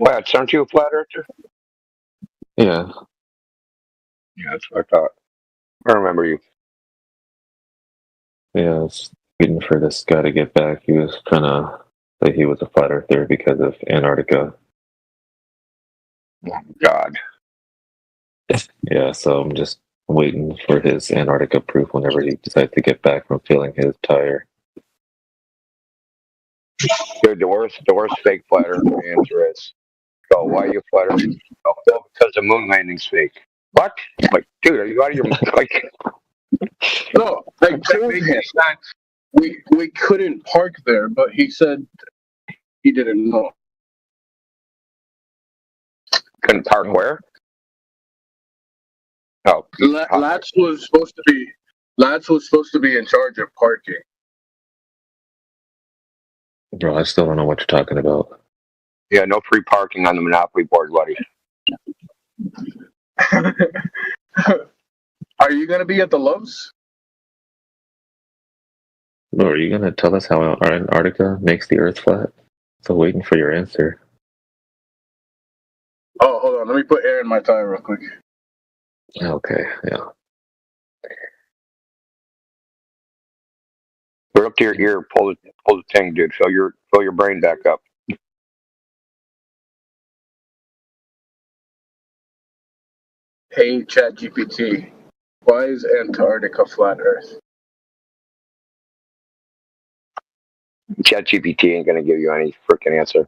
What, aren't you a flat earther? Yeah. Yeah, that's what I thought. I remember you. Yeah, I was waiting for this guy to get back. He was trying to say he was a flat earther because of Antarctica. Oh, God. Yeah, so I'm just waiting for his Antarctica proof whenever he decides to get back from filling his tire. Dude, the worst fake flat earther answer is, oh, why are you a flat earther? Oh, well, because the moon landing's fake. What? Like, dude, are you out of your like? No, I That told makes him any sense. we couldn't park there, but he said he didn't know. Couldn't park where? Oh, Lats was supposed to be in charge of parking. Bro, I still don't know what you're talking about. yeah, no free parking on the Monopoly board, buddy. Are you gonna be at the Loves? Bro, are you gonna tell us how Antarctica makes the Earth flat? Still waiting for your answer. Oh, hold on. Let me put air in my tire real quick. Okay, yeah. Put up to your ear, pull the thing, dude. Fill your brain back up. Hey, ChatGPT, why is Antarctica flat Earth? ChatGPT ain't gonna give you any freaking answer.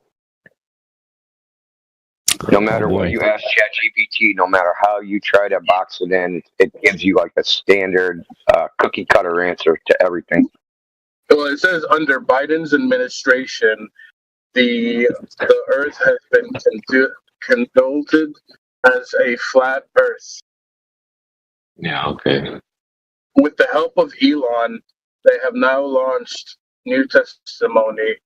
No matter what you ask ChatGPT, no matter how you try to box it in, it gives you like a standard cookie cutter answer to everything. Well, it says under Biden's administration, the Earth has been conducted as a flat Earth. Yeah, okay. With the help of Elon, they have now launched new testimony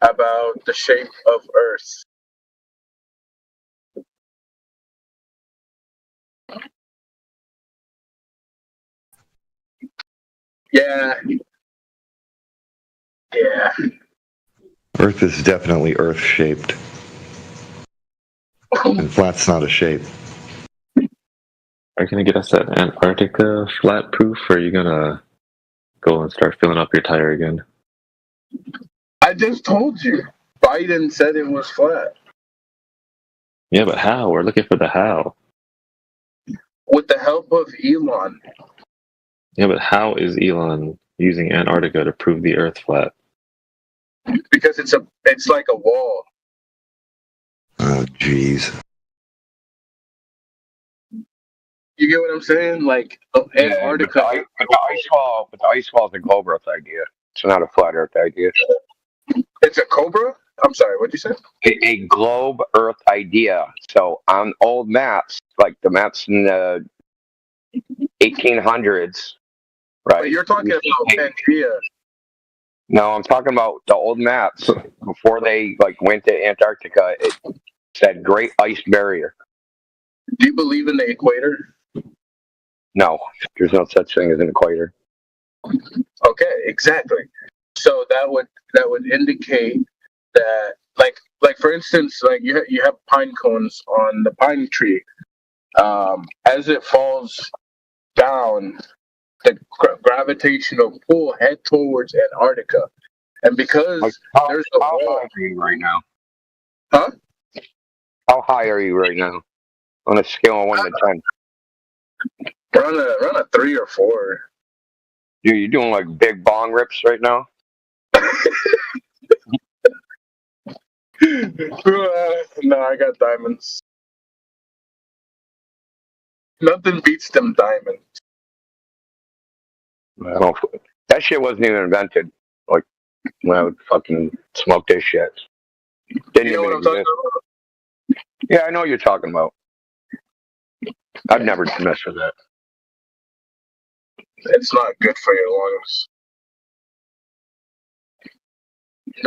about the shape of Earth. Yeah. Yeah. Earth is definitely Earth-shaped. And flat's not a shape. Are you gonna get us that Antarctica flat proof, or are you gonna go and start filling up your tire again? I just told you. Biden said it was flat. Yeah, but how? We're looking for the how. With the help of Elon. Yeah, but how is Elon using Antarctica to prove the Earth flat? Because it's like a wall. Oh, jeez. You get what I'm saying? Like Antarctica. But the ice wall is a globe Earth idea. It's not a flat Earth idea. It's a cobra? I'm sorry, what'd you say? A globe Earth idea. So on old maps, like the maps in the 1800s, right? But you're talking about Pangea. No, I'm talking about the old maps before they like went to Antarctica. It said Great Ice Barrier. Do you believe in the equator? No, there's no such thing as an equator. Okay, exactly. So that would indicate that like for instance, like you have pine cones on the pine tree. As it falls down, the gravitational pull head towards Antarctica, and because there's a how wall. high are you right now? Huh? How high are you right now on a scale of 1 to 10? Run a 3 or 4. Dude, you doing like big bong rips right now? No, I got diamonds. Nothing beats them diamonds. Well, that shit wasn't even invented. Like when I would fucking smoke this shit. Didn't You know even what I'm talking exist. about? Yeah, I know what you're talking about. I've never messed with that. It's not good for your lungs.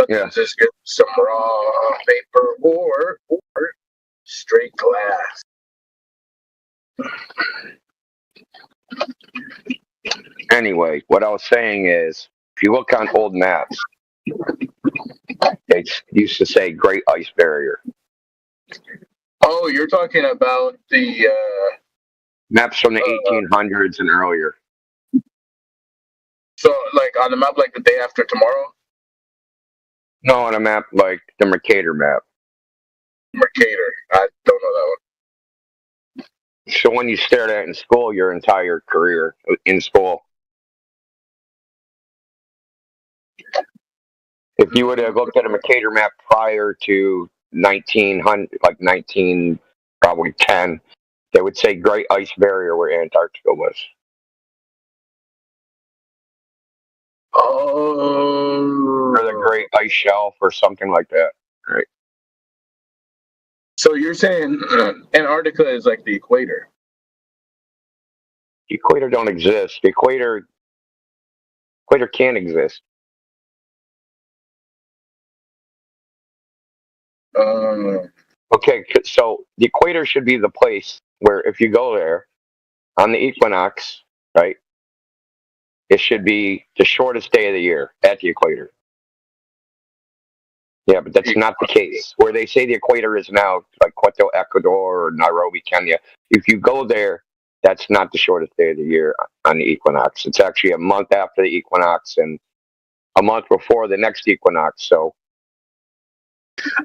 Yeah. Just get some raw paper or straight glass. Anyway, what I was saying is, if you look on old maps, they used to say Great Ice Barrier. Oh, you're talking about the Maps from the 1800s and earlier. so like on the map, like the day after tomorrow, No, on a map like the Mercator map. Mercator. I don't know that one. So when you stared at it in school, your entire career in school. If you would have looked at a Mercator map prior to 1900, like 19, probably 10, they would say Great Ice Barrier where Antarctica was. Oh, Or the Great Ice Shelf or something like that. Right. so you're saying Antarctica is like the equator? The equator don't exist. The equator can't exist. Uh, Okay, so the equator should be the place where if you go there on the equinox, right, it should be the shortest day of the year at the equator. Yeah, but that's not the case. Where they say the equator is now, like Quito, Ecuador, or Nairobi, Kenya, if you go there, that's not the shortest day of the year on the equinox. It's actually a month after the equinox and a month before the next equinox. So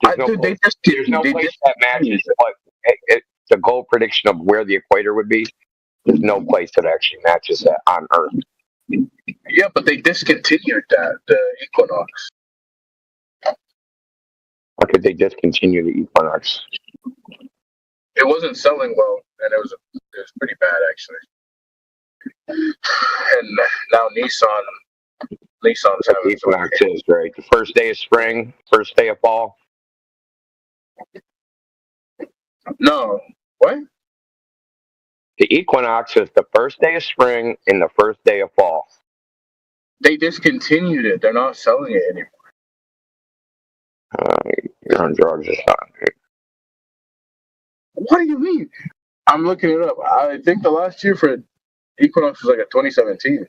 there's no place that matches what the goal prediction of where the equator would be. There's no place that actually matches that on Earth. yeah, but they discontinued that the equinox. How could they discontinue the equinox? It wasn't selling well, and it was pretty bad actually. And now Nissan's The having some. equinox is right. The first day of spring, first day of fall. No, what? The equinox is the first day of spring and the first day of fall. They discontinued it. They're not selling it anymore. You're on drugs or something. What do you mean? I'm looking it up. I think the last year for equinox was like a 2017.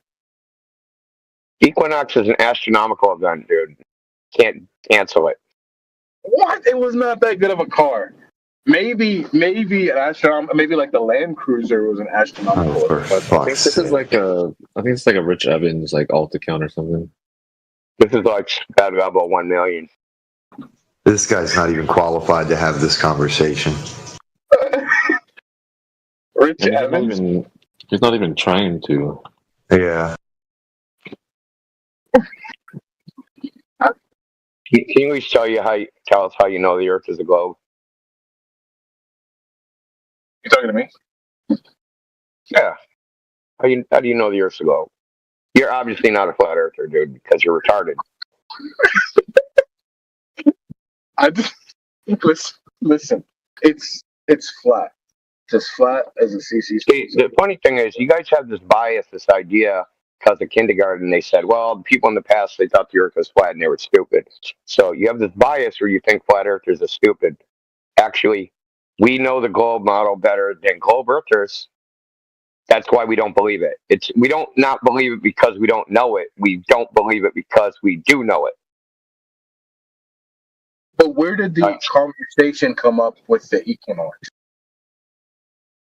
Equinox is an astronomical event, dude. Can't cancel it. What? It was not that good of a car. Maybe an astronom. Maybe like the Land Cruiser was an astronomical. Oh, for I think fuck's this is sake. like a Rich Evans like alt account or something. This is like bad about 1 million. This guy's not even qualified to have this conversation. Rich And Evans. he's not even trying to. Yeah. Can you at least tell us how you know the Earth is a globe? You talking to me? Yeah. How do you know the Earth's a globe? You're obviously not a flat earther, dude, because you're retarded. I just listen. It's flat. It's as flat as a CC. See, the funny thing is, you guys have this bias, this idea, because of kindergarten, they said, well, the people in the past, they thought the Earth was flat and they were stupid. So you have this bias where you think flat earthers are stupid. Actually, we know the globe model better than globe earthers. That's why we don't believe it. We don't not believe it because we don't know it. We don't believe it because we do know it. But where did the conversation come up with the equinox?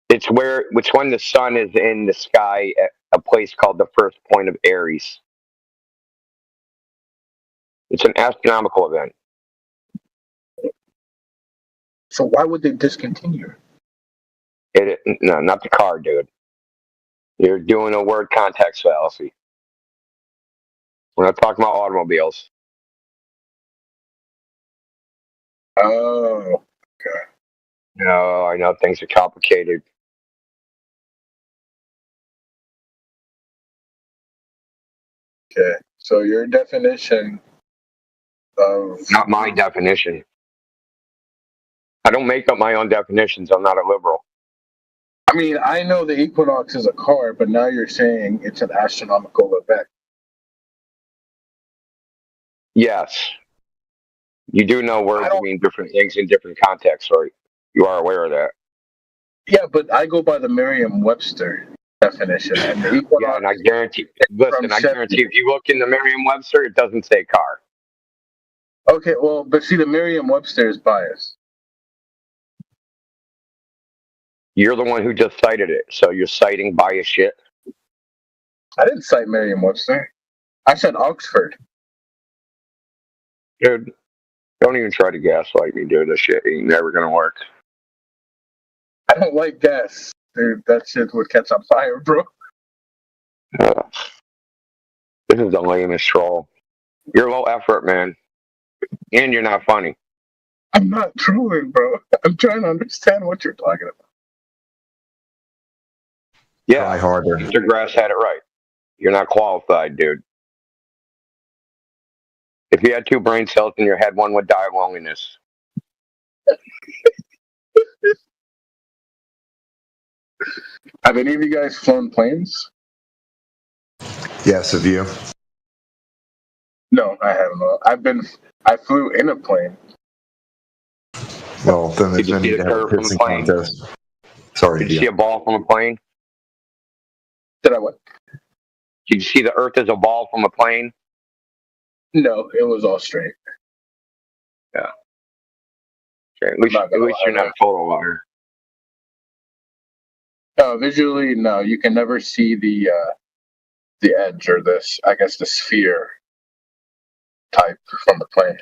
It's when the sun is in the sky at a place called the first point of Aries. It's an astronomical event. So why would they discontinue? No, not the car, dude. You're doing a word context fallacy. We're not talking about automobiles. Oh, okay. No, I know things are complicated. Okay. So your definition of Not my definition. I don't make up my own definitions. I'm not a liberal. I mean, I know the equinox is a car, but now you're saying it's an astronomical event. Yes. You do know words mean different things in different contexts, right? You are aware of that. Yeah, but I go by the Merriam-Webster definition, and the equinox. Yeah, and I guarantee. Listen, I guarantee if you look in the Merriam-Webster, it doesn't say car. Okay, well, but see, the Merriam-Webster is biased. You're the one who just cited it, so you're citing bias shit. I didn't cite Merriam-Webster. I said Oxford. Dude, don't even try to gaslight me, dude. This shit ain't never gonna work. I don't like gas. Dude, that shit would catch on fire, bro. This is the lamest troll. You're low effort, man. And you're not funny. I'm not trolling, bro. I'm trying to understand what you're talking about. Yeah, Try harder. Mr. Grass had it right. You're not qualified, dude. If you had 2 brain cells in your head, one would die of loneliness. Have any of you guys flown planes? Yes, of you. No, I haven't. I flew in a plane. Well, then Did there's you no see need the to have a curve from the pissing plane? contest. Sorry, Did you Dio. see a ball from a plane? Did I what? Did you see the Earth as a ball from a plane? No, it was all straight. Okay, at least, I'm not gonna lie, you're not a total liar. No, visually, no. You can never see the edge or this. I guess the sphere type from the plane.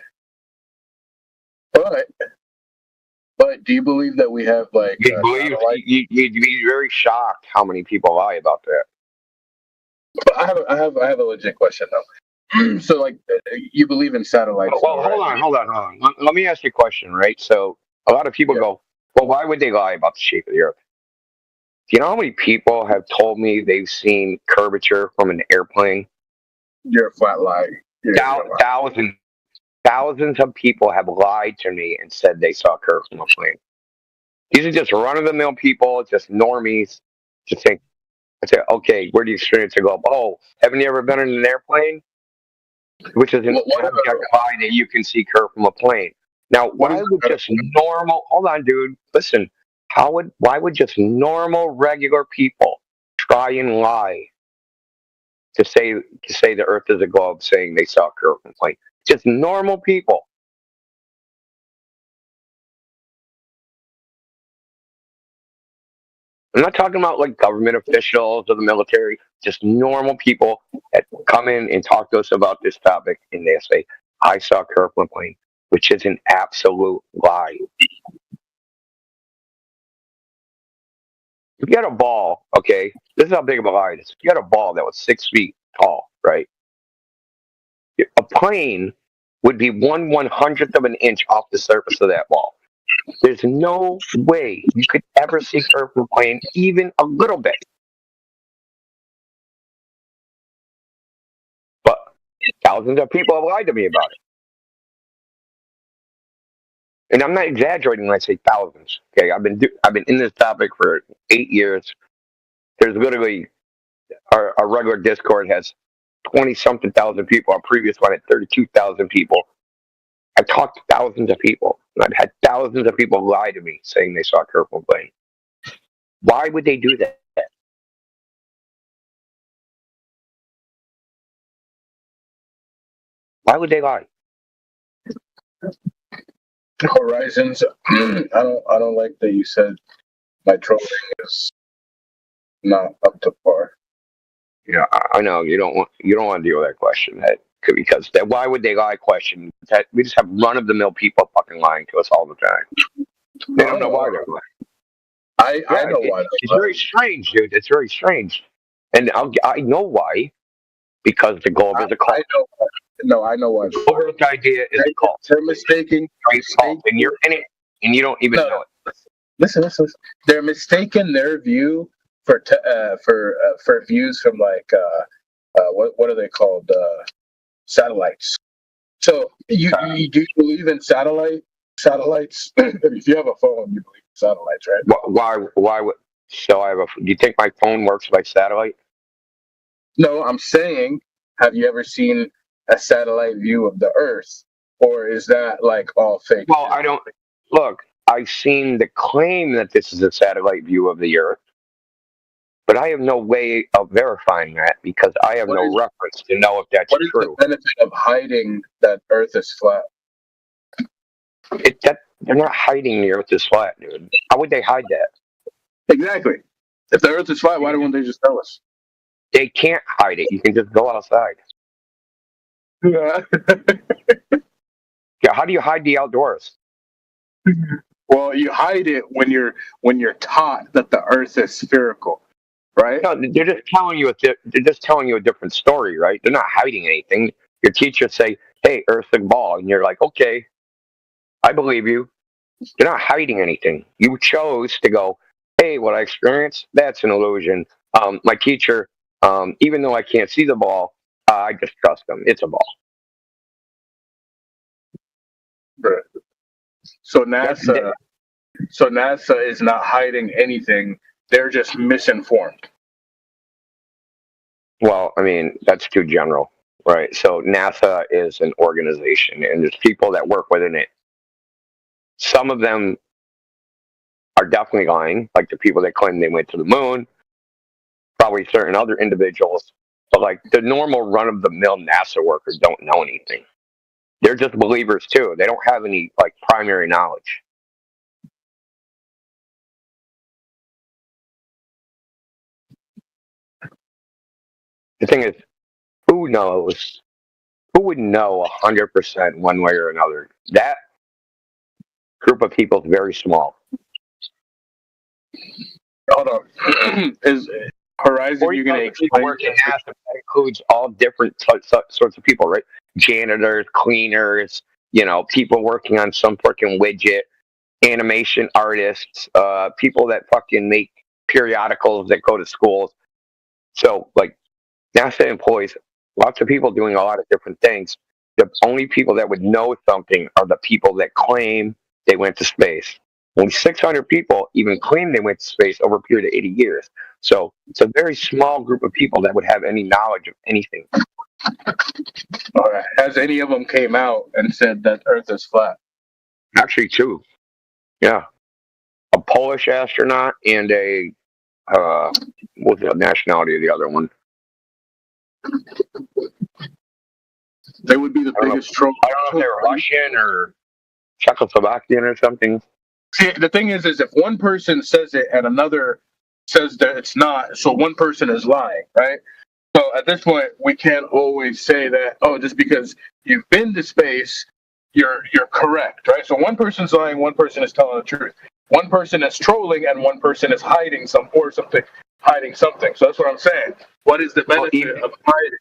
But do you believe that we have like You'd be very shocked how many people lie about that. But I have a legit question though. So like, you believe in satellites? Well, though, right? hold on. Let me ask you a question, right? So a lot of people go, well, why would they lie about the shape of the Earth? Do you know how many people have told me they've seen curvature from an airplane? You're a flat lie. Thousands of people have lied to me and said they saw curves from a plane. These are just run-of-the-mill people, just normies. Just think, I say, okay, where do you experience to go? Oh, haven't you ever been in an airplane? Which is an object lie that you can see curve from a plane. Now, why would just normal? Hold on, dude. Listen. Why would just normal, regular people try and lie to say the Earth is a globe, saying they saw a curve from a plane? Just normal people. I'm not talking about like government officials or the military, just normal people that come in and talk to us about this topic and they say, I saw a curve from a plane, which is an absolute lie. If you had a ball, okay, this is how big of a lie it is. If you had a ball that was 6 feet tall, right? A plane would be 1/100th of an inch off the surface of that ball. There's no way you could ever see curve from a plane even a little bit. But thousands of people have lied to me about it. And I'm not exaggerating when I say thousands. Okay, I've been in this topic for 8 years. There's literally our regular Discord has 20-something thousand people. Our previous one had 32,000 people. I've talked to thousands of people. And I've had thousands of people lie to me saying they saw a curve from a plane. Why would they do that? Why would they lie? Horizons. I don't like that you said my trolling is not up to par. Yeah, I know you don't want to deal with that question. Because why would they lie question? That we just have run of the mill people fucking lying to us all the time. They don't know why they're lying. I know why. It's very strange, dude. It's very strange, and I know why. Because the globe is a cult. I know why. The Earth idea is a cult. They're mistaking. And you're in it, and you don't even know it. Listen. They're mistaking their view for views from like what are they called, satellites. So you believe in satellites? If you have a phone, you believe in satellites, right? Why would so I have a? Do you think my phone works by satellite? No, I'm saying, have you ever seen a satellite view of the Earth, or is that like all fake? Well, I don't. Look, I've seen the claim that this is a satellite view of the Earth, but I have no way of verifying that because I have no reference to know if that's true. What is the benefit of hiding that Earth is flat? They're not hiding the Earth is flat, dude. How would they hide that? Exactly. If the Earth is flat, why don't they just tell us? They can't hide it. You can just go outside. Yeah. Yeah, how do you hide the outdoors? Well, you hide it when you're taught that the Earth is spherical, right? No, they're just telling you they're just telling you a different story, right? They're not hiding anything. Your teacher say, "Hey, Earth's a ball," and you're like, "Okay, I believe you." They're not hiding anything. You chose to go, "Hey, what I experienced, that's an illusion." My teacher, even though I can't see the ball, I just trust them. It's a ball. Right. So NASA is not hiding anything. They're just misinformed. Well, I mean, that's too general, right? So NASA is an organization, and there's people that work within it. Some of them are definitely lying, like the people that claim they went to the moon, probably certain other individuals. But like the normal run of the mill NASA workers don't know anything. They're just believers too. They don't have any like primary knowledge. The thing is, who knows? Who would know 100% one way or another? That group of people is very small. Hold on. Is Horizon? You're gonna people explain? work in NASA. That includes all different sorts of people, right? Janitors, cleaners, people working on some freaking widget, animation artists, people that fucking make periodicals that go to schools. So, like, NASA employs lots of people doing a lot of different things. The only people that would know something are the people that claim they went to space. Only 600 people even claim they went to space over a period of 80 years. So it's a very small group of people that would have any knowledge of anything. All right. Has any of them came out and said that Earth is flat? Actually, two. Yeah. A Polish astronaut and what's the nationality of the other one? They would be the biggest troll. I don't know if they're Russian or Czechoslovakian or something. See, the thing is if one person says it and another says that it's not, so one person is lying, right? So at this point, we can't always say that, oh, just because you've been to space, you're correct, right? So one person's lying, one person is telling the truth. One person is trolling, and one person is hiding something. So that's what I'm saying. What is the benefit of hiding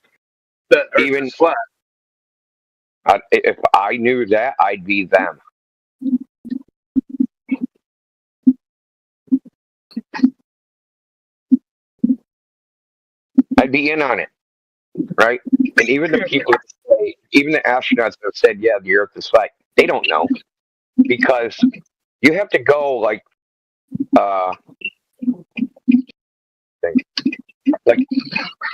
that Earth is flat? If I knew that, I'd be them. I'd be in on it, right? And even the people, even the astronauts that have said, "Yeah, the Earth is flat," they don't know because you have to go like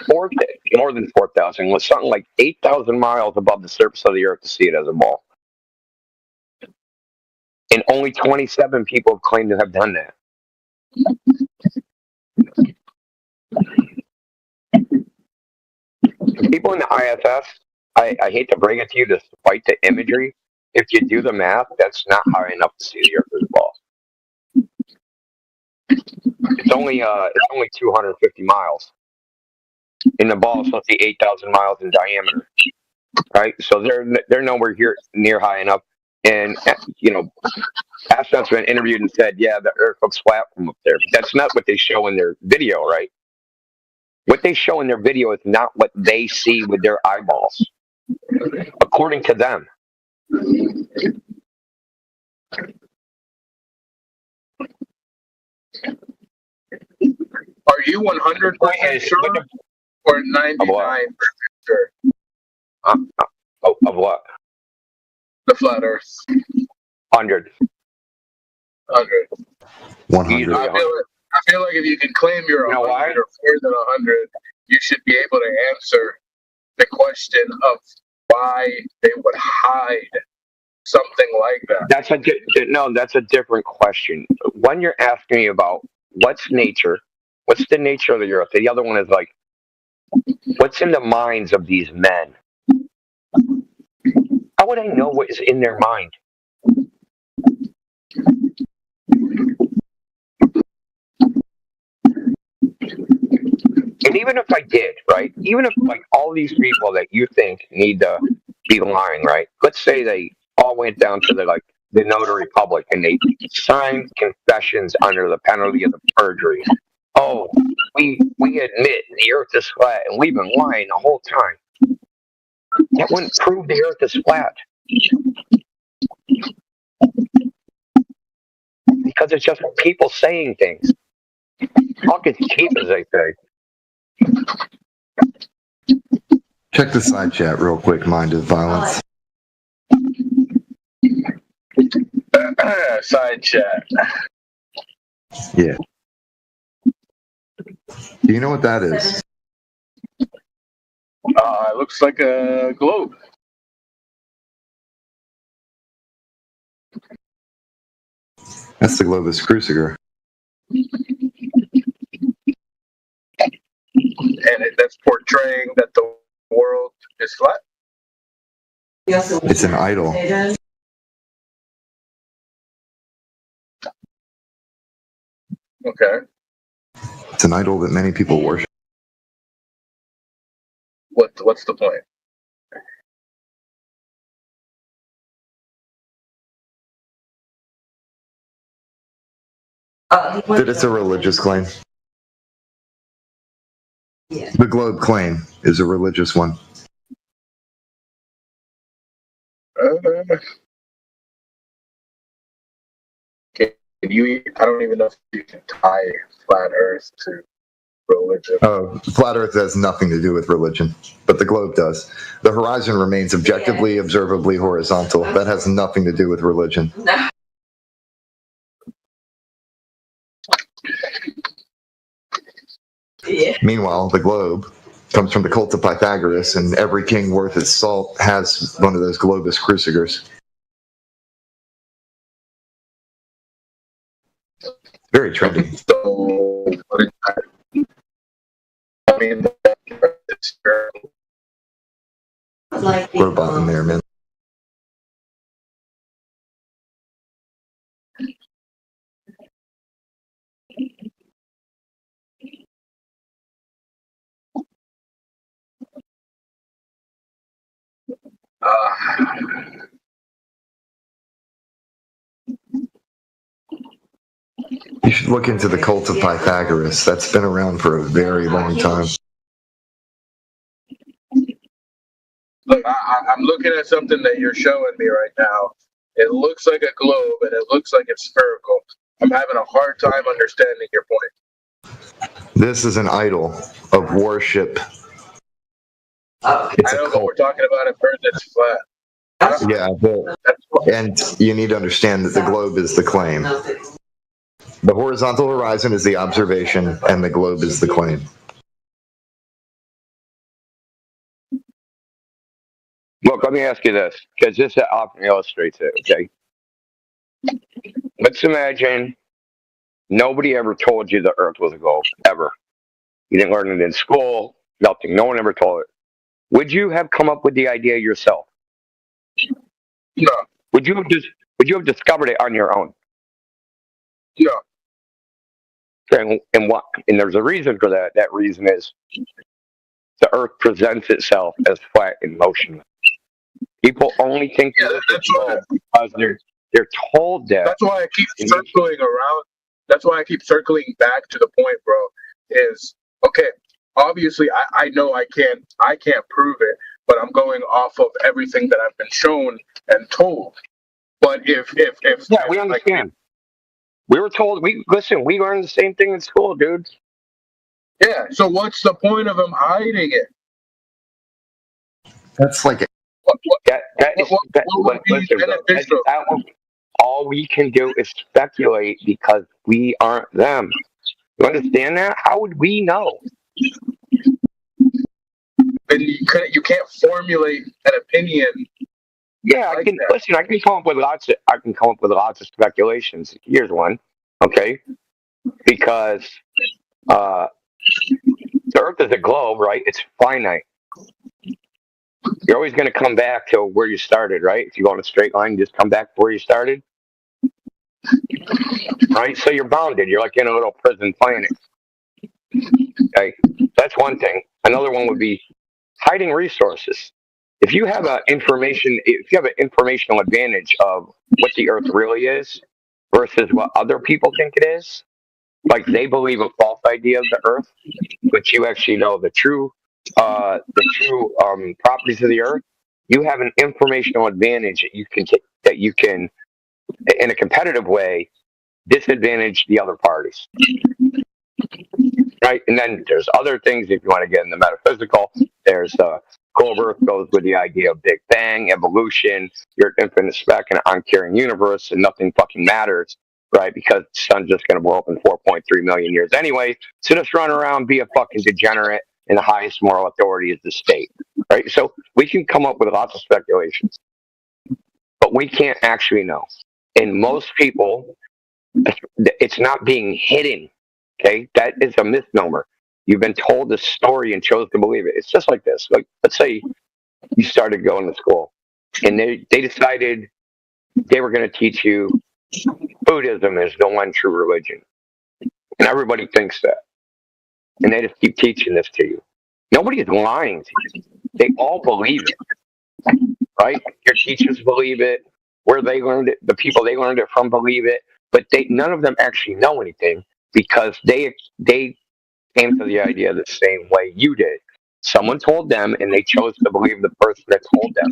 more than 4,000, was something like 8,000 miles above the surface of the Earth to see it as a ball. And only 27 people have claimed to have done that. People in the ISS, I hate to break it to you, despite the imagery, if you do the math, that's not high enough to see the Earth as a ball. It's only 250 miles, and the ball is supposed to be 8,000 miles in diameter, right? So they're nowhere near high enough. And astronauts have been interviewed and said, "Yeah, the Earth looks flat from up there." But that's not what they show in their video, right? What they show in their video is not what they see with their eyeballs, according to them. Are you 100% sure or 99% sure? Of what? The flat Earth. 100. 100. I feel like if you can claim you're 100 or more than 100, you should be able to answer the question of why they would hide something like that. That's a different question. When you're asking me about what's the nature of the Earth, the other one is like, what's in the minds of these men? How would I know what is in their mind? And even if I did, right? Even if like all these people that you think need to be lying, right? Let's say they all went down to the notary public and they signed confessions under the penalty of the perjury. Oh, we admit the earth is flat and we've been lying the whole time. That wouldn't prove the earth is flat. Because it's just people saying things. Talk is cheap, as they say. Check the side chat real quick, Mind of Violence. Side chat. Yeah. Do you know what that is? It looks like a globe. That's the Globus Cruciger. And that's portraying that the world is flat. It's an idol. Okay. It's an idol that many people worship. What's the point? That it's a religious claim. The globe claim is a religious one. Can you? I don't even know if you can tie flat Earth to religion. Oh, flat Earth has nothing to do with religion, but the globe does. The horizon remains objectively, observably horizontal. That has nothing to do with religion. Meanwhile, the globe comes from the cult of Pythagoras, and every king worth its salt has one of those Globus Crucigers. Very trendy. So, I mean, Robot in there, man. You should look into the cult of Pythagoras. That's been around for a very long time. Look, I'm looking at something that you're showing me right now. It looks like a globe and it looks like it's spherical. I'm having a hard time understanding your point. This is an idol of worship. It's I know, a but we're cult. talking about a bird that's flat. Yeah, and you need to understand that the globe is the claim. The horizontal horizon is the observation, and the globe is the claim. Look, let me ask you this, because this often illustrates it, okay? Let's imagine nobody ever told you the Earth was a globe, ever. You didn't learn it in school, nothing. No one ever told it. Would you have come up with the idea yourself? No. Would you have discovered it on your own? No. And what? And there's a reason for that. That reason is the Earth presents itself as flat and motionless. People only think that's why. Because they're told that. That's why I keep circling around. That's why I keep circling back to the point, bro. Is okay. Obviously, I know I can't prove it, but I'm going off of everything that I've been shown and told. But if yeah, we understand. We were told. We learned the same thing in school, dude. Yeah. So what's the point of him hiding it? That's like all we can do is speculate because we aren't them. You understand that? How would we know? And you can't formulate an opinion. Yeah, I can listen. I can come up with lots of speculations. Here's one, okay? Because the Earth is a globe, right? It's finite. You're always going to come back to where you started, right? If you go in a straight line, you just come back to where you started, right? So you're bounded. You're like in a little prison planet. Okay, that's one thing. Another one would be hiding resources. If you have if you have an informational advantage of what the Earth really is versus what other people think it is, like they believe a false idea of the Earth, but you actually know the true properties of the Earth. You have an informational advantage that you can, in a competitive way, disadvantage the other parties. Right, and then there's other things if you want to get in the metaphysical. There's Core Earth goes with the idea of Big Bang, evolution. You're an infinite speck in an uncaring universe, and nothing fucking matters, right? Because the sun's just going to blow up in 4.3 million years anyway. So just run around, be a fucking degenerate, and the highest moral authority is the state, right? So we can come up with lots of speculations, but we can't actually know. And most people, it's not being hidden. Okay, that is a misnomer. You've been told the story and chose to believe it. It's just like this. Like, let's say you started going to school, and they decided they were going to teach you Buddhism is the one true religion, and everybody thinks that, and they just keep teaching this to you. Nobody's lying to you. They all believe it, right? Your teachers believe it. Where they learned it, the people they learned it from believe it, but none of them actually know anything. Because they came to the idea the same way you did. Someone told them, and they chose to believe the person that told them.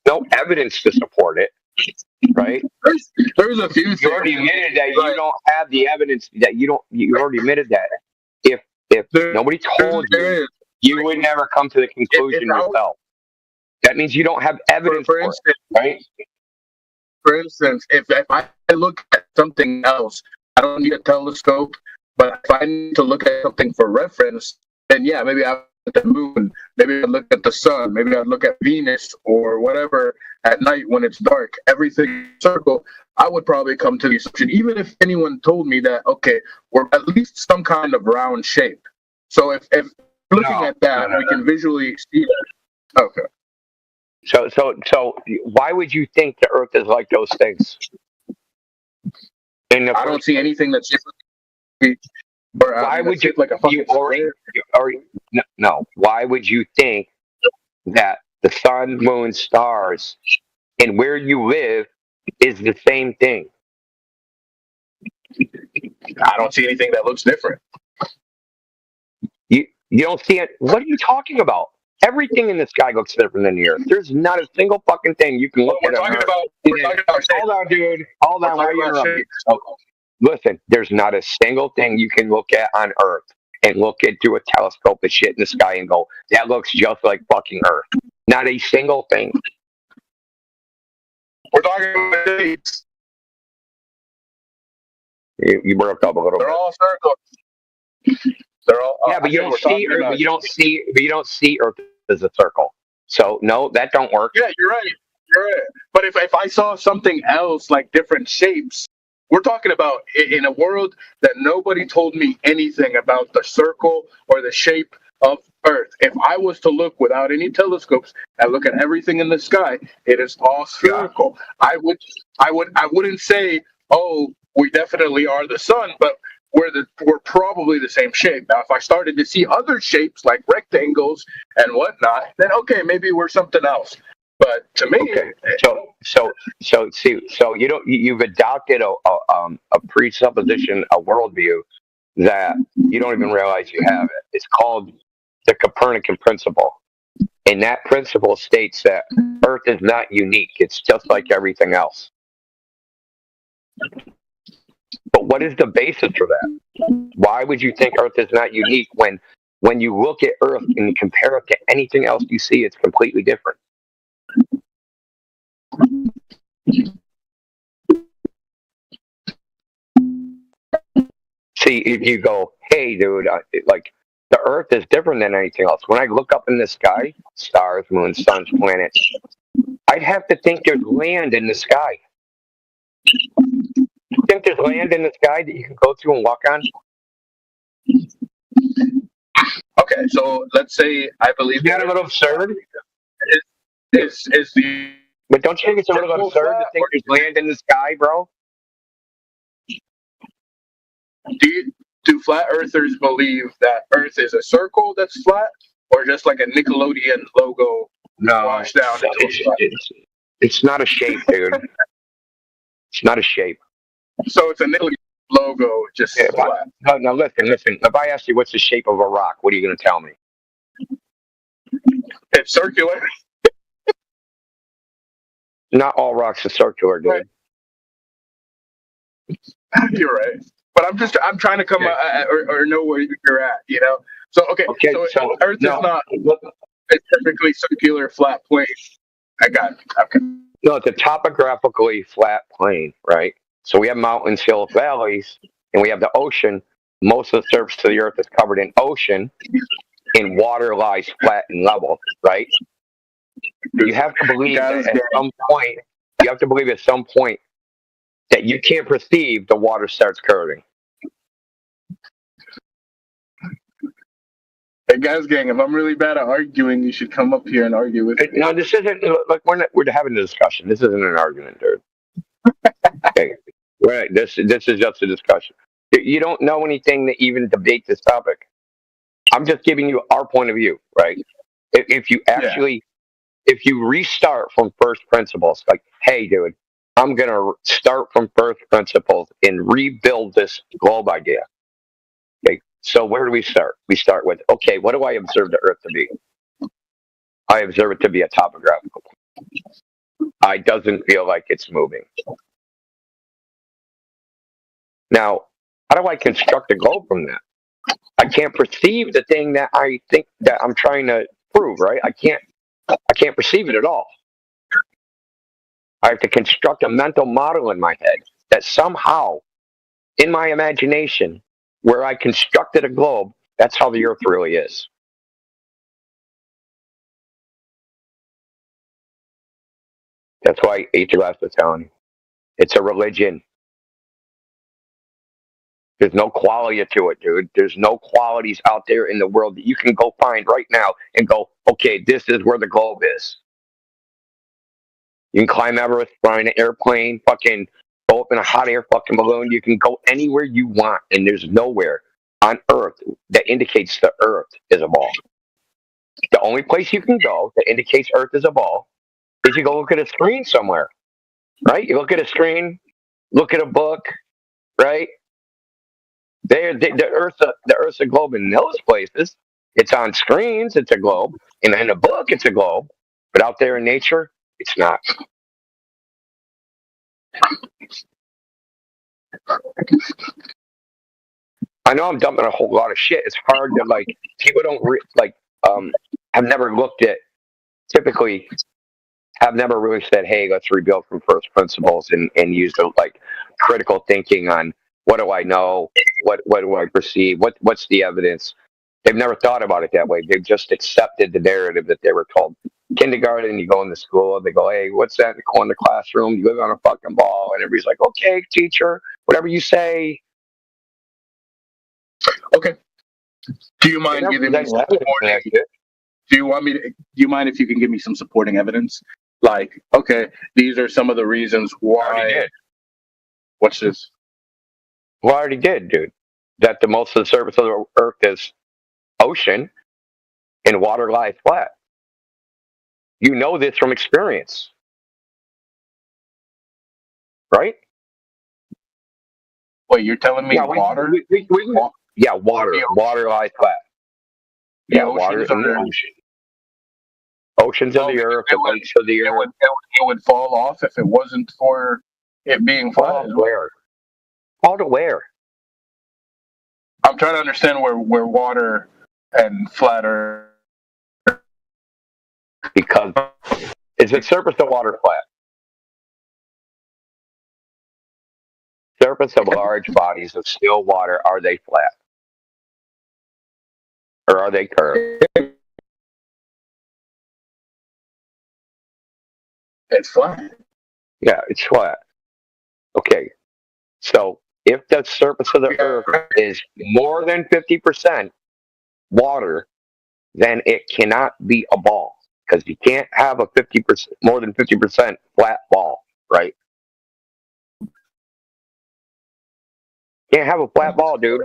No evidence to support it, right? There's a few things. You already admitted that you don't have the evidence. That you don't. You already admitted that. If nobody told you, you would never come to the conclusion yourself. That means you don't have evidence for it, right? For instance, if I look at something else. I don't need a telescope, but if I need to look at something for reference, then yeah, maybe I look at the moon, maybe I look at the sun, maybe I look at Venus or whatever at night when it's dark. Everything circle. I would probably come to the assumption, even if anyone told me that, okay, we're at least some kind of round shape. So if looking at that, we can visually see that. Okay. So why would you think the Earth is like those things? I don't see anything that's different. Why would you like a fucking no? Why would you think that the sun, moon, stars, and where you live is the same thing? I don't see anything that looks different. You don't see it. What are you talking about? Everything in the sky looks different than the Earth. There's not a single fucking thing you can look at. We're talking about. Hold on, dude. Hold on. Why are you interrupting? Listen, there's not a single thing you can look at on Earth and look into a telescope and shit in the sky and go, that looks just like fucking Earth. Not a single thing. We're talking about shapes. You broke up a little bit. They're all circles. They're all. Yeah, but you don't see Earth. But you don't see Earth as a circle. So no, that don't work. Yeah, you're right. You're right. But if I saw something else like different shapes, we're talking about in a world that nobody told me anything about the circle or the shape of Earth. If I was to look without any telescopes and look at everything in the sky, it is all spherical. Yeah. I wouldn't say, oh, we definitely are the sun, but we're probably the same shape. Now, if I started to see other shapes like rectangles and whatnot, then okay, maybe we're something else. But to me, okay. So you've adopted a presupposition, a worldview that you don't even realize you have it. It's called the Copernican principle, and that principle states that Earth is not unique. It's just like everything else. But what is the basis for that? Why would you think Earth is not unique when you look at Earth and you compare it to anything else you see, it's completely different? See, if you go, hey, dude, like the Earth is different than anything else. When I look up in the sky, stars, moons, suns, planets, I'd have to think there's land in the sky. You think there's land in the sky that you can go through and walk on? Okay, so let's say I believe. Isn't that a little absurd? Is the But don't you think it's a little absurd to think there's land in the sky, bro? do flat earthers believe that Earth is a circle that's flat, or just like a Nickelodeon logo No, washed down into a flat? it's not a shape, dude. It's not a shape. So it's a Nickelodeon logo, just Yeah, flat. No, listen. If I ask you what's the shape of a rock, what are you going to tell me? It's circular. Not all rocks are circular, dude. Right. You're right. But I'm trying to come or know where you're at, you know? So, okay, so Earth is not a perfectly circular flat plane. I got it. Okay. No, it's a topographically flat plane, right? So we have mountains, hills, valleys, and we have the ocean. Most of the surface of the Earth is covered in ocean, and water lies flat and level, right? You have to believe that at some point, that you can't perceive the water starts curving. Hey guys, gang, if I'm really bad at arguing, you should come up here and argue with me. No, this isn't like we're having a discussion. This isn't an argument, dude. Okay, right? This is just a discussion. You don't know anything to even debate this topic. I'm just giving you our point of view, right? If you actually, if you restart from first principles, like, hey, dude, I'm gonna start from first principles and rebuild this globe idea. Okay, so where do we start? We start with, okay, what do I observe the Earth to be? I observe it to be a topographical. I doesn't feel like it's moving. Now, how do I construct a globe from that? I can't perceive the thing that I think that I'm trying to prove, right? I can't perceive it at all. I have to construct a mental model in my head that somehow, in my imagination, where I constructed a globe, that's how the Earth really is. That's why H.L.S. was telling you. It's a religion. There's no quality to it, dude. There's no qualities out there in the world that you can go find right now and go, okay, this is where the globe is. You can climb Everest, fly in an airplane, fucking go up in a hot air fucking balloon. You can go anywhere you want, and there's nowhere on Earth that indicates the Earth is a ball. The only place you can go that indicates Earth is a ball is you go look at a screen somewhere, right? You look at a screen, look at a book, right? The Earth's a globe in those places. It's on screens, it's a globe. And in a book, it's a globe. But out there in nature, it's not. I know I'm dumping a whole lot of shit. It's hard to, like, people don't, have never looked at, typically, have never really said, hey, let's rebuild from first principles and use the, like, critical thinking on what do I know, what do I perceive, what's the evidence. They've never thought about it that way. They've just accepted the narrative that they were told. Kindergarten, you go into school, they go, hey, what's that in the corner of the classroom? You live on a fucking ball. And everybody's like, okay, teacher, whatever you say. Okay. Do you mind giving me some supporting? Do you mind if you can give me some supporting evidence? Like, okay, these are some of the reasons why. I already did. What's this? Well, I already did, dude. That the most of the surface of the Earth is ocean and water lies flat. You know this from experience. Right? Wait, you're telling me water? Water lies flat. Yeah, water is in the ocean. Oceans of the Earth, the lakes of the Earth. It would fall off if it wasn't for it being flat. Where? All to where? I'm trying to understand where water and flat are. Because is the surface of water flat? Surface of large bodies of still water, are they flat? Or are they curved? It's flat. Yeah, it's flat. Okay. So if the surface of the Earth is more than 50% water, then it cannot be a ball. Because you can't have a 50%, more than 50% flat ball, right? Can't have a flat ball, dude.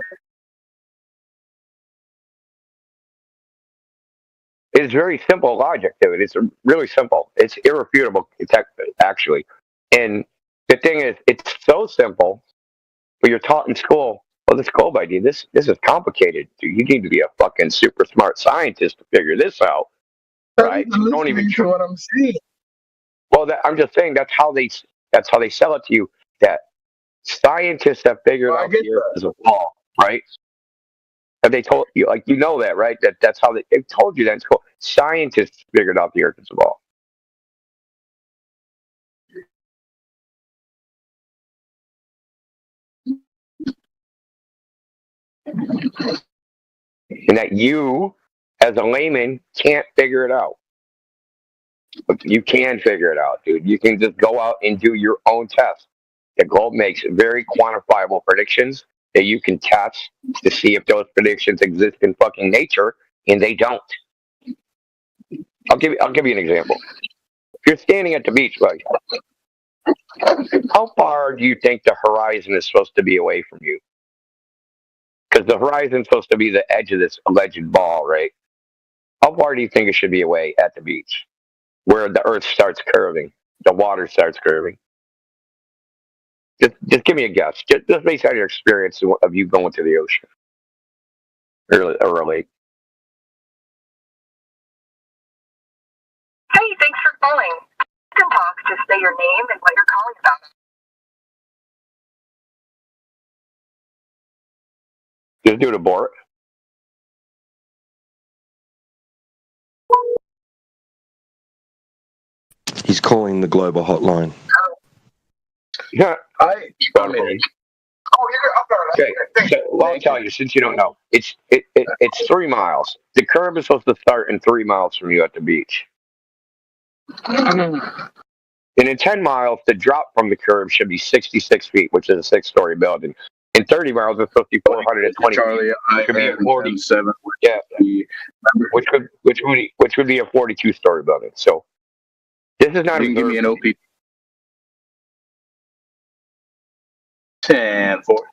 It's very simple logic to it. It's really simple. It's irrefutable, actually. And the thing is, it's so simple, but you're taught in school. Well, this Gold ID, this is complicated. Dude, you need to be a fucking super smart scientist to figure this out, right? Not even Don't even. listening to what I'm saying. Well, I'm just saying that's how they sell it to you. That scientists have figured Well, I out get the Earth is a ball, right? Have they told you, like, you know that, right? That's how they've told you that in school. Scientists figured out the Earth is a ball. And that you, as a layman, can't figure it out. But you can figure it out, dude. You can just go out and do your own test. The globe makes very quantifiable predictions that you can test to see if those predictions exist in fucking nature, and they don't. I'll give you an example. If you're standing at the beach, like, how far do you think the horizon is supposed to be away from you? Because the horizon is supposed to be the edge of this alleged ball, right? How far do you think it should be away at the beach, where the Earth starts curving, the water starts curving? Just give me a guess. Just based on your experience of you going to the ocean or a lake. Hey, thanks for calling. You can talk. Just say your name and what you're calling about. Just do it abort. He's calling the global hotline. Yeah. I mean, Okay. So, well, I'll tell you, since you don't know, it's 3 miles. The curve is supposed to start in 3 miles from you at the beach. And in 10 miles, the drop from the curve should be 66 feet, which is a 6-story building. In 30 miles, it's 5,420 Charlie, I could be a am 47. 47. Yeah, which would be a 42-story building. So this is not. You can give me an OP 10 for.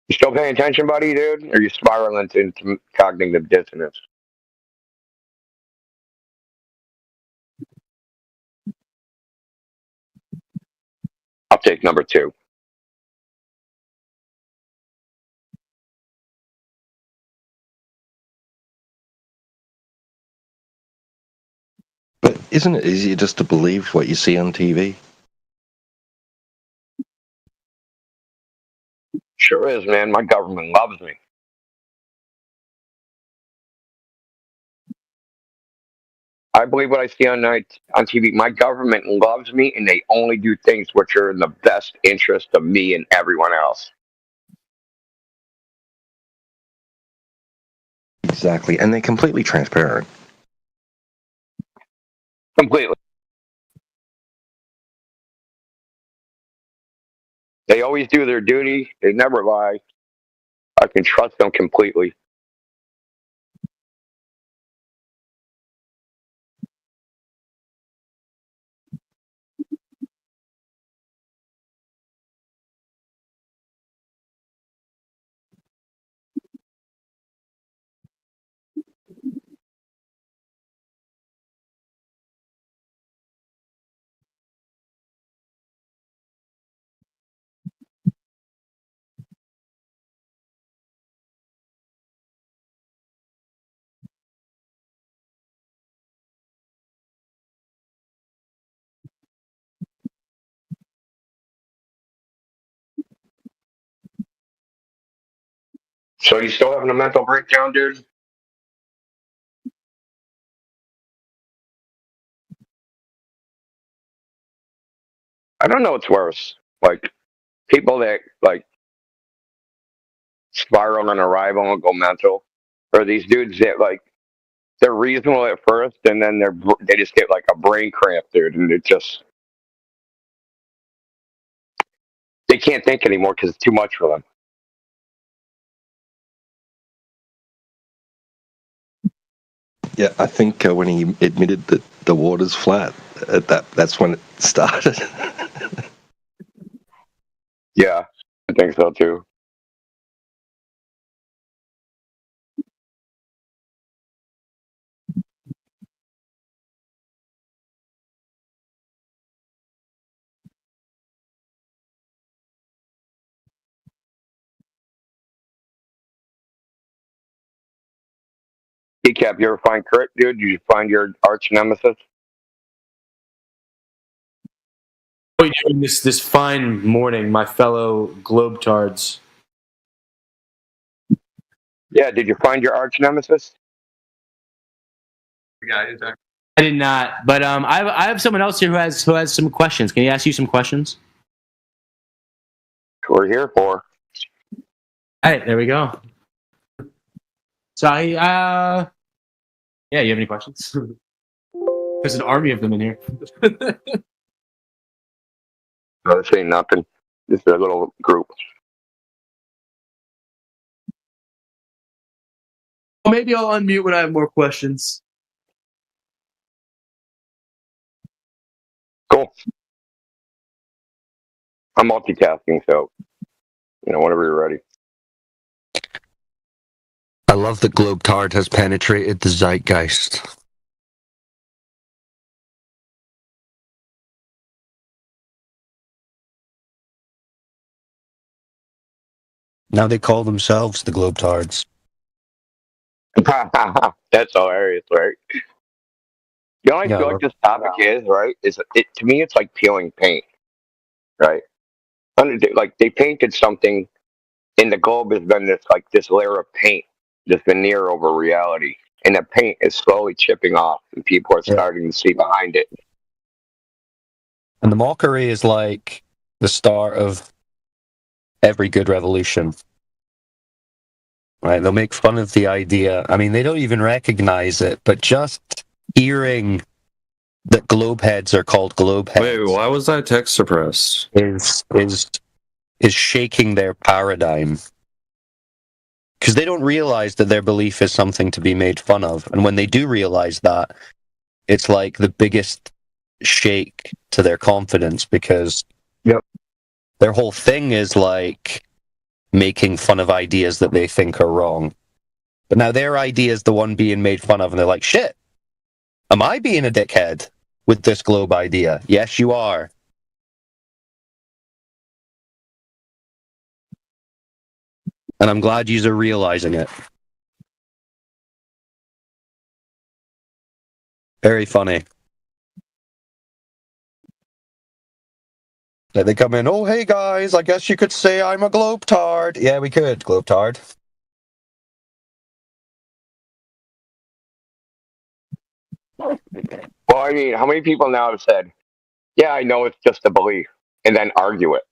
You still paying attention, buddy, dude? Or are you spiraling into cognitive dissonance? I'll take number 2. But isn't it easier just to believe what you see on TV? Sure is, man. My government loves me. I believe what I see on TV. My government loves me, and they only do things which are in the best interest of me and everyone else. Exactly. And they're completely transparent. Completely. They always do their duty. They never lie. I can trust them completely. So you still having a mental breakdown, dude? I don't know what's worse. Like, people that, like, spiral on arrival and go mental, or these dudes that, like, they're reasonable at first, and then they just get like a brain cramp, dude, and they can't think anymore because it's too much for them. Yeah, I think when he admitted that the water's flat, that's when it started. Yeah, I think so too. Decap, you ever find Kurt, dude? You find your arch nemesis? How are you doing this fine morning, my fellow globetards? Yeah, did you find your arch nemesis? I did not, but I have someone else here who has some questions. Can he ask you some questions? We're here for. All right, there we go. So yeah, you have any questions? There's an army of them in here. No, this ain't nothing. This is a little group. Well, maybe I'll unmute when I have more questions. Cool. I'm multitasking, so whenever you're ready. I love that Globetard has penetrated the zeitgeist. Now they call themselves the Globetards. That's hilarious, right? You know what I feel like this topic is, right? To me, it's like peeling paint, right? Like they painted something, and the globe has been this layer of paint, this veneer over reality, and the paint is slowly chipping off, and people are starting to see behind it. And the mockery is like the start of every good revolution. Right? They'll make fun of the idea. I mean, they don't even recognize it, but just hearing that globe heads are called globe heads. Wait, why was that text suppressed? Is shaking their paradigm. Because they don't realize that their belief is something to be made fun of. And when they do realize that, it's like the biggest shake to their confidence, because their whole thing is like making fun of ideas that they think are wrong. But now their idea is the one being made fun of, and they're like, shit, am I being a dickhead with this globe idea? Yes, you are. And I'm glad you're realizing it. Very funny. Like they come in, oh, hey guys, I guess you could say I'm a globetard. Yeah, we could, globetard. Well, I mean, how many people now have said, yeah, I know it's just a belief, and then argue it?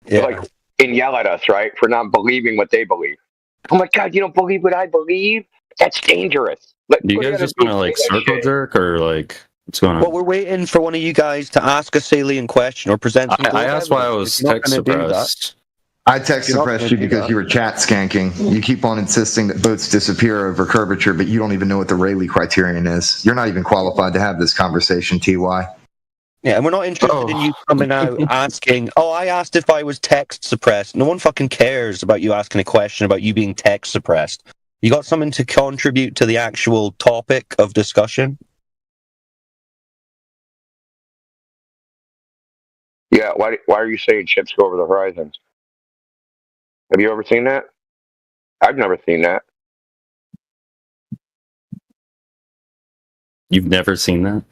Yeah. And yell at us, right, for not believing what they believe. Oh my God, you don't believe what I believe? That's dangerous. Do you guys just want to circle jerk, or what's going on? Well, we're waiting for one of you guys to ask a salient question or present some I asked why I was text suppressed. I text suppressed you because you were chat skanking. You keep on insisting that votes disappear over curvature, but you don't even know what the Rayleigh criterion is. You're not even qualified to have this conversation, TY. Yeah, and we're not interested in you coming out asking, I asked if I was text suppressed. No one fucking cares about you asking a question about you being text suppressed. You got something to contribute to the actual topic of discussion? Yeah, why are you saying ships go over the horizon? Have you ever seen that? I've never seen that. You've never seen that?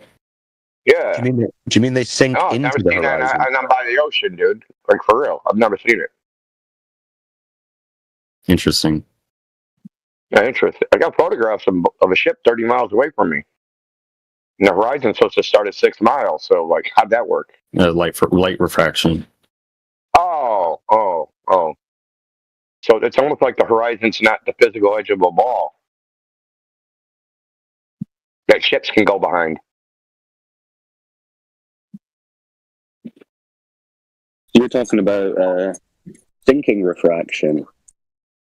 Yeah. Do you mean they sink No, I've into never the seen horizon? that, and I'm by the ocean, dude. Like, for real. I've never seen it. Interesting. Yeah, interesting. I got photographs of a ship 30 miles away from me. And the horizon's supposed to start at 6 miles, so, how'd that work? Light refraction. Oh. So it's almost like the horizon's not the physical edge of a ball that ships can go behind. You're talking about sinking refraction,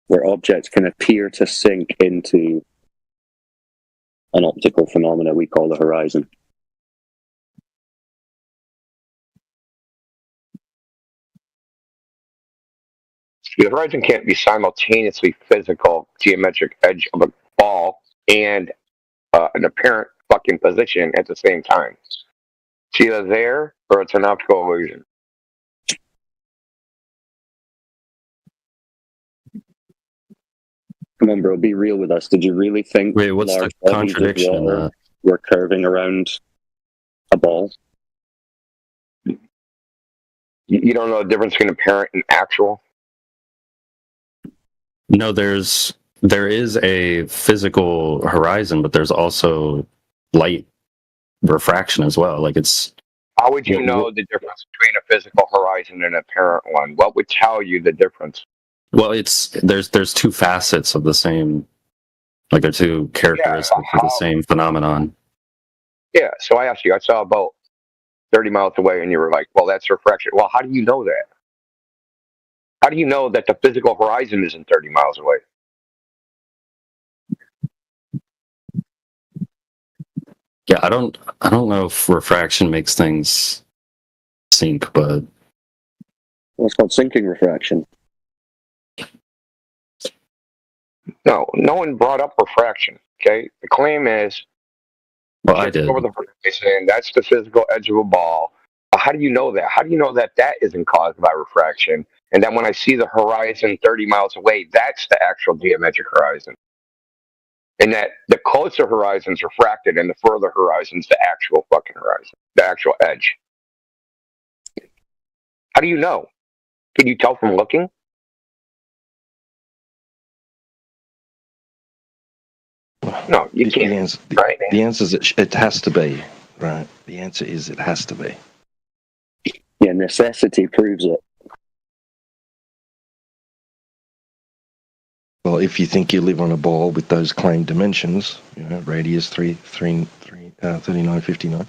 where objects can appear to sink into an optical phenomena we call the horizon. The horizon can't be simultaneously physical geometric edge of a ball and an apparent fucking position at the same time. It's either there or it's an optical illusion. Come on, bro, be real with us. Did you really think Wait, what's the large bodies of contradiction in water that? were curving around a ball? You don't know the difference between apparent and actual? No, there is a physical horizon, but there's also light refraction as well. Like it's How would you know the difference between a physical horizon and an apparent one? What would tell you the difference? well, it's there's two facets of the same, like they're two characteristics of the same phenomenon. Yeah, so I asked you, I saw a boat 30 miles away, and you were like, well, that's refraction. Well, how do you know that? How do you know that the physical horizon isn't 30 miles away? Yeah, I don't know if refraction makes things sink, but Well, it's called sinking refraction. No one brought up refraction, okay? The claim is, well, I did. over the horizon, that's the physical edge of a ball. How do you know that? How do you know that that isn't caused by refraction? And that when I see the horizon 30 miles away, that's the actual geometric horizon. And that the closer horizon's refracted and the further horizon's the actual fucking horizon, the actual edge. How do you know? Can you tell from looking? No, you can't. Right? The answer is it has to be, right? The answer is it has to be. Yeah, necessity proves it. Well, if you think you live on a ball with those claimed dimensions, radius 3959.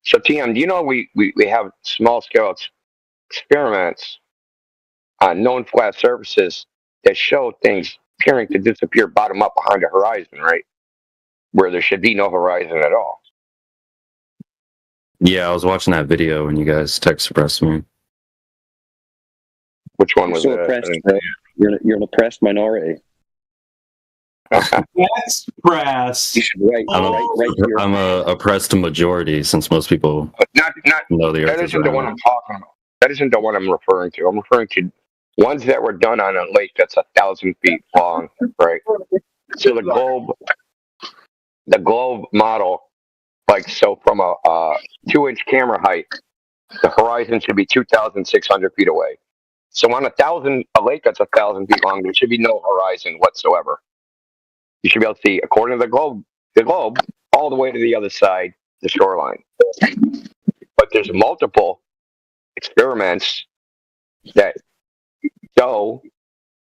So, TM, do you know we have small scale experiments on known flat surfaces that show things appearing to disappear bottom up behind the horizon, right? Where there should be no horizon at all. Yeah, I was watching that video when you guys text suppressed me. Which one was so it? oppressed, bro. You're an oppressed minority. That's press. You should write your I'm a oppressed majority since most people Not know the that earth is isn't the one round. I'm talking about. That isn't the one I'm referring to. I'm referring to ones that were done on a lake that's 1,000 feet long, right? So the globe model, like so from a 2-inch camera height, the horizon should be 2,600 feet away. So on a lake that's 1,000 feet long, there should be no horizon whatsoever. You should be able to see, according to the globe, all the way to the other side, the shoreline. But there's multiple experiments that show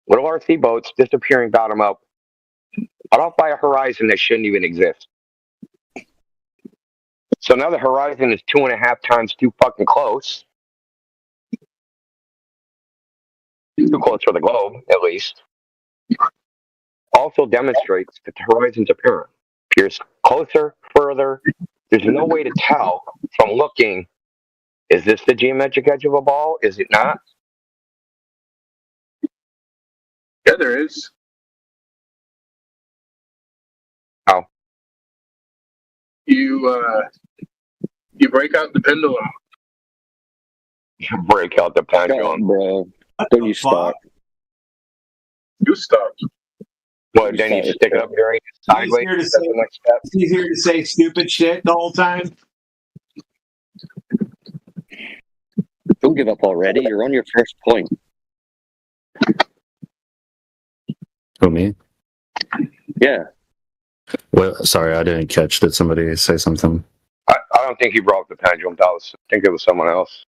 little RC boats disappearing bottom up, cut off by a horizon that shouldn't even exist. So now the horizon is 2.5 times too fucking close. Too close for the globe, at least. Also demonstrates that the horizon's apparent. Appears closer, further. There's no way to tell from looking, is this the geometric edge of a ball? Is it not? Yeah, there is. How? You break out the pendulum. You break out the pendulum. bro. Don't you start. You stop. Well, then you stick it up your anus sideways. That's the next step. It's easier to say stupid shit the whole time. Don't give up already. You're on your first point. Who, me? Yeah. Well, sorry, I didn't catch. Did somebody say something? I don't think he brought up the pendulum. I think it was someone else.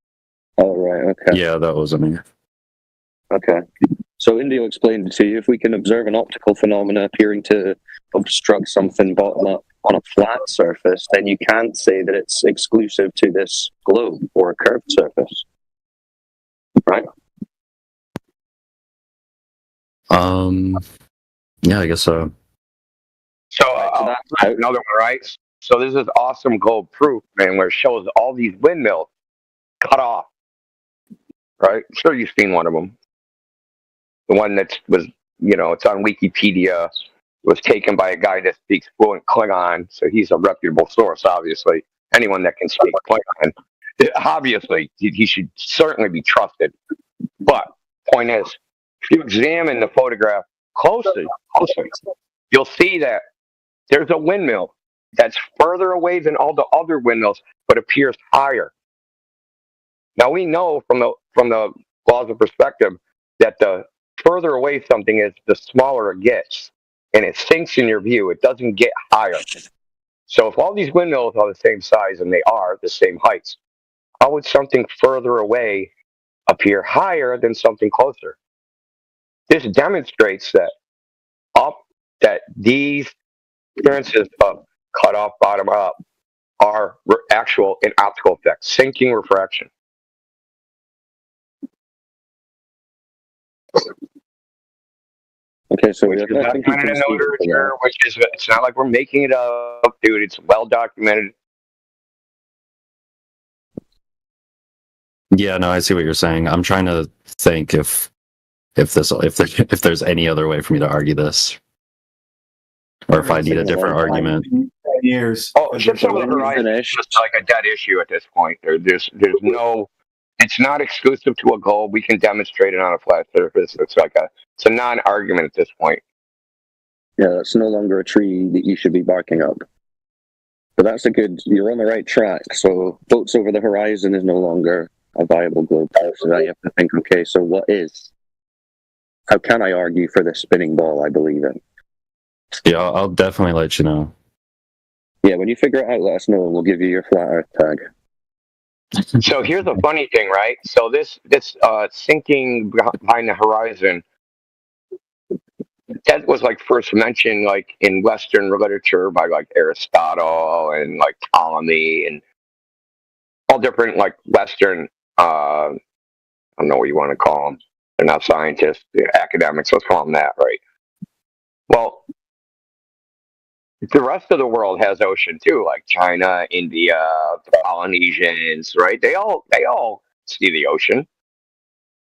Oh, right. Okay. Yeah, that wasn't me. Okay. So Indio explained to you, if we can observe an optical phenomena appearing to obstruct something bottom up on a flat surface, then you can't say that it's exclusive to this globe or a curved surface. Right? Yeah, I guess so. So So that's out. another one, right? So this is awesome gold proof, man, where it shows all these windmills cut off, right? I'm sure you've seen one of them. The one that was, it's on Wikipedia. Was taken by a guy that speaks fluent Klingon, so he's a reputable source. Obviously, anyone that can speak Klingon, obviously, he should certainly be trusted. But point is, if you examine the photograph closely, you'll see that there's a windmill that's further away than all the other windmills, but appears higher. Now we know from the laws of perspective that the further away something is, the smaller it gets, and it sinks in your view. It doesn't get higher. So if all these windmills are the same size and they are the same heights, how would something further away appear higher than something closer? This demonstrates that these appearances of cut off, bottom up are actual in optical effects, sinking refraction. Okay, so Which is I think you documented can in speak the to that. literature, it's not like we're making it up, dude. It's well documented. Yeah, no, I see what you're saying. I'm trying to think if there's any other way for me to argue this, or if I need a different argument. 10 years. Oh, ships over the horizon is Finished. just like a dead issue at this point. There's no. It's not exclusive to a goal. We can demonstrate it on a flat surface. It's a non-argument at this point. Yeah, that's no longer a tree that you should be barking up. But you're on the right track. So boats over the horizon is no longer a viable globe. So now you have to think, okay, so what is? How can I argue for this spinning ball I believe in? Yeah, I'll definitely let you know. Yeah, when you figure it out, let us know and we'll give you your flat earth tag. So here's the funny thing, right? So this sinking behind the horizon, that was like first mentioned like in Western literature by like Aristotle and like Ptolemy and all different like Western. I don't know what you want to call them. They're not scientists, they're academics. Let's call them that, right? Well, the rest of the world has ocean too, like China, India, the Polynesians, right? They all see the ocean.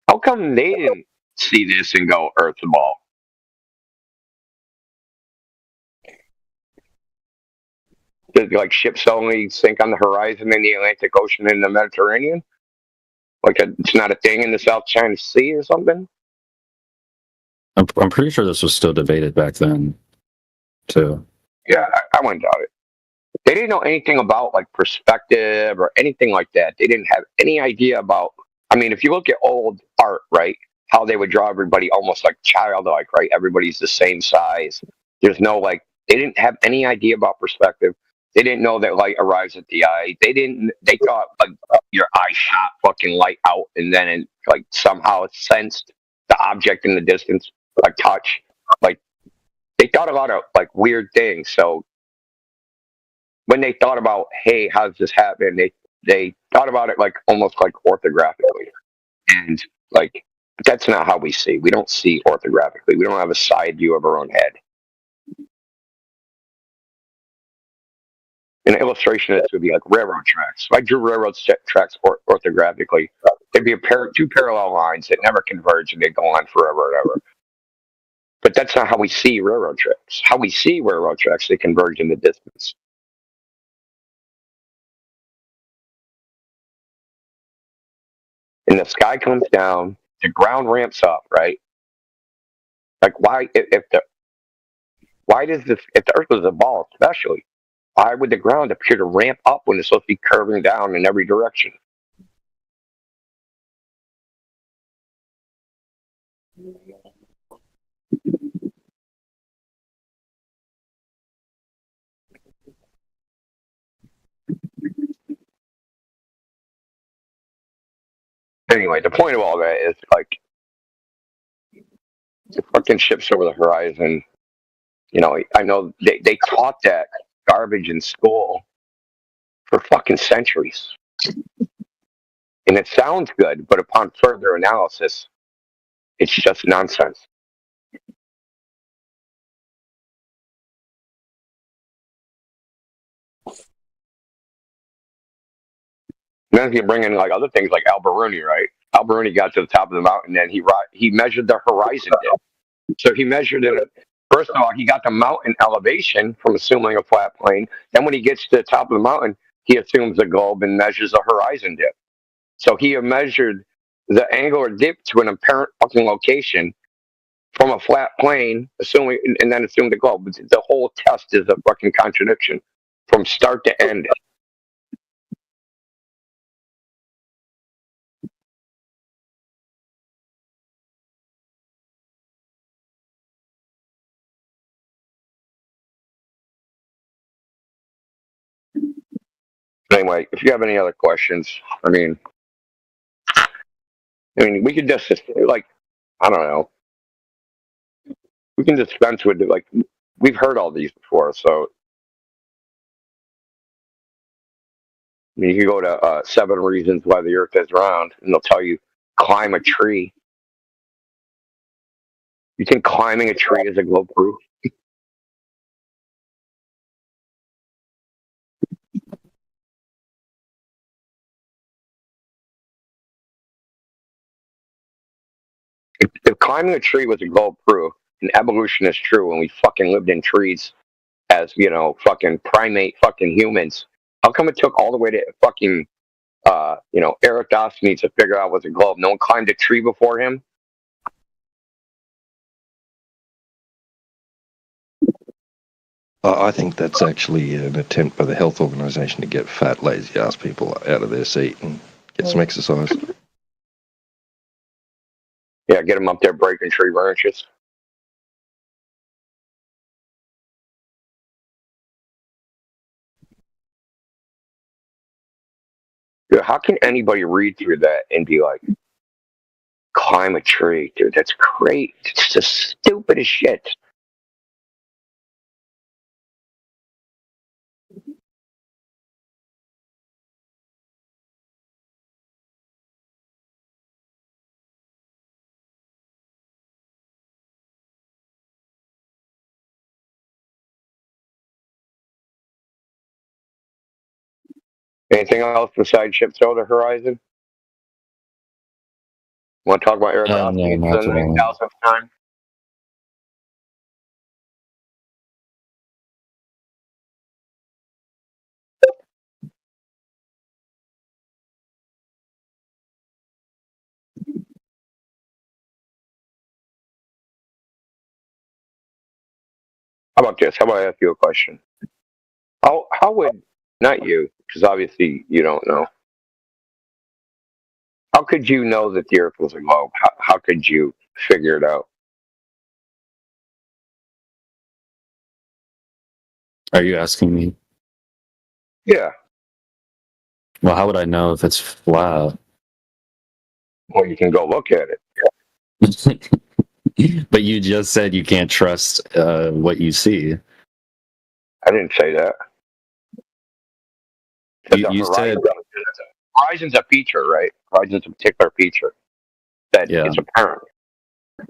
How come they didn't see this and go Earth the ball? Did like ships only sink on the horizon in the Atlantic Ocean and the Mediterranean? Like it's not a thing in the South China Sea or something? I'm pretty sure this was still debated back then, too. Yeah, I wouldn't doubt it. They didn't know anything about like perspective or anything like that. They didn't have any idea about. I mean, if you look at old art, right, how they would draw everybody almost like childlike, right? Everybody's the same size. There's no like. They didn't have any idea about perspective. They didn't know that light arrives at the eye. They thought like your eye shot fucking light out, and then like somehow it sensed the object in the distance, like touch. Like they thought a lot of like weird things. So when they thought about, hey, how does this happen? They thought about it like almost like orthographically, and like that's not how we see. We don't see orthographically. We don't have a side view of our own head. An illustration of this would be like railroad tracks. If I drew railroad tracks orthographically, there'd be two parallel lines that never converge and they go on forever and ever. But that's not how we see railroad tracks. How we see railroad tracks, they converge in the distance. And the sky comes down, the ground ramps up, right? Like why, if the Earth was a ball, especially, why would the ground appear to ramp up when it's supposed to be curving down in every direction? Anyway, the point of all that is like the fucking ships over the horizon. You know, I know they taught that garbage in school for fucking centuries. And it sounds good, but upon further analysis, it's just nonsense. then you can bring in like other things like Alberuni, right? Alberuni got to the top of the mountain and he measured the horizon dip. So he measured it. First of all, he got the mountain elevation from assuming a flat plane. Then when he gets to the top of the mountain, he assumes the globe and measures a horizon dip. So he measured the angular dip to an apparent fucking location from a flat plane, assuming, and then assumed the globe. The whole test is a fucking contradiction from start to end. Anyway, if you have any other questions, I mean, we could just like, I don't know, we can dispense with it. Like, we've heard all these before, so I mean, you can go to 7 Reasons Why the Earth is Round, and they'll tell you climb a tree. You think climbing a tree is a globe proof? If climbing a tree was a globe proof, and evolution is true, and we fucking lived in trees as, fucking primate fucking humans, how come it took all the way to fucking, Eratosthenes to figure out what's a globe? No one climbed a tree before him? I think that's actually an attempt by the health organization to get fat, lazy ass people out of their seat and get some exercise. Yeah, get them up there breaking tree branches. Dude, how can anybody read through that and be like, climb a tree? Dude, that's great. It's the stupidest shit. Anything else besides ships over the horizon? Want to talk about Eratosthenes no, for not the at all. 9,000th time? How about this? How about I ask you a question? How would, not you, because obviously you don't know. How could you know that the Earth was a globe? How could you figure it out? Are you asking me? Yeah. Well, how would I know if it's flat? Well, you can go look at it. But you just said you can't trust what you see. I didn't say that. You said horizon's a feature, right? Horizon's a particular feature that it's apparent.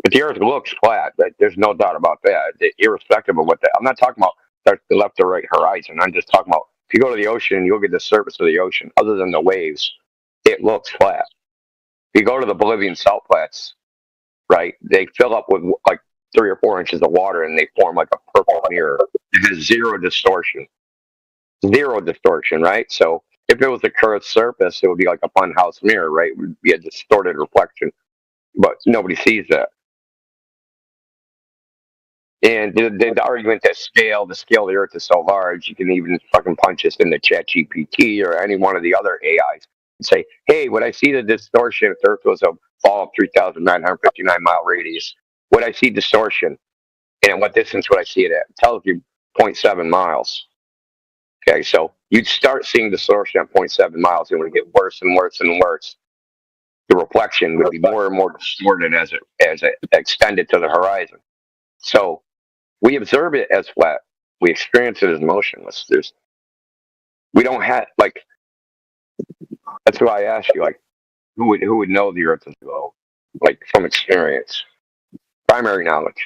But the Earth looks flat. There's no doubt about that. Irrespective of what I'm not talking about the left or right horizon. I'm just talking about if you go to the ocean, you look at the surface of the ocean. Other than the waves, it looks flat. If you go to the Bolivian salt flats, right? They fill up with like 3 or 4 inches of water, and they form like a purple mirror. It has zero distortion. Zero distortion, right? So if it was a curved surface, it would be like a funhouse mirror, right? It would be a distorted reflection, but nobody sees that. And the argument that the scale of the Earth is so large, you can even fucking punch this into ChatGPT or any one of the other AIs and say, hey, would I see the distortion if the Earth was a ball of 3,959 mile radius? Would I see distortion? And at what distance would I see it at? It tells you 0.7 miles. Okay, so you'd start seeing distortion at 0.7 miles, and it would get worse and worse and worse. The reflection would be more and more distorted as it extended to the horizon. So we observe it as flat. We experience it as motionless. We don't have that's why I asked you, like, who would know the Earth is a globe, like from experience, primary knowledge,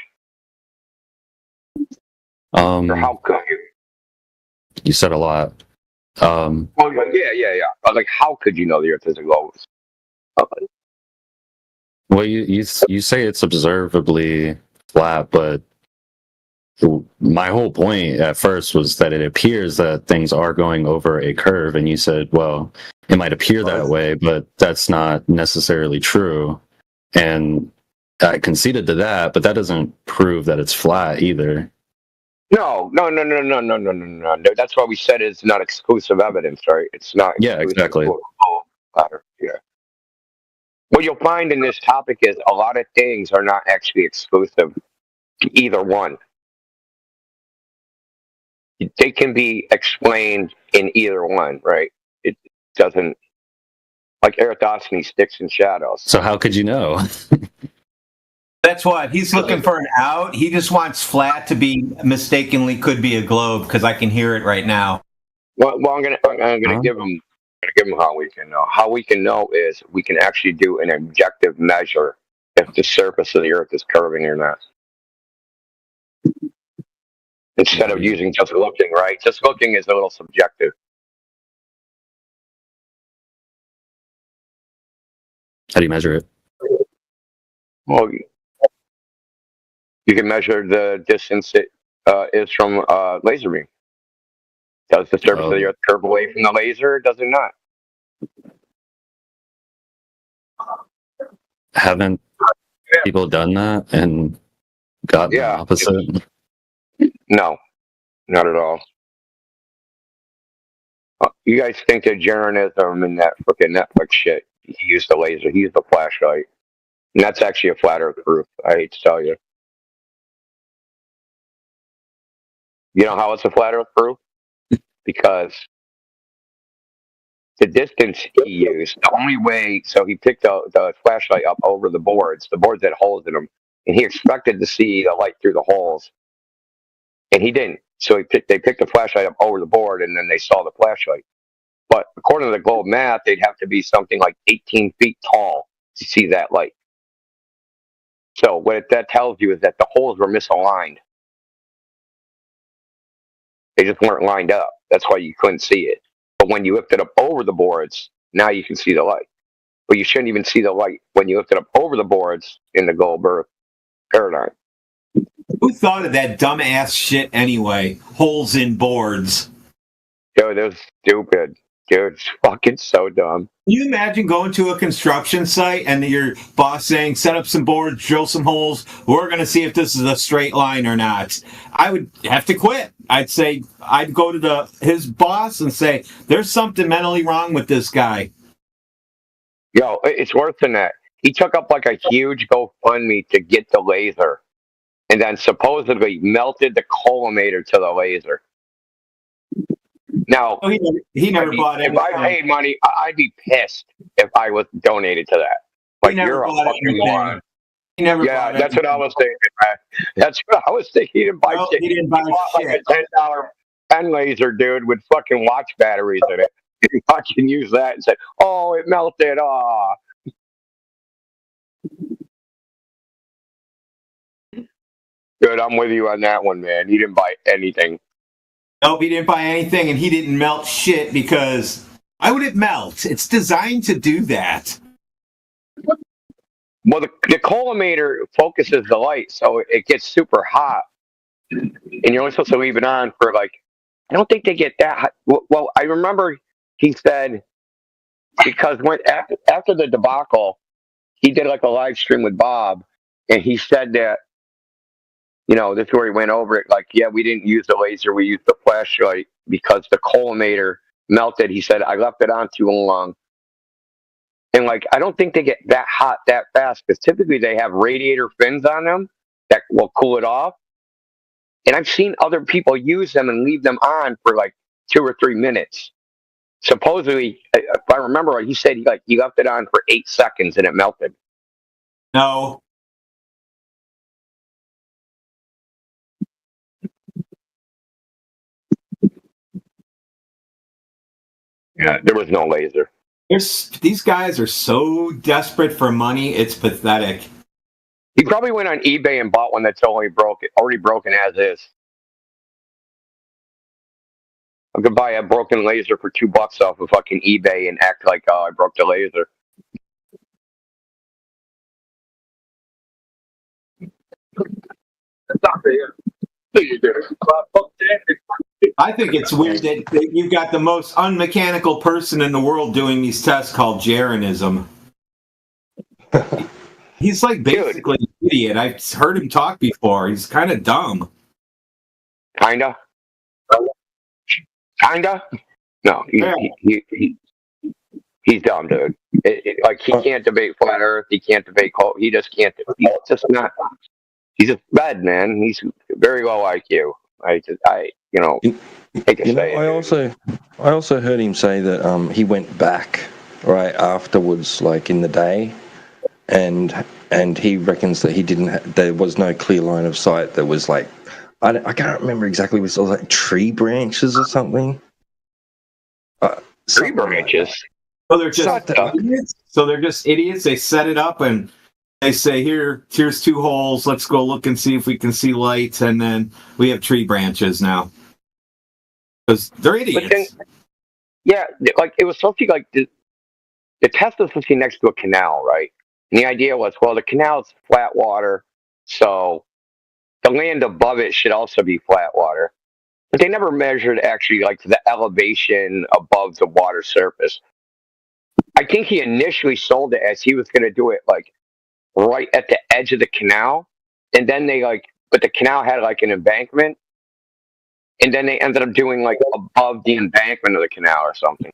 or how could you? You said a lot. Well, yeah. Like, how could you know the Earth is a globe? Well, you say it's observably flat, but my whole point at first was that it appears that things are going over a curve, and you said, well, it might appear that way, but that's not necessarily true. And I conceded to that, but that doesn't prove that it's flat either. No. That's why we said it's not exclusive evidence, right? It's not. Yeah, exactly. Yeah. What you'll find in this topic is a lot of things are not actually exclusive to either one. They can be explained in either one, right? It doesn't, like Eratosthenes, sticks and shadows. So how could you know? That's what he's looking for, an out. He just wants flat to be mistakenly could be a globe, because I can hear it right now. Well, I'm gonna give him how we can know. How we can know is we can actually do an objective measure if the surface of the Earth is curving or not. Instead of using just looking, right? Just looking is a little subjective. How do you measure it? Well, you can measure the distance it is from laser beam. Does the surface of the Earth curve away from the laser, or does it not? Haven't people done that and gotten the opposite? No, not at all. You guys think that Jeranism and that fucking Netflix shit, he used the laser, he used the flashlight. And that's actually a flat Earth proof, I hate to tell you. You know how it's a flat Earth proof? Because the distance he used, the only way, so he picked the flashlight up over the boards had holes in them, and he expected to see the light through the holes, and he didn't. So they picked the flashlight up over the board, and then they saw the flashlight. But according to the globe math, they'd have to be something like 18 feet tall to see that light. So what that tells you is that the holes were misaligned. They just weren't lined up. That's why you couldn't see it. But when you lift it up over the boards, now you can see the light. But you shouldn't even see the light when you lift it up over the boards in the Goldberg paradigm. Who thought of that dumbass shit anyway? Holes in boards. Dude, that was stupid. Dude, it's fucking so dumb. Can you imagine going to a construction site and your boss saying, set up some boards, drill some holes, we're going to see if this is a straight line or not? I would have to quit. I'd go to his boss and say, there's something mentally wrong with this guy. Yo, it's worse than that. He took up like a huge GoFundMe to get the laser, and then supposedly melted the collimator to the laser. Now, he never bought it. If I paid money, I'd be pissed if I was donated to that. Like, you're a fucking moron. Yeah, that's what I was thinking, man. That's what I was thinking. He didn't buy shit. He didn't buy shit. Like a $10 pen laser, dude, with fucking watch batteries in it. He fucking used that and said, "Oh, it melted." Ah. Good, I'm with you on that one, man. He didn't buy anything. Nope, he didn't buy anything, and he didn't melt shit because why would it melt? It's designed to do that. Well, the collimator focuses the light, so it gets super hot, and you're only supposed to leave it on for like, I don't think they get that hot. Well, I remember he said, because after the debacle, he did like a live stream with Bob, and he said that, this is where he went over it. Like, yeah, we didn't use the laser, we used the flashlight because the collimator melted. He said, I left it on too long. And like, I don't think they get that hot that fast because typically they have radiator fins on them that will cool it off. And I've seen other people use them and leave them on for like 2 or 3 minutes. Supposedly, if I remember right, he said he left it on for 8 seconds and it melted. No. Yeah, there was no laser. These guys are so desperate for money, it's pathetic. He probably went on eBay and bought one that's already broken as is. I could buy a broken laser for $2 off of fucking eBay and act like, oh, I broke the laser. I think it's weird that you've got the most unmechanical person in the world doing these tests called Jaronism. He's like basically an idiot. I've heard him talk before. He's kind of dumb. Kinda? No, he's dumb, dude. Like, he can't debate flat Earth. He can't debate cold. He just can't. He's just not. He's just bad, man. He's very low IQ. I also heard him say that he went back right afterwards, like in the day, and he reckons that there was no clear line of sight. There was like, I can't remember exactly. It was like tree branches or something. Tree branches. So they're just idiots. So they're just idiots. They set it up and they say, here's 2 holes. Let's go look and see if we can see light. And then we have tree branches now. Because they're idiots. Then, yeah, like it was supposed to be like the test was supposed to be next to a canal, right? And the idea was, well, the canal's flat water, so the land above it should also be flat water. But they never measured actually like the elevation above the water surface. I think he initially sold it as he was going to do it like right at the edge of the canal, and then but the canal had like an embankment, and then they ended up doing like above the embankment of the canal or something.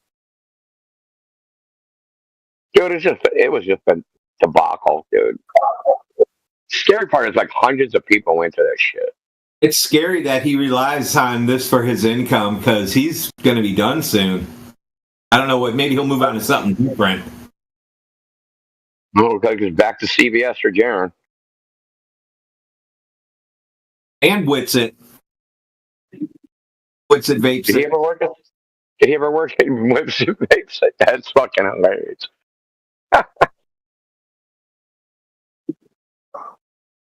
Dude, it was just a debacle, dude. Scary part is like hundreds of people went to that shit. It's scary that he relies on this for his income because he's going to be done soon. I don't know what. Maybe he'll move on to something different. No, because it's back to CBS or Jaron. And Witsit. Witsit vapes. Did he ever work at Witsit vapes? That's fucking hilarious.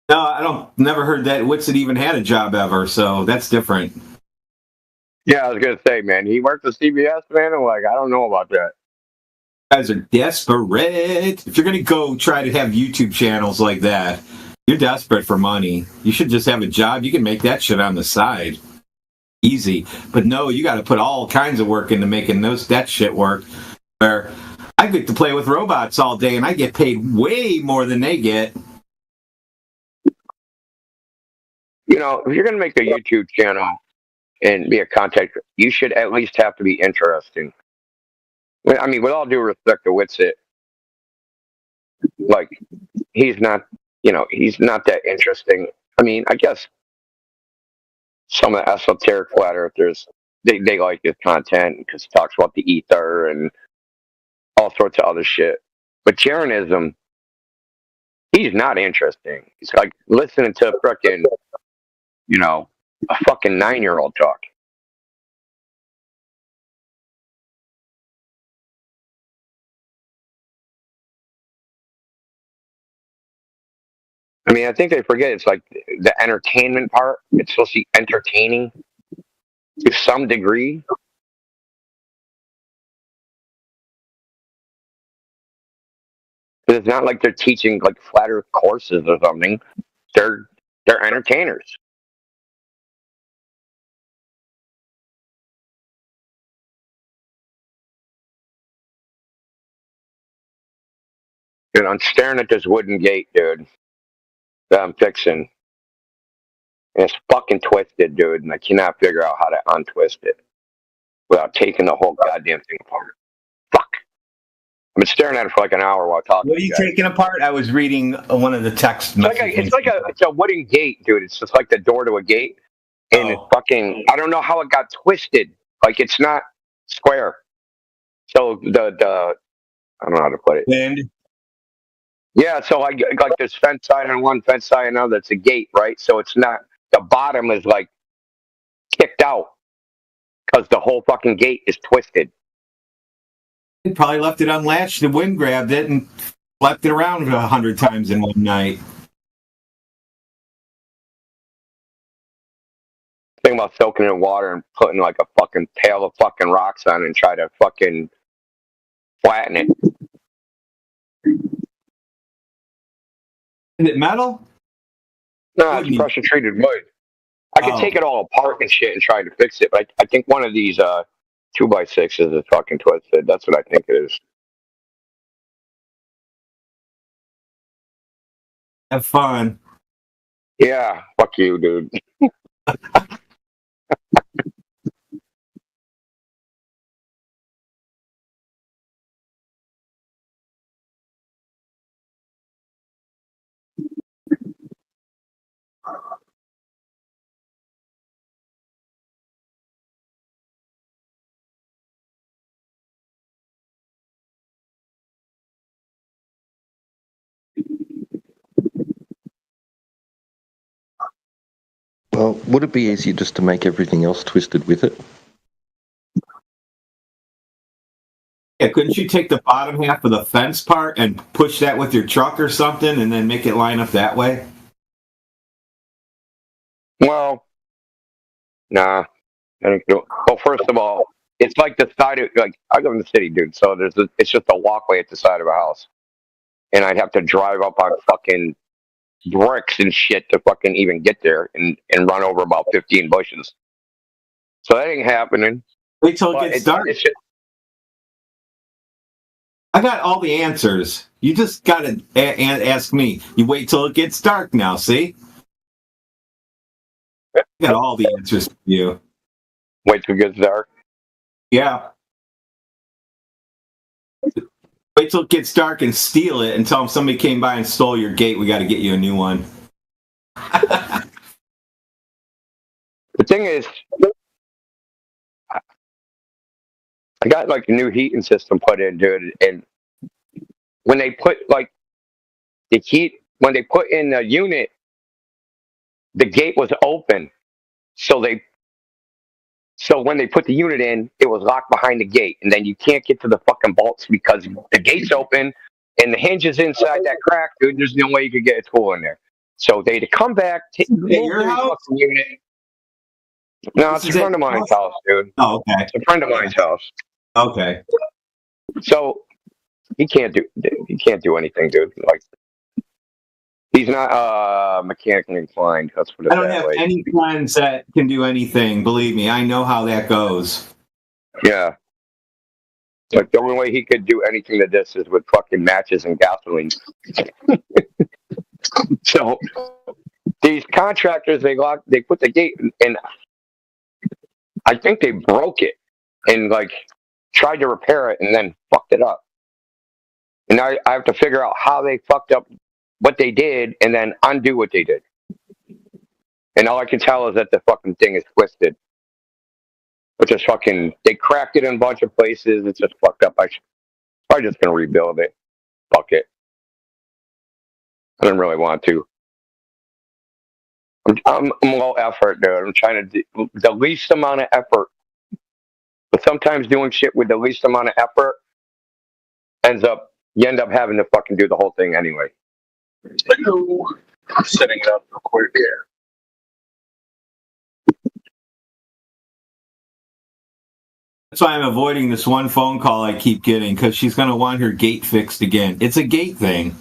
No, never heard that Witsit even had a job ever, so that's different. Yeah, I was gonna say, man, he worked at CBS, man. I'm like, I don't know about that. You guys are desperate. If you're gonna go try to have YouTube channels like that, you're desperate for money. You should just have a job. You can make that shit on the side. Easy. But no, you gotta put all kinds of work into making that shit work. Where I get to play with robots all day and I get paid way more than they get. You know, if you're going to make a YouTube channel and be a content, you should at least have to be interesting. I mean, with all due respect to Witsit, like, he's not that interesting. I mean, I guess some of the esoteric flat earthers, they like his content because he talks about the ether and all sorts of other shit. But Jaronism, he's not interesting. It's like listening to frickin', a fucking 9-year-old talk. I mean, I think they forget it's like the entertainment part. It's supposed to be entertaining to some degree. But it's not like they're teaching like flat earth courses or something. They're entertainers. Dude, I'm staring at this wooden gate, dude, that I'm fixing. And it's fucking twisted, dude, and I cannot figure out how to untwist it without taking the whole goddamn thing apart. Fuck. I've been staring at it for like an hour while talking. What are you taking apart? I was reading one of the text messages. It's a wooden gate, dude. It's just like the door to a gate. And it's fucking, I don't know how it got twisted. Like, it's not square. So I don't know how to put it. And yeah, so like there's fence side on one, fence side on another. It's a gate, right? So it's not, the bottom is like kicked out because the whole fucking gate is twisted. He probably left it unlatched. The wind grabbed it and flapped it around 100 times in one night. Thing thinking about soaking it in water and putting like a fucking pail of fucking rocks on it and try to fucking flatten it. Is it metal? No, it's pressure treated wood. I could take it all apart and shit and try to fix it, but I think one of these 2x6s is fucking twisted. That's what I think it is. Have fun. Yeah, fuck you, dude. Well, would it be easier just to make everything else twisted with it? Yeah, couldn't you take the bottom half of the fence part and push that with your truck or something and then make it line up that way? Well, nah. Well, first of all, it's like the side of, like, I live in the city, dude, so it's just a walkway at the side of a house. And I'd have to drive up on fucking bricks and shit to fucking even get there and run over about 15 bushes. So that ain't happening. Wait till it gets dark. I got all the answers. You just got to ask me. You wait till it gets dark now, see? I got all the answers for you. Wait till it gets dark? Yeah. Wait till it gets dark and steal it and tell them somebody came by and stole your gate. We got to get you a new one. The thing is, I got like a new heating system put in, dude, and when they put like the heat, when they put in the unit, the gate was open, so when they put the unit in, it was locked behind the gate, and then you can't get to the fucking bolts because the gate's open and the hinge is inside that crack, dude. There's no way you could get a tool in there. So they had to come back, move your the house? fucking unit. No, it's a friend of mine's house, dude. Oh, okay. It's a friend of mine's house. Okay. So he can't do anything, dude. Like, he's not mechanically inclined. Let's put it I don't that have way. any friends that can do anything. Believe me, I know how that goes. Yeah. Like, the only way he could do anything to this is with fucking matches and gasoline. So these contractors, they put the gate in. I think they broke it and like tried to repair it and then fucked it up. And now I have to figure out how they fucked up what they did and then undo what they did. And all I can tell is that the fucking thing is twisted. Which is fucking, they cracked it in a bunch of places. It's just fucked up. I'm probably just going to rebuild it. Fuck it. I don't really want to. I'm low effort, dude. I'm trying to do the least amount of effort. But sometimes doing shit with the least amount of effort you end up having to fucking do the whole thing anyway. Hello. I'm setting it up real quick here. That's why I'm avoiding this one phone call I keep getting, because she's going to want her gate fixed again. It's a gate thing.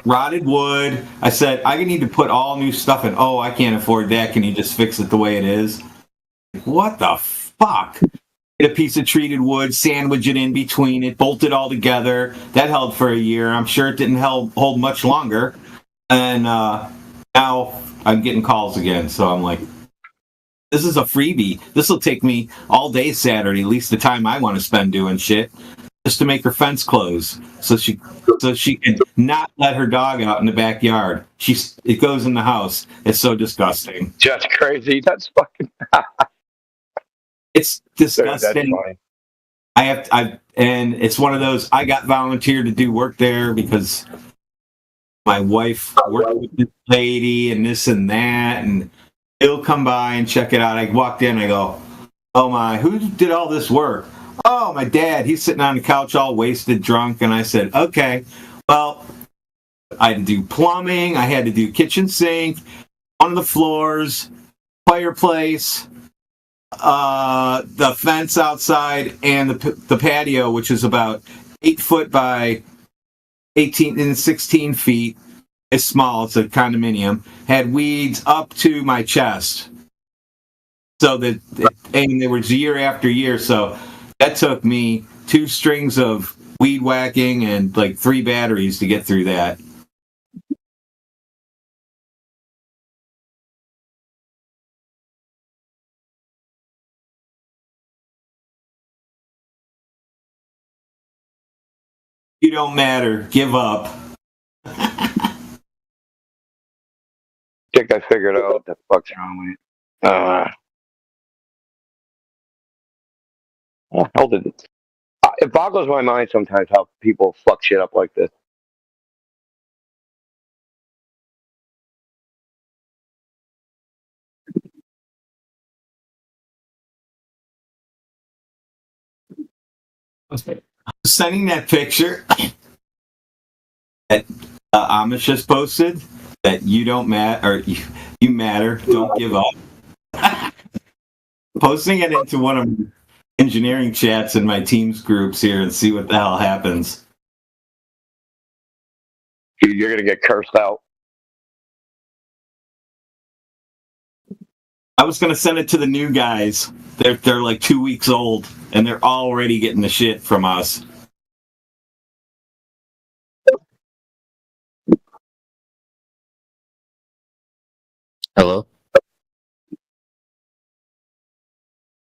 Rotted wood. I said, I need to put all new stuff in. Oh, I can't afford that. Can you just fix it the way it is? What the fuck? Get a piece of treated wood, sandwich it in between it, bolt it all together. That held for a year. I'm sure it didn't hold much longer. And now I'm getting calls again. So I'm like, this is a freebie. This will take me all day Saturday, at least the time I want to spend doing shit, just to make her fence close so she can not let her dog out in the backyard. It goes in the house. It's so disgusting. That's crazy. That's fucking. It's disgusting. And it's one of those. I got volunteered to do work there because my wife worked with this lady and this and that, and he'll come by and check it out. I walked in, I go, "Oh my, who did all this work?" "Oh, my dad. He's sitting on the couch all wasted, drunk." And I said, "Okay, well, I had to do plumbing. I had to do kitchen sink, one of the floors, fireplace, the fence outside, and the patio, which is about 8 foot by 18 and 16 feet. It's small. It's a condominium. Had weeds up to my chest. So and they were year after year. So that took me 2 strings of weed whacking and like 3 batteries to get through that. You don't matter. Give up. think I figured out what the fuck's wrong with it. How did it? It boggles my mind sometimes how people fuck shit up like this. Sending that picture that Amish just posted that you don't matter, or you matter, don't give up. Posting it into one of my engineering chats in my Teams groups here and see what the hell happens. You're gonna get cursed out. I was gonna send it to the new guys. They're like 2 weeks old and they're already getting the shit from us. Hello?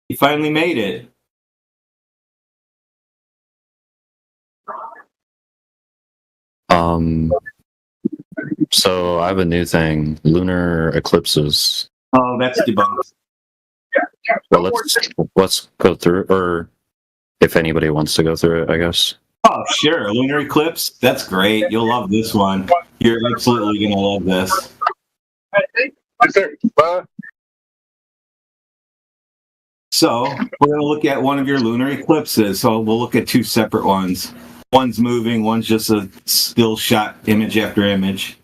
He finally made it. So I have a new thing. Lunar eclipses. Oh, that's debunked. Well, let's go through, or if anybody wants to go through it, I guess. Oh, sure. Lunar eclipse. That's great. You'll love this one. You're absolutely going to love this. So, we're going to look at one of your lunar eclipses. So, we'll look at 2 separate ones. One's moving, one's just a still shot image after image.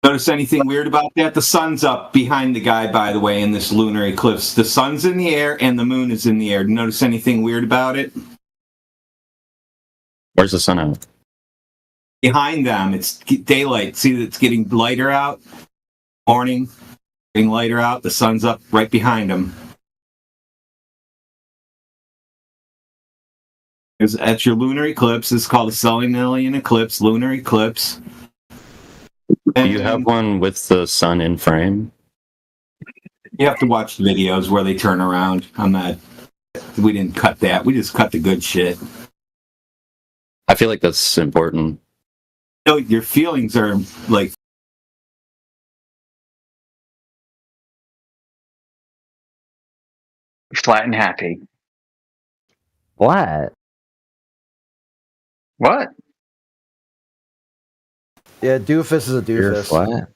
Notice anything weird about that? The sun's up behind the guy, by the way, in this lunar eclipse. The sun's in the air and the moon is in the air. Notice anything weird about it? Where's the sun at? Behind them, it's daylight. See, it's getting lighter out. Morning, getting lighter out. The sun's up right behind them. That's your lunar eclipse. It's called a Stellian eclipse, lunar eclipse. Do you have one with the sun in frame? You have to watch the videos where they turn around. We didn't cut that. We just cut the good shit. I feel like that's important. No, your feelings are like. Flat and happy. What? What? Yeah, doofus is a You're doofus. flat.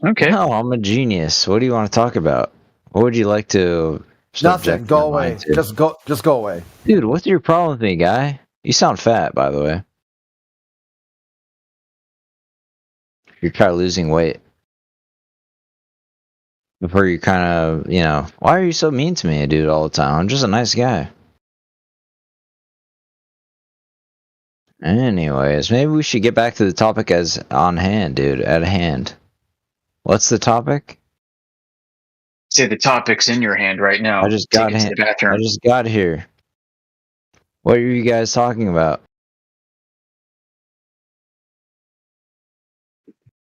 Okay. No, I'm a genius. What do you want to talk about? What would you like to? Nothing. subject Go your away. mind to? Just go away. Dude, what's your problem with me, guy? You sound fat, by the way. You're kind of losing weight. Before you kind of, why are you so mean to me, dude, all the time? I'm just a nice guy. Anyways, maybe we should get back to the topic as on hand, dude, at hand. What's the topic? Say the topic's in your hand right now. I just got Take it to the bathroom. I just got here. What are you guys talking about?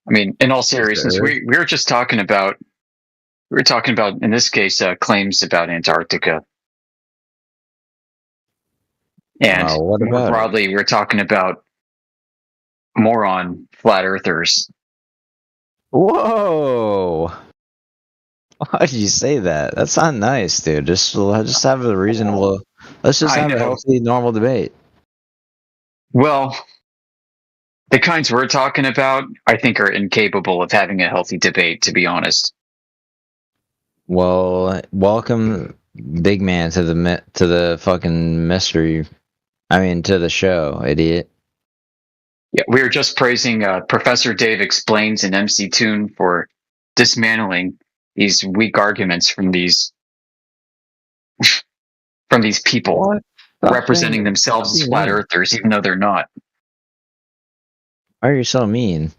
I mean, in all seriousness, we were just talking about. We were talking about, in this case, claims about Antarctica. And what more about broadly, we're talking about moron flat earthers. Whoa! Why did you say that? That's not nice, dude. Just have a reasonable. Let's just I have a know. healthy, normal debate. Well, the kinds we're talking about, I think, are incapable of having a healthy debate, to be honest. Well, welcome, big man, to the fucking mystery. I mean, to the show, idiot. Yeah, we were just praising Professor Dave Explains in MC Tune for dismantling these weak arguments from these people representing themselves as flat earthers, even though they're not. Why are you so mean?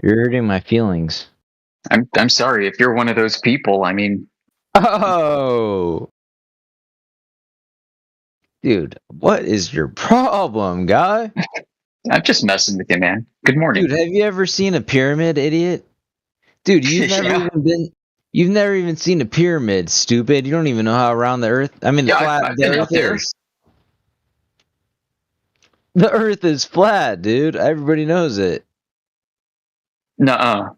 You're hurting my feelings. I'm sorry if you're one of those people. I mean, Oh, dude, what is your problem, guy? I'm just messing with you, man. Good morning. Dude, have you ever seen a pyramid, idiot? Dude, you've never even seen a pyramid, stupid. You don't even know how round the earth. I mean, I've been out there. The earth is flat, dude. Everybody knows it. Nuh-uh.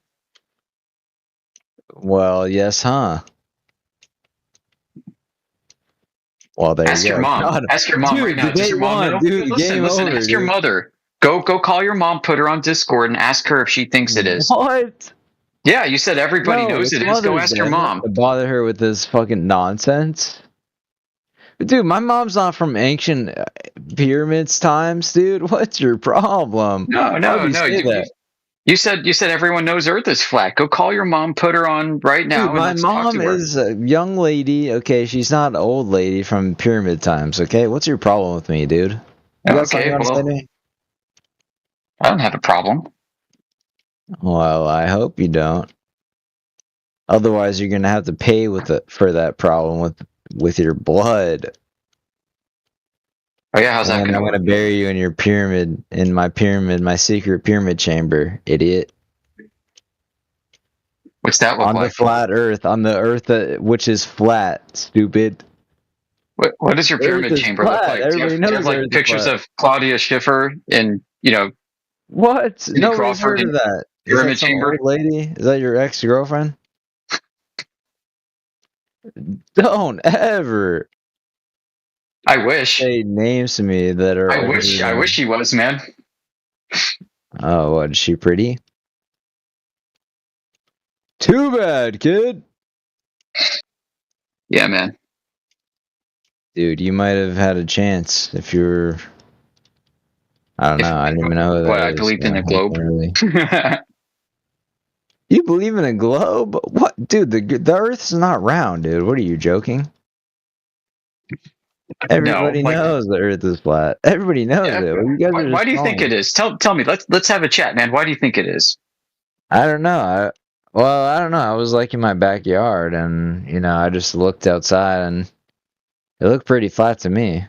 Well, yes, huh? Well, there Ask you go. your mom. God. Ask your mom Dude, right now. Does your mom know? Dude, Listen, over, ask your dude. mother. Go call your mom, put her on Discord, and ask her if she thinks it is. What? Yeah, you said everybody No, knows it's it is. Go Mother's ask your Day. mom. To bother her with this fucking nonsense. Dude, my mom's not from ancient pyramids times, dude. What's your problem? No. Why would you say that? You said everyone knows Earth is flat. Go call your mom, put her on right now. Dude, and my let's talk mom to her. is a young lady. Okay, she's not an old lady from pyramid times. Okay, what's your problem with me, dude? You got something Okay, you wanna say well, to me? I don't have a problem. Well, I hope you don't. Otherwise, you're gonna have to pay for that problem with your blood. Oh yeah, how's that And gonna I'm work? gonna bury you in your pyramid, my secret pyramid chamber, idiot. What's that look On like? the flat Earth, on the Earth which is flat, stupid. What does your Earth pyramid is chamber look flat. like? Do you Everybody have knows like Earth is pictures flat. of Claudia Schiffer and What? Cindy Nobody's Crawford heard of and that. Is pyramid that some chamber? old lady? Is that your ex-girlfriend? Don't ever I wish. say names to me that are. I wish she was, man. Oh, what? Is she pretty? Too bad, kid. Yeah, man. Dude, you might have had a chance if you were. I don't know. I didn't even know who that What, I is. believed in a globe? Really. You believe in a globe? What, dude? The Earth's not round, dude. What are you joking? Everybody knows the Earth is flat. Everybody knows it. Well, you guys are Why just do you think calling it is? Tell me. Let's have a chat, man. Why do you think it is? I don't know. I don't know. I was like in my backyard, and I just looked outside, and it looked pretty flat to me.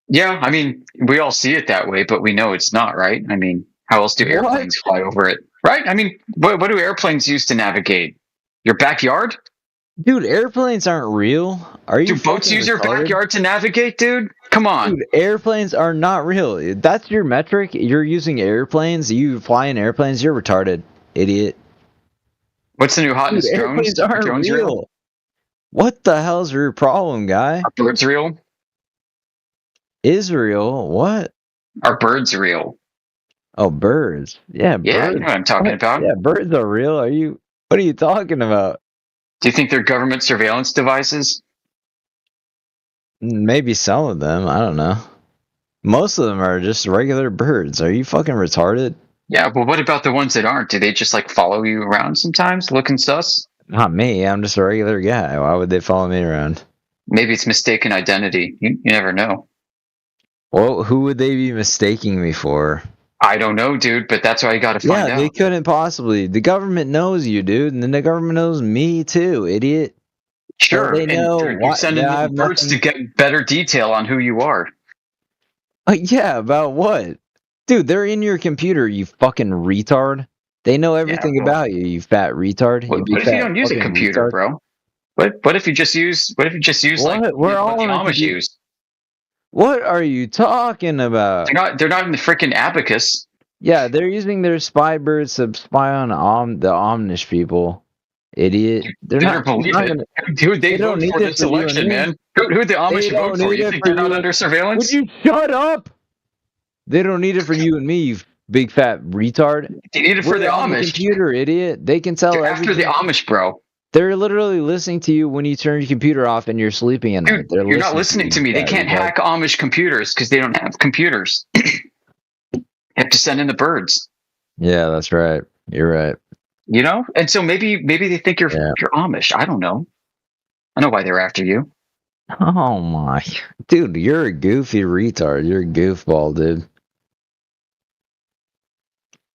Yeah, I mean, we all see it that way, but we know it's not, right? I mean, how else do airplanes fly over it? Right? I mean, what do airplanes use to navigate? Your backyard? Dude, airplanes aren't real. Are you? Do boats use your backyard to navigate, dude? Come on. Dude, airplanes are not real. That's your metric? You're using airplanes? You fly in airplanes? You're retarded, idiot. What's the new hotness? Dude, Drones? airplanes aren't Drones real. What the hell's your problem, guy? Are birds real? Israel? What? Are birds real? Oh, birds. Yeah, Yeah, birds. you know what I'm talking about. Yeah, birds are real. What are you talking about? Do you think they're government surveillance devices? Maybe some of them. I don't know. Most of them are just regular birds. Are you fucking retarded? Yeah, but what about the ones that aren't? Do they just like follow you around sometimes, looking sus? Not me. I'm just a regular guy. Why would they follow me around? Maybe it's mistaken identity. You never know. Well, who would they be mistaking me for? I don't know, dude, but that's why you gotta find out. They couldn't possibly. The government knows you, dude, and then the government knows me too, idiot. Sure, So they know you're sending I in birds to get better detail on who you are. Yeah, about what? Dude, they're in your computer, you fucking retard. They know everything about you, you fat retard. What if you don't use a computer, bro? What if you just use like what the Amish use? What are you talking about? They're not in the freaking abacus. Yeah, they're using their spy birds to spy on the Amish people. Idiot. They're not believe not it. gonna, Dude, they don't vote need for it this for you and election, me. man. Who'd the Amish They don't vote for? need You it think for they're not you. under surveillance? Would you shut up? They don't need it for you and me, you big fat retard. They need it for We're the on Amish. computer, idiot. They can tell They're after the everything. Amish, bro. They're literally listening to you when you turn your computer off and you're sleeping at night. They're You're not listening to me. They can't hack Amish computers because they don't have computers. You have to send in the birds. Yeah, that's right. You're right. You know, and so maybe they think you're Amish. I don't know. I know why they're after you. Oh my, dude, you're a goofy retard. You're a goofball, dude.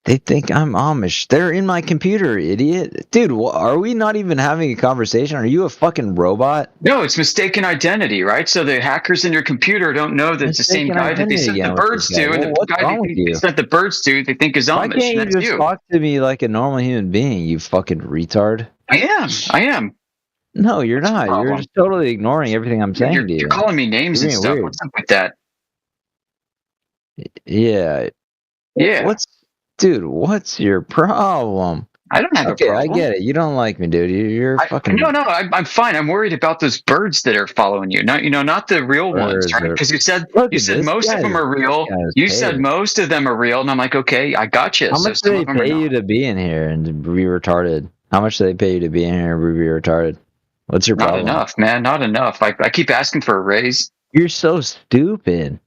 They think I'm Amish. They're in my computer, idiot. Dude, are we not even having a conversation? Are you a fucking robot? No, it's mistaken identity, right? So the hackers in your computer don't know that it's the same guy that they sent the birds to, and the guy they sent the birds to, they think is Amish. Why can't you just talk to me like a normal human being, you fucking retard? I am. No, you're not. You're just totally ignoring everything I'm saying to you. You're calling me names and stuff. Weird. What's up with that? Yeah. Yeah. Dude, what's your problem? I don't have a problem. I get it. You don't like me, dude. You're fucking. No, I'm fine. I'm worried about those birds that are following you. Not the real ones, right? Because you said most of them are real. You said most of them are real, and I'm like, okay, I got you. How much do they pay you to be in here and to be retarded? How much do they pay you to be in here and be retarded? What's your problem? Not enough, man. Not enough. I keep asking for a raise. You're so stupid.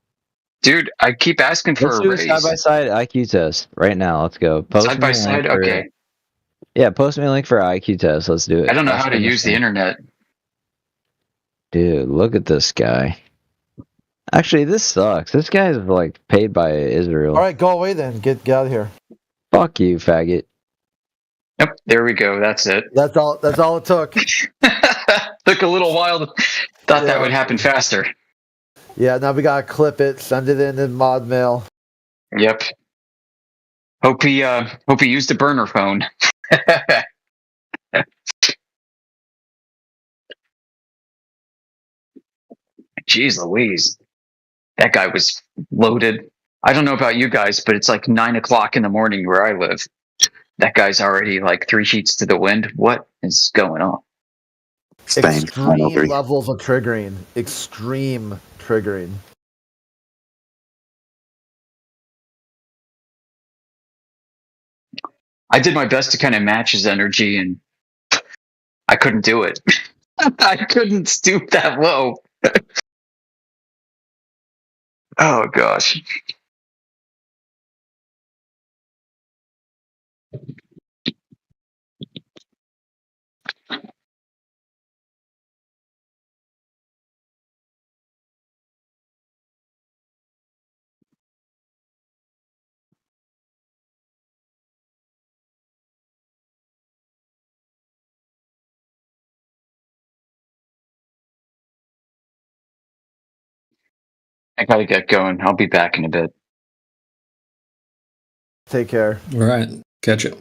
Dude, I keep asking for a raise. Let's do a side-by-side IQ test right now. Let's go. Side-by-side? Okay. Yeah, post me a link for an IQ test. Let's do it. I don't know how to use the internet. Dude, look at this guy. Actually, this sucks. This guy's like paid by Israel. All right, go away then. Get out of here. Fuck you, faggot. Yep, there we go. That's it. That's all it took. Took a little while. Thought that would happen faster. Yeah, now we gotta clip it, send it in mod mail. Yep. Hope he used a burner phone. Jeez Louise. That guy was loaded. I don't know about you guys, but it's like 9 o'clock in the morning where I live. That guy's already like 3 sheets to the wind. What is going on? Extreme levels of triggering. Extreme triggering. I did my best to kind of match his energy, and I couldn't do it. I couldn't stoop that low. Oh, gosh. I gotta get going. I'll be back in a bit. Take care. All right. Catch you.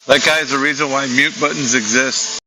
That guy's the reason why mute buttons exist.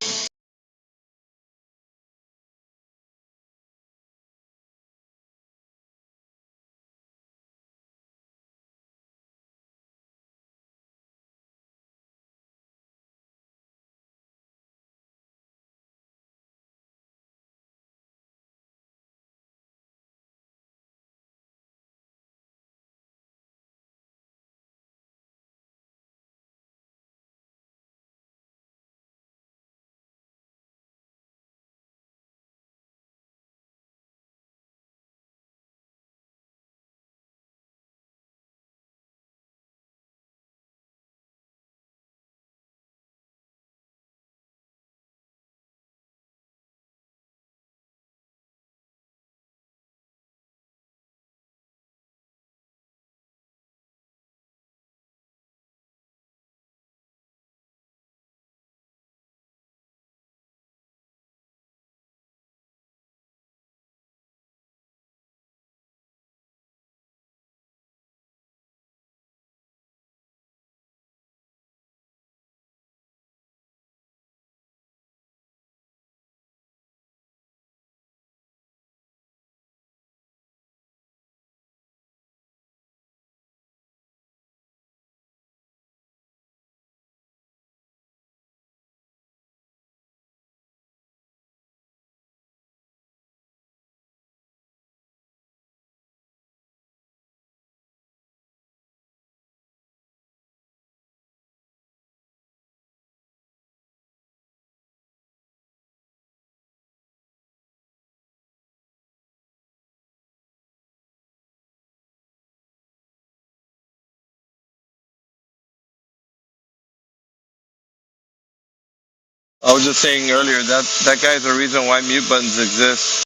I was just saying earlier that guy's the reason why mute buttons exist.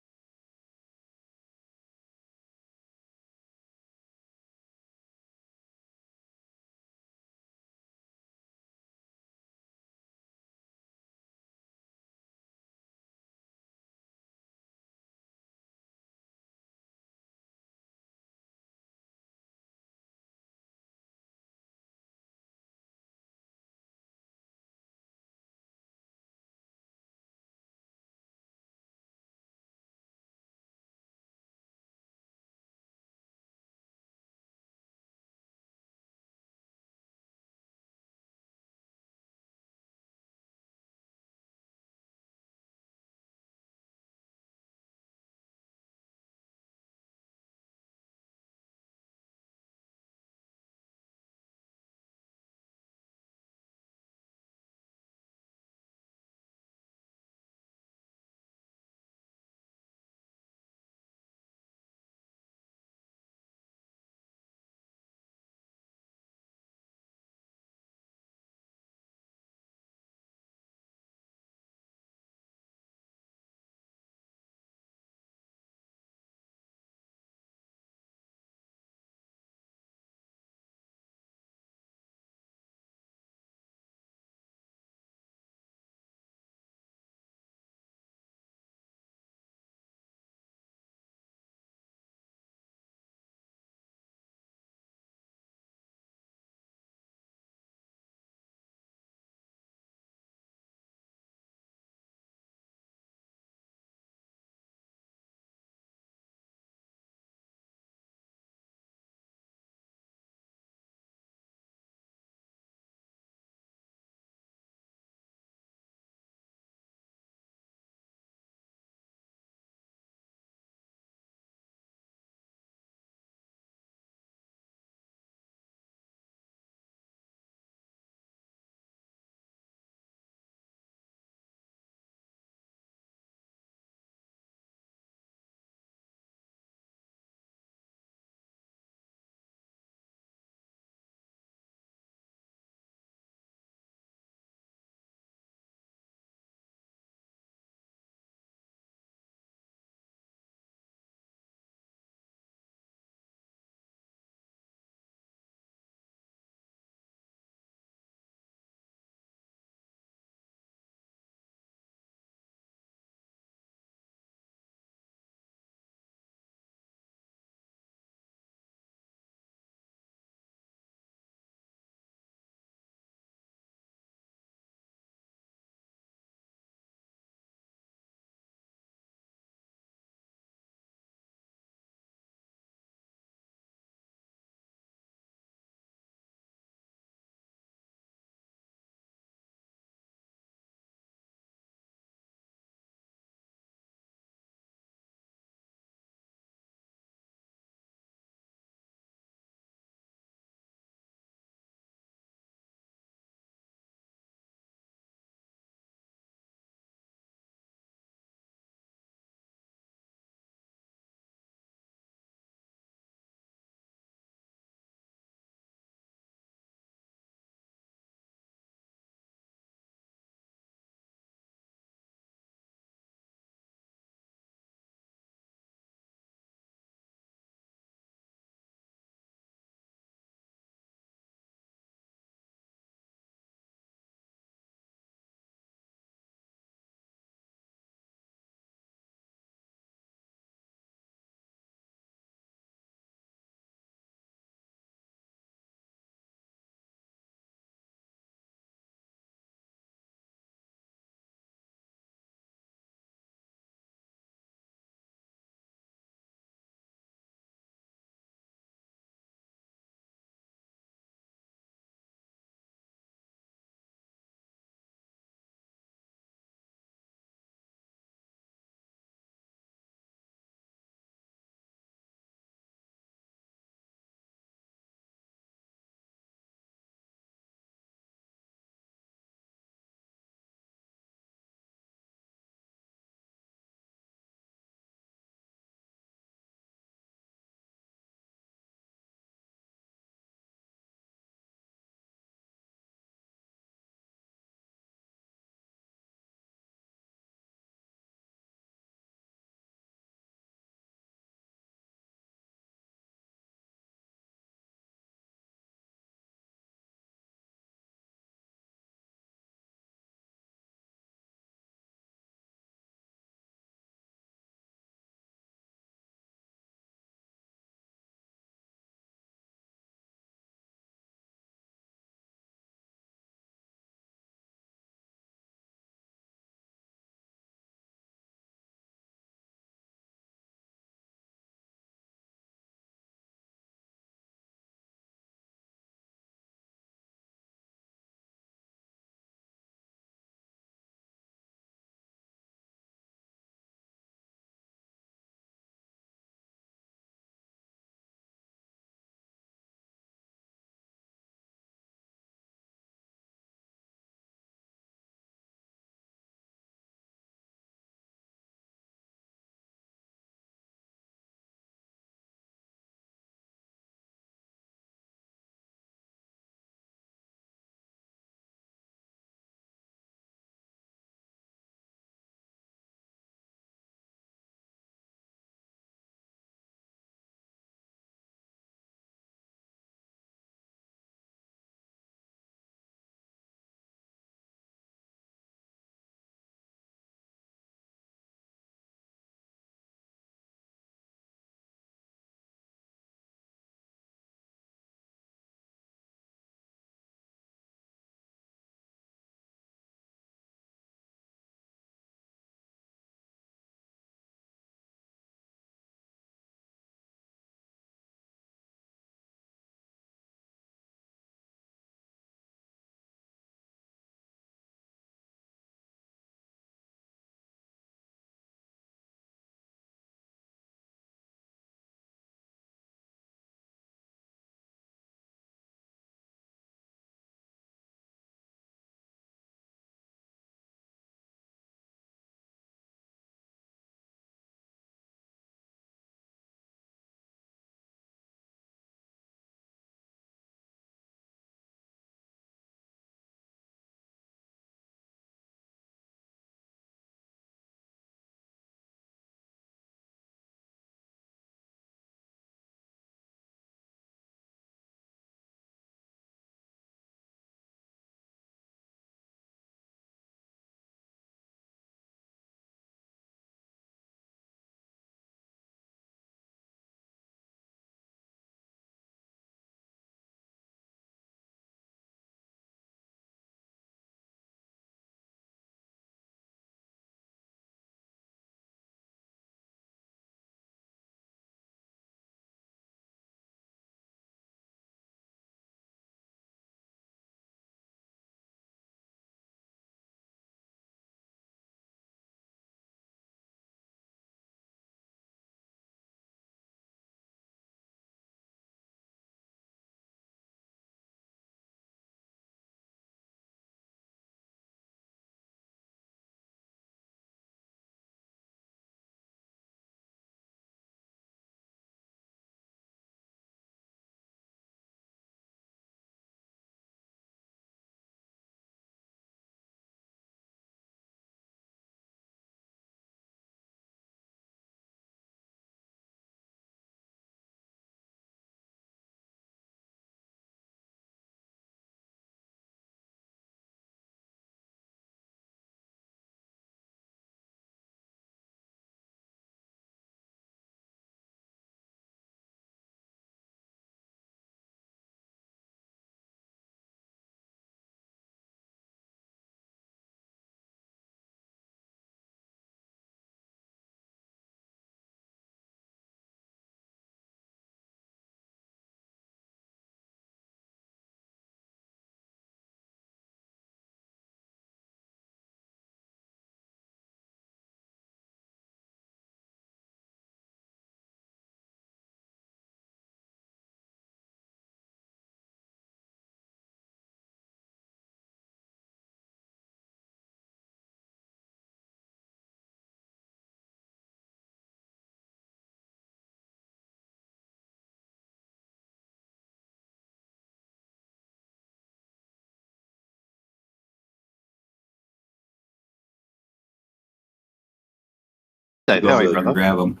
Dave, Go how are you, over and brother? grab them.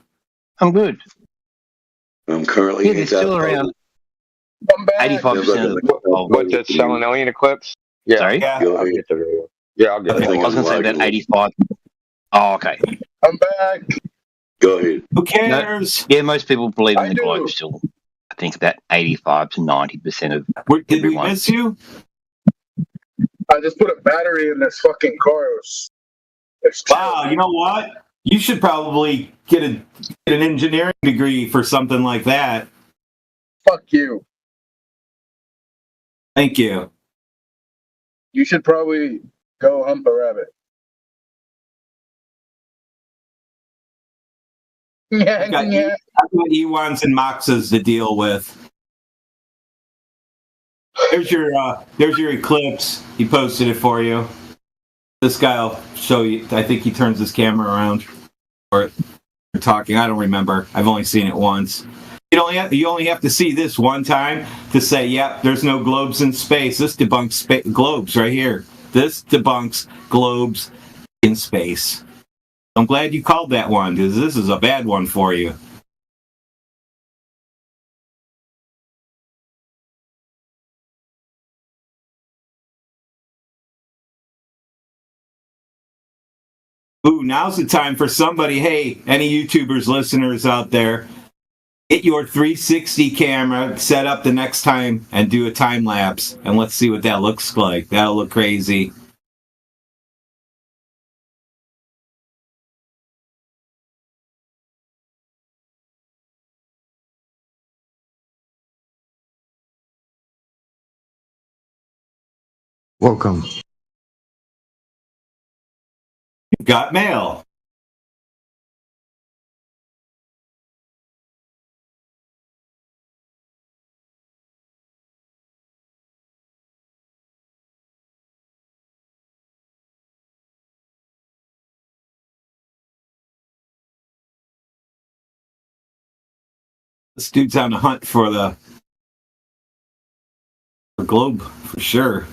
I'm good. I'm currently Yeah, there's still around I'm back. 85% of the What's it selling alien eclipse? Yeah, Sorry? yeah, Go I'll ahead. get the video. Yeah, I'll get I the was going to say about 85. Oh, okay. I'm back. Go ahead. Who cares? Yeah, most people believe in I the do. globe still. I think about 85 to 90% of Did we everyone. miss you? I just put a battery in this fucking car. It's Wow, you know what? You should probably get an engineering degree for something like that. Fuck you. Thank you. You should probably go hump a rabbit. I've got Ewans and Moxas to deal with. There's your eclipse. He posted it for you. This guy will show you. I think he turns his camera around, or you're talking. I don't remember. I've only seen it once. You only have to see this one time to say, "Yep, there's no globes in space." This debunks globes right here. This debunks globes in space. I'm glad you called that one, because this is a bad one for you. Ooh, now's the time for somebody. Hey, any YouTubers, listeners out there, get your 360 camera set up the next time and do a time lapse, and let's see what that looks like. That'll look crazy. Welcome. Got mail. This dude's on the hunt for the globe for sure.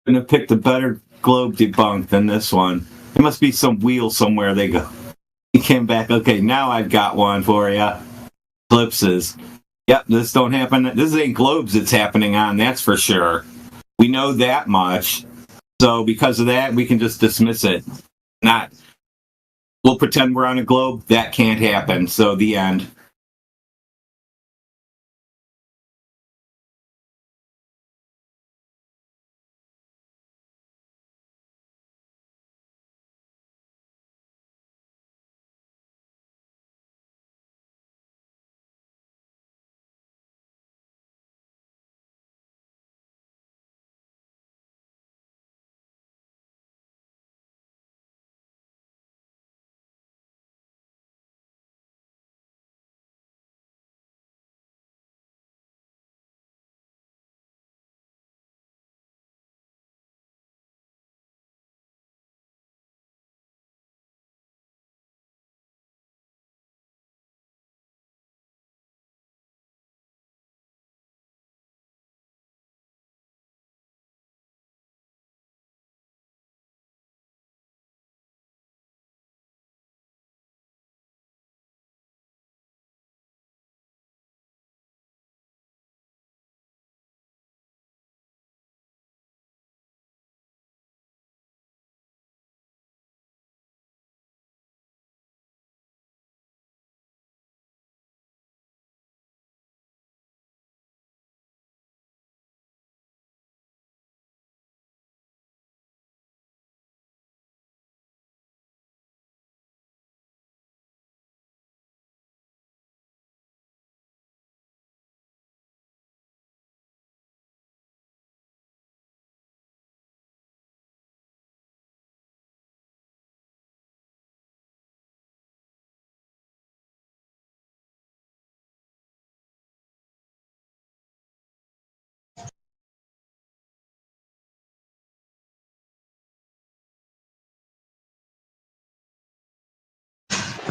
Couldn't have picked a better globe debunk than this one. There must be some wheel somewhere they go. He came back. Okay, now I've got one for you. Eclipses. Yep, this don't happen. This ain't globes it's happening on, that's for sure. We know that much. So because of that, we can just dismiss it. We'll pretend we're on a globe. That can't happen. So the end.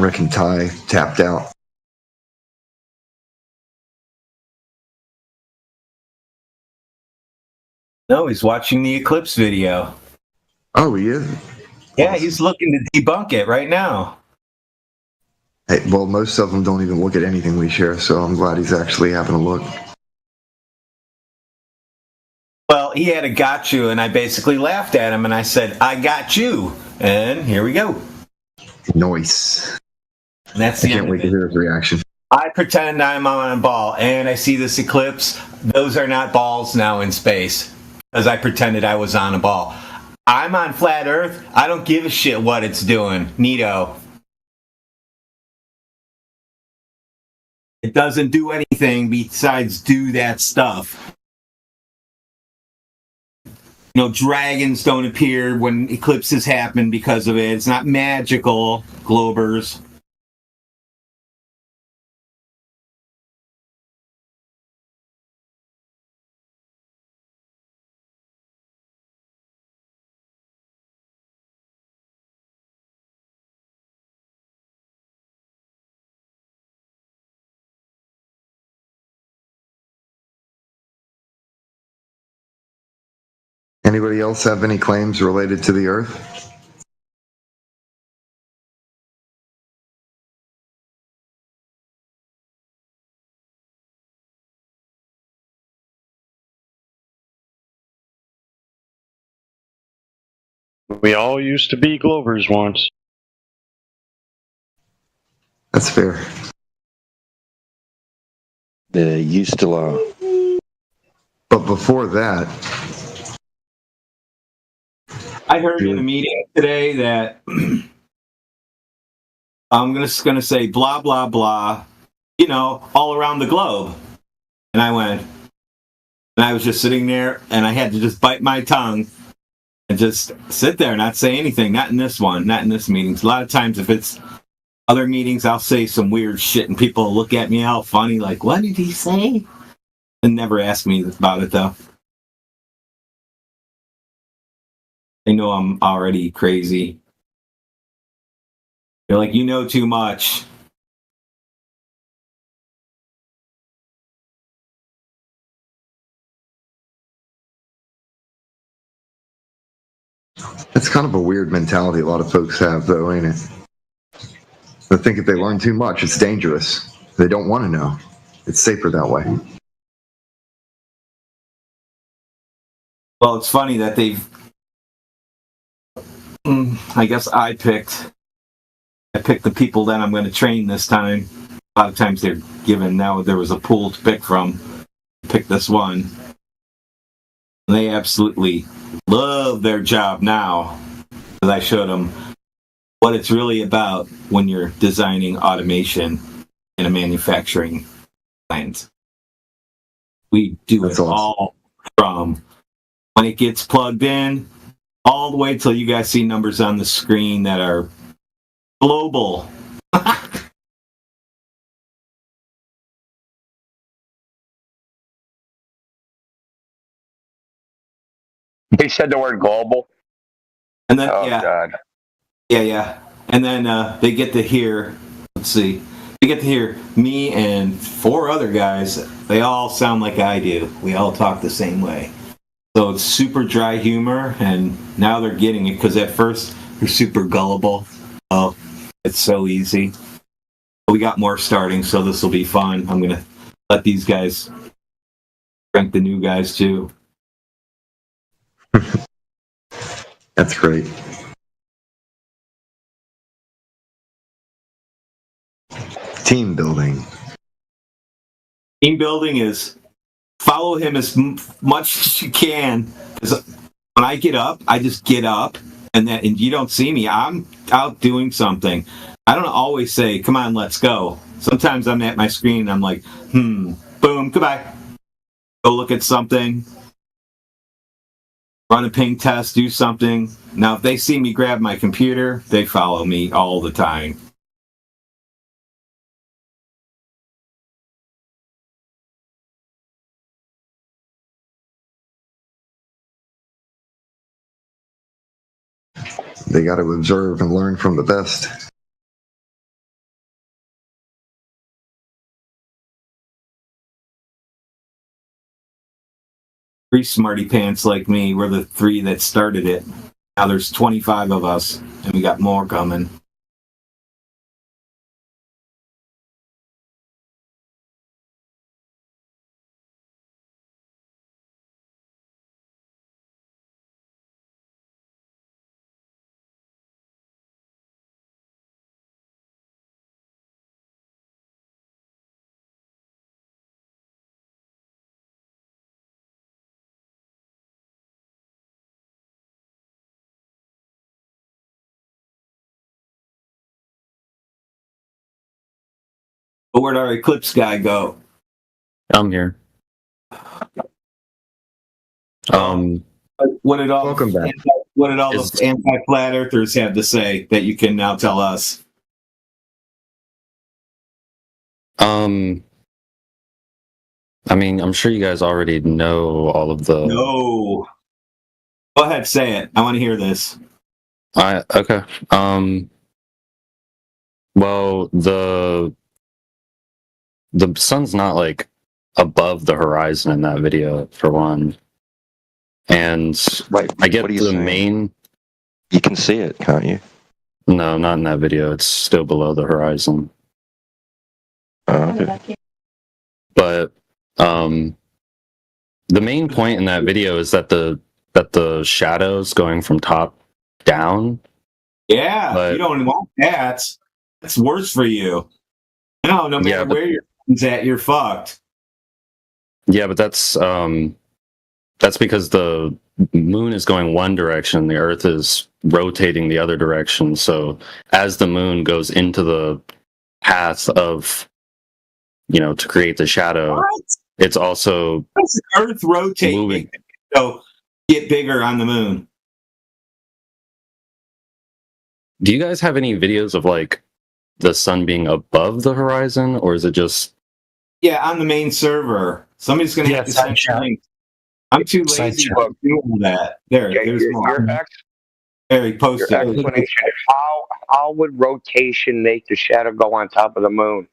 Rick and Ty tapped out. No, he's watching the eclipse video. Oh, he is? Yeah, he's looking to debunk it right now. Hey, well, most of them don't even look at anything we share, so I'm glad he's actually having a look. Well, he had a got you, and I basically laughed at him, and I said, I got you. And here we go. Nice. And that's I the can't end wait of to it. hear his reaction. I pretend I'm on a ball, and I see this eclipse. Those are not balls now in space, because I pretended I was on a ball. I'm on flat Earth. I don't give a shit what it's doing. Neato. It doesn't do anything besides do that stuff. You know, dragons don't appear when eclipses happen because of it. It's not magical, Globers. Anybody else have any claims related to the Earth? We all used to be Glovers once. That's fair. You still are. But before that, I heard in a meeting today that I'm just going to say blah, blah, blah, you know, all around the globe. And I went, and I was just sitting there, and I had to just bite my tongue and just sit there and not say anything. Not in this one, not in this meeting. A lot of times if it's other meetings, I'll say some weird shit, and people will look at me all funny, like, what did he say? And never ask me about it, though. They know I'm already crazy. They're like, you know too much. it's kind of a weird mentality a lot of folks have, though, ain't it? They think if they learn too much, it's dangerous. They don't want to know. It's safer that way. Well, it's funny that they've... I guess I picked the people that I'm going to train this time. A lot of times they're given, now there was a pool to pick from. Pick this one. And they absolutely love their job now. Because I showed them what it's really about when you're designing automation in a manufacturing plant. We do it all from when it gets plugged in, all the way till you guys see numbers on the screen that are global. They said the word global. And then, God. Yeah. And then they get to hear, let's see, they get to hear me and 4 other guys. They all sound like I do. We all talk the same way. So it's super dry humor, and now they're getting it, because at first they're super gullible. Oh, it's so easy. We got more starting, so this will be fun. I'm going to let these guys rank the new guys, too. That's great. Team building. Team building is follow him as much as you can. Because when I get up, I just get up, and you don't see me. I'm out doing something. I don't always say, come on, let's go. Sometimes I'm at my screen and I'm like, boom, goodbye. Go look at something. Run a ping test, do something. Now, if they see me grab my computer, they follow me all the time. They got to observe and learn from the best. 3 smarty pants like me. We're the 3 that started it. Now there's 25 of us, and we got more coming. But where'd our Eclipse guy go? I'm here. What did all Welcome back. the anti-flat earthers have to say that you can now tell us? I mean, I'm sure you guys already know all of the. No. Go ahead, say it. I want to hear this. Okay. Well, the sun's not like above the horizon in that video, for one. And I get what are you the saying? main. You can see it, can't you? No, not in that video. It's still below the horizon. Okay. But the main point in that video is that the shadows going from top down. Yeah, you don't want that. That's worse for you. No matter where your phone's at, you're fucked. Yeah, but that's because the moon is going one direction, the Earth is rotating the other direction. So as the moon goes into the path of, to create the shadow, it's also Earth rotating. moving. So get bigger on the moon. Do you guys have any videos of like the sun being above the horizon, or is it just? Yeah, on the main server. Somebody's gonna have to send me a link. I'm too lazy to do all that. There's more. There, he posted. Your explanation. How would rotation make the shadow go on top of the moon?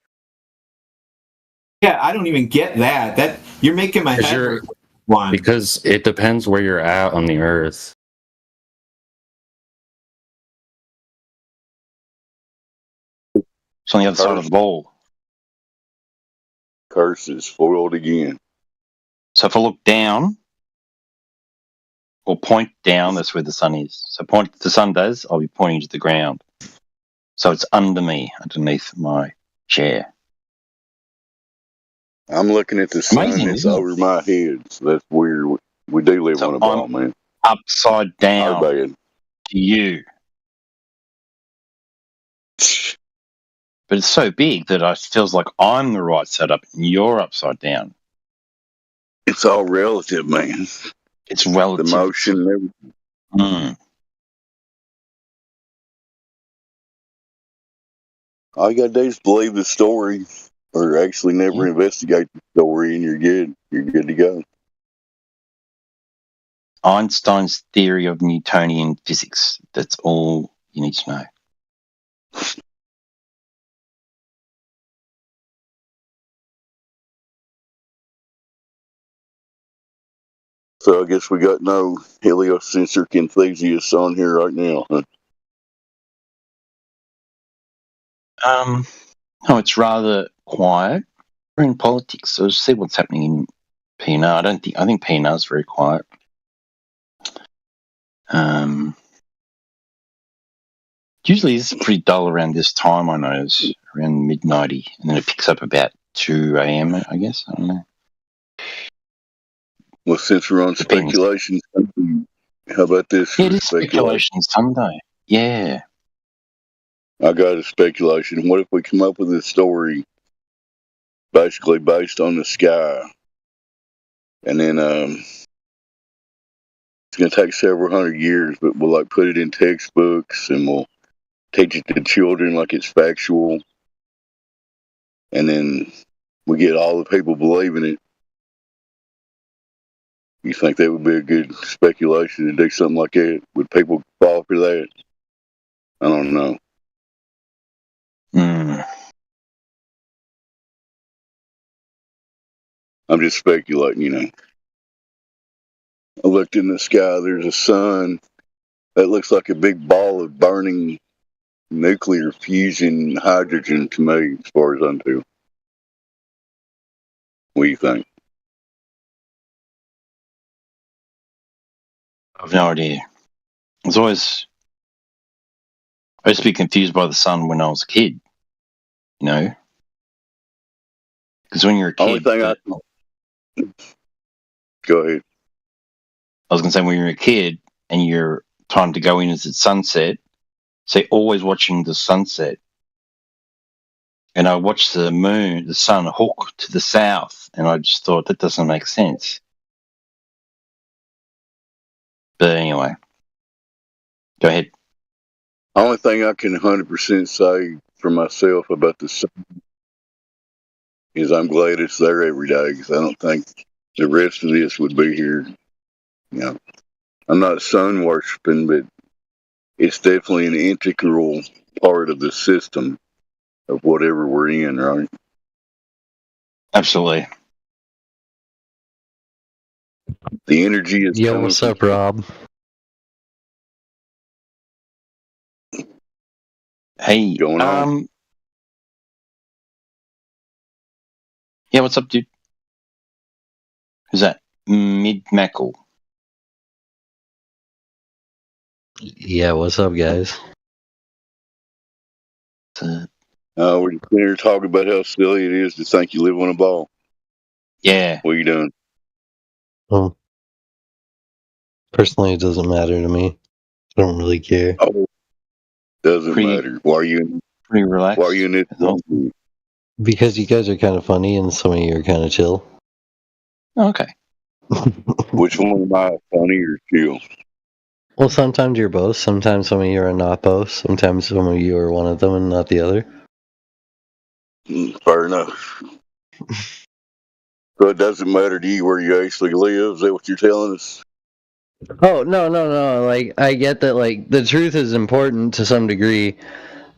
Yeah, I don't even get that. That you're making my head hurt. One. Because it depends where you're at on the Earth. It's on the other side of the ball. Curses foiled again. So if I look down, or point down, that's where the sun is. So the sun does, I'll be pointing to the ground. So it's under me, underneath my chair. I'm looking at the sun. Amazing, It's isn't it? over my head. So that's weird. We do live on a ball, man. Upside down Our bad. to you. But it's so big that it feels like I'm the right setup and you're upside down. It's all relative, man. It's relative. The motion and everything. Mm. All you gotta do is believe the story, or actually never investigate the story, and you're good. You're good to go. Einstein's theory of Newtonian physics. That's all you need to know. So I guess we got no heliocentric enthusiasts on here right now, huh? No, it's rather quiet. We're in politics, so see what's happening in PNR. I think PNR is very quiet. Usually it's pretty dull around this time, I notice, around mid-90, and then it picks up about 2 a.m., I guess. I don't know. Well, since we're on speculation, how about this? Yeah, it is speculation Sunday. Yeah. I got a speculation. What if we come up with a story basically based on the sky, and then it's going to take several hundred years, but we'll like put it in textbooks and we'll teach it to children like it's factual, and then we get all the people believing it. You think that would be a good speculation to do something like that? Would people fall for that? I don't know. I'm just speculating, I looked in the sky. There's a sun that looks like a big ball of burning nuclear fusion hydrogen to me, as far as I'm too. What do you think? I've no idea. I used to be confused by the sun when I was a kid. You know, because when you're a kid, go ahead. I was going to say, when you're a kid and you're trying to go in as it's sunset, so always watching the sunset. And I watched the moon, the sun hook to the south, and I just thought that doesn't make sense. But anyway, go ahead. Only thing I can 100% say for myself about the sun is I'm glad it's there every day, because I don't think the rest of this would be here. You know, I'm not sun worshiping, but it's definitely an integral part of the system of whatever we're in, right? Absolutely. The energy is Yo, what's up, Rob? Hey, going on. Yeah, what's up, dude? Who's that? Mid-Mackle. Yeah, what's up, guys? We're just sitting here talking about how silly it is to think you live on a ball. Yeah. What are you doing? Well, personally, it doesn't matter to me. I don't really care. Oh, doesn't matter. Why are you? Pretty relaxed. Why are you in this? Because you guys are kind of funny and some of you are kind of chill. Okay. Which one am I, funny or chill? Well, sometimes you're both. Sometimes some of you are not both. Sometimes some of you are one of them and not the other. Fair enough. So it doesn't matter to you where you actually live? Is that what you're telling us? Oh, no. Like, I get that, like, the truth is important to some degree.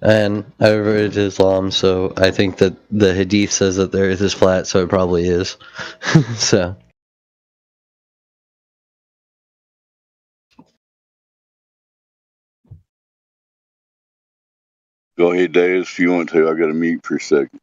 And I revert to Islam, so I think that the Hadith says that the earth is flat, so it probably is. So. Go ahead, Daz, if you want to. I got to mute for a second.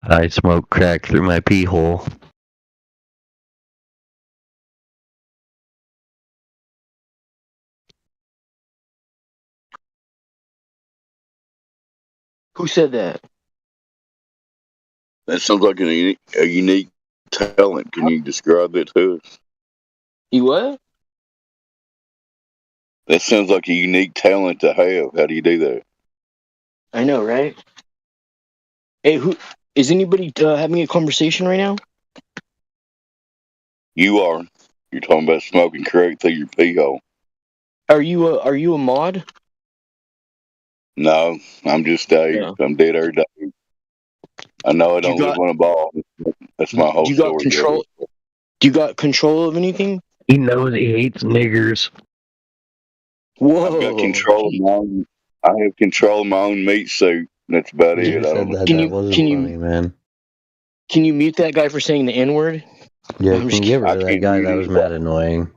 I smoke crack through my pee hole. Who said that? That sounds like a unique talent. Can you describe that to us? You what? That sounds like a unique talent to have. How do you do that? I know, right? Hey, who is anybody having a conversation right now? You are. You're talking about smoking crack through your pee hole. Are you a mod? No, I'm just Dave. Yeah. I'm dead every day. I know I don't live on a ball. That's my whole Do you got story. control? Do you got control of anything? He knows he hates niggers. Whoa! I've got control of my own. I have control of my own meat suit. That's about it. I don't know. That wasn't funny, man. Can you mute that guy for saying the N-word? Yeah, I'm can just you get rid of I that can't guy? do That was mad annoying.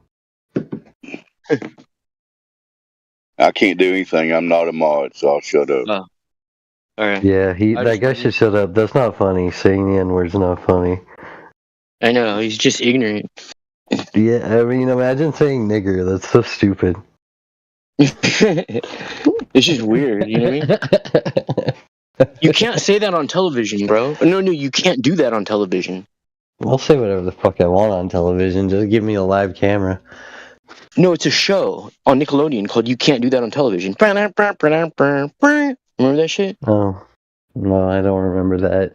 I can't do anything. I'm not a mod, so I'll shut up. All right. Yeah, that guy should shut up. That's not funny. Saying the N-word's not funny. I know, he's just ignorant. Yeah, I mean, imagine saying nigger. That's so stupid. It's just weird, you know what I mean? You can't say that on television, bro. No, you can't do that on television. I'll say whatever the fuck I want on television. Just give me a live camera. No, it's a show on Nickelodeon called "You Can't Do That on Television." Remember that shit? Oh, no, I don't remember that.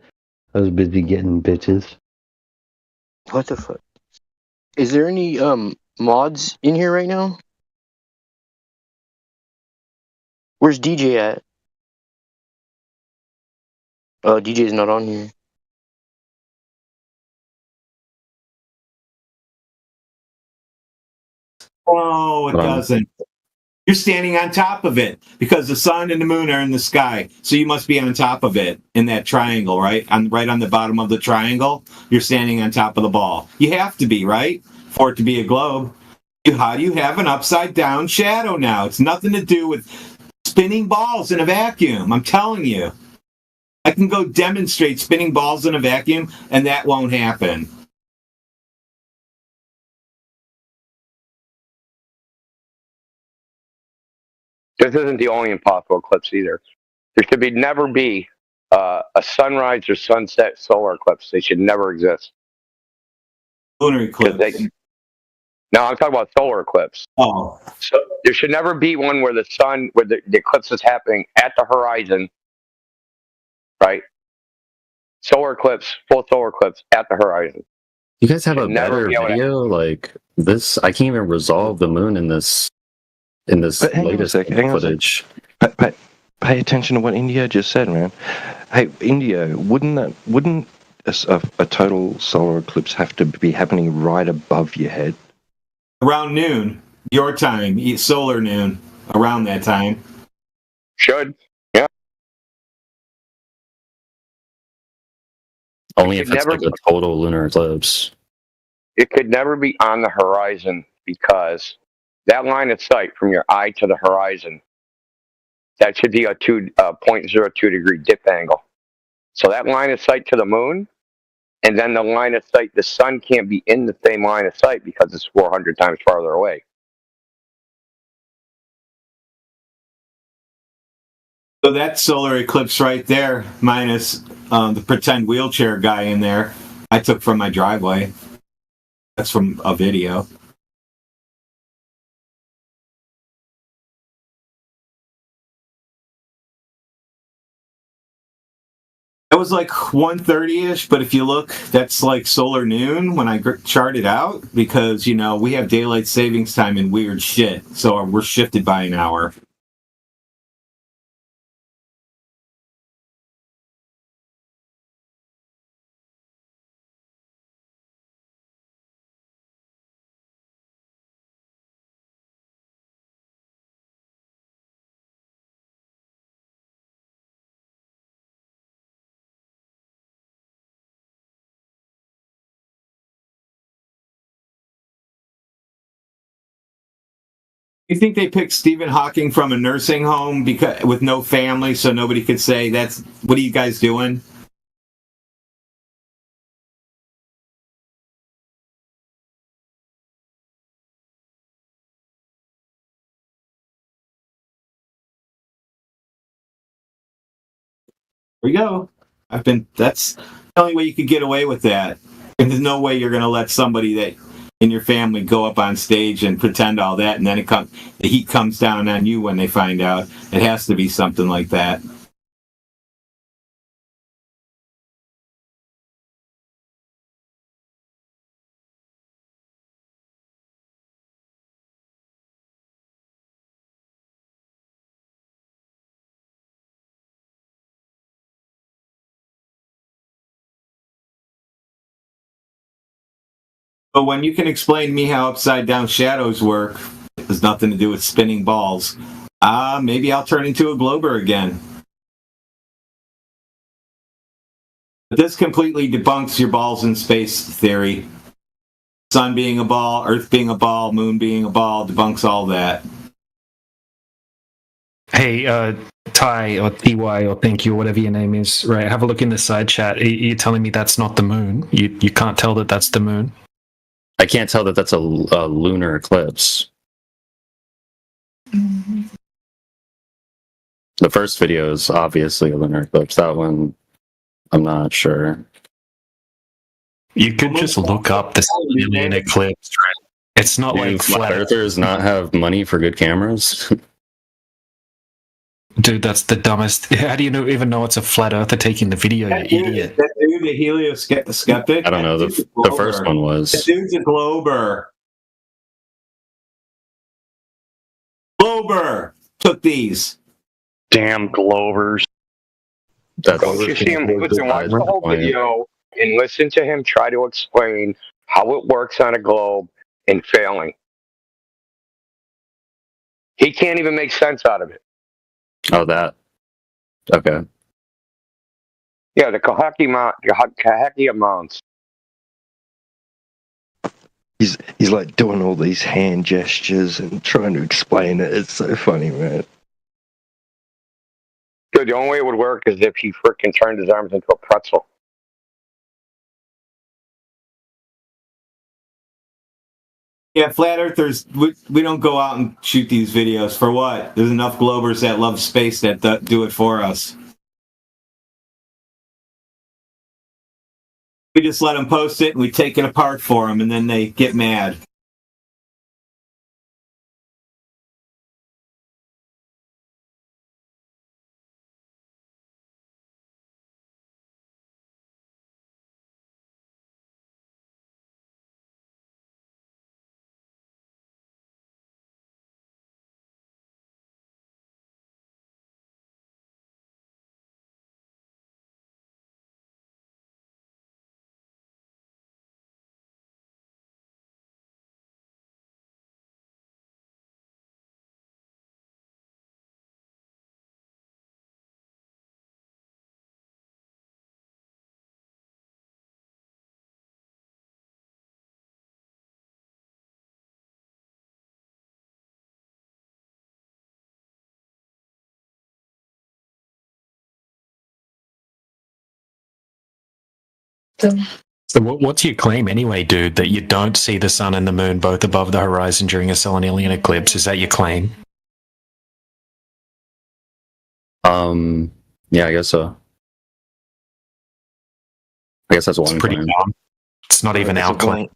I was busy getting bitches. What the fuck? Is there any mods in here right now? Where's DJ at? DJ's not on here. Oh, it doesn't. You're standing on top of it because the sun and the moon are in the sky. So you must be on top of it in that triangle, right? Right on the bottom of the triangle, you're standing on top of the ball. You have to be, right? For it to be a globe. How do you have an upside down shadow now? It's nothing to do with spinning balls in a vacuum. I'm telling you. I can go demonstrate spinning balls in a vacuum and that won't happen. This isn't the only impossible eclipse either. There should never be a sunrise or sunset solar eclipse. They should never exist. Lunar eclipse. No, I'm talking about solar eclipse. Oh. So there should never be one where the sun, where the eclipse is happening at the horizon, right? Solar eclipse, full solar eclipse at the horizon. You guys have a Should never better be able to- video like this. I can't even resolve the moon in this But hang on a latest sec, hang on a sec. footage. Pay attention to what India just said, man. Hey, India, wouldn't a total solar eclipse have to be happening right above your head? Around noon, your time, solar noon, around that time. Should. Yeah. Only It if it's never- like a total lunar eclipse. It could never be on the horizon because that line of sight from your eye to the horizon, that should be a 0.02 degree dip angle. So that line of sight to the moon, and then the line of sight, the sun can't be in the same line of sight because it's 400 times farther away. So that solar eclipse right there, minus the pretend wheelchair guy in there, I took from my driveway. That's from a video. It was like 1:30ish, but if you look, that's like solar noon when I chart it out because, we have daylight savings time and weird shit. So we're shifted by an hour. You think they picked Stephen Hawking from a nursing home because with no family, so nobody could say that's what are you guys doing? There we go. That's the only way you could get away with that. And there's no way you're gonna let somebody that in your family go up on stage and pretend all that, and then the heat comes down on you when they find out. It has to be something like that. But when you can explain to me how upside down shadows work, it has nothing to do with spinning balls. Maybe I'll turn into a glober again. But this completely debunks your balls in space theory. Sun being a ball, Earth being a ball, Moon being a ball, debunks all that. Hey, Ty or TY or thank you, whatever your name is, right? Have a look in the side chat. You're telling me that's not the moon. You can't tell that that's the moon. I can't tell that that's a lunar eclipse. The first video is obviously a lunar eclipse. That one, I'm not sure. You could just look up the alien eclipse. Right? It's not Do like flat earthers not have money for good cameras? Dude, that's the dumbest. How do you even know it's a flat earther taking the video, you idiot? That dude, the skeptic. I don't know. The first one was. That dude's a Glober. Glober took these. Damn Glovers. That's Don't you see him? Listen, watch the whole video and listen to him try to explain how it works on a globe and failing. He can't even make sense out of it. Oh, that. Okay. Yeah, the Cahokia Mounts. He's like doing all these hand gestures and trying to explain it. It's so funny, man. Dude, the only way it would work is if he freaking turned his arms into a pretzel. Yeah, flat earthers, we don't go out and shoot these videos. For what? There's enough Globers that love space that do it for us. We just let them post it and we take it apart for them and then they get mad. So what's your claim anyway, dude? That you don't see the sun and the moon both above the horizon during a solennilian eclipse? Is that your claim? Yeah, I guess so. I guess that's one pretty claim. dumb. It's not even our claim.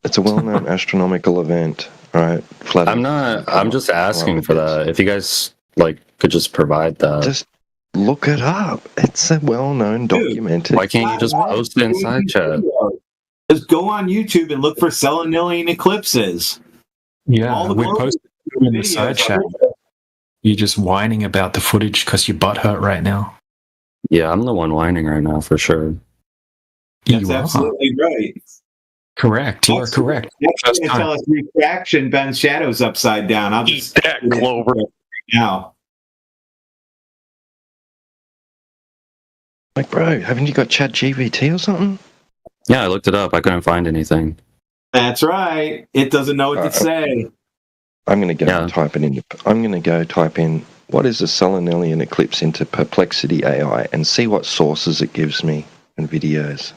It's a well-known astronomical event, right? Flat I'm not. I'm just asking for that. If you guys could just provide that. Just look it up. It's a well-known documented. Why can't you just post it in side chat? Just go on YouTube and look for solennilian eclipses. Yeah, we posted it in the side chat. You're just whining about the footage because your butt hurt right now. Yeah, I'm the one whining right now for sure. That's absolutely right. Correct. You are correct. Next time tell us retraction bends shadows upside down. I'll just eat that, Clover. Now. Like, bro, haven't you got ChatGPT or something? Yeah, I looked it up. I couldn't find anything. That's right. It doesn't know what to say. I'm going to go type it in. I'm going to go type in what is a solennilian eclipse into Perplexity AI and see what sources it gives me and videos.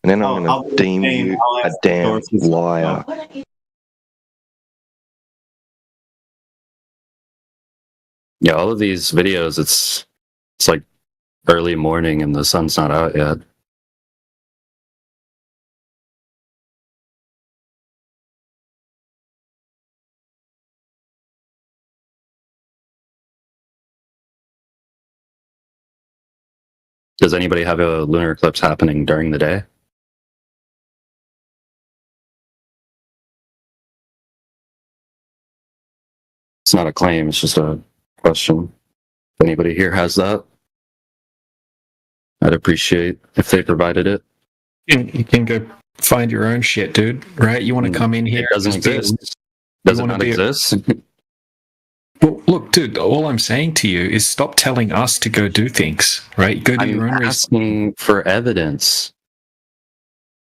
And then I'm going to deem you a damn liar. Yeah, all of these videos, it's like early morning and the sun's not out yet. Does anybody have a lunar eclipse happening during the day? It's not a claim, it's just a question. If anybody here has that, I'd appreciate if they provided it. You can go find your own shit, dude. Right? You want to come in here? It doesn't exist. Does it not exist? Well, look, dude, all I'm saying to you is stop telling us to go do things, right? Go do your own research. Asking for evidence.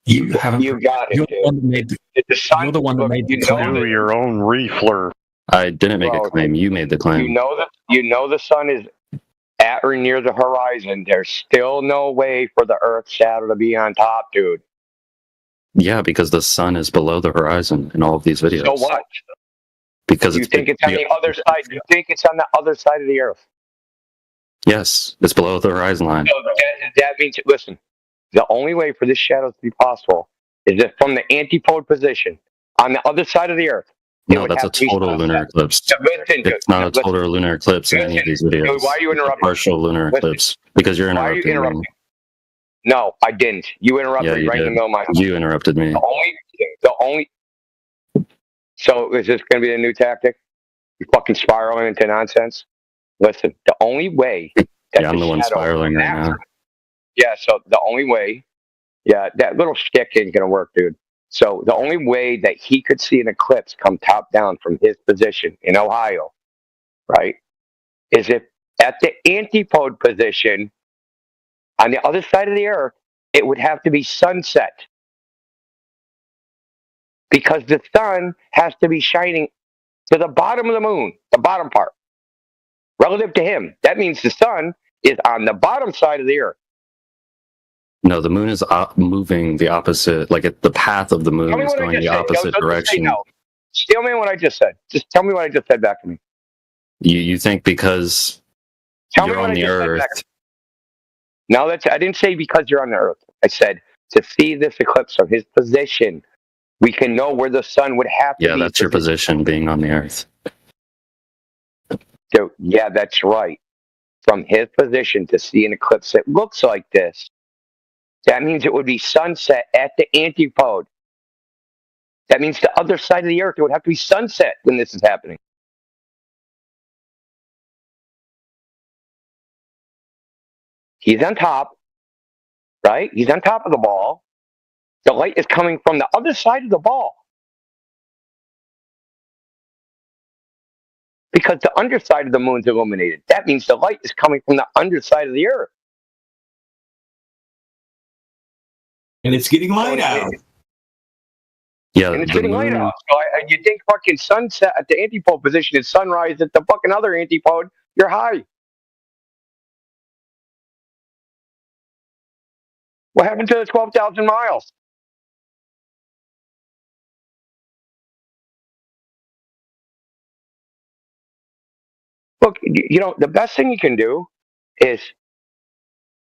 You haven't. You got it, You're the one that made you're the one that made the claim. Do your own refler. I didn't make a claim. You made the claim. You know the sun is at or near the horizon. There's still no way for the Earth's shadow to be on top, dude. Yeah, because the sun is below the horizon in all of these videos. So what? Because You think it's on the other side? You think it's on the other side of the Earth? Yes, it's below the horizon line. So that means, listen, the only way for this shadow to be possible is if from the antipode position on the other side of the Earth. No, that's a total lunar eclipse. It's not a total lunar eclipse in any of these videos. Why are you It's a interrupting? partial lunar eclipse because you're Why are you interrupting interrupting? me. No, I didn't. You interrupted Yeah, me you right in the did. middle of my. You interrupted me. The only. So is this going to be a new tactic? You fucking spiraling into nonsense. Listen, the only way. Yeah, I'm the one spiraling right now. Yeah, so the only way. Yeah, that little shtick ain't going to work, dude. So the only way that he could see an eclipse come top down from his position in Ohio, right, is if at the antipode position on the other side of the Earth, it would have to be sunset. Because the sun has to be shining to the bottom of the moon, the bottom part, relative to him. That means the sun is on the bottom side of the Earth. No, the moon is moving the opposite, like the path of the moon Tell me is what I going just the said. opposite Don't just say direction. no. Tell me what I just said. Just tell me what I just said back to me. You think because Tell me you're what on I the just said Earth, back to me. No, I didn't say because you're on the Earth. I said to see this eclipse from his position, we can know where the sun would have to yeah, be. that's your position, being on the Earth. So, yeah, that's right. From his position to see an eclipse that looks like this, that means it would be sunset at the antipode. That means the other side of the Earth, it would have to be sunset when this is happening. He's on top, right? He's on top of the ball. The light is coming from the other side of the ball. Because the underside of the moon's illuminated. That means the light is coming from the underside of the Earth. And it's getting light out. Yeah, And it's the getting light moon. out. So you think fucking sunset at the antipode position is sunrise at the fucking other antipode, you're high. What happened to the 12,000 miles? Look, you know, the best thing you can do is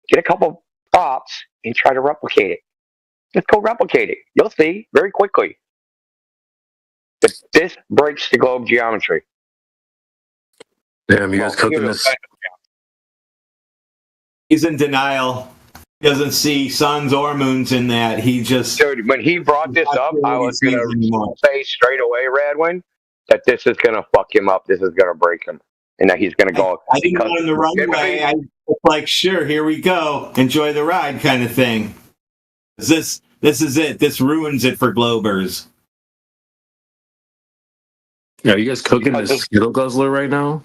get a couple props and try to replicate it. Just go replicate it. You'll see very quickly that this breaks the globe geometry. Damn, you guys cooking this? He's in denial. He doesn't see suns or moons in that. He just. Dude, when he brought this up, I was going to say straight away, Radwin, that this is going to fuck him up. This is going to break him. And that he's going to go. I didn't go in the runway. I was like, sure, here we go. Enjoy the ride kind of thing. This is it. This ruins it for Globers. Are you guys cooking this Skittle Guzzler right now?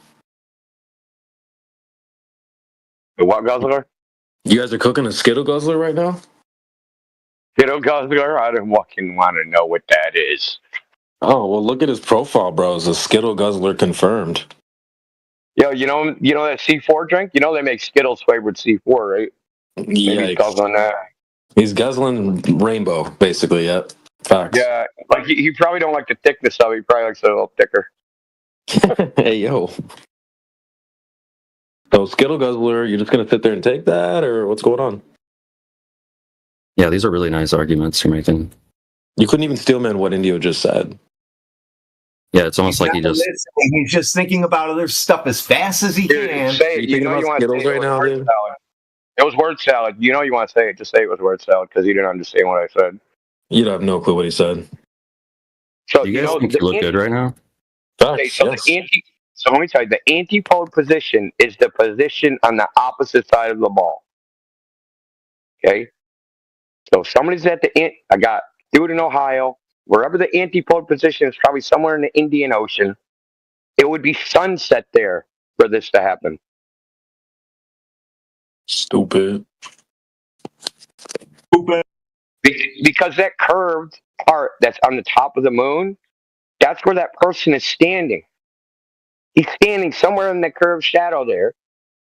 The what guzzler? You guys are cooking a Skittle Guzzler right now? Skittle guzzler? I don't fucking want to know what that is. Oh, well, look at his profile, bro. It's a Skittle Guzzler confirmed. Yo, you know that C4 drink? You know they make Skittles flavored C4, right? Maybe he's guzzling that. He's guzzling rainbow, basically, yep. Facts. Yeah, like he probably don't like the thickness of it. He probably likes it a little thicker. Hey, yo. So, Skittle Guzzler, you're just going to sit there and take that, or what's going on? Yeah, these are really nice arguments you're making. You couldn't even steelman what Indio just said. Yeah, it's almost like he just. He's just thinking about other stuff as fast as he can. Say it. You know you want to say it right now, dude? salad. It was word salad. You know you want to say it. Just say it was word salad because you didn't understand what I said. You'd have no clue what he said. So you guys think you look good right now? Okay, so so let me tell you, the antipode position is the position on the opposite side of the ball. Okay? So if somebody's at the I got dude in Ohio, wherever the antipode position is, probably somewhere in the Indian Ocean, it would be sunset there for this to happen. Stupid. Because that curved part that's on the top of the moon, that's where that person is standing. He's standing somewhere in the curved shadow there.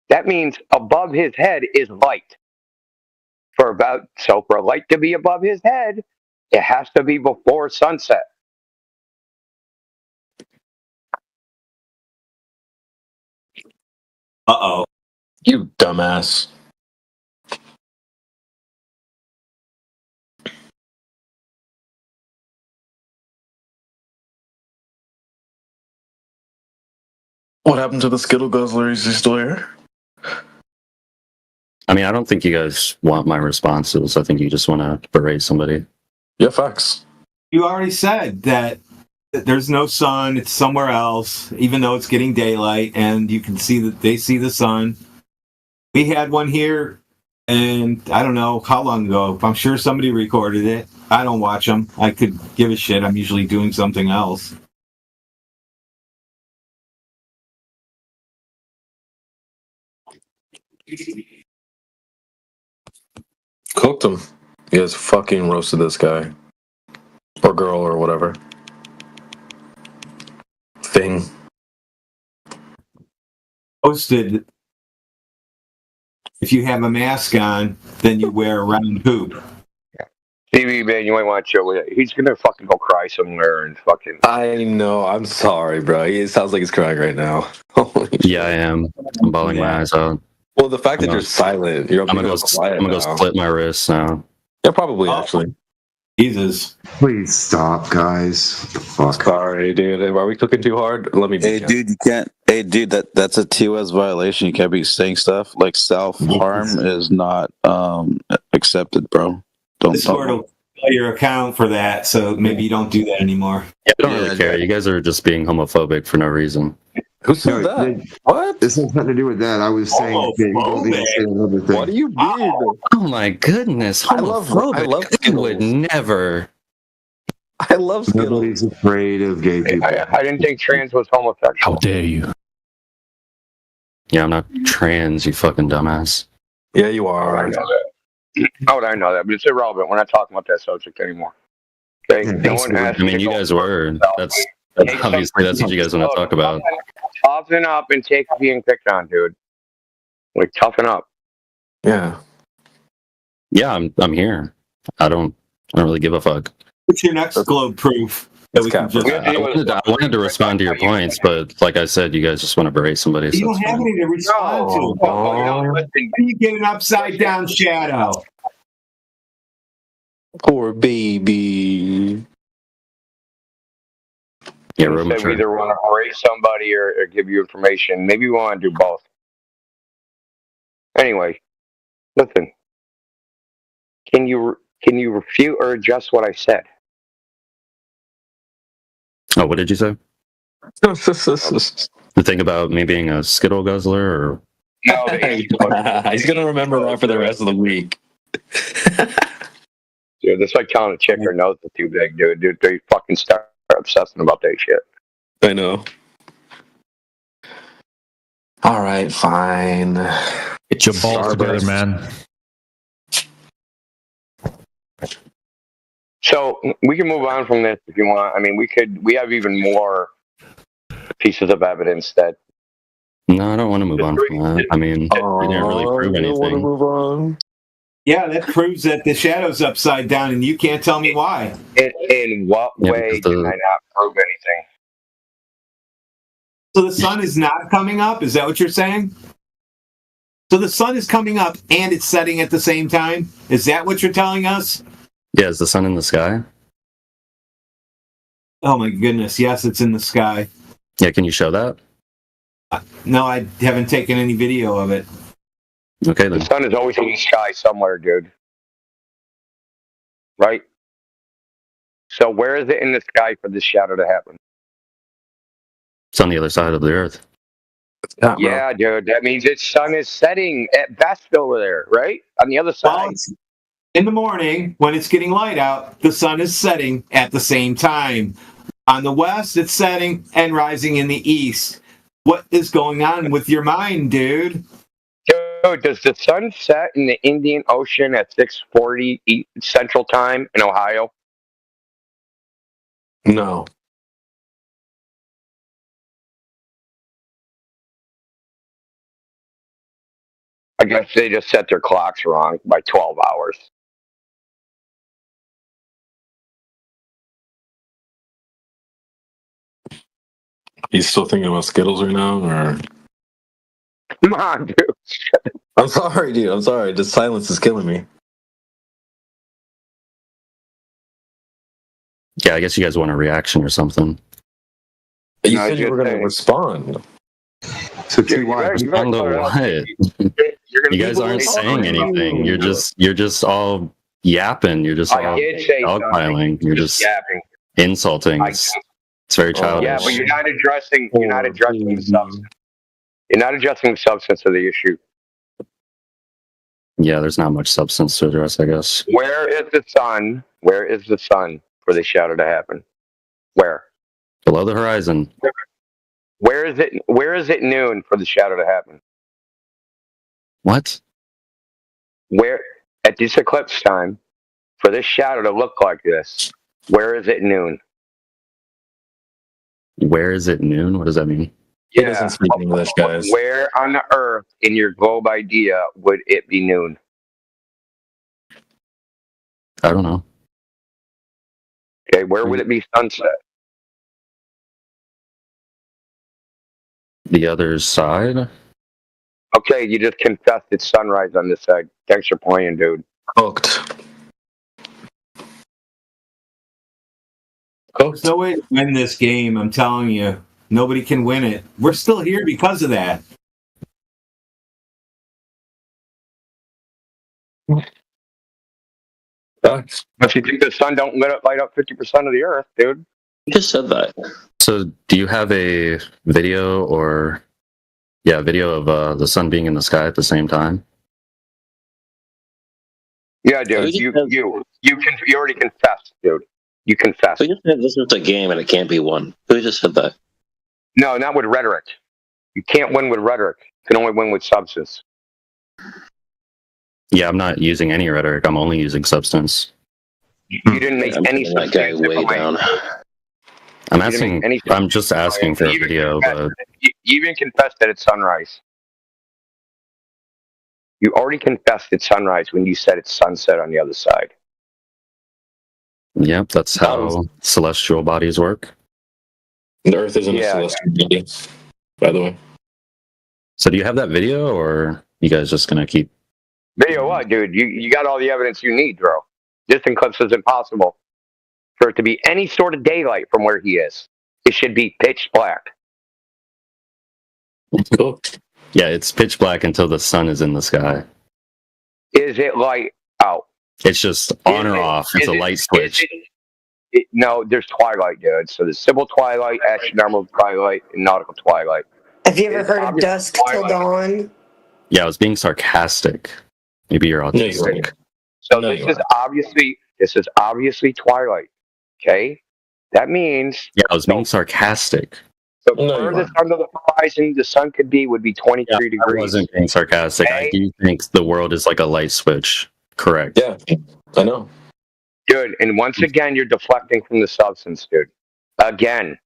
That means above his head is light. For a light to be above his head, it has to be before sunset. Uh-oh. You dumbass. What happened to the Skittle Guzzler? Is he still here? I mean, I don't think you guys want my responses. I think you just want to berate somebody. Yeah, facts. You already said that there's no sun, it's somewhere else, even though it's getting daylight, and you can see that they see the sun. We had one here, and I don't know how long ago. I'm sure somebody recorded it. I don't watch them. I could give a shit. I'm usually doing something else. Cooked him. You guys fucking roasted this guy. Or girl or whatever. Thing. Posted, if you have a mask on, then you wear a round hoop. TV, man, you might want to chill with it. He's going to fucking go cry somewhere and fucking... I know. I'm sorry, bro. It sounds like he's crying right now. Yeah, I am. I'm bawling my eyes out. Well, the fact that you're silent, I'm gonna go split my wrists now. Yeah, probably actually. Jesus. Please stop, guys. What the fuck? Sorry, dude. Are we cooking too hard? Let me. Hey, dude, you can't. Hey, dude, that's a TOS violation. You can't be saying stuff like self harm is not accepted, bro. Don't. Discord will play your account for that, so maybe you don't do that anymore. I don't really care. You guys are just being homophobic for no reason. Who said that? What? This has nothing to do with that. I was saying that you don't need to say another thing. What do you mean? Oh my goodness! I love I would never. I love Skittles. Nobody's afraid of gay people. I didn't think trans was homosexual. How dare you? Yeah, I'm not trans, you fucking dumbass. Yeah, you are. I know that. How would I know that? But it's irrelevant. We're not talking about that subject anymore. Okay? No one has I mean, to you go guys were. That's Hey, obviously that's what you guys want to talk about. Toughen up and take being picked on, dude. Like, toughen up. Yeah. Yeah, I'm here. I don't really give a fuck. What's your next globe proof? That we can just, I wanted to respond to your points, but like I said, you guys just want to berate somebody. you So don't that's have fine. any to respond to. You get an upside down shadow. Poor baby. Yeah, You real said we mature. either want to berate somebody or give you information. Maybe we want to do both. Anyway, listen. Can you refute or adjust what I said? Oh, what did you say? The thing about me being a Skittle guzzler, or No, he's gonna remember that for the rest of the week. Dude, that's like telling a chick her nose is too big, dude. Dude, they fucking start obsessing about that shit. I know. All right, fine. Get your balls together, man. So we can move on from this if you want. I mean, we have even more pieces of evidence that. no, I don't want to move on from that. I mean, you didn't really prove I don't want to anything. move on. Yeah, that proves that the shadow's upside down, and you can't tell me why. In what Yeah, way because did I not prove anything? So the sun is not coming up? Is that what you're saying? So the sun is coming up and it's setting at the same time? Is that what you're telling us? Yeah, is the sun in the sky? Oh my goodness, yes, it's in the sky. Yeah, can you show that? No, I haven't taken any video of it. Okay, The then. sun is always in the sky somewhere, dude. Right? So where is it in the sky for this shadow to happen? It's on the other side of the earth. Yeah, dude. That means its sun is setting at best over there, right? On the other Well, side. it's in the morning, when it's getting light out, the sun is setting at the same time. On the west, it's setting and rising in the east. What is going on with your mind, dude? Dude, does the sun set in the Indian Ocean at 6:40 Central Time in Ohio? No. I guess they just set their clocks wrong by 12 hours. He's still thinking about Skittles right now, or? Come on, dude. I'm sorry, dude. I'm sorry. The silence is killing me. Yeah, I guess you guys want a reaction or something. You No, said you just were going to saying. respond. So Dude, TY, On the what? You guys aren't saying anything. You're just all yapping. You're just I all did say dogpiling. You're just yapping. insulting. It's very childish. Yeah, but you're not addressing the substance. You're not addressing the substance of the issue. Yeah, there's not much substance to address, I guess. Where is the sun? Where is the sun for the shadow to happen? Where? Below the horizon. Where is it? Where is it noon for the shadow to happen? What? Where at this eclipse time for this shadow to look like this? Where is it noon? Where is it noon? What does that mean? He doesn't speak English, guys. Where on the earth in your globe idea would it be noon? I don't know. Okay, where would it be sunset? The other side? Okay, you just confessed it's sunrise on this side. Thanks for playing, dude. Hooked. There's no way to win this game, I'm telling you. Nobody can win it. We're still here because of that. But you think the sun don't light up 50% of the earth, dude? You just said that. So, do you have a video or video of the sun being in the sky at the same time? Yeah, dude. You already confessed, dude. You confessed. So you said this is a game and it can't be won. Who just said that? No, not with rhetoric. You can't win with rhetoric. You can only win with substance. Yeah, I'm not using any rhetoric. I'm only using substance. You didn't make any that guy way down. I'm asking. I'm just asking for a video, but you even confessed that it's sunrise. You already confessed it's sunrise when you said it's sunset on the other side. Yep, that's how celestial bodies work. The Earth isn't a celestial body, by the way. So, do you have that video, or you guys just gonna keep? Video what, dude? You got all the evidence you need, bro. Distant eclipse is impossible for it to be any sort of daylight from where he is. It should be pitch black. Cool. Yeah, it's pitch black until the sun is in the sky. Is it light out? It's just on or off. It's a light switch. No, there's twilight, dude. So there's civil twilight, astronomical twilight, and nautical twilight. Have you ever heard of dusk till dawn? Yeah, I was being sarcastic. Maybe you're autistic. So this is obviously twilight. Okay, that means Yeah, I was being sarcastic. the furthest under the horizon the sun could be would be 23 I degrees. wasn't being sarcastic. I do think the world is like a light switch. Correct. Yeah, I know. Dude, and once again, you're deflecting from the substance, dude. Again.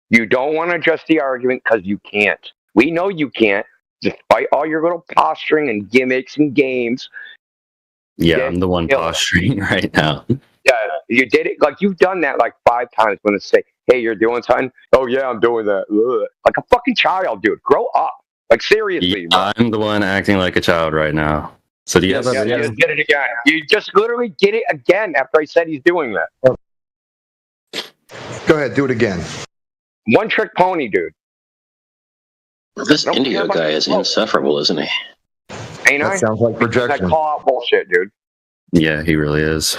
You don't want to address the argument because you can't. We know you can't, despite all your little posturing and gimmicks and games. Yeah, I'm the one posturing right now. Yeah, you did it. Like, you've done that like 5 times when it's say, hey, you're doing something. Oh, yeah, I'm doing that. Ugh. Like a fucking child, dude. Grow up. Like, seriously. Yeah, I'm the one acting like a child right now. So do you have that video? You just did it again. You just literally did it again after I said he's doing that. Go ahead, do it again. One trick pony, dude. This Indio guy is insufferable, isn't he? Ain't I? Sounds like projection. I call out bullshit, dude. Yeah, he really is.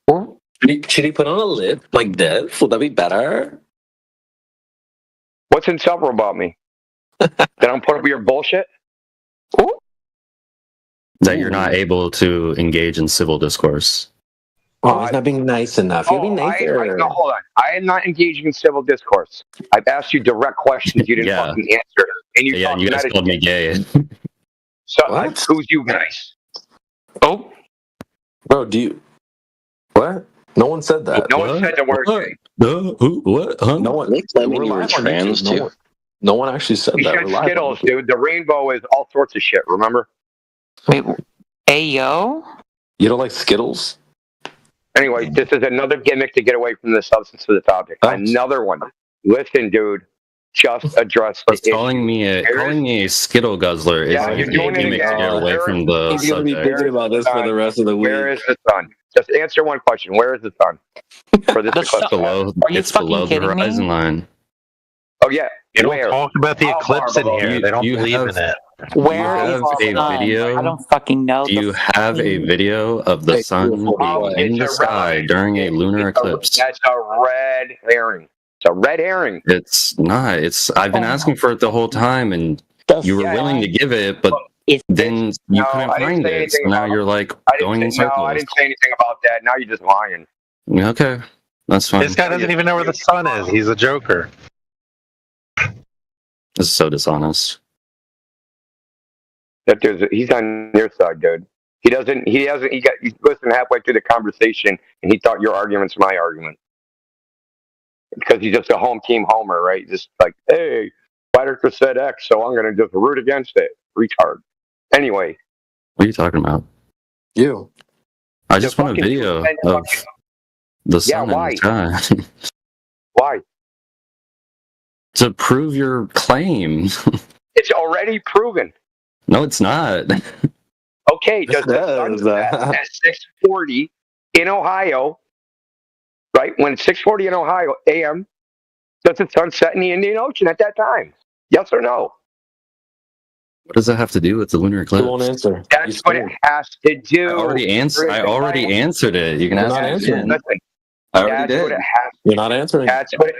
Should he put on a lip like that? Would that be better? What's insufferable about me? That I'm putting up with your bullshit? That you're not able to engage in civil discourse. Oh, he's not being nice enough. You're being nicer. No, hold on. I am not engaging in civil discourse. I've asked you direct questions you didn't fucking answer. And you you guys called me gay. So, who's you guys? Oh. Bro, do you... What? No one said that. No one said the word gay. What? Huh? No one... They claim you were trans, too. No one actually said You that. said Skittles, dude. The rainbow is all sorts of shit, remember? Wait, Ayo? You don't like Skittles? Anyway, this is another gimmick to get away from the substance of the topic. Another one. Listen, dude. Just address the issue. Calling me a Skittle guzzler is a gimmick to get away from the He's going to be subject. thinking about this for the rest of the week. Where is the sun? Just answer one question. Where is the sun? For this It's below the horizon line. Oh, yeah. You don't Where? talk about the How eclipse far in below? here. They don't You believe have- in it. Where have is the a sun? video? I don't fucking know. Do you have a video of the sun being in the sky during a lunar eclipse? That's a red herring. It's a red herring. It's not. I've been asking for it the whole time, and you were willing to give it, but then you couldn't find it. So now you're like going in circles. No, I didn't say anything about that. Now you're just lying. Okay, that's fine. This guy doesn't even know where the sun is. He's a joker. This is so dishonest. He's on your side, dude. He's listened halfway through the conversation and he thought your argument's my argument. Because he's just a home team homer, right? Just like, hey, Flat Earther said X, so I'm gonna just root against it. Retard. Anyway. What are you talking about? You. I just want a video of the sun in the sky. Why? To prove your claim. It's already proven. No, it's not. Okay, does the sun set at 6:40 in Ohio, right? When it's 6:40 in Ohio a.m., does the sun set in the Indian Ocean at that time? Yes or no? What does that have to do with the lunar eclipse? You won't answer. That's what it has to do. I already answered it. You can ask it again. Listen, I already did. You're not answering. That's what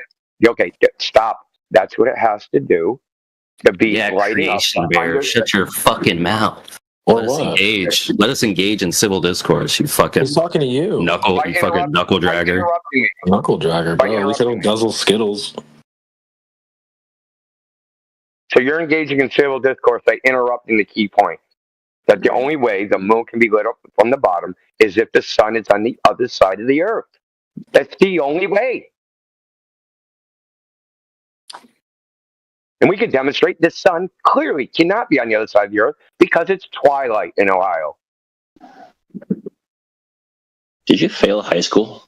okay, stop. That's what it has to do to be lighting up. Bear, shut your fucking mouth. Let us engage. Let us engage in civil discourse. You fucking. Who's talking to you? Knuckle dragger. Knuckle dragger, bro. At least I don't guzzle Skittles. So you're engaging in civil discourse by interrupting the key point. That the only way the moon can be lit up from the bottom is if the sun is on the other side of the earth. That's the only way. And we can demonstrate the sun clearly cannot be on the other side of the earth because it's twilight in Ohio. Did you fail high school?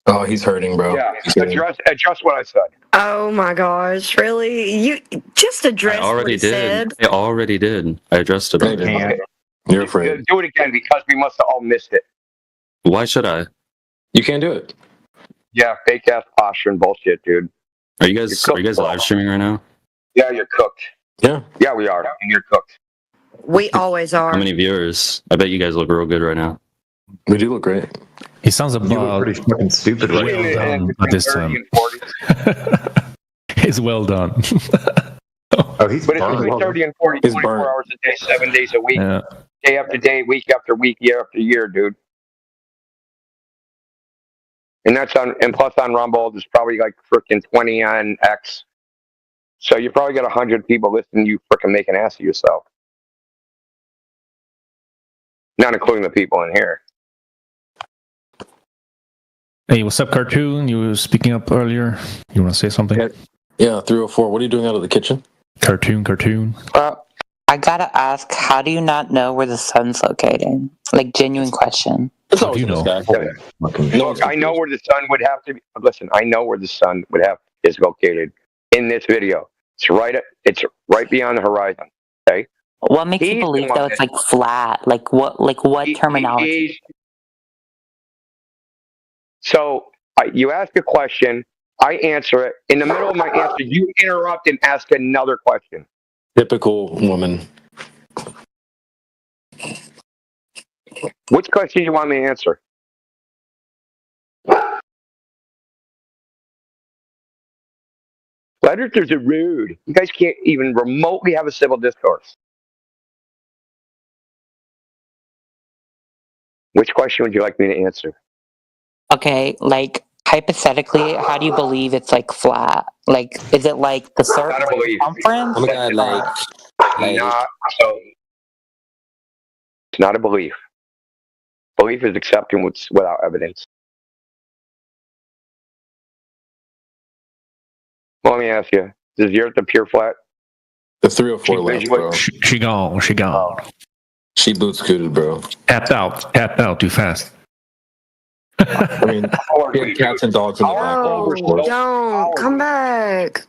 Oh, he's hurting, bro. Yeah, address what I said. Oh my gosh, really? You just addressed I already what he did. said. I already did. I addressed it. Okay. You're afraid. Do it again because we must have all missed it. Why should I? You can't do it. Yeah, fake ass posture and bullshit, dude. Are you guys live streaming right now? Yeah, you're cooked. Yeah. Yeah, we are. And you're cooked. We always are. How many viewers? I bet you guys look real good right now. We do look great. He sounds about pretty fucking stupid right well now. done at this time. It's well done. Oh, he's But it's between 30 and 40, 24 hours a day, 7 days a week, day after day, week after week, year after year, dude. And that's and plus on Rumble, there's probably like freaking 20 on X. So you probably got 100 people listening to you freaking make an ass of yourself. Not including the people in here. Hey, what's up, Cartoon? You were speaking up earlier. You want to say something? Yeah, 304. What are you doing out of the kitchen? Cartoon. I gotta ask, how do you not know where the sun's located? Like, genuine question. How do you know? Look, I know where the sun would have to be. Listen, I know where the sun is located in this video. It's right beyond the horizon. Okay. What makes you believe though it's like flat? Like what terminology? So you ask a question, I answer it. In the middle of my answer, you interrupt and ask another question. Typical woman. Which question do you want me to answer? Flat Earthers are rude. You guys can't even remotely have a civil discourse. Which question would you like me to answer? Okay, like hypothetically, how do you believe it's like flat? Like, is it like the circumference? Oh my God, it's not a belief. Belief is accepting what's without evidence. Well, let me ask you: is the Earth a pure flat? The 304 left, bro. She gone. She boot scooted, bro. Tapped out too fast. I mean, we had cats and dogs in the background. Don't come back.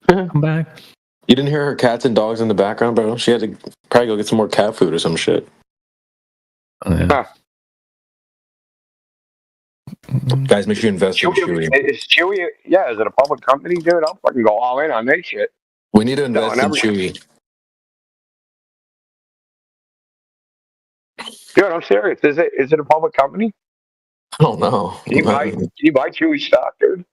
Come back. You didn't hear her cats and dogs in the background, bro? She had to probably go get some more cat food or some shit. Oh, yeah. Guys, make sure you invest in Chewy. Is Chewy? Yeah, is it a public company, dude? I'll fucking go all in on that shit. We need to invest in Chewy. Dude, I'm serious. Is it a public company? I don't know. Can you buy Chewy stock, dude?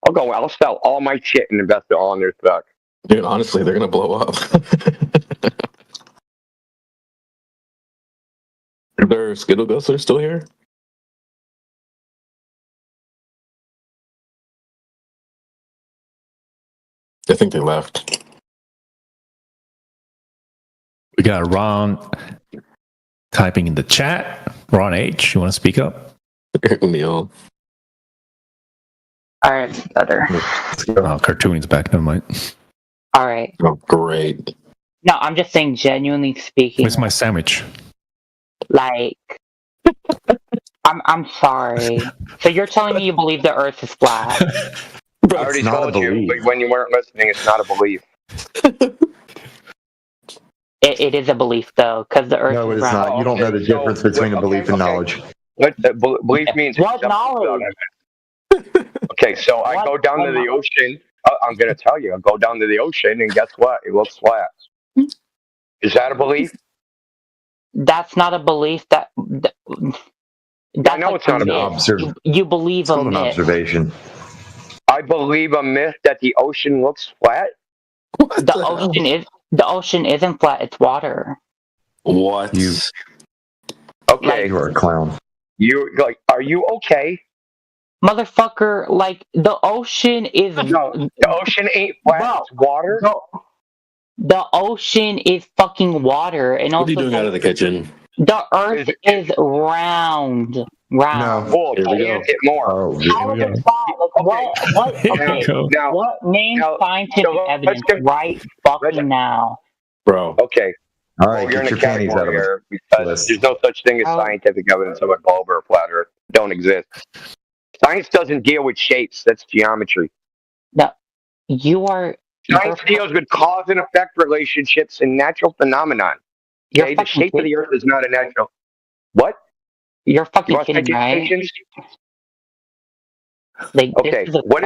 I'll sell all my shit and invest it all in their stock. Dude, honestly, they're gonna blow up. Are their Skittlegusts still here? I think they left. We got Ron typing in the chat. Ron H, you want to speak up? Neil. All right, better. Oh, Cartooning's back. Never mind. All right. Oh, great. No, I'm just saying, genuinely speaking. Where's my sandwich? Like, I'm sorry. So you're telling me you believe the Earth is flat? I already told you, but when you weren't listening, it's not a belief. It is a belief, though, because the Earth No, it is is round. not. You don't know the difference between a belief and knowledge. What belief means? What knowledge? Okay, so I go down to the ocean. I'm going to tell you. I go down to the ocean, and guess what? It looks flat. Is that a belief? That's not a belief. That's I know it's not a belief. You believe It's called a an myth. observation. I believe a myth that the ocean looks flat. The ocean isn't flat. It's water. What? Okay. You are a clown. Are you okay? Motherfucker, like, the ocean is... No, the ocean ain't flat. It's water. The ocean is fucking water. And What also are you doing out of the kitchen? the Earth is round. Round. Oh, here we go. More. How is it flat? Like, what name scientific evidence right fucking now? Bro. Okay. All right, you're get in your a panties out of category here because there's no such thing as scientific evidence of a globe or a flat Earth. Don't exist. Science doesn't deal with shapes. That's geometry. No, Science deals with cause and effect relationships and natural phenomenon. Okay, the shape of the Earth is not a natural. What? You're fucking you kidding, right? Like, okay, what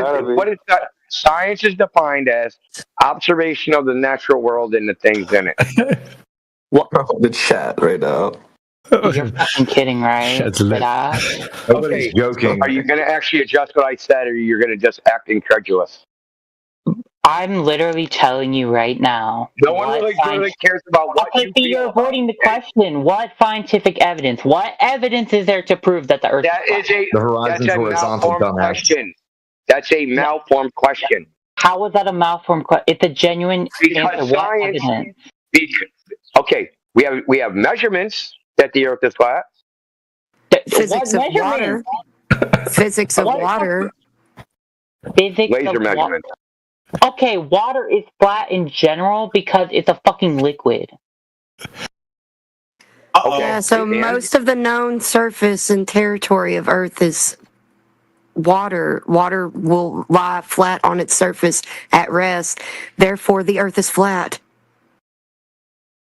is that? Science is defined as observation of the natural world and the things in it. What? The chat right now. You're fucking kidding, right? Okay, joking. Are you going to actually adjust what I said, or you're going to just act incredulous? I'm literally telling you right now. No one really cares about what you feel. You're avoiding the question. What scientific evidence? What evidence is there to prove that the Earth is flat? The horizon's horizontal, dumbass. Question. That's a malformed question. How is that a malformed question? It's a genuine answer. What evidence? Okay, we have measurements that the Earth is flat. Physics of water. Physics of water. Physics Laser of measurements. Okay, water is flat in general because it's a fucking liquid. Okay. Yeah, so most of the known surface and territory of Earth is water. Water will lie flat on its surface at rest. Therefore, the Earth is flat.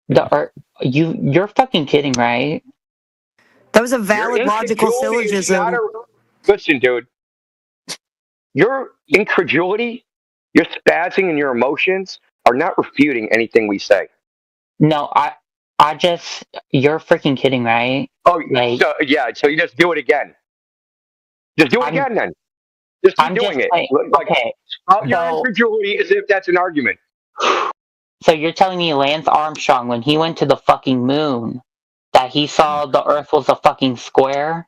The Earth, you're fucking kidding, right? That was a valid logical syllogism. Listen, dude. Your incredulity, your spazzing, and your emotions are not refuting anything we say. No, you're freaking kidding, right? Oh, so you just do it again. Just do it again, then. Just keep doing it. Okay. Your incredulity as if that's an argument. So you're telling me Lance Armstrong, when he went to the fucking moon, that he saw the Earth was a fucking square?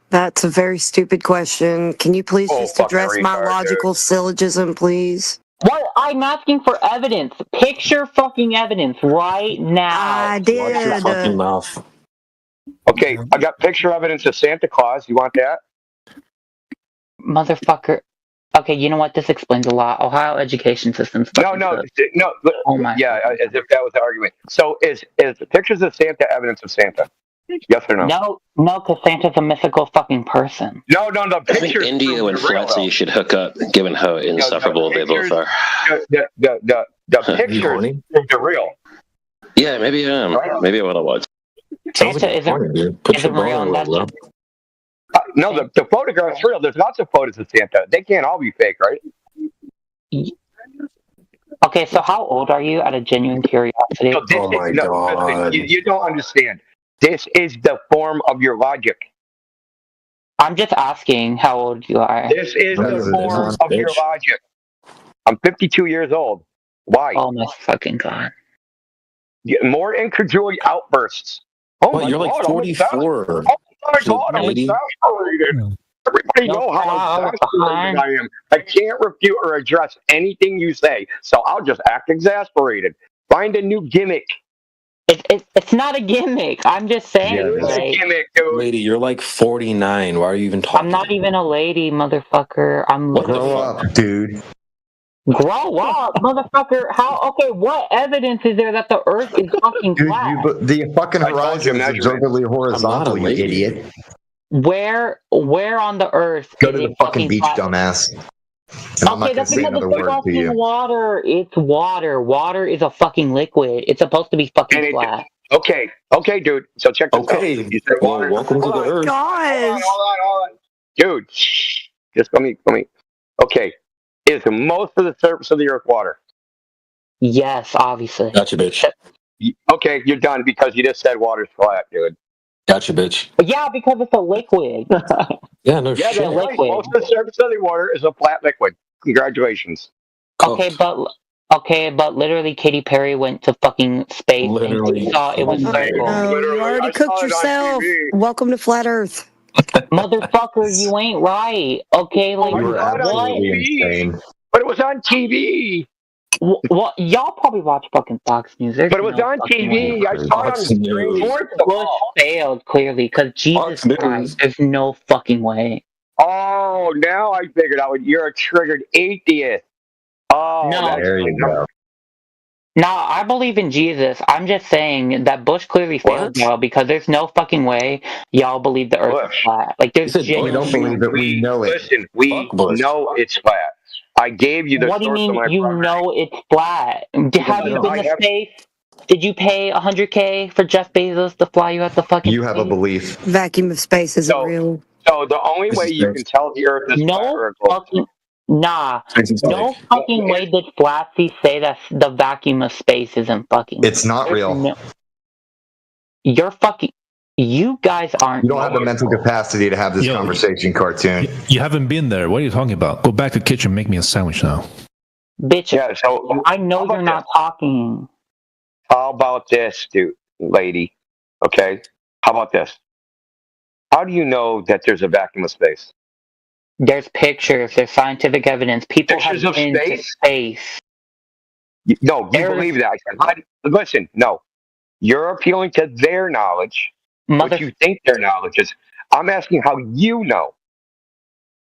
That's a very stupid question. Can you please just address my logical syllogism, please? What? I'm asking for evidence. Picture fucking evidence right now. I did. Watch your fucking mouth. Okay, I got picture evidence of Santa Claus. You want that? Motherfucker. Okay, you know what? This explains a lot. Ohio education system's No. Oh my. Yeah, as if that was the argument. So is pictures of Santa evidence of Santa? Yes or no? No, because Santa's a mythical fucking person. No. I think India went flat, so you should hook up, given how insufferable they both are. The pictures prove the real. Yeah, maybe I am. Maybe I will watch. Santa isn't real. No, the photograph's real. There's lots of photos of Santa. They can't all be fake, right? Okay, so how old are you? Out of genuine curiosity. No, listen, you don't understand. This is the form of your logic. I'm just asking how old you are. This is the form of your logic. I'm 52 years old. Why? Oh my fucking god! More incredulity outbursts. Oh Well, my you're god! like 44. Oh my god! I'm lady. exasperated. Everybody know how exasperated I am. I can't refute or address anything you say, so I'll just act exasperated. Find a new gimmick. It's not a gimmick. I'm just saying. It is a gimmick, dude. Lady, you're like 49. Why are you even talking? I'm not even a lady, motherfucker. I'm Grow up, dude. Grow up, motherfucker. How? Okay, what evidence is there that the Earth is fucking Dude, flat? the fucking horizon is observably horizontal, you idiot. Where on the Earth? Go is to it the fucking beach, flat? dumbass. And I'm not Okay, gonna that's say because another it's word to fucking you. water. It's water. Water is a fucking liquid. It's supposed to be fucking flat. Okay, dude. So check this out. You said water. Welcome to the Earth. Hold on. Dude, shh. Just let me. Okay. Is most of the surface of the Earth water? Yes, obviously. Gotcha, bitch. Okay, you're done because you just said water's flat, dude. Gotcha, bitch. Yeah, because it's a liquid. Yeah, no Yeah, shit. that's right. Most of the surface of the water is a flat liquid. Congratulations. Okay, but literally, Katy Perry went to fucking space and she saw it was circle. Oh, you already cooked yourself. Welcome to Flat Earth. Motherfucker, you ain't right. Okay, like You were what? absolutely insane. But it was on TV. What? Y'all probably watch fucking Fox News. There's But it was no on fucking TV. way. I saw it on the screen. Bush failed clearly because Jesus Christ, there's no fucking way. Oh, now I figured out. You're a triggered atheist. Oh, No. There you go. No, I believe in Jesus. I'm just saying that Bush clearly failed y'all because there's no fucking way y'all believe the Earth is flat. Like there's We don't believe it. We know it. Listen, we know it's flat. I gave you the What do you source of mean my you program. know it's flat? Have you been to space? Did you pay $100K for Jeff Bezos to fly you out the fucking You have a belief. Vacuum of space isn't real. So the only way you can tell the Earth is flat or a globe. No fucking way did Flatsy say that the vacuum of space isn't fucking. It's not real. You're fucking. You guys aren't. You don't have the mental capacity to have this conversation, cartoon. You haven't been there. What are you talking about? Go back to the kitchen, make me a sandwich now. Bitch, Yeah, so I know you're not talking. How about this, dude, lady? Okay. How about this? How do you know that there's a vacuum of space? There's pictures. There's scientific evidence. People Pictures have of been to space? space. No, you believe that. I said, listen, no. You're appealing to their knowledge, what you think their knowledge is. I'm asking how you know.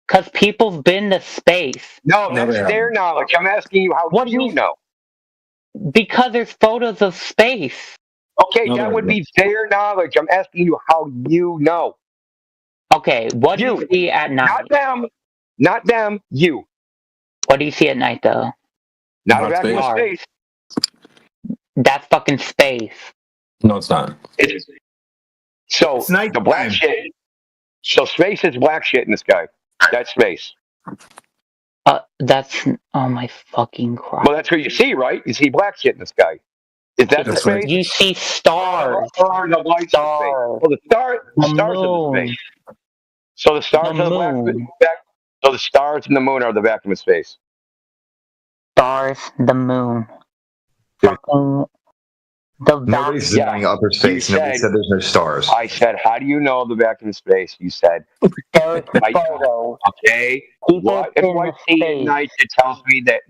Because people've been to space. No, that's their knowledge. I'm asking you how you know. Because there's photos of space. Okay, that would be their knowledge. I'm asking you how you know. Okay, what do you see at night? Not them. Not them. You. What do you see at night, though? Not a vacuum of space. That's fucking space. No, it's not. So the black shit. So space is black shit in the sky. That's space. That's oh my fucking Christ. Well, that's what you see, right? You see black shit in the sky. Is that the space? You see stars. Or the lights stars. Well, the stars are the space. So the stars are the black. So the stars and the moon are the vacuum of space. Stars, the moon. Fucking Nobody's denying upper space. Nobody said there's no stars. I said, how do you know the vacuum of space? You said, okay. What if I see at night that tells me that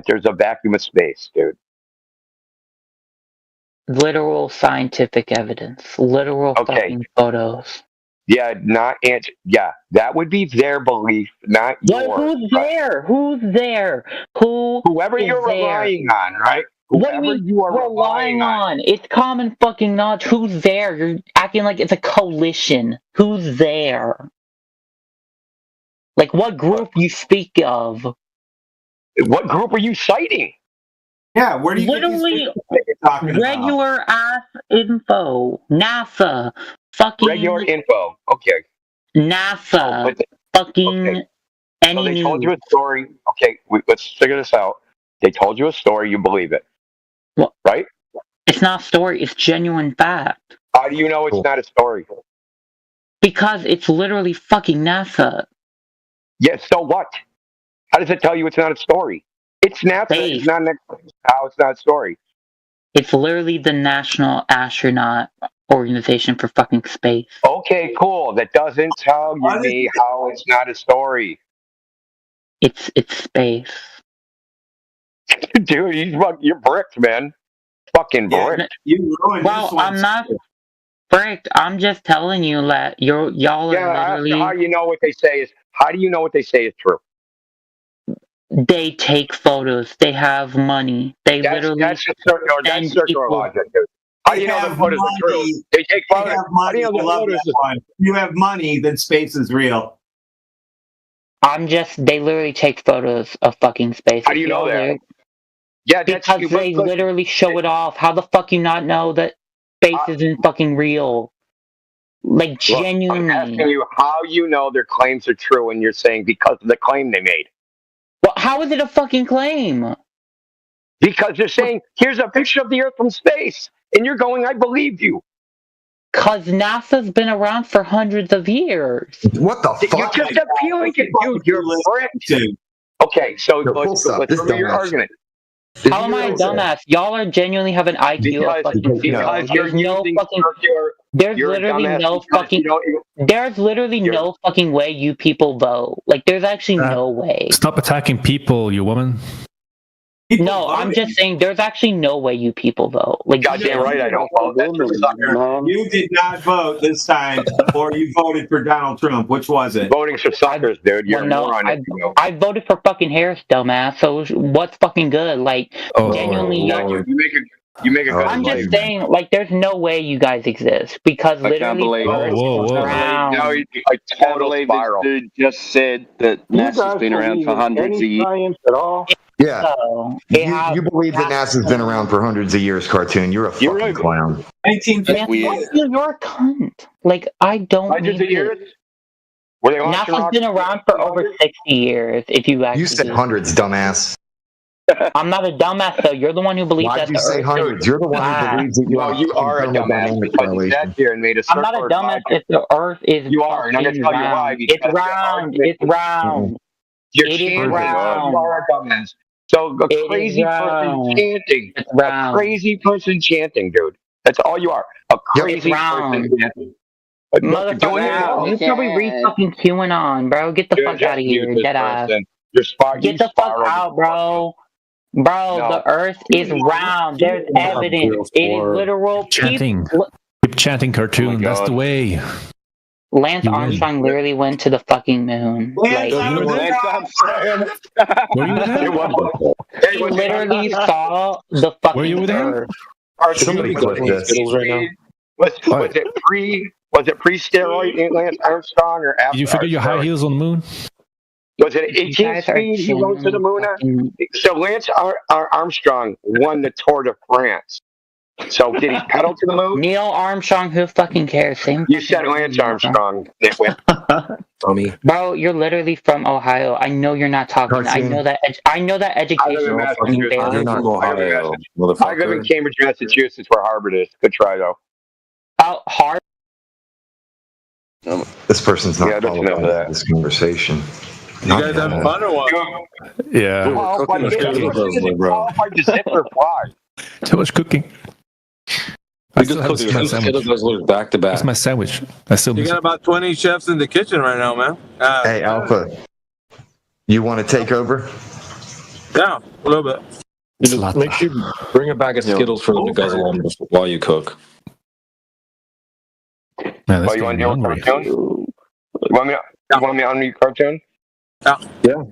there's a vacuum of space, dude? Literal scientific evidence. Literal fucking photos. Yeah, that would be their belief, not yours. Who's there? Who's there? Whoever you're relying on, right? What do you mean you are relying on? It's common fucking knowledge. Who's there? You're acting like it's a coalition. Who's there? Like what group you speak of? What group are you citing? Yeah, where do you literally get these regular ass info? NASA. Fucking regular info. Okay. NASA. But Fucking any so they news. told you a story. Okay, let's figure this out. They told you a story. You believe it, Well, right? It's not a story. It's genuine fact. How do you know it's not a story? Because it's literally fucking NASA. Yes. So what? How does it tell you it's not a story? It's NASA. It's not how it's not a story. It's literally the National Astronaut Organization for fucking space. Okay, cool. That doesn't tell me how it's not a story. It's space. Dude, you're bricked, man. Fucking bricked. You ruined Well, this one. I'm not bricked. I'm just telling you that y'all Yeah, are literally. how you know what they say is? How do you know what they say is true? They take photos. They have money. They literally. That's circular logic, dude. How do you know the photos are true? They take They photos. have How money. do you know I the love photos that one. If you have money, then space is real. They literally take photos of fucking space. How do you know that? Yeah, because they literally show it off. How the fuck you not know that space isn't fucking real? Like, genuinely. I'm asking you how you know their claims are true, and you're saying because of the claim they made. Well, how is it a fucking claim? Because they're saying, here's a picture of the Earth from space, and you're going, I believe you. Because NASA's been around for hundreds of years. What the fuck? You're just appealing to, dude. You're bricked. Okay, so let's remember your argument. How am I a dumbass? Y'all are genuinely have an IQ of fucking zero. There's no fucking. There's literally no fucking. There's literally no fucking way you people vote. Like, there's actually no way. Stop attacking people, you woman. No, I'm just saying there's actually no way you people vote. Like, goddamn right, I don't vote. That's a sucker. You did not vote this time, or you voted for Donald Trump. Which was it? Voting for suckers, dude. You're no, a moron. I voted for fucking Harris, dumbass. So what's fucking good? Like, genuinely, you make a good I'm point. just saying, like, there's no way you guys exist because literally, Earth is round. No, a total spiral. This dude just said that NASA's been around for hundreds of years. Yeah. So, You believe that NASA's been around for hundreds of years, Cartoon. You're a fucking clown. You're a cunt. Like, I don't. Hundreds of years? Were they NASA's been around for over 60 years. If you actually. You said hundreds, dumbass. I'm not a dumbass, though. You're the one who believes that. Why'd you say hundreds? You're the one who believes that No, you are a dumbass because you sat here and made a I'm not a dumbass if the Earth is. You are, and I'm going to tell you why. It's round. It's round. It is round. You are a dumbass. So a crazy person chanting. A crazy person chanting, dude. That's all you are. A crazy person chanting. Motherfucker, you probably read fucking QAnon, bro. Get the fuck out of here, dead ass. Get the fuck out, bro. Bro, the Earth is round. There's evidence. It is literal. Chanting. Keep chanting, Cartoon. That's the way. Lance Armstrong literally went to the fucking moon. Like, he literally saw the fucking Earth. Somebody go to Skittles right now. Was it pre-steroid Lance Armstrong or after? Did you figure your high heels on the moon? Was it 18 speed he went to the moon on? So Lance Armstrong won the Tour de France. So did he pedal to the moon? Neil Armstrong, who fucking cares? Same. You said Lance Armstrong. Tommy. Bro, you're literally from Ohio. I know you're not talking. I know that. I know that education. I live in Cambridge, Massachusetts, where Harvard is. Good try though. Oh, Harvard. This person's not following this conversation. You guys having fun or what? Yeah. Too much cooking. I still have my sandwich. Back to back. That's my sandwich. I still You got about 20 chefs in the kitchen right now, man. Hey, Alpha. You want to take over? Yeah, a little bit. Just make sure you bring a bag of Skittles for them to guzzle on while you cook. Man, you want to do a cartoon? You want me to unmute cartoon? Yeah.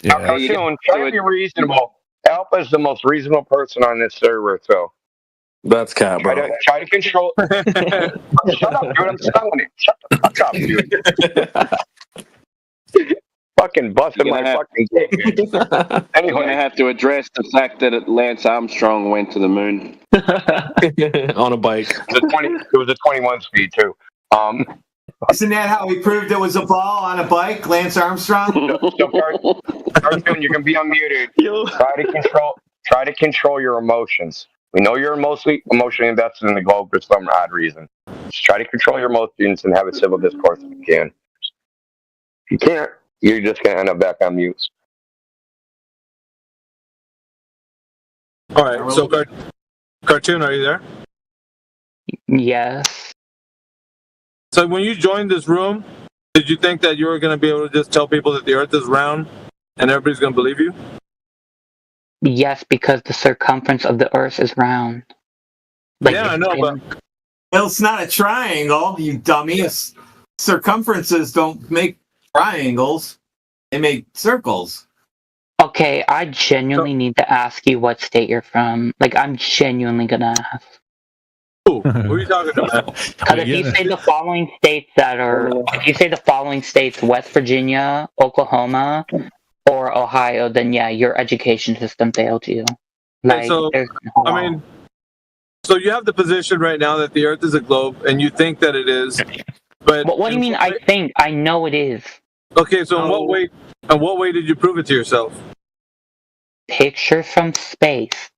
Cartoon, try to be reasonable. Alpha is the most reasonable person on this server, so. That's cat, bro. Try to control. Shut up, dude. I'm selling it. Shut the fuck up, dude. Fucking busting my fucking cake. Anyway, I'm gonna have to address the fact that Lance Armstrong went to the moon on a bike. It was a 21 speed too. Isn't that how he proved it was a ball on a bike, Lance Armstrong? Cartoon, you can be unmuted. Try to control your emotions. We know you're emotionally invested in the globe for some odd reason. Just try to control your emotions and have a civil discourse if you can. If you can't, you're just gonna end up back on mute. All right, so Cartoon, are you there? Yes. So when you joined this room, did you think that you were going to be able to just tell people that the Earth is round and everybody's going to believe you? Yes, because the circumference of the Earth is round. Yeah, I know, but well, it's not a triangle, you dummies. Circumferences don't make triangles; they make circles. Okay, I genuinely need to ask you what state you're from. Like, I'm genuinely gonna ask. Who are you talking about? Because if you say the following states West Virginia, Oklahoma, or Ohio, then yeah, your education system failed you. Like, so you have the position right now that the Earth is a globe, and you think that it is. But what do you mean? I think I know it is. Okay, so in what way did you prove it to yourself? Pictures from space.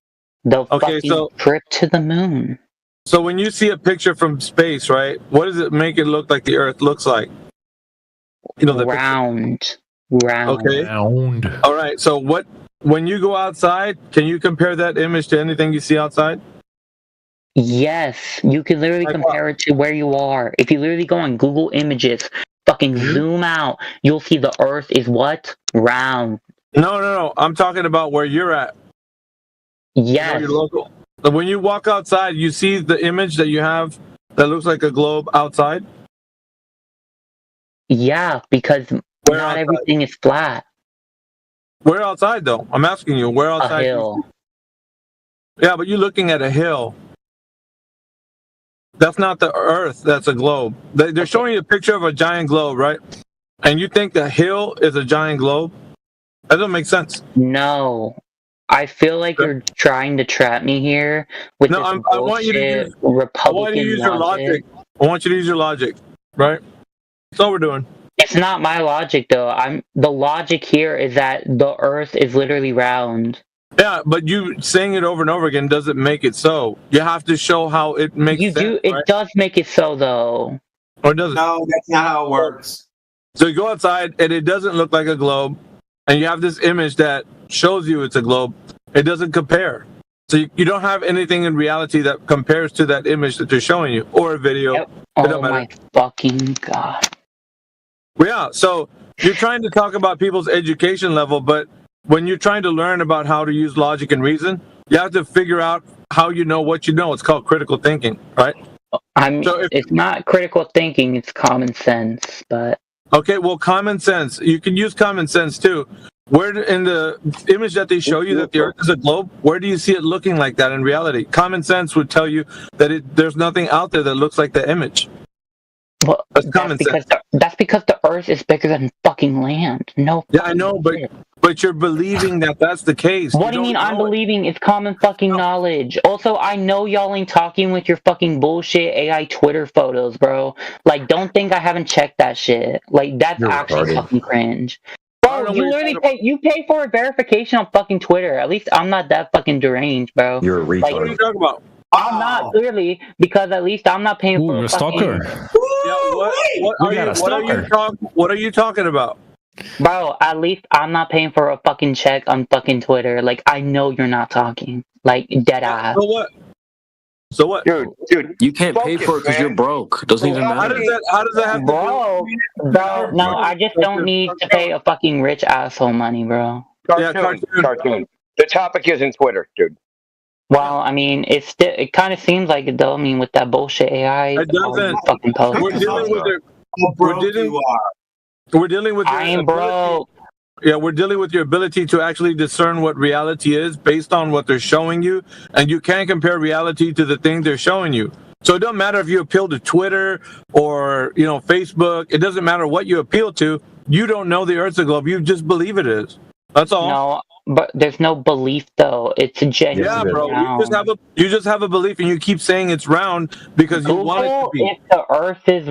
The fucking trip to the moon. So when you see a picture from space, right? What does it make it look like the Earth looks like? You know, the round. Okay. Round. All right. So when you go outside, can you compare that image to anything you see outside? Yes, you can literally compare it to where you are. If you literally go on Google Images, fucking zoom out, you'll see the Earth is what? Round. No. I'm talking about where you're at. Yes. You're local. So when you walk outside, you see the image that you have that looks like a globe outside? Yeah, because not everything is flat. Where outside, though? I'm asking you, where outside? A hill. Yeah, but you're looking at a hill. That's not the Earth, that's a globe. They're showing you a picture of a giant globe, right? And you think the hill is a giant globe? That doesn't make sense. No. I feel like you're trying to trap me here with this I want you to use, Republican your logic. I want you to use your logic, right? That's all we're doing. It's not my logic, though. The logic here is that the Earth is literally round. Yeah, but you saying it over and over again doesn't make it so. You have to show how it makes sense. It does make it so, though. Or does it? No, that's not how it works. So you go outside and it doesn't look like a globe, and you have this image that shows you it's a globe. It doesn't compare. So you don't have anything in reality that compares to that image that they're showing you, or a video. Yep. Oh my fucking god. Yeah, so you're trying to talk about people's education level, but when you're trying to learn about how to use logic and reason, you have to figure out how you know what you know. It's called critical thinking, right? It's not critical thinking, it's common sense, but... Okay, well, common sense. You can use common sense, too. Where in the image that they show you that the Earth is a globe, where do you see it looking like that in reality? Common sense would tell you that there's nothing out there that looks like the image. Well, that's because the Earth is bigger than fucking land. No. Yeah, I know, but you're believing that that's the case. What do you mean I'm believing? It's common fucking knowledge. Also, I know y'all ain't talking with your fucking bullshit AI Twitter photos, bro. Like, don't think I haven't checked that shit. Like, that's actually fucking cringe. Bro, you literally pay for a verification on fucking Twitter. At least I'm not that fucking deranged, bro. You're a retard. What are you talking about? I'm not, clearly, because at least I'm not paying for a stalker. What are you talking about? Bro, at least I'm not paying for a fucking check on fucking Twitter. Like, I know you're not talking. Like, dead ass. So what? Dude, you can't pay for it because you're broke. Doesn't even matter. How does that have bro, no, I just don't need to pay a fucking rich asshole money, bro. Cartoon. The topic isn't Twitter, dude. Well, I mean, it kind of seems like it, though. I mean, with that bullshit AI, it doesn't. Fucking post. We're dealing with. I am broke. Yeah, we're dealing with your ability to actually discern what reality is based on what they're showing you, and you can't compare reality to the thing they're showing you. So it doesn't matter if you appeal to Twitter or Facebook. It doesn't matter what you appeal to. You don't know the Earth's a globe. You just believe it is. That's all. No, but there's no belief though. It's a genuine. Yeah, bro. You just have a belief, and you keep saying it's round because you want it to be. If the Earth is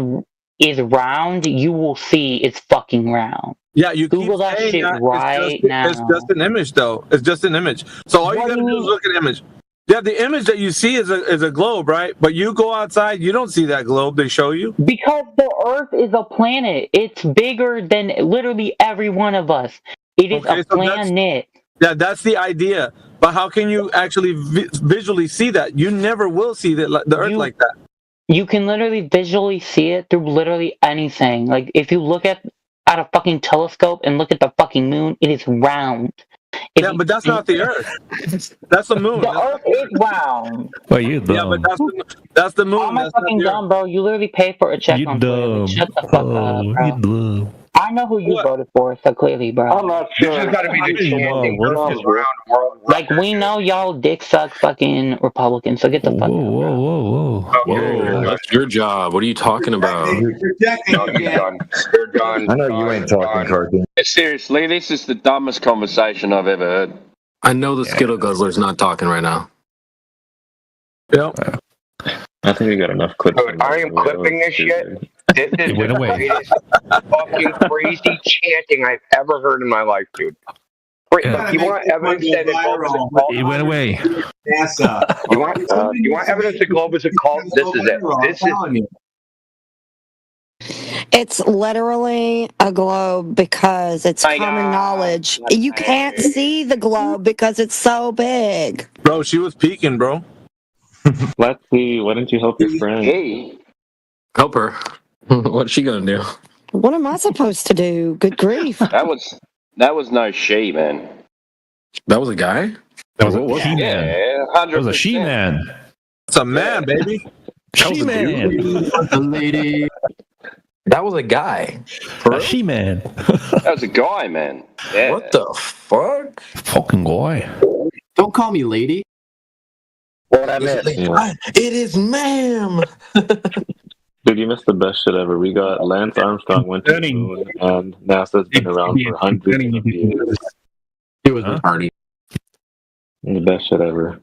is round, you will see it's fucking round. Yeah, you Google keep that saying shit that. right now. It's just an image, though. It's just an image. So all you gotta do is look at the image. Yeah, the image that you see is a globe, right? But you go outside, you don't see that globe they show you. Because the Earth is a planet. It's bigger than literally every one of us. It is a planet. Yeah, that's the idea. But how can you actually visually see that? You never will see the Earth like that. You can literally visually see it through literally anything. Like, if you look at a fucking telescope and look at the fucking moon, it is round. Yeah, but that's not the Earth. That's the moon. The Earth is round. Well, you dumb. Yeah, but that's the moon. I'm That's fucking not the dumb, bro. You literally pay for a check You on Twitter. dumb. Like, shut the fuck up, bro. You dumb. I know who you voted for, so clearly, bro. I'm not sure. You just gotta be the chanting. Like, we know y'all dick suck fucking Republicans, so get the fuck out. Whoa. Whoa, that's your job. What are you talking about? No, you're done. You're done. I know you ain't talking, Cartoon. Seriously, this is the dumbest conversation I've ever heard. I know the Skittle Guzzler's not talking right now. Yep. I think we got enough clips. Dude, I am clipping this shit. This is It went the away. greatest fucking crazy chanting I've ever heard in my life, dude. Yeah. You want evidence that the globe is a cult? It went away. You want evidence the globe is a cult? This is it. This is. It's literally a globe because it's common knowledge. You can't see the globe because it's so big. Bro, she was peeking, bro. Lexi, why didn't you help your friend? Hey, Help her. What's she gonna do? What am I supposed to do? Good grief. that was no she, man. That was a guy? That was What a was she-man. Yeah, That 100%. was a she-man. It's a man, baby. She-man. A lady. That was a guy. A she-man. That was a guy, man. Yeah. What the fuck? Fucking guy. Don't call me lady. What I missed? It is ma'am. Dude, you missed the best shit ever. We got Lance Armstrong went to the moon, and NASA's been around for hundreds of years. It was a party. The best shit ever.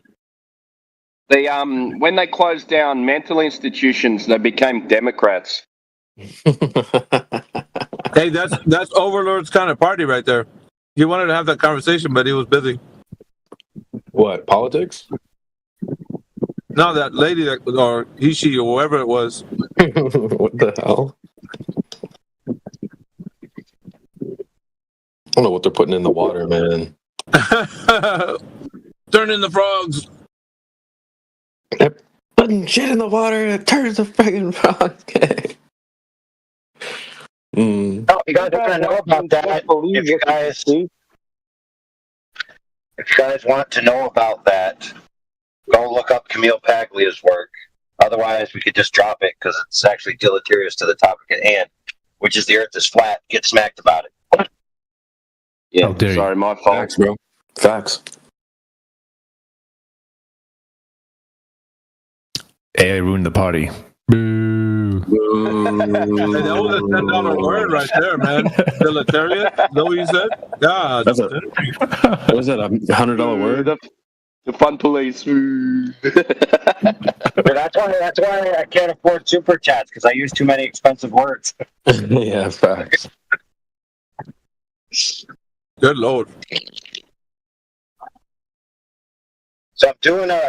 They when they closed down mental institutions, they became Democrats. Hey, that's Overlord's kind of party right there. He wanted to have that conversation, but he was busy. What, politics? No, that lady that, or he, she, or whoever it was. What the hell? I don't know what they're putting in the water, man. Turn in the frogs. Putting shit in the water, it turns the friggin' frog. Oh, you guys want to know about that? If you guys want to know about that, go look up Camille Paglia's work. Otherwise, we could just drop it because it's actually deleterious to the topic at hand, which is the Earth is flat. Get smacked about it. Yeah, sorry, my fault. Facts, bro. Facts. Hey, I ruined the party. Boo. Hey, that was a $10 word right there, man. Deleterious. Is that what you said? God. That's what was that, a $100 word? The fun police. That's why I can't afford super chats because I use too many expensive words. Yeah, facts. Good Lord. So I'm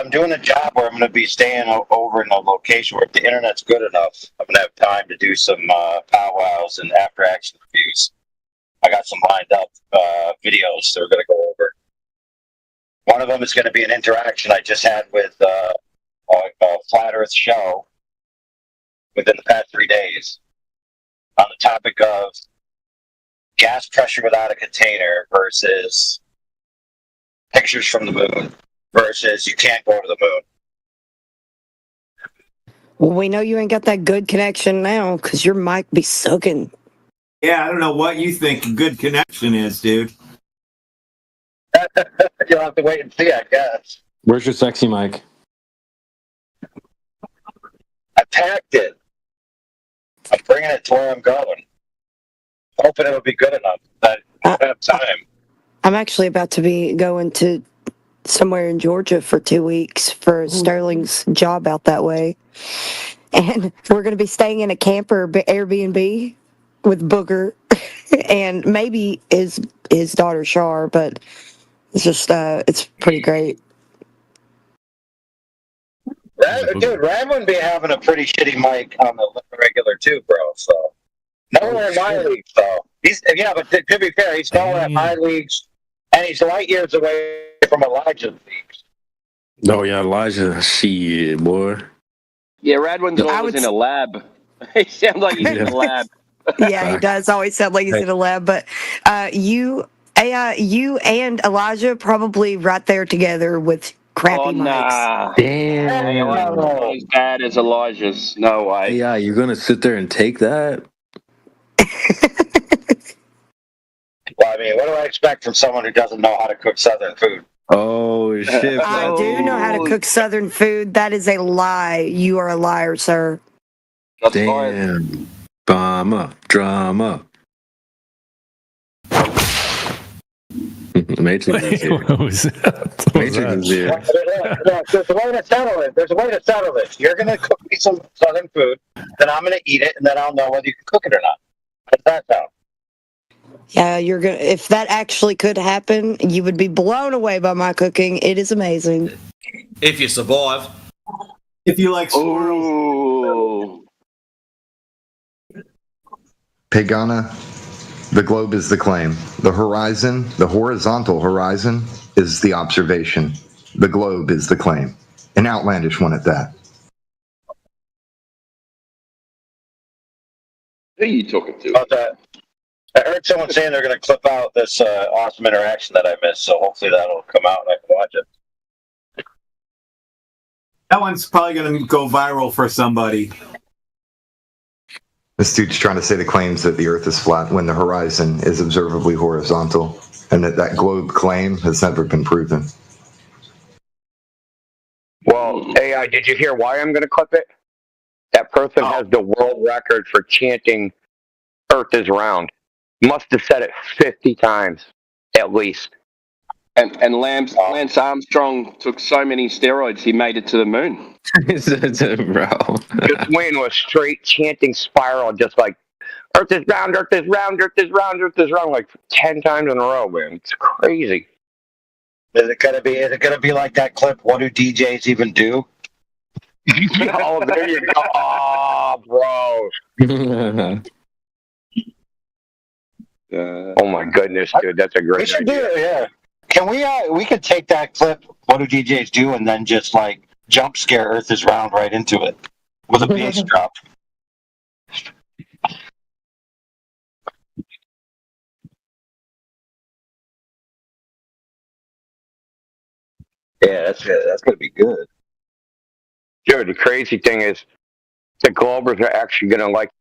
doing a job where I'm going to be staying over in a location where if the internet's good enough, I'm going to have time to do some powwows and after action reviews. I got some lined up videos that we're going to go over. One of them is going to be an interaction I just had with a Flat Earth show within the past 3 days on the topic of gas pressure without a container versus pictures from the moon versus you can't go to the moon. Well, we know you ain't got that good connection now because your mic be soaking. Yeah, I don't know what you think a good connection is, dude. You'll have to wait and see, I guess. Where's your sexy mic? I packed it. I'm bringing it to where I'm going. Hoping it'll be good enough. But I don't have time. I'm actually about to be going to somewhere in Georgia for 2 weeks for Sterling's job out that way. and we're going to be staying in a camper Airbnb with Booger and maybe his daughter Shar, but it's just it's pretty great. Dude, Rad wouldn't be having a pretty shitty mic on the regular too, bro. So nowhere in my league, though. But to be fair, he's nowhere in my leagues, and he's light years away from Elijah's leagues. Oh yeah, Elijah, shit, boy. Yeah, Radwin's always in a lab. He sounds like he's in a lab. Yeah, he does always sound like he's in a lab. But you and Elijah probably right there together with crappy mics. Nah. Damn. Elijah's not as bad as Elijah's. No way. Yeah, you're gonna sit there and take that? Well, I mean, what do I expect from someone who doesn't know how to cook Southern food? Oh shit! I do know how to cook Southern food. That is a lie. You are a liar, sir. Damn. Drama. Matrix is here. Matrix is here. There's a way to settle it. There's a way to settle this. You're gonna cook me some Southern food, then I'm gonna eat it, and then I'll know whether you can cook it or not. How does that sound? Yeah, you're gonna. If that actually could happen, you would be blown away by my cooking. It is amazing. If you survive. If you like squirrels. Pagana, the globe is the claim. The horizon, the horizontal horizon, is the observation. The globe is the claim. An outlandish one at that. Who are you talking to? About that. I heard someone saying they're going to clip out this awesome interaction that I missed, so hopefully that'll come out and I can watch it. That one's probably going to go viral for somebody. This dude's trying to say the claims that the Earth is flat when the horizon is observably horizontal, and that globe claim has never been proven. Well, AI, did you hear why I'm going to clip it? That person has the world record for chanting Earth is round. Must have said it 50 times, at least. And Lance Armstrong took so many steroids, he made it to the moon. Bro. Just went into a straight chanting spiral, just like, Earth is round, Earth is round, Earth is round, Earth is round, like 10 times in a row, man. It's crazy. Is it gonna be like that clip? What do DJs even do? Oh, there you go. Oh, bro. Oh my goodness, dude, that's a great We should idea. do it, yeah. Can we could take that clip, what do DJs do, and then just like jump scare Earth is round right into it with a bass drop. Yeah, that's gonna be good. Dude, the crazy thing is, the Globers are actually gonna like.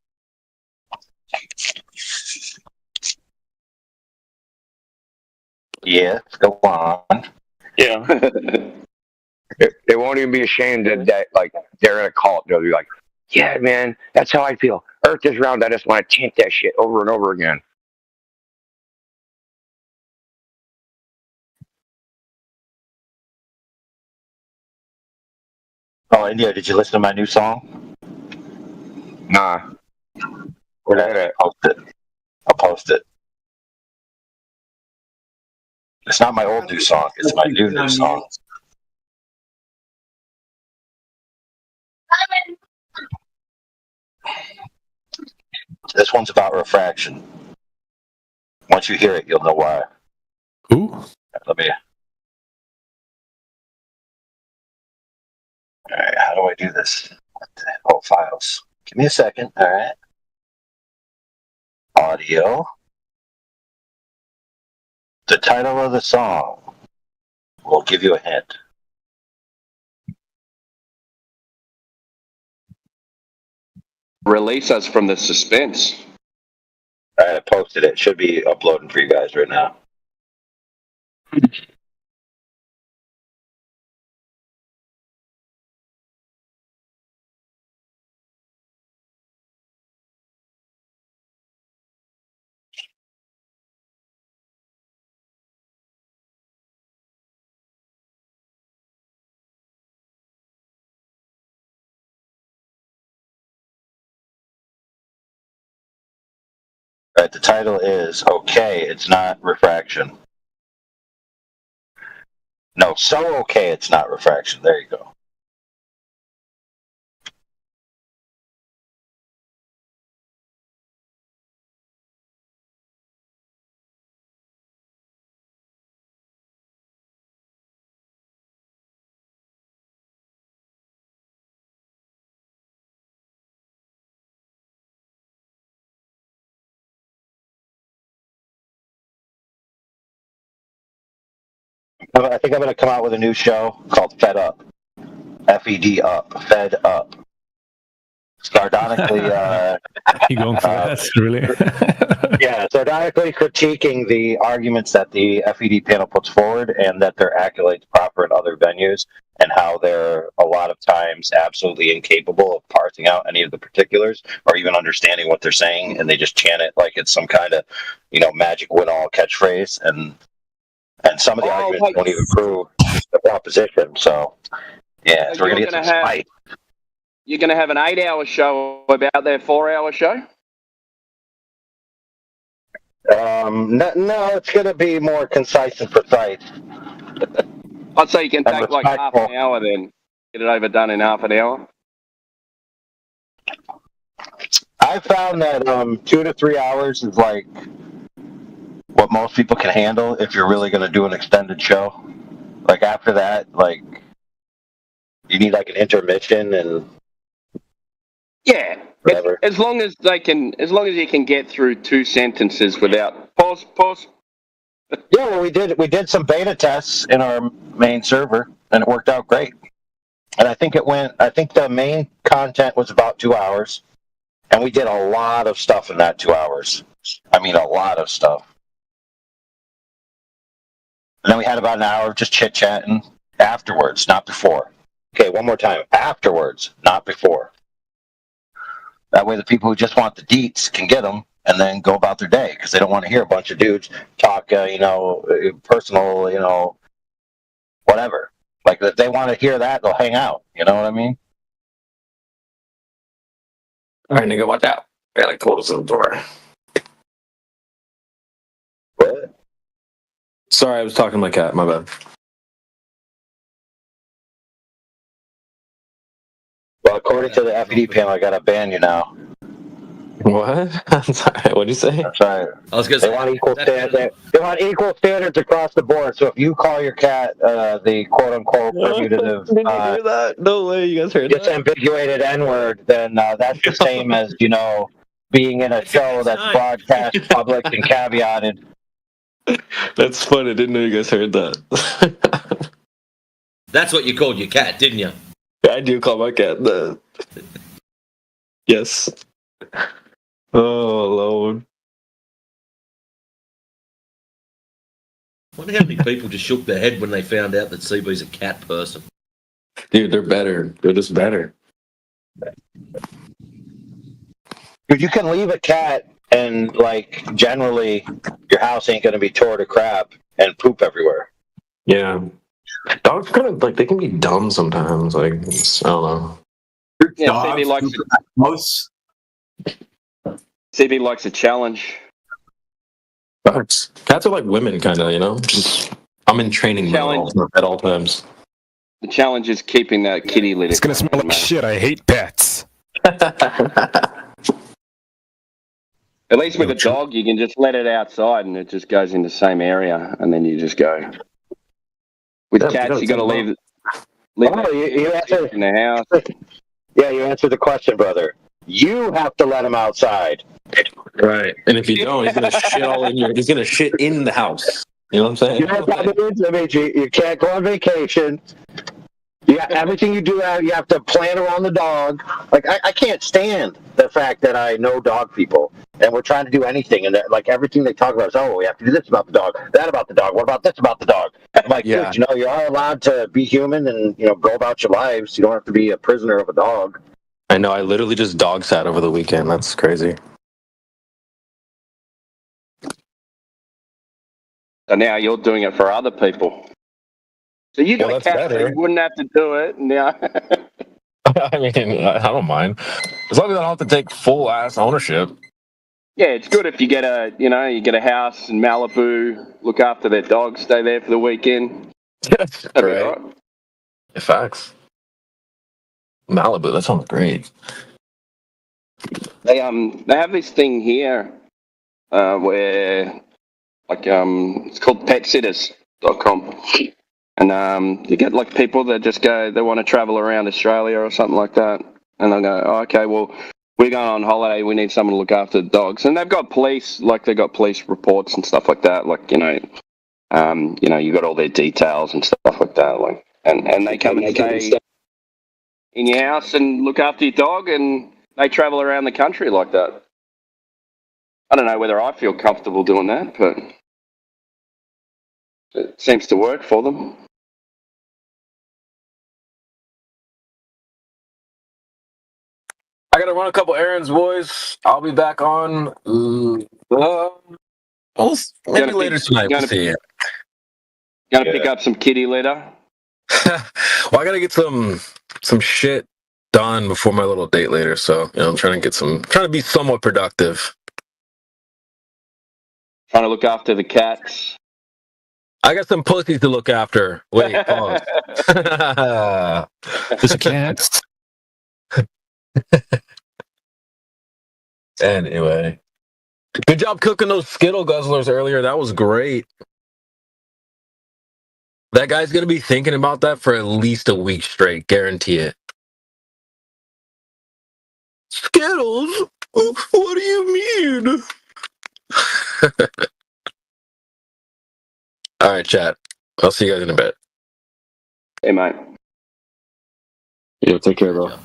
Yeah, go on. Yeah. They won't even be ashamed that like they're in a cult. They'll be like, "Yeah, man, that's how I feel. Earth is round. I just want to chant that shit over and over again." Oh, India, did you listen to my new song? Nah. Where'd I post it? I'll post it. It's not my old new song. It's my new song. This one's about refraction. Once you hear it, you'll know why. Ooh. Let me. All right, how do I do this? Oh, files. Give me a second. All right. Audio. The title of the song will give you a hint. Release us from the suspense. All right, I posted it. Should be uploading for you guys right now. right, the title is Okay, It's Not Refraction. No, So Okay, It's Not Refraction. There you go. I think I'm going to come out with a new show called Fed Up. F-E-D Up. Fed Up. Sardonically, You going for that, really? yeah, sardonically critiquing the arguments that the FED panel puts forward and that their accolades proper in other venues, and how they're a lot of times absolutely incapable of parsing out any of the particulars or even understanding what they're saying, and they just chant it like it's some kind of, magic win-all catchphrase, and some of the arguments don't even prove the proposition. So, yeah, so we're gonna get some spite. You're going to have an 8-hour show about their 4-hour show? No, it's going to be more concise and precise. I'd say you can take like half an hour then, get it overdone in half an hour. I found that 2 to 3 hours is like what most people can handle if you're really going to do an extended show. Like after that, like you need like an intermission and yeah. As long as you can get through 2 sentences without pause. Yeah, well, we did some beta tests in our main server, and it worked out great. And I think the main content was about 2 hours, and we did a lot of stuff in that 2 hours. I mean, a lot of stuff. And then we had about an hour of just chit-chatting afterwards, not before. Okay, one more time. Afterwards, not before. That way the people who just want the deets can get them and then go about their day, because they don't want to hear a bunch of dudes talk, personal, whatever. Like, if they want to hear that, they'll hang out. You know what I mean? All right, nigga, watch out. I gotta close the door. What? Sorry, I was talking to my cat. My bad. Well, according to the FED panel, I gotta ban you now. What? I'm sorry. What'd you say? That's right. I was gonna say they want equal standards. They want equal standards across the board. So if you call your cat the quote unquote permutative, Did you hear that? No way, you guys heard that? disambiguated N-word, then that's the same as being in a show that's broadcast, public, and caveated. That's funny. I didn't know you guys heard that. That's what you called your cat, didn't you? I do call my cat that. Yes. Oh, Lord. I wonder how many people just shook their head when they found out that CB's a cat person. Dude, they're better. They're just better. Dude, you can leave a cat and, generally, your house ain't going to be tore to crap and poop everywhere. Yeah. Dogs kind of, they can be dumb sometimes. I don't know. Yeah, CB likes a challenge. Dogs. Cats are like women, kind of, Just, I'm in training mode at all times. The challenge is keeping that kitty litter. It's going to smell like shit. I hate pets. At least with a dog, you can just let it outside and it just goes in the same area, and then you just go. With cats, you got to leave it in the house. Yeah, you answered the question, brother. You have to let him outside. Right. And if you don't, he's gonna shit all in your. He's gonna shit in the house. You know what I'm saying? You know what that means? That means you can't go on vacation. Everything you do, you have to plan around the dog. I can't stand the fact that I know dog people, and we're trying to do anything, and everything they talk about is, we have to do this about the dog, that about the dog, what about this about the dog? I'm like, dude, you're all allowed to be human and, go about your lives. You don't have to be a prisoner of a dog. I know, I literally just dog sat over the weekend. That's crazy. So now you're doing it for other people. So you got a cat, so you wouldn't have to do it. Now. I mean, I don't mind. As long as I don't have to take full-ass ownership. Yeah, it's good if you get a house in Malibu, look after their dogs, stay there for the weekend. That'd be Right. all right. Facts. Malibu, that sounds great. They have this thing here where it's called PetSitters.com, and you get like people that just go, they want to travel around Australia or something like that, and they'll go, oh, okay, well, we're going on holiday, we need someone to look after the dogs, and they've got police reports and stuff like that, like you got all their details and stuff like that, like, and they come and stay in your house and look after your dog, and they travel around the country like that. I don't know whether I feel comfortable doing that, but it seems to work for them. I gotta run a couple errands, boys. I'll be back on. Maybe later tonight. We'll see. Gotta pick up some kitty litter. Well, I gotta get some shit done before my little date later. So I'm trying to be somewhat productive. Trying to look after the cats. I got some pussies to look after. Wait, pause. Just cats. Anyway, good job cooking those Skittle Guzzlers earlier. That was great. That guy's gonna be thinking about that for at least a week straight. Guarantee it. Skittles? What do you mean? All right, chat. I'll see you guys in a bit. Hey, mate. Yeah, take care, bro.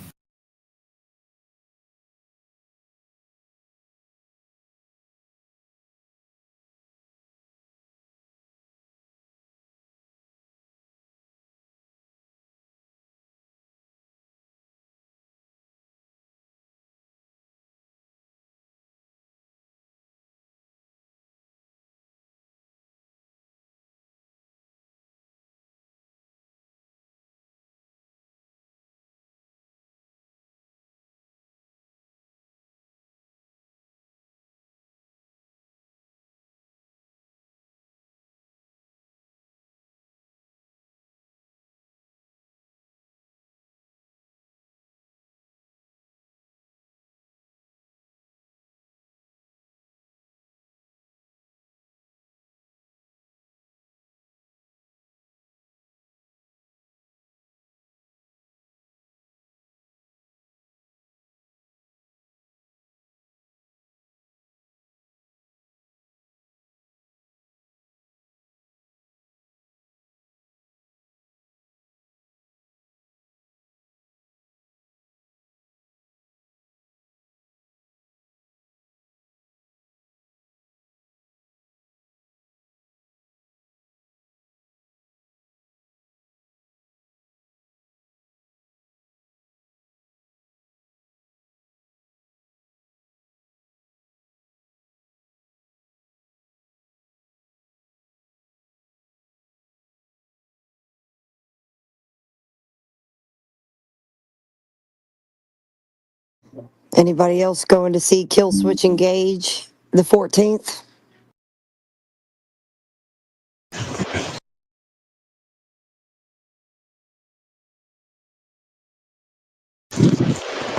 Anybody else going to see Kill Switch Engage the 14th?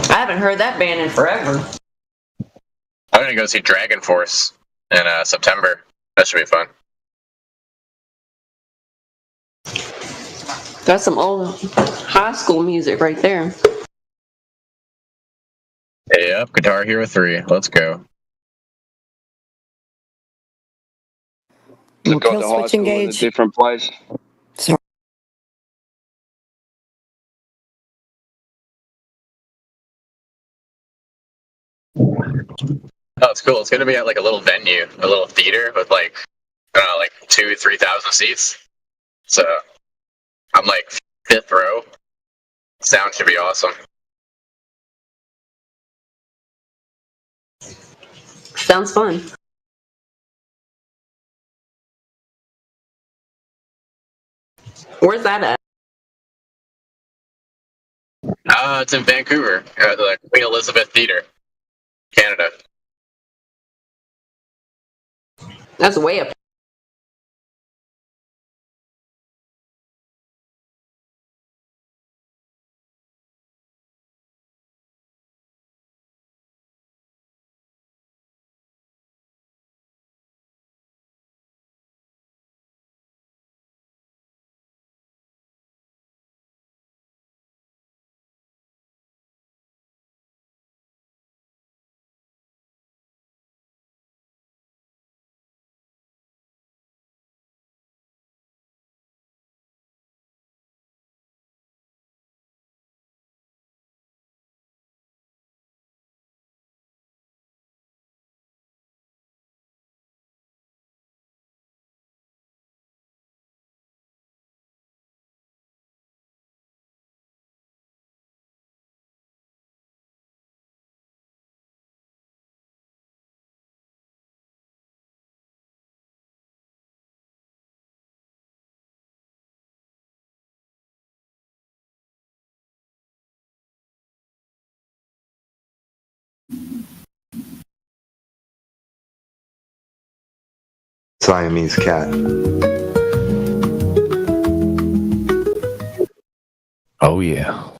I haven't heard that band in forever. I'm gonna go see Dragon Force in September. That should be fun. That's some old high school music right there. Yep, Guitar Hero 3. Let's go. We'll go to high school in a different place. Sorry. Oh, it's cool. It's gonna be at like a little venue, a little theater with like, I don't know, like 2,000-3,000 seats. So I'm like 5th row. Sound should be awesome. Sounds fun. Where's that at? It's in Vancouver, at the Queen Elizabeth Theatre, Canada. That's way up. Siamese cat. Oh yeah.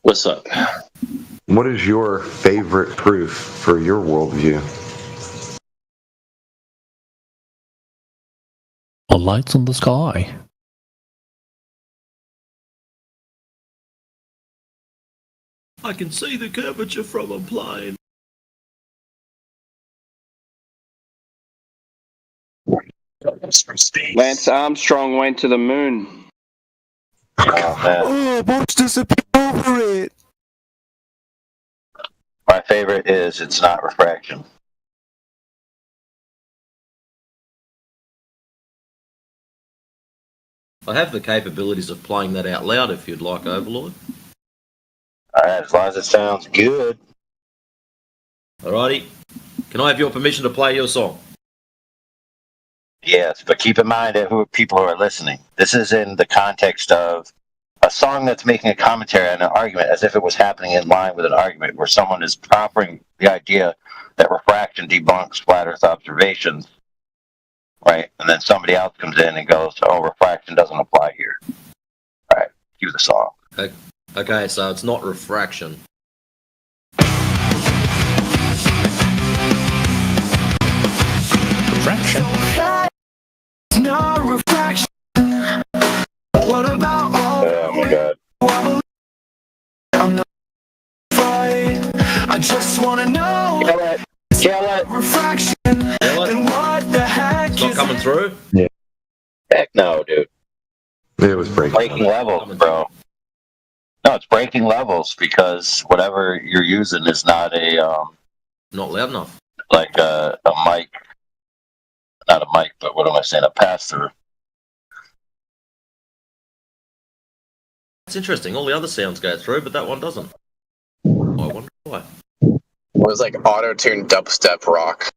What's up? What is your favorite proof for your worldview? A lights on the sky. I can see the curvature from a plane. Lance Armstrong went to the moon. Oh, man. Oh, watch disappear over it. My favorite is it's not refraction. I have the capabilities of playing that out loud if you'd like, Overlord. Alright, as long as it sounds good. Alrighty. Can I have your permission to play your song? Yes, but keep in mind that people who are listening. This is in the context of a song that's making a commentary on an argument as if it was happening in line with an argument where someone is proffering the idea that refraction debunks flat Earth observations, right? And then somebody else comes in and goes, oh, refraction doesn't apply here. All right, cue the song. Okay, so it's not refraction. Refraction? Not refraction. What about all? Oh my god. I'm not fight. I just wanna know. Kill it. Kill it. Refraction. And what the heck It's not coming through? Yeah. Heck no, dude. It was breaking levels, bro. No, it's breaking levels because whatever you're using is not a not loud enough. Like a mic, not a mic, but what am I saying? A pass through. It's interesting. All the other sounds go through, but that one doesn't. I wonder why. It was like auto-tuned dubstep rock.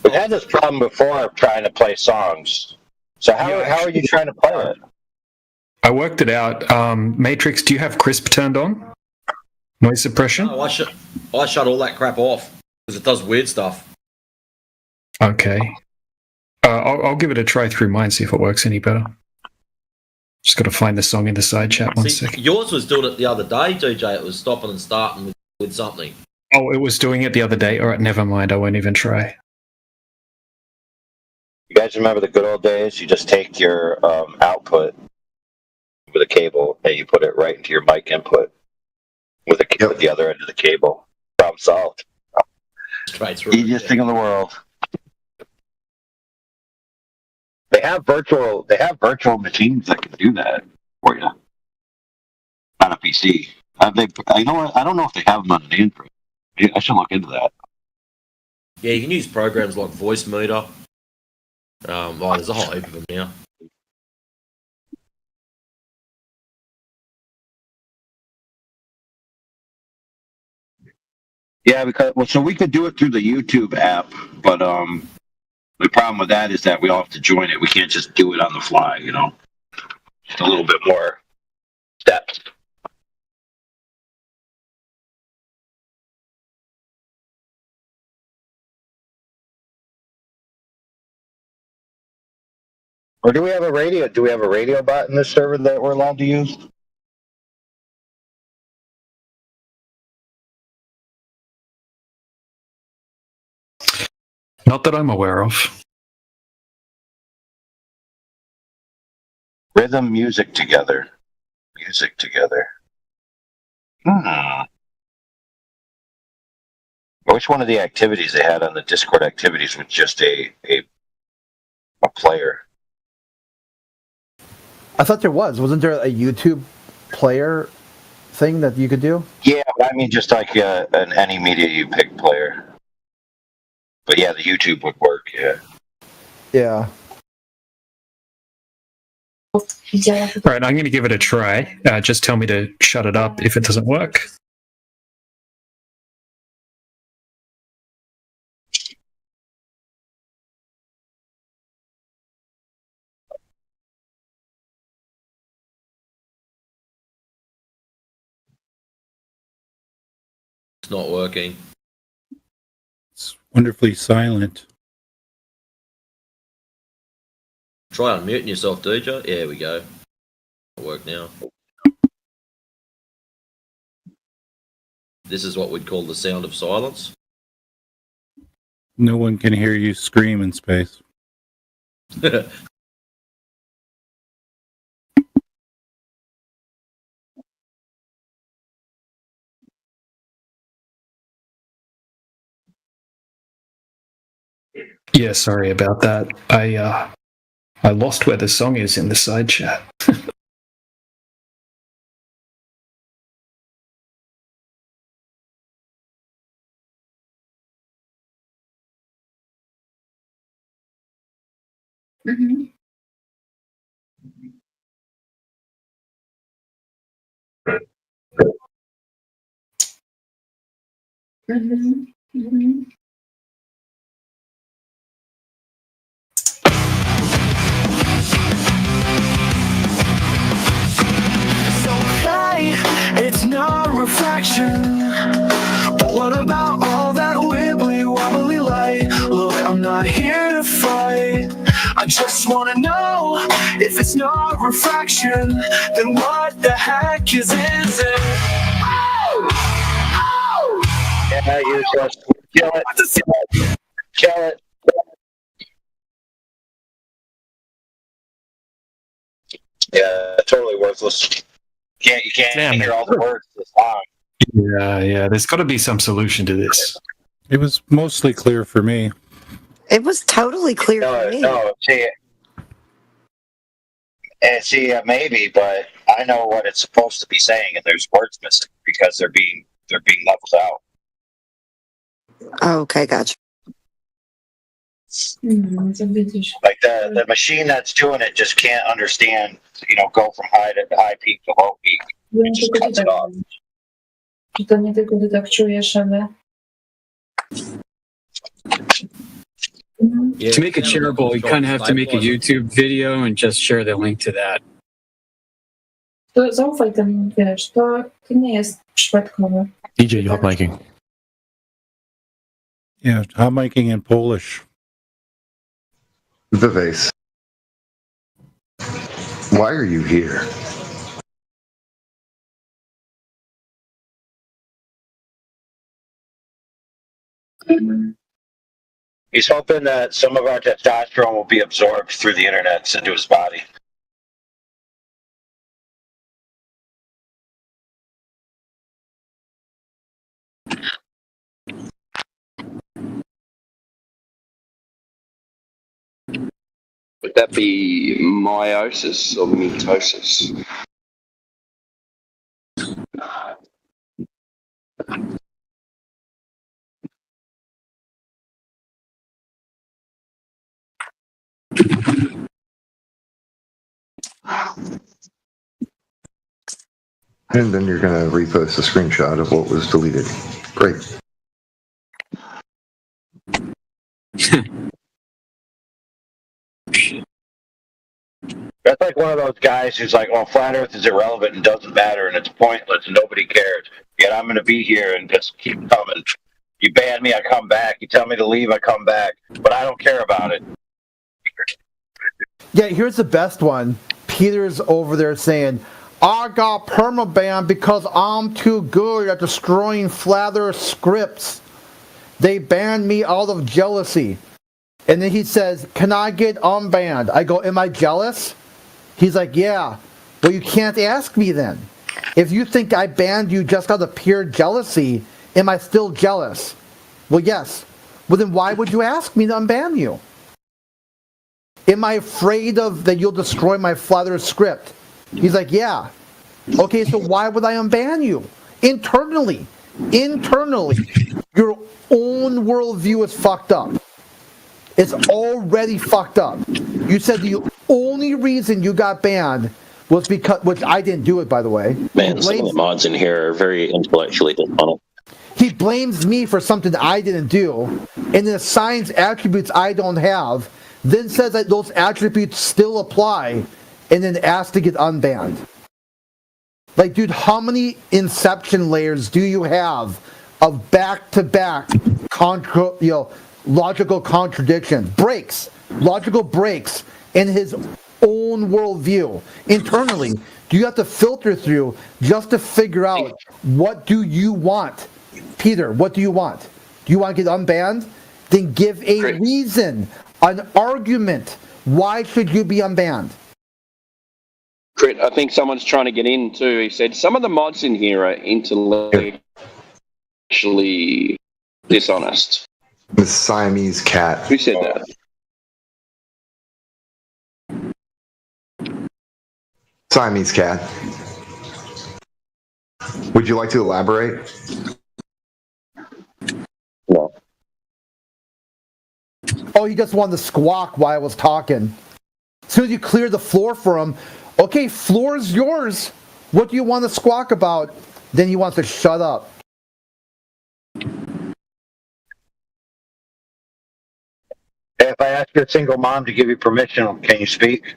We've had this problem before of trying to play songs. So how are you trying to play it? I worked it out. Matrix, do you have Crisp turned on? Noise suppression? No, I shut all that crap off because it does weird stuff. Okay. I'll give it a try through mine, see if it works any better. Just got to find the song in the side chat. One second. Yours was doing it the other day, DJ. It was stopping and starting with something. Oh, it was doing it the other day. All right, never mind. I won't even try. You guys remember the good old days? You just take your output with a cable and you put it right into your mic input with the other end of the cable. Problem solved. Straight through. Easiest thing in the world. They have virtual machines that can do that for you. On a PC. You know what? I don't know if they have them on an Android. I should look into that. Yeah, you can use programs like Voice Meter. There's a whole heap of them now. Yeah, so we could do it through the YouTube app, but the problem with that is that we all have to join it. We can't just do it on the fly, you know. Just a little bit more steps. Or do we have a radio? Do we have a radio bot in this server that we're allowed to use? Not that I'm aware of. Rhythm music together. Music together. I wish one of the activities they had on the Discord activities was just a player. I thought there was. Wasn't there a YouTube player thing that you could do? Yeah, I mean just like an any media you pick player. But yeah, the YouTube would work, yeah. Yeah. All right, I'm going to give it a try. Just tell me to shut it up if it doesn't work. It's not working. It's wonderfully silent. Try unmuting yourself, DJ. There we go. It'll work now. This is what we'd call the sound of silence. No one can hear you scream in space. Yeah, sorry about that. I lost where the song is in the side chat. So hey, it's not refraction. But what about all that wibbly wobbly light? Look, I'm not here to fight. I just wanna know if it's not refraction, then what the heck is it? Oh! Oh! Yeah, you just kill it. Kill it. Yeah, totally worthless. You can't hear all the words of the song. Yeah, there's got to be some solution to this. It was mostly clear for me. It was totally clear for me. No, see, maybe, but I know what it's supposed to be saying, and there's words missing because they're being leveled out. Oh, okay, gotcha. Like the machine that's doing it just can't understand, go from high peak to low peak. It just cuts it off. Czy to nie tylko ty tak czujesz, ale... To make it shareable, you kind of have to make a YouTube video and just share the link to that. To zaufaj temu, wiesz, to nie jest przypadkowe. DJ, you're hot miking. Yeah, hot miking in Polish. Vivace. Why are you here? He's hoping that some of our testosterone will be absorbed through the internet into his body. Would that be meiosis or mitosis? And then you're going to repost a screenshot of what was deleted. Great. That's like one of those guys who's like, well, flat Earth is irrelevant and doesn't matter and it's pointless and nobody cares. Yet I'm going to be here and just keep coming. You ban me, I come back. You tell me to leave, I come back. But I don't care about it. Yeah, here's the best one. Peter's over there saying, I got permabanned because I'm too good at destroying Flather scripts. They banned me out of jealousy. And then he says, can I get unbanned? I go, am I jealous? He's like, yeah. Well, you can't ask me then. If you think I banned you just out of pure jealousy, am I still jealous? Well, yes. Well, then why would you ask me to unban you? Am I afraid of that you'll destroy my Flather script? He's like, yeah. Okay, so why would I unban you? Internally, your own worldview is fucked up. It's already fucked up. You said the only reason you got banned was because, which I didn't do it, by the way. Man, some of the mods in here are very intellectually dishonest. He blames me for something I didn't do, and then assigns attributes I don't have, then says that those attributes still apply, and then asks to get unbanned. Like, dude, how many inception layers do you have of back-to-back logical contradictions, logical breaks in his own worldview internally? Do you have to filter through just to figure out what do you want? Peter, what do you want? Do you want to get unbanned? Then give a reason, an argument. Why should you be unbanned? Crit, I think someone's trying to get in too. He said some of the mods in here are intellectually dishonest. The Siamese cat. Who said that? Siamese cat. Would you like to elaborate? No. Oh, he just wanted to squawk while I was talking. As soon as you clear the floor for him, okay, floor's yours. What do you want to squawk about? Then he wants to shut up. If I ask your single mom to give you permission, can you speak?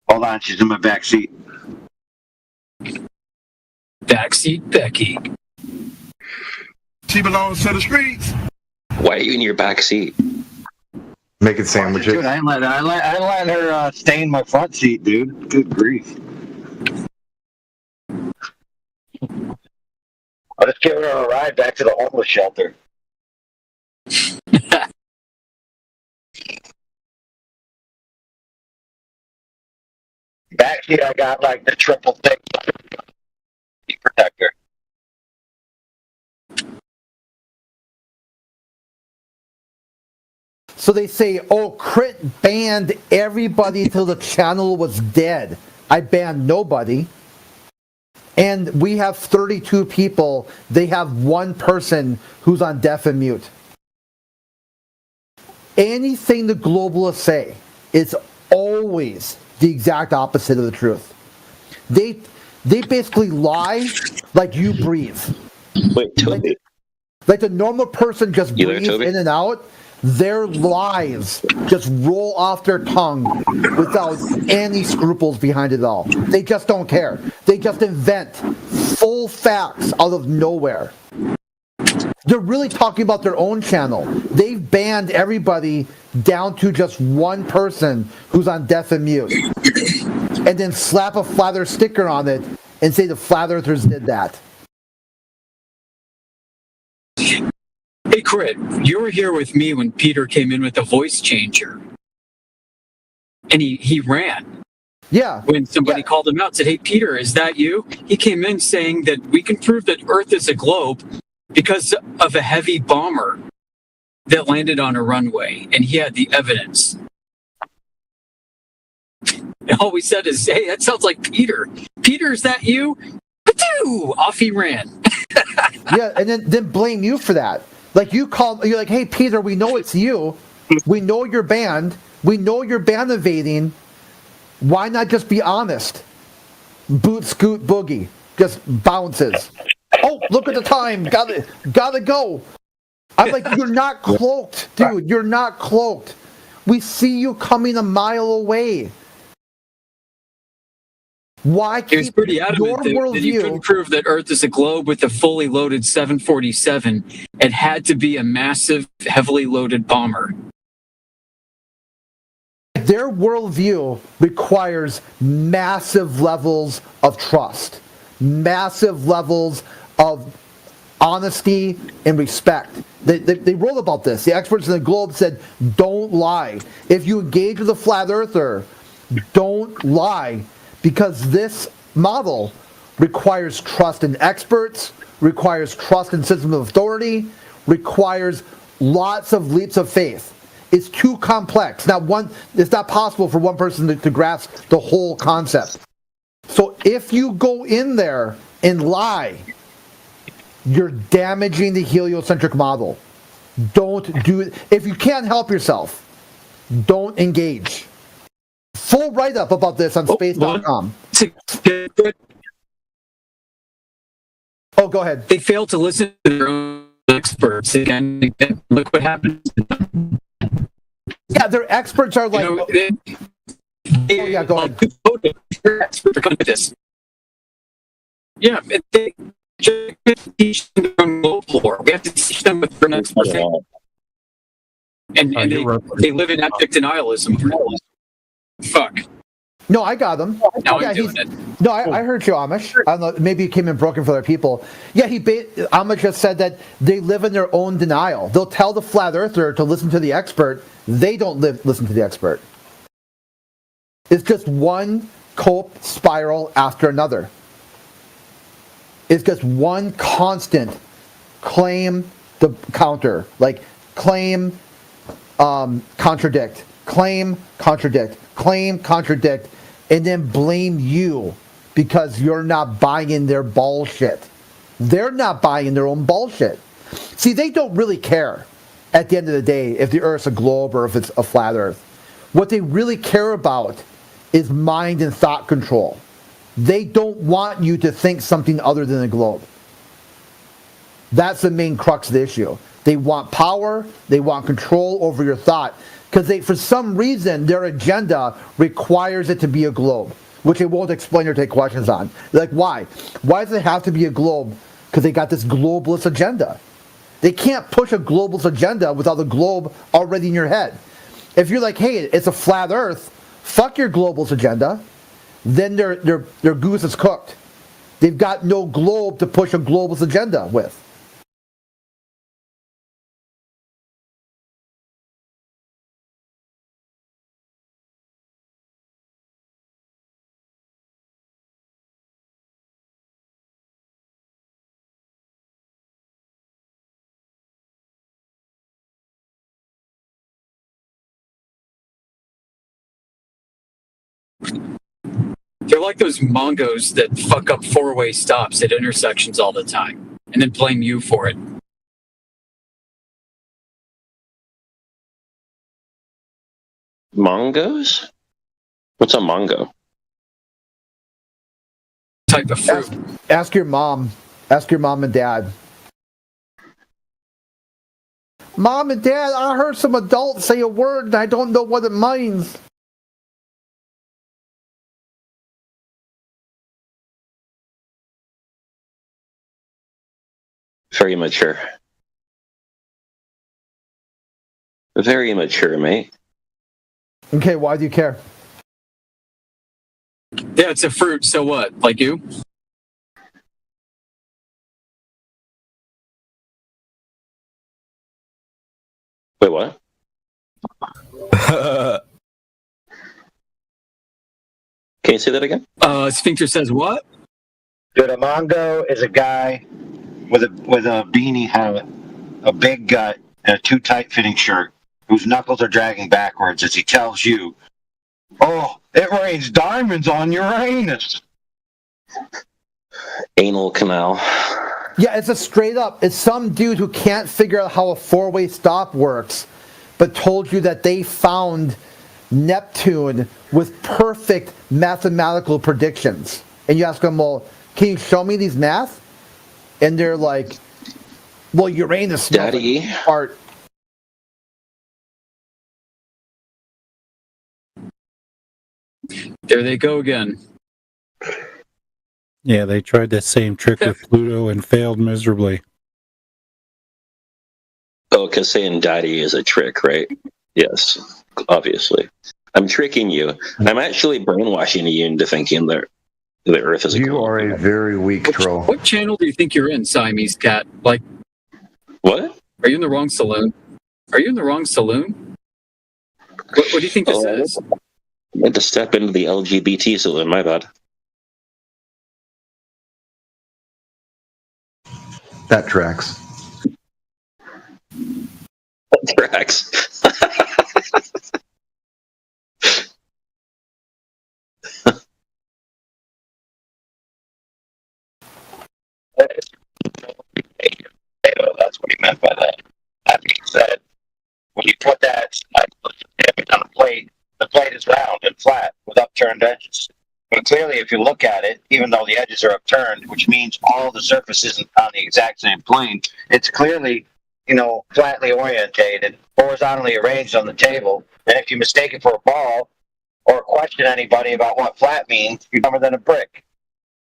Hold on, she's in my back seat. Backseat Becky. She belongs to the streets. Why are you in your back seat? Making sandwiches. Dude, I ain't letting her stain my front seat, dude. Good grief. I'll just give her a ride back to the homeless shelter. Back here, I got like the triple thick protector. So they say, oh, Crit banned everybody till the channel was dead. I banned nobody. And we have 32 people. They have one person who's on deaf and mute. Anything the globalists say is always the exact opposite of the truth. They basically lie like you breathe. Wait, Toby. Like the normal person just You there, breathes Toby? in and out. Their lies just roll off their tongue without any scruples behind it all. They just don't care. They just invent full facts out of nowhere. They're really talking about their own channel. They've banned everybody down to just one person who's on deaf and mute. And then slap a Flat Earth sticker on it and say the Flat Earthers did that. Hey, Crit, you were here with me when Peter came in with the voice changer. And he ran. Yeah. When somebody called him out and said, hey, Peter, is that you? He came in saying that we can prove that Earth is a globe because of a heavy bomber that landed on a runway. And he had the evidence. And all we said is, hey, that sounds like Peter. Peter, is that you? Pachoo! Off he ran. Yeah, and then blame you for that. Like you're like, hey Peter, we know it's you. We know you're banned. We know you're ban evading. Why not just be honest? Boot scoot boogie. Just bounces. Oh, look at the time. Gotta go. I'm like, you're not cloaked, dude. You're not cloaked. We see you coming a mile away. Why He was keep pretty your adamant that you couldn't worldview? prove that Earth is a globe with a fully loaded 747. It had to be a massive, heavily loaded bomber. Their worldview requires massive levels of trust, massive levels of honesty and respect. They wrote about this. The experts in the Globe said, don't lie. If you engage with a flat earther, don't lie, because this model requires trust in experts, requires trust in system of authority, requires lots of leaps of faith. It's too complex. It's not possible for one person to grasp the whole concept. So if you go in there and lie, you're damaging the heliocentric model. Don't do it. If you can't help yourself, don't engage. Full write-up about this on space.com. Oh, go ahead. They failed to listen to their own experts. Again, look what happened. Yeah, their experts are like... go ahead. This. Yeah, they teach them their own globe lore. We have to teach them with their own experts. And they live in abject denialism. Fuck. No, I got them. Now I'm doing it. No, I heard you, Amish. I don't know, maybe it came in broken for other people. Yeah, Amish just said that they live in their own denial. They'll tell the flat earther to listen to the expert. They don't listen to the expert. It's just one cope spiral after another. It's just one constant claim the counter, like claim, contradict, claim, contradict, claim, contradict, and then blame you because you're not buying their bullshit. They're not buying their own bullshit. See, they don't really care at the end of the day if the Earth's a globe or if it's a flat Earth. What they really care about is mind and thought control. They don't want you to think something other than a globe. That's the main crux of the issue. They want power, they want control over your thought, because for some reason, their agenda requires it to be a globe, which they won't explain or take questions on. They're like, why? Why does it have to be a globe? Because they got this globalist agenda. They can't push a globalist agenda without the globe already in your head. If you're like, hey, it's a flat Earth, fuck your globalist agenda, then their goose is cooked. They've got no globe to push a globalist agenda with. They're like those Mongos that fuck up four-way stops at intersections all the time and then blame you for it. Mongos? What's a Mongo? Type of fruit. Ask your mom. Ask your mom and dad. Mom and Dad, I heard some adults say a word and I don't know what it means. Very mature. Very mature, mate. Okay, why do you care? Yeah, it's a fruit, so what? Like you? Wait, what? Can you say that again? Sphincter says what? Dude, a Mongo is a guy with a beanie hat, a big gut, and a too tight fitting shirt, whose knuckles are dragging backwards as he tells you, "Oh, it rains diamonds on Uranus." Anal canal. Yeah, it's it's some dude who can't figure out how a four-way stop works, but told you that they found Neptune with perfect mathematical predictions. And you ask them, well, can you show me these math? And they're like, well, Uranus Daddy. Part. There they go again. Yeah, they tried that same trick with Pluto and failed miserably. Oh, because saying daddy is a trick, right? Yes, obviously. I'm tricking you. I'm actually brainwashing you into thinking that the Earth is a You are a very weak troll. What channel do you think you're in, Siamese Cat? Like, what? Are you in the wrong saloon? Are you in the wrong saloon? What do you think this is? I had to step into the LGBT saloon, my bad. That tracks. That tracks. That's what he meant by that. That being said, when you put that image on a plate, the plate is round and flat with upturned edges. But clearly, if you look at it, even though the edges are upturned, which means all the surface isn't on the exact same plane, it's clearly, flatly orientated, horizontally arranged on the table. And if you mistake it for a ball or question anybody about what flat means, you're dumber than a brick.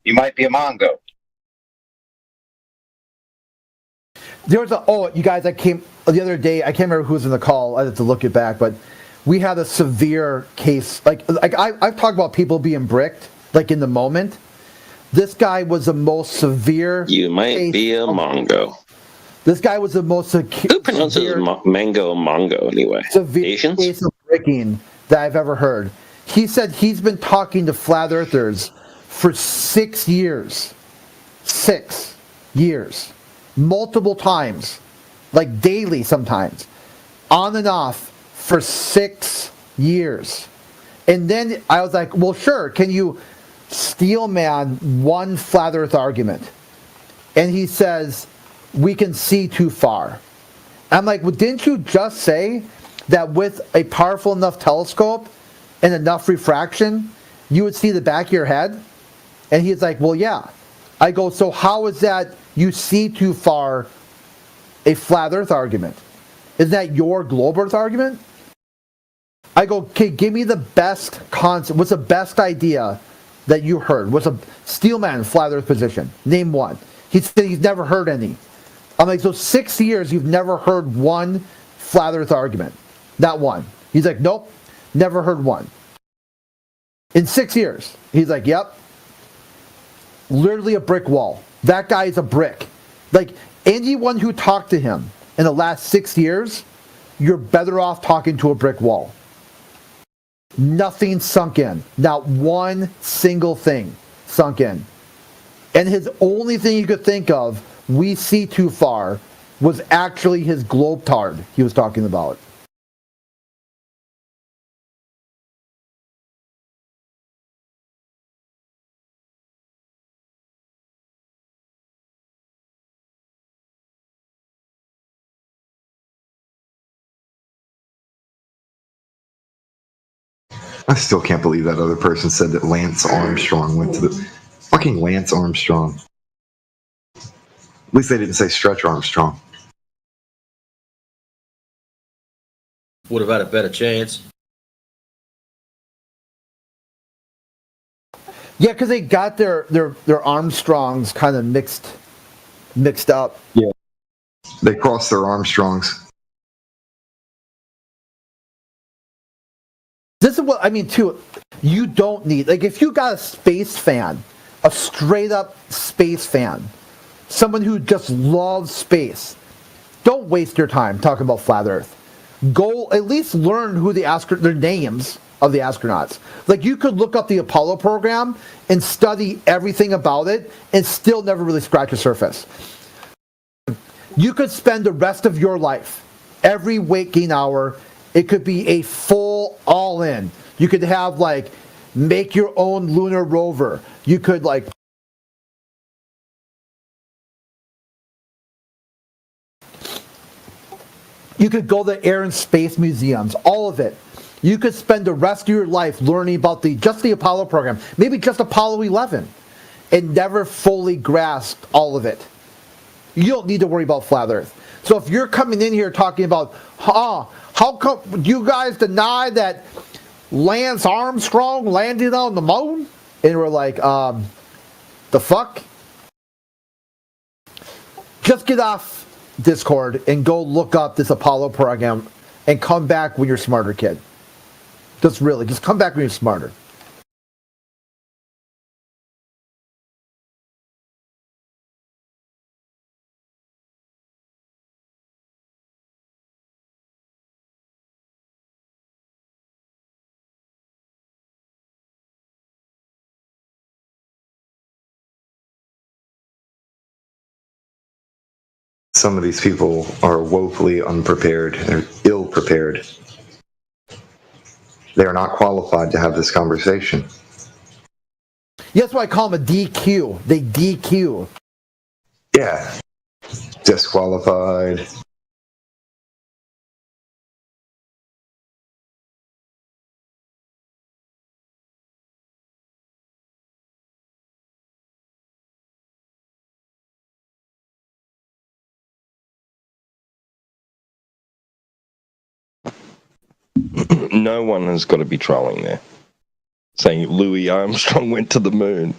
You might be a Mongo. There was you guys, I came the other day, I can't remember who was in the call, I have to look it back, but we had a severe case, I've talked about people being bricked, in the moment. This guy was the most severe. You might be a Mongo. This guy was the most Who pronounces mango Mongo anyway? Severe Asians? case of bricking that I've ever heard. He said he's been talking to flat earthers for 6 years. 6 years. Multiple times, daily sometimes, on and off for 6 years. And then I was like, well, sure, can you steel man one flat earth argument? And he says, we can see too far. I'm like, well, didn't you just say that with a powerful enough telescope and enough refraction, you would see the back of your head? And he's like, well, yeah. I go, so how is that you see too far a flat earth argument? Is that your globe earth argument? I go, okay, give me the best concept. What's the best idea that you heard? What's a steelman flat earth position? Name one. He said he's never heard any. I'm like, so 6 years you've never heard one flat earth argument? Not one. He's like, nope, never heard one. In 6 years. He's like, yep. Literally a brick wall. That guy is a brick. Anyone who talked to him in the last 6 years, you're better off talking to a brick wall. Nothing sunk in. Not one single thing sunk in. And his only thing you could think of, we see too far, was actually his globetard he was talking about. I still can't believe that other person said that Lance Armstrong went to the fucking Lance Armstrong. At least they didn't say Stretch Armstrong. Would have had a better chance. Yeah, because they got their Armstrongs kind of mixed up. Yeah. They crossed their Armstrongs. This is what I mean too. You don't need, if you got a space fan, a straight up space fan, someone who just loves space, don't waste your time talking about flat Earth. Go at least learn who their names of the astronauts. You could look up the Apollo program and study everything about it and still never really scratch the surface. You could spend the rest of your life, every waking hour, it could be a full all-in. You could have, make your own lunar rover. You could, you could go to air and space museums, all of it. You could spend the rest of your life learning about just the Apollo program, maybe just Apollo 11, and never fully grasp all of it. You don't need to worry about flat Earth. So if you're coming in here talking about, how come you guys deny that Lance Armstrong landed on the moon? and we're like, the fuck? Just get off Discord and go look up this Apollo program and come back when you're smarter, kid. Just come back when you're smarter. Some of these people are woefully unprepared. They're ill prepared. They are not qualified to have this conversation. Yeah, that's why I call them a DQ. They DQ. Yeah. Disqualified. No one has got to be trolling there, saying Louis Armstrong went to the moon.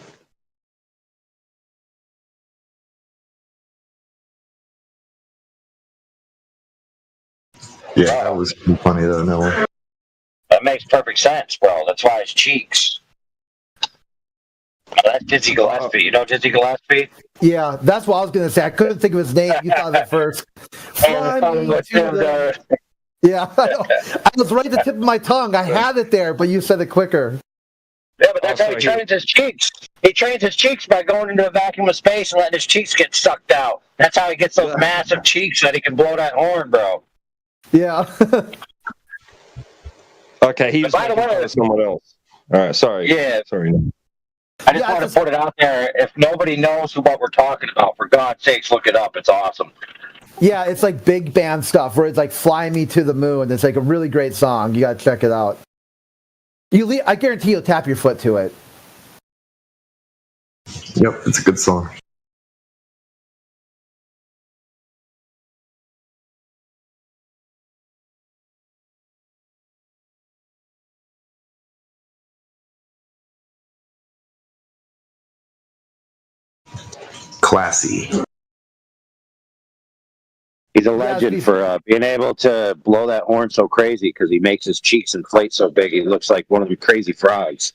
Yeah, that was funny though, Noah. That makes perfect sense, bro. That's why his cheeks. Oh, that's Dizzy Gillespie. You know Dizzy Gillespie? Yeah, that's what I was going to say. I couldn't think of his name. You thought of it first. Fly me to the... Yeah, I was right at the tip of my tongue. I had it there, but you said it quicker. Yeah, but that's how he trains his cheeks. He trains his cheeks by going into a vacuum of space and letting his cheeks get sucked out. That's how he gets those massive cheeks that he can blow that horn, bro. Yeah. Okay, he's by the way, someone else. All right, sorry. Yeah. Sorry. I just want to put it out there. If nobody knows what we're talking about, for God's sakes, look it up. It's awesome. Yeah, it's like big band stuff where it's like "Fly Me to the Moon." It's like a really great song. You gotta check it out. I guarantee you'll tap your foot to it. Yep, it's a good song. Classy. He's a legend for being able to blow that horn so crazy because he makes his cheeks inflate so big he looks like one of the crazy frogs.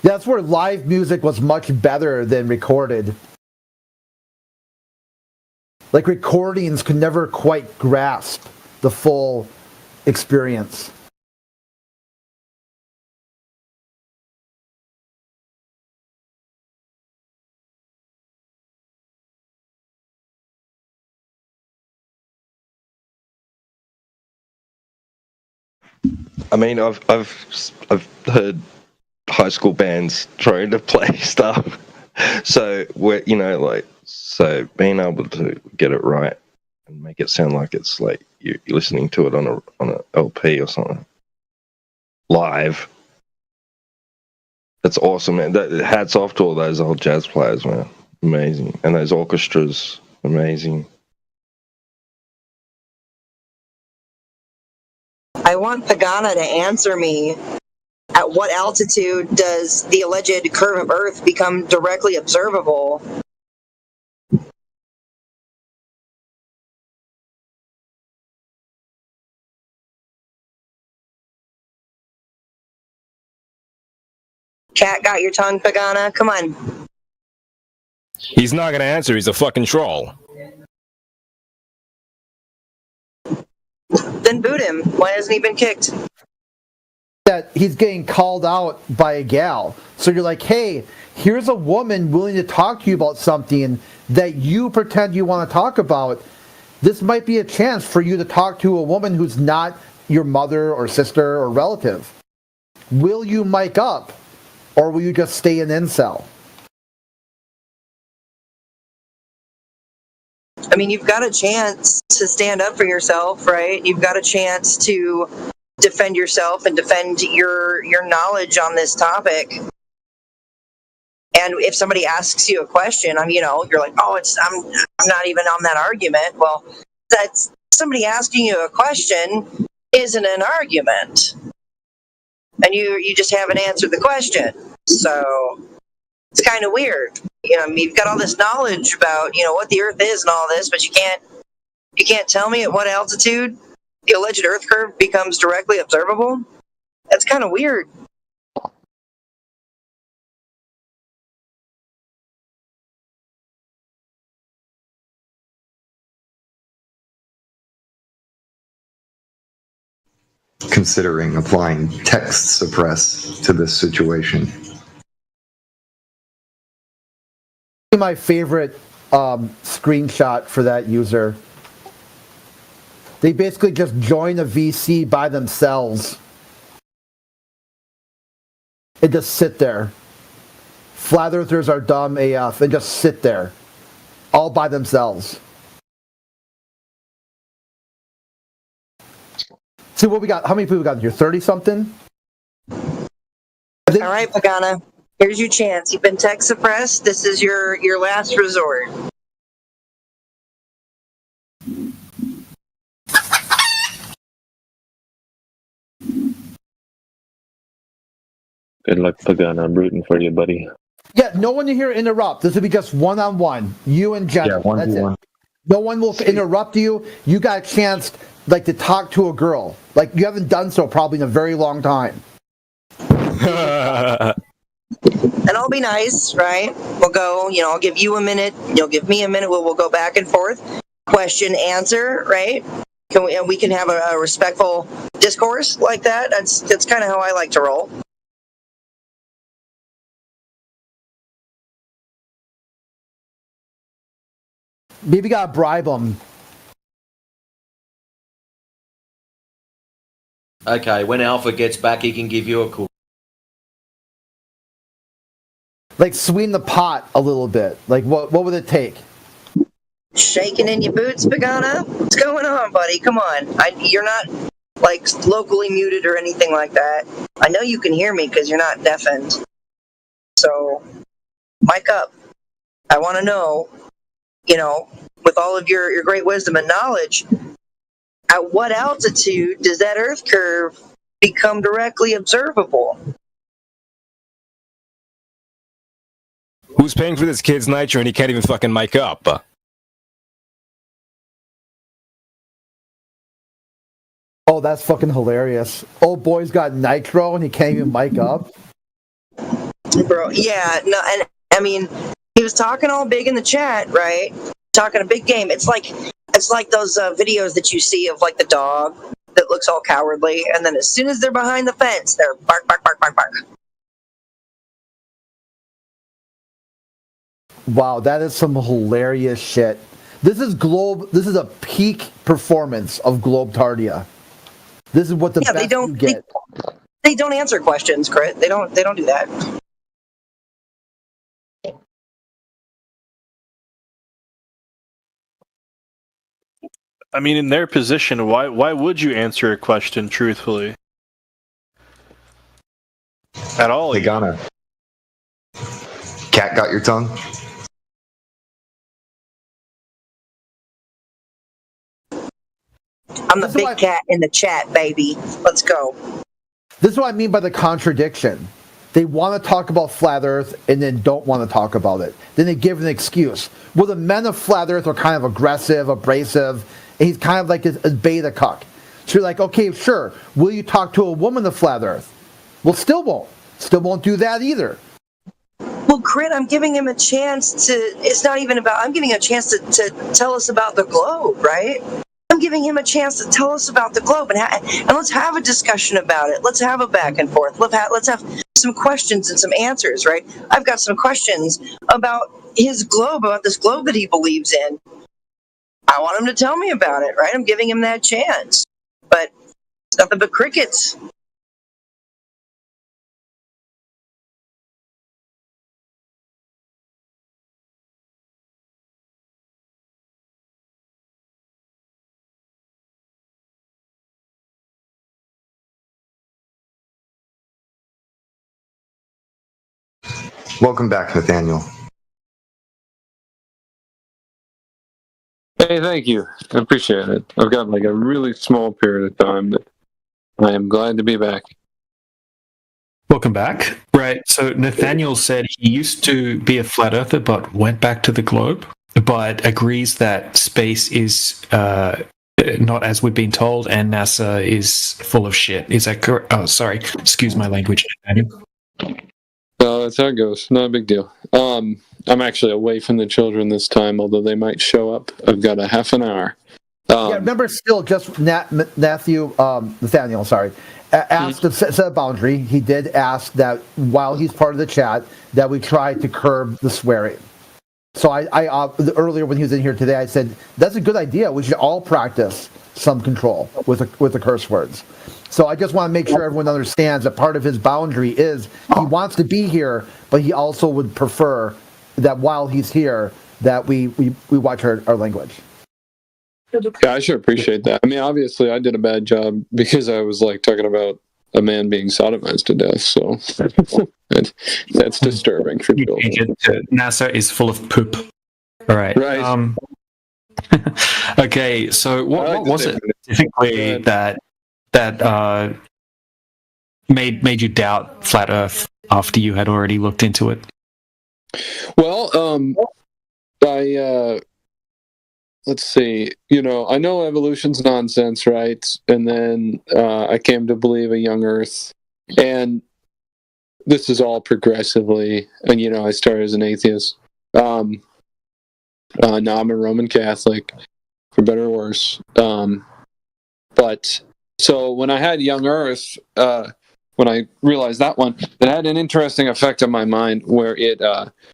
That's where live music was much better than recorded. Like recordings could never quite grasp the full experience. I mean, I've heard high school bands trying to play stuff, so we're so being able to get it right and make it sound like it's like you're listening to it on a LP or something live. That's awesome, man. Hats off to all those old jazz players, man. Amazing, and those orchestras, amazing. I want Pagana to answer me. At what altitude does the alleged curve of Earth become directly observable? Cat got your tongue, Pagana? Come on. He's not going to answer. He's a fucking troll. Then boot him. Why hasn't he been kicked? That he's getting called out by a gal. So you're like, hey, here's a woman willing to talk to you about something that you pretend you want to talk about. This might be a chance for you to talk to a woman who's not your mother or sister or relative. Will you mic up, or will you just stay an incel? I mean, you've got a chance to stand up for yourself, right? You've got a chance to defend yourself and defend your knowledge on this topic. And if somebody asks you a question, you're like, oh, I'm not even on that argument. Well, that's somebody asking you a question isn't an argument. and you just haven't answered the question. So it's kind of weird. You know, I mean, you've got all this knowledge about, you know, what the Earth is and all this, but you can't tell me at what altitude the alleged Earth curve becomes directly observable. That's kind of weird. Considering applying text suppress to this situation. My favorite screenshot for that user. They basically just join a VC by themselves and just sit there. Flat earthers are dumb AF and just sit there all by themselves. See what we got. How many people we got here? 30 something? All right, Pagana. Here's your chance. You've been text suppressed. This is your last resort. Good luck, Pagana. I'm rooting for you, buddy. Yeah, no one here interrupt. This will be just one-on-one. You and Jenna. Yeah, one That's to it. one. No one will interrupt you. You got a chance, like, to talk to a girl. Like, you haven't done so probably in a very long time. And I'll be nice, right? We'll go, you know, I'll give you a minute. You'll give me a minute. We'll go back and forth. Question, answer, right? And we can have a respectful discourse like that. That's kind of how I like to roll. Maybe gotta bribe them. Okay, when Alpha gets back, he can give you a call. Like, sweeten the pot a little bit. Like, what would it take? Shaking in your boots, Pagana? What's going on, buddy? Come on. You're not, like, locally muted or anything like that. I know you can hear me because you're not deafened. So, mic up. I want to know, you know, with all of your great wisdom and knowledge, at what altitude does that Earth curve become directly observable? Who's paying for this kid's nitro and he can't even fucking mic up? Oh, that's fucking hilarious. Old boy's got nitro and he can't even mic up. Bro, yeah, no, and I mean, he was talking all big in the chat, right? Talking a big game. It's like those videos that you see of, like, the dog that looks all cowardly, and then as soon as they're behind the fence, they're bark, bark, bark, bark, bark. Wow, that is some hilarious shit. This is a peak performance of Globetardia. This is what the best you get. They don't answer questions, Crit. They don't do that. I mean, in their position, why would you answer a question truthfully? At all? Hey, Ghana. Cat got your tongue? I'm the big cat in the chat, baby. Let's go. This is what I mean by the contradiction. They want to talk about flat Earth and then don't want to talk about it. Then they give an excuse. Well, the men of flat Earth are kind of aggressive, abrasive, and he's kind of like a beta cuck. So you're like, okay, sure. Will you talk to a woman of flat Earth? Well, still won't. Still won't do that either. Well, Crit, I'm giving him a chance to. It's not even about. I'm giving him a chance to tell us about the globe, right? I'm giving him a chance to tell us about the globe, and let's have a discussion about it. Let's have a back and forth. Let's have some questions and some answers, right? I've got some questions about his globe, about this globe that he believes in. I want him to tell me about it, right? I'm giving him that chance. But it's nothing but crickets. Welcome back, Nathaniel. Hey, thank you. I appreciate it. I've got like a really small period of time, but I am glad to be back. Welcome back. Right. So Nathaniel said he used to be a flat earther, but went back to the globe, but agrees that space is not as we've been told, and NASA is full of shit. Is that correct? Oh, sorry. Excuse my language, Nathaniel. That's how it goes. Not a big deal. I'm actually away from the children this time, although they might show up. I've got a half an hour. Yeah, remember, still just Nathaniel, sorry, asked to set a boundary. He did ask that while he's part of the chat, that we try to curb the swearing. So I earlier when he was in here today, I said, that's a good idea. We should all practice some control with the curse words. So I just want to make sure everyone understands that part of his boundary is he wants to be here, but he also would prefer that while he's here, that we watch our language. Yeah, I sure appreciate that. I mean, obviously, I did a bad job because I was like talking about a man being sodomized to death. So that's disturbing for children. NASA is full of poop. All right. Right. Okay. So what was it specifically that made you doubt flat Earth after you had already looked into it? Well, let's see. I know evolution's nonsense, right? And then I came to believe a young Earth, and this is all progressively. And I started as an atheist. Now I'm a Roman Catholic, for better or worse. But so when I had young Earth, when I realized that one, it had an interesting effect on my mind where it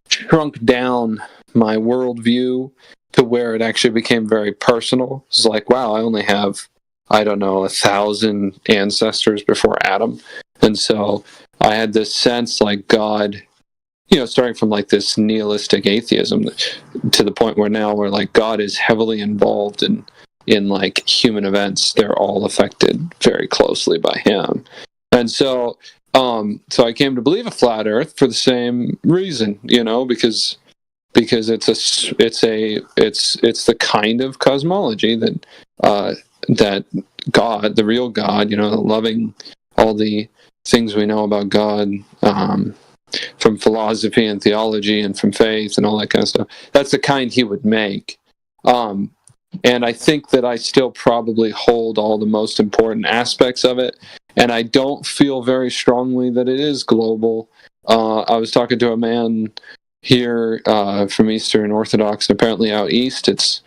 shrunk down my worldview to where it actually became very personal. It's like, wow, I only have, 1,000 ancestors before Adam. And so I had this sense like God, starting from like this nihilistic atheism to the point where now we're like God is heavily involved in like human events. They're all affected very closely by him. And so I came to believe a flat Earth for the same reason, because it's the kind of cosmology that God, the real God, loving all the things we know about God, from philosophy and theology and from faith and all that kind of stuff. That's the kind he would make. And I think that I still probably hold all the most important aspects of it. And I don't feel very strongly that it is global. I was talking to a man here from Eastern Orthodox, and apparently out east it's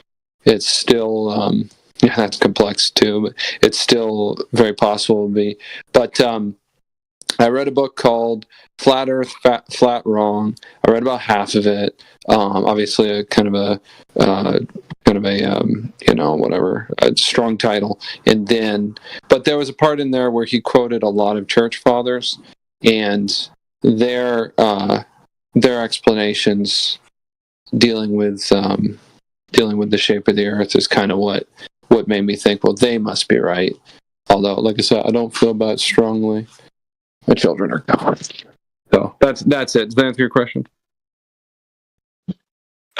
still that's complex too, but it's still very possible to be. But I read a book called Flat Earth, Flat Wrong. I read about half of it. Obviously, a strong title. And then, but there was a part in there where he quoted a lot of church fathers, and their explanations dealing with the shape of the Earth is kind of what made me think, well, they must be right. Although, like I said, I don't feel about it strongly. My children are gone. So that's it. Does that answer your question?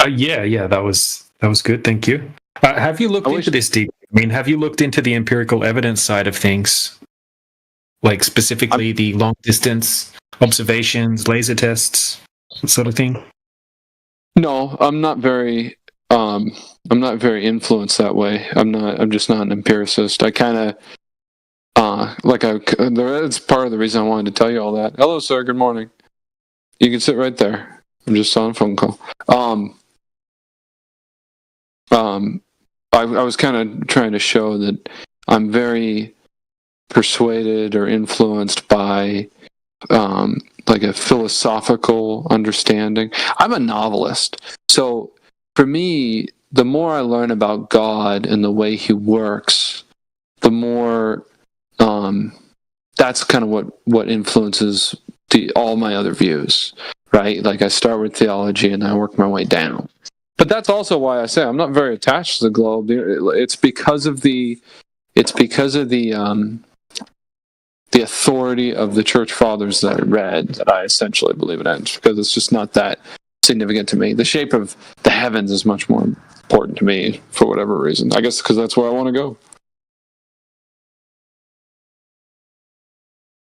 Yeah, that was good. Thank you. Have you looked into this deep? I mean, have you looked into the empirical evidence side of things, like specifically the long distance observations, laser tests, that sort of thing? No, I'm not very influenced that way. I'm just not an empiricist. I kind of that's part of the reason I wanted to tell you all that. Hello, sir. Good morning. You can sit right there. I'm just on a phone call. I was kind of trying to show that I'm very persuaded or influenced by like a philosophical understanding. I'm a novelist, so for me, the more I learn about God and the way he works, the more that's kind of what influences all my other views, right? Like I start with theology and I work my way down. But that's also why I say I'm not very attached to the globe. It's because of the authority of the church fathers that I read that I essentially believe it in, because it's just not that significant to me. The shape of the heavens is much more important to me for whatever reason. I guess because that's where I want to go.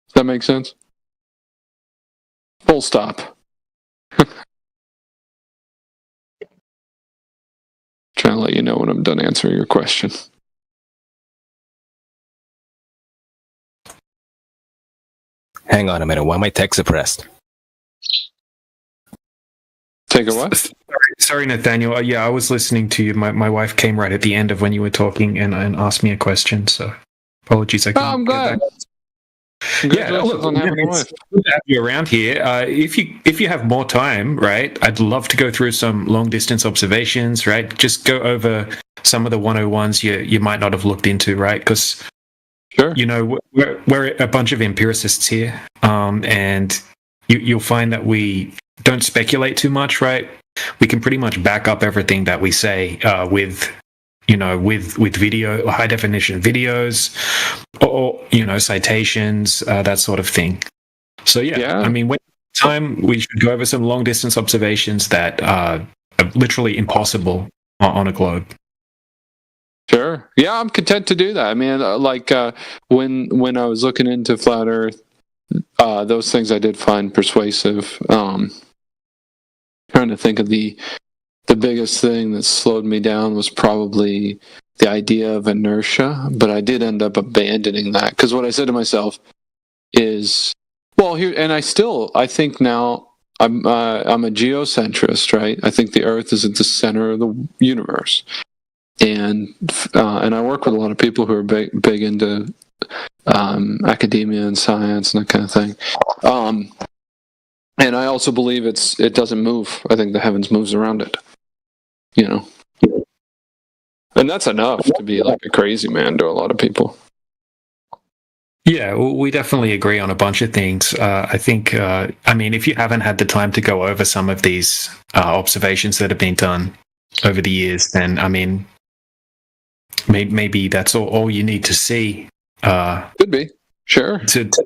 Does that make sense? Full stop. Trying to let you know when I'm done answering your question. Hang on a minute. Why am I tech suppressed? Take a what? Sorry, Nathaniel. Yeah, I was listening to you. My wife came right at the end of when you were talking and asked me a question. So apologies. I can't I'm glad. Yeah, look, it's good to have you around here. If you have more time, right, I'd love to go through some long distance observations, right? Just go over some of the 101s you might not have looked into, right? Because you know we're a bunch of empiricists here, and you'll find that we don't speculate too much, right? We can pretty much back up everything that we say with video, high definition videos, or citations, that sort of thing. So yeah. I mean, when time we should go over some long distance observations that are literally impossible on a globe. Sure. Yeah, I'm content to do that. I mean, when I was looking into flat Earth, those things I did find persuasive. Trying to think of the biggest thing that slowed me down was probably the idea of inertia, but I did end up abandoning that because what I said to myself is, well, here, and I think now I'm a geocentrist, right? I think the Earth is at the center of the universe, and I work with a lot of people who are big into academia and science and that kind of thing. And I also believe it doesn't move. I think the heavens moves around it. And that's enough to be like a crazy man to a lot of people. Yeah, we definitely agree on a bunch of things. I think, I mean, if you haven't had the time to go over some of these observations that have been done over the years, then, I mean, maybe that's all you need to see. Could be. Sure.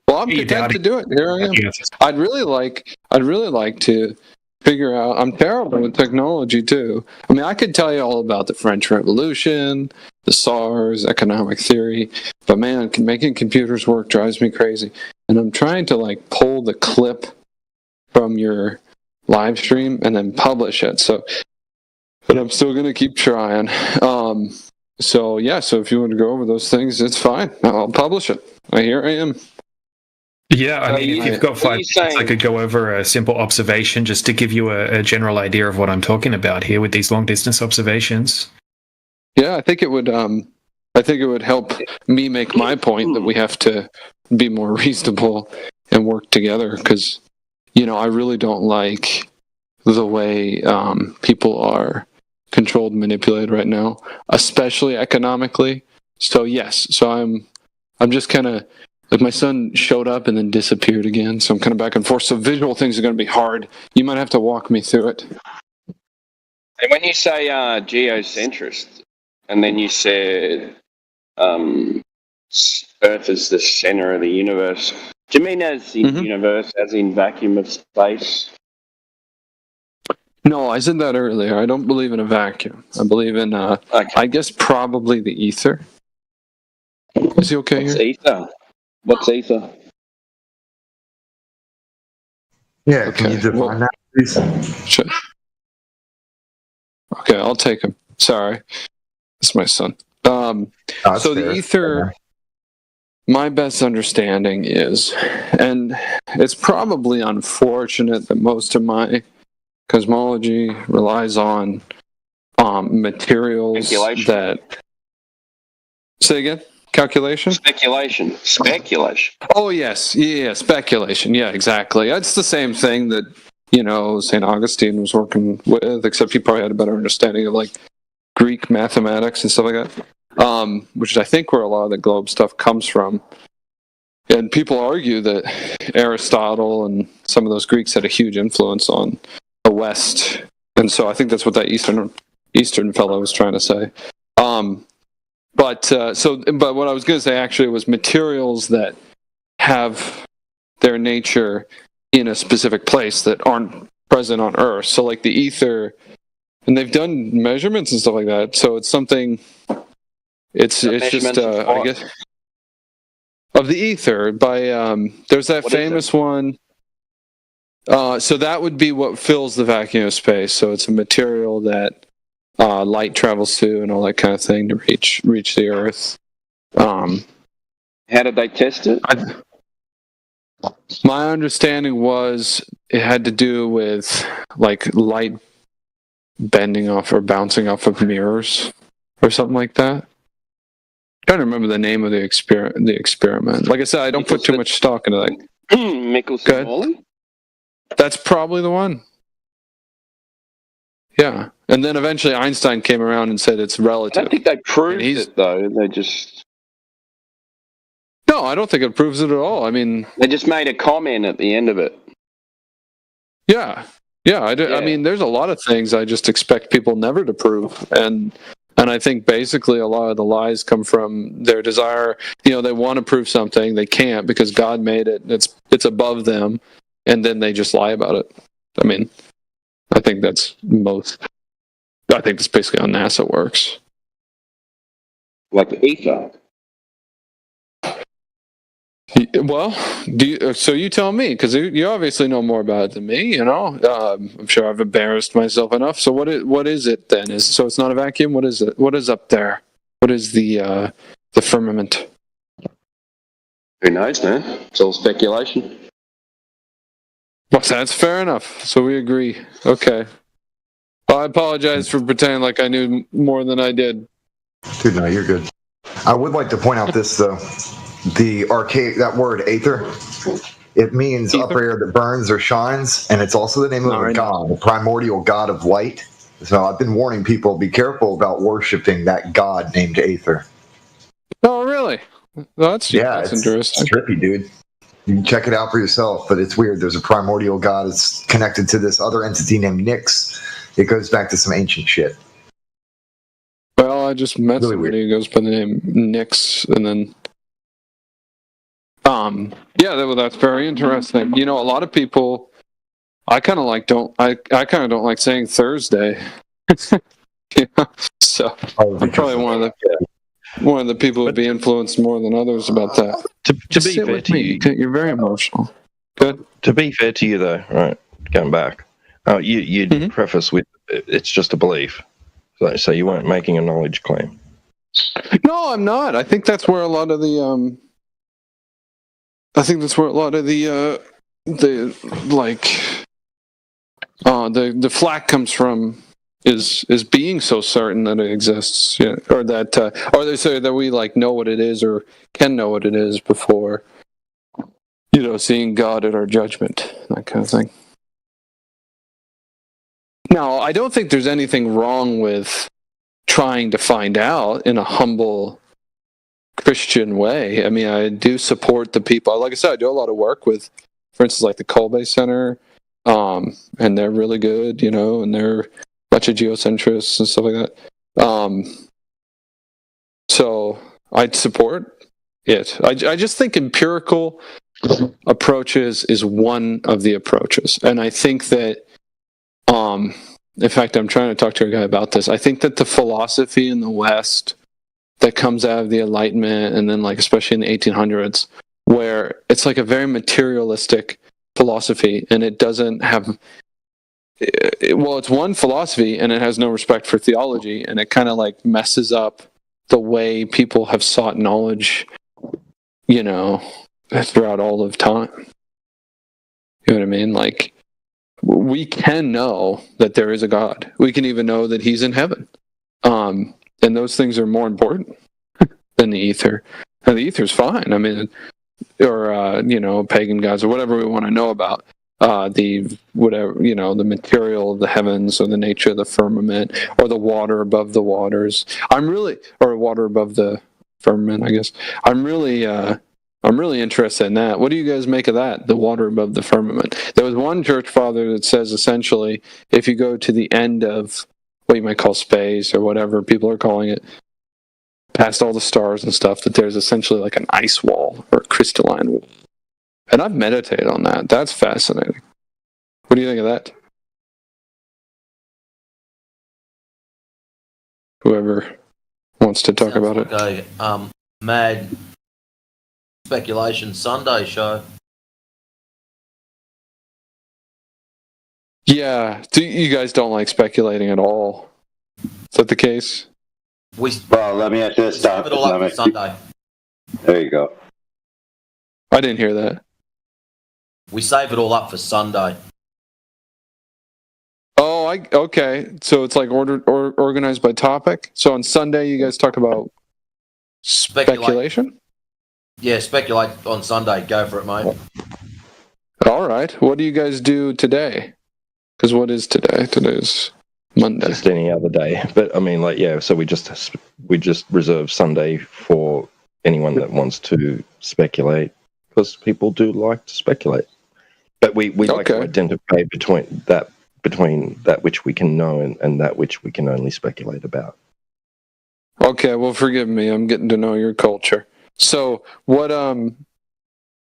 Well, I'm content to do it. Here I am. I'd really like to figure out. I'm terrible with technology too. I mean, I could tell you all about the French Revolution, the SARS, economic theory, but man, making computers work drives me crazy. And I'm trying to pull the clip from your live stream and then publish it. But I'm still gonna keep trying. So if you want to go over those things, it's fine. I'll publish it. Here I am. Yeah, I mean, if you've got 5 minutes, I could go over a simple observation just to give you a general idea of what I'm talking about here with these long distance observations. Yeah, I think it would. I think it would help me make my point that we have to be more reasonable and work together because, I really don't like the way people are controlled and manipulated right now, especially economically. So I'm just kind of my son showed up and then disappeared again, so I'm kind of back and forth. So visual things are going to be hard. You might have to walk me through it. And when you say geocentrist, and then you said Earth is the center of the universe, do you mean as in universe, as in vacuum of space? No, I said that earlier. I don't believe in a vacuum. I believe in, I guess, probably the ether. Is he okay What's here? ether? What's ether? Yeah, can you define that, please? Sure. Okay, I'll take him. Sorry. It's my son. So the ether, my best understanding is, and it's probably unfortunate that most of my cosmology relies on materials that... Say again? Calculation? Speculation. Oh, yes. Yeah, speculation. Yeah, exactly. It's the same thing that, St. Augustine was working with, except he probably had a better understanding of, Greek mathematics and stuff like that, which is, I think, where a lot of the globe stuff comes from. And people argue that Aristotle and some of those Greeks had a huge influence on the West. And so I think that's what that Eastern fellow was trying to say. But what I was going to say actually was materials that have their nature in a specific place that aren't present on Earth. So like the ether, and they've done measurements and stuff like that. So it's something. It's just I guess of the ether by there's that famous one. So that would be what fills the vacuum of space. So it's a material that light travels to and all that kind of thing to reach the Earth. How did they test it? My understanding was it had to do with like light bending off or bouncing off of mirrors or something like that. I'm trying to remember the name of the experiment. Like I said, I don't put too much stock into that. Michelson-Morley? That's probably the one. Yeah. And then eventually Einstein came around and said it's relative. I don't think they proved it, though. They just... No, I don't think it proves it at all. I mean... They just made a comment at the end of it. Yeah. Yeah, I mean, there's a lot of things I just expect people never to prove. And I think basically a lot of the lies come from their desire. You know, they want to prove something. They can't because God made it. It's above them. And then they just lie about it. I mean, I think that's basically how NASA works. Like the ether. Well, so you tell me, because you obviously know more about it than me. You know, I'm sure I've embarrassed myself enough. So what is it then? So it's not a vacuum. What is it? What is up there? What is the firmament? Who knows, man? It's all speculation. Well, that's fair enough. So we agree. Okay. Well, I apologize for pretending like I knew more than I did. Dude, no, you're good. I would like to point out this though. That word aether, it means upper air that burns or shines, and it's also the name of a god, the primordial god of light. So I've been warning people, be careful about worshiping that god named Aether. Oh, really? That's interesting. It's trippy, dude. You can check it out for yourself, but it's weird. There's a primordial god that's connected to this other entity named Nyx. It goes back to some ancient shit. Well, I just met somebody who goes by the name Nyx, and then that's very interesting. You know, a lot of people, I kind of don't like saying Thursday. Yeah, so I'm probably one of the people who'd be influenced more than others about that. To be fair to you, you're very emotional. Good. To be fair to you, though, right? Going back, you preface with it's just a belief, so you weren't making a knowledge claim. No, I'm not. I think that's where a lot of the the flack comes from is being so certain that it exists, or they say that we like know what it is or can know what it is before, seeing God at our judgment, that kind of thing. Now, I don't think there's anything wrong with trying to find out in a humble Christian way. I mean, I do support the people. Like I said, I do a lot of work with, for instance, like the Kolbe Center, and they're really good, and they're a bunch of geocentrists and stuff like that. So I'd support it. I just think empirical approaches is one of the approaches, and I think that, in fact, I'm trying to talk to a guy about this. I think that the philosophy in the West that comes out of the Enlightenment, and then like especially in the 1800s, where it's like a very materialistic philosophy, and it doesn't have, it's one philosophy, and it has no respect for theology, and it kind of like messes up the way people have sought knowledge, throughout all of time. You know what I mean? Like, we can know that there is a God. We can even know that he's in heaven. And those things are more important than the ether. And the ether's fine. I mean, or, pagan gods or whatever we want to know about. The material of the heavens or the nature of the firmament or the water above the waters. Or water above the firmament, I guess. I'm really interested in that. What do you guys make of that? The water above the firmament. There was one church father that says essentially, if you go to the end of what you might call space or whatever people are calling it, past all the stars and stuff, that there's essentially like an ice wall or a crystalline wall. And I've meditated on that. That's fascinating. What do you think of that? Whoever wants to talk about it. Okay, mad speculation Sunday show. Yeah. You guys don't like speculating at all? Is that the case? Well, let me ask you this. Save it all up for Sunday. There you go. I didn't hear that. We save it all up for Sunday. Oh, okay. So it's like organized by topic. So on Sunday, you guys talk about speculation? Yeah, speculate on Sunday. Go for it, mate. All right. What do you guys do today? Because what is today? Today's Monday. Just any other day. But I mean, like, yeah. So we just reserve Sunday for anyone that wants to speculate, because people do like to speculate. But we like to identify between that which we can know and that which we can only speculate about. Okay, well, forgive me. I'm getting to know your culture. So what?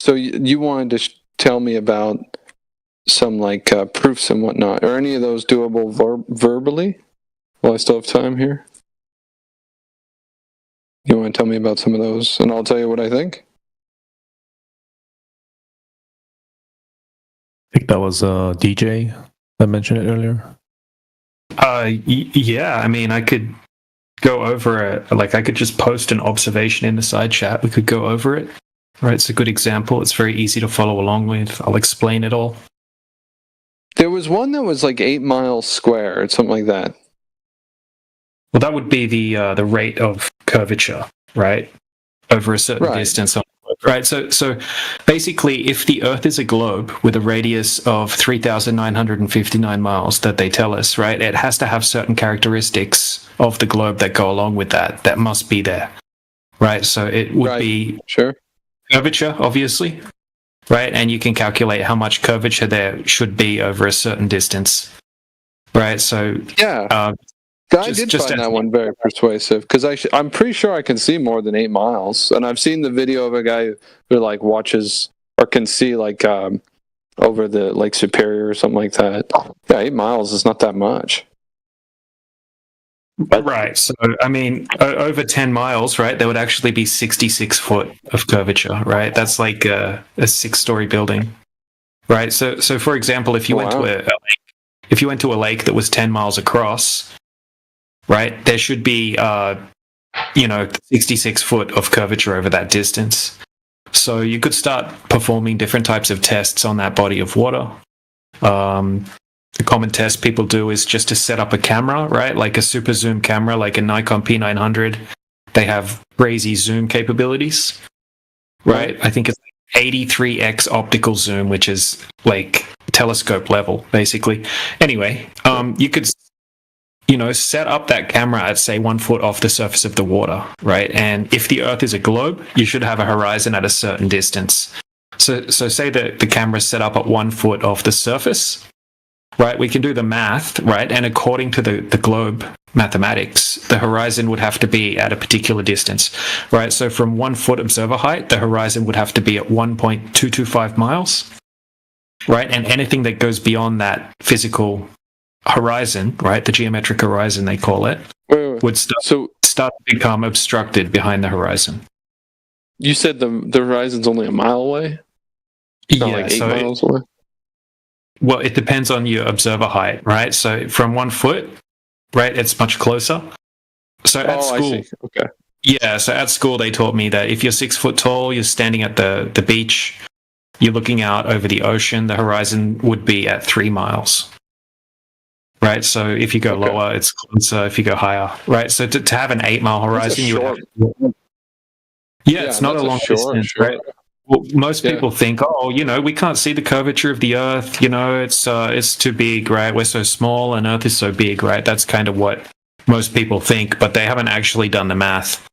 So you wanted to tell me about some like proofs and whatnot. Are any of those doable verbally? Well, I still have time here. You want to tell me about some of those, and I'll tell you what I think. I think that was DJ that mentioned it earlier. Yeah. I mean, I could go over it. Like, I could just post an observation in the side chat. We could go over it. Right. It's a good example. It's very easy to follow along with. I'll explain it all. There was one that was like 8 miles square or something like that. Well, that would be the rate of curvature, right, over a certain distance. Right. So basically, if the Earth is a globe with a radius of 3,959 miles that they tell us, right, it has to have certain characteristics of the globe that go along with that must be there. Right. So it would be curvature, obviously. Right. And you can calculate how much curvature there should be over a certain distance. Right. So yeah. I did find that one very persuasive, because I'm pretty sure I can see more than 8 miles, and I've seen the video of a guy who like watches or can see like over the Lake Superior or something like that. Yeah, 8 miles is not that much. Right. So I mean, over 10 miles, right, there would actually be 66 foot of curvature. Right. That's like a 6-story building. Right. So for example, if you went to a lake, if you went to a lake that was 10 miles across, right, there should be, 66 foot of curvature over that distance. So you could start performing different types of tests on that body of water. The common test people do is just to set up a camera, right, like a super zoom camera, like a Nikon P900. They have crazy zoom capabilities, right? I think it's 83x optical zoom, which is like telescope level, basically. Anyway, you could set up that camera at, say, 1 foot off the surface of the water, right? And if the Earth is a globe, you should have a horizon at a certain distance. So say that the camera's set up at 1 foot off the surface, right? We can do the math, right? And according to the globe mathematics, the horizon would have to be at a particular distance, right? So from 1 foot observer height, the horizon would have to be at 1.225 miles, right? And anything that goes beyond that physical horizon, right, the geometric horizon they call it, would start to become obstructed behind the horizon. You said the horizon's only a mile away? Not like 8 miles away? Well, it depends on your observer height, right? So from 1 foot, right, it's much closer. So at school, I see. Okay. Yeah, so at school they taught me that if you're 6 foot tall, you're standing at the beach, you're looking out over the ocean, the horizon would be at 3 miles. Right, so if you go lower, it's closer. If you go higher, right? So to have an 8 mile horizon, you would have to, it's not a long distance, right? Well, most people think, we can't see the curvature of the Earth. It's too big, right? We're so small, and Earth is so big, right? That's kind of what most people think, but they haven't actually done the math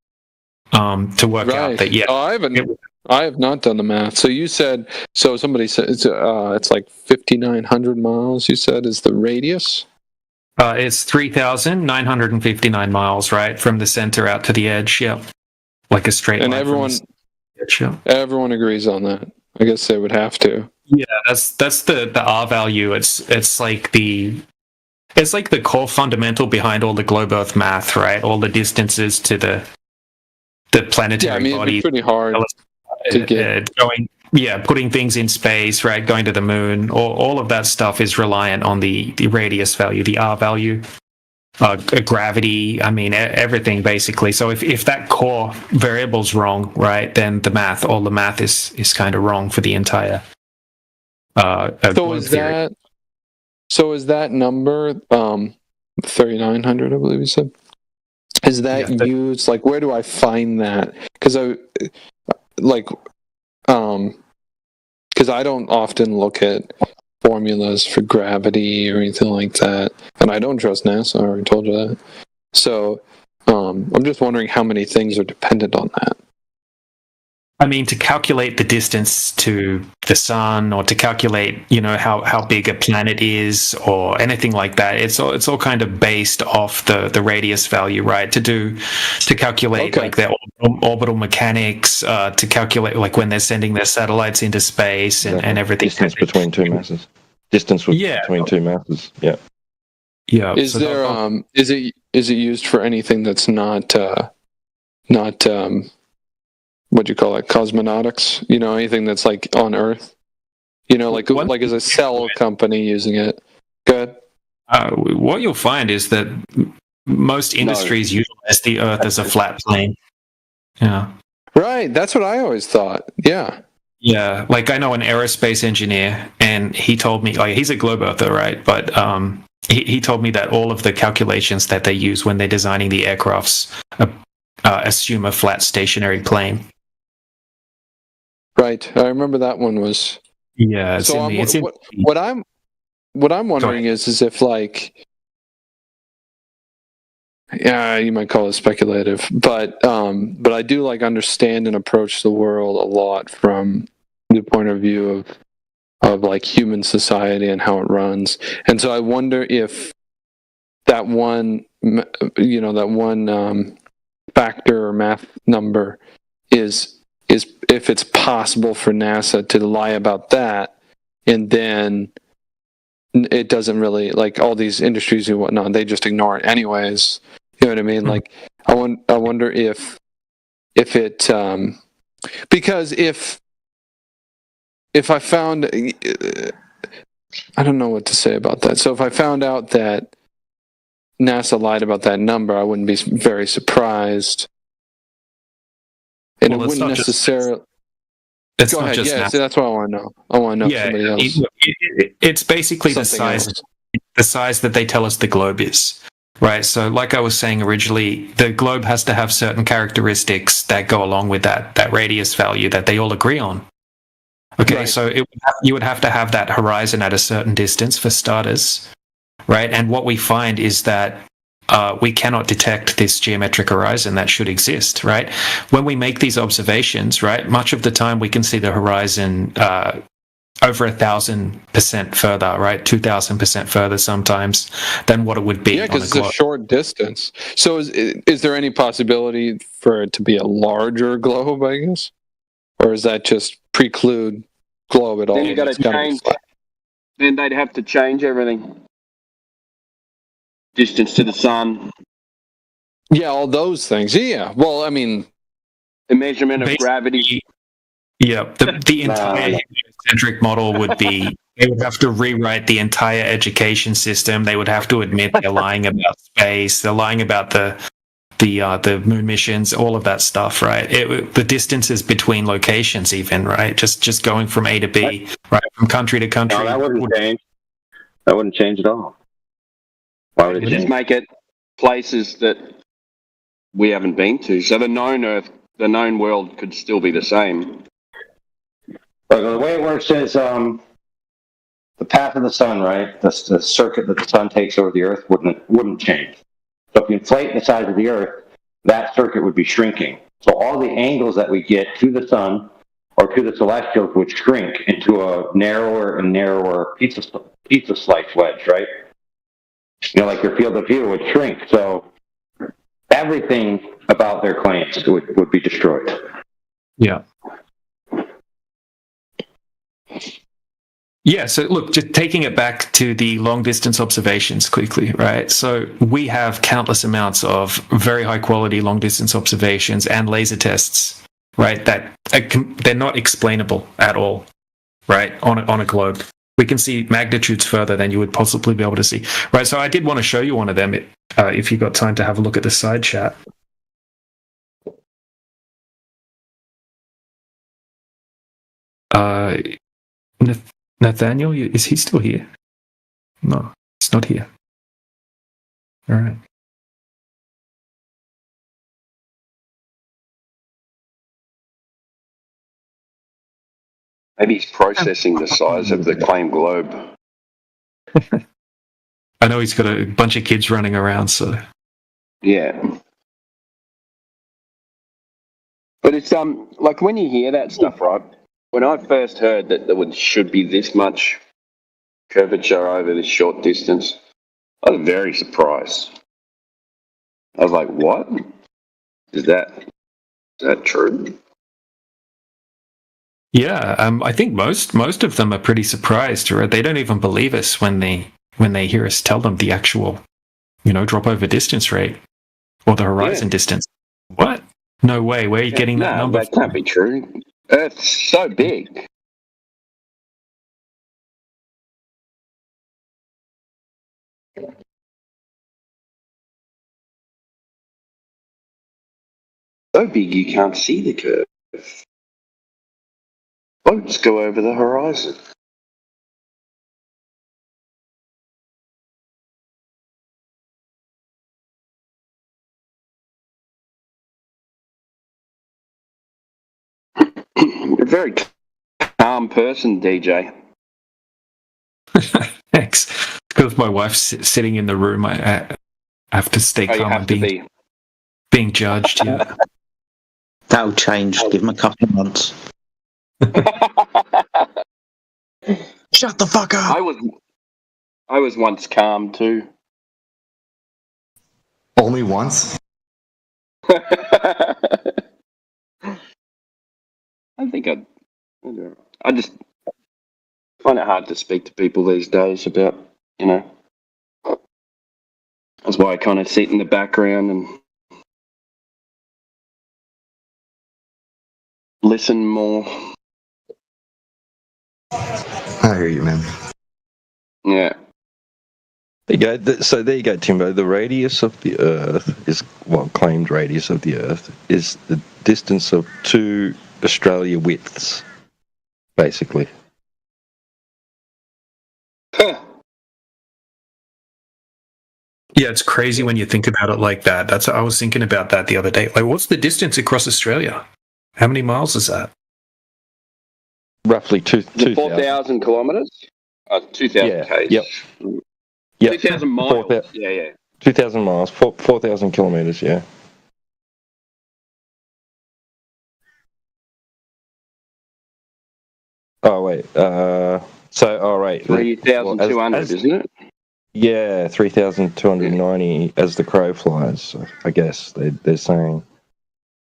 to work out that. Yeah, I have not done the math. So you said, somebody said it's like 5,900 miles. You said is the radius. It's 3,959 miles, right, from the center out to the edge. Yeah, like a straight line. And everyone agrees on that. I guess they would have to. Yeah, that's the R value. It's like the core fundamental behind all the globe Earth math, right? All the distances to the planetary bodies. It's pretty hard to get putting things in space, right, going to the moon, all of that stuff is reliant on the radius value, the R value, gravity, I mean, everything basically. So if that core variable's wrong, right, then all the math is kind of wrong for the entire So is that number 3,900, I believe you said? Is that used, like, where do I find that? Because I don't often look at formulas for gravity or anything like that, and I don't trust NASA. I already told you that. So I'm just wondering how many things are dependent on that. I mean, to calculate the distance to the sun, or to calculate, how big a planet is, or anything like that, it's all kind of based off the radius value, right? To calculate like their orbital mechanics, to calculate like when they're sending their satellites into space and everything. Distance between two masses. Between two masses. Yeah. Yeah. Is there is it used for anything that's not what do you call it, cosmonautics? Anything that's like on Earth? Like as a cell company using it. Good. What you'll find is that most industries utilize the Earth as a flat plane. Yeah. Right. That's what I always thought. Yeah. Yeah. Like I know an aerospace engineer, and he told me, he's a globe earther, right? But he told me that all of the calculations that they use when they're designing the aircrafts assume a flat stationary plane. Right, I remember that one was. Yeah. What I'm wondering is if like, you might call it speculative, but I do like understand and approach the world a lot from the point of view of like human society and how it runs, and so I wonder if that one factor or math number is if it's possible for NASA to lie about that, and then it doesn't really, like all these industries and whatnot, they just ignore it anyways. You know what I mean? Like I wonder if it because if I found, I don't know what to say about that. So if I found out that NASA lied about that number, I wouldn't be very surprised. And it wouldn't necessarily. Go ahead. Yeah, see, that's what I want to know. I want to know if somebody else. It's basically the size that they tell us the globe is, right? So, like I was saying originally, the globe has to have certain characteristics that go along with that radius value that they all agree on. Okay, right. So you would have to have that horizon at a certain distance for starters, right? And what we find is that we cannot detect this geometric horizon that should exist, right? When we make these observations, right, much of the time we can see the horizon over 1,000% further, right, 2,000% further sometimes than what it would be. Yeah, because it's a short distance. So is there any possibility for it to be a larger globe, I guess? Or is that just preclude globe at all? Then you got to change. Then they'd have to change everything. Distance to the sun. Yeah, all those things. Yeah. Well, I mean, the measurement of gravity. Yeah, the entire heliocentric model would be. They would have to rewrite the entire education system. They would have to admit they're lying about space. They're lying about the moon missions, all of that stuff, right? The distances between locations, even, right? Just going from A to B, right, from country to country. No, that wouldn't change. That wouldn't change at all. Why would it just make it places that we haven't been to? So the known Earth, the known world could still be the same. But the way it works is the path of the sun, right? The circuit that the sun takes over the Earth wouldn't change. So if you inflate the size of the Earth, that circuit would be shrinking. So all the angles that we get to the sun or to the celestials would shrink into a narrower and narrower pizza slice wedge, right? Like your field of view would shrink. So everything about their claims would be destroyed. Yeah. Yeah, so look, just taking it back to the long-distance observations quickly, right? So we have countless amounts of very high-quality long-distance observations and laser tests right? That they're not explainable at all, right? On a globe, we can see magnitudes further than you would possibly be able to see, right? So I did want to show you one of them if you got time to have a look at the side chat. Nathaniel, is he still here? No, he's not here. All right. Maybe he's processing the size of the claimed globe. I know he's got a bunch of kids running around, so. Yeah. But it's like when you hear that stuff, right? When I first heard that there should be this much curvature over this short distance, I was very surprised. I was like, "What? Is that true?" Yeah, I think most of them are pretty surprised, right? They don't even believe us when they hear us tell them the actual, drop over distance rate or the horizon distance. What? No way. Where are you getting that number? That can't be true. Earth's so big. So big you can't see the curve. Boats go over the horizon. You're a very calm person, DJ. Thanks. Because my wife's sitting in the room, I have to stay calm and being judged. Yeah. That'll change. Give him a couple of months. Shut the fuck up. I was once calm too. Only once? I just find it hard to speak to people these days about, That's why I kind of sit in the background and listen more. I hear you, man. Yeah. There you go. So there you go, Timbo. The radius of the Earth is, claimed radius of the Earth is the distance of 2 Australia widths, basically. Yeah, it's crazy when you think about it like that. I was thinking about that the other day. Like, what's the distance across Australia? How many miles is that? Roughly 2,000. 4,000 kilometres? 2,000 k's. Yep. 2,000 miles. 2,000 miles. 4,000 kilometres, yeah. Oh, wait. 3,200, isn't it? Yeah, 3,290 as the crow flies. So I guess they're saying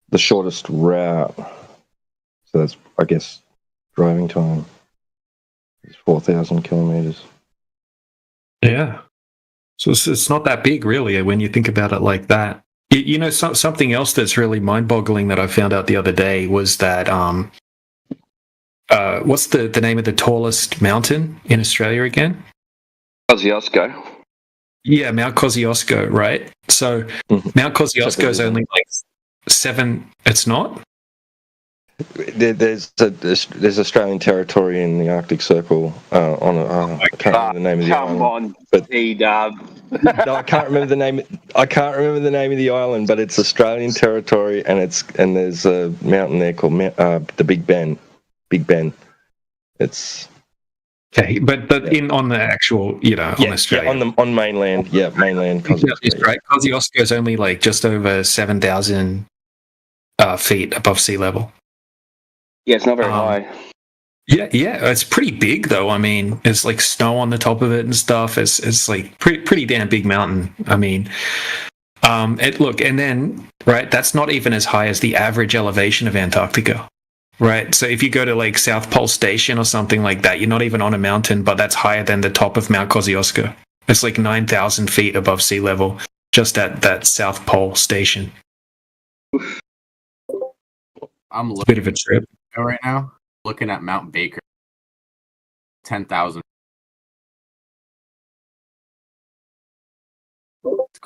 the shortest route. So that's, I guess, driving time is 4,000 kilometers. Yeah. So it's not that big, really, when you think about it like that. Something else that's really mind-boggling that I found out the other day was that what's the name of the tallest mountain in Australia again? Kosciuszko. Yeah, Mount Kosciuszko, right? So Mount Kosciuszko is only like 7. It's not. There's Australian territory in the Arctic Circle I can't remember the name of the island. Come on, T-Dub. No, I can't remember the name. I can't remember the name of the island, but it's Australian territory, and there's a mountain there called the Big Ben. Big Ben. It's okay, but on the actual, on Australia, on mainland, mainland. Kosciuszko, right? Kosciuszko is only like just over 7,000 feet above sea level. Yeah, it's not very high. Yeah, it's pretty big though. I mean, it's like snow on the top of it and stuff. It's like pretty damn big mountain. I mean, and then right, that's not even as high as the average elevation of Antarctica. Right, so if you go to like South Pole Station or something like that, you're not even on a mountain, but that's higher than the top of Mount Kosciuszko. It's like 9,000 feet above sea level, just at that South Pole Station. I'm It's a bit of a trip. right now, looking at Mount Baker, 10,000.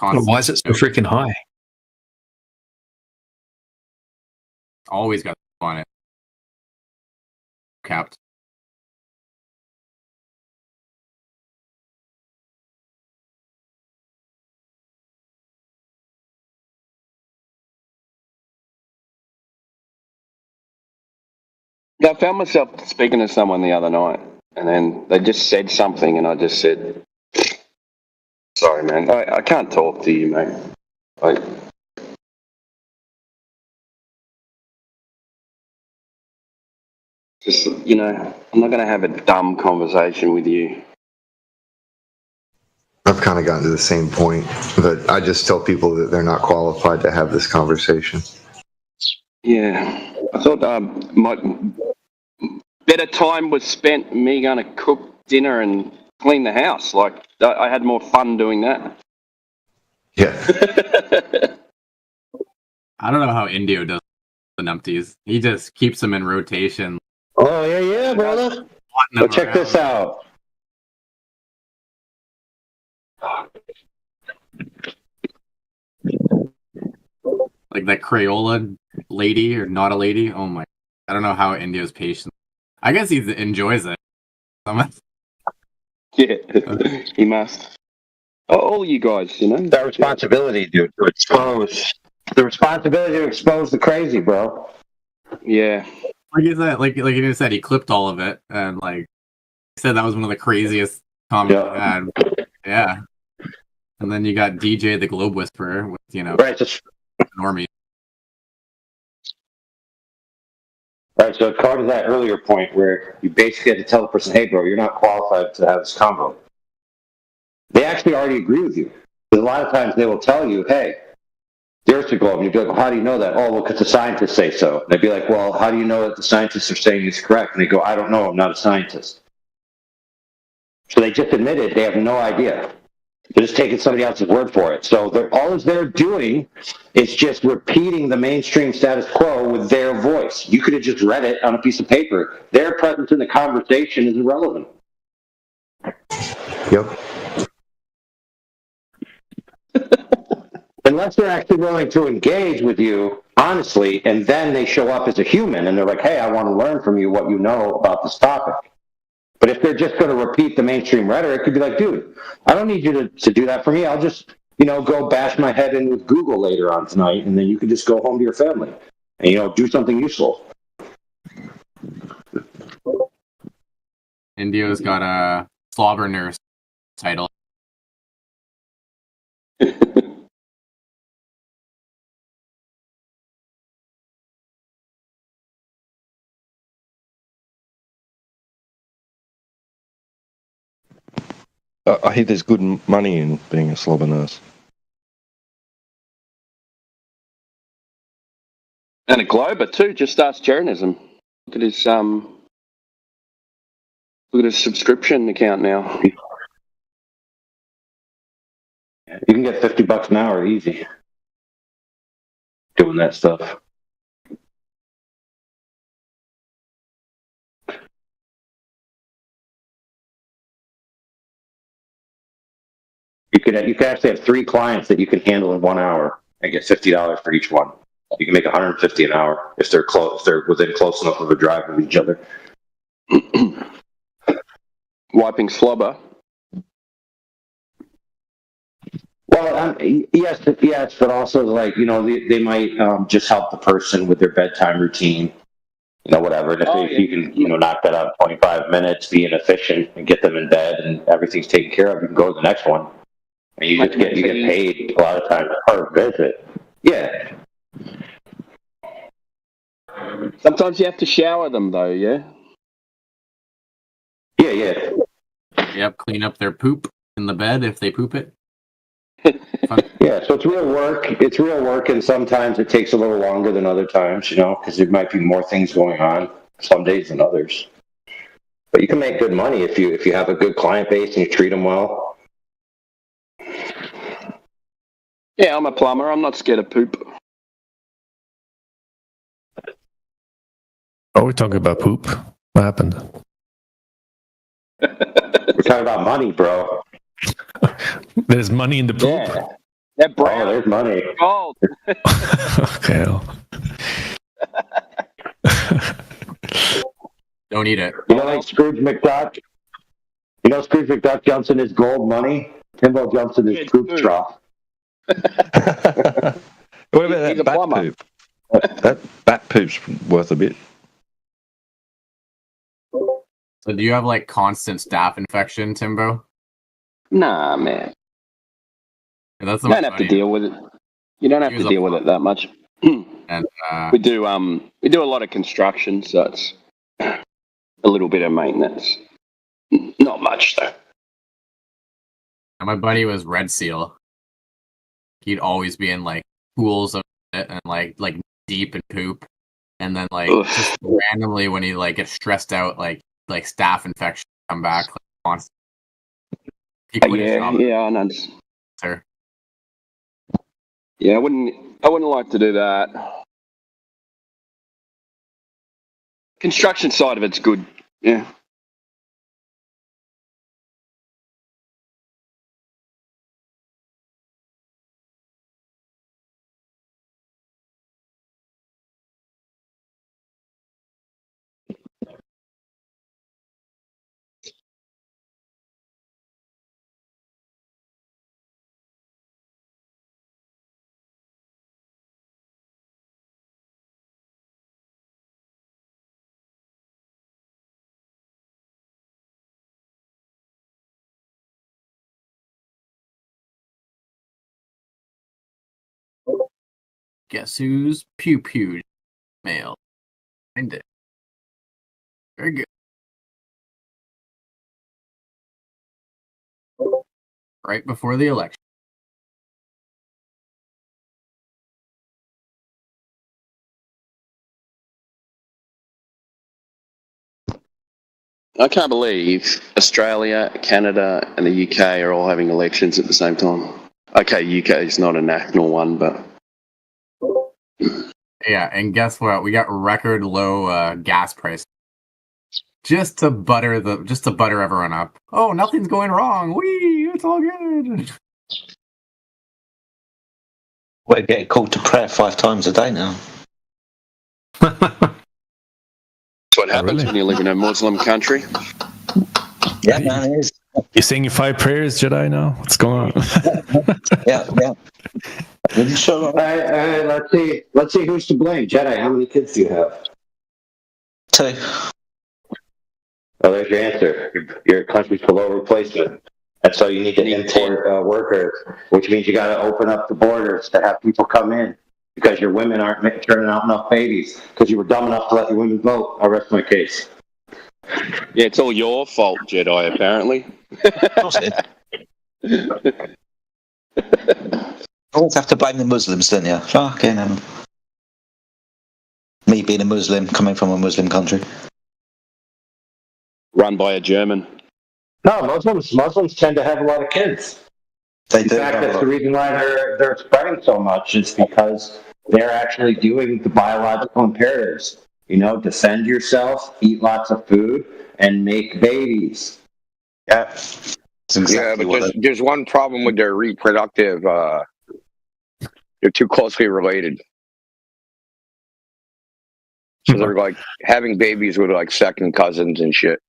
Why is it so freaking high? Always got on it. Capped. I found myself speaking to someone the other night, and then they just said something, and I just said, "Sorry, man, I can't talk to you, mate." Like, just, you know, I'm not going to have a dumb conversation with you. I've kind of gotten to the same point, but I just tell people that they're not qualified to have this conversation. Yeah, I thought my better time was spent me going to cook dinner and clean the house. Like, I had more fun doing that. Yeah. I don't know how Indio does the numpties. He just keeps them in rotation. Oh, yeah, brother. Well, check this out. Like that Crayola lady or not a lady. Oh my! I don't know how Indio's patient. I guess he enjoys it. Yeah, he must. All you guys, you know. That responsibility, dude, to expose. The responsibility to expose the crazy, bro. Yeah. Like you said, like you said, he clipped all of it, and like he said that was one of the craziest comments he had. Yeah. And then you got DJ the Globe Whisperer with, you know, right, just normie. Right, so it caught to that earlier point where you basically had to tell the person, hey, bro, you're not qualified to have this convo. They actually already agree with you. Because a lot of times they will tell you, hey, there's the globe. And you'd be like, well, how do you know that? Oh, well, because the scientists say so. And they'd be like, well, how do you know that the scientists are saying it's correct? And they go, I don't know, I'm not a scientist. So they just admitted they have no idea. They're just taking somebody else's word for it. So all they're doing is just repeating the mainstream status quo with their voice. You could have just read it on a piece of paper. Their presence in the conversation is irrelevant. Yep. Unless they're actually willing to engage with you honestly, and then they show up as a human, and they're like, hey, I want to learn from you what you know about this topic. But if they're just going to repeat the mainstream rhetoric, it could be like, dude, I don't need you to do that for me. I'll just, go bash my head in with Google later on tonight, and then you can just go home to your family and, do something useful. Indio's got a slobber nurse title. I hear there's good money in being a slobber nurse. And a Glober too. Just starts Jeranism. Look at his subscription account now. You can get $50 an hour easy doing that stuff. You could actually have 3 clients that you can handle in 1 hour and get $50 for each one. You can make $150 an hour if they're close. If they're within close enough of a drive of each other. Wiping slobber. Well, yes, but also they might just help the person with their bedtime routine, whatever. And if you can, knock that out in 25 minutes, be efficient, and get them in bed, and everything's taken care of, you can go to the next one. And you get paid a lot of times per visit. Yeah. Sometimes you have to shower them though, yeah? Yeah. Yep, clean up their poop in the bed if they poop it. Yeah, so it's real work. It's real work, and sometimes it takes a little longer than other times, because there might be more things going on some days than others. But you can make good money if you have a good client base and you treat them well. Yeah, I'm a plumber. I'm not scared of poop. Oh, we're talking about poop. What happened? We're talking about money, bro. There's money in the poop. Yeah. That brown. Oh, there's money. Gold. Okay. Don't eat it. You know, like Scrooge McDuck. You know, Scrooge McDuck jumps in his gold money. Timbo jumps in his poop trough. What about that bat poop? That bat poop's worth a bit. So do you have like constant staph infection, Timbo? Nah, man. Yeah, that's You don't have to deal with it. You don't have to deal with it that much. And we do a lot of construction, so it's a little bit of maintenance. Not much though. my buddy was Red Seal. He'd always be in like pools of it and like deep in poop, and then like just randomly when he like gets stressed out, like staph infection come back like constantly. Yeah, I know. Sir. Yeah, I wouldn't like to do that. Construction side of it's good. Yeah. Guess who's pew pew mail? Find it. Very good. Right before the election. I can't believe Australia, Canada, and the UK are all having elections at the same time. Okay, UK is not a national one, but Yeah, and guess what? We got record low gas prices. Just to butter everyone up. Oh, nothing's going wrong. Whee! It's all good. We're getting called to prayer 5 times a day now. that's what happens when you live in a Muslim country. Yeah, man, it is. You're singing 5 prayers, Jedi, now? What's going on? Yeah. All right, let's see who's to blame. Jedi, how many kids do you have? 2. Oh, there's your answer. Your country's below replacement. And so you need to import workers, which means you got to open up the borders to have people come in because your women aren't turning out enough babies because you were dumb enough to let your women vote. I'll rest my case. Yeah, it's all your fault, Jedi, apparently. Always have to blame the Muslims, don't you? Fucking me being a Muslim, coming from a Muslim country. Run by a German. No, Muslims tend to have a lot of kids. In fact, that's the reason why they're spreading so much is because they're actually doing the biological imperatives. You know, defend yourself, eat lots of food, and make babies. Yeah. But there's one problem with their reproductive. They're too closely related. So they're like having babies with like second cousins and shit.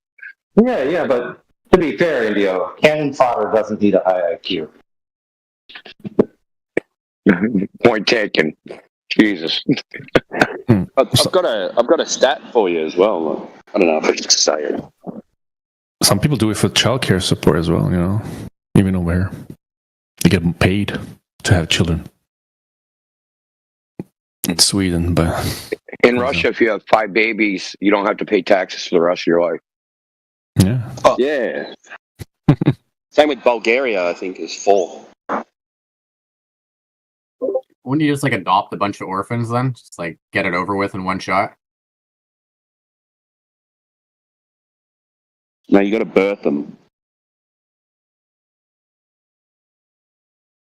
Yeah, but to be fair, Indio, cannon fodder doesn't need a high IQ. Point taken. Jesus. I've got a stat for you as well. I don't know if I should say it. Some people do it for childcare support as well, you know, even over here. They get paid to have children. In Sweden, but... In Russia, if you have 5 babies, you don't have to pay taxes for the rest of your life. Yeah. Oh. Yeah. Same with Bulgaria, I think, is 4. Wouldn't you just like adopt a bunch of orphans then? Just like get it over with in one shot? No, you got to birth them.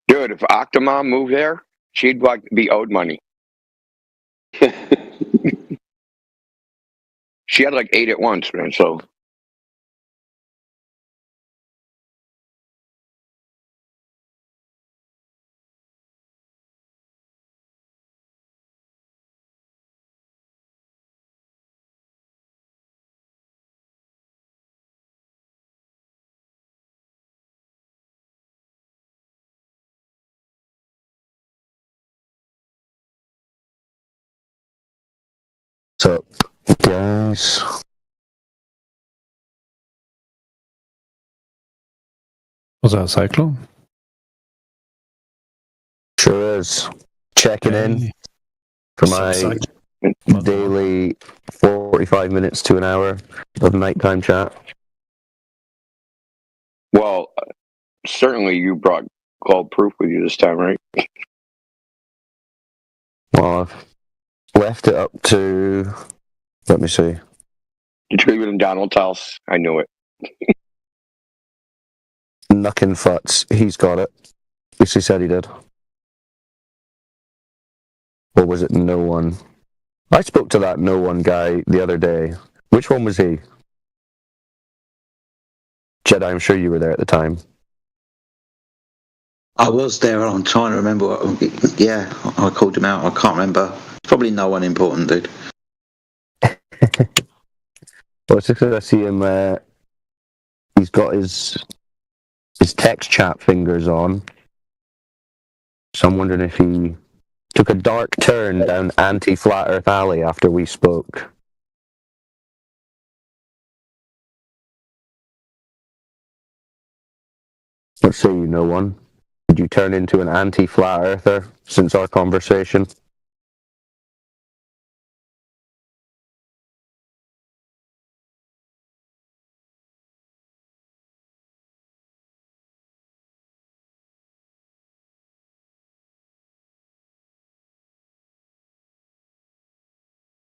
Dude, if Octomom moved there, she'd like be owed money. She had like 8 at once, man. So What's up, guys? Was that a Cyclone? Sure is. Checking in for my daily 45 minutes to an hour of nighttime chat. well, certainly you brought Gold Proof with you this time, right? Well, I've left it up to, let me see. Did you leave it in Donald's house? I knew it. Nuckin' Futz, he's got it. At least he said he did. Or was it no one? I spoke to that no one guy the other day. Which one was he? Jedi, I'm sure you were there at the time. I was there. I'm trying to remember. Yeah, I called him out. I can't remember. Probably no one important, dude. Well, it's just because I see him. He's got his text chat fingers on. So I'm wondering if he took a dark turn down anti-Flat Earth Alley after we spoke. Let's say you know one. Did you turn into an anti-Flat Earther since our conversation?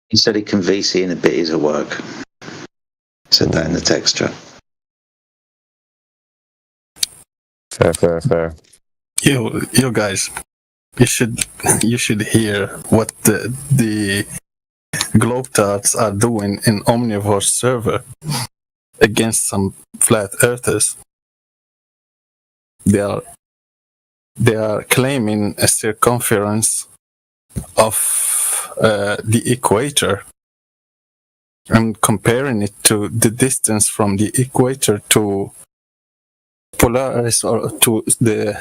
He said he can VC in a bit of work. He said that in the text chat. Fair. You guys, you should hear what the Globetrotters are doing in Omnivor's server against some flat earthers. They are claiming a circumference of the equator and comparing it to the distance from the equator to Polaris or to the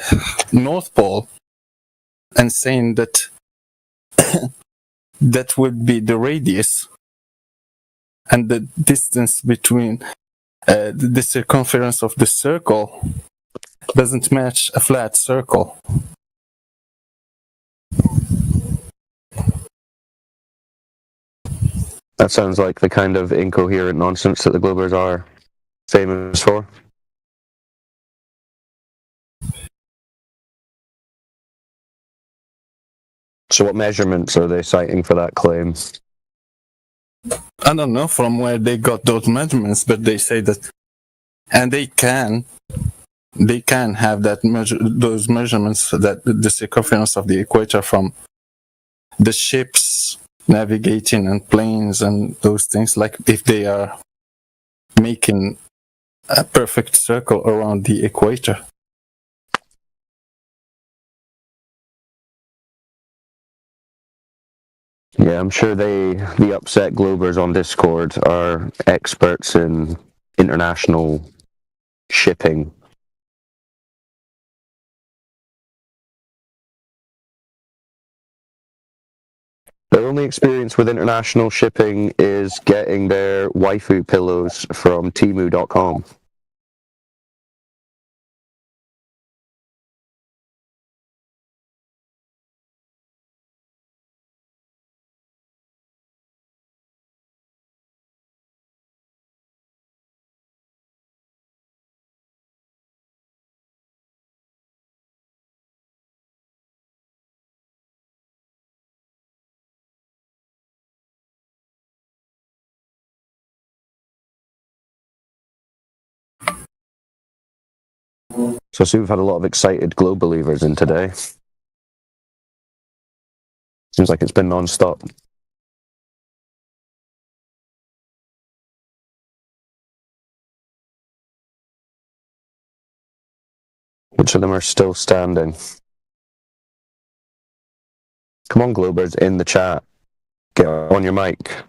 North Pole, and saying that that would be the radius and the distance between the circumference of the circle doesn't match a flat circle. That sounds like the kind of incoherent nonsense that the Globers are famous for. So what measurements are they citing for that claim? I don't know from where they got those measurements, but they say that, and they can have those measurements, that the circumference of the equator from the ships navigating and planes and those things, like if they are making a perfect circle around the equator. Yeah, I'm sure the upset Globers on Discord are experts in international shipping. Their only experience with international shipping is getting their waifu pillows from Temu.com. So I see we've had a lot of excited Globe believers in today. Seems like it's been non-stop. bunch of them are still standing. Come on, Globers, in the chat. Get on your mic.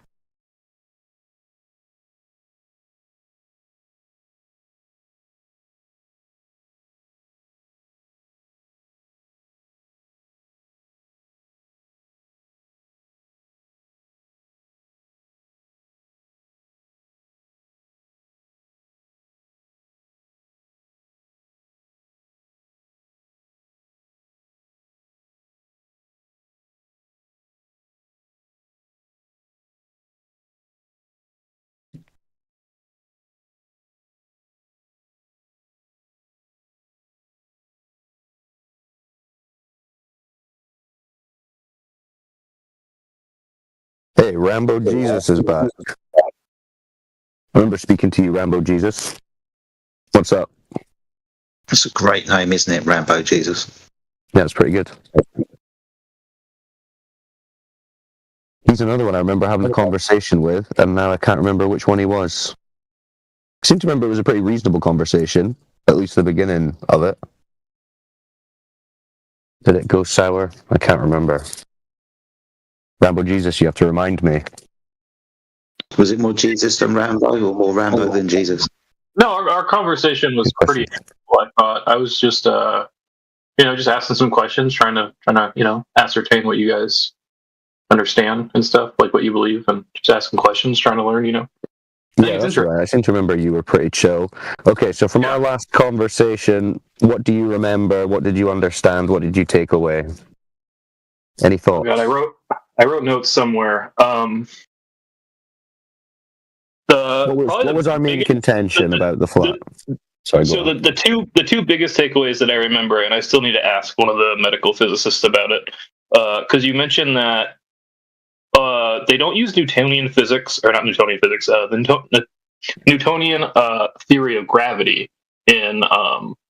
Hey, Rambo Jesus is back. I remember speaking to you, Rambo Jesus. What's up? That's a great name, isn't it, Rambo Jesus? Yeah, it's pretty good. He's another one I remember having a conversation with, and now I can't remember which one he was. I seem to remember it was a pretty reasonable conversation, at least the beginning of it. Did it go sour? I can't remember. Rambo Jesus, you have to remind me. Was it more Jesus than Rambo, or more Rambo than Jesus? No, our conversation was pretty. I thought I was just, just asking some questions, trying to, ascertain what you guys understand and stuff, like what you believe, and just asking questions, trying to learn. Yeah, that's right. I seem to remember you were pretty chill. Okay, so from our last conversation, what do you remember? What did you understand? What did you take away? Any thoughts? Oh God, I wrote notes somewhere. What was our main contention about the flat? Sorry, so the two biggest takeaways that I remember, and I still need to ask one of the medical physicists about it, because you mentioned that they don't use Newtonian physics, or not Newtonian physics, the Newtonian theory of gravity in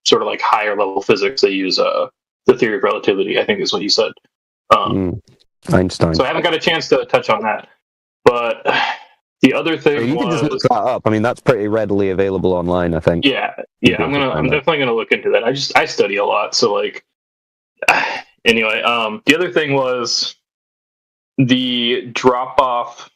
sort of like higher level physics. They use the theory of relativity, I think is what you said. Einstein. So I haven't got a chance to touch on that, but the other thing you can just look that up. I mean, that's pretty readily available online, I think. Yeah. I'm definitely gonna look into that. I study a lot, so like. Anyway, the other thing was the drop off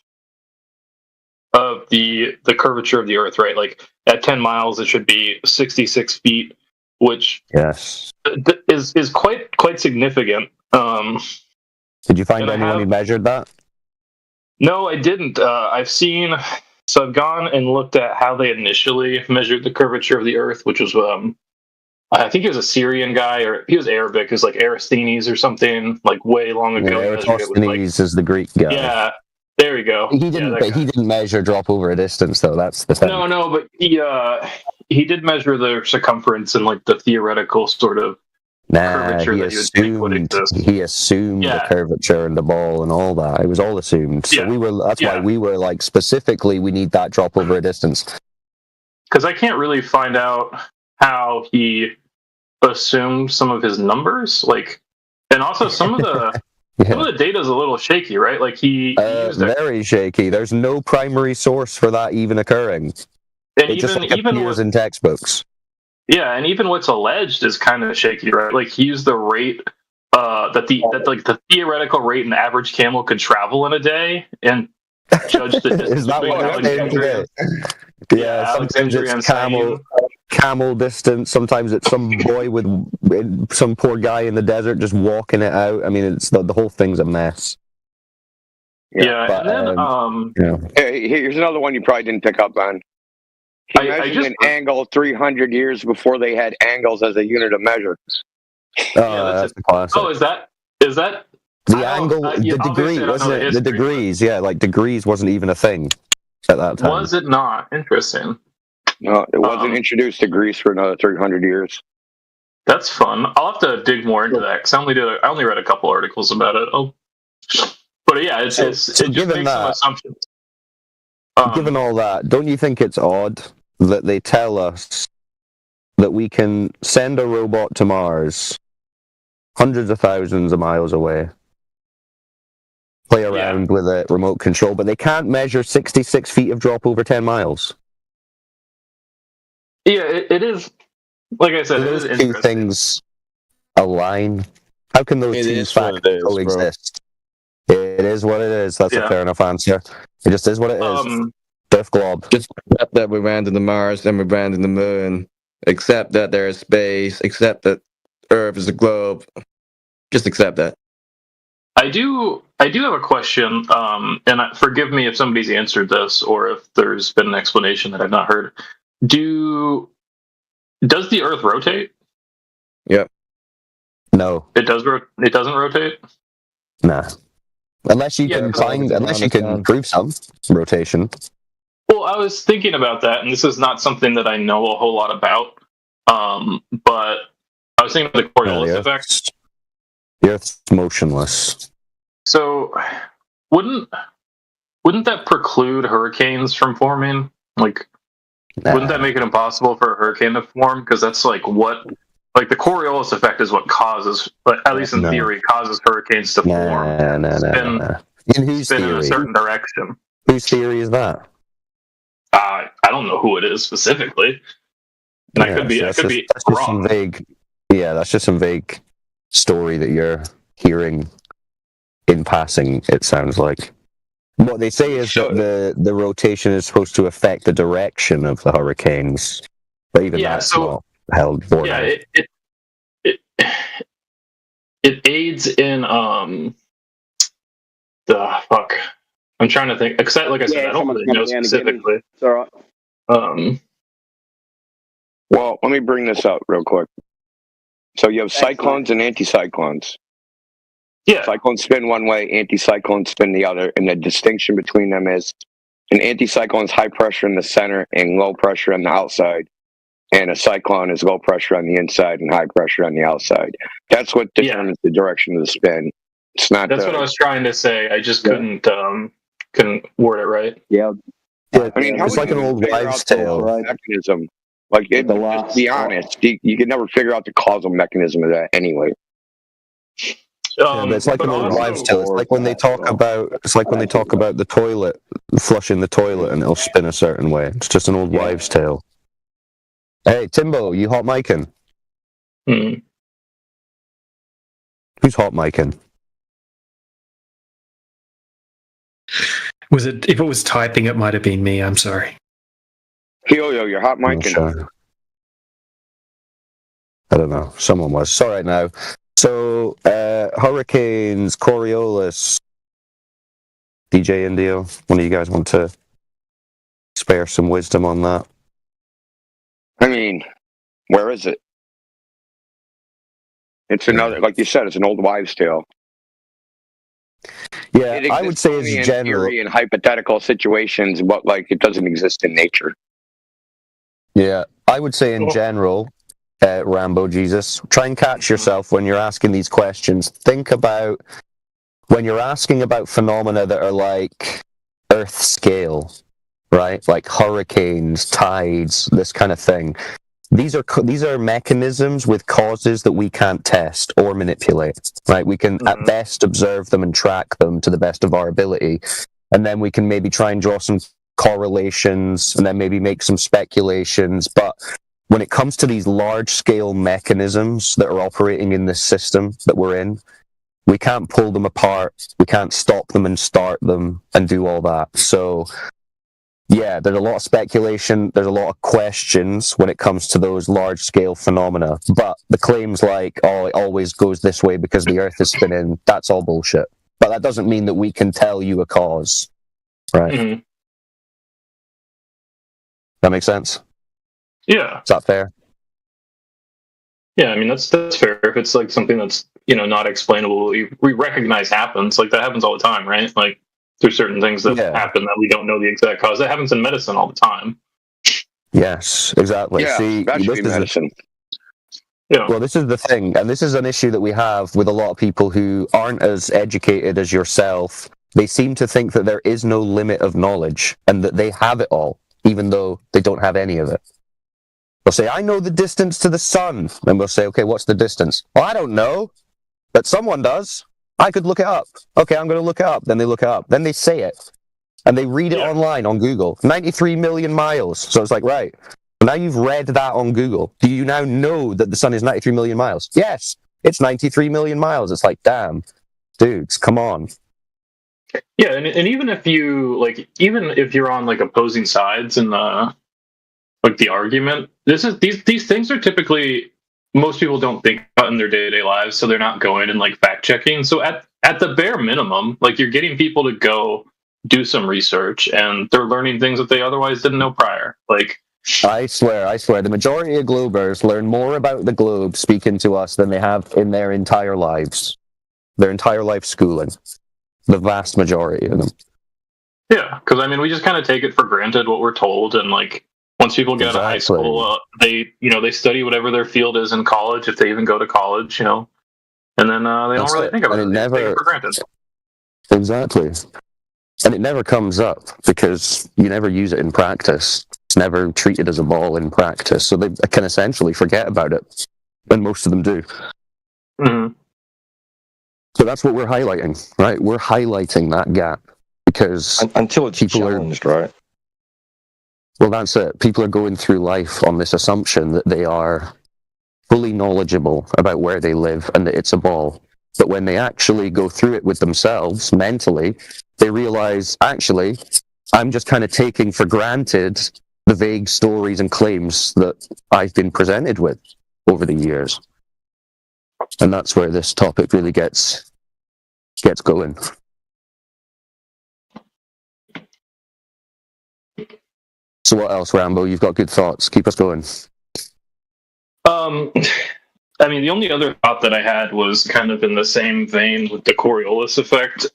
of the curvature of the Earth, right? Like at 10 miles, it should be 66 feet, which is quite significant. Did you find anyone who measured that? No, I didn't. I've gone and looked at how they initially measured the curvature of the Earth, which was, I think he was a Syrian guy, or he was Arabic. It was like Eratosthenes or something, like way long ago. Yeah, Eratosthenes is the Greek guy. Yeah, there we go. He didn't measure drop over a distance, though. That's the thing. No, but he did measure the circumference and like the theoretical sort of curvature he that you would think would exist. He assumed the curvature and the ball and all that. It was all assumed. So that's why we were like, specifically, we need that drop over a distance. Because I can't really find out how he assumed some of his numbers, like, and also some of the some of the data is a little shaky, right? Like he used very shaky. There's no primary source for that even occurring. And it just appears in textbooks. Yeah, and even what's alleged is kind of shaky, right? Like he used the rate that the theoretical rate an average camel could travel in a day, and judged the distance. Is that what Alexandria? Yeah, sometimes it's camel distance. Sometimes it's some boy with some poor guy in the desert just walking it out. I mean, it's the whole thing's a mess. Yeah, but, and then Hey, here's another one you probably didn't pick up on. He measured an angle 300 years before they had angles as a unit of measure. That's a classic. Oh, is that the angle? The degree wasn't it? The degrees, like degrees wasn't even a thing at that time. Was it not? Interesting. No, it wasn't introduced to Greece for another 300 years. That's fun. I'll have to dig more into that because I only read a couple articles about it. But yeah, it just makes some assumptions. Given all that, don't you think it's odd that they tell us that we can send a robot to Mars hundreds of thousands of miles away, play around with it, remote control, but they can't measure 66 feet of drop over 10 miles? Yeah, it is. like I said, those two things align. How can those two facts coexist? It is what it is. That's a fair enough answer. It just is what it is. Death Glob. Just accept that we ran to the Mars and we ran to the Moon. Accept that there is space. Accept that Earth is a globe. Just accept that. I do have a question, and forgive me if somebody's answered this or if there's been an explanation that I've not heard. Does the Earth rotate? Yep. No. It does. It doesn't rotate. Nah. Unless you can prove some rotation. Well, I was thinking about that, and this is not something that I know a whole lot about. But I was thinking of the Coriolis effect. The Earth's motionless. So, wouldn't that preclude hurricanes from forming? Like, wouldn't that make it impossible for a hurricane to form? Because that's like the Coriolis effect is what causes, at least in theory, causes hurricanes to form. In whose spin theory? in a certain direction. Whose theory is that? I don't know who it is specifically, and I could be wrong. That's just some vague story that you're hearing in passing. It sounds like what they say is that the rotation is supposed to affect the direction of the hurricanes, but even that's not held for. Yeah, it aids in the fuck. I'm trying to think. Except, like I said, I don't really know specifically. It's all right. Well, let me bring this up real quick. So you have cyclones and anticyclones. Yeah. Cyclones spin one way, anticyclones spin the other, and the distinction between them is an anticyclone is high pressure in the center and low pressure on the outside, and a cyclone is low pressure on the inside and high pressure on the outside. That's what determines the direction of the spin. It's not. That's what I was trying to say. I just couldn't word it right. Yeah. I mean, it's like an old wives' tale. Mechanism. Like, just be honest, you can never figure out the causal mechanism of that anyway. But it's like an old wives' tale. It's like when they talk about the toilet, flushing the toilet, and it'll spin a certain way. It's just an old wives' tale. Hey, Timbo, you hot micing? Who's hot micing? Was it? If it was typing, it might have been me. I'm sorry. Yo, you're hot micing. Sure. I don't know. Someone was. It's all right now. So, hurricanes, Coriolis, DJ Indio, one of you guys want to spare some wisdom on that? I mean, where is it? It's another, like you said, it's an old wives' tale. Yeah, I would say it's general. Theory in hypothetical situations, but like it doesn't exist in nature. Yeah, I would say in general, Rambo Jesus, try and catch yourself when you're asking these questions. Think about when you're asking about phenomena that are like Earth scale, right? Like hurricanes, tides, this kind of thing. These are mechanisms with causes that we can't test or manipulate, right? We can at best observe them and track them to the best of our ability, and then we can maybe try and draw some correlations and then maybe make some speculations. But when it comes to these large-scale mechanisms that are operating in this system that we're in, we can't pull them apart, we can't stop them and start them and do all that. So yeah, there's a lot of speculation, there's a lot of questions when it comes to those large-scale phenomena. But the claims like, oh, it always goes this way because the Earth is spinning, that's all bullshit. But that doesn't mean that we can tell you a cause, right? Mm-hmm. That makes sense? Yeah. Is that fair? Yeah, I mean, that's fair. If it's like something that's, not explainable, we recognize happens. Like, that happens all the time, right? Like, there's certain things that happen that we don't know the exact cause. That happens in medicine all the time. Yes, exactly. Yeah, See, that should be medicine. Yeah. Well, this is the thing, and this is an issue that we have with a lot of people who aren't as educated as yourself. They seem to think that there is no limit of knowledge and that they have it all, even though they don't have any of it. They'll say, I know the distance to the sun. And we'll say, okay, what's the distance? Well, I don't know, but someone does. I could look it up. Okay, I'm going to look it up. Then they look it up. Then they say it. And they read it online on Google. 93 million miles. So it's like, right. Now you've read that on Google. Do you now know that the sun is 93 million miles? Yes, it's 93 million miles. It's like, damn, dudes, come on. Yeah, and even if you're on like opposing sides in the argument, these things are typically, most people don't think about in their day-to-day lives, so they're not going and like fact checking. So at the bare minimum, like, you're getting people to go do some research, and they're learning things that they otherwise didn't know prior. Like, I swear, the majority of Globers learn more about the globe speaking to us than they have in their entire lives. Their entire life schooling. The vast majority of them. yeah, because I mean, we just kind of take it for granted what we're told, and like, once people get out of high school, they study whatever their field is in college, if they even go to college, and then they don't really think about it. They take it for granted. Exactly. And it never comes up because you never use it in practice. It's never treated as a ball in practice, so they can essentially forget about it, and most of them do. Mm-hmm. So that's what we're highlighting, right? We're highlighting that gap because until it's challenged, right? Well, that's it. People are going through life on this assumption that they are fully knowledgeable about where they live and that it's a ball. But when they actually go through it with themselves mentally, they realize, actually, I'm just kind of taking for granted the vague stories and claims that I've been presented with over the years. And that's where this topic really gets going. So what else, Rambo? You've got good thoughts. Keep us going. I mean, the only other thought that I had was kind of in the same vein with the Coriolis effect.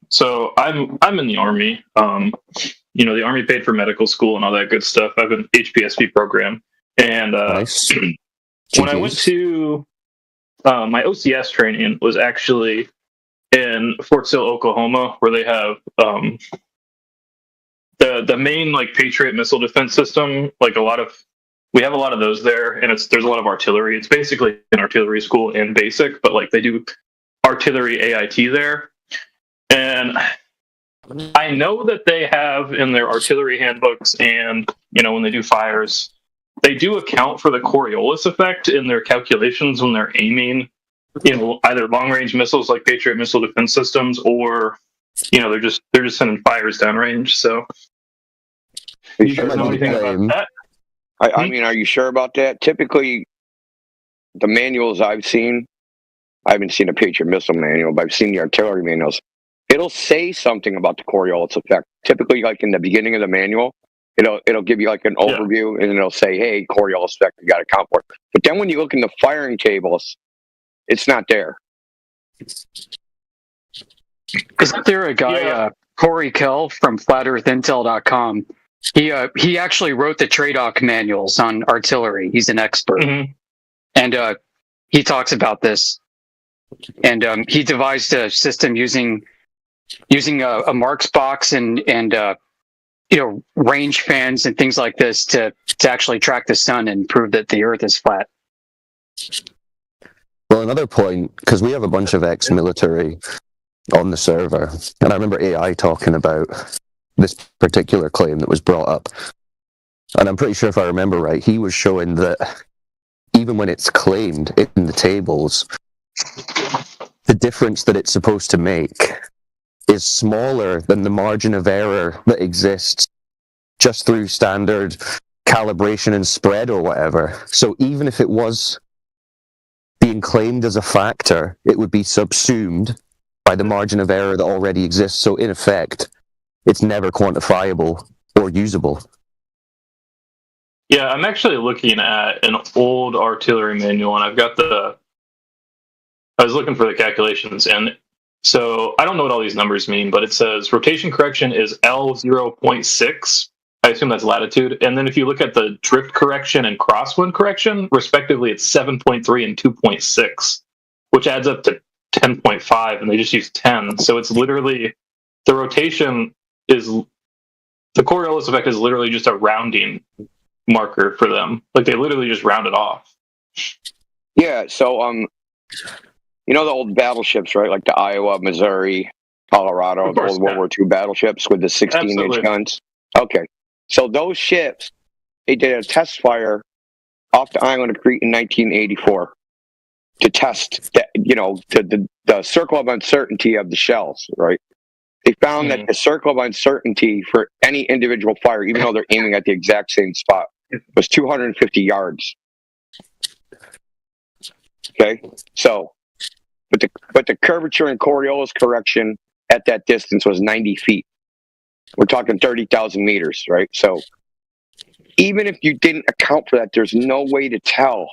So I'm in the Army. The Army paid for medical school and all that good stuff. I have an HPSP program, and nice. When I went to my OCS training was actually in Fort Sill, Oklahoma, where they have the main like Patriot missile defense system. Like, we have a lot of those there, and there's a lot of artillery. It's basically an artillery school and basic, but like, they do artillery AIT there. And I know that they have in their artillery handbooks, and when they do fires, they do account for the Coriolis effect in their calculations when they're aiming, either long-range missiles like Patriot missile defense systems, or they're just sending fires downrange. So, you guys know anything about that? I mean, are you sure about that? Typically, the manuals I've seen, I haven't seen a Patriot missile manual, but I've seen the artillery manuals. It'll say something about the Coriolis effect. Typically, like in the beginning of the manual, it'll give you like an overview, and it'll say, "Hey, Coriolis effect, you got to account for it." But then when you look in the firing tables, it's not there. Isn't there a guy, Corey Kell from FlatEarthIntel.com? He actually wrote the TRADOC manuals on artillery. He's an expert, and he talks about this. And he devised a system using a Marks box and range fans and things like this to actually track the sun and prove that the Earth is flat. Well, another point, because we have a bunch of ex-military on the server, and I remember AI talking about this particular claim that was brought up. And I'm pretty sure if I remember right, he was showing that even when it's claimed in the tables, the difference that it's supposed to make is smaller than the margin of error that exists just through standard calibration and spread or whatever. So even if it was being claimed as a factor, it would be subsumed by the margin of error that already exists. So in effect, it's never quantifiable or usable. Yeah, I'm actually looking at an old artillery manual, and I was looking for the calculations, and so I don't know what all these numbers mean, but it says rotation correction is L0.6. I assume that's latitude. And then if you look at the drift correction and crosswind correction, respectively, it's 7.3 and 2.6, which adds up to 10.5, and they just use 10. So it's literally, the rotation is, the Coriolis effect is literally just a rounding marker for them. Like, they literally just round it off. Yeah, so the old battleships, right? Like the Iowa, Missouri, Colorado, the old World War II battleships with the 16-inch guns. Okay, so those ships, they did a test fire off the island of Crete in 1984 to test that, the circle of uncertainty of the shells, right? They found that the circle of uncertainty for any individual fire, even though they're aiming at the exact same spot, was 250 yards. Okay, so, but the curvature in Coriolis correction at that distance was 90 feet. We're talking 30,000 meters, right? So, even if you didn't account for that, there's no way to tell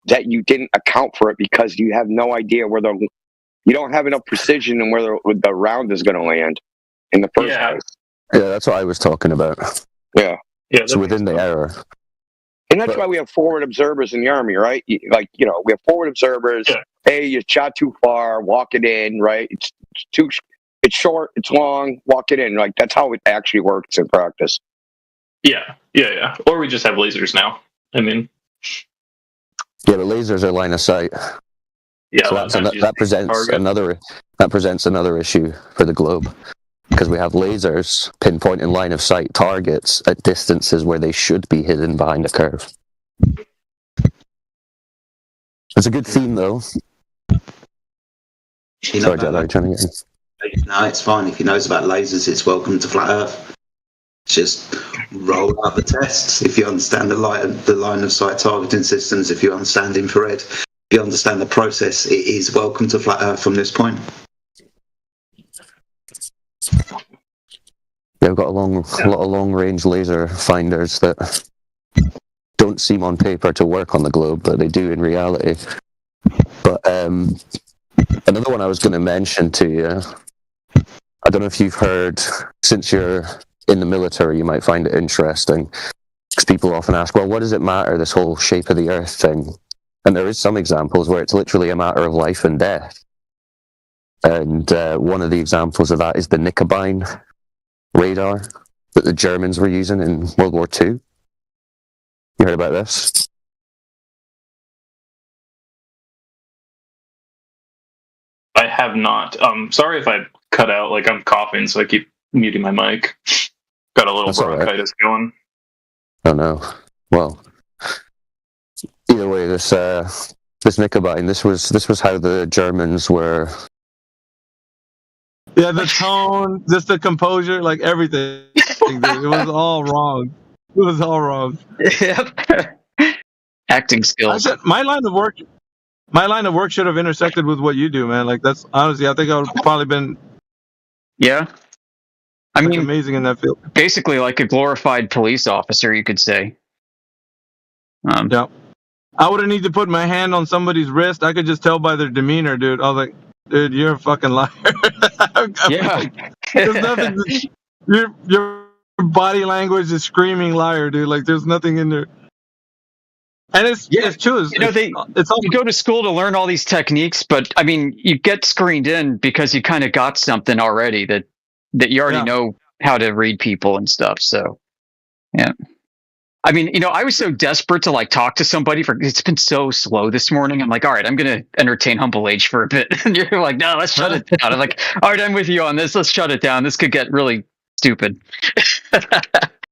that you didn't account for it because you have no idea you don't have enough precision in where the round is going to land in the first place. Yeah, that's what I was talking about. Yeah. It's within the error. And that's why we have forward observers in the Army, right? We have forward observers. Yeah. Hey, you shot too far, walk it in, right? It's short, it's long, walk it in. Like, that's how it actually works in practice. Yeah. Or we just have lasers now. I mean... Yeah, but lasers are line of sight. Yeah, so that presents another issue for the globe, because we have lasers pinpointing line of sight targets at distances where they should be hidden behind a curve. It's a good theme, though. Sorry, Jedi, trying to get in. No, it's fine. If he knows about lasers, it's welcome to Flat Earth. Just roll out the tests. If you understand the line of sight targeting systems, if you understand infrared, if you understand the process, it is welcome to Flat Earth from this point. Yeah, we've got a lot of long-range laser finders that don't seem on paper to work on the globe, but they do in reality. But another one I was going to mention to you, I don't know if you've heard, since you're in the military, you might find it interesting, because people often ask, well, what does it matter, this whole shape of the Earth thing? And there is some examples where it's literally a matter of life and death. And one of the examples of that is the Knickerbein radar that the Germans were using in World War II. You heard about this? I have not. Sorry if I cut out, like I'm coughing, so I keep muting my mic. Got a little bronchitis going. Oh no. Well, either way, this Knickerbein, this was how the Germans were. Yeah, the tone, just the composure, like everything. Dude. It was all wrong. It was all wrong. Yep. Acting skills. My line of work should have intersected with what you do, man. Like, that's honestly, I think I would have probably been. Yeah. I mean, amazing in that field. Basically, like a glorified police officer, you could say. Yeah. I wouldn't need to put my hand on somebody's wrist. I could just tell by their demeanor, dude. I was like, dude, you're a fucking liar. Yeah. There's nothing. Your body language is screaming liar, dude. Like, there's nothing in there. And it's true. You go to school to learn all these techniques, but I mean, you get screened in because you kind of got something already that you already know how to read people and stuff. So, yeah. I mean, I was so desperate to like talk to somebody it's been so slow this morning. I'm like, all right, I'm going to entertain Humble Age for a bit. And you're like, no, let's shut it down. I'm like, all right, I'm with you on this. Let's shut it down. This could get really stupid.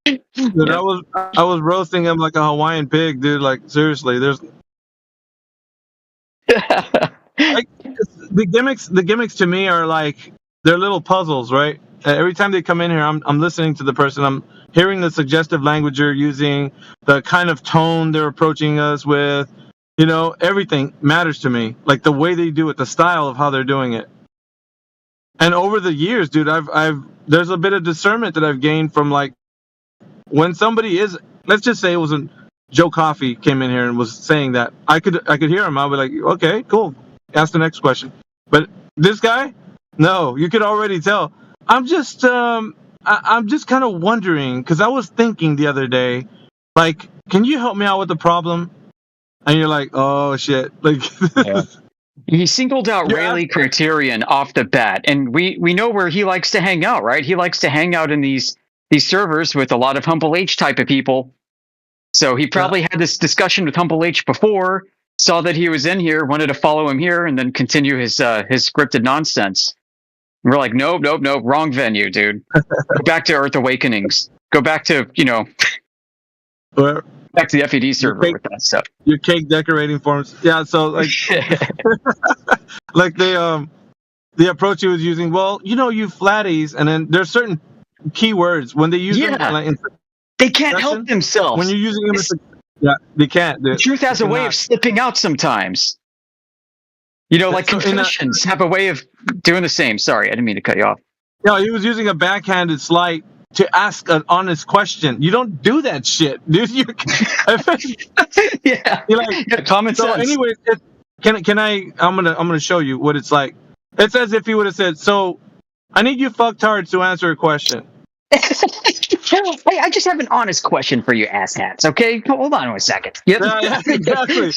Dude, I was roasting him like a Hawaiian pig, dude. Like, seriously, there's like, the gimmicks to me are like they're little puzzles, right? Every time they come in here, I'm listening to the person. I'm hearing the suggestive language you're using, the kind of tone they're approaching us with. Everything matters to me. Like the way they do it, the style of how they're doing it. And over the years, dude, there's a bit of discernment that I've gained from like when somebody is, let's just say it was Joe Coffey came in here and was saying that, I could hear him. I'll be like, okay, cool. Ask the next question. But this guy, no, you could already tell. I'm just kind of wondering, because I was thinking the other day, like, can you help me out with the problem? And you're like, oh shit, like. Yeah. He singled out Rayleigh Criterion off the bat, and we know where he likes to hang out, right? He likes to hang out in these servers with a lot of Humble H type of people. So he probably had this discussion with Humble H before, saw that he was in here, wanted to follow him here, and then continue his scripted nonsense. And we're like, nope, wrong venue, dude. Go back to Earth Awakenings. Go back to, Where back to the FED server with that stuff. Your cake decorating forms. Yeah, so like like the approach he was using, well, you flatties, and then there's certain keywords when they use them like, they can't help themselves. When you're using them they can't. The truth has a way of slipping out sometimes. Like confessions have a way of doing the same. Sorry, I didn't mean to cut you off. No, he was using a backhanded slight to ask an honest question. You don't do that shit, dude. Common sense. Anyways, can I? I'm gonna show you what it's like. It's as if he would have said, "So, I need you fucktards to answer a question." Hey, I just have an honest question for you, asshats. Okay, hold on a second. Yep. Yeah, exactly.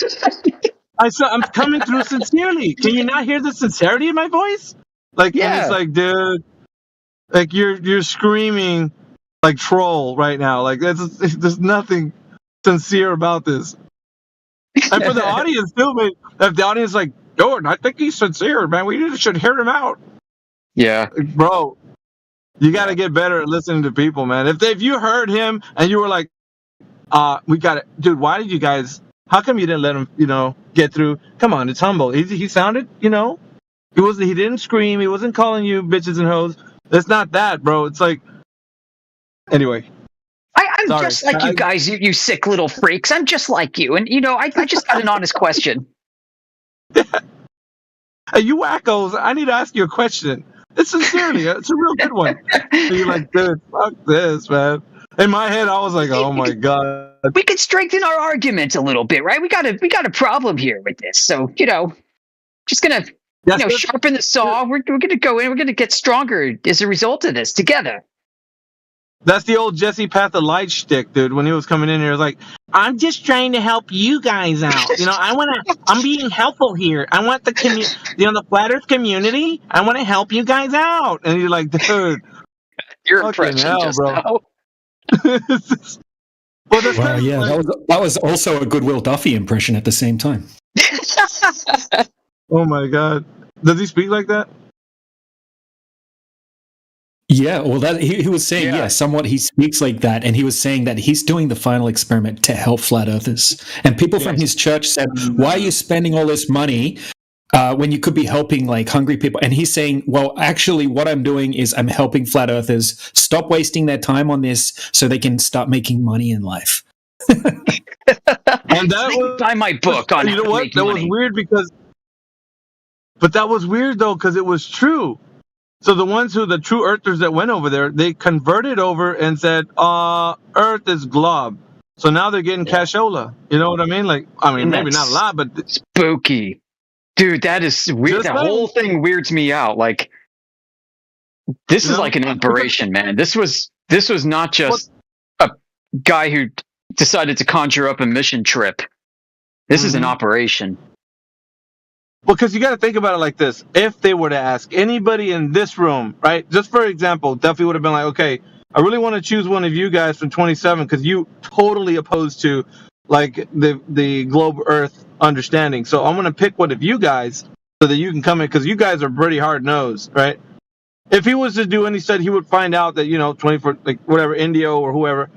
I'm coming through sincerely. Can you not hear the sincerity in my voice? And it's like, dude, like you're screaming like troll right now. Like there's nothing sincere about this. And for the audience too, man, if the audience is like, Jordan, I think he's sincere, man. We should hear him out. Yeah, bro, you got to get better at listening to people, man. If you heard him and you were like, we got it, dude. Why did you guys? How come you didn't let him, get through? Come on, it's humble. He sounded, he didn't scream. He wasn't calling you bitches and hoes. It's not that, bro. It's like, anyway. I'm just like you guys, you sick little freaks. I'm just like you. And, I just got an honest question. Hey, you wackos, I need to ask you a question. It's sincerely, it's a real good one. And you're like, dude, fuck this, man. In my head, I was like, oh my God. We could strengthen our argument a little bit, right? We got a problem here with this. So, just going to, sharpen the saw. We're going to go in. We're going to get stronger as a result of this together. That's the old Jesse Path of Light shtick, dude. When he was coming in here, he was like, I'm just trying to help you guys out. I'm being helpful here. I want the the Flat Earth community. I want to help you guys out. And you're like, dude, your impression just bro. now. Well, yeah, that was also a Goodwill Duffy impression at the same time. Oh my God. Does he speak like that? Yeah, well, that he was saying, somewhat he speaks like that, and he was saying that he's doing the final experiment to help flat earthers. And people from his church said, why are you spending all this money when you could be helping like hungry people? And he's saying, well, actually what I'm doing is I'm helping flat earthers stop wasting their time on this so they can start making money in life. And that was, buy my book on you know what? That was weird but that was weird though, because it was true. So the true earthers that went over there, they converted over and said, Earth is glob. So now they're getting cashola. You know what I mean? Like, maybe not a lot, but spooky. Dude, that is weird. That whole thing weirds me out. Like, this is like an operation, man. This was not just a guy who decided to conjure up a mission trip. This is an operation. Well, because you got to think about it like this. If they were to ask anybody in this room, right? Just for example, Duffy would have been like, okay, I really want to choose one of you guys from 27 because you totally opposed to like the globe Earth understanding. So I'm going to pick one of you guys so that you can come in because you guys are pretty hard nosed, right? If he was to do and he said he would find out that, 24, like whatever, Indio or whoever,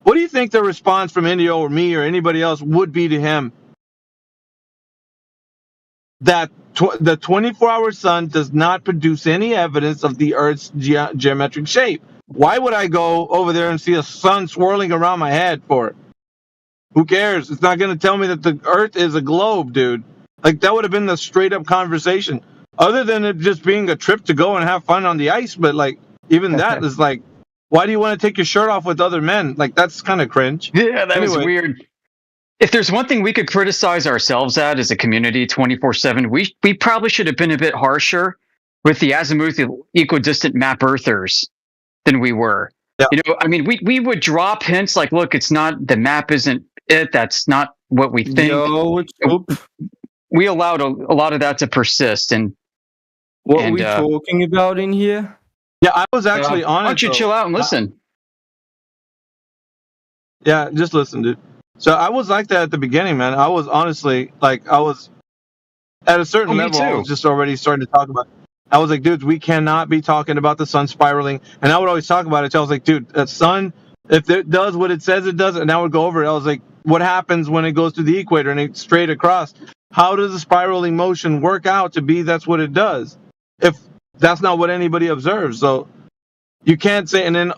what do you think the response from Indio or me or anybody else would be to him? That the 24-hour sun does not produce any evidence of the Earth's geometric shape. Why would I go over there and see a sun swirling around my head for it? Who cares? It's not going to tell me that the Earth is a globe, dude. Like, that would have been the straight-up conversation. Other than it just being a trip to go and have fun on the ice, but, like, even that is like, why do you want to take your shirt off with other men? Like, that's kind of cringe. Yeah, that was weird. If there's one thing we could criticize ourselves at as a community 24/7, we probably should have been a bit harsher with the azimuth equidistant map earthers than we were. Yeah. We would drop hints like, look, it's not, the map isn't it. That's not what we think. We allowed a lot of that to persist. And what are we talking about in here? Yeah, I was actually on it. Why don't you chill out and listen? Yeah, just listen, dude. So I was like that at the beginning, man. I was honestly like, I was at a certain level. I was just already starting to talk about it. I was like, dudes, we cannot be talking about the sun spiraling. And I would always talk about it. So I was like, dude, the sun if it does what it says it does, and I would go over it. I was like, what happens when it goes to the equator and it's straight across? How does the spiraling motion work out to be that's what it does? If that's not what anybody observes. So you can't say, and then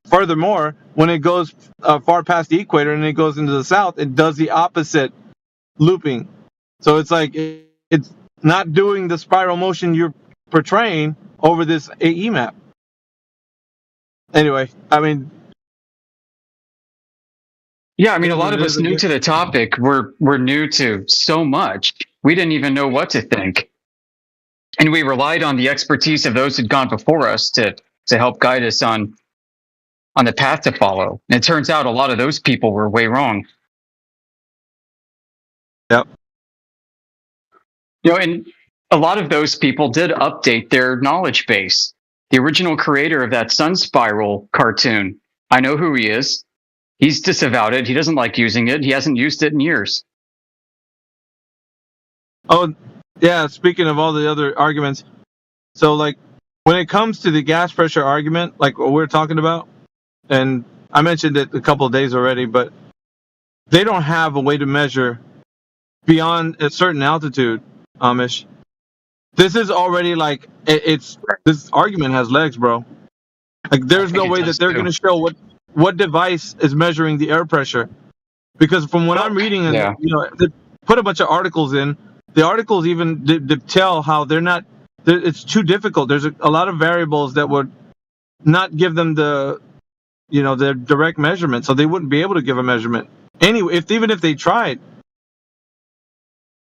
furthermore, when it goes far past the equator and it goes into the south, it does the opposite looping. So it's like it's not doing the spiral motion you're portraying over this AE map. Anyway, I mean, yeah, I mean, a lot of us new to the topic, we're new to so much. We didn't even know what to think. And we relied on the expertise of those who'd gone before us to help guide us on the path to follow. And it turns out a lot of those people were way wrong. Yep. You know, and a lot of those people did update their knowledge base. The original creator of that Sun Spiral cartoon, I know who he is. He's disavowed it. He doesn't like using it. He hasn't used it in years. Oh, yeah, speaking of all the other arguments, so like when it comes to the gas pressure argument, like what we're talking about, and I mentioned it a couple of days already, but they don't have a way to measure beyond a certain altitude, Amish. This is already like it's this argument has legs, bro. Like there's no way that they're going to show what device is measuring the air pressure, because from what I'm reading, and you know, they put a bunch of articles in. The articles even tell how they're not. It's too difficult. There's a lot of variables that would not give them the, you know, the direct measurement, so they wouldn't be able to give a measurement anyway. Even if they tried,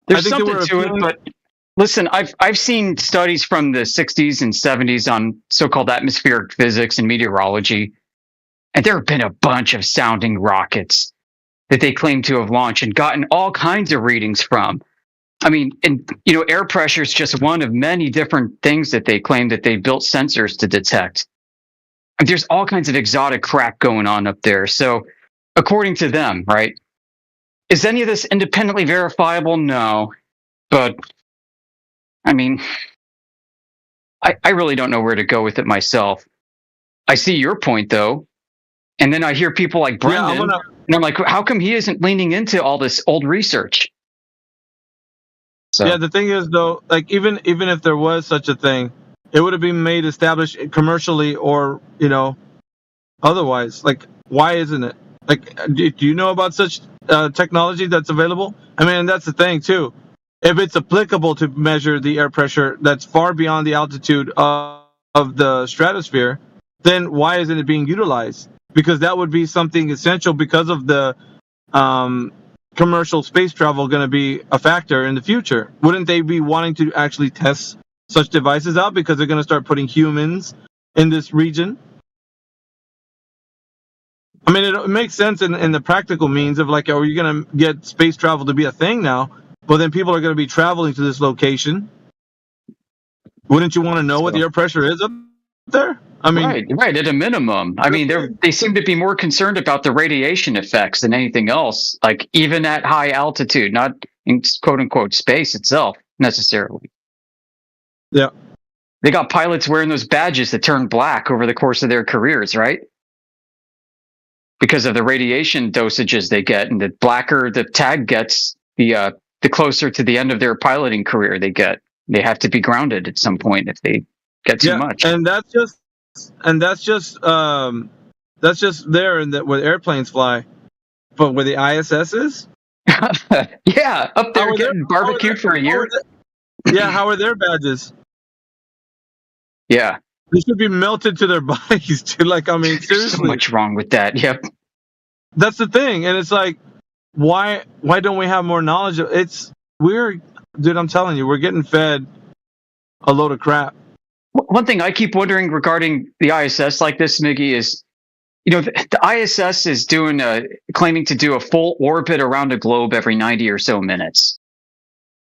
there's something to it. But listen, I've seen studies from the 60s and 70s on so-called atmospheric physics and meteorology, and there have been a bunch of sounding rockets that they claim to have launched and gotten all kinds of readings from. I mean, and you know, air pressure is just one of many different things that they claim that they built sensors to detect. And there's all kinds of exotic crap going on up there. So, according to them, right? Is any of this independently verifiable? No. But, I mean, I really don't know where to go with it myself. I see your point, though. And then I hear people like Brendan, and I'm like, how come he isn't leaning into all this old research? So. Yeah, the thing is, though, like even if there was such a thing, it would have been made established commercially or, you know, otherwise. Like, why isn't it? Like, do you know about such technology that's available? I mean, and that's the thing, too. If it's applicable to measure the air pressure that's far beyond the altitude of the stratosphere, then why isn't it being utilized? Because that would be something essential because of the commercial space travel going to be a factor in the future. Wouldn't they be wanting to actually test such devices out because they're going to start putting humans in this region? I mean, it makes sense in the practical means of like, are you going to get space travel to be a thing now? But then people are going to be traveling to this location. Wouldn't you want to know what the air pressure is up there? I mean, right. At a minimum, I mean, they seem to be more concerned about the radiation effects than anything else. Like even at high altitude, not in quote unquote space itself necessarily. Yeah, they got pilots wearing those badges that turn black over the course of their careers, right? Because of the radiation dosages they get, and the blacker the tag gets, the closer to the end of their piloting career they get. They have to be grounded at some point if they get too much. And that's just there in that where airplanes fly, but where the ISS is. Yeah, up there getting barbecued for a year. How are their badges? Yeah, they should be melted to their bodies too. Like, I mean, seriously, so much wrong with that. Yep, that's the thing, and it's like, why don't we have more knowledge? Dude, I'm telling you, we're getting fed a load of crap. One thing I keep wondering regarding the ISS like this, Miggy, is, you know, the ISS is claiming to do a full orbit around a globe every 90 or so minutes.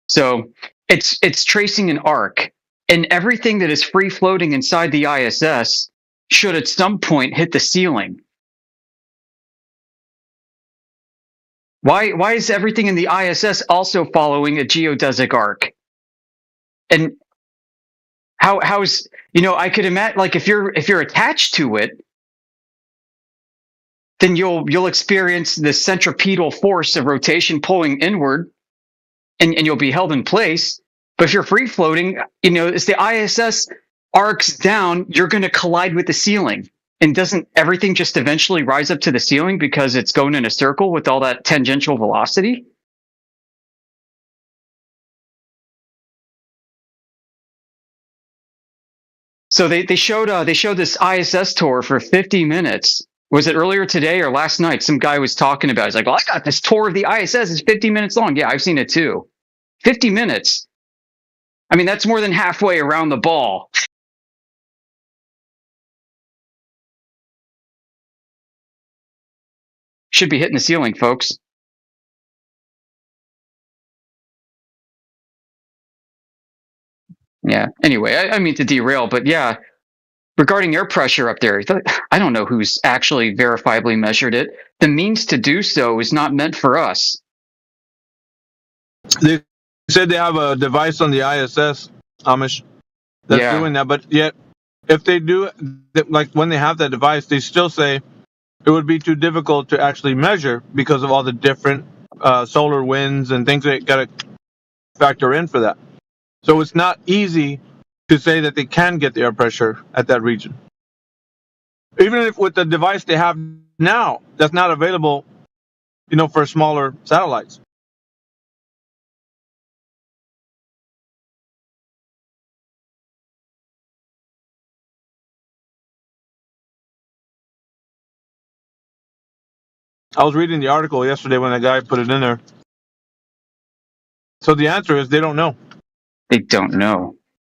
So it's tracing an arc, and everything that is free floating inside the ISS should at some point hit the ceiling. Why is everything in the ISS also following a geodesic arc? And how is, you know, I could imagine, like, if you're attached to it, then you'll experience the centripetal force of rotation pulling inward, and you'll be held in place. But if you're free floating, as the ISS arcs down, you're going to collide with the ceiling. And doesn't everything just eventually rise up to the ceiling because it's going in a circle with all that tangential velocity? So they showed this ISS tour for 50 minutes. Was it earlier today or last night? Some guy was talking about it. He's like, well, I got this tour of the ISS. It's 50 minutes long. Yeah, I've seen it too. 50 minutes. I mean, that's more than halfway around the ball. Should be hitting the ceiling, folks. Yeah. Anyway, I mean to derail, but yeah, regarding air pressure up there, I don't know who's actually verifiably measured it. The means to do so is not meant for us. They said they have a device on the ISS, Amish, that's doing that. But yet, if they do, like when they have that device, they still say it would be too difficult to actually measure because of all the different solar winds and things that got to factor in for that. So it's not easy to say that they can get the air pressure at that region. Even if with the device they have now, that's not available, for smaller satellites. I was reading the article yesterday when a guy put it in there. So the answer is they don't know. They don't know.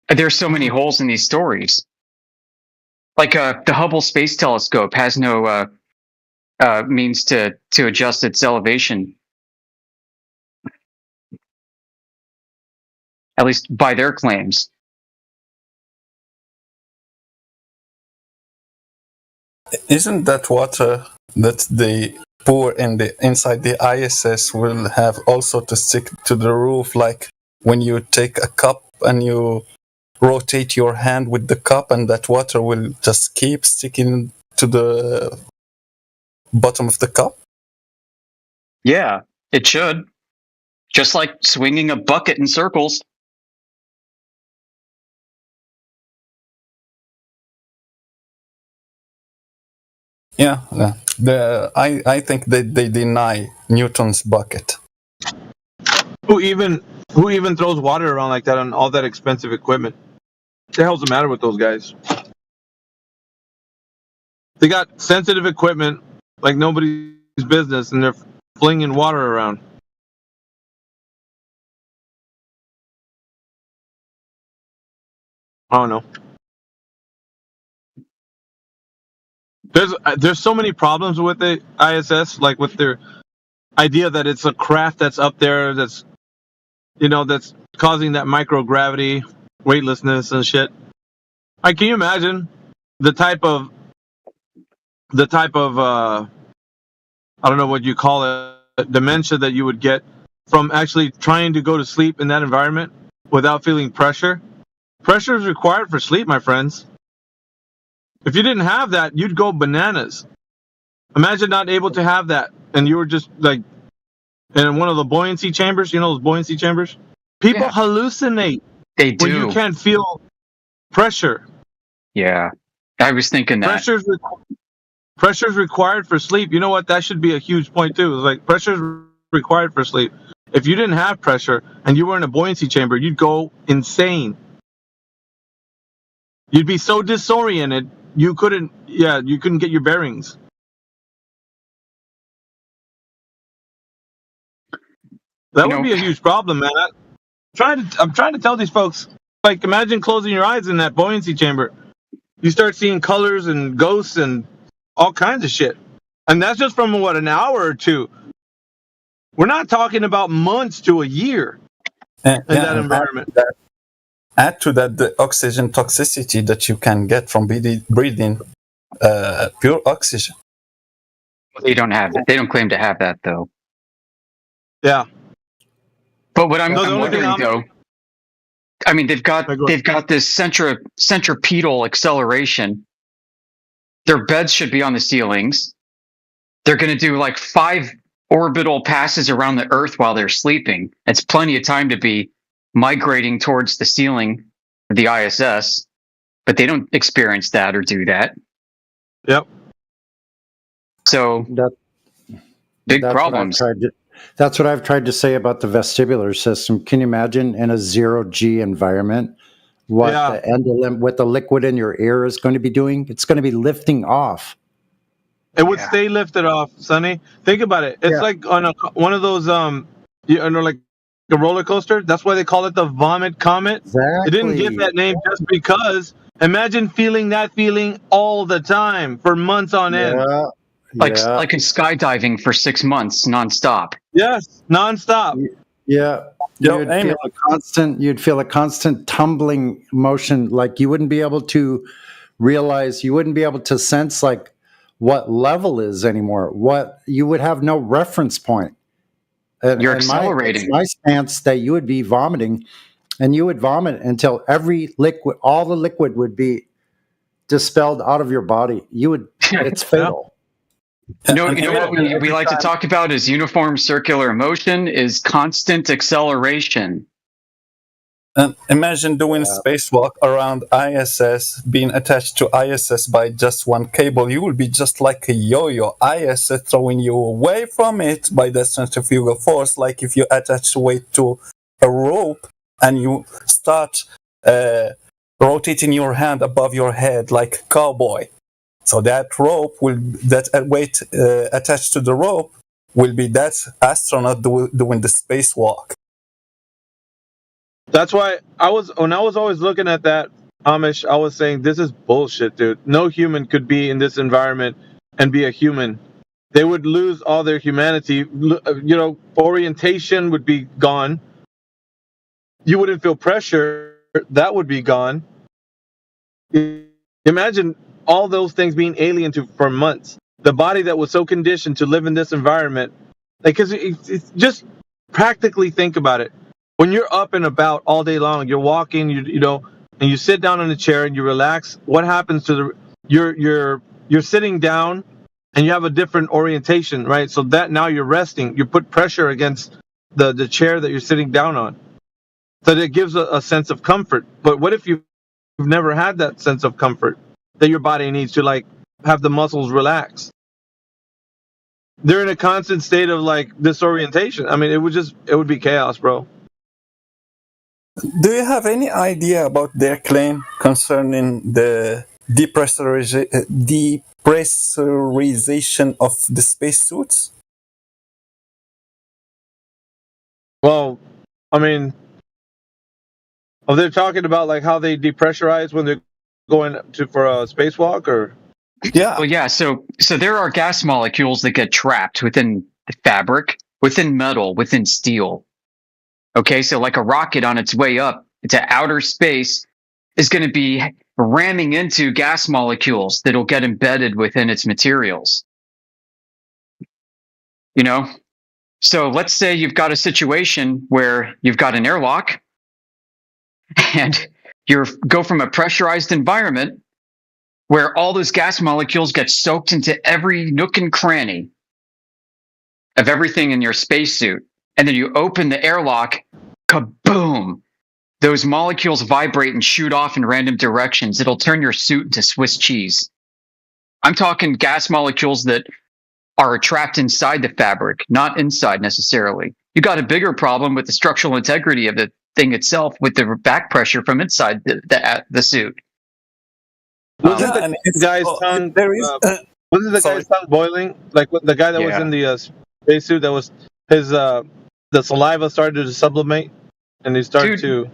There's so many holes in these stories. Like the Hubble Space Telescope has no means to adjust its elevation. At least by their claims. Isn't that water that they pour inside the ISS will have also to stick to the roof, like when you take a cup and you rotate your hand with the cup, and that water will just keep sticking to the bottom of the cup? Yeah, it should. Just like swinging a bucket in circles. Yeah. I think they deny Newton's bucket. Who even throws water around like that on all that expensive equipment? What the hell's the matter with those guys? They got sensitive equipment like nobody's business, and they're flinging water around. I don't know. There's so many problems with the ISS, like with their idea that it's a craft that's up there that's that's causing that microgravity, weightlessness and shit. Like, can you imagine the type of I don't know what you call it, dementia that you would get from actually trying to go to sleep in that environment without feeling pressure? Pressure is required for sleep, my friends. If you didn't have that, you'd go bananas. Imagine not able to have that, and you were just like in one of the buoyancy chambers. You know those buoyancy chambers? People hallucinate. They do. When you can't feel pressure. Yeah, I was thinking that. Pressure's required for sleep. You know what? That should be a huge point too. It's like pressure's required for sleep. If you didn't have pressure and you were in a buoyancy chamber, you'd go insane. You'd be so disoriented you couldn't get your bearings. That would be a huge problem, man. I'm trying to tell these folks, like, imagine closing your eyes in that buoyancy chamber. You start seeing colors and ghosts and all kinds of shit. And that's just from an hour or two. We're not talking about months to a year in that environment. Add to that the oxygen toxicity that you can get from breathing pure oxygen. They don't have that. They don't claim to have that, though. Yeah. But what I'm wondering, though, I mean, they've got this centripetal acceleration. Their beds should be on the ceilings. they're going to do like 5 orbital passes around the Earth while they're sleeping. It's plenty of time to be migrating towards the ceiling of the ISS, but they don't experience that or do that. Yep. So big problems. That's what I've tried to say about the vestibular system. Can you imagine in a 0G environment what the endolymph, what the liquid in your ear is going to be doing? It's going to be lifting off. It would stay lifted off, Sonny. Think about it. It's like on one of those like a roller coaster. That's why they call it the vomit comet. Exactly. It didn't get that name just because. Imagine feeling that feeling all the time for months on end. Like in skydiving for 6 months nonstop. Yes, nonstop. Yeah. You'd feel a constant tumbling motion. Like you wouldn't be able to realize, you wouldn't be able to sense like what level is anymore. What you would have no reference point. You're accelerating. My stance that you would be vomiting, and you would vomit until all the liquid would be dispelled out of your body. It's fatal. You know what we like to talk about is uniform circular motion is constant acceleration. And imagine doing a spacewalk around ISS, being attached to ISS by just one cable. You will be just like a yo-yo. ISS throwing you away from it by the centrifugal force, like if you attach weight to a rope and you start rotating your hand above your head like a cowboy. So that weight attached to the rope will be that astronaut doing the spacewalk. That's why when I was always looking at that, Amish, I was saying, this is bullshit, dude. No human could be in this environment and be a human. They would lose all their humanity. Orientation would be gone. You wouldn't feel pressure. That would be gone. Imagine all those things being alien for months. The body that was so conditioned to live in this environment, because it's just practically think about it. When you're up and about all day long, you're walking, and you sit down in a chair and you relax. What happens to you're sitting down and you have a different orientation, right? So that now you're resting. You put pressure against the chair that you're sitting down on. So that it gives a sense of comfort. But what if you've never had that sense of comfort that your body needs to like have the muscles relax? They're in a constant state of like disorientation. I mean, it would be chaos, bro. Do you have any idea about their claim concerning the depressurization of the spacesuits? Well, I mean, they're talking about like how they depressurize when they're going for a spacewalk, or Well, yeah. So there are gas molecules that get trapped within the fabric, within metal, within steel. Okay, so like a rocket on its way up to outer space is going to be ramming into gas molecules that'll get embedded within its materials. So let's say you've got a situation where you've got an airlock and you go from a pressurized environment where all those gas molecules get soaked into every nook and cranny of everything in your spacesuit. And then you open the airlock, kaboom! Those molecules vibrate and shoot off in random directions. It'll turn your suit into Swiss cheese. I'm talking gas molecules that are trapped inside the fabric, not inside necessarily. You got a bigger problem with the structural integrity of the thing itself with the back pressure from inside the suit. Wasn't the guy's tongue? Wasn't the guy's tongue boiling? Like the guy that was in the spacesuit, that was his the saliva started to sublimate, and he started to.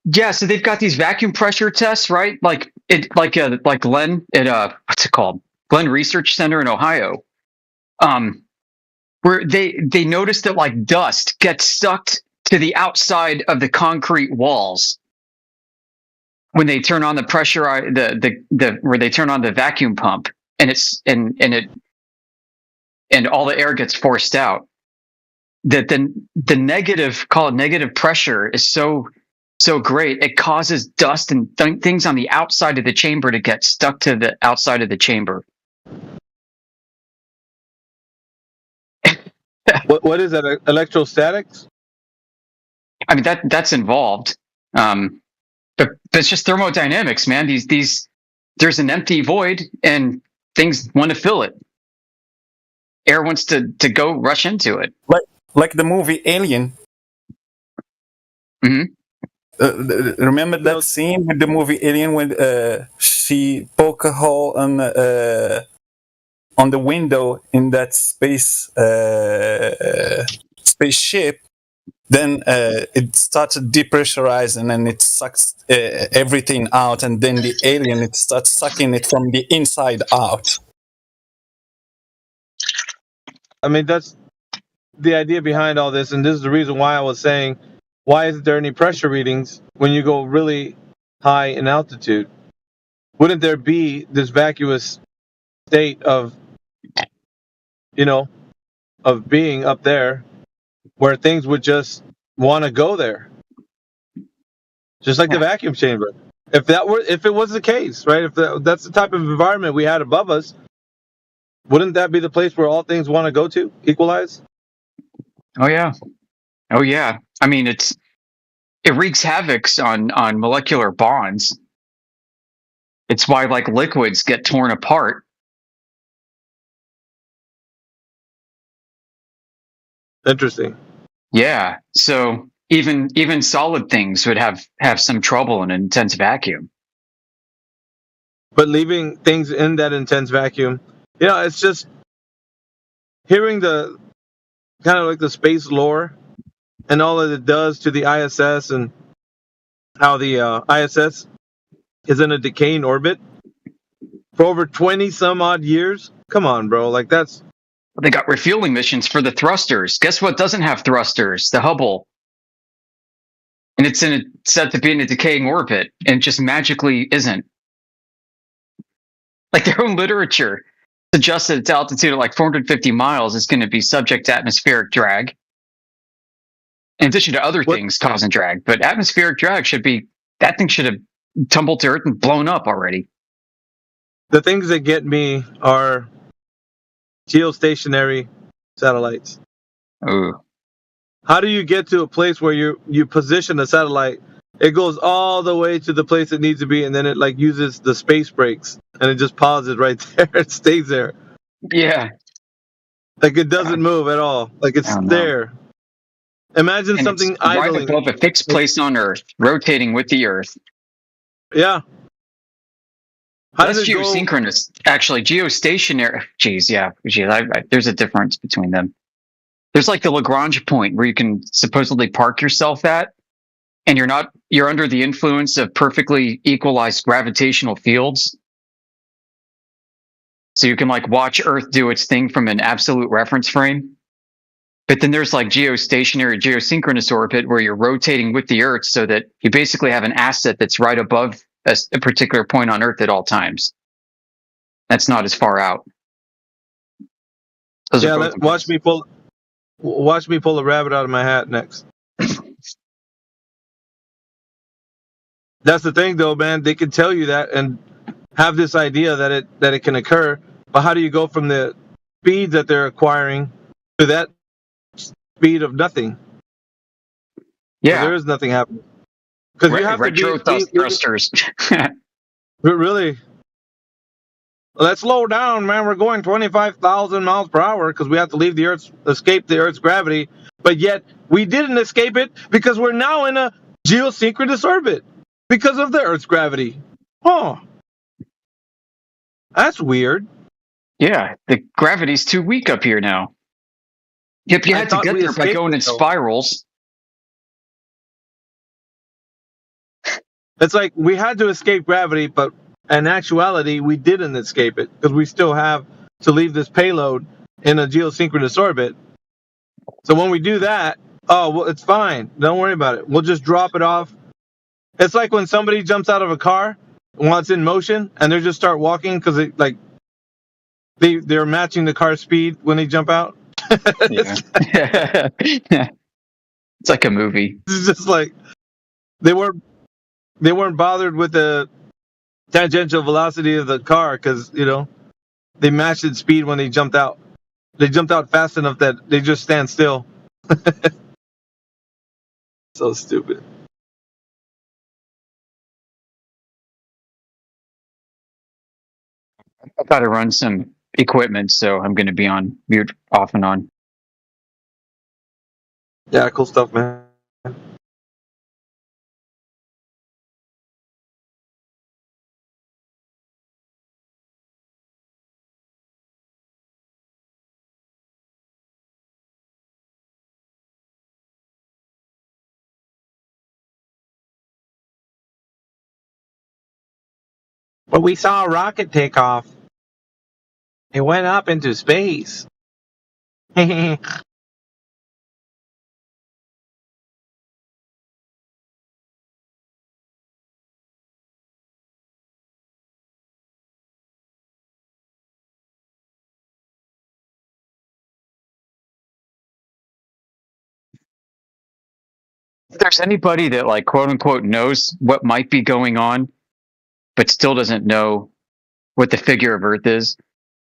Yeah, so they've got these vacuum pressure tests, right? Like Glenn at what's it called? Glenn Research Center in Ohio, where they noticed that like dust gets sucked to the outside of the concrete walls when they turn on the pressure, where they turn on the vacuum pump, and all the air gets forced out. That the negative, call it negative pressure, is so great, it causes dust and things on the outside of the chamber to get stuck to the outside of the chamber. What is that? Electrostatics? I mean that's involved, but it's just thermodynamics, man. These there's an empty void and things want to fill it. Air wants to go rush into it. Like the movie Alien. Mm-hmm. Remember that scene with the movie Alien when she poke a hole on the window in that spaceship, then it starts to depressurize and then it sucks everything out, and then the alien it starts sucking it from the inside out. I mean, that's the idea behind all this, and this is the reason why I was saying, why isn't there any pressure readings when you go really high in altitude? Wouldn't there be this vacuous state of, of being up there where things would just want to go there? Just like the vacuum chamber. If it was the case, right? If that's the type of environment we had above us, wouldn't that be the place where all things want to go to, equalize? Oh yeah. I mean, it wreaks havoc on molecular bonds. It's why like liquids get torn apart. Interesting. Yeah. So even solid things would have some trouble in an intense vacuum. But leaving things in that intense vacuum, it's just hearing the kind of like the space lore and all that it does to the ISS and how the ISS is in a decaying orbit for over 20 some odd years. Come on, bro. Like that's... They got refueling missions for the thrusters. Guess what doesn't have thrusters? The Hubble. And it's set to be in a decaying orbit and just magically isn't. Like their own literature suggests that its altitude at like 450 miles is going to be subject to atmospheric drag. In addition to other things causing drag. But atmospheric drag that thing should have tumbled to Earth and blown up already. The things that get me are geostationary satellites. Oh. How do you get to a place where you position a satellite? It goes all the way to the place it needs to be, and then it like uses the space brakes, and it just pauses right there. It stays there. Yeah. Like it doesn't move at all. Like it's there. Imagine and something it's right idling above a fixed place on Earth, rotating with the Earth. Yeah. That's geosynchronous. Actually, geostationary. There's a difference between them. There's like the Lagrange point where you can supposedly park yourself at, and you're under the influence of perfectly equalized gravitational fields. So you can like watch Earth do its thing from an absolute reference frame. But then there's like geostationary, geosynchronous orbit where you're rotating with the Earth so that you basically have an asset that's right above a particular point on Earth at all times. That's not as far out. Watch me pull a rabbit out of my hat next. That's the thing, though, man. They can tell you that and have this idea that it can occur, but how do you go from the speed that they're acquiring to that speed of nothing? Yeah, there is nothing happening because you have retro thrusters. Really? Let's slow down, man. We're going 25,000 miles per hour because we have to leave escape the Earth's gravity, but yet we didn't escape it because we're now in a geosynchronous orbit because of the Earth's gravity. Huh. That's weird. Yeah, the gravity's too weak up here now. Yep, you had to get there by going in spirals. It's like we had to escape gravity, but in actuality, we didn't escape it because we still have to leave this payload in a geosynchronous orbit. So when we do that, it's fine. Don't worry about it. We'll just drop it off. It's like when somebody jumps out of a car while it's in motion and they just start walking because they're matching the car speed when they jump out. Yeah. It's like a movie. It's just like they weren't bothered with the tangential velocity of the car because they matched its speed when they jumped out. They jumped out fast enough that they just stand still. So stupid. I've got to run some equipment, so I'm going to be on mute off and on. Yeah, cool stuff, man. But we saw a rocket take off. It went up into space. If there's anybody that, like, quote unquote, knows what might be going on, but still doesn't know what the figure of Earth is,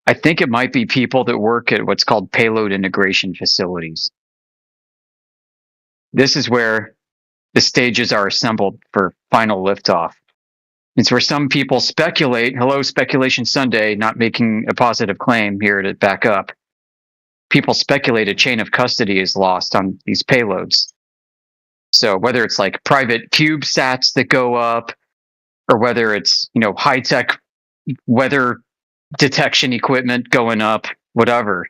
I think it might be people that work at what's called payload integration facilities. This is where the stages are assembled for final liftoff. It's where some people speculate. Hello, Speculation Sunday, not making a positive claim here to back up. People speculate a chain of custody is lost on these payloads. So whether it's like private CubeSats that go up, or whether it's, you know, high-tech weather detection equipment going up, whatever,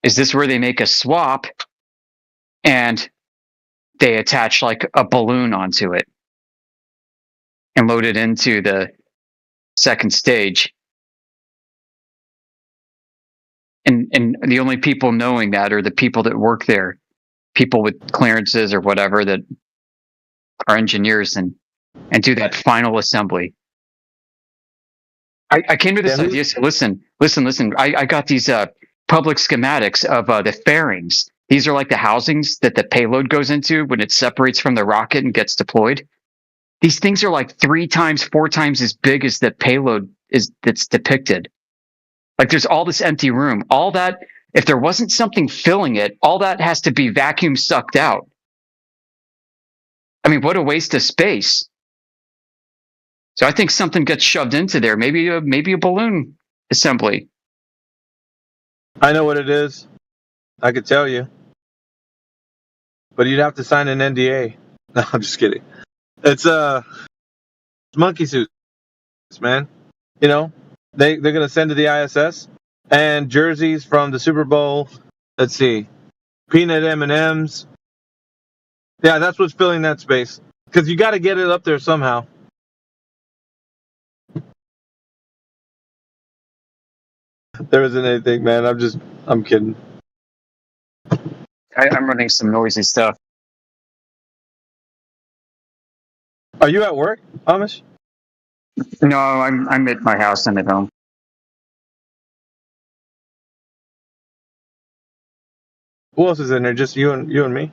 is this where they make a swap and they attach like a balloon onto it and load it into the second stage? And the only people knowing that are the people that work there, people with clearances or whatever that are engineers and do that final assembly. I came to this idea. So listen. I got these public schematics of the fairings. These are like the housings that the payload goes into when it separates from the rocket and gets deployed. These things are like 3 times, 4 times as big as the payload is that's depicted. Like there's all this empty room. All that, if there wasn't something filling it, all that has to be vacuum sucked out. I mean, what a waste of space. So I think something gets shoved into there. Maybe a balloon assembly. I know what it is. I could tell you. But you'd have to sign an NDA. No, I'm just kidding. It's monkey suits, man. You know, they're gonna send to the ISS and jerseys from the Super Bowl. Let's see, peanut M&Ms. Yeah, that's what's filling that space. Because you got to get it up there somehow. There isn't anything, man. I'm kidding. I'm running some noisy stuff. Are you at work, Amish? No, I'm at my house. I'm at home. Who else is in there? Just you and me?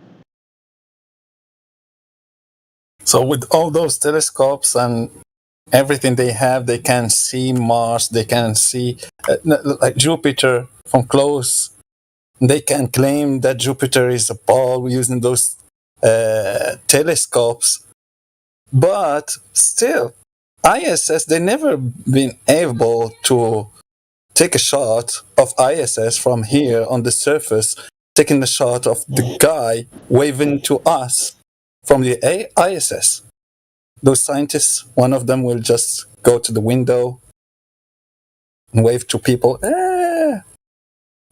So with all those telescopes and everything they have, they can see Mars, they can see like Jupiter from close. They can claim that Jupiter is a ball using those telescopes. But still, ISS, they never been able to take a shot of ISS from here on the surface, taking a shot of the guy waving to us from the ISS. Those scientists, one of them will just go to the window and wave to people.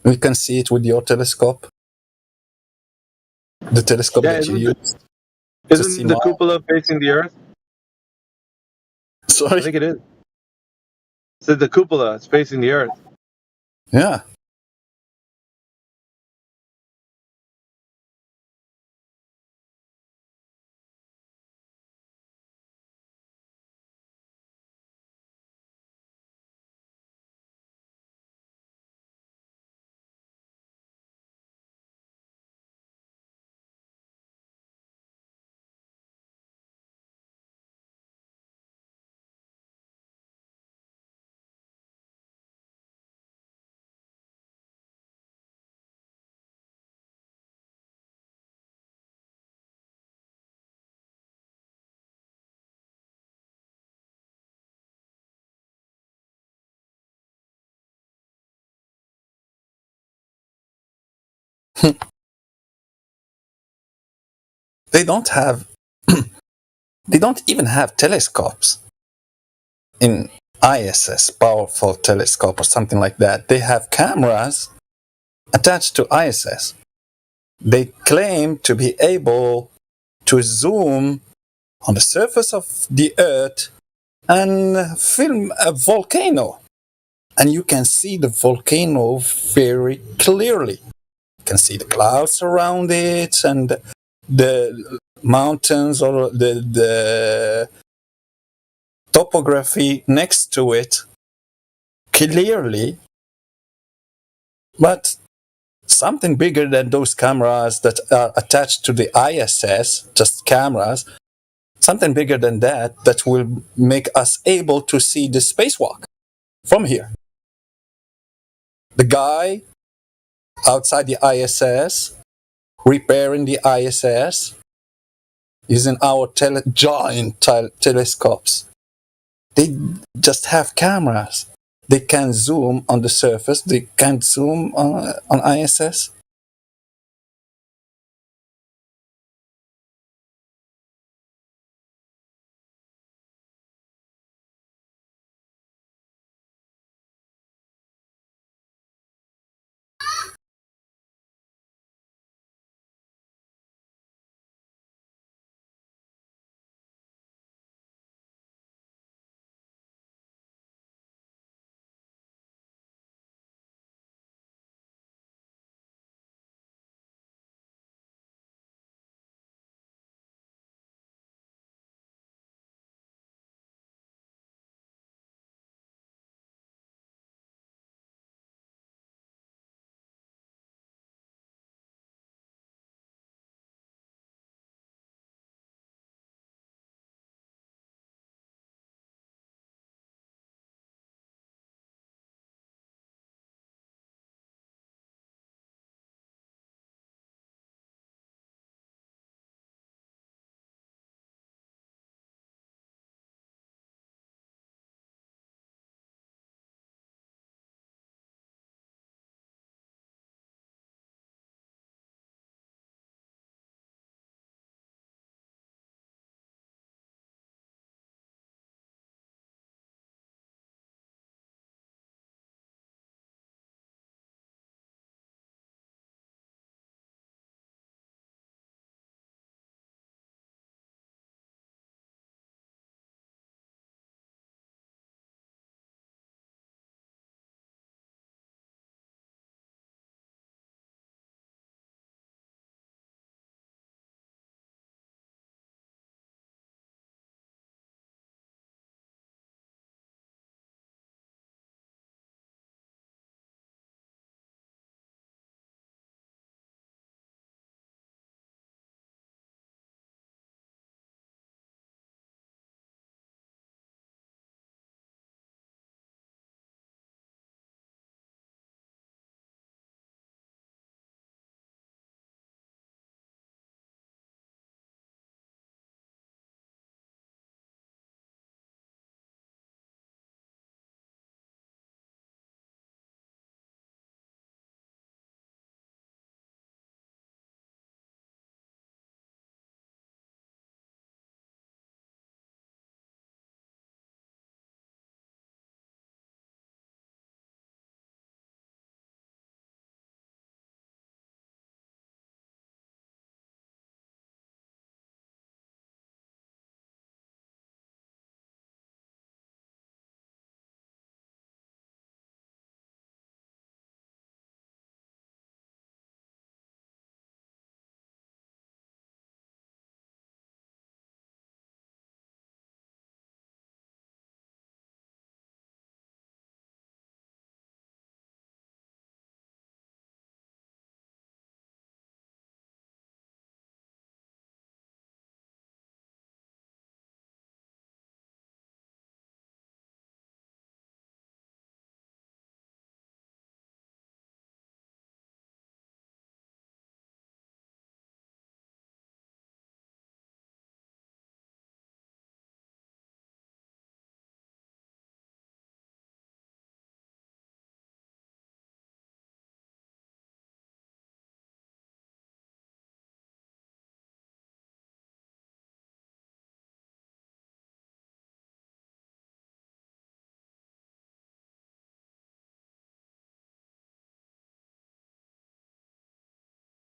We can see it with your telescope. The telescope that you use. Isn't the cupola facing the Earth? Sorry? I think it is. So the cupola is facing the Earth. Yeah. They don't have. They don't even have telescopes in ISS, powerful telescope or something like that. They have cameras attached to ISS. They claim to be able to zoom on the surface of the Earth and film a volcano. And you can see the volcano very clearly. You can see the clouds around it and the mountains or the topography next to it clearly. But something bigger than those cameras that are attached to the ISS, just cameras, something bigger than that, that will make us able to see the spacewalk from here. The guy outside the ISS, repairing the ISS, using our giant telescopes. They just have cameras. They can zoom on the surface. They can't zoom on ISS.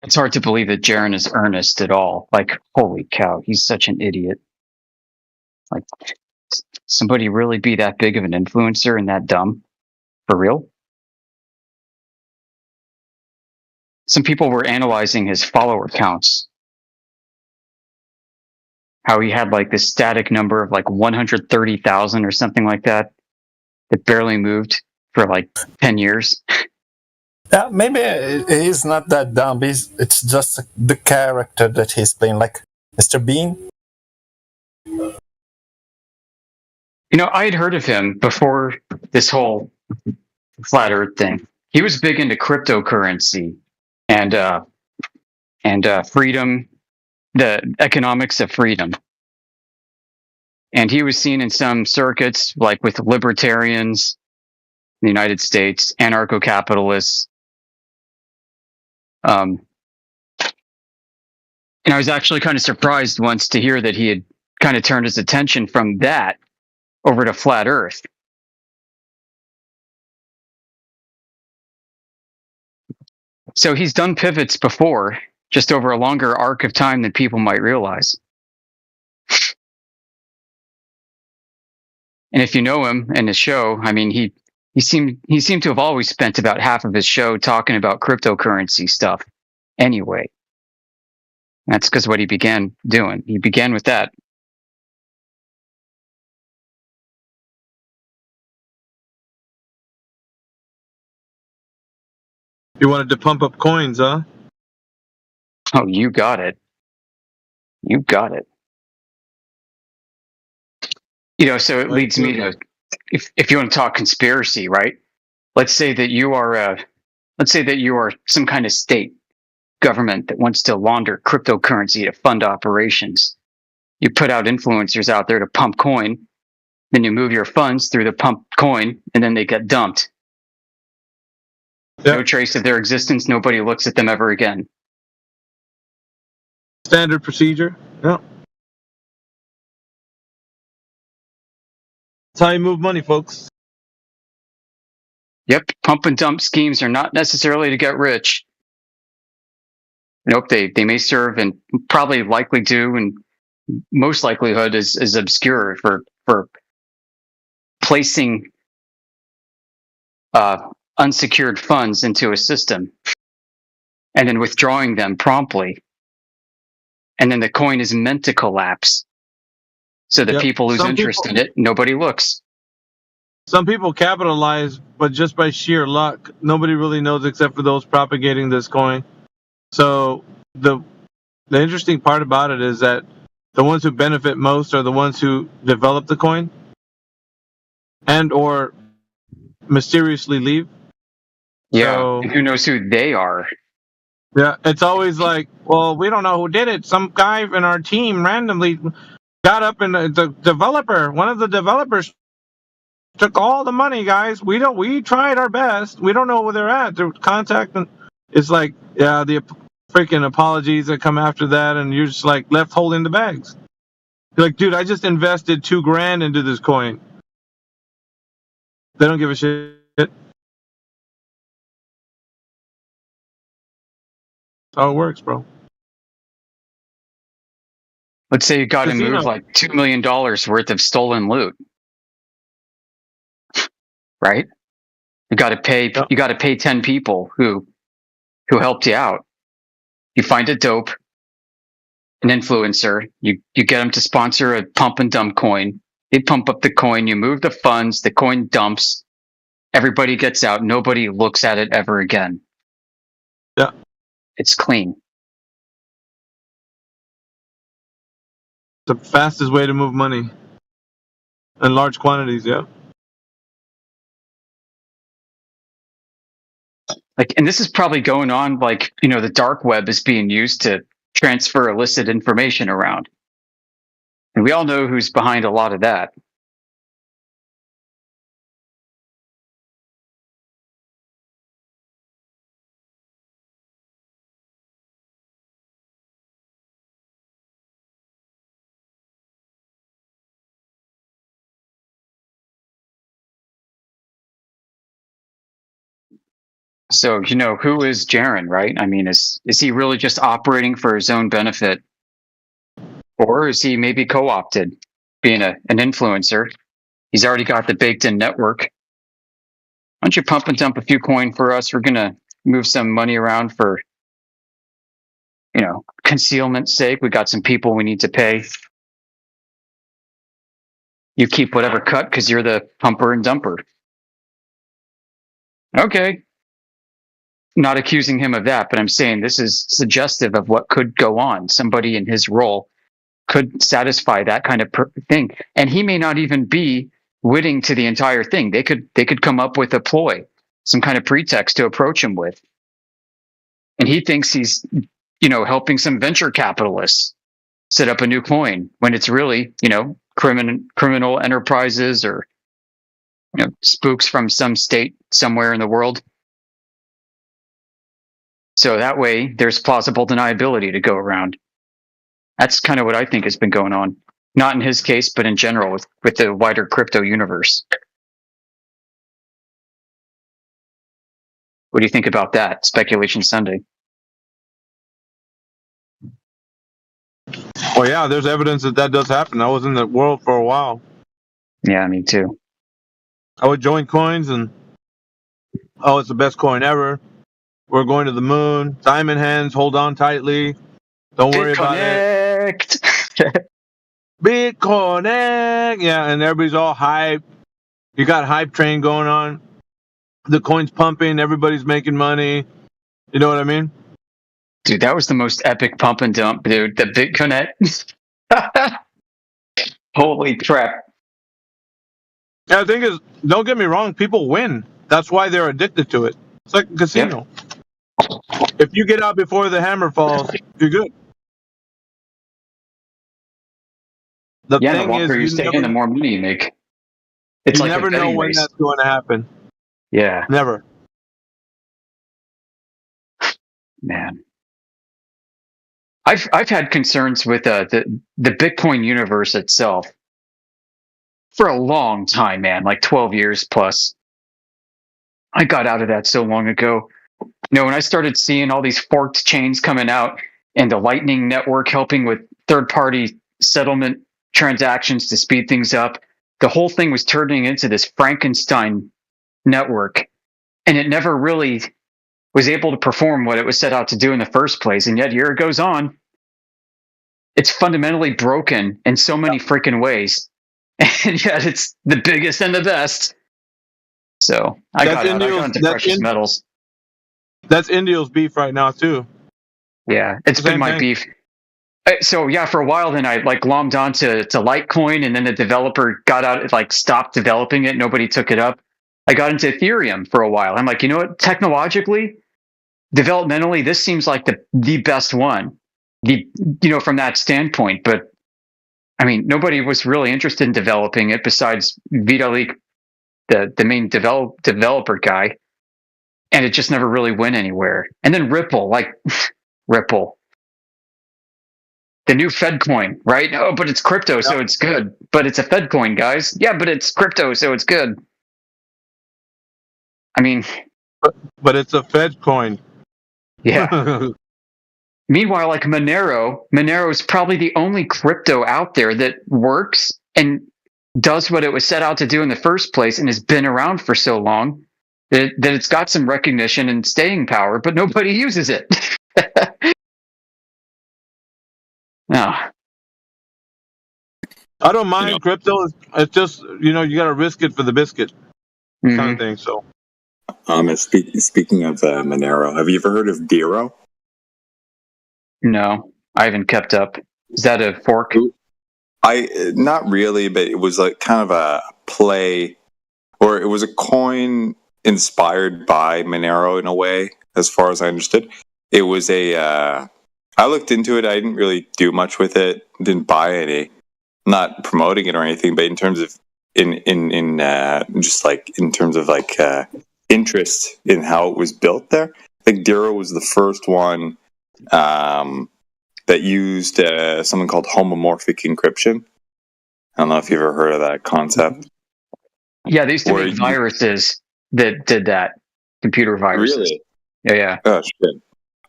It's hard to believe that Jaren is earnest at all. Like, holy cow, he's such an idiot. Like, somebody really be that big of an influencer and that dumb? For real? Some people were analyzing his follower counts. How he had like this static number of like 130,000 or something like that barely moved for like 10 years. Yeah, maybe he's not that dumb. It's just the character that he's playing, like Mr. Bean. You know, I had heard of him before this whole flat Earth thing. He was big into cryptocurrency and freedom, the economics of freedom. And he was seen in some circuits, like with libertarians in the United States, anarcho-capitalists. And I was actually kind of surprised once to hear that he had kind of turned his attention from that over to flat Earth. So he's done pivots before, just over a longer arc of time than people might realize. And if you know him and his show, I mean, he seemed to have always spent about half of his show talking about cryptocurrency stuff anyway. That's because what he began doing. He began with that. You wanted to pump up coins, huh? Oh, you got it. You got it. You know, so it leads me to, if you want to talk conspiracy, right? Let's say that you are some kind of state government that wants to launder cryptocurrency to fund operations. You put out influencers out there to pump coin, then you move your funds through the pump coin, and then they get dumped. Yep. No trace of their existence. Nobody looks at them ever again. Standard procedure. Yep. That's how you move money, folks. Yep. Pump and dump schemes are not necessarily to get rich. Nope. They may serve and probably likely do, and most likelihood is obscure for placing unsecured funds into a system and then withdrawing them promptly. And then the coin is meant to collapse so that people lose interest in it. Nobody looks. Some people capitalize, but just by sheer luck. Nobody really knows except for those propagating this coin. So the interesting part about it is that the ones who benefit most are the ones who develop the coin and or mysteriously leave. Yeah, so, who knows who they are? Yeah, it's always like, well, we don't know who did it. Some guy in our team randomly got up and the developer, one of the developers took all the money, guys. We tried our best. We don't know where they're at. They're contacting. It's like, yeah, the freaking apologies that come after that, and you're just like left holding the bags. You're like, dude, I just invested $2,000 into this coin. They don't give a shit. That's how it works, bro. Let's say you got to move like $2 million worth of stolen loot, right? You got to pay. Yep. You got to pay 10 people who helped you out. You find a dope, an influencer. You get them to sponsor a pump and dump coin. They pump up the coin. You move the funds. The coin dumps. Everybody gets out. Nobody looks at it ever again. Yeah, it's clean. The fastest way to move money in large quantities. Yeah. Like, and this is probably going on, like, you know, the dark web is being used to transfer illicit information around. And we all know who's behind a lot of that. So, who is Jaren, right? I mean, is he really just operating for his own benefit? Or is he maybe co-opted, being an influencer? He's already got the baked-in network. Why don't you pump and dump a few coin for us? We're going to move some money around for, concealment's sake. We got some people we need to pay. You keep whatever cut because you're the pumper and dumper. Okay. Not accusing him of that, but I'm saying this is suggestive of what could go on. Somebody in his role could satisfy that kind of thing, and he may not even be witting to the entire thing. They could come up with a ploy, some kind of pretext to approach him with, and he thinks he's helping some venture capitalists set up a new coin when it's really criminal enterprises or spooks from some state somewhere in the world. So that way, there's plausible deniability to go around. That's kind of what I think has been going on. Not in his case, but in general with the wider crypto universe. What do you think about that? Speculation Sunday. Well, yeah, there's evidence that does happen. I was in the world for a while. Yeah, me too. I would join coins and, it's the best coin ever. We're going to the moon. Diamond hands, hold on tightly. Don't worry about it. BitConnect. Yeah, and everybody's all hype. You got hype train going on. The coin's pumping. Everybody's making money. You know what I mean? Dude, that was the most epic pump and dump, dude. The BitConnect. Holy crap. Yeah, the thing is, don't get me wrong. People win. That's why they're addicted to it. It's like a casino. Yep. If you get out before the hammer falls, you're good. The longer you stay in, the more money you make. It's you like never know when that's going to happen. Yeah. Never. Man. I've had concerns with the Bitcoin universe itself for a long time, man, like 12 years plus. I got out of that so long ago. When I started seeing all these forked chains coming out and the Lightning Network helping with third-party settlement transactions to speed things up, the whole thing was turning into this Frankenstein network, and it never really was able to perform what it was set out to do in the first place. And yet here it goes on. It's fundamentally broken in so many freaking ways, and yet it's the biggest and the best. So I got into precious metals. That's Indio's beef right now too. Yeah, it's been my beef. So yeah, for a while then I glommed on to Litecoin, and then the developer got out, stopped developing it. Nobody took it up. I got into Ethereum for a while. I'm like, you know what? Technologically, developmentally, this seems like the best one. From that standpoint. But I mean, nobody was really interested in developing it besides Vitalik, the main developer guy. And it just never really went anywhere. And then Ripple, Ripple. The new Fed coin, right? Oh, but it's crypto, so it's good. But it's a Fed coin, guys. Yeah, but it's crypto, so it's good. I mean... But it's a Fed coin. Yeah. Meanwhile, Monero is probably the only crypto out there that works and does what it was set out to do in the first place and has been around for so long that it's got some recognition and staying power, but nobody uses it. No. I don't mind crypto. It's just, you got to risk it for the biscuit kind of thing. So, speaking of Monero, have you ever heard of Dero? No, I haven't kept up. Is that a fork? Not really, but it was kind of a play, or it was a coin inspired by Monero in a way, as far as I understood. It was I looked into it. I didn't really do much with it. Didn't buy any. Not promoting it or anything, but in terms of in terms of interest in how it was built there. I think Dero was the first one that used something called homomorphic encryption. I don't know if you've ever heard of that concept. Yeah, there used to be viruses that did that. computer viruses. Really? Yeah. Oh shit.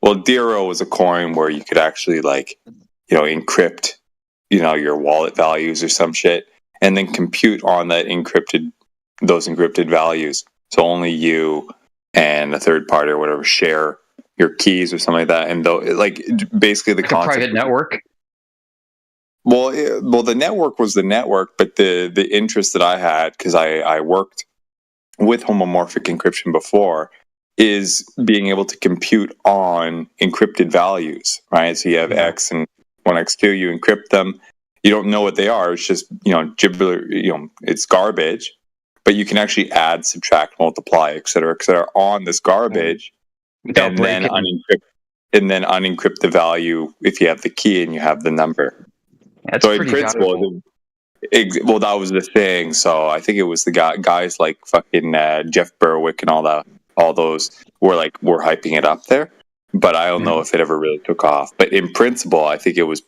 Well, Dero was a coin where you could actually encrypt, your wallet values or some shit, and then compute on those encrypted values. So only you and a third party or whatever share your keys or something like that. And basically the concept, a private network. Well, the network was the network, but the interest that I had, because I worked with homomorphic encryption before, is being able to compute on encrypted values, right? So you have X and 1x2, you encrypt them. You don't know what they are. It's just, gibber, it's garbage, but you can actually add, subtract, multiply, et cetera, on this garbage, and then unencrypt the value if you have the key and you have the number. That's so in principle, well, that was the thing. So I think it was the guys like fucking Jeff Berwick and all those were hyping it up there. But I don't know if it ever really took off. But in principle, I think it was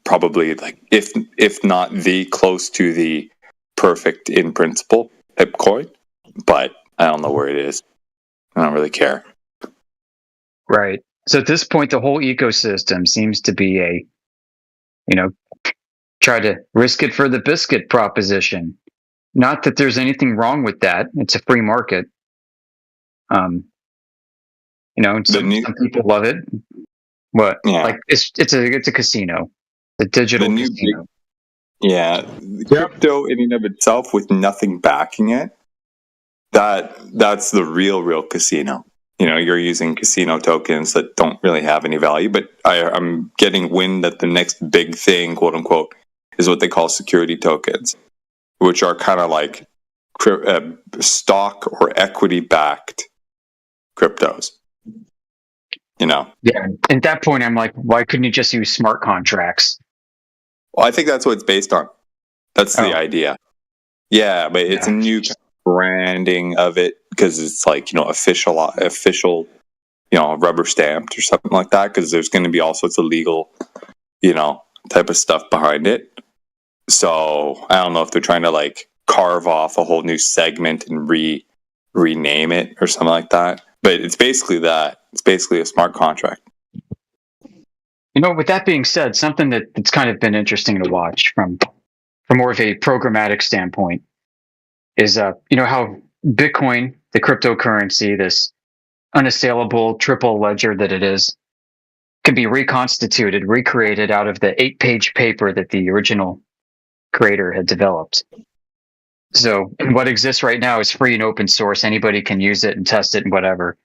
probably if not the close to the perfect in principle type coin. But I don't know where it is. I don't really care. Right. So at this point, the whole ecosystem seems to be try to risk it for the biscuit proposition. Not that there's anything wrong with that. It's a free market. Some people love it. What? Yeah. Like it's a casino, a digital casino. Crypto in and of itself with nothing backing it. That's the real casino. You're using casino tokens that don't really have any value. But I'm getting wind that the next big thing, quote unquote, is what they call security tokens, which are kind of like stock or equity backed cryptos. Yeah. At that point, I'm like, why couldn't you just use smart contracts? Well, I think that's what it's based on. That's the idea. Yeah, but it's a new branding of it because it's official, rubber stamped or something like that. Because there's going to be all sorts of legal, type of stuff behind it. So I don't know if they're trying to carve off a whole new segment and rename it or something like that. But it's basically that. It's basically a smart contract. With that being said, something that's kind of been interesting to watch from more of a programmatic standpoint is, how Bitcoin, the cryptocurrency, this unassailable triple ledger that it is, can be reconstituted, recreated out of the 8-page paper that the original creator had developed. So what exists right now is free and open source. Anybody can use it and test it and whatever.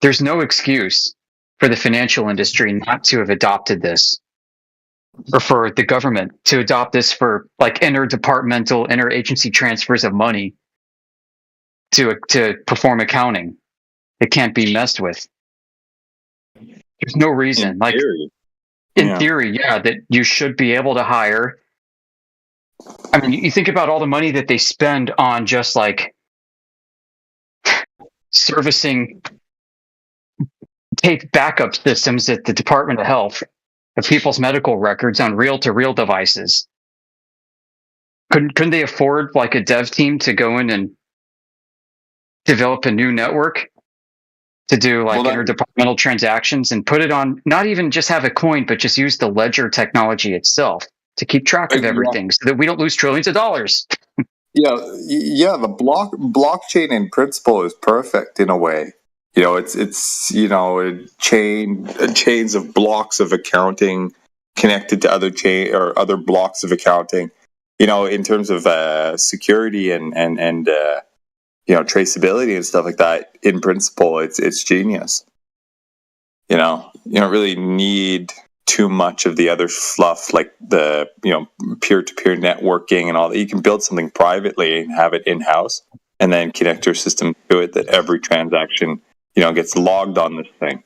There's no excuse for the financial industry not to have adopted this, or for the government to adopt this for interdepartmental, interagency transfers of money to perform accounting. It can't be messed with. There's no reason. In theory, that you should be able to hire. I mean, you think about all the money that they spend on just servicing tape backup systems at the Department of Health of people's medical records on reel-to-reel devices. Couldn't they afford a dev team to go in and develop a new network to do interdepartmental transactions and put it on, not even just have a coin, but just use the ledger technology itself to keep track of everything so that we don't lose trillions of dollars. The blockchain in principle is perfect in a way. It's chains of blocks of accounting connected to other blocks of accounting. In terms of security and traceability and stuff like that. In principle, it's genius. You don't really need too much of the other fluff like the peer-to-peer networking and all that. You can build something privately and have it in-house and then connect your system to it that every transaction gets logged on this thing.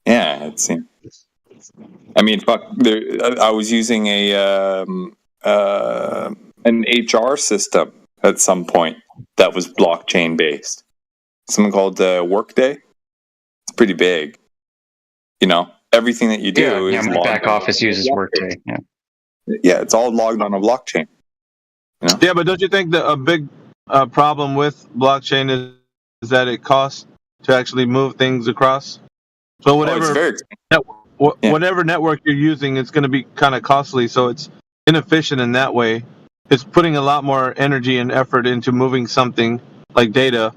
I was using an HR system at some point that was blockchain based, something called Workday. It's pretty big. Everything that you do is my back office uses Workday. It's all logged on a blockchain. Yeah, but don't you think that a big problem with blockchain is that it costs to actually move things across. So whatever whatever network you're using, it's going to be kind of costly. So it's inefficient in that way. It's putting a lot more energy and effort into moving something like data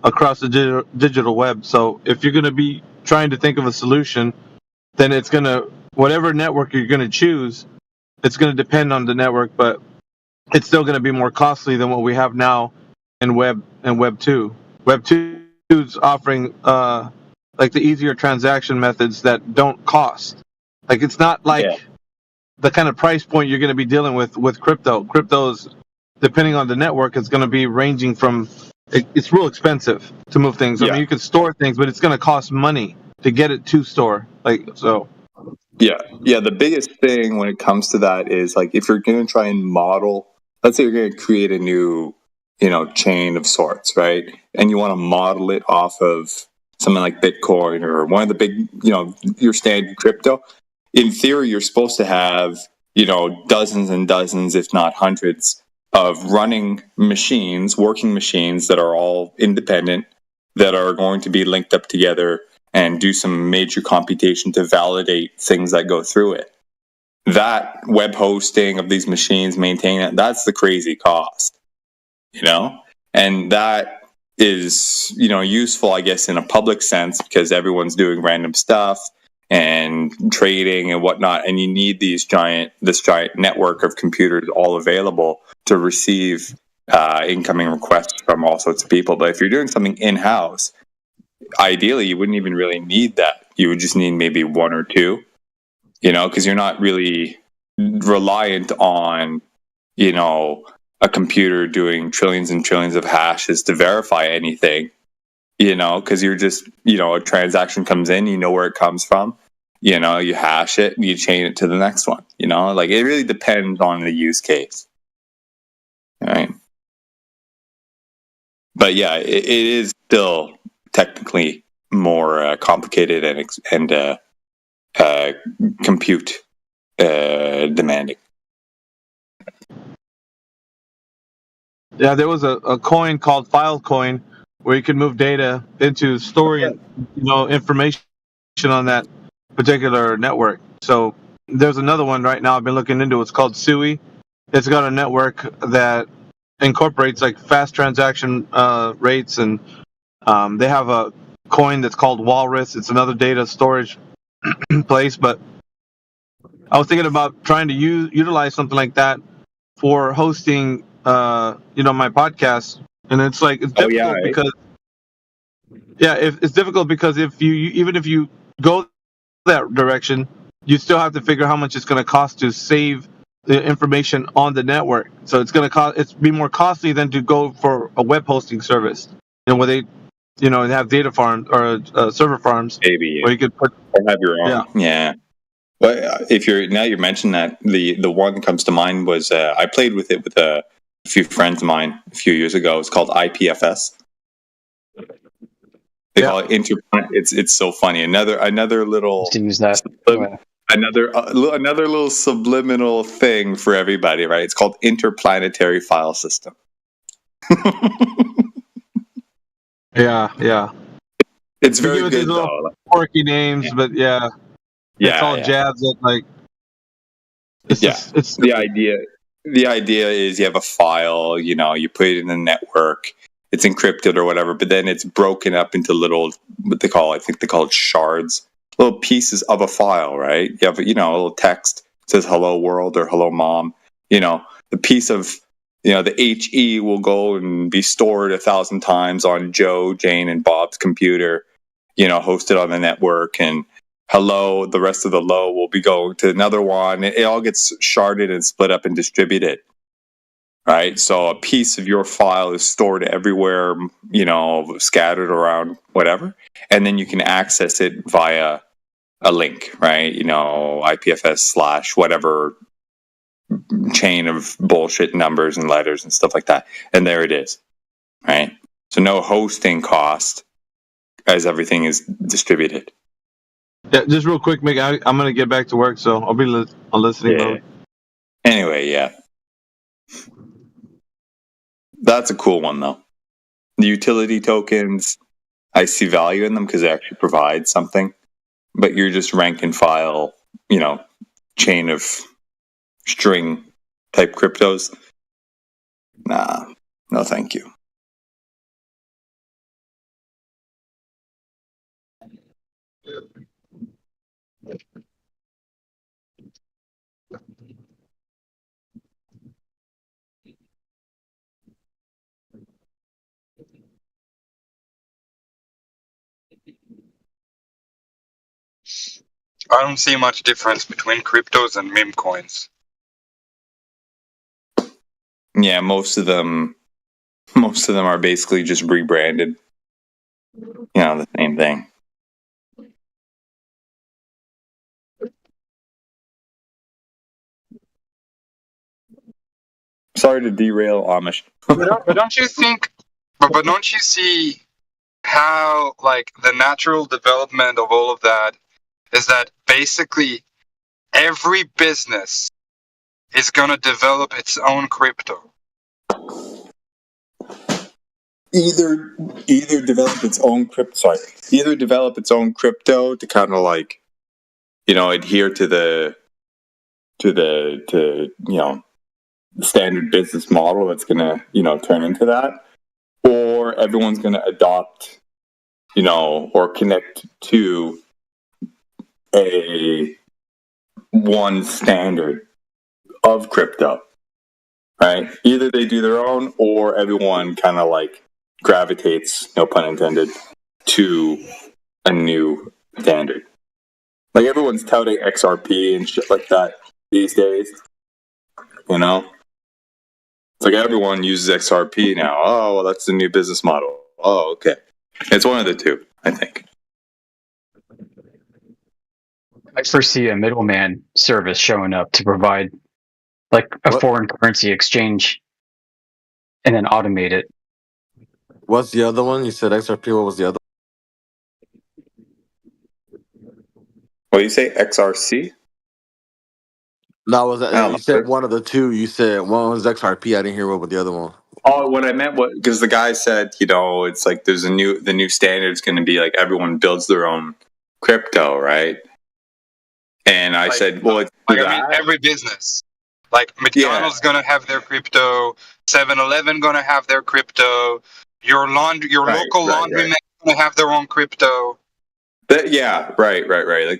across the digital web. So if you're going to be trying to think of a solution, then it's going to, whatever network you're going to choose, it's going to depend on the network, but it's still going to be more costly than what we have now in Web 2. Web 2 is offering like the easier transaction methods that don't cost. Like it's not like the kind of price point you're going to be dealing with crypto. Crypto's, depending on the network, it's going to be ranging from, it's real expensive to move things. I mean, you can store things, but it's going to cost money to get it to store. Like, so. Yeah. The biggest thing when it comes to that is like if you're going to try and model, let's say you're going to create a new, chain of sorts, right? And you want to model it off of something like Bitcoin or one of the big, your standard crypto. In theory, you're supposed to have, dozens and dozens, if not hundreds, of running machines, working machines that are all independent, that are going to be linked up together and do some major computation to validate things that go through it. That web hosting of these machines, maintaining it, that's the crazy cost, and that is, useful, I guess, in a public sense because everyone's doing random stuff and trading and whatnot, and you need this giant network of computers all available to receive incoming requests from all sorts of people. But if you're doing something in-house, ideally you wouldn't even really need that. You would just need maybe one or two, because you're not really reliant on, a computer doing trillions and trillions of hashes to verify anything, because you're just, a transaction comes in, where it comes from, you hash it and you chain it to the next one, like it really depends on the use case. All right. But yeah, it is still technically more complicated and compute demanding. Yeah, there was a coin called Filecoin where you could move data into storing, information on that particular network. So there's another one right now I've been looking into. It's called Sui. It's got a network that incorporates like fast transaction rates, and they have a coin that's called Walrus. It's another data storage place, but I was thinking about trying to utilize something like that for hosting my podcast, and it's difficult because it's difficult because if you go that direction, you still have to figure how much it's going to cost to save the information on the network. So it's going to be more costly than to go for a web hosting service, where they have data farms or server farms, maybe where you could have your own. Yeah. But if you're mentioning that, the one that comes to mind was I played with it with a few friends of mine a few years ago. It's called IPFS. They call it interplanet. It's so funny. Another little another little subliminal thing for everybody, right? It's called interplanetary file system. Yeah. It's very good though. Quirky names, but it's all jazz at like. It's the idea. The idea is you have a file, you put it in the network, it's encrypted or whatever, but then it's broken up into little, I think they call it shards, little pieces of a file, right? You have, a little text says hello world or hello mom, the piece of, the HE will go and be stored 1,000 times on Joe, Jane, and Bob's computer, hosted on the network, and hello, the rest of the low will be going to another one. It all gets sharded and split up and distributed, right? So a piece of your file is stored everywhere, scattered around whatever, and then you can access it via a link, right? IPFS / whatever chain of bullshit numbers and letters and stuff like that, and there it is, right? So no hosting cost as everything is distributed. Yeah, just real quick, Mick. I'm gonna get back to work, so I'll be on listening mode. Anyway, that's a cool one though. The utility tokens, I see value in them because they actually provide something. But you're just rank and file, chain of string type cryptos. Nah, no, thank you. I don't see much difference between cryptos and meme coins. Yeah, most of them are basically just rebranded. The same thing. Sorry to derail Amish. But don't you think? But don't you see how the natural development of all of that is that basically every business is gonna develop its own crypto. Either develop its own crypto. Either develop its own crypto to kind of adhere to the standard business model that's gonna turn into that, or everyone's gonna adopt or connect to a one standard of crypto, right? Either they do their own, or everyone kind of gravitates, no pun intended, to a new standard. Everyone's touting XRP and shit like that these days. It's everyone uses XRP now. Oh, well, that's the new business model. Oh, okay. It's one of the two, I think. I foresee a middleman service showing up to provide a foreign currency exchange and then automate it. What's the other one? You said XRP. What was the other? What do you say? XRC? No, was that you said one of the two? You said one was XRP. I didn't hear what was the other one. Oh, what I meant was because the guy said, it's there's the new standard is going to be everyone builds their own crypto, right? And I said, well, every business, McDonald's gonna have their crypto, 7-Eleven gonna have their crypto, your local laundromat gonna have their own crypto. Right.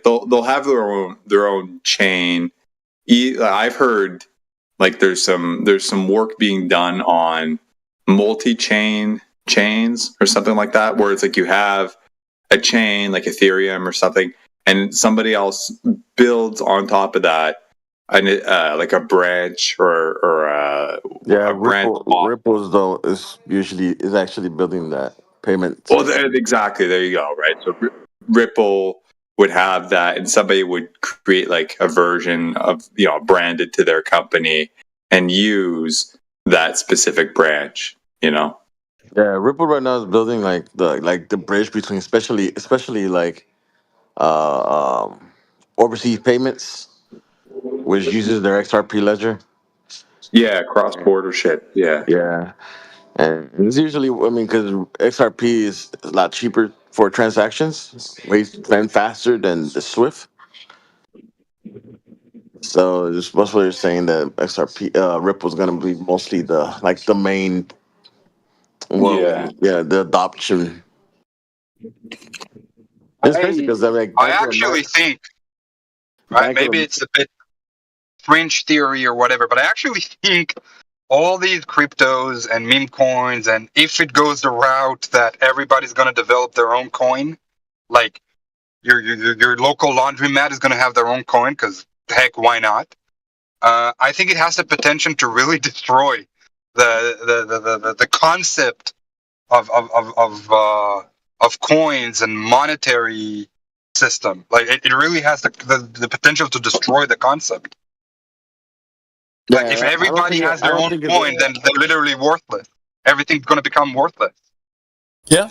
They'll have their own chain. I've heard there's some work being done on multi-chain chains or something like that, where it's you have a chain like Ethereum or something, and somebody else builds on top of that a branch or a branch. Ripple's though is actually building that payment. Well, exactly. There you go. Right. So Ripple would have that, and somebody would create a version of branded to their company and use that specific branch. Yeah, Ripple right now is building the bridge between especially overseas payments, which uses their XRP ledger. Yeah, cross-border shit. Yeah, and it's usually because XRP is a lot cheaper for transactions, way faster than the SWIFT. So that's what they're saying, that XRP Ripple's gonna be mostly the main. The adoption. It's crazy because I actually think, maybe it's a bit fringe theory or whatever, but I actually think all these cryptos and meme coins, and if it goes the route that everybody's going to develop their own coin, your local laundromat is going to have their own coin, because heck, why not? I think it has the potential to really destroy the concept of coins and monetary system. It really has the potential to destroy the concept. If everybody has their own coin, then they're literally worthless. Everything's going to become worthless. Yeah,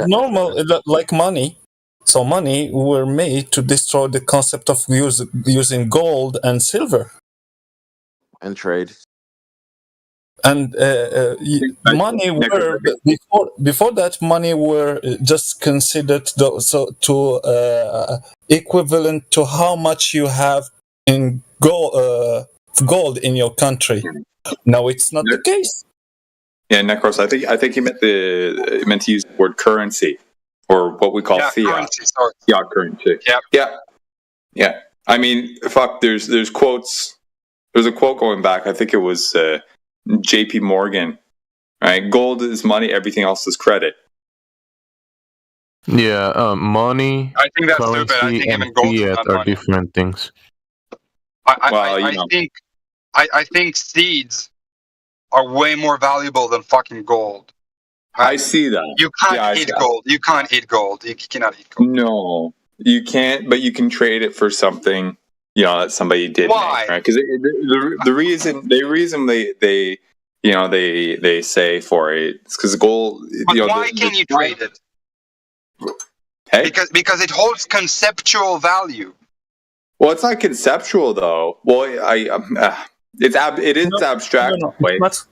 normal, like money. So money were made to destroy the concept of using gold and silver. And trade. And money were before that money were just considered equivalent to how much you have in gold in your country. Now it's not the case. Yeah, Necros. I think he meant to use the word currency, or what we call fiat. Currency, sorry. Fiat currency. Yeah. I mean, fuck. There's quotes. There's a quote going back. I think it was J.P. Morgan. Right, gold is money. Everything else is credit. Yeah, money, I think that's currency, stupid. I think and even gold is fiat not are money. different things. I think seeds are way more valuable than fucking gold. I see that. You can't eat gold. You can't eat gold. You cannot eat gold. No, you can't. But you can trade it for something. You know that somebody did. Why? Make, right? Because the reason they say for it is because gold. But why can you trade it? Hey? Because it holds conceptual value. Well, it's not conceptual though. Well, it is abstract, but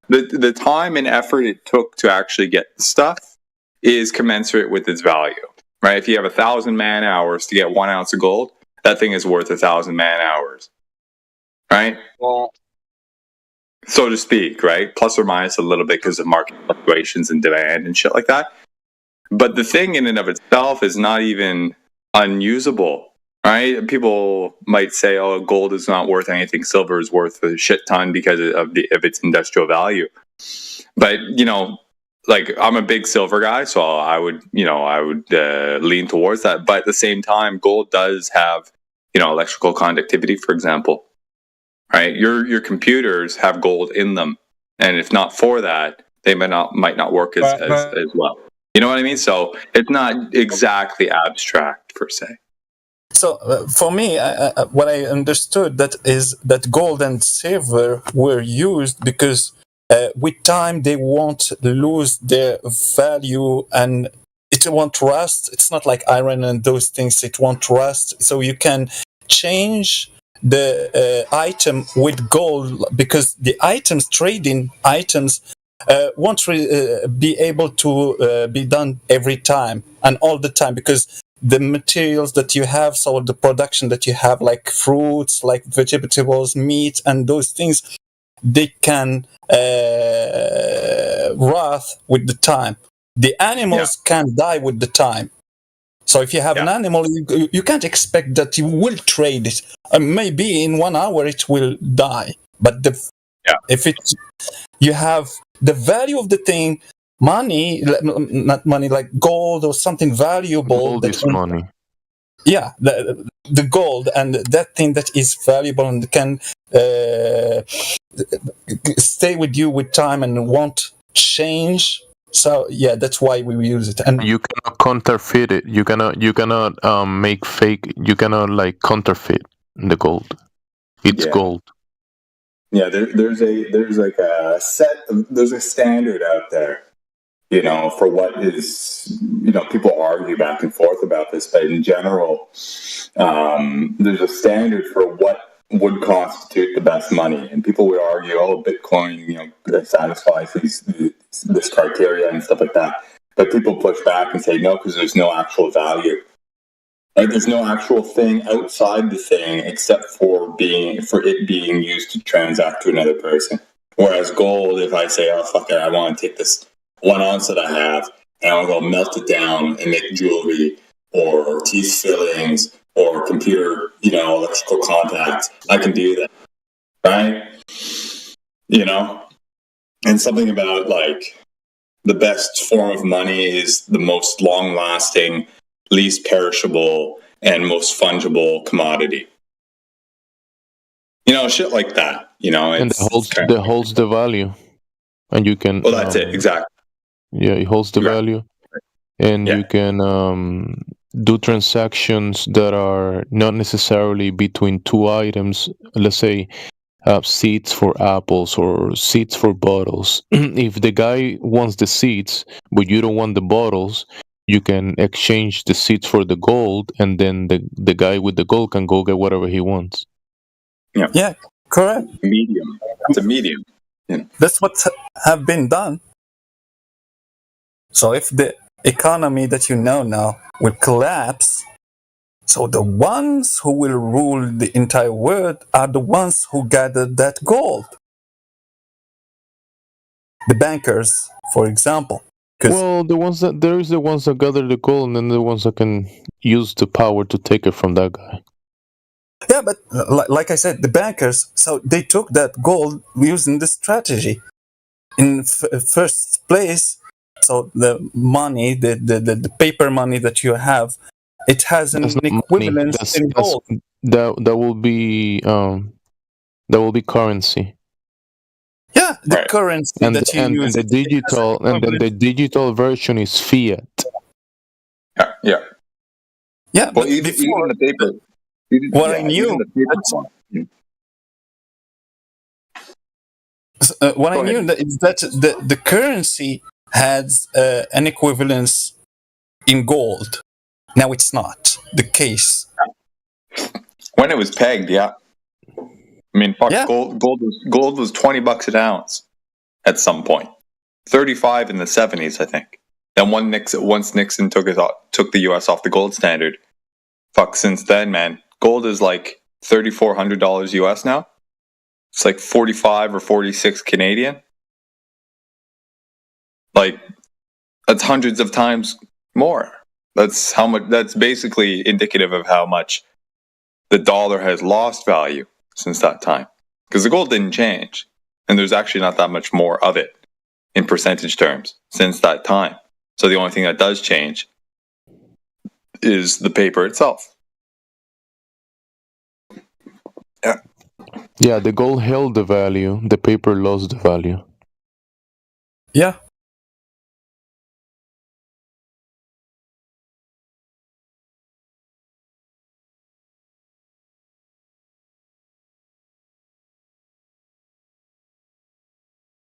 the time and effort it took to actually get the stuff is commensurate with its value, right? If you have 1,000 man hours to get 1 ounce of gold, that thing is worth 1,000 man hours, right? Well, so to speak, right? Plus or minus a little bit because of market fluctuations and demand and shit like that. But the thing in and of itself is not even unusable, right? People might say, "Oh, gold is not worth anything. Silver is worth a shit ton because of its industrial value." But like I'm a big silver guy, so I would lean towards that. But at the same time, gold does have electrical conductivity, for example, right? Your computers have gold in them, and if not for that, they might not work as well. You know what I mean? So it's not exactly abstract per se. So for me, what I understood that is that gold and silver were used because with time they won't lose their value and it won't rust. It's not like iron and those things; it won't rust. So you can change the item with gold because the trading items. Won't be able to be done every time and all the time because the materials that you have, so the production that you have, like fruits, like vegetables, meat, and those things, they can rot with the time. The animals can die with the time. So if you have an animal, you can't expect that you will trade it. Maybe in 1 hour it will die, but if you have the value of the thing, not money, like gold or something valuable. Gold is money. Yeah, the gold and that thing that is valuable and can stay with you with time and won't change. So yeah, that's why we use it. And you cannot counterfeit it. You cannot make fake. You cannot like counterfeit the gold. It's gold. Yeah, there's a standard out there, for what is, people argue back and forth about this, but in general, there's a standard for what would constitute the best money, and people would argue, oh, Bitcoin, satisfies this criteria and stuff like that, but people push back and say no, because there's no actual value. Right? There's no actual thing outside the thing except for it being used to transact to another person. Whereas gold, if I say, oh, fuck it, I want to take this 1 ounce that I have and I want to go melt it down and make jewelry or teeth fillings or computer, electrical contacts, I can do that. Right? And something about like the best form of money is the most long-lasting, least perishable, and most fungible commodity. Shit like that. And it holds the value, and you can. Well, that's it exactly. Yeah, it holds the value, and you can do transactions that are not necessarily between two items. Let's say seeds for apples or seeds for bottles. If the guy wants the seeds, but you don't want the bottles, you can exchange the seeds for the gold, and then the guy with the gold can go get whatever he wants. Yeah, Correct. Medium. It's a medium. Yeah. That's what have been done. So if the economy that you know now will collapse, so the ones who will rule the entire world are the ones who gathered that gold. The bankers, for example. Well, the ones that gather the gold, and then the ones that can use the power to take it from that guy. Yeah, but like I said, the bankers, so they took that gold using the strategy. In first place, so the money, the paper money that you have, it has an equivalence in gold. That will be currency. Yeah, the currency that you use. And the digital, and then the digital version is fiat. Yeah. Yeah, but even the paper. What I knew. What I knew is that the currency has an equivalence in gold. Now it's not the case. When it was pegged, yeah. I mean, gold was $20 an ounce at some point. 35 in the 70s, I think. Then once Nixon took the U.S. off the gold standard, since then, man, gold is like $3,400 US now. It's like 45 or 46 Canadian. Like, that's hundreds of times more. That's how much. That's basically indicative of how much the dollar has lost value since that time. Because the gold didn't change, and there's actually not that much more of it in percentage terms since that time. So the only thing that does change is the paper itself. Yeah. Yeah, the gold held the value, the paper lost the value. Yeah.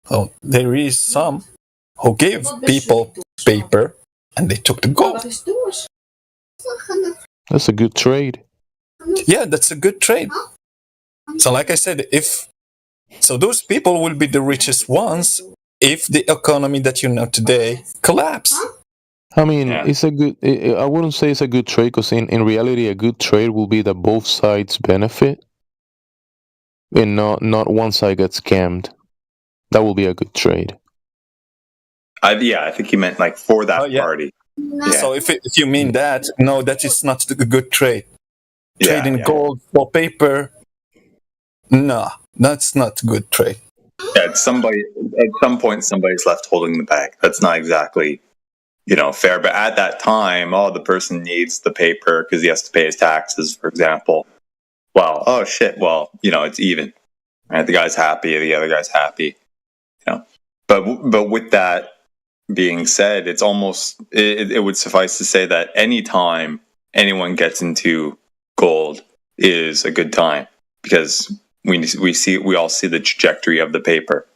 Oh, there is some who gave people paper and they took the gold. That's a good trade. Yeah, that's a good trade. So like I said, so those people will be the richest ones if the economy that you know today collapse. I mean, it's a good. I wouldn't say it's a good trade because in reality, a good trade will be that both sides benefit, and not one side gets scammed. That will be a good trade. I think he meant like for that party. Yeah. So if you mean that, no, that is not a good trade. Trading gold for paper, no, that's not a good trade. Yeah, at some point, somebody's left holding the bag. That's not exactly, fair. But at that time, the person needs the paper because he has to pay his taxes, for example. Well, oh shit. Well, it's even. Right? The guy's happy. The other guy's happy. But with that being said, it's almost it would suffice to say that any time anyone gets into gold is a good time because we all see the trajectory of the paper.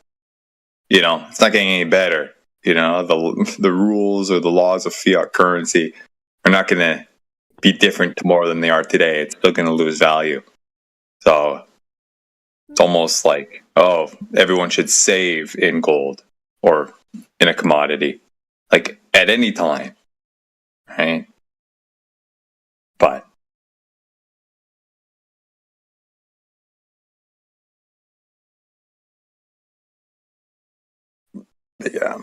It's not getting any better. The rules or the laws of fiat currency are not going to be different tomorrow than they are today. It's still going to lose value. So it's almost like, everyone should save in gold or in a commodity, like at any time, right? But yeah.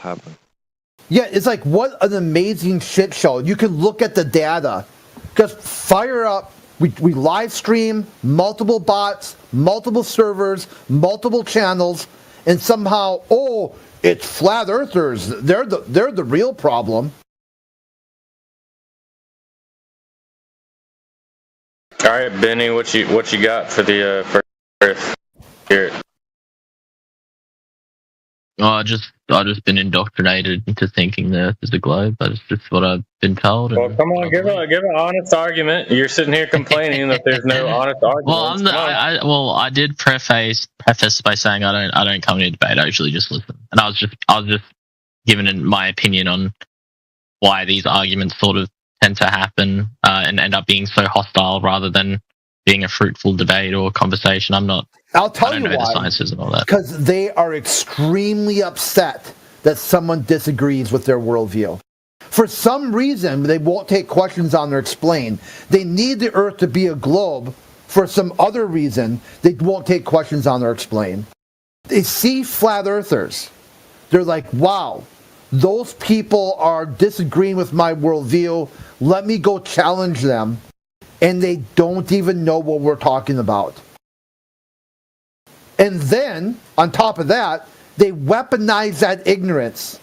happen. Yeah, it's like, what an amazing shit show. You can look at the data. Just fire up. We live stream multiple bots, multiple servers, multiple channels, and somehow, it's flat earthers. They're the real problem. All right, Benny, what you got for the for Earth here? Oh, I've just been indoctrinated into thinking the Earth is a globe. That's just what I've been told. Well, come on, give an honest argument. You're sitting here complaining that there's no honest argument. Well, I did preface by saying I don't come to debate. I usually just listen, and I was just giving my opinion on why these arguments sort of tend to happen and end up being so hostile rather than being a fruitful debate or conversation. I'll tell you I don't know why. the sciences and all that. Because they are extremely upset that someone disagrees with their worldview. For some reason, they won't take questions on or explain. They need the Earth to be a globe. For some other reason, they won't take questions on or explain. They see flat earthers. They're like, wow, those people are disagreeing with my worldview. Let me go challenge them. And they don't even know what we're talking about. And then, on top of that, they weaponize that ignorance,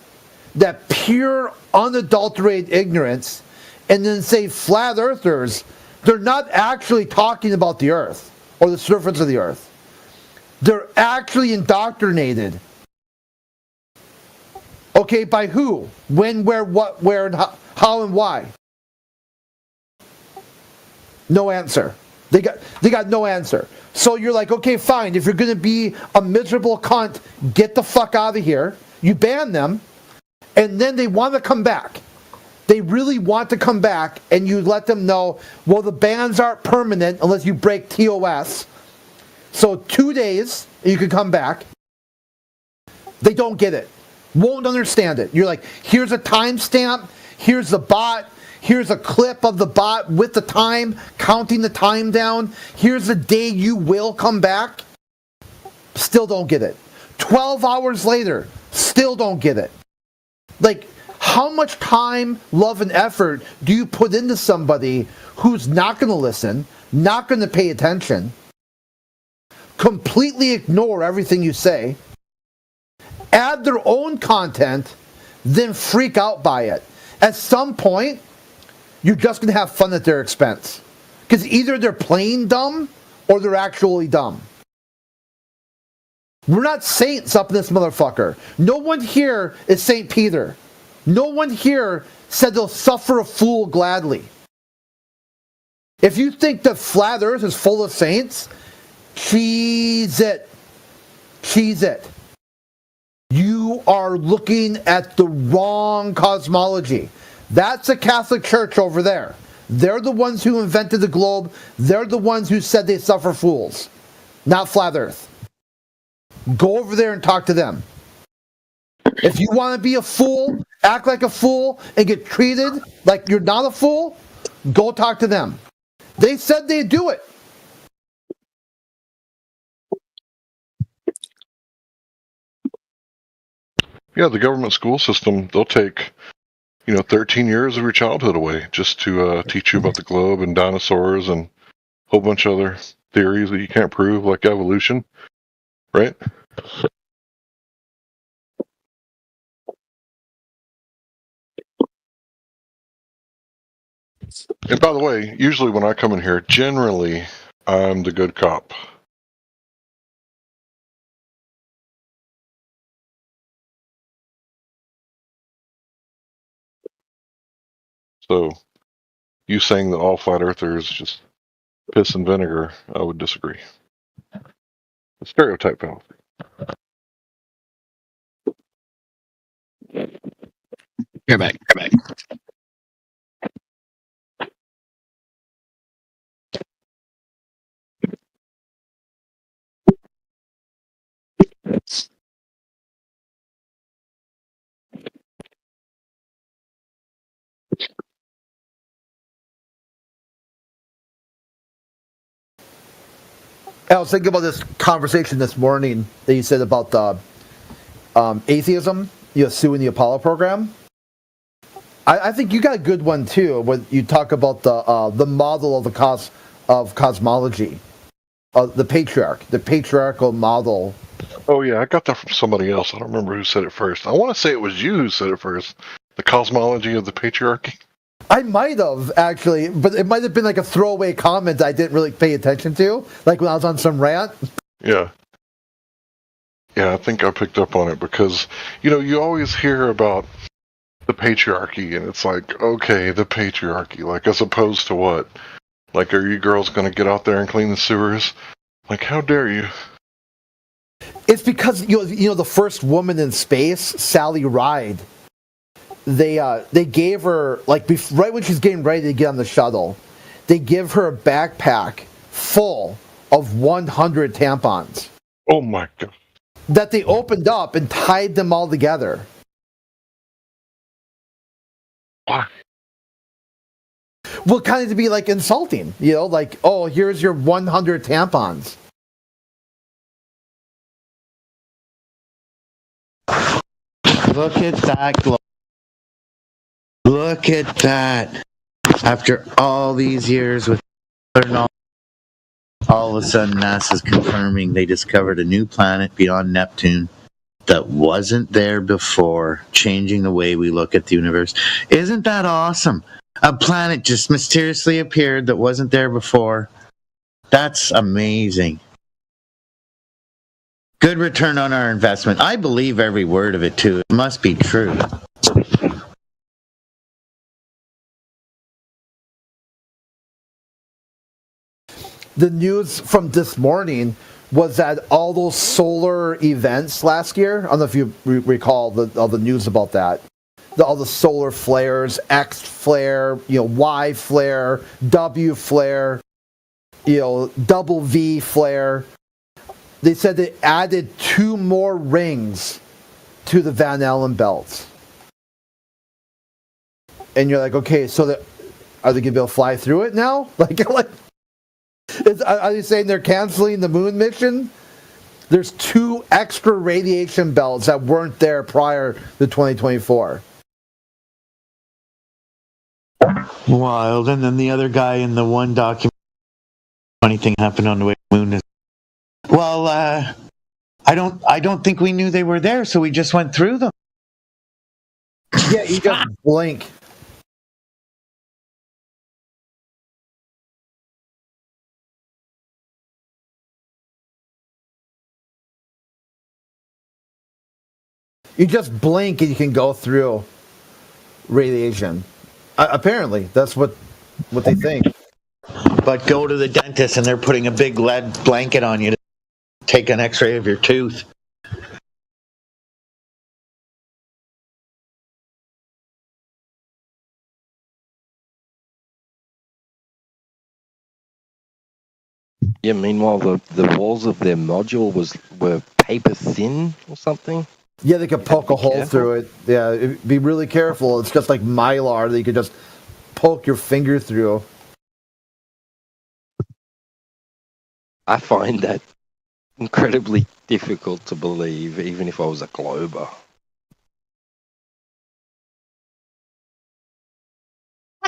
that pure, unadulterated ignorance, and then say flat earthers, they're not actually talking about the Earth or the surface of the Earth. They're actually indoctrinated. Okay, by who? When, where, what, where, and how and why? No answer. They got no answer. So you're like, okay, fine. If you're going to be a miserable cunt, get the fuck out of here. You ban them, and then they want to come back. They really want to come back, and you let them know, well, the bans aren't permanent unless you break TOS. So 2 days, you can come back. They don't get it. Won't understand it. You're like, here's a timestamp. Here's the bot. Here's a clip of the bot with the time, counting the time down. Here's the day you will come back. Still don't get it. 12 hours later, still don't get it. Like, how much time, love, and effort do you put into somebody who's not going to listen, not going to pay attention, completely ignore everything you say, add their own content, then freak out by it? At some point, you're just going to have fun at their expense. Because either they're playing dumb or they're actually dumb. We're not saints up in this motherfucker. No one here is St. Peter. No one here said they'll suffer a fool gladly. If you think that flat earth is full of saints, cheese it. Cheese it. You are looking at the wrong cosmology. That's the Catholic Church over there. They're the ones who invented the globe. They're the ones who said they suffer fools, not flat earth. Go over there and talk to them. If you want to be a fool, act like a fool, and get treated like you're not a fool, go talk to them. They said they'd do it. Yeah, the government school system, they'll take 13 years of your childhood away just to teach you about the globe and dinosaurs and a whole bunch of other theories that you can't prove, like evolution, right? And by the way, usually when I come in here, generally, I'm the good cop. So, you saying that all flat earthers just piss and vinegar, I would disagree. A stereotype fallacy. You're back. I was thinking about this conversation this morning that you said about the atheism suing the Apollo program. I think you got a good one too when you talk about the model of of cosmology, the patriarchal model. Oh yeah, I got that from somebody else. I don't remember who said it first. I want to say it was you who said it first. The cosmology of the patriarchy. I might have actually, but it might have been like a throwaway comment I didn't really pay attention to, like when I was on some rant. Yeah. Yeah, I think I picked up on it because, you always hear about the patriarchy, and it's like, okay, the patriarchy, like, as opposed to what? Like, are you girls going to get out there and clean the sewers? Like, how dare you? It's because, the first woman in space, Sally Ride, they gave her, like, right when she's getting ready to get on the shuttle, they give her a backpack full of 100 tampons. Oh my God. That they opened up and tied them all together. Why? Well, kind of to be like insulting, like, oh, here's your 100 tampons. Look at that. Look at that. After all these years with all of a sudden NASA's confirming they discovered a new planet beyond Neptune that wasn't there before, changing the way we look at the universe. Isn't that awesome? A planet just mysteriously appeared that wasn't there before. That's amazing. Good return on our investment. I believe every word of it, too. It must be true. The news from this morning was that all those solar events last year, I don't know if you recall all the news about that, all the solar flares, X flare, Y flare, W flare, double V flare. They said they added 2 more rings to the Van Allen belts. And you're like, okay, so are they going to be able to fly through it now? Are they saying they're canceling the moon mission? There's 2 extra radiation belts that weren't there prior to 2024. Wild. And then the other guy in the one document, funny thing happened on the way to the moon. Well, I don't think we knew they were there, so we just went through them. Yeah, you just blink. You just blink and you can go through radiation. Apparently, that's what they think. But go to the dentist and they're putting a big lead blanket on you to take an x-ray of your tooth. Yeah, meanwhile, the walls of their module were paper thin or something. Yeah, they could poke a hole through it. Yeah, be really careful. It's just like Mylar that you could just poke your finger through. I find that incredibly difficult to believe, even if I was a Glober.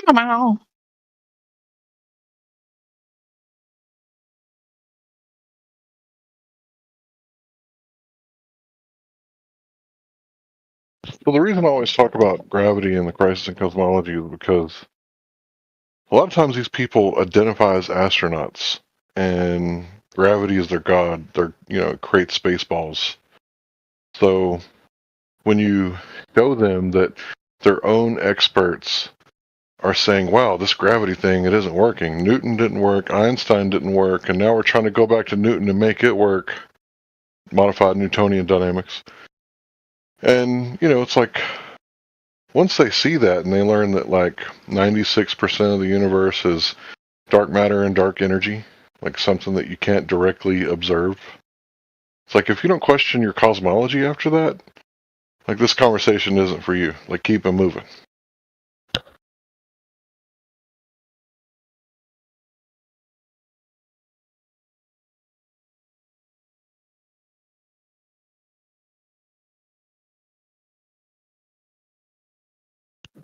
Wow. Well, the reason I always talk about gravity and the crisis in cosmology is because a lot of times these people identify as astronauts, and gravity is their god. They're, create space balls. So when you show them that their own experts are saying, wow, this gravity thing, it isn't working. Newton didn't work, Einstein didn't work, and now we're trying to go back to Newton and make it work. Modified Newtonian dynamics. And, it's like, once they see that and they learn that, 96% of the universe is dark matter and dark energy, like something that you can't directly observe. It's like, if you don't question your cosmology after that, this conversation isn't for you. Keep it moving.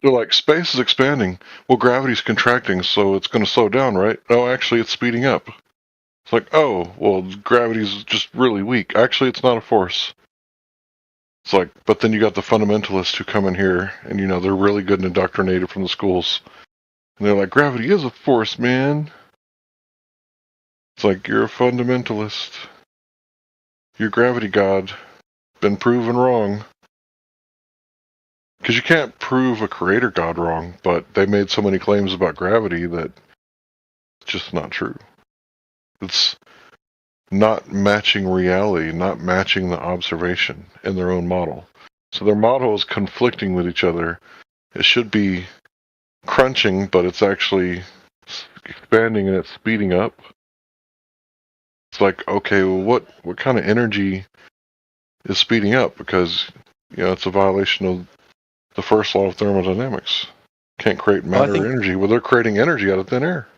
They're like, space is expanding. Well, gravity's contracting, so it's going to slow down, right? No, actually, it's speeding up. It's like, oh, well, gravity's just really weak. Actually, it's not a force. It's like, but then you got the fundamentalists who come in here, and they're really good and indoctrinated from the schools, and they're like, gravity is a force, man. It's like, you're a fundamentalist. You're gravity god. Been proven wrong. Because you can't prove a creator god wrong, but they made so many claims about gravity that it's just not true. It's not matching reality, not matching the observation in their own model. So their model is conflicting with each other. It should be crunching, but it's actually expanding and it's speeding up. It's like, okay, well, what kind of energy is speeding up? Because, it's a violation of the first law of thermodynamics. Can't create matter or energy. Well, they're creating energy out of thin air.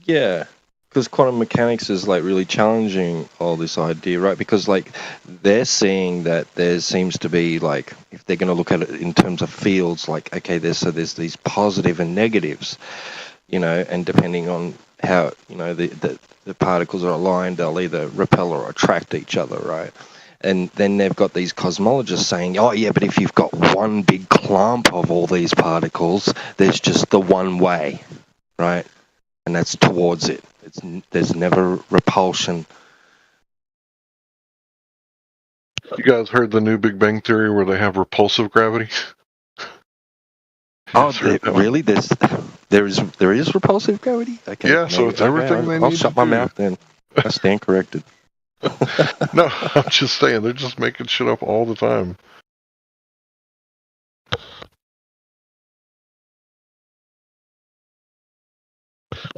Yeah, because quantum mechanics is like really challenging all this idea, right? Because like they're seeing that there seems to be like, if they're going to look at it in terms of fields, like, okay, there's these positive and negatives, and depending on how, the particles are aligned, they'll either repel or attract each other, right? And then they've got these cosmologists saying, oh yeah, but if you've got one big clump of all these particles, there's just the one way, right? And that's towards it. There's never repulsion. You guys heard the new Big Bang Theory where they have repulsive gravity? Oh, really? There is repulsive gravity? Okay. Yeah, so it's everything they need. I'll shut my mouth then. I stand corrected. No, I'm just saying, they're just making shit up all the time.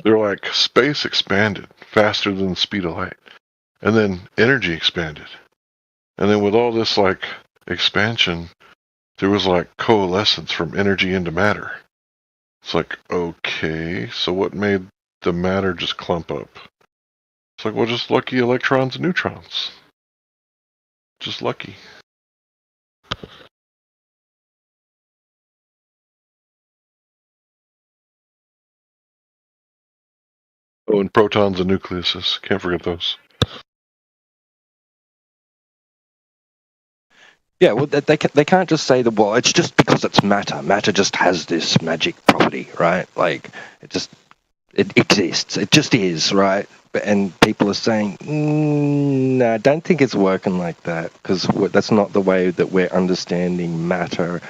They're like, space expanded faster than the speed of light. And then energy expanded. And then with all this, like, expansion, there was, like, coalescence from energy into matter. It's like, okay, so what made the matter just clump up? It's like, well, just lucky electrons and neutrons. Just lucky. Oh, and protons and nucleuses. Can't forget those. Yeah, well, they can't just say that, well, it's just because it's matter. Matter just has this magic property, right? Like, it exists. It just is, right? And people are saying, no, I don't think it's working like that, because that's not the way that we're understanding matter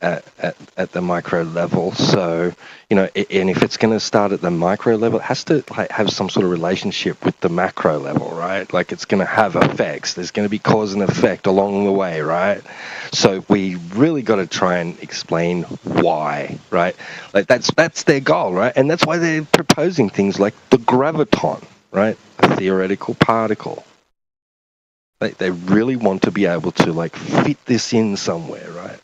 at the micro level. So, and if it's going to start at the micro level, it has to have some sort of relationship with the macro level, right? Like, it's going to have effects. There's going to be cause and effect along the way, right? So we really got to try and explain why, right? Like, that's their goal, right? And that's why they're proposing things like the graviton, right? A theoretical particle. They really want to be able to, like, fit this in somewhere, right?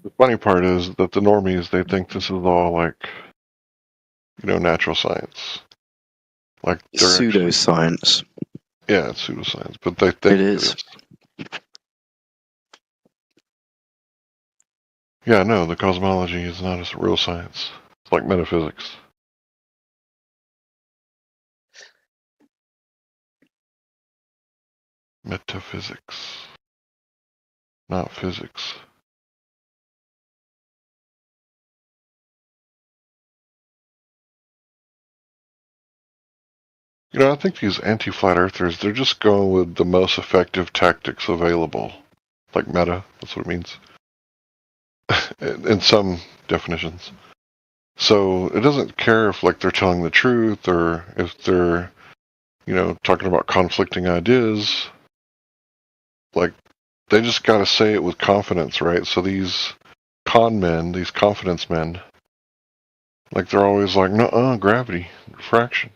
The funny part is that the normies, they think this is all like, natural science. Like pseudoscience. Yeah, it's pseudoscience, but they think it is. Yeah, no, the cosmology is not a real science. It's like metaphysics. Metaphysics. Not physics. I think these anti-flat earthers, they're just going with the most effective tactics available. Like meta, that's what it means. In some definitions. So it doesn't care if they're telling the truth or if they're, talking about conflicting ideas. Like, they just gotta say it with confidence, right? So these con men, these confidence men, they're always like, no, gravity, refraction.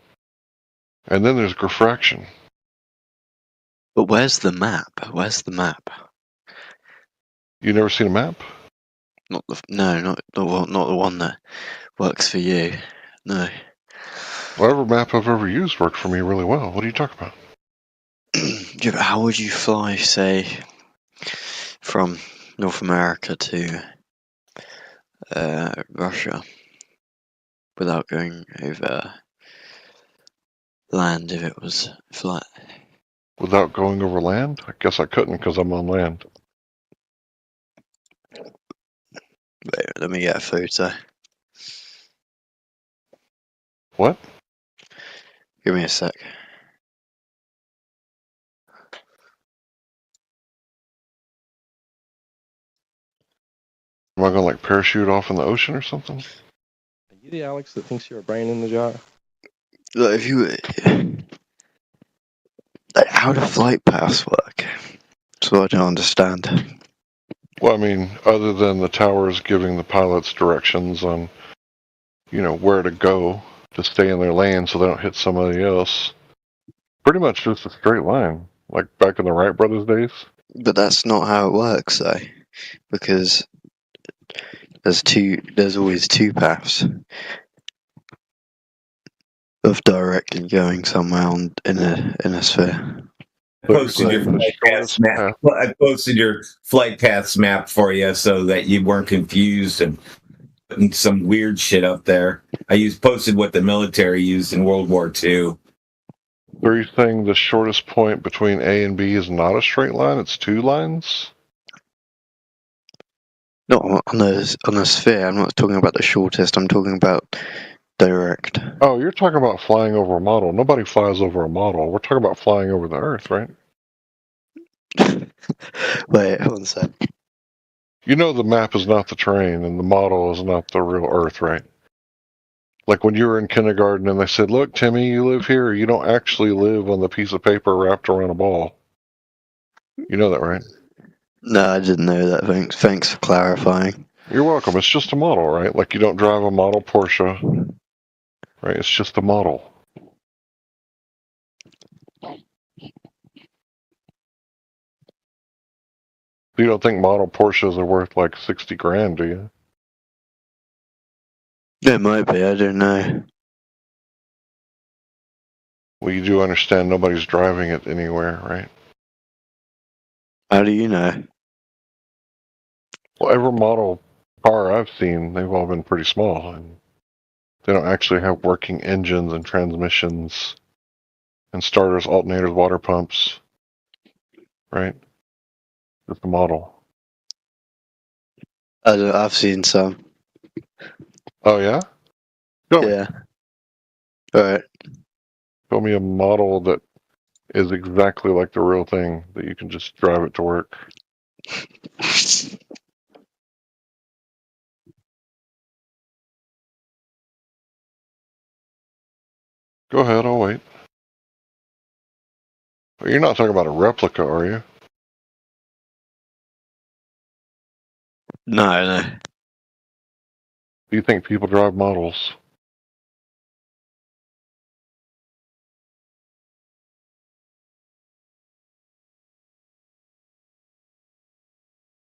And then there's graphraction. But where's the map? Where's the map? You never seen a map? Not the one that works for you. No. Whatever map I've ever used worked for me really well. What are you talking about? Yeah, but how would you fly, say, from North America to Russia without going over land if it was flat? Without going over land? I guess I couldn't because I'm on land. Wait, let me get a photo. What? Give me a sec. Am I gonna like parachute off in the ocean or something? Are you the Alex that thinks you're a brain in the jar? Look, if you... Like, how do flight paths work? So I don't understand. Well, I mean, other than the towers giving the pilots directions on, where to go to stay in their lane so they don't hit somebody else, pretty much just a straight line, like back in the Wright brothers days. But that's not how it works, though, because there's always two paths of directly going somewhere in a sphere. Posted your flight paths map. I posted your flight paths map for you so that you weren't confused and putting some weird shit up there. I posted what the military used in World War II. Are you saying the shortest point between A and B is not a straight line? It's two lines? No, on the sphere. I'm not talking about the shortest. I'm talking about direct. Oh, you're talking about flying over a model. Nobody flies over a model. We're talking about flying over the Earth, right? Wait, one sec. You know the map is not the terrain and the model is not the real Earth, right? Like when you were in kindergarten and they said, look, Timmy, you live here. You don't actually live on the piece of paper wrapped around a ball. You know that, right? No, I didn't know that. Thanks for clarifying. You're welcome. It's just a model, right? Like you don't drive a model Porsche, right? It's just a model. You don't think model Porsches are worth like 60 grand, do you? It might be. I don't know. Well, you do understand nobody's driving it anywhere, right? How do you know? Well, every model car I've seen, they've all been pretty small, and they don't actually have working engines and transmissions and starters, alternators, water pumps, right? Just a model. I've seen some. Oh, yeah? Show yeah. All right. Show me a model that is exactly like the real thing that you can just drive it to work. Go ahead, I'll wait. You're not talking about a replica, are you? No. Do you think people drive models?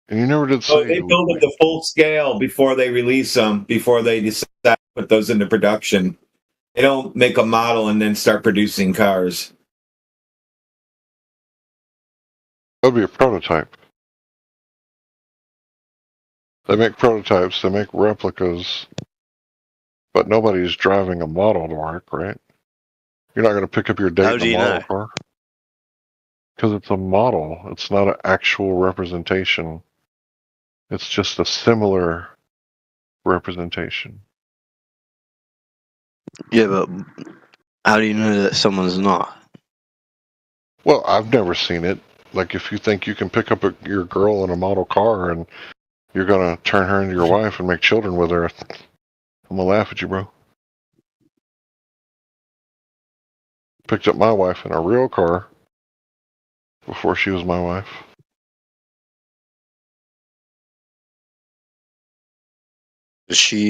And you never did say. Oh, they build them to full scale before they release them, before they decide to put those into production. They don't make a model and then start producing cars. That would be a prototype. They make prototypes, they make replicas, but nobody's driving a model to work, right? You're not going to pick up your date in a model car. Because it's a model. It's not an actual representation. It's just a similar representation. Yeah, but how do you know that someone's not? Well, I've never seen it. Like, if you think you can pick up your girl in a model car and you're going to turn her into your wife and make children with her, I'm going to laugh at you, bro. Picked up my wife in a real car before she was my wife.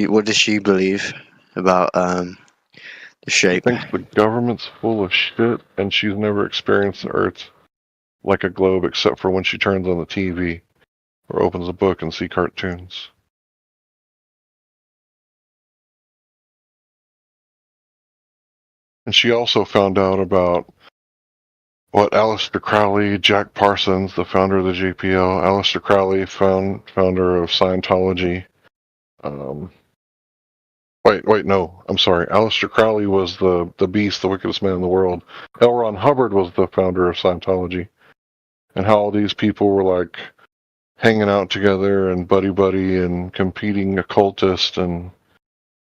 What does she believe about the shape? She thinks the government's full of shit and she's never experienced the Earth like a globe except for when she turns on the TV or opens a book and see cartoons. And she also found out about Aleister Crowley, Jack Parsons, the founder of the JPL, Aleister Crowley, founder of Scientology. No, I'm sorry. Aleister Crowley was the beast, the wickedest man in the world. L. Ron Hubbard was the founder of Scientology. And how all these people were like hanging out together and buddy and competing occultists, and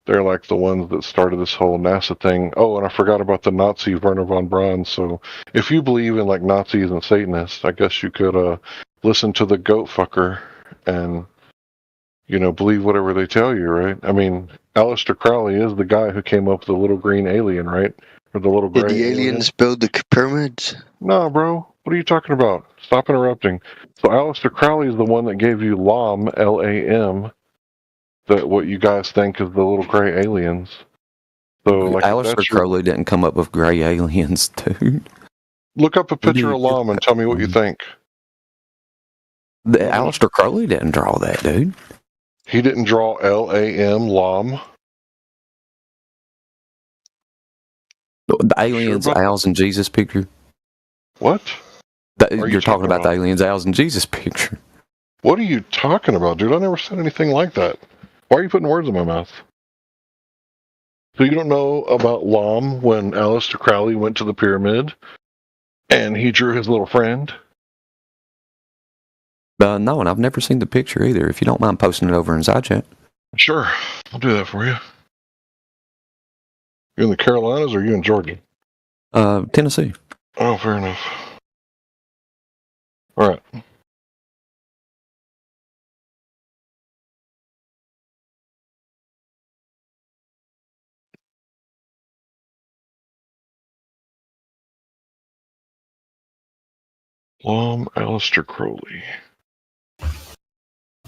they're like the ones that started this whole NASA thing. Oh, and I forgot about the Nazi Werner von Braun. So if you believe in like Nazis and Satanists, I guess you could listen to the goat fucker and, you know, believe whatever they tell you, right? I mean, Aleister Crowley is the guy who came up with the little green alien, right? Or the little gray Did the aliens build the pyramids? No, bro. What are you talking about? Stop interrupting. So Aleister Crowley is the one that gave you LAM, L-A-M, that what you guys think is the little gray aliens. So, like, Aleister Crowley didn't come up with gray aliens, dude. Look up a picture of LAM and tell me what you think. Aleister Crowley didn't draw that, dude. He didn't draw L-A-M, LAM. The aliens, Owls, and Jesus picture. What? You're talking about the aliens, Owls, and Jesus picture. What are you talking about, dude? I never said anything like that. Why are you putting words in my mouth? So you don't know about LAM when Aleister Crowley went to the pyramid and he drew his little friend? No, and I've never seen the picture either. If you don't mind posting it over in SideChat. Sure, I'll do that for you. You in the Carolinas or you in Georgia? Tennessee. Oh, fair enough. All right. Aleister Crowley.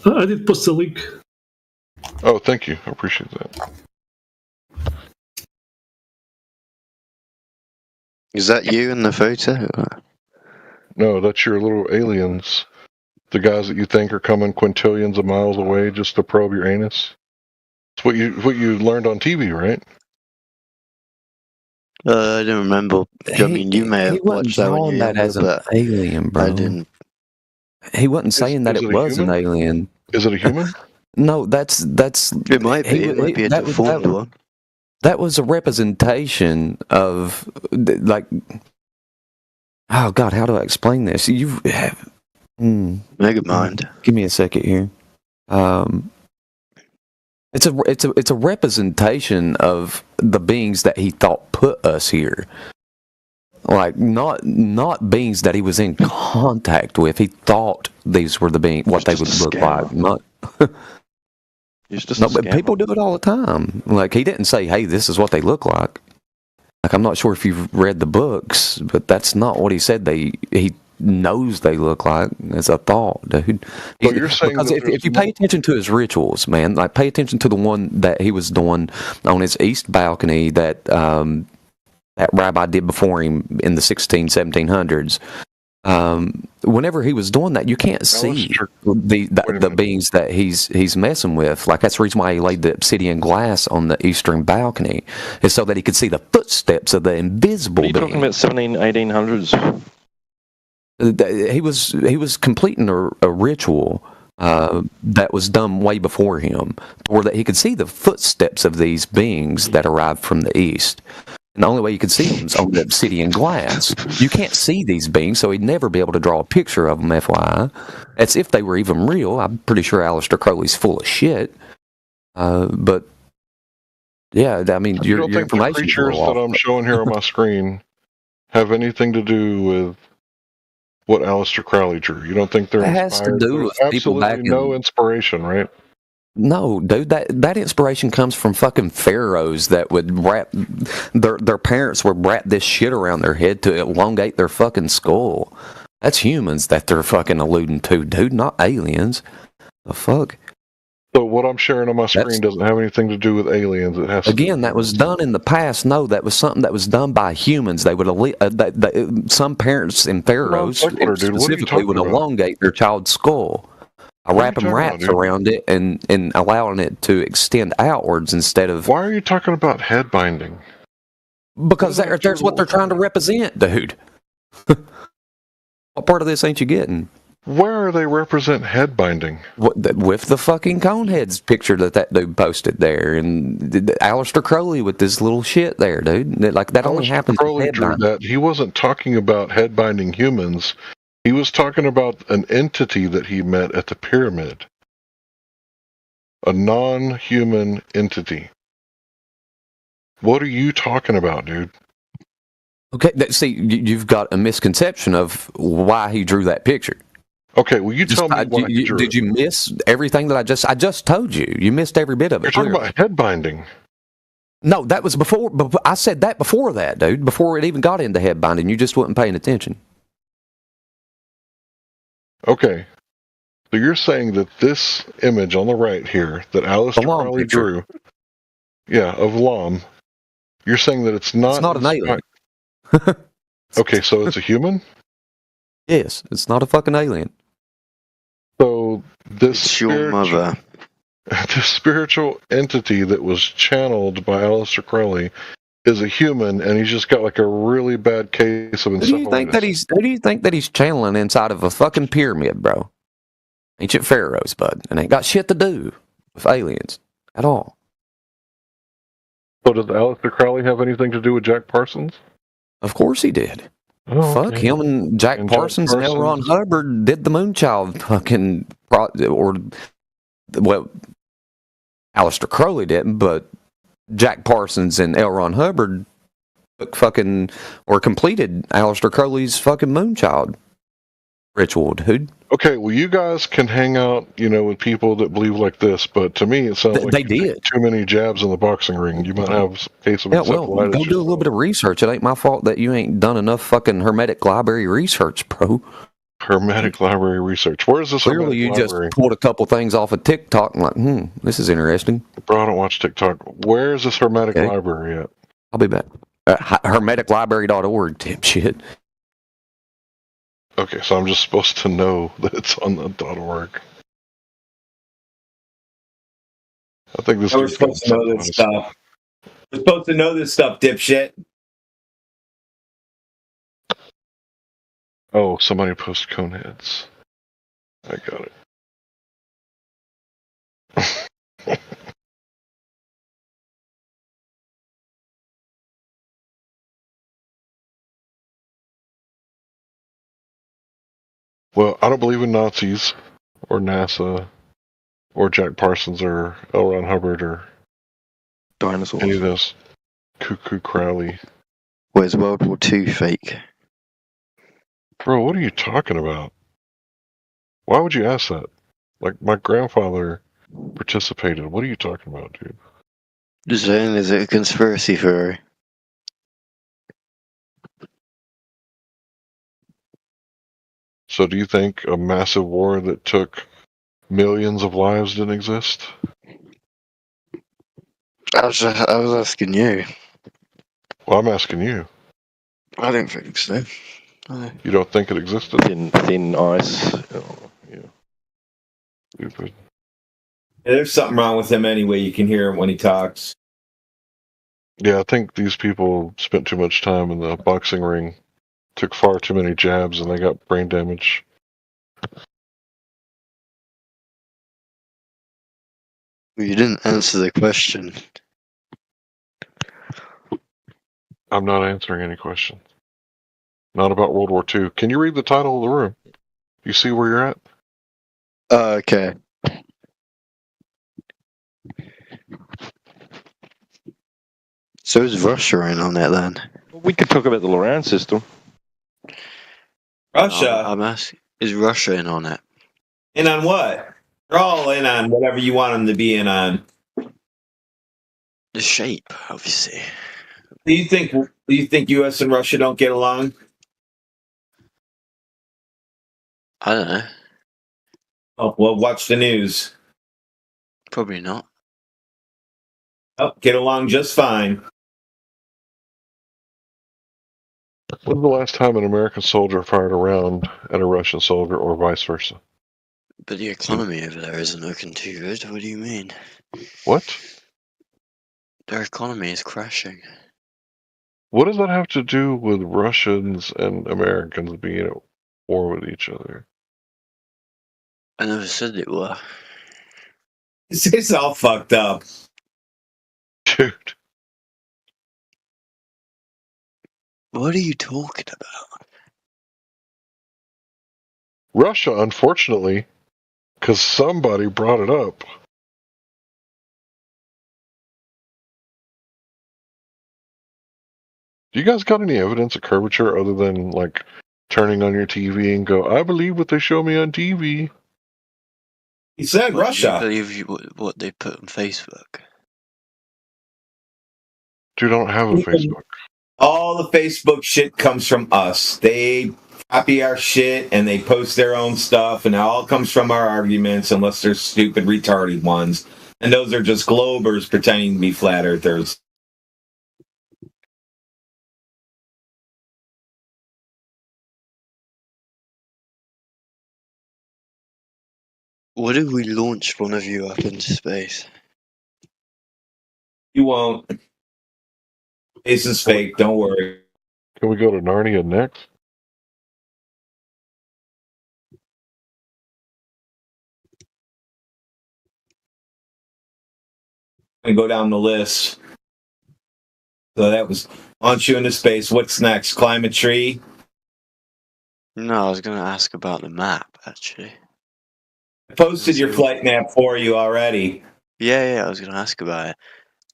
I did post the link. Oh, thank you. I appreciate that. Is that you in the photo? No, that's your little aliens. The guys that you think are coming quintillions of miles away just to probe your anus. It's what you learned on TV, right? I don't remember. I mean, you may have watched that when you were that as an alien, bro. I didn't. He wasn't saying that it was an alien. Is it a human? No, that's. It might be. It might be a deformed one. That was a representation of, like. Oh God, how do I explain this? Megamind. Give me a second here. It's a representation of the beings that he thought put us here. Like not beings that he was in contact with. He thought these were the beings, what they would look like. Not. No, but people do it all the time. Like he didn't say, "Hey, this is what they look like." Like I'm not sure if you've read the books, but that's not what he said. He knows they look like. It's a thought, dude. But you're saying because if you pay attention to his rituals, man, like pay attention to the one that he was doing on his east balcony that that rabbi did before him in the 1700s. Whenever he was doing that, you can't see the beings that he's messing with. Like that's the reason why he laid the obsidian glass on the eastern balcony, is so that he could see the footsteps of the invisible beings. Are you talking about 1800s? He was completing a ritual that was done way before him, where that he could see the footsteps of these beings that arrived from the east. And the only way you could see them is on the obsidian glass. You can't see these beings, so he'd never be able to draw a picture of them, FYI. As if they were even real. I'm pretty sure Aleister Crowley's full of shit. But, yeah, I mean, your information... The creatures that I'm showing here on my screen have anything to do with what Aleister Crowley drew? You don't think they're inspired? It has to do with people back in... no inspiration, right? No, dude, that inspiration comes from fucking pharaohs that would wrap their parents would wrap this shit around their head to elongate their fucking skull. That's humans that they're fucking alluding to, dude, not aliens. The fuck? So what I'm sharing on my screen doesn't have anything to do with aliens. It has again, that was done in the past. No, that was something that was done by humans. They would some parents and pharaohs specifically would elongate their child's skull. Wrapping wraps around it and allowing it to extend outwards instead of... Why are you talking about head binding? Because there's what they're trying to represent, dude. What part of this ain't you getting? Where they represent head binding? With the fucking Coneheads picture that dude posted there, and Aleister Crowley with this little shit there, dude. Like that only happens. Crowley drew that. He wasn't talking about head binding humans. He was talking about an entity that he met at the pyramid. A non-human entity. What are you talking about, dude? Okay, see, you've got a misconception of why he drew that picture. Okay, well, you tell me why he drew Did you miss everything that I just told you? You missed every bit of it. You're talking about head binding. No, that was before. I said that before that, dude. Before it even got into head binding, you just wasn't paying attention. Okay, so you're saying that this image on the right here that Aleister Crowley drew, of Lom, you're saying that it's not an alien. Okay, so it's a human? Yes, it's not a fucking alien. So this It's spiritual entity that was channeled by Aleister Crowley is a human, and he's just got like a really bad case of encephalitis. Who do you think that he's channeling inside of a fucking pyramid, bro? Ancient pharaohs, bud, and ain't got shit to do with aliens at all. So does Aleister Crowley have anything to do with Jack Parsons? Of course he did. Oh, Fuck okay. him and Jack Parsons and L. Ron Hubbard did the Moonchild fucking Aleister Crowley didn't, but Jack Parsons and L. Ron Hubbard fucking or completed Aleister Crowley's fucking Moonchild ritual, dude. Okay, well, you guys can hang out, with people that believe like this, but to me, it sounds like they did too many jabs in the boxing ring. You might have a case of encephalitis. Go do a little bit of research. It ain't my fault that you ain't done enough fucking Hermetic Library research, bro. Hermetic Library research. Where's this? Clearly, you just pulled a couple things off of TikTok and like, this is interesting. Bro, I don't watch TikTok. Where's this Hermetic Library at? I'll be back. Hermeticlibrary.org, dipshit. Okay, so I'm just supposed to know that it's on the .org. I think this. We're supposed to know this stuff. We're supposed to know this stuff, dipshit. Oh, somebody posted Coneheads. I got it. Well, I don't believe in Nazis, or NASA, or Jack Parsons, or L. Ron Hubbard, or dinosaurs. Any of those. Cuckoo Crowley. Where's World War II fake? Bro, what are you talking about? Why would you ask that? Like, my grandfather participated. What are you talking about, dude? Just saying, is it a conspiracy theory? So do you think a massive war that took millions of lives didn't exist? I was asking you. Well, I'm asking you. I don't think so. You don't think it existed? Thin ice. Oh, yeah. Stupid. Yeah, there's something wrong with him anyway. You can hear him when he talks. Yeah, I think these people spent too much time in the boxing ring, took far too many jabs, and they got brain damage. Well, you didn't answer the question. I'm not answering any questions. Not about World War II. Can you read the title of the room? You see where you're at? Okay. So is Russia in on it then? We could talk about the Loran system. Russia? I'm asking, is Russia in on it? In on what? They're all in on whatever you want them to be in on. The shape, obviously. Do you think U.S. and Russia don't get along? I don't know. Oh, well, watch the news. Probably not. Oh, get along just fine. When was the last time an American soldier fired a round at a Russian soldier or vice versa? But the economy over there isn't looking too good. What do you mean? What? Their economy is crashing. What does that have to do with Russians and Americans being at war with each other? I never said it were. It's all fucked up. Dude. What are you talking about? Russia, unfortunately, because somebody brought it up. Do you guys got any evidence of curvature other than, like, turning on your TV and go, I believe what they show me on TV? He said Russia. I believe what they put on Facebook. You don't have a Facebook. All the Facebook shit comes from us. They copy our shit and they post their own stuff, and it all comes from our arguments, unless they're stupid, retarded ones. And those are just globers pretending to be flat earthers. What if we launched one of you up into space? You won't. This is fake. Don't worry. Can we go to Narnia next? And go down the list. So that was launch you into space. What's next? Climb a tree? No, I was going to ask about the map, actually. I posted your flight map for you already. Yeah, I was going to ask about it.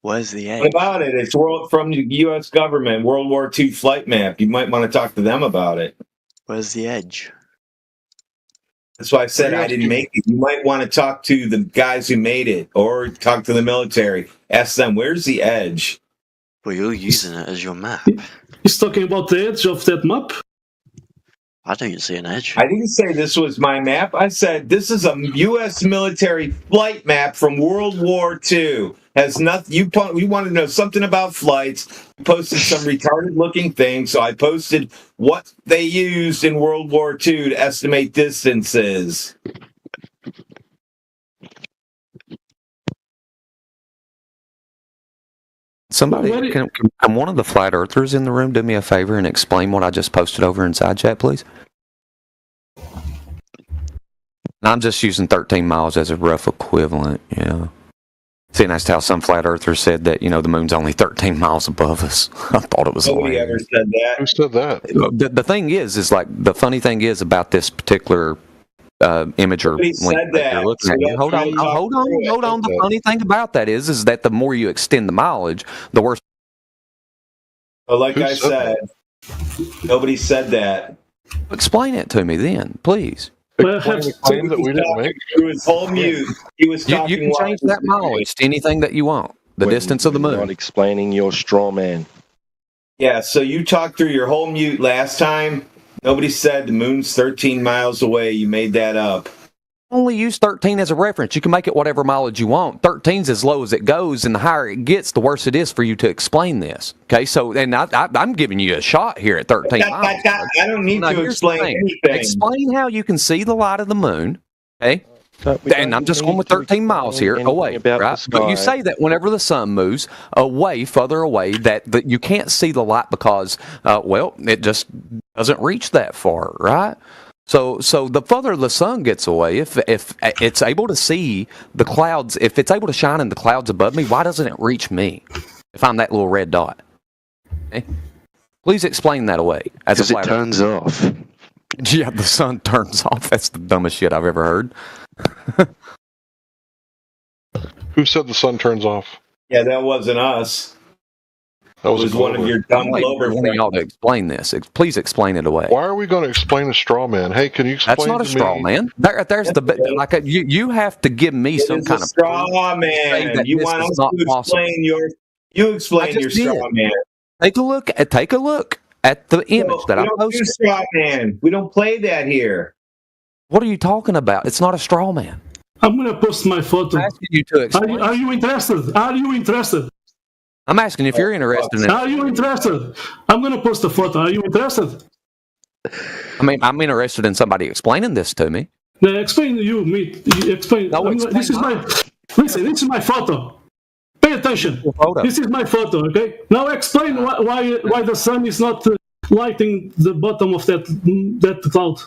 Where's the edge? What about it? It's from the U.S. government, World War II flight map. You might want to talk to them about it. Where's the edge? That's why I said I didn't make it. You might want to talk to the guys who made it, or talk to the military. Ask them, where's the edge? Well, you're using it as your map. He's talking about the edge of that map. I don't see an edge. I didn't say this was my map. I said this is a U.S. military flight map from World War II. Has nothing. You want to know something about flights? You posted some retarded-looking thing, so I posted what they used in World War II to estimate distances. Somebody, can one of the flat earthers in the room do me a favor and explain what I just posted over in side chat, please? And I'm just using 13 miles as a rough equivalent, yeah. See, that's how some flat earthers said that, the moon's only 13 miles above us. I thought it was Nobody ever said that. Who said that? The thing is like, the funny thing is about this particular image or link that you're looking at. Hold on. The funny thing about that is that the more you extend the mileage, the worse. But like I said, nobody said that. Explain it to me then, please. Claim that we didn't make. He was whole mute. He was talking. You can change that mileage to anything that you want. The distance of the moon. Not explaining your straw man. Yeah, so you talked through your whole mute last time. Nobody said the moon's 13 miles away. You made that up. Only use 13 as a reference. You can make it whatever mileage you want. 13's as low as it goes, and the higher it gets, the worse it is for you to explain this. Okay, so and I'm giving you a shot here at 13 miles. I don't need to explain anything. Explain how you can see the light of the moon. Okay. And I'm just going with 13 miles here away, right? But you say that whenever the sun moves away, further away, that you can't see the light because, it just doesn't reach that far, right? So the further the sun gets away, if it's able to see the clouds, if it's able to shine in the clouds above me, why doesn't it reach me if I'm that little red dot? Okay? Please explain that away. Because it turns off. Yeah, the sun turns off. That's the dumbest shit I've ever heard. Who said the sun turns off? Yeah, that wasn't us. That was one of your dumb Glover friends. I want y'all to explain this. Please explain it away. Why are we going to explain a straw man? Hey, can you explain? That's not a straw man. You have to give me some kind of straw man. You want us to explain your straw man. Take a look at the image that I posted. Do straw man. We don't play that here. What are you talking about? It's not a straw man. I'm going to post my photo. I'm asking you to explain. Are you interested? Are you interested? I'm asking if you're interested in it. Are you interested? I'm going to post a photo. Are you interested? I mean, I'm interested in somebody explaining this to me. Explain you, me. Explain. No, this is my photo. Pay attention. This is my photo, okay? Now explain why the sun is not lighting the bottom of that cloud.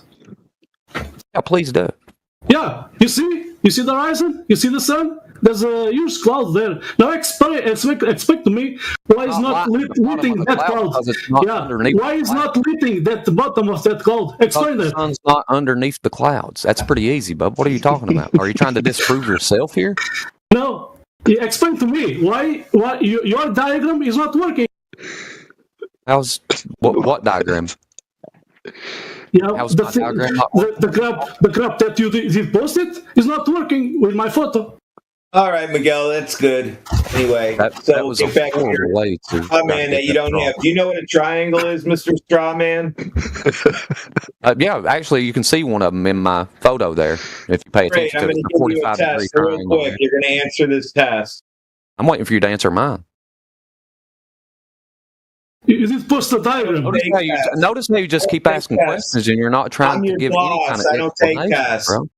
Yeah, please do. Yeah, you see the horizon? You see the sun? There's a huge cloud there. Now explain to me why is not lighting that cloud? Yeah, why is not lighting that bottom of that cloud? Explain that. The sun's not underneath the clouds. That's pretty easy, bub. What are you talking about? Are you trying to disprove yourself here? No. Explain to me why your diagram is not working. How's what diagram? Yeah, how's my diagram not working? The crap that you did posted is not working with my photo. All right, Miguel, that's good. Anyway, that was get back to your way to man that you don't have. Do you know what a triangle is, Mr. Strawman? Yeah, actually, you can see one of them in my photo there if you pay Great, attention I'm to going the to give you a 45 degree test real triangle. quick. You're going to answer this test. I'm waiting for you to answer mine. You did post a diagram. Notice how you just keep asking questions and you're not trying to give any kind of I don't take explanation, tests. bro.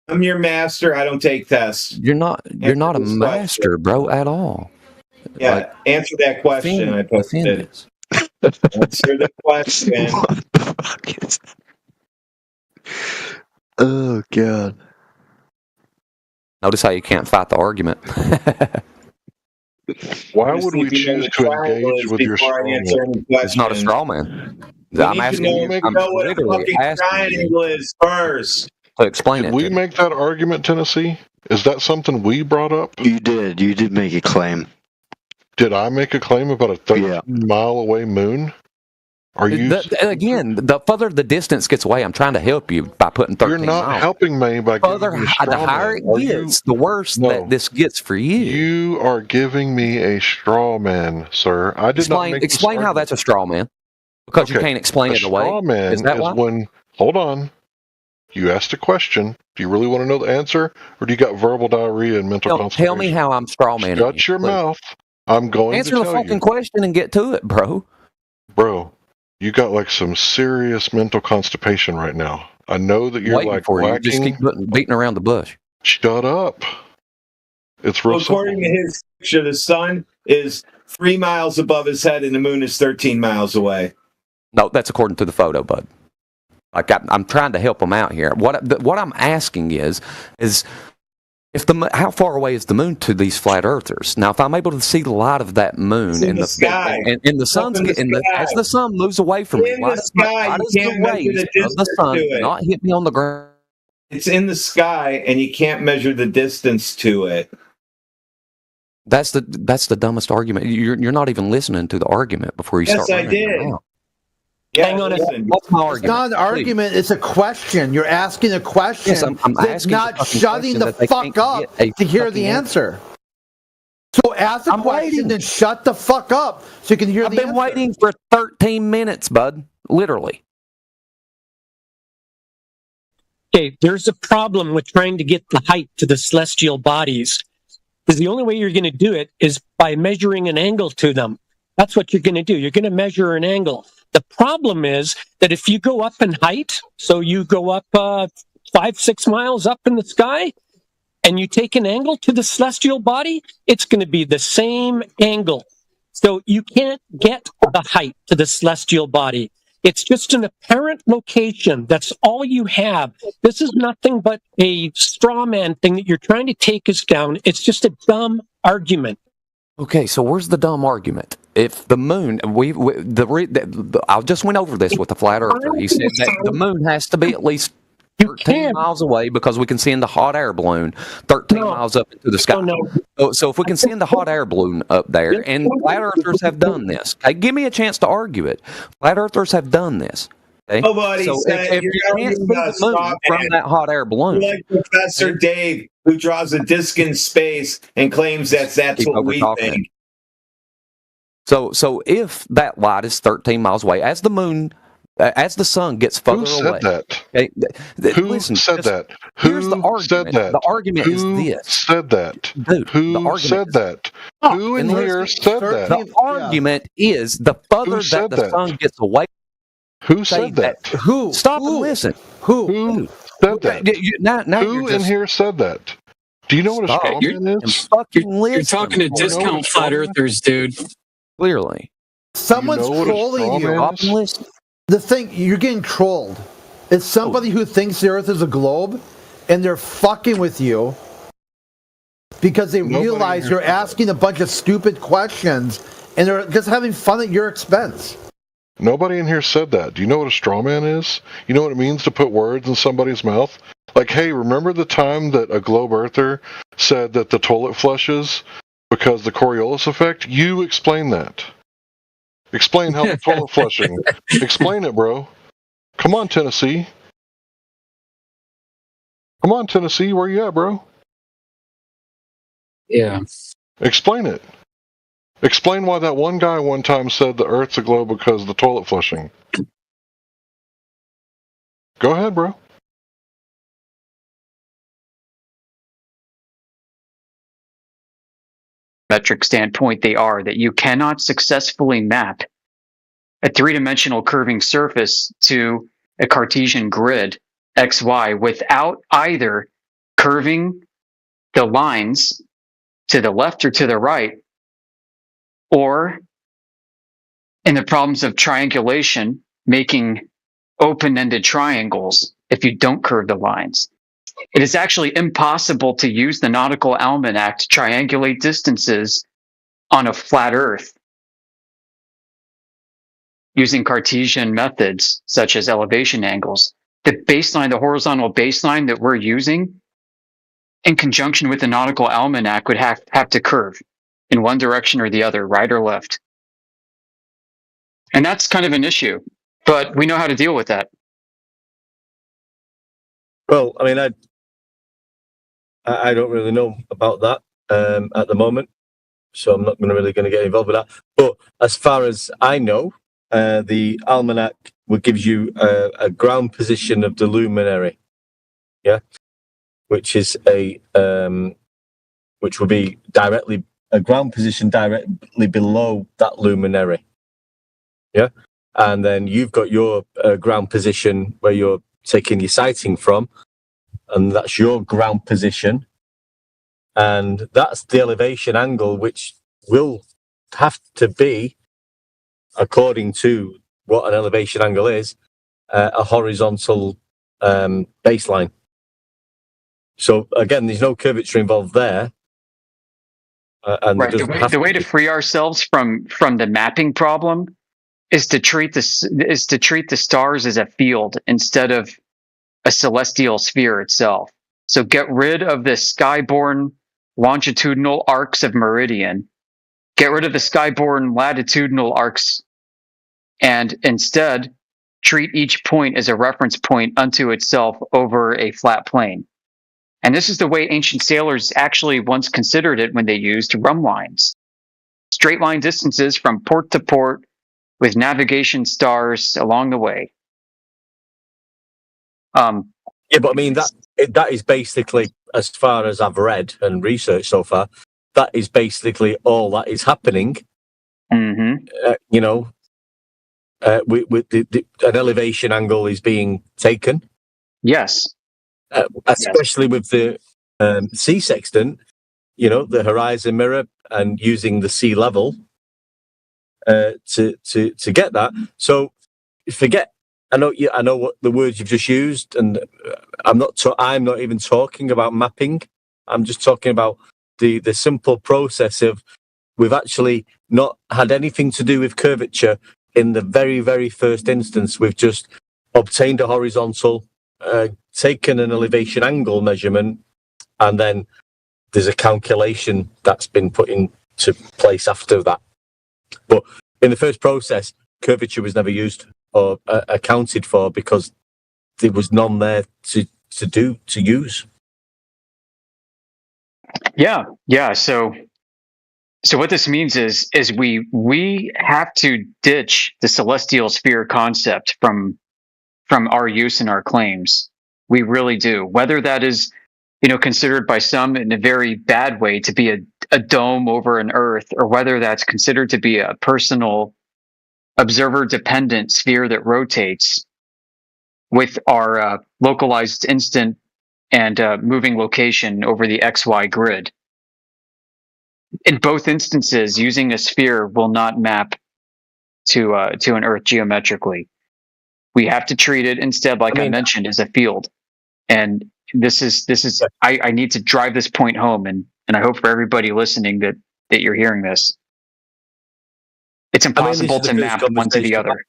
I'm your master. I don't take tests. You're not a master, bro, at all. Yeah, Like, answer that question. I posted. Answer the question. What the fuck is that? Oh god. Notice how you can't fight the argument. Why would we choose to engage with your straw man? It's not a straw man. I'm asking you. I'm what a literally fucking asking triangle is first. to explain Did it. we make that argument, Tennessee? Is that something we brought up? You did make a claim. Did I make a claim about a 30-mile away moon? Are you Again, the further the distance gets away, I'm trying to help you by putting 13 You're not miles. helping me by Further, giving me a the straw higher man. it gets, the worse that this gets for you. You are giving me a straw man, sir. I did not make Explain how that's a straw man. Because you can't explain it away. Straw man is that why? when. Hold on. You asked a question. Do you really want to know the answer, or do you got verbal diarrhea and mental constipation? Tell me how I'm straw man. Shut your mouth. I'm going Answer to the tell fucking you. question and get to it, bro. Bro, you got like some serious mental constipation right now. I know that you're Waiting like for you. You just lacking. keep beating around the bush. Shut up. It's real According to his picture, the sun is 3 miles above his head and the moon is 13 miles away. No, that's according to the photo, bud. Like I'm trying to help him out here. What I'm asking is if how far away is the moon to these flat earthers? Now, if I'm able to see the light of that moon in the sky, and the sun's as the sun moves away from me, why does the rays of the sun not hit me on the ground? It's in the sky, and you can't measure the distance to it. That's the dumbest argument. You're not even listening to the argument before you start. Yes, I did. Yeah, hang on. What's my argument? It's not an argument. It's a question. You're asking a question. Yes, I'm asking not shutting the fuck up to hear the answer. So ask a question and shut the fuck up so you can hear the answer. I've been waiting for 13 minutes, bud. Literally. Okay, there's a problem with trying to get the height to the celestial bodies. Because the only way you're going to do it is by measuring an angle to them. That's what you're going to do. You're going to measure an angle. The problem is that if you go up in height, so you go up 5-6 miles up in the sky, and you take an angle to the celestial body, it's going to be the same angle. So you can't get the height to the celestial body. It's just an apparent location. That's all you have. This is nothing but a straw man thing that you're trying to take us down. It's just a dumb argument. Okay, so where's the dumb argument? If the moon, I just went over this with the flat earther. He said that the moon has to be at least 13 miles away because we can send the hot air balloon 13 miles up into the sky. So if we can send the hot air balloon up there, and flat earthers have done this. Okay, give me a chance to argue it. Flat earthers have done this. Okay? Nobody so said if you can't see the moon from that hot air balloon. You're like Professor Dave, who draws a disc in space and claims that's what we think. So if that light is 13 miles away, as the sun gets further away. Who said that? Okay, Who said that? Here's the Who argument. said that? The argument is this. Said that? Dude, Who said that? Who in here said that? The argument is the further that the sun gets away. Who said that? Who? Stop and listen. Who said that? Now Who in here said that? Do you know what a Stop straw man and is? fucking You're listen. talking to You know what a discount straw flat man earthers, dude. Clearly. Someone's know what a trolling straw you. man Stop is? and listen. The thing, you're getting trolled. It's somebody who thinks the Earth is a globe, and they're fucking with you because they Nobody realize here you're said that. asking a bunch of stupid questions, and they're just having fun at your expense. Nobody in here said that. Do you know what a straw man is? You know what it means to put words in somebody's mouth? Like, hey, remember the time that a globe earther said that the toilet flushes because the Coriolis effect? You explain that. Explain how the toilet flushing. Explain it, bro. Come on, Tennessee. Come on, Tennessee. Where you at, bro? Yeah. Explain it. Explain why that one guy one time said the Earth's a globe because of the toilet flushing. Go ahead, bro. Metric standpoint, they are that you cannot successfully map a three-dimensional curving surface to a Cartesian grid XY without either curving the lines to the left or to the right, or in the problems of triangulation, making open-ended triangles if you don't curve the lines. It is actually impossible to use the Nautical Almanac to triangulate distances on a flat Earth using Cartesian methods such as elevation angles. The baseline, the horizontal baseline that we're using in conjunction with the Nautical Almanac would have to curve in one direction or the other, right or left. And that's kind of an issue, but we know how to deal with that. Well, I mean, I don't really know about that at the moment, so I'm not really going to get involved with that. But as far as I know, the almanac gives you a ground position of the luminary, yeah, which is which would be directly a ground position directly below that luminary, yeah, and then you've got your ground position where you're taking your sighting from, and that's your ground position, and that's the elevation angle, which will have to be, according to what an elevation angle is, a horizontal baseline. So again, there's no curvature involved there. And right. The way to free ourselves from the mapping problem is to treat the stars as a field instead of a celestial sphere itself. So get rid of the skyborne longitudinal arcs of meridian. Get rid of the skyborne latitudinal arcs, and instead treat each point as a reference point unto itself over a flat plane. And this is the way ancient sailors actually once considered it when they used rhumb lines. Straight line distances from port to port with navigation stars along the way. Yeah, but I mean, that is basically, as far as I've read and researched so far, that is basically all that is happening. Mm-hmm. With an elevation angle is being taken. Yes. Especially with the sea sextant, the horizon mirror, and using the sea level to get that. So forget. I know what the words you've just used, and I'm not even talking about mapping. I'm just talking about the simple process of we've actually not had anything to do with curvature in the very, very first instance. We've just obtained a horizontal, taken an elevation angle measurement, and then there's a calculation that's been put into place after that. But in the first process, curvature was never used or accounted for because there was none there to use. Yeah. So what this means is we have to ditch the celestial sphere concept from our use in our claims. We really do. Whether that is, considered by some in a very bad way to be a dome over an Earth, or whether that's considered to be a personal observer-dependent sphere that rotates with our localized instant and moving location over the XY grid. In both instances, using a sphere will not map to an Earth geometrically. We have to treat it instead, like I mentioned, as a field. And this is I need to drive this point home, and I hope for everybody listening that you're hearing this. It's impossible to map one to the other.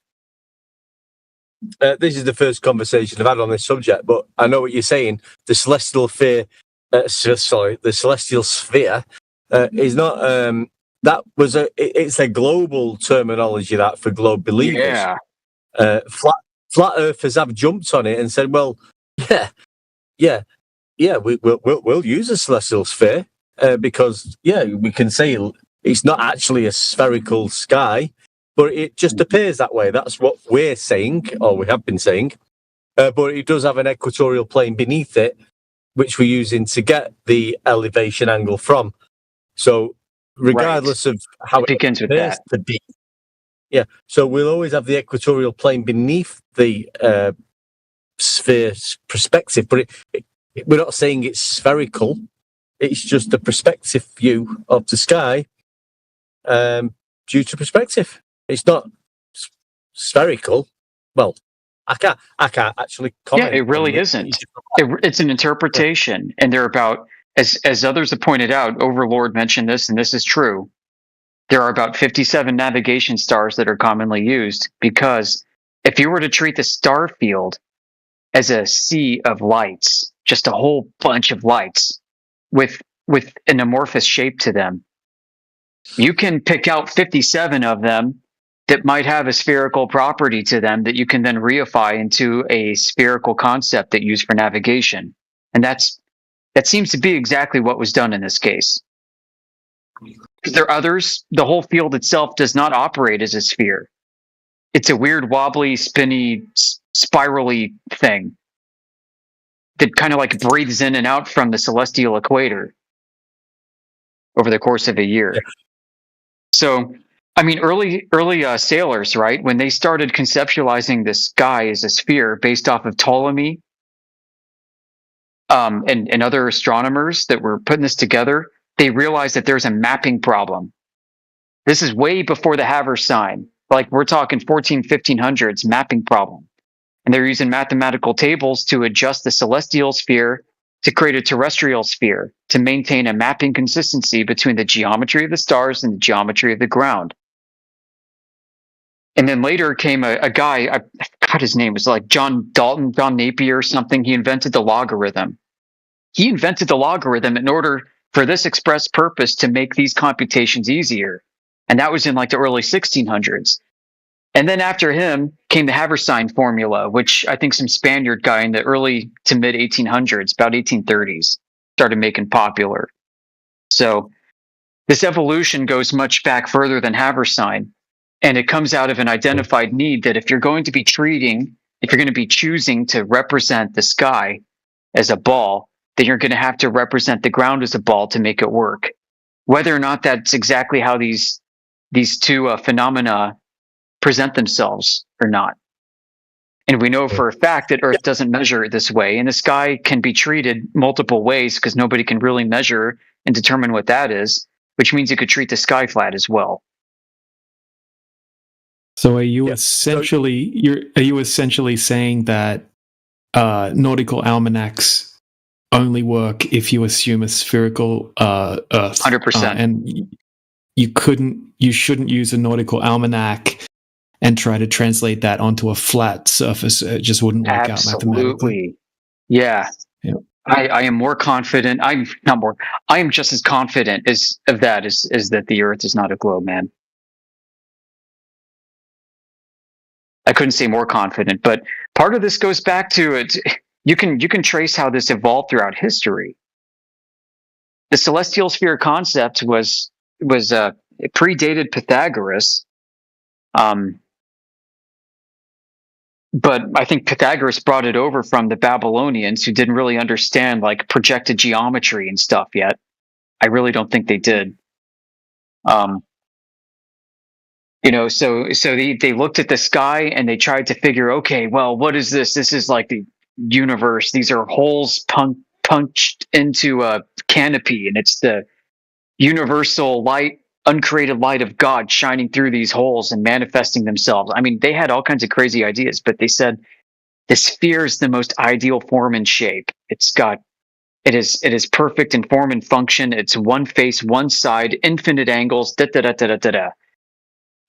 This is the first conversation I've had on this subject, but I know what you're saying. The celestial sphere, the celestial sphere is not. It's a global terminology that for globe believers. Yeah. Flat earthers have jumped on it and said, "Well, we'll use a celestial sphere because we can say it's not actually a spherical sky, but it just appears that way. That's what we're saying, or we have been saying. But it does have an equatorial plane beneath it, which we're using to get the elevation angle from. So, regardless of how it begins with that, to be, so we'll always have the equatorial plane beneath the sphere's perspective, but we're not saying it's spherical. It's just a perspective view of the sky due to perspective. It's not spherical. Well, I can't actually comment. Yeah, it really isn't. It's an interpretation, and they're about, as others have pointed out, Overlord mentioned this, and this is true. There are about 57 navigation stars that are commonly used, because if you were to treat the star field as a sea of lights, just a whole bunch of lights with an amorphous shape to them, you can pick out 57 of them that might have a spherical property to them that you can then reify into a spherical concept that you use for navigation. And that seems to be exactly what was done in this case. There are others. The whole field itself does not operate as a sphere. It's a weird, wobbly, spinny, spirally thing that kind of like breathes in and out from the celestial equator over the course of a year. So, I mean, early sailors, right, when they started conceptualizing the sky as a sphere based off of Ptolemy and other astronomers that were putting this together, they realized that there's a mapping problem. This is way before the Haver sign. Like, we're talking 1500s mapping problem. And they're using mathematical tables to adjust the celestial sphere to create a terrestrial sphere to maintain a mapping consistency between the geometry of the stars and the geometry of the ground. And then later came a guy, I forgot his name, it was like John Napier or something. He invented the logarithm. He invented the logarithm in order for this express purpose to make these computations easier. And that was in like the early 1600s. And then after him came the Haversine formula, which I think some Spaniard guy in the early to mid 1800s, about 1830s, started making popular. So this evolution goes much back further than Haversine. And it comes out of an identified need that if you're going to be choosing to represent the sky as a ball, then you're going to have to represent the ground as a ball to make it work. Whether or not that's exactly how these two phenomena present themselves or not. And we know for a fact that Earth doesn't measure it this way, and the sky can be treated multiple ways because nobody can really measure and determine what that is, which means you could treat the sky flat as well. So are you essentially saying that nautical almanacs only work if you assume a spherical Earth? 100%. And you shouldn't use a nautical almanac and try to translate that onto a flat surface. It just wouldn't work out mathematically. Yeah. I am more confident. I am just as confident as that the Earth is not a globe, man. I couldn't say more confident, but part of this goes back to it. You can trace how this evolved throughout history. The celestial sphere concept was it predated Pythagoras, but I think Pythagoras brought it over from the Babylonians, who didn't really understand like projected geometry and stuff yet. I really don't think they did. So they looked at the sky and they tried to figure, okay, well, what is this? This is like the universe. These are holes punched into a canopy, and it's the universal light, uncreated light of God shining through these holes and manifesting themselves. I mean, they had all kinds of crazy ideas, but they said the sphere is the most ideal form and shape. It is perfect in form and function. It's one face, one side, infinite angles. Da da da da da da da.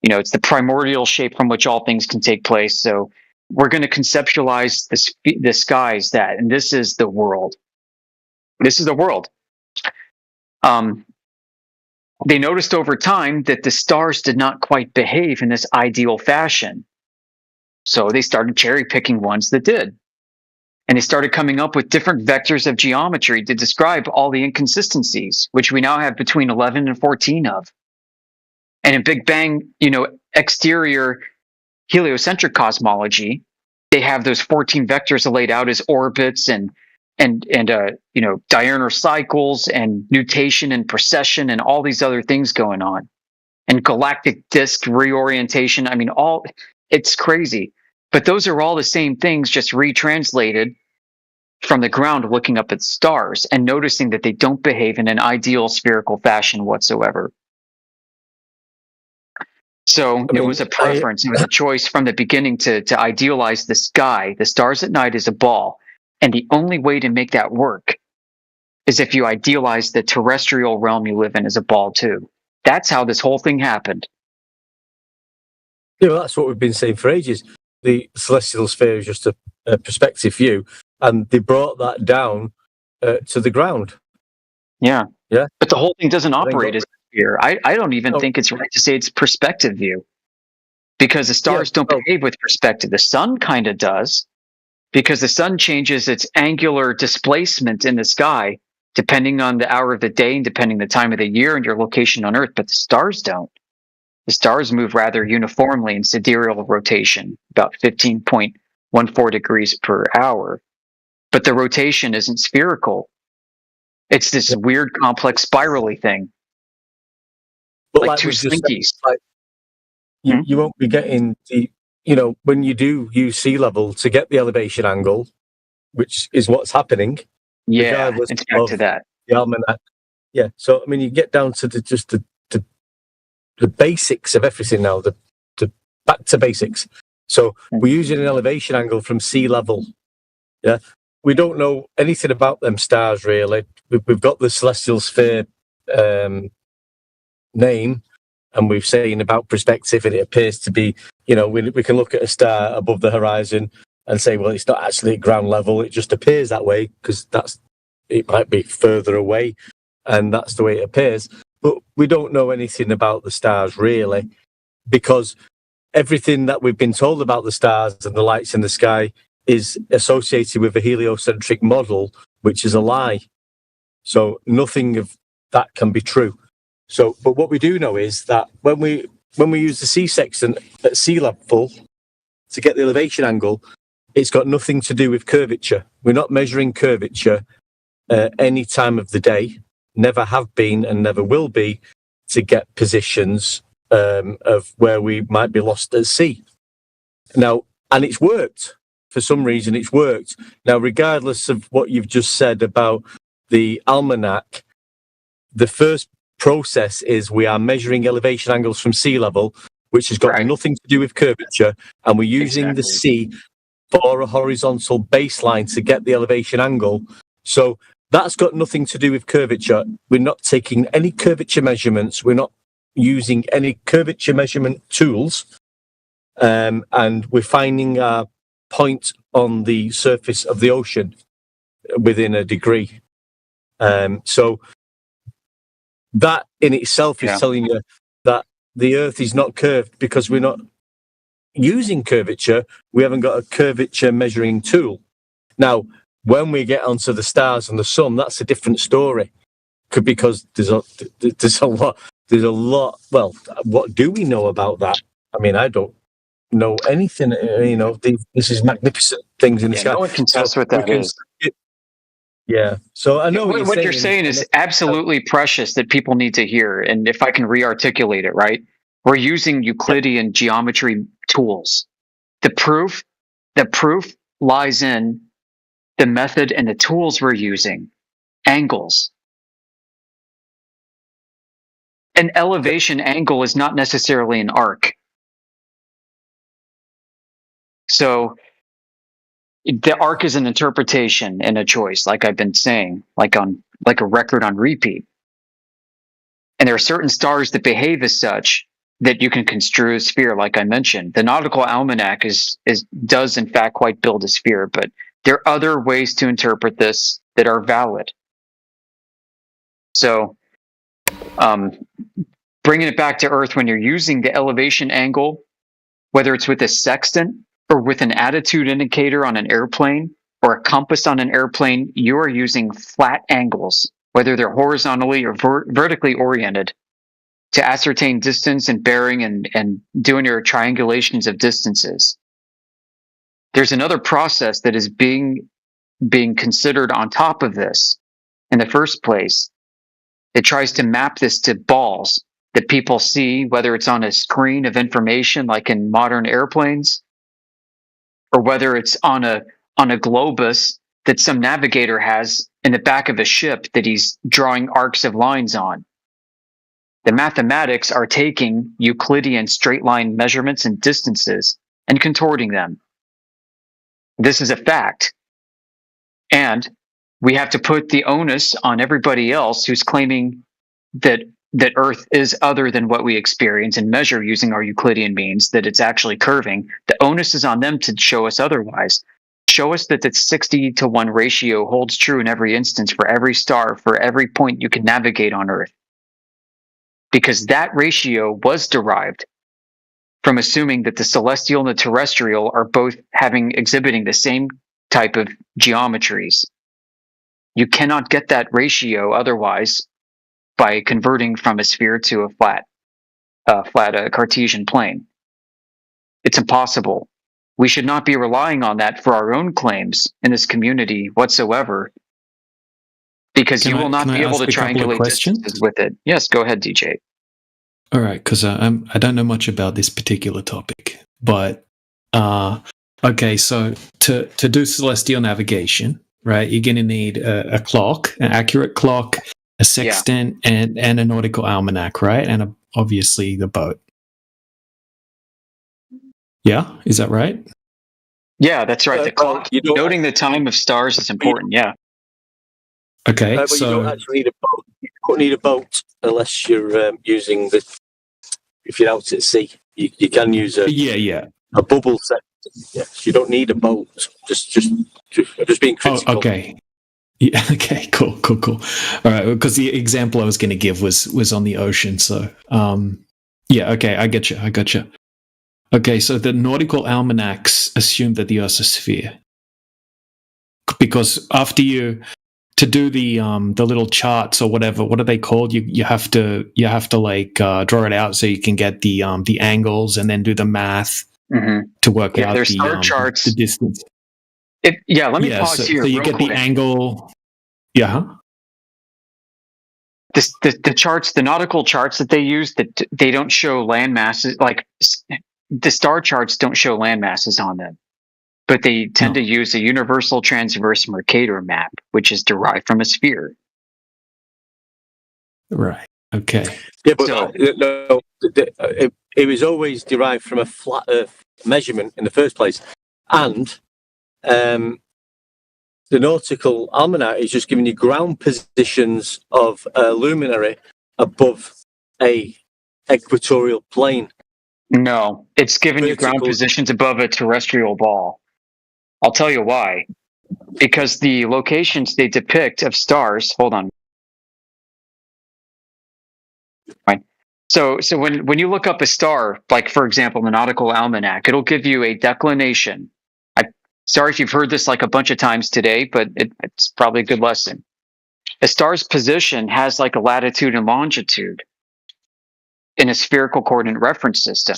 You know, it's the primordial shape from which all things can take place. So we're going to conceptualize the sky as that, and this is the world. This is the world. They noticed over time that the stars did not quite behave in this ideal fashion. So they started cherry picking ones that did. And they started coming up with different vectors of geometry to describe all the inconsistencies, which we now have between 11 and 14 of. And in Big Bang, exterior heliocentric cosmology, they have those 14 vectors laid out as orbits and diurnal cycles and nutation and precession and all these other things going on, and galactic disk reorientation. I mean, it's crazy, but those are all the same things, just retranslated from the ground, looking up at stars and noticing that they don't behave in an ideal spherical fashion whatsoever. So it was a preference. It was a choice from the beginning to idealize the sky, the stars at night, as a ball. And the only way to make that work is if you idealize the terrestrial realm you live in as a ball too. That's how this whole thing happened. That's what we've been saying for ages. The celestial sphere is just a perspective view, and they brought that down to the ground. Yeah. Yeah. But the whole thing doesn't operate as a sphere. I don't even think it's right to say it's perspective view, because the stars don't behave with perspective. The sun kind of does, because the sun changes its angular displacement in the sky depending on the hour of the day and depending the time of the year and your location on Earth, but the stars don't. The stars move rather uniformly in sidereal rotation, about 15.14 degrees per hour. But the rotation isn't spherical. It's this weird, complex, spirally thing. But like two slinkies. You won't be getting when you do use sea level to get the elevation angle, which is what's happening. Yeah, it's back to that. The almanac. Yeah, so I mean, you get down to the basics of everything now. The back to basics. So we're using an elevation angle from sea level. Yeah, we don't know anything about them stars really. We've got the celestial sphere name, and we've seen about perspective, and it appears to be, we can look at a star above the horizon and say, well, it's not actually at ground level. It just appears that way because it might be further away, and that's the way it appears. But we don't know anything about the stars really, because everything that we've been told about the stars and the lights in the sky is associated with a heliocentric model, which is a lie. So nothing of that can be true. So, but what we do know is that when we use the sea sextant at sea level to get the elevation angle, it's got nothing to do with curvature. We're not measuring curvature any time of the day, never have been and never will be, to get positions of where we might be lost at sea. Now, and it's worked. For some reason, it's worked. Now, regardless of what you've just said about the almanac, the first process is we are measuring elevation angles from sea level, which has got nothing to do with curvature, and we're using the sea for a horizontal baseline to get the elevation angle. So that's got nothing to do with curvature. We're not taking any curvature measurements. We're not using any curvature measurement tools, and we're finding a point on the surface of the ocean within a degree. So that in itself is telling you that the Earth is not curved because we're not using curvature. We haven't got a curvature measuring tool. Now, when we get onto the stars and the sun, that's a different story, because there's a lot. Well, what do we know about that? I mean, I don't know anything. This is magnificent things in the sky. No one can tell us what that is. Yeah. So I know what you're saying is absolutely precious that people need to hear. And if I can re-articulate it, right? We're using Euclidean geometry tools. The proof lies in the method and the tools we're using, angles. An elevation angle is not necessarily an arc. So the arc is an interpretation and a choice, like I've been saying, like a record on repeat. And there are certain stars that behave as such that you can construe a sphere, like I mentioned. The Nautical Almanac does in fact quite build a sphere, but there are other ways to interpret this that are valid. So, bringing it back to Earth, when you're using the elevation angle, whether it's with a sextant or with an attitude indicator on an airplane or a compass on an airplane, you are using flat angles, whether they're horizontally or vertically oriented, to ascertain distance and bearing and doing your triangulations of distances. There's another process that is being considered on top of this in the first place. It tries to map this to balls that people see, whether it's on a screen of information like in modern airplanes, or whether it's on a globus that some navigator has in the back of a ship that he's drawing arcs of lines on. The mathematics are taking Euclidean straight line measurements and distances and contorting them. This is a fact. And we have to put the onus on everybody else who's claiming that Earth is other than what we experience and measure using our Euclidean means, that it's actually curving. The onus is on them to show us otherwise. Show us that the 60-to-1 ratio holds true in every instance for every star, for every point you can navigate on Earth. Because that ratio was derived from assuming that the celestial and the terrestrial are both exhibiting the same type of geometries. You cannot get that ratio otherwise by converting from a sphere to a flat Cartesian plane. It's impossible. We should not be relying on that for our own claims in this community whatsoever, because you will not be able to triangulate distances with it. Yes, go ahead, DJ. All right, because I don't know much about this particular topic, but okay, so to do celestial navigation, right, you're going to need a clock, an accurate clock, a sextant, and a nautical almanac, right? And obviously the boat. Yeah, is that right? Yeah, that's right. The clock, noting the time of stars is important. Yeah. Okay, but so you don't actually need a boat. You don't need a boat unless you're using the. If you're out at sea, you can use a a bubble set. Yes, you don't need a boat. Just being critical. Oh, okay. Yeah. Okay. Cool. All right. Because the example I was going to give was on the ocean. So, yeah. Okay. I get you. Okay. So the nautical almanacs assume that the Earth's a sphere, because after to do the little charts or whatever, what are they called? You have to like draw it out so you can get the angles and then do the math to work out the charts, the distance. Let me pause here. So you get the angle. Yeah. The charts, the nautical charts that they use, that they don't show land masses. Like the star charts don't show land masses on them, but they tend to use a universal transverse Mercator map, which is derived from a sphere. Right. Okay. Yeah, but it was always derived from a flat Earth measurement in the first place, and the nautical almanac is just giving you ground positions of a luminary above a equatorial plane. No, it's giving you ground positions above a terrestrial ball. I'll tell you why. Because the locations they depict of stars. Hold on. Fine. So when you look up a star, like for example the Nautical Almanac, it'll give you a declination. Sorry if you've heard this like a bunch of times today, but it's probably a good lesson. A star's position has like a latitude and longitude in a spherical coordinate reference system.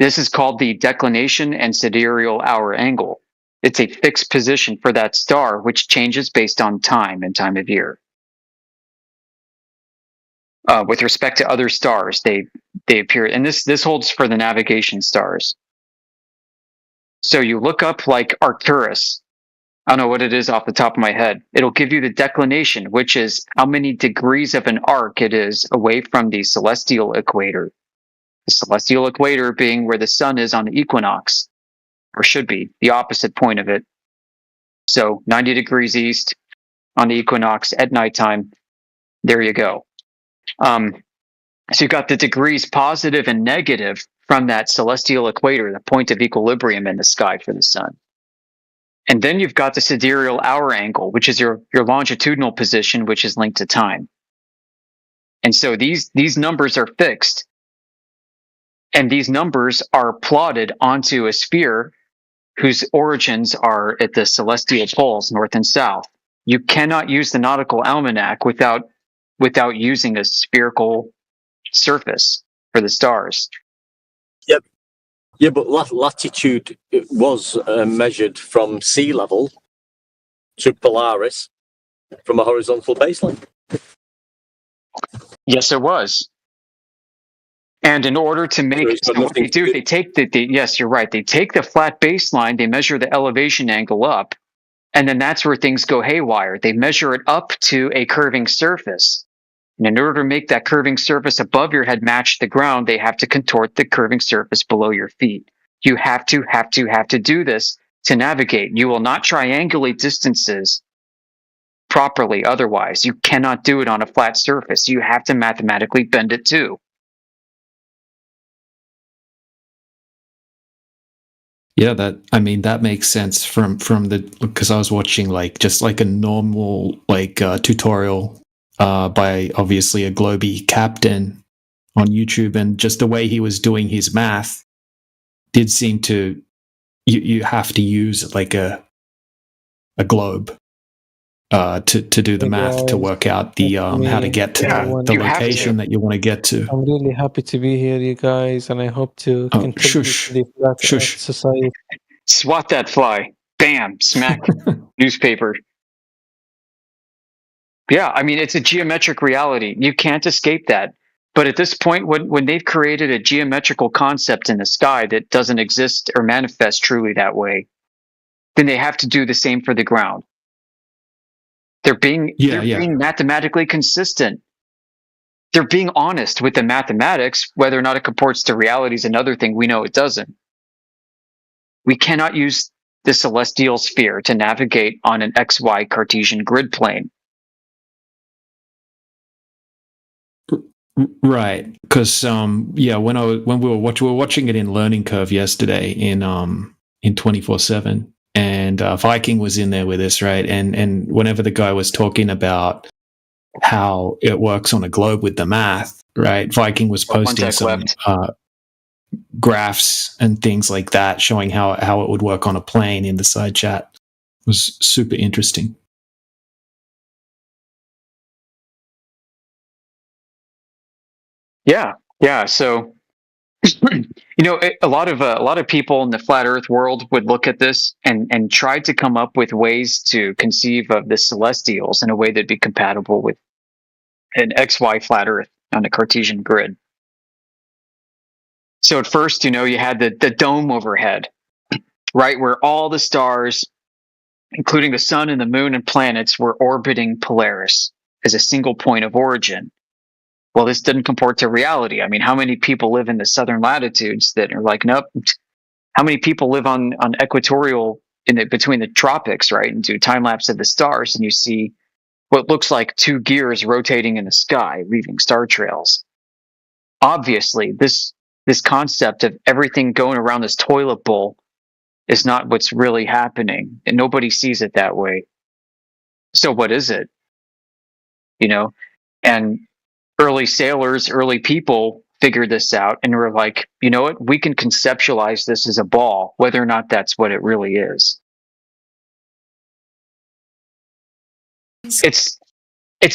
This is called the declination and sidereal hour angle. It's a fixed position for that star, which changes based on time and time of year. With respect to other stars, they appear, and this holds for the navigation stars. So you look up like Arcturus. I don't know what it is off the top of my head. It'll give you the declination, which is how many degrees of an arc it is away from the celestial equator. The celestial equator being where the sun is on the equinox, or should be, the opposite point of it. So 90 degrees east on the equinox at nighttime. There you go. So you've got the degrees positive and negative from that celestial equator, the point of equilibrium in the sky for the sun. And then you've got the sidereal hour angle, which is your longitudinal position, which is linked to time. And so these numbers are fixed. And these numbers are plotted onto a sphere whose origins are at the celestial poles, north and south. You cannot use the nautical almanac without using a spherical surface for the stars. Yep. Yeah, but latitude was measured from sea level to Polaris from a horizontal baseline. Yes, it was. And in order to make, so what they do, they take yes, you're right. They take the flat baseline, they measure the elevation angle up, and then that's where things go haywire. They measure it up to a curving surface. And in order to make that curving surface above your head match the ground, they have to contort the curving surface below your feet. You have to do this to navigate. You will not triangulate distances properly otherwise. You cannot do it on a flat surface. You have to mathematically bend it too. Yeah, that makes sense from the, because I was watching just a normal tutorial by obviously a Globee captain on YouTube, and just the way he was doing his math did seem to you have to use a globe to do the math to work out the how to get to the location that you want to get to. I'm really happy to be here, you guys, and I hope to contribute to the Flat Earth Society. Swat that fly. Bam. Smack. Newspaper. Yeah, I mean, it's a geometric reality. You can't escape that. But at this point, when they've created a geometrical concept in the sky that doesn't exist or manifest truly that way, then they have to do the same for the ground. They're being mathematically consistent. They're being honest with the mathematics. Whether or not it comports to reality is another thing. We know it doesn't. We cannot use the celestial sphere to navigate on an XY Cartesian grid plane. Right, because when we were watching it in Learning Curve yesterday in 24/7, and Viking was in there with us, right? And whenever the guy was talking about how it works on a globe with the math, right? Viking was posting some graphs and things like that, showing how it would work on a plane in the side chat. It was super interesting. Yeah. So, a lot of people in the flat Earth world would look at this and try to come up with ways to conceive of the celestials in a way that'd be compatible with an XY flat Earth on a Cartesian grid. So at first, you had the dome overhead, right, where all the stars, including the sun and the moon and planets, were orbiting Polaris as a single point of origin. Well, this didn't comport to reality. I mean, how many people live in the southern latitudes that are like, nope? How many people live on equatorial between the tropics, right, and do time lapse of the stars, and you see what looks like two gears rotating in the sky, leaving star trails? Obviously, this concept of everything going around this toilet bowl is not what's really happening, and nobody sees it that way. So what is it? And early sailors, early people figured this out and were like, you know what? We can conceptualize this as a ball, whether or not that's what it really is. It's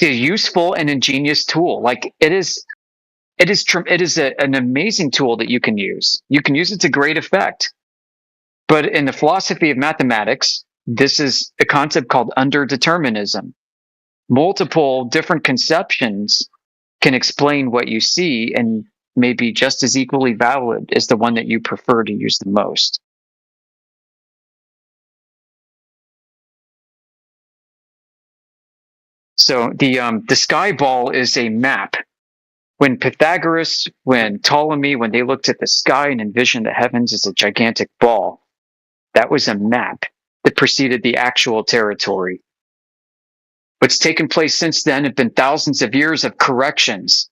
a useful and ingenious tool. Like it is an amazing tool that you can use. You can use it to great effect. But in the philosophy of mathematics, this is a concept called underdeterminism. Multiple different conceptions can explain what you see and may be just as equally valid as the one that you prefer to use the most. So the sky ball is a map. When Pythagoras, when Ptolemy, when they looked at the sky and envisioned the heavens as a gigantic ball, that was a map that preceded the actual territory. What's taken place since then have been thousands of years of corrections.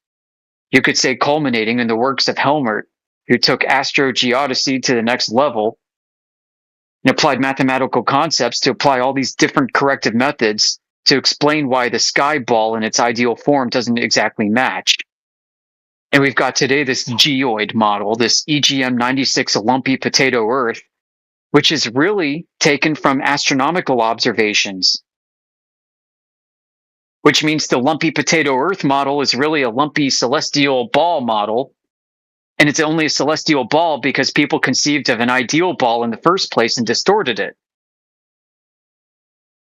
You could say culminating in the works of Helmert, who took astrogeodesy to the next level and applied mathematical concepts to apply all these different corrective methods to explain why the sky ball in its ideal form doesn't exactly match. And we've got today this geoid model, this EGM 96 lumpy potato Earth, which is really taken from astronomical observations, which means the lumpy potato Earth model is really a lumpy celestial ball model. And it's only a celestial ball because people conceived of an ideal ball in the first place and distorted it.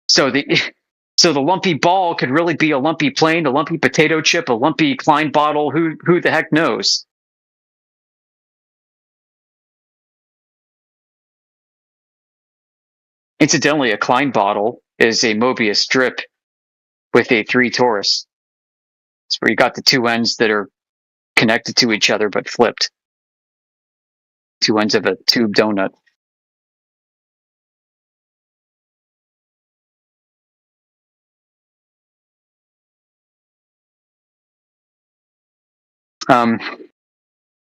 So the lumpy ball could really be a lumpy plane, a lumpy potato chip, a lumpy Klein bottle. Who the heck knows? Incidentally, a Klein bottle is a Mobius strip with a 3 torus. It's where you got the two ends that are connected to each other but flipped. Two ends of a tube donut.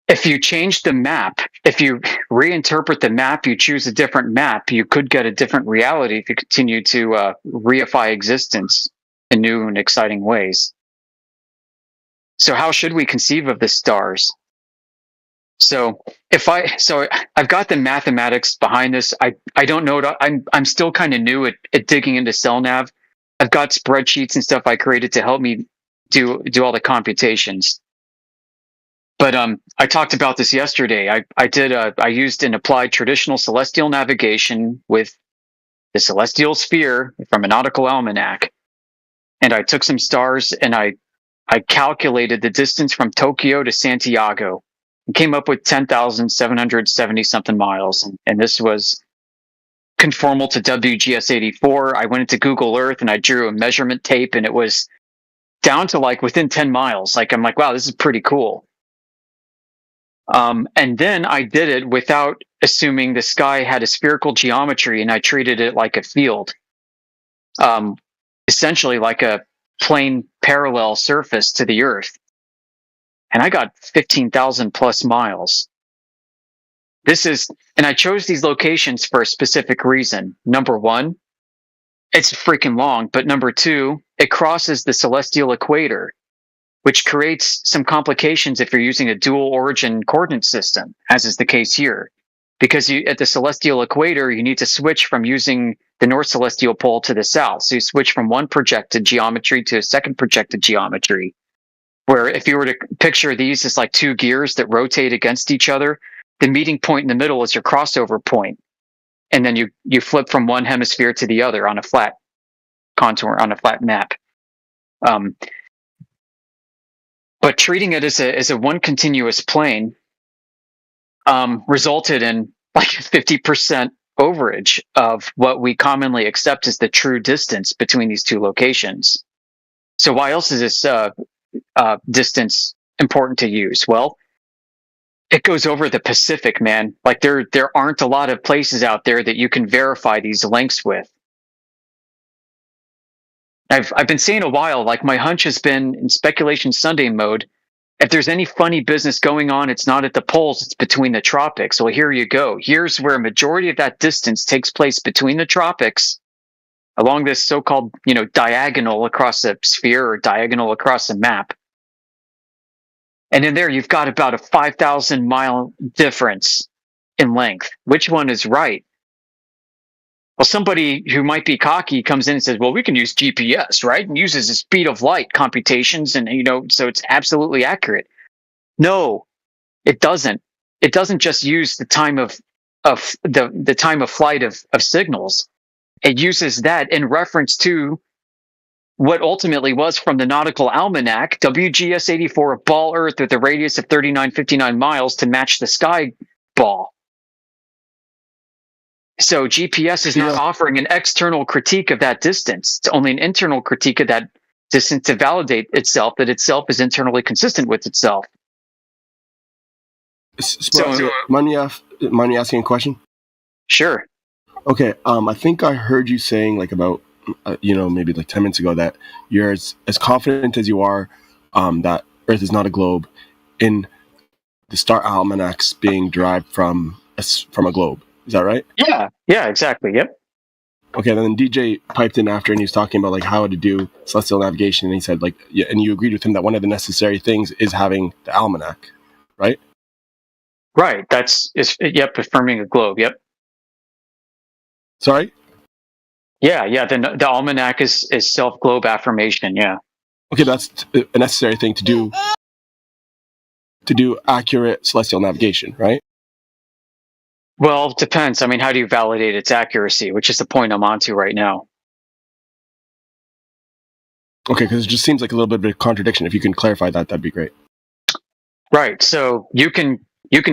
If you change the map, if you reinterpret the map, you choose a different map, you could get a different reality if you continue to reify existence in new and exciting ways. So how should we conceive of the stars? So I've got the mathematics behind this. I don't know. I'm still kind of new at digging into CellNav. I've got spreadsheets and stuff I created to help me do all the computations. But I talked about this yesterday. I used and applied traditional celestial navigation with the celestial sphere from a nautical almanac, and I took some stars and I calculated the distance from Tokyo to Santiago and came up with 10,770 something miles, and this was conformal to WGS84. I went into Google Earth and I drew a measurement tape, and it was down to like within 10 miles. Like I'm like, wow, this is pretty cool. And then I did it without assuming the sky had a spherical geometry, and I treated it like a field, essentially like a plane parallel surface to the Earth. And I got 15,000 plus miles. And I chose these locations for a specific reason. Number one, it's freaking long, but number two, it crosses the celestial equator, which creates some complications if you're using a dual origin coordinate system, as is the case here. Because at the celestial equator, you need to switch from using the north celestial pole to the south. So you switch from one projected geometry to a second projected geometry, where if you were to picture these as like two gears that rotate against each other, the meeting point in the middle is your crossover point. And then you flip from one hemisphere to the other on a flat contour, on a flat map. But treating it as a one continuous plane resulted in like 50% overage of what we commonly accept as the true distance between these two locations. So why else is this distance important to use? Well, it goes over the Pacific, man. Like there aren't a lot of places out there that you can verify these lengths with. I've been saying a while, like my hunch has been in Speculation Sunday mode. If there's any funny business going on, it's not at the poles, it's between the tropics. Well, here you go. Here's where a majority of that distance takes place between the tropics, along this so-called, diagonal across the sphere or diagonal across the map. And in there, you've got about a 5,000 mile difference in length. Which one is right? Well, somebody who might be cocky comes in and says, well, we can use GPS, right? And uses the speed of light computations. And, so it's absolutely accurate. No, it doesn't. It doesn't just use the time of the time of flight of signals. It uses that in reference to what ultimately was from the Nautical Almanac, WGS84, a ball Earth with a radius of 3959 miles to match the sky ball. So GPS is not offering an external critique of that distance. It's only an internal critique of that distance to validate itself that itself is internally consistent with itself. Mind me asking a question? Sure. Okay. I think I heard you saying like about maybe like 10 minutes ago that you're as confident as you are that Earth is not a globe in the star almanacs being derived from a globe. Is that right? Yeah, exactly. Yep. Okay, then DJ piped in after and he was talking about like how to do celestial navigation, and he said like, yeah, and you agreed with him that one of the necessary things is having the almanac, right? Right. Affirming a globe. Yep. Sorry? Yeah. The almanac is self-globe affirmation. Yeah. Okay, that's a necessary thing to do accurate celestial navigation, right? Well, it depends. I mean, how do you validate its accuracy, which is the point I'm onto right now. Okay, because it just seems like a little bit of a contradiction. If you can clarify that, that'd be great. Right. So you can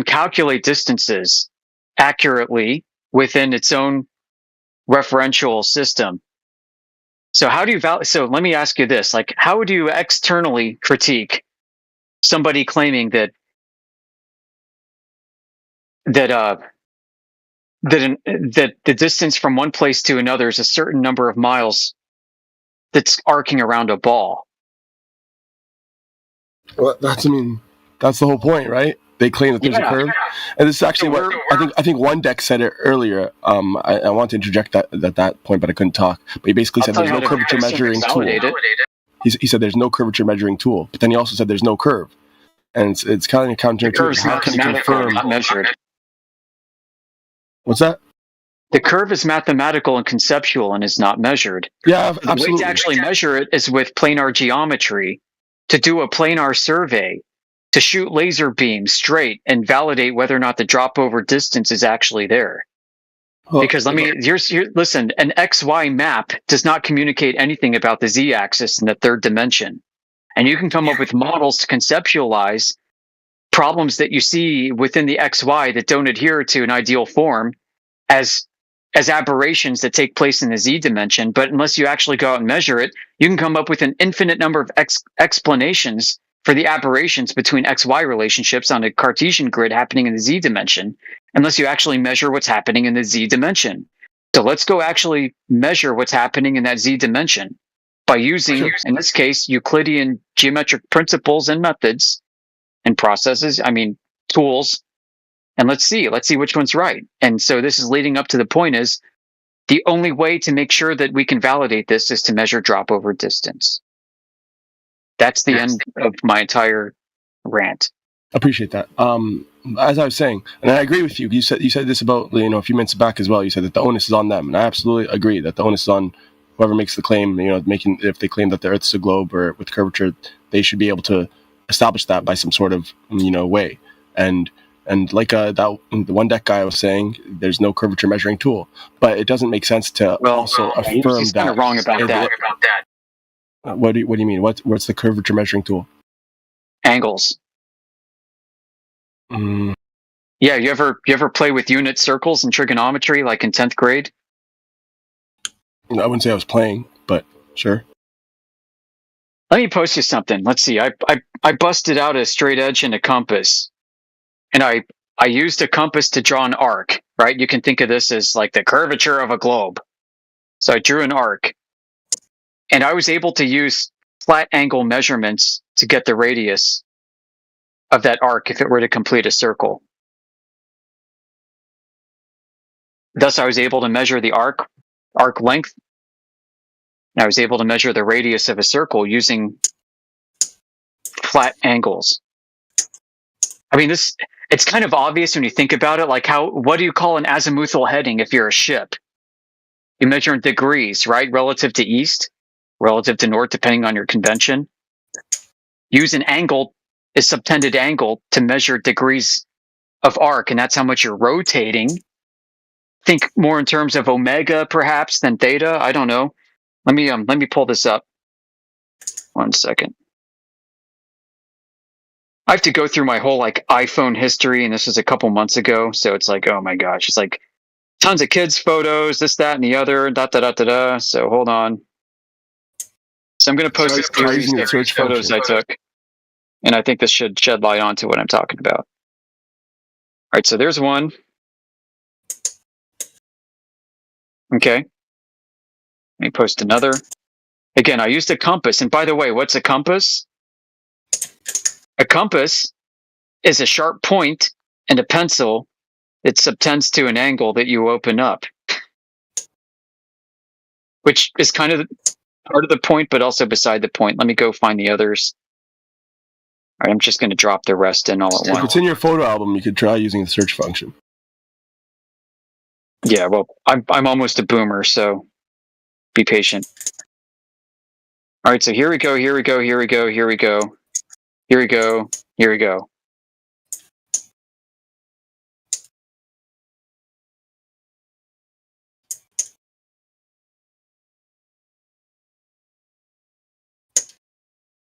calculate distances accurately within its own referential system. So how do you So let me ask you this: like, how would you externally critique somebody claiming that the distance from one place to another is a certain number of miles that's arcing around a ball? Well, that's the whole point, right? They claim that there's a curve, and this is actually what I think one deck said it earlier. I want to interject that point, but I couldn't talk. But he basically said there's no curvature measuring tool. He said there's no curvature measuring tool, but then he also said there's no curve, and it's kind of counterintuitive. How can you confirm? Not measured. What's that? The curve is mathematical and conceptual and is not measured. Yeah, The absolutely. way to actually measure it is with planar geometry, to do a planar survey, to shoot laser beams straight and validate whether or not the drop over distance is actually there. Because listen, an XY map does not communicate anything about the Z-axis in the third dimension. And you can come up with models to conceptualize problems that you see within the XY that don't adhere to an ideal form as aberrations that take place in the Z dimension. But unless you actually go out and measure it, you can come up with an infinite number of explanations for the aberrations between XY relationships on a Cartesian grid happening in the Z dimension, unless you actually measure what's happening in the Z dimension. So let's go actually measure what's happening in that Z dimension by using, in this case, Euclidean geometric principles and methods and processes, tools. And let's see which one's right. And so this is leading up to the point is the only way to make sure that we can validate this is to measure drop over distance. That's the end of my entire rant. Appreciate that. As I was saying, and I agree with you. You said this about a few minutes back as well. You said that the onus is on them, and I absolutely agree that the onus is on whoever makes the claim. If they claim that the Earth is a globe or with curvature, they should be able to establish that by some sort of way. And like the one deck guy was saying, there's no curvature measuring tool, but it doesn't make sense to also affirm he's that. Kind of wrong about that. What do you mean? What's the curvature measuring tool? Angles. Mm. Yeah, you ever play with unit circles in trigonometry, like in 10th grade? I wouldn't say I was playing, but sure. Let me post you something. Let's see. I busted out a straight edge and a compass, and I used a compass to draw an arc. Right? You can think of this as like the curvature of a globe. So I drew an arc, and I was able to use flat angle measurements to get the radius of that arc if it were to complete a circle. Thus, I was able to measure the arc length. And I was able to measure the radius of a circle using flat angles. It's kind of obvious when you think about it, like what do you call an azimuthal heading if you're a ship? You measure in degrees, right? Relative to east, relative to north, depending on your convention. Use an angle, a subtended angle, to measure degrees of arc, and that's how much you're rotating. Think more in terms of omega, perhaps, than theta. I don't know. Let me pull this up. 1 second. I have to go through my whole iPhone history, and this was a couple months ago, so it's like, oh my gosh, it's like tons of kids' photos, this, that, and the other, da da da da da. So hold on. So I'm going to post a series of photos I took, and I think this should shed light onto what I'm talking about. All right, so there's one. Okay. Let me post another. Again, I used a compass. And by the way, what's a compass? A compass is a sharp point and a pencil that subtends to an angle that you open up, which is kind of part of the point, but also beside the point. Let me go find the others. All right, I'm just going to drop the rest in all at once. If it's in your photo album, you could try using the search function. Yeah, well, I'm almost a boomer, so be patient. All right, so here we go, here we go, here we go, here we go, here we go, here we go.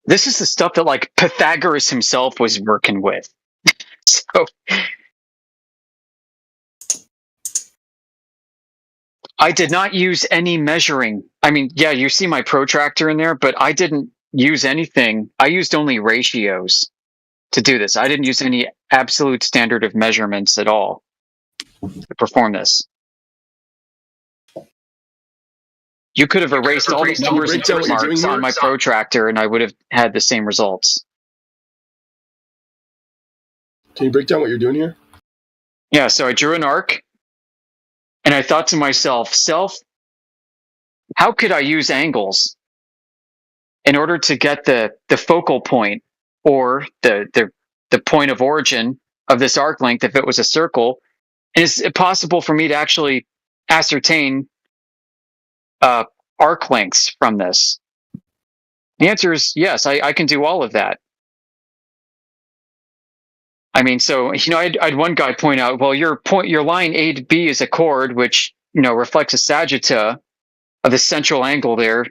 This is the stuff that like Pythagoras himself was working with. So I did not use any measuring. I mean, yeah, you see my protractor in there, but I didn't use anything. I used only ratios to do this. I didn't use any absolute standard of measurements at all to perform this. You could have erased all the numbers and tick marks on my protractor and I would have had the same results. Can you break down what you're doing here? Yeah, so I drew an arc and I thought to myself, how could I use angles in order to get the focal point or the point of origin of this arc length if it was a circle? And is it possible for me to actually ascertain arc lengths from this? The answer is yes, I can do all of that. I mean, so, you know, I had one guy point out, well, your line A to B is a chord, which, you know, reflects a sagitta of the central angle there.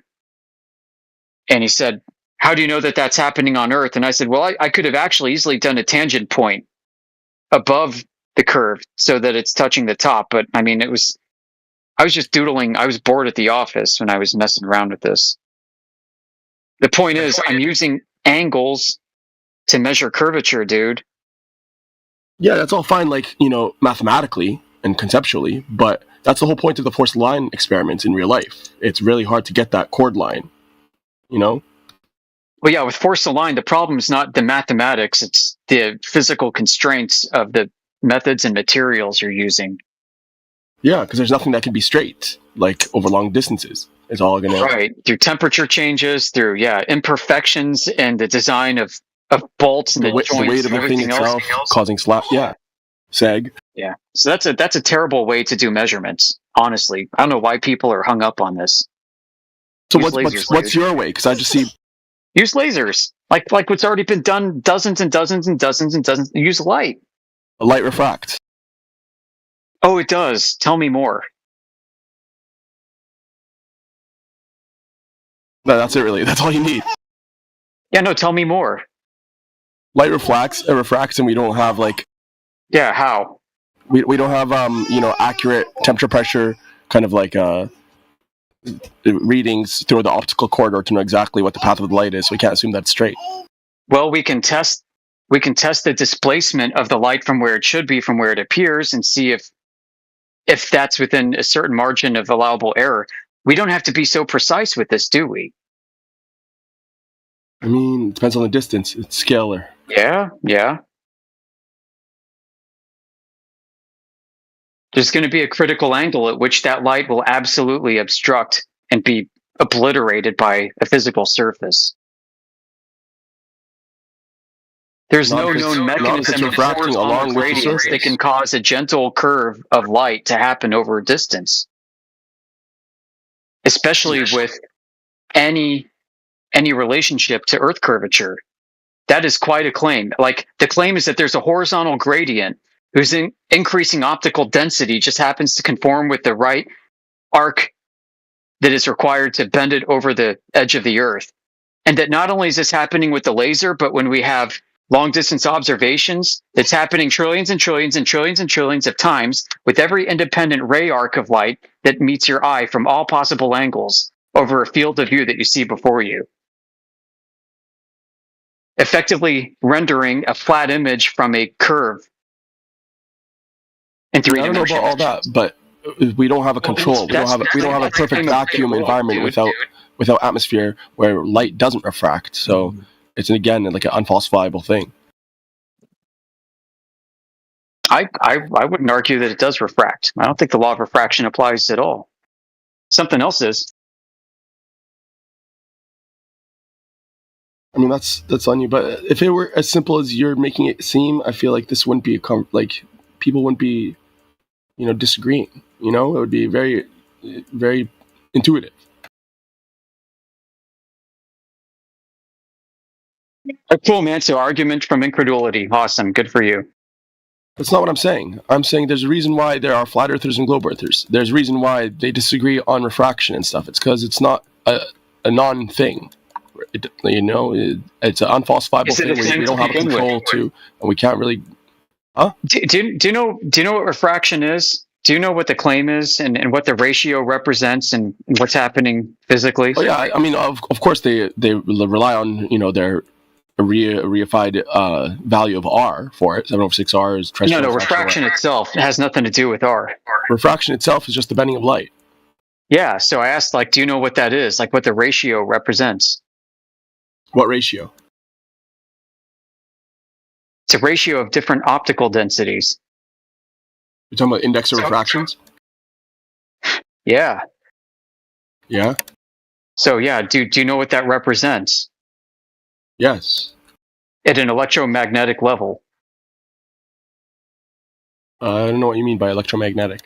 And he said, how do you know that that's happening on Earth? And I said, well, I could have actually easily done a tangent point above the curve so that it's touching the top. But I mean, I was just doodling. I was bored at the office when I was messing around with this. The point is, I'm using angles to measure curvature, dude. Yeah, that's all fine, like, you know, mathematically and conceptually, but that's the whole point of the forced line experiments in real life. It's really hard to get that chord line, you know? Well, yeah, with forced line, the problem is not the mathematics, it's the physical constraints of the methods and materials you're using. Yeah, because there's nothing that can be straight, like over long distances. It's all going to... Right, through temperature changes, through, imperfections and the design of bolts and the joints, the weight of the thing itself causing sag. Yeah, so that's a terrible way to do measurements. Honestly, I don't know why people are hung up on this. So what's your way? Because I just see use lasers, like what's already been done dozens and dozens and dozens and dozens. Use light. Light refracts. Oh, it does. Tell me more. No, that's it. Really, that's all you need. Yeah, no. Tell me more. Light refracts, and we don't have like. Yeah, how? We don't have accurate temperature pressure kind of like readings through the optical corridor to know exactly what the path of the light is. So we can't assume that's straight. Well, we can test the displacement of the light from where it should be, from where it appears, and see if that's within a certain margin of allowable error. We don't have to be so precise with this, do we? I mean, it depends on the distance. It's scalar. Yeah. There's going to be a critical angle at which that light will absolutely obstruct and be obliterated by a physical surface. There's no known mechanism of horizontal gradients that can cause a gentle curve of light to happen over a distance, especially with any relationship to Earth curvature. That is quite a claim. Like, the claim is that there's a horizontal gradient whose increasing optical density just happens to conform with the right arc that is required to bend it over the edge of the Earth. And that not only is this happening with the laser, but when we have long distance observations, it's happening trillions and trillions and trillions and trillions of times with every independent ray arc of light that meets your eye from all possible angles over a field of view that you see before you, effectively rendering a flat image from a curve in 3 I don't know dimensions. about all that, but we don't have a control. We don't have a perfect vacuum environment without atmosphere where light doesn't refract. So it's again like an unfalsifiable thing. I wouldn't argue that it does refract. I don't think the law of refraction applies at all. Something else is. I mean, that's on you. But if it were as simple as you're making it seem, I feel like this wouldn't be like people wouldn't be, disagreeing. It would be very, very intuitive. Cool, man. So argument from incredulity. Awesome. Good for you. That's not what I'm saying. I'm saying there's a reason why there are flat earthers and globe earthers. There's a reason why they disagree on refraction and stuff. It's because it's not a non-thing. It's an unfalsifiable thing we don't have control to, and we can't really. Huh? Do you know what refraction is? Do you know what the claim is and what the ratio represents and what's happening physically? Oh yeah, I mean, of course they rely on their reified value of R for it. 7/6 R is terrestrial. No, refraction itself has nothing to do with R. Refraction itself is just the bending of light. Yeah, so I asked, do you know what that is? What the ratio represents? What ratio? It's a ratio of different optical densities. You're talking about index of refractions? Yeah. Yeah? So, yeah, do you know what that represents? Yes. At an electromagnetic level. I don't know what you mean by electromagnetic.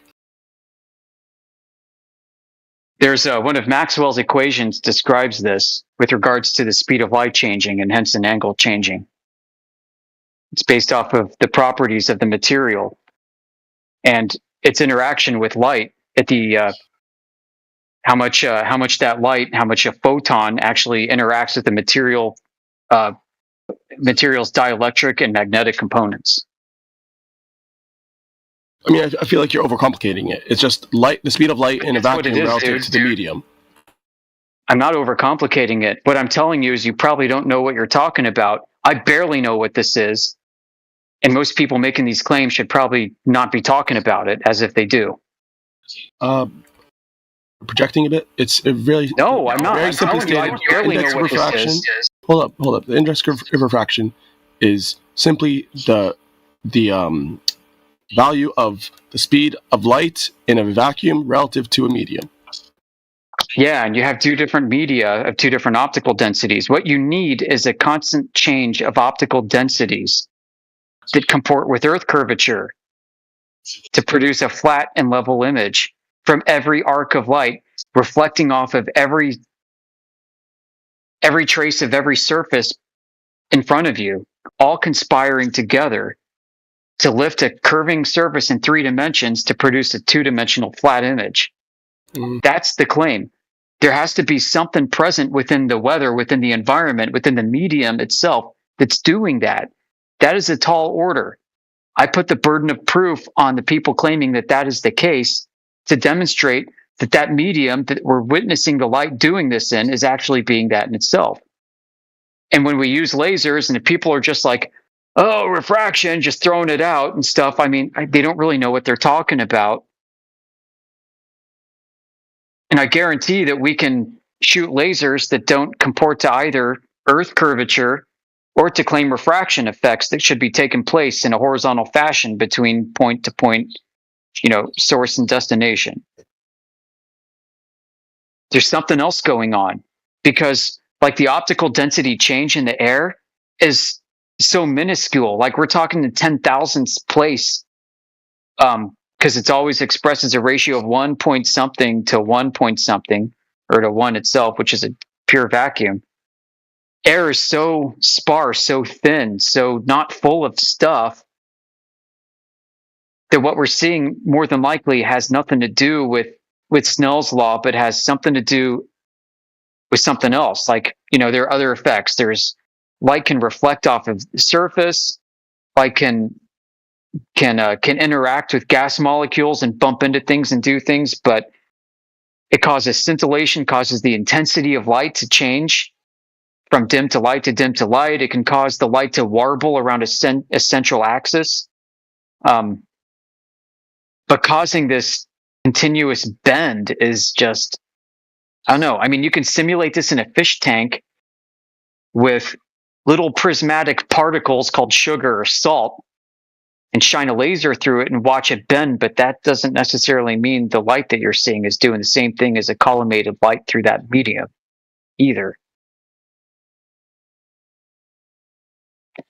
There's one of Maxwell's equations describes this with regards to the speed of light changing and hence an angle changing. It's based off of the properties of the material and its interaction with light at the how much that light, how much a photon actually interacts with the material's dielectric and magnetic components. I mean, I feel like you're overcomplicating it. It's just light, the speed of light in a vacuum relative to the medium. I'm not overcomplicating it. What I'm telling you is you probably don't know what you're talking about. I barely know what this is. And most people making these claims should probably not be talking about it as if they do. Projecting a bit. It's really I'm not. Very simply stated. I barely know what refraction. this is. Hold up. The index of refraction is simply the value of the speed of light in a vacuum relative to a medium. Yeah, and you have two different media of two different optical densities. What you need is a constant change of optical densities that comport with Earth curvature to produce a flat and level image from every arc of light, reflecting off of every trace of every surface in front of you, all conspiring together to lift a curving surface in 3 dimensions to produce a 2-dimensional flat image. That's the claim. There has to be something present within the weather, within the environment, within the medium itself that's doing that. That is a tall order. I put the burden of proof on the people claiming that that is the case to demonstrate that that medium that we're witnessing the light doing this in is actually being that in itself. And when we use lasers and the people are just like, oh, refraction, just throwing it out and stuff, I mean, they don't really know what they're talking about. And I guarantee that we can shoot lasers that don't comport to either Earth curvature or to claim refraction effects that should be taking place in a horizontal fashion between point to point, source and destination. There's something else going on because the optical density change in the air is so minuscule. We're talking the 10,000th place because it's always expressed as a ratio of 1 point something to 1 point something or to 1 itself, which is a pure vacuum. Air is so sparse, so thin, so not full of stuff that what we're seeing more than likely has nothing to do with Snell's law, but has something to do with something else. There are other effects. There's light can reflect off of the surface. Light can interact with gas molecules and bump into things and do things, but It causes scintillation, causes the intensity of light to change from dim to light to dim to light. It can cause the light to warble around a central axis. But causing this continuous bend is just, I don't know. I mean, you can simulate this in a fish tank with little prismatic particles called sugar or salt and shine a laser through it and watch it bend, but that doesn't necessarily mean the light that you're seeing is doing the same thing as a collimated light through that medium either.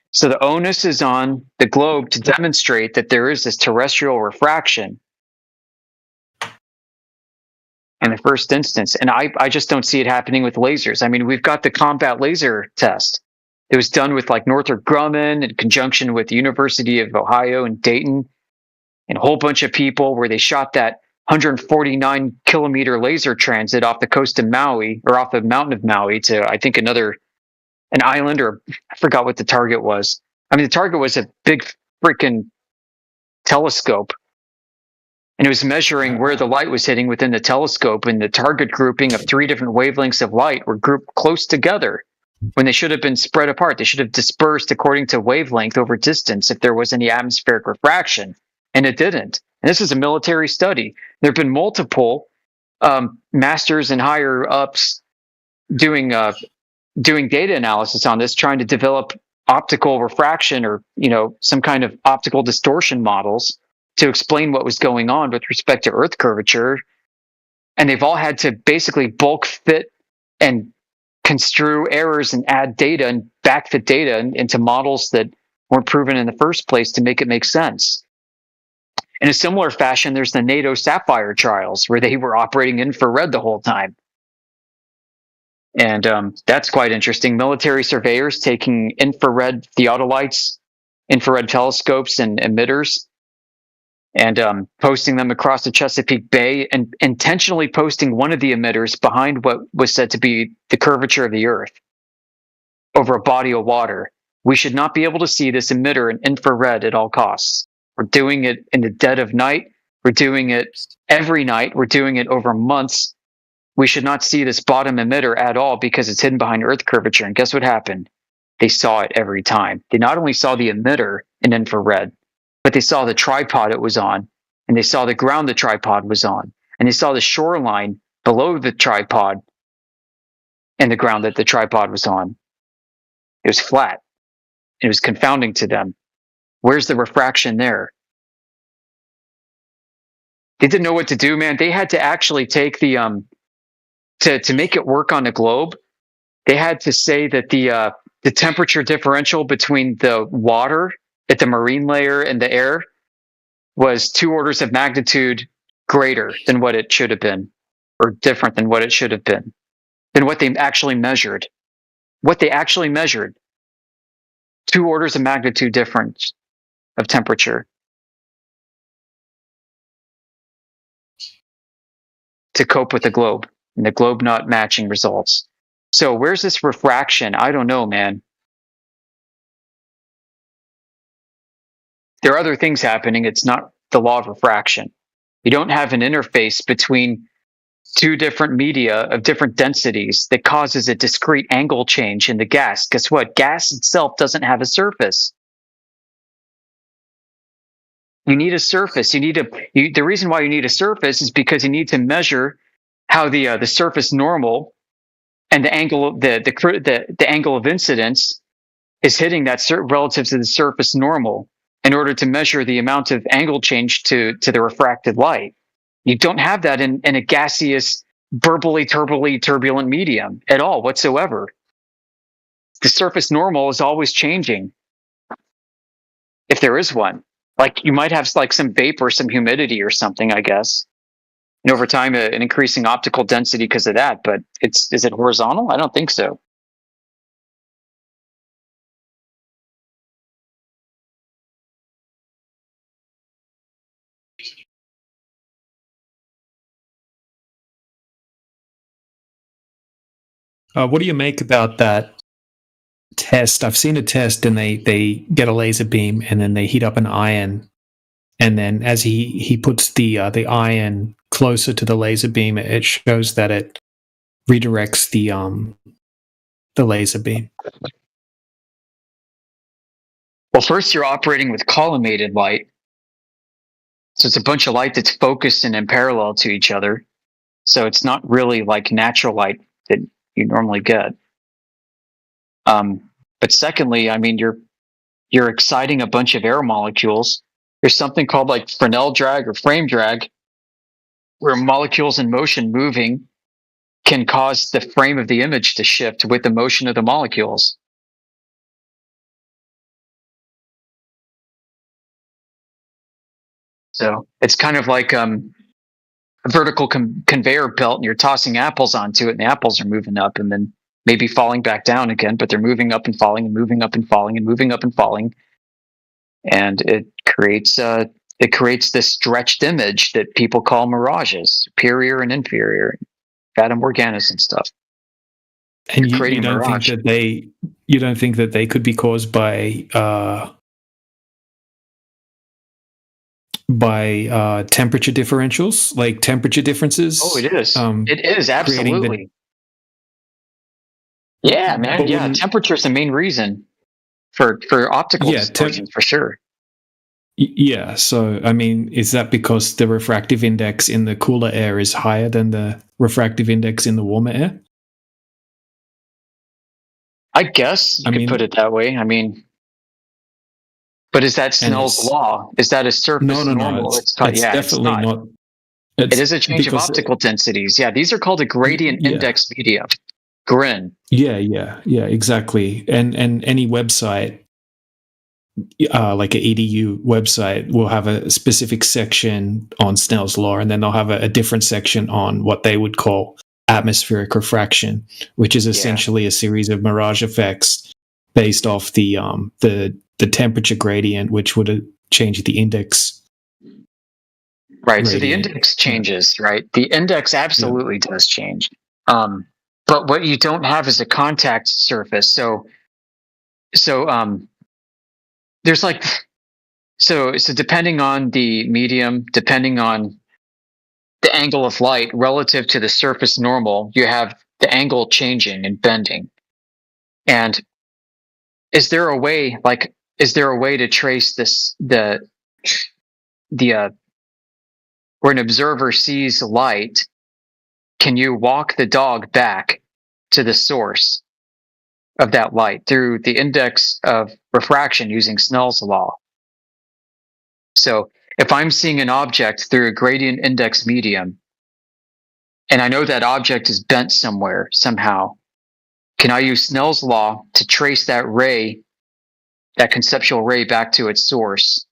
So the onus is on the globe to demonstrate that there is this terrestrial refraction in the first instance. And I just don't see it happening with lasers. I mean, we've got the combat laser test. It was done with like Northrop Grumman in conjunction with the University of Ohio in Dayton and a whole bunch of people where they shot that 149 kilometer laser transit off the coast of Maui, or off the mountain of Maui, to I think an island, or I forgot what the target was. I mean, the target was a big freaking telescope, and it was measuring where the light was hitting within the telescope, and the target grouping of 3 different wavelengths of light were grouped close together when they should have been spread apart. They should have dispersed according to wavelength over distance if there was any atmospheric refraction, and it didn't. And this is a military study. There have been multiple masters and higher ups doing data analysis on this, trying to develop optical refraction or some kind of optical distortion models to explain what was going on with respect to Earth curvature. And they've all had to basically bulk fit and construe errors and add data and backfit data into models that weren't proven in the first place to make it make sense. In a similar fashion, there's the NATO Sapphire trials where they were operating infrared the whole time. And that's quite interesting. Military surveyors taking infrared theodolites, infrared telescopes and emitters, and posting them across the Chesapeake Bay, and intentionally posting one of the emitters behind what was said to be the curvature of the Earth over a body of water. We should not be able to see this emitter in infrared at all costs. We're doing it in the dead of night. We're doing it every night. We're doing it over months. We should not see this bottom emitter at all because it's hidden behind Earth curvature. And guess what happened? They saw it every time. They not only saw the emitter in infrared, but they saw the tripod it was on, and they saw the ground the tripod was on, and they saw the shoreline below the tripod and the ground that the tripod was on. It was flat. It was confounding to them. Where's the refraction there? They didn't know what to do, man. They had to actually take the to make it work on the globe. They had to say that the temperature differential between the water at the marine layer and the air was 2 orders of magnitude greater than what it should have been, or different than what it should have been, than what they actually measured. What they actually measured, 2 orders of magnitude difference of temperature to cope with the globe, and the globe not matching results. So where's this refraction? I don't know, man. There are other things happening. It's not the law of refraction. You don't have an interface between 2 different media of different densities that causes a discrete angle change in the gas. Guess what? Gas itself doesn't have a surface. You need a surface. The reason why you need a surface is because you need to measure how the surface normal and the angle the angle of incidence is hitting that relative to the surface normal in order to measure the amount of angle change to the refracted light. You don't have that in a gaseous, burbly, turbulent medium at all whatsoever. The surface normal is always changing, if there is one. Like you might have like some vapor, some humidity or something, I guess. And over time, an increasing optical density because of that. But is it horizontal? I don't think so. What do you make about that test? I've seen a test, and they get a laser beam, and then they heat up an iron, and then as he puts the iron closer to the laser beam, it shows that it redirects the laser beam. Well, first you're operating with collimated light. So it's a bunch of light that's focused and in parallel to each other. So it's not really like natural light that you normally get. But secondly, I mean, you're exciting a bunch of air molecules. There's something called like Fresnel drag or frame drag, where molecules in motion moving can cause the frame of the image to shift with the motion of the molecules. So it's kind of like a vertical conveyor belt, and you're tossing apples onto it, and the apples are moving up and then maybe falling back down again, but they're moving up and falling and moving up and falling and moving up and falling. And it creates this stretched image that people call mirages, superior and inferior, Fata Morganas and stuff. And you don't think that they could be caused by temperature differentials, like temperature differences? Oh, it is. It is absolutely. Yeah, man. Yeah, temperature is the main reason for optical distortions, for sure. Yeah. So, I mean, is that because the refractive index in the cooler air is higher than the refractive index in the warmer air? I guess you could put it that way. I mean, but is that Snell's law? Is that a surface normal? It's definitely not. It is a change of optical densities. Yeah, these are called a gradient index medium. GRIN. Yeah, exactly. And any website, like an EDU website, will have a specific section on Snell's law, and then they'll have a different section on what they would call atmospheric refraction, which is essentially a series of mirage effects based off the temperature gradient, which would change the index. Right. Gradient. So the index changes, right? The index absolutely does change. But what you don't have is a contact surface. So there's like, so depending on the medium, depending on the angle of light relative to the surface normal, you have the angle changing and bending. And is there a way to trace this, where an observer sees light, can you walk the dog back to the source of that light through the index of refraction using Snell's law? So if I'm seeing an object through a gradient index medium, and I know that object is bent somewhere, somehow, can I use Snell's law to trace that ray, that conceptual ray, back to its source?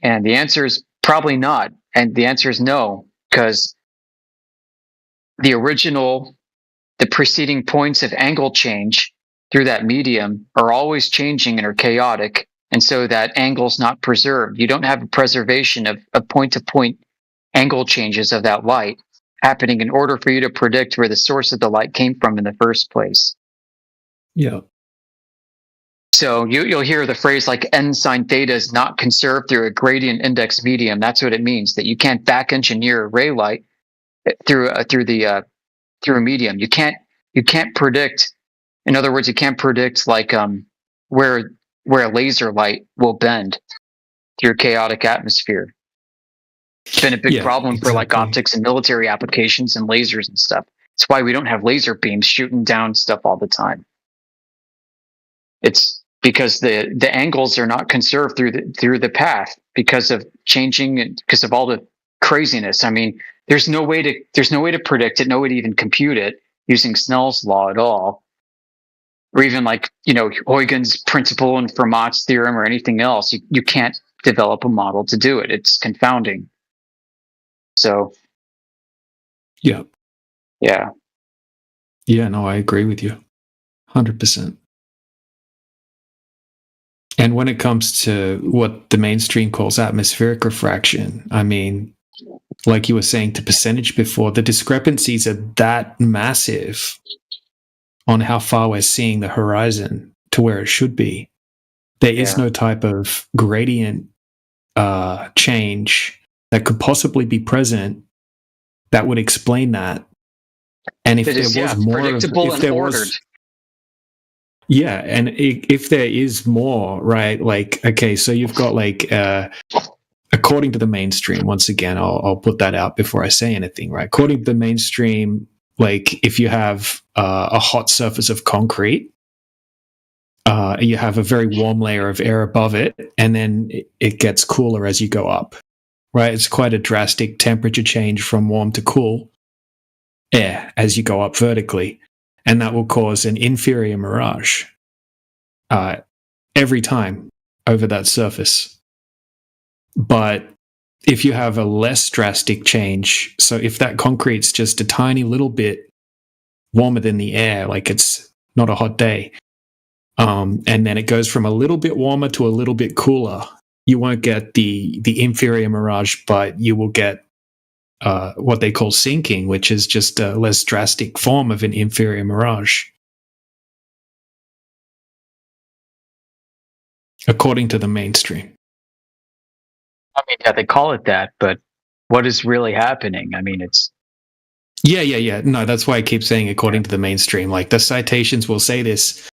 And the answer is probably not. And the answer is no, because the preceding points of angle change through that medium are always changing and are chaotic. And so that angle's not preserved. You don't have a preservation of point-to-point angle changes of that light happening in order for you to predict where the source of the light came from in the first place. Yeah. So you'll hear the phrase like n sine theta is not conserved through a gradient index medium. That's what it means, that you can't back engineer ray light through a medium. You can't predict. In other words, you can't predict like where a laser light will bend through a chaotic atmosphere. It's been a big problem for like optics and military applications and lasers and stuff. That's why we don't have laser beams shooting down stuff all the time. It's because the angles are not conserved through the path because of changing and because of all the craziness. I mean, there's no way to predict it, no way to even compute it using Snell's law at all, or even like Huygens principle and Fermat's theorem or anything else. You can't develop a model to do it. It's confounding. So, yeah. No, I agree with you, 100%. And when it comes to what the mainstream calls atmospheric refraction, I mean, like you were saying to percentage before, the discrepancies are that massive on how far we're seeing the horizon to where it should be. There is no type of gradient change that could possibly be present that would explain that. And if That is, there was yeah, more, predictable if and there ordered. was, yeah, and if there is more, right? Like, okay, so you've got like, according to the mainstream, once again, I'll put that out before I say anything, right? According to the mainstream, like if you have a hot surface of concrete, you have a very warm layer of air above it, and then it gets cooler as you go up, right? It's quite a drastic temperature change from warm to cool air as you go up vertically, and that will cause an inferior mirage every time over that surface. But if you have a less drastic change, so if that concrete's just a tiny little bit warmer than the air, like it's not a hot day, and then it goes from a little bit warmer to a little bit cooler, you won't get the inferior mirage, but you will get what they call sinking, which is just a less drastic form of an inferior mirage, according to the mainstream. I mean, yeah, they call it that, but what is really happening? I mean, it's... Yeah. No, that's why I keep saying according to the mainstream. Like, the citations will say this,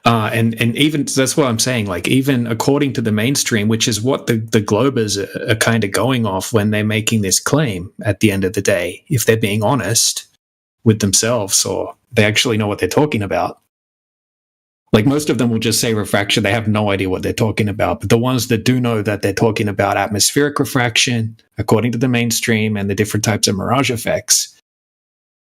and even that's what I'm saying. Like, even according to the mainstream, which is what the Globers are kind of going off when they're making this claim at the end of the day, if they're being honest with themselves or they actually know what they're talking about. Like, most of them will just say refraction. They have no idea what they're talking about. But the ones that do know that they're talking about atmospheric refraction, according to the mainstream, and the different types of mirage effects,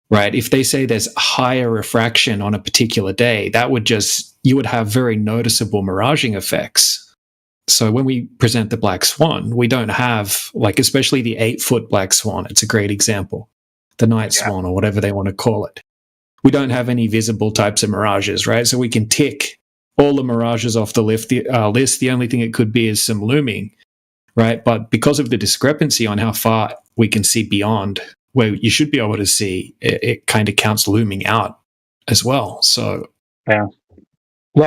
right? If they say there's higher refraction on a particular day, that would just, you would have very noticeable miraging effects. So when we present the black swan, we don't have, like, especially the 8-foot black swan, it's a great example, the night swan or whatever they want to call it. We don't have any visible types of mirages, right? So we can tick all the mirages off the list. The only thing it could be is some looming, right? But because of the discrepancy on how far we can see beyond where you should be able to see, it kind of counts looming out as well. So yeah.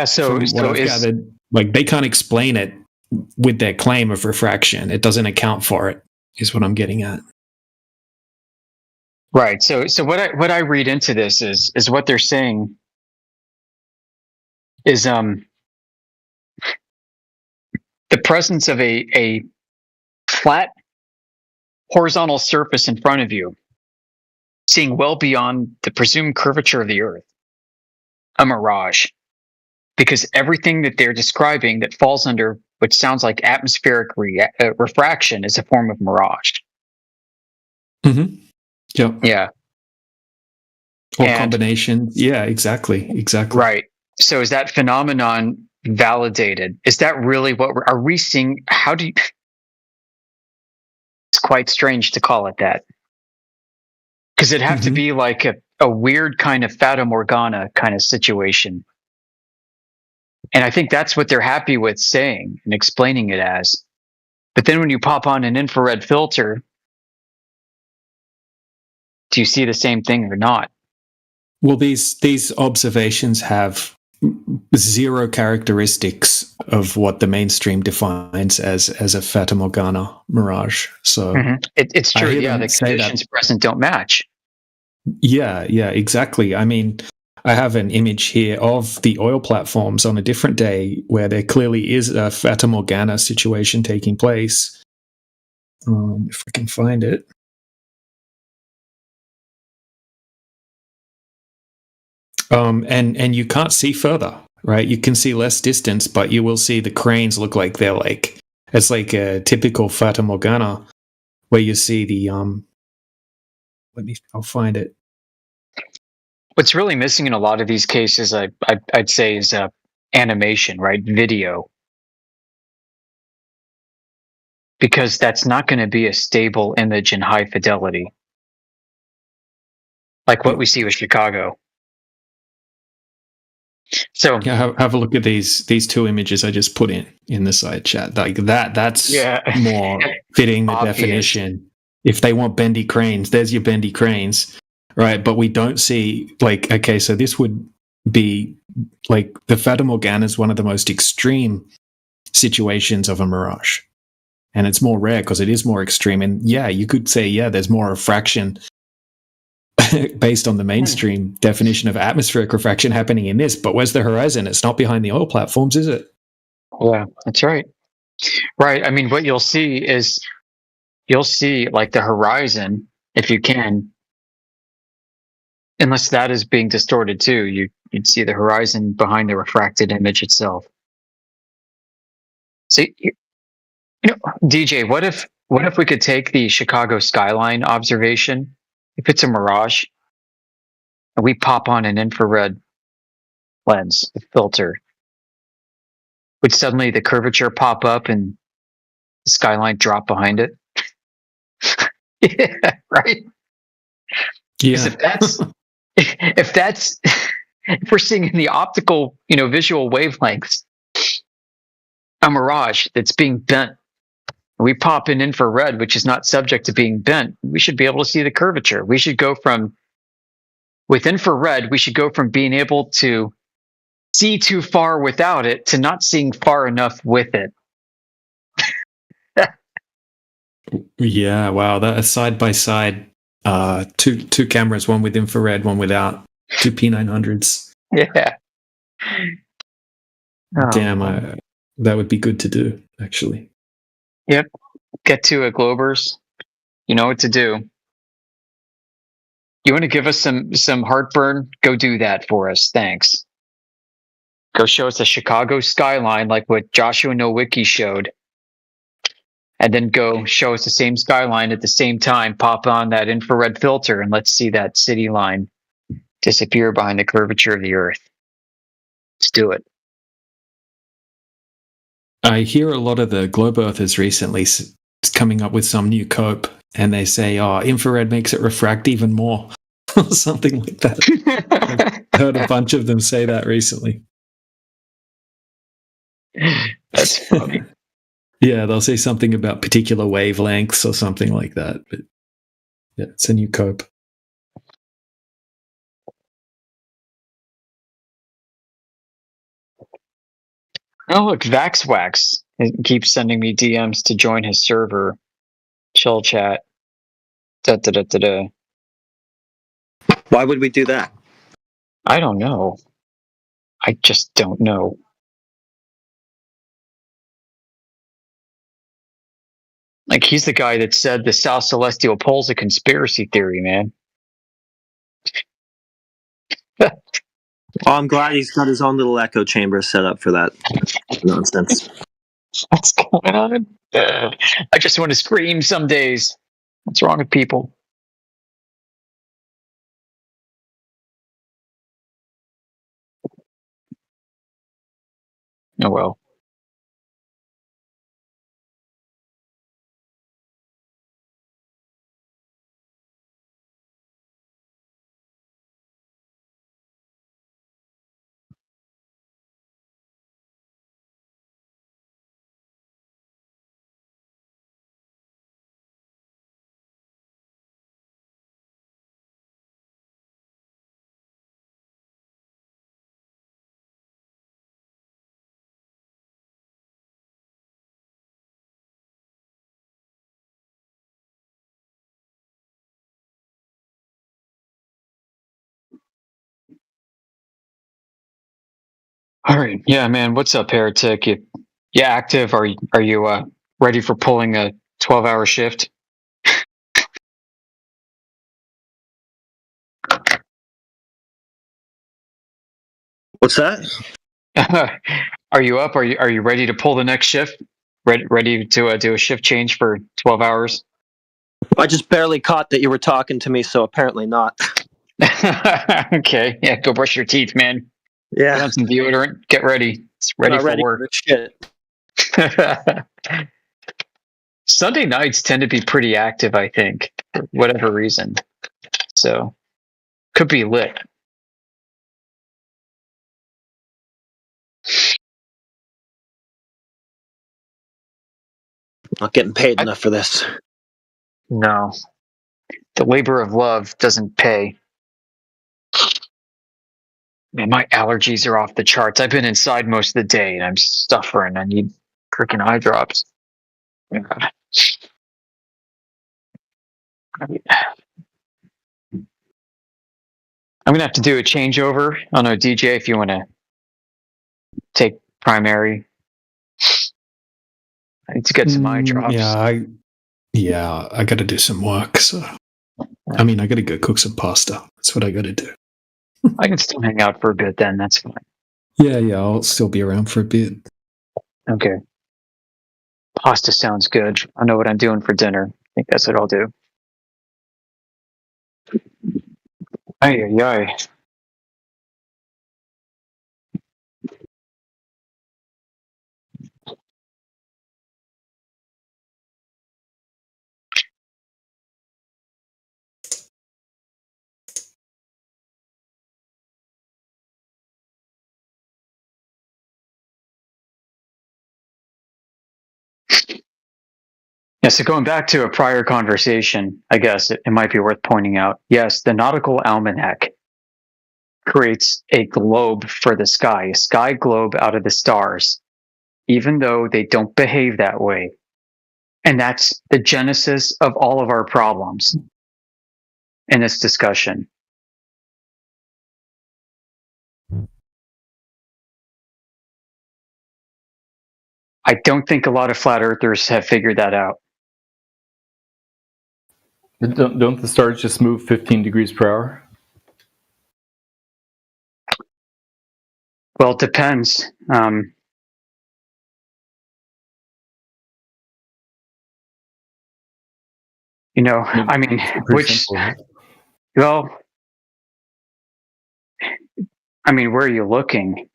So what I've gathered, like, they can't explain it with their claim of refraction. It doesn't account for it, is what I'm getting at. Right. So what I read into this is what they're saying is the presence of a flat horizontal surface in front of you, seeing well beyond the presumed curvature of the Earth, a mirage, because everything that they're describing that falls under what sounds like atmospheric refraction is a form of mirage. Mm-hmm. Yeah. Or combination. Yeah, exactly. Right. So is that phenomenon validated? Is that really what are we seeing? How do you... It's quite strange to call it that. Because it'd have to be like a weird kind of Fata Morgana kind of situation. And I think that's what they're happy with saying and explaining it as. But then when you pop on an infrared filter, do you see the same thing or not? Well, these observations have zero characteristics of what the mainstream defines as a Fata Morgana mirage. So it's true. Yeah, the conditions present don't match. Yeah, exactly. I mean, I have an image here of the oil platforms on a different day where there clearly is a Fata Morgana situation taking place. If I can find it. And you can't see further, right? You can see less distance, but you will see the cranes look like they're like, it's like a typical Fata Morgana where you see the, I'll find it. What's really missing in a lot of these cases, I'd say, is animation, right? Video. Because that's not going to be a stable image in high fidelity. Like what we see with Chicago. So yeah, have a look at these two images I just put in the side chat. Like that's more fitting the definition. If they want bendy cranes, there's your bendy cranes, right? But we don't see, like, okay, so this would be like the Fata Morgana is one of the most extreme situations of a mirage, and it's more rare because it is more extreme. And yeah, you could say there's more refraction based on the mainstream definition of atmospheric refraction happening in this. But where's the horizon? It's not behind the oil platforms, is it? Yeah, that's right. Right. I mean, what you'll see is like the horizon, if you can, unless that is being distorted too, you'd see the horizon behind the refracted image itself. See, DJ, what if we could take the Chicago skyline observation, if it's a mirage, and we pop on an infrared lens, the filter, would suddenly the curvature pop up and the skyline drop behind it? Yeah, right? Yeah. If we're seeing in the optical, visual wavelengths, a mirage that's being bent, we pop in infrared, which is not subject to being bent, we should be able to see the curvature. We should go with infrared, we should go from being able to see too far without it to not seeing far enough with it. Yeah, wow. That a side by side, two cameras, one with infrared, one without, two P900s. Yeah. Damn, that would be good to do, actually. Yep. Get to it, Globers. You know what to do. You want to give us some heartburn? Go do that for us. Thanks. Go show us the Chicago skyline like what Joshua Nowicki showed. And then go show us the same skyline at the same time, pop on that infrared filter, and let's see that city line disappear behind the curvature of the Earth. Let's do it. I hear a lot of the globe earthers recently coming up with some new cope, and they say, infrared makes it refract even more, or something like that. I've heard a bunch of them say that recently. That's funny. Yeah, they'll say something about particular wavelengths or something like that. But yeah, it's a new cope. Oh, look, VaxWax keeps sending me DMs to join his server. Chill chat. Why would we do that? I don't know. I just don't know. Like, he's the guy that said the South Celestial Pole's a conspiracy theory, man. Well, I'm glad he's got his own little echo chamber set up for that nonsense. What's going on? I just want to scream some days. What's wrong with people? Oh, well. All right, yeah, man. What's up, Heretic? You active? Are you ready for pulling a 12-hour shift? What's that? Are you up? Are you ready to pull the next shift? Ready to do a shift change for 12 hours? I just barely caught that you were talking to me, so apparently not. Okay, yeah, go brush your teeth, man. Yeah. Put on some deodorant. Get ready. It's ready for work. Shit. Sunday nights tend to be pretty active, I think, for whatever reason. So, could be lit. Not getting paid enough for this. No. The labor of love doesn't pay. Man, my allergies are off the charts. I've been inside most of the day and I'm suffering. I need freaking eye drops. Yeah. I'm gonna have to do a changeover. I don't know, DJ, if you want to take primary. I need to get some eye drops. Yeah, I got to do some work. So, I mean, I got to go cook some pasta. That's what I got to do. I can still hang out for a bit then. That's fine. Yeah, I'll still be around for a bit. Okay. Pasta sounds good. I know what I'm doing for dinner. I think that's what I'll do. Ay. Yeah, so going back to a prior conversation, I guess it might be worth pointing out. Yes, the Nautical Almanac creates a globe for the sky, a sky globe out of the stars, even though they don't behave that way. And that's the genesis of all of our problems in this discussion. I don't think a lot of flat earthers have figured that out. Don't the stars just move 15 degrees per hour? Well, it depends. I mean, well, I mean, where are you looking?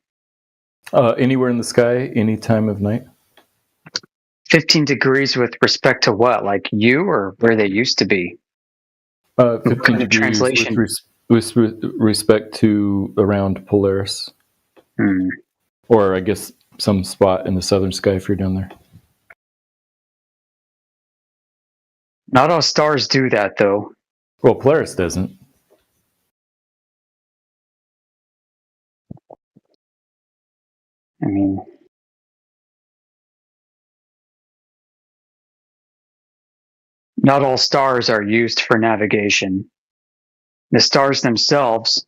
Anywhere in the sky, any time of night. 15 degrees with respect to what? Like you or where they used to be? 15 degrees translation? with respect to around Polaris. Or I guess some spot in the southern sky if you're down there. Not all stars do that, though. Well, Polaris doesn't. I mean, not all stars are used for navigation. The stars themselves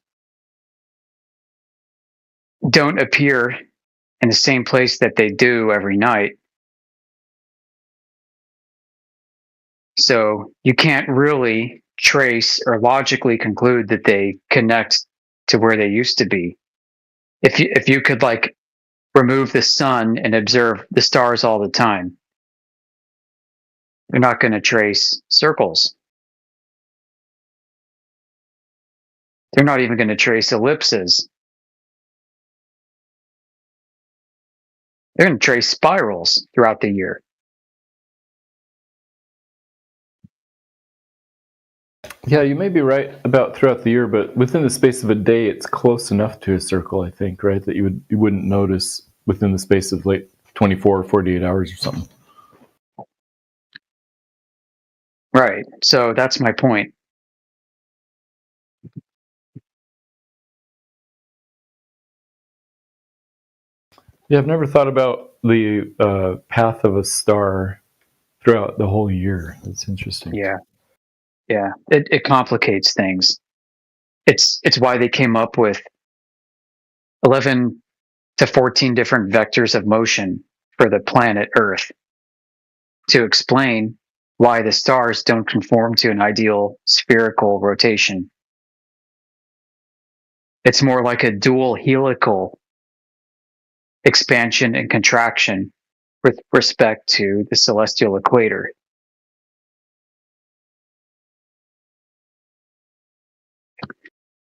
don't appear in the same place that they do every night. So you can't really trace or logically conclude that they connect to where they used to be. If you could like remove the sun and observe the stars all the time, you're not going to trace circles. They're not even going to trace ellipses. They're going to trace spirals throughout the year. Yeah, you may be right about throughout the year, but within the space of a day, it's close enough to a circle, I think, right? That you wouldn't notice within the space of like 24 or 48 hours or something. Right. So that's my point. Yeah, I've never thought about the path of a star throughout the whole year. That's interesting. Yeah. It complicates things. It's why they came up with 11 to 14 different vectors of motion for the planet Earth to explain why the stars don't conform to an ideal spherical rotation. It's more like a dual helical expansion and contraction with respect to the celestial equator.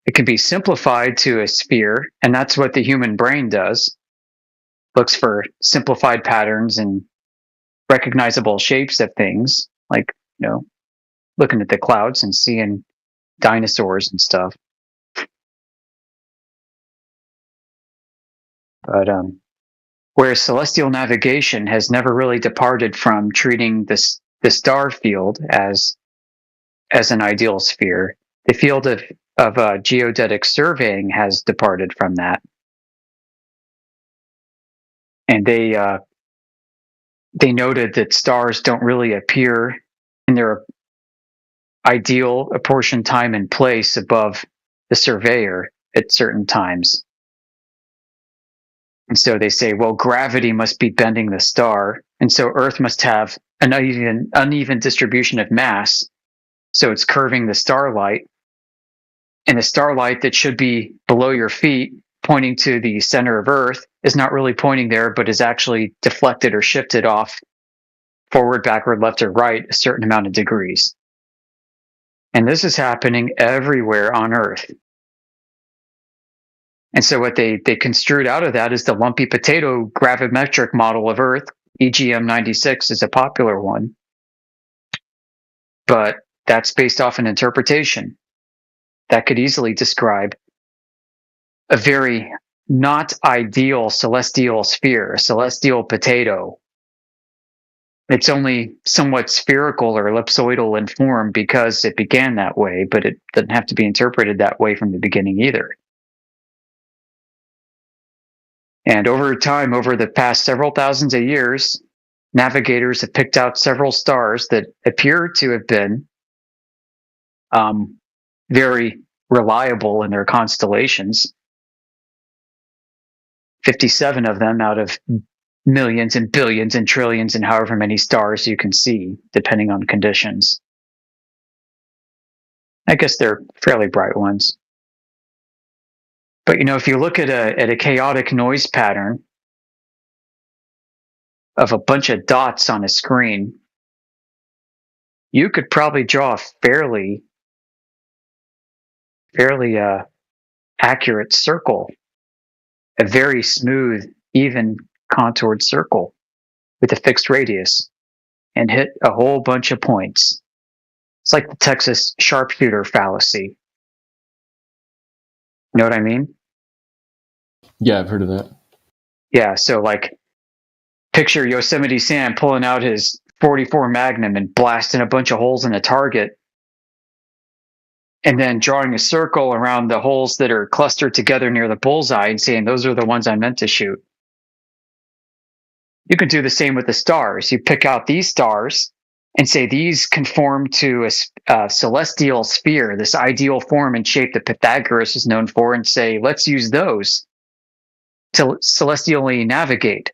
It can be simplified to a sphere, and that's what the human brain does. Looks for simplified patterns and recognizable shapes of things, like, looking at the clouds and seeing dinosaurs and stuff. But whereas celestial navigation has never really departed from treating the star field as an ideal sphere, the field of geodetic surveying has departed from that, and they noted that stars don't really appear in their ideal apportioned time and place above the surveyor at certain times. And so they say, well, gravity must be bending the star, and so Earth must have an uneven distribution of mass, so it's curving the starlight. And the starlight that should be below your feet, pointing to the center of Earth, is not really pointing there, but is actually deflected or shifted off forward, backward, left, or right a certain amount of degrees. And this is happening everywhere on Earth. And so what they construed out of that is the lumpy potato gravimetric model of Earth. EGM 96 is a popular one. But that's based off an interpretation that could easily describe a very not ideal celestial sphere, a celestial potato. It's only somewhat spherical or ellipsoidal in form because it began that way, but it doesn't have to be interpreted that way from the beginning either. And over time, over the past several thousands of years, navigators have picked out several stars that appear to have been very reliable in their constellations. 57 of them out of millions and billions and trillions and however many stars you can see, depending on conditions. I guess they're fairly bright ones. But, you know, if you look at a chaotic noise pattern of a bunch of dots on a screen, you could probably draw a fairly accurate circle, a very smooth, even contoured circle with a fixed radius, and hit a whole bunch of points. It's like the Texas sharpshooter fallacy. You know what I mean? Yeah, I've heard of that. Yeah, so like picture Yosemite Sam pulling out his .44 Magnum and blasting a bunch of holes in a target, and then drawing a circle around the holes that are clustered together near the bullseye and saying, those are the ones I meant to shoot. You can do the same with the stars. You pick out these stars and say these conform to a celestial sphere, this ideal form and shape that Pythagoras is known for, and say, let's use those to celestially navigate.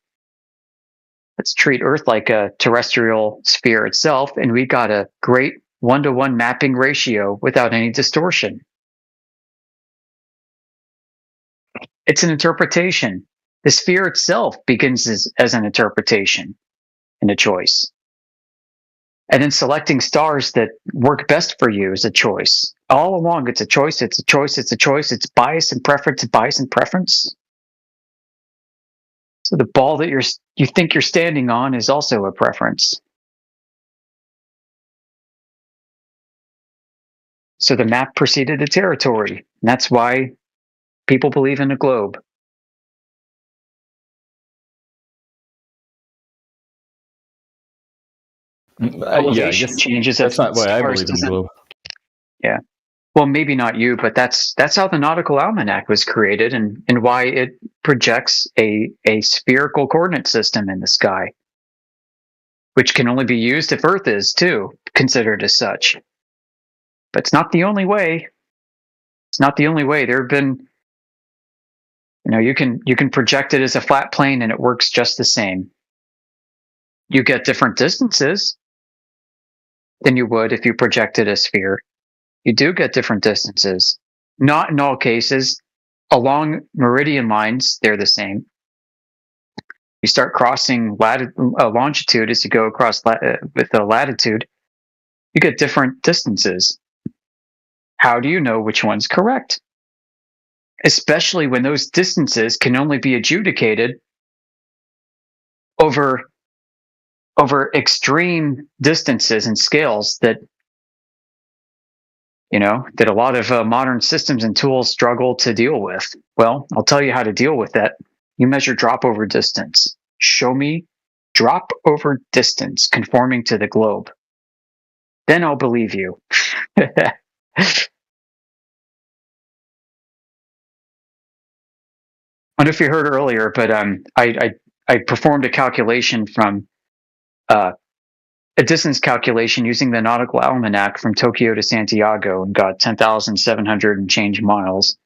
Let's treat Earth like a terrestrial sphere itself, and we got a great 1-to-1 mapping ratio without any distortion. It's an interpretation. The sphere itself begins as an interpretation and a choice. And then selecting stars that work best for you is a choice. All along, it's a choice, it's a choice, it's a choice. It's bias and preference, bias and preference. So the ball that you think you're standing on is also a preference. So the map preceded the territory. And that's why people believe in a globe. Yeah, I guess changes that's not why I believe in the globe. Yeah. Well, maybe not you, but that's how the Nautical Almanac was created, and why it projects a spherical coordinate system in the sky, which can only be used if Earth is too considered as such. But it's not the only way. It's not the only way. There have been, you can project it as a flat plane and it works just the same. You get different distances than you would if you projected a sphere. You do get different distances. Not in all cases. Along meridian lines, they're the same. You start crossing longitude as you go across with the latitude, you get different distances. How do you know which one's correct? Especially when those distances can only be adjudicated over extreme distances and scales that a lot of modern systems and tools struggle to deal with. Well, I'll tell you how to deal with that. You measure drop over distance. Show me drop over distance conforming to the globe. Then I'll believe you. I don't know if you heard earlier, but I performed a calculation from a distance calculation using the Nautical Almanac from Tokyo to Santiago and got 10,700 and change miles.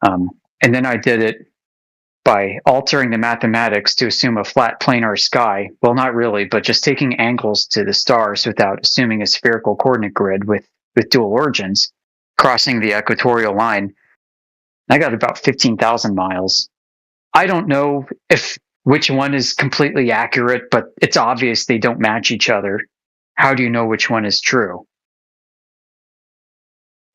And then I did it by altering the mathematics to assume a flat planar sky. Well, not really, but just taking angles to the stars without assuming a spherical coordinate grid with dual origins, crossing the equatorial line. I got about 15,000 miles. I don't know which one is completely accurate, but it's obvious they don't match each other. How do you know which one is true?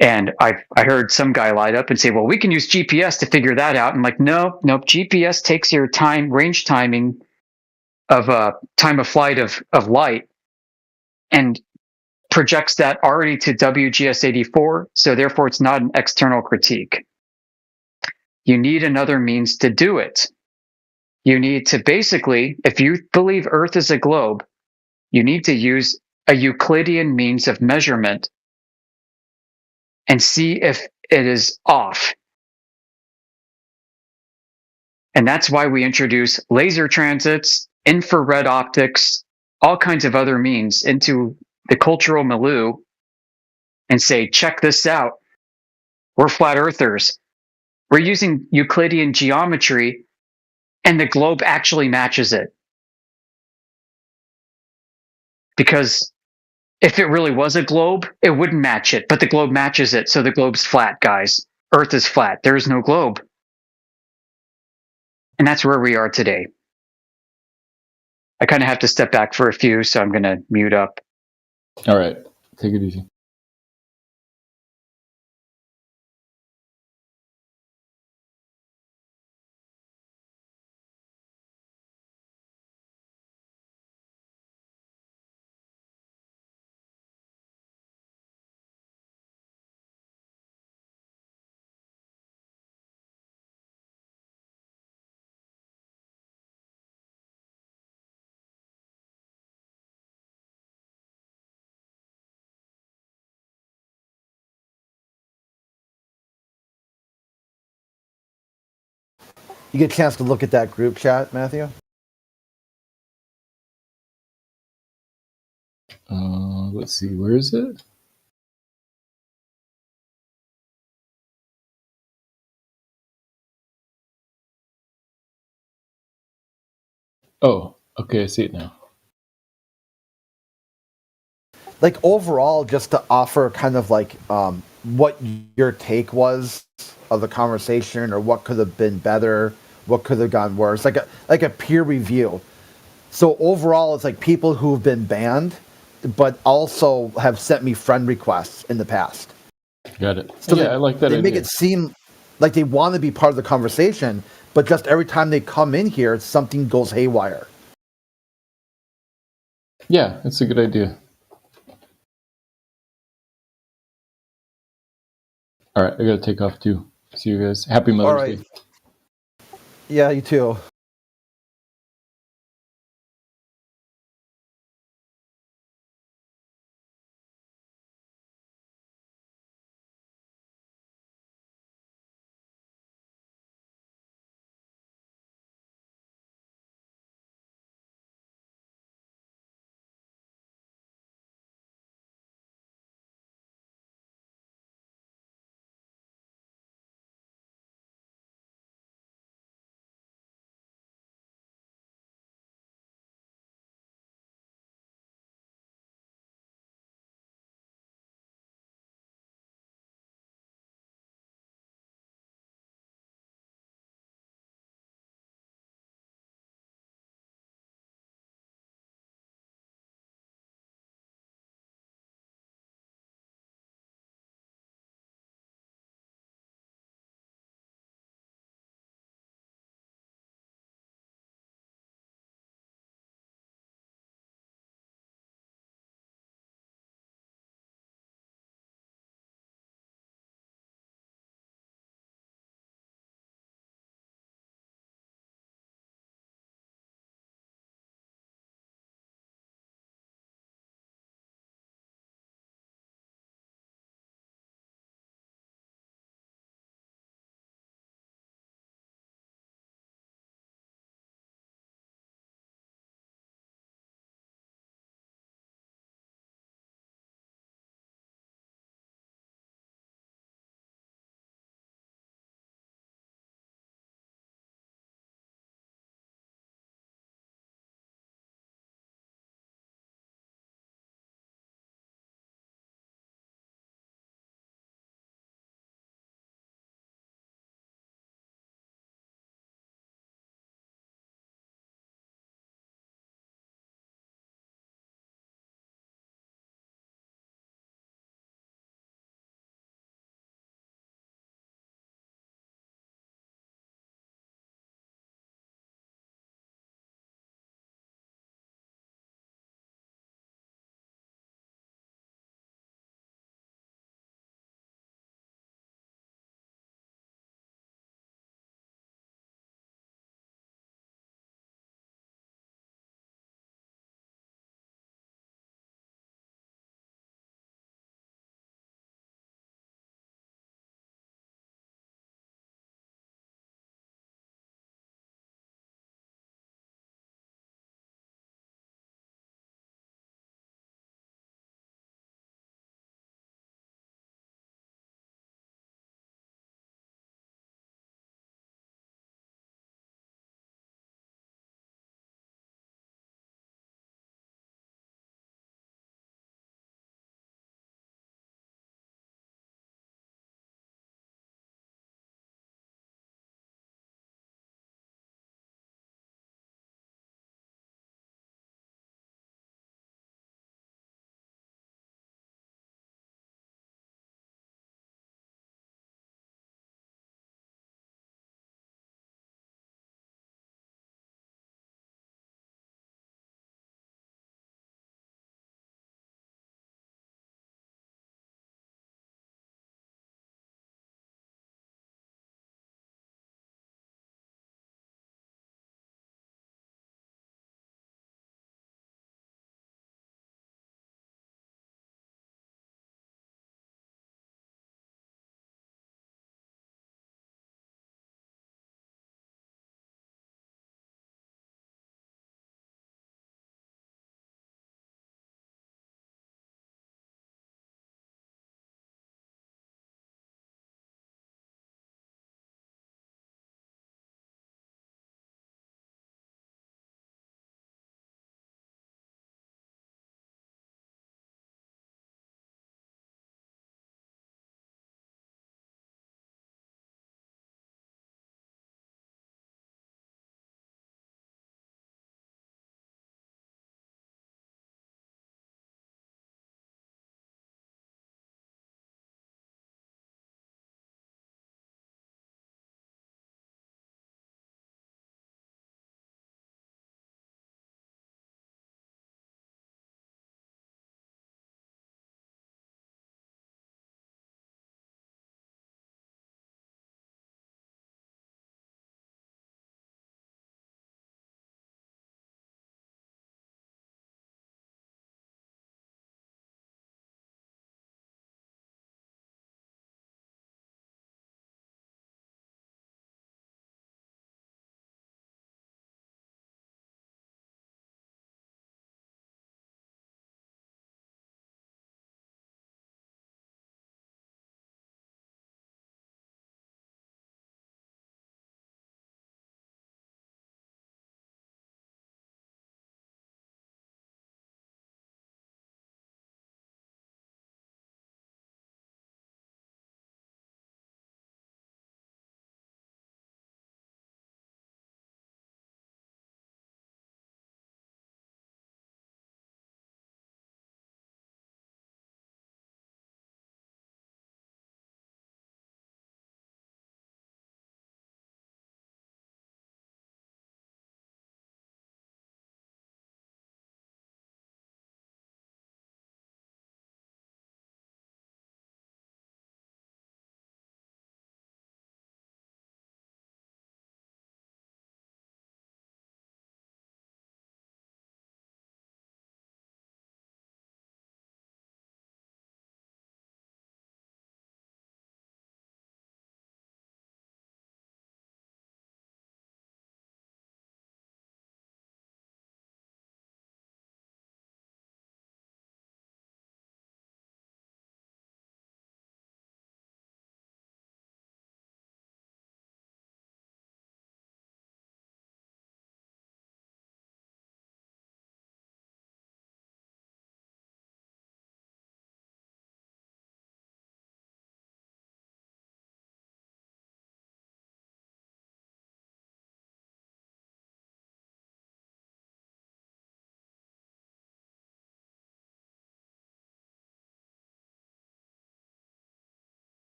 And I heard some guy light up and say, well, we can use GPS to figure that out. I'm like, no, GPS takes your range timing of time of flight of light and projects that already to WGS 84. So therefore, it's not an external critique. You need another means to do it. You need to basically, if you believe Earth is a globe, you need to use a Euclidean means of measurement and see if it is off. And that's why we introduce laser transits, infrared optics, all kinds of other means into the cultural milieu and say, check this out. We're flat earthers. We're using Euclidean geometry and the globe actually matches it. Because if it really was a globe, it wouldn't match it, but the globe matches it. So the globe's flat, guys. Earth is flat. There is no globe. And that's where we are today. I kind of have to step back for a few, so I'm going to mute up. All right. Take it easy. You get a chance to look at that group chat, Matthew? Let's see. Where is it? Oh, okay. I see it now. Like overall, just to offer kind of like what your take was of the conversation, or what could have been better, what could have gone worse, like a peer review. So overall, it's like people who've been banned, but also have sent me friend requests in the past. Got it. So yeah, I like that They idea. make it seem like they want to be part of the conversation, but just every time they come in here, something goes haywire. Yeah, that's a good idea. All right, I got to take off too. See you guys. Happy Mother's All right. Day. Yeah, you too.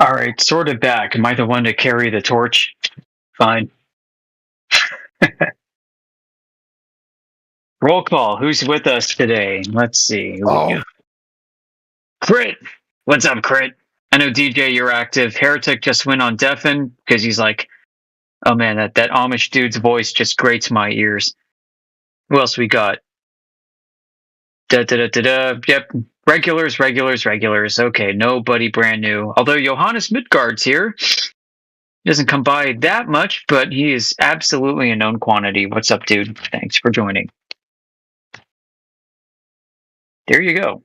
All right, sort of back. Am I the one to carry the torch? Fine. Roll call. Who's with us today? Let's see. Crit. What's up, Crit? I know DJ, you're active. Heretic just went on deafen because he's like, oh man, that Amish dude's voice just grates my ears. Who else we got? Yep. Regulars. Okay, nobody brand new. Although Johannes Midgard's here. He doesn't come by that much, but he is absolutely a known quantity. What's up, dude? Thanks for joining. There you go.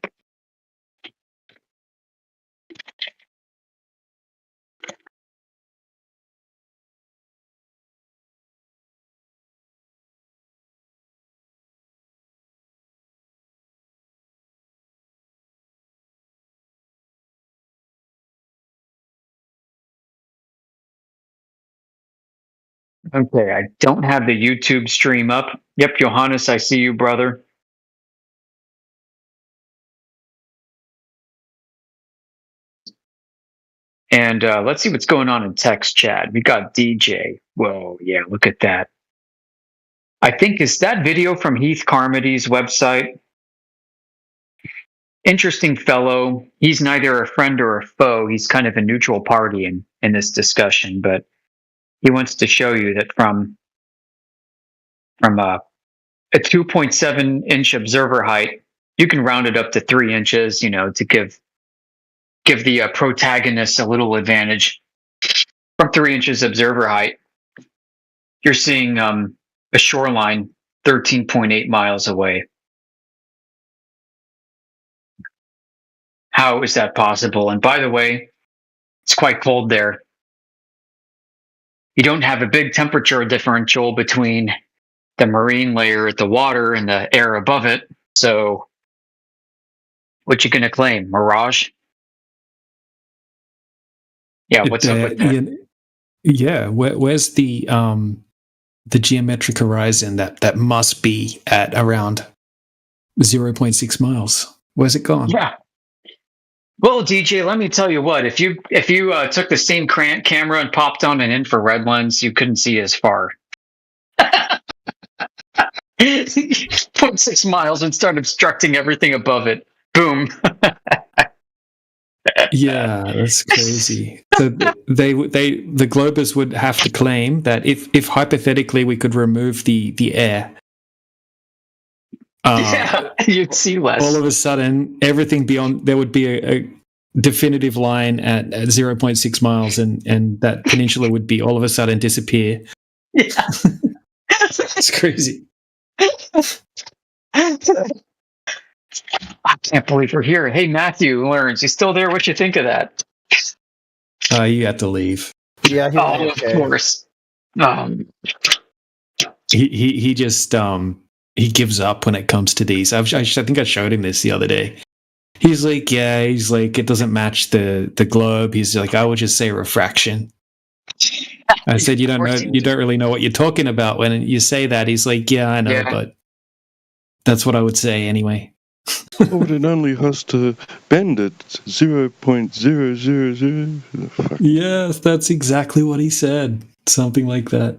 Okay, I don't have the YouTube stream up. Yep, Johannes, I see you, brother. And let's see what's going on in text chat. We got DJ. Whoa, yeah, look at that. I think, is that video from Heath Carmody's website? Interesting fellow. He's neither a friend or a foe. He's kind of a neutral party in this discussion, but he wants to show you that from a 2.7 inch observer height, you can round it up to 3 inches, to give the protagonist a little advantage. From 3 inches observer height, you're seeing a shoreline 13.8 miles away. How is that possible? And by the way, it's quite cold there. You don't have a big temperature differential between the marine layer at the water and the air above it. So what you going to claim? Mirage? Yeah, what's up with that? Yeah, where's the geometric horizon that must be at around 0.6 miles? Where's it gone? Yeah. Well, DJ, let me tell you what. If you took the same camera and popped on an infrared lens, you couldn't see as far. 0.6 miles and start obstructing everything above it. Boom. Yeah, that's crazy. So the Globers would have to claim that if hypothetically we could remove the air, you'd see less. All of a sudden, everything beyond there would be a definitive line at 0.6 miles, and that peninsula would be all of a sudden disappear. Yeah, it's crazy. I can't believe we're here. Hey, Matthew Learns, you still there? What you think of that? You have to leave. Yeah, of course. He just he gives up when it comes to these. I think I showed him this the other day. He's like, it doesn't match the globe. He's like, I would just say refraction. I said, you don't really know what you're talking about when you say that. He's like, yeah, I know, but that's what I would say anyway. But it only has to bend at 0.000. Yes, that's exactly what he said. Something like that.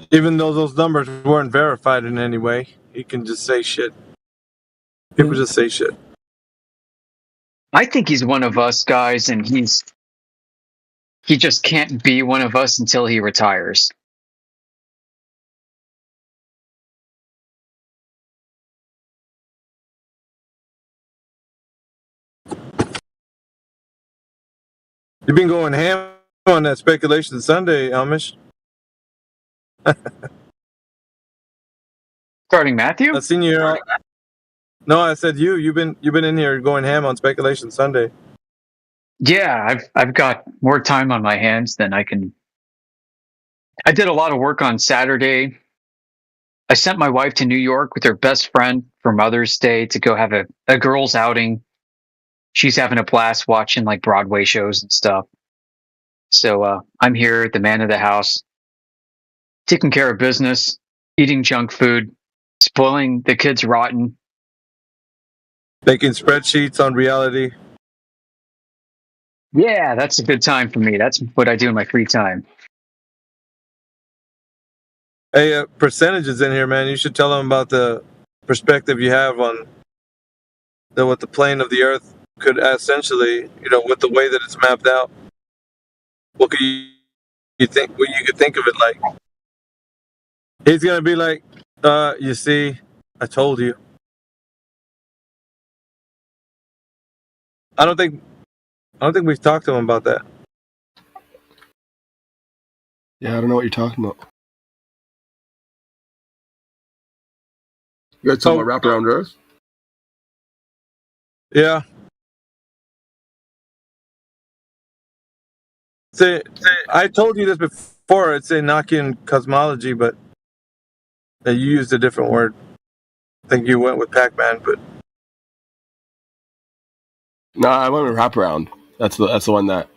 Even though those numbers weren't verified in any way, he can just say shit. People just say shit. I think he's one of us guys, and he just can't be one of us until he retires. You've been going ham on that Speculation Sunday, Amish. Starting Matthew? I seen you. No, I said you. You've been in here going ham on Speculation Sunday. Yeah, I've got more time on my hands than I can. I did a lot of work on Saturday. I sent my wife to New York with her best friend for Mother's Day to go have a girls' outing. She's having a blast watching like Broadway shows and stuff. So I'm here, the man of the house, taking care of business, eating junk food, spoiling the kids rotten. Making spreadsheets on reality. Yeah, that's a good time for me. That's what I do in my free time. Hey, percentages in here, man. You should tell them about the perspective you have on what the plane of the Earth could essentially, with the way that it's mapped out. What could you think? What you could think of it like? He's gonna be like, you see, I told you. I don't think we've talked to him about that. Yeah, I don't know what you're talking about. You guys talking about wraparound Earth? Yeah. See, I told you this before. It's Enochian cosmology, but you used a different word. I think you went with Pac-Man, but No, I went with wraparound. That's the one that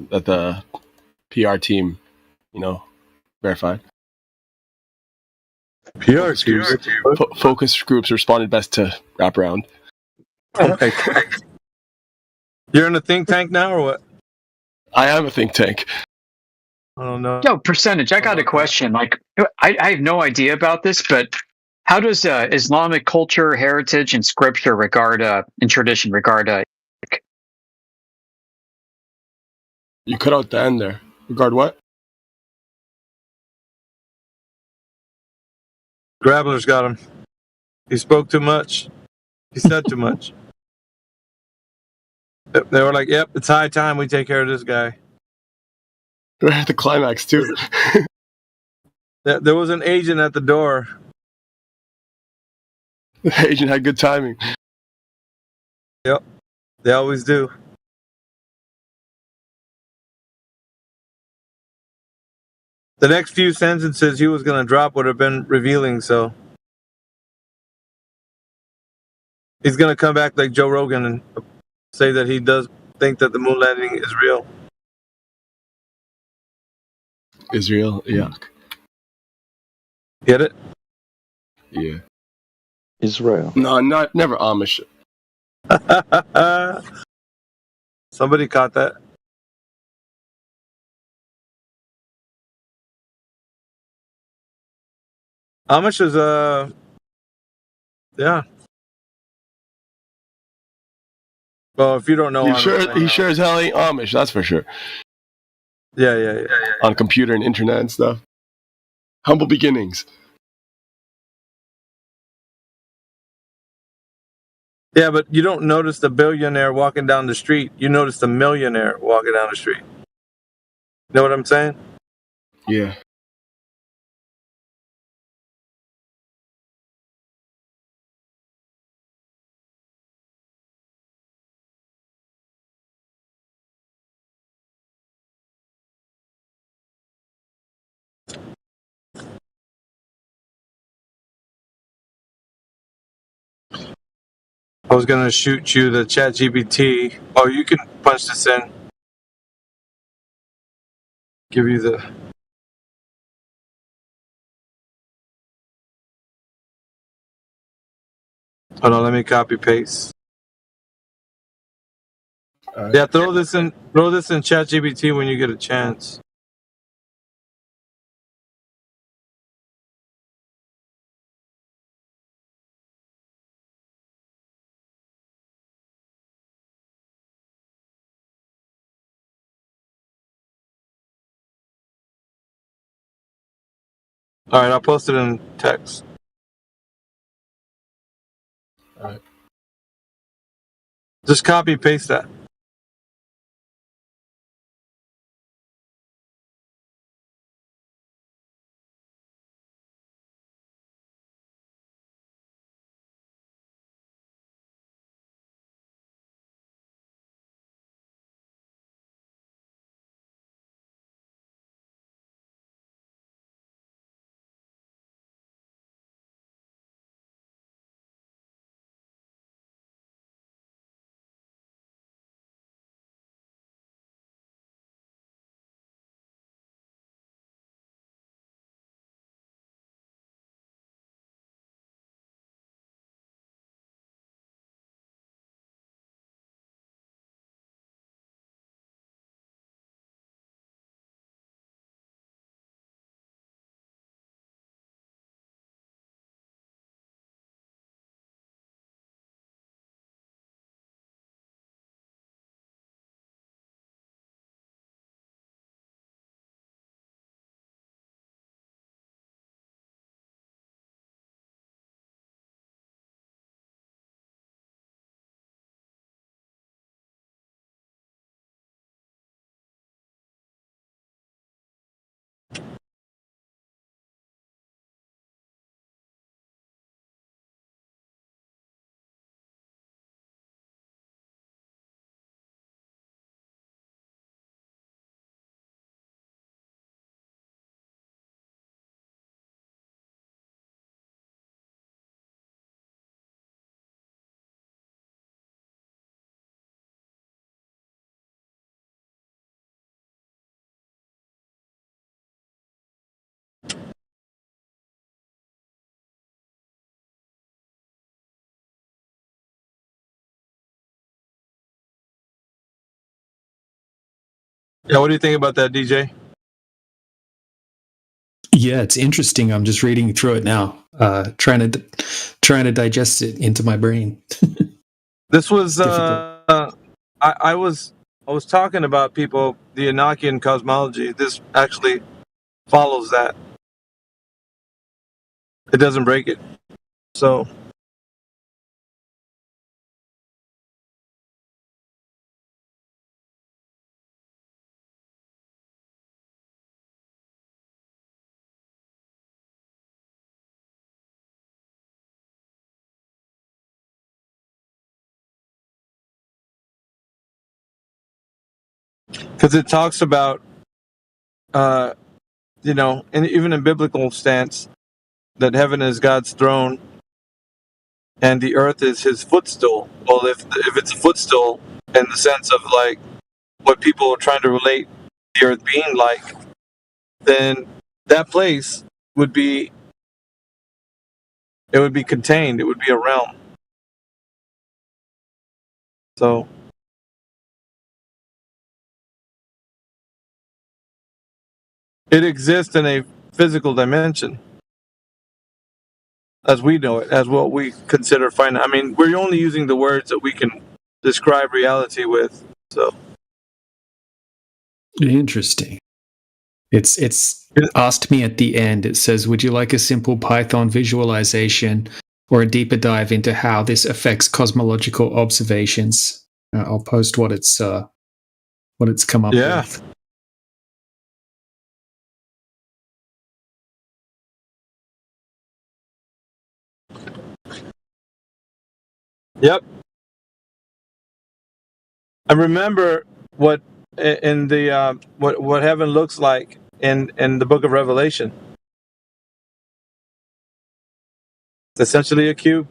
that the PR team verified. PR focus groups responded best to wraparound. You're in a think tank now, or what? I am a think tank. I don't know. Yo, percentage. I got a question. Like, I have no idea about this, but how does Islamic culture, heritage, and scripture regard and tradition regard? You cut out the end there. Regard what? Grabbler's got him. He spoke too much. He said too much. They were like, "Yep, it's high time we take care of this guy." We're at the climax too. There was an agent at the door. The agent had good timing. Yep, they always do. The next few sentences he was going to drop would have been revealing, so he's going to come back like Joe Rogan and say that he does think that the moon landing is real. Israel, yuck. Get it? Yeah. Israel. No, never Amish. Somebody caught that. Amish is yeah. Well, if you don't know, He sure as hell ain't Amish. That's for sure. Yeah. On computer and internet and stuff. Humble beginnings. Yeah, but you don't notice the billionaire walking down the street. You notice the millionaire walking down the street. You know what I'm saying? Yeah. I was gonna shoot you the chat GPT. Oh, you can punch this in. Give you the. Hold on, let me copy paste. Yeah, throw this in chat GPT when you get a chance. All right, I'll post it in text. All right. Just copy paste that. Yeah, what do you think about that, DJ? Yeah, it's interesting. I'm just reading through it now, trying to digest it into my brain. This was I was talking about people, the Enochian cosmology. This actually follows that. It doesn't break it. So because it talks about and even in biblical stance, that heaven is God's throne and the earth is his footstool. Well, if it's a footstool in the sense of like what people are trying to relate the earth being like, then that place would be contained. It would be a realm. So it exists in a physical dimension as we know it, as what we consider finite. I mean, we're only using the words that we can describe reality with. So Interesting. It's asked me at the end. It says, "Would you like a simple Python visualization or a deeper dive into how this affects cosmological observations?" I'll post what it's come up with. Yep. I remember what in the what heaven looks like in the book of Revelation. It's essentially a cube.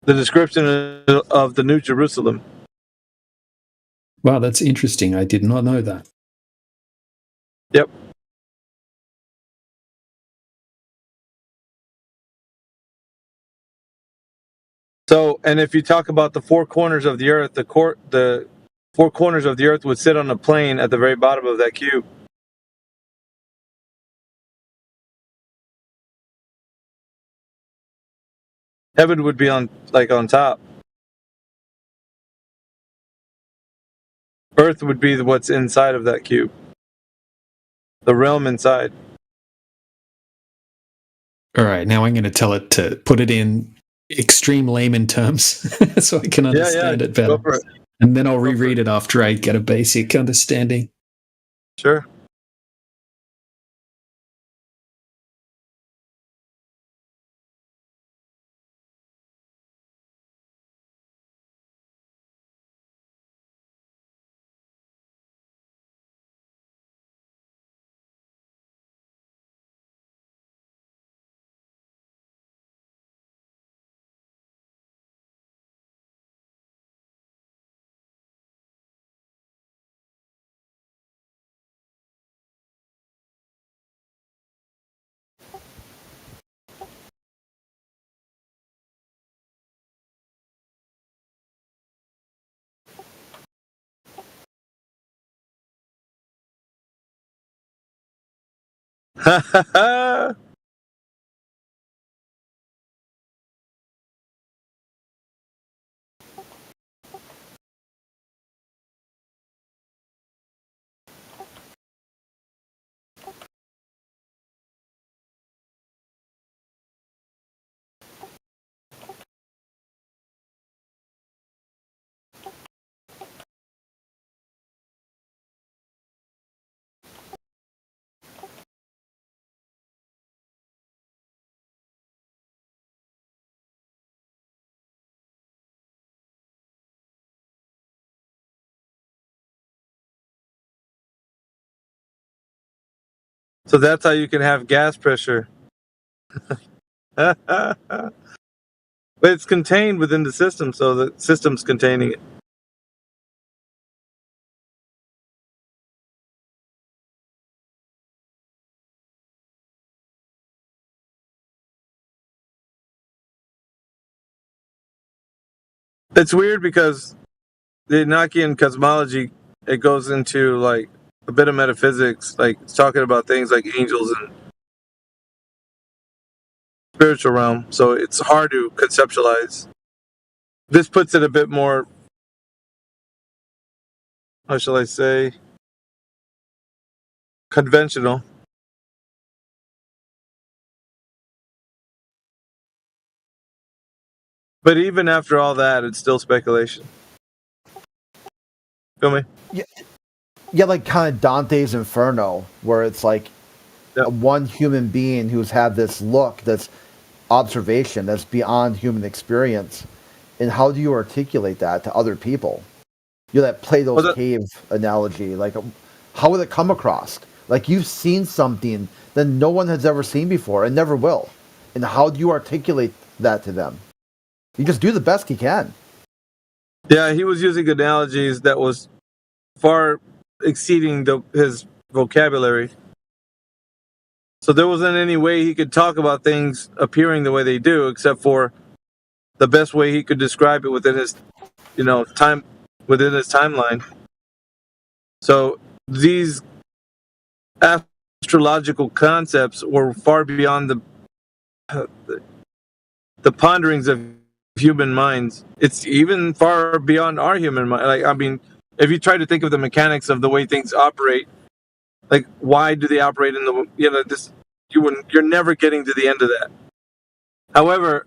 The description of the New Jerusalem. Wow, that's interesting. I did not know that. Yep. So, and if you talk about the four corners of the earth, the four corners of the earth would sit on a plane at the very bottom of that cube. Heaven would be on top. Earth would be what's inside of that cube. The realm inside. All right, now I'm going to tell it to put it in extreme layman terms so I can understand it better. Go for it. And then I'll reread it after I get a basic understanding. Sure. So that's how you can have gas pressure. But it's contained within the system, so the system's containing it. it's weird because the Enochian cosmology, it goes into like a bit of metaphysics, like it's talking about things like angels and spiritual realm. So it's hard to conceptualize. This puts it a bit more, how shall I say, conventional. But even after all that, it's still speculation. Feel me? Yeah, like kind of Dante's Inferno, where it's like one human being who's had this look, this observation that's beyond human experience. And how do you articulate that to other people? You know, that Plato's cave analogy, like how would it come across? Like you've seen something that no one has ever seen before and never will. And how do you articulate that to them? You just do the best you can. Yeah, he was using analogies that was far exceeding his vocabulary. So there wasn't any way he could talk about things appearing the way they do, except for the best way he could describe it within his, within his timeline. So these astrological concepts were far beyond the ponderings of human minds. It's even far beyond our human mind. Like, I mean, if you try to think of the mechanics of the way things operate, like why do they operate in the you're never getting to the end of that. However,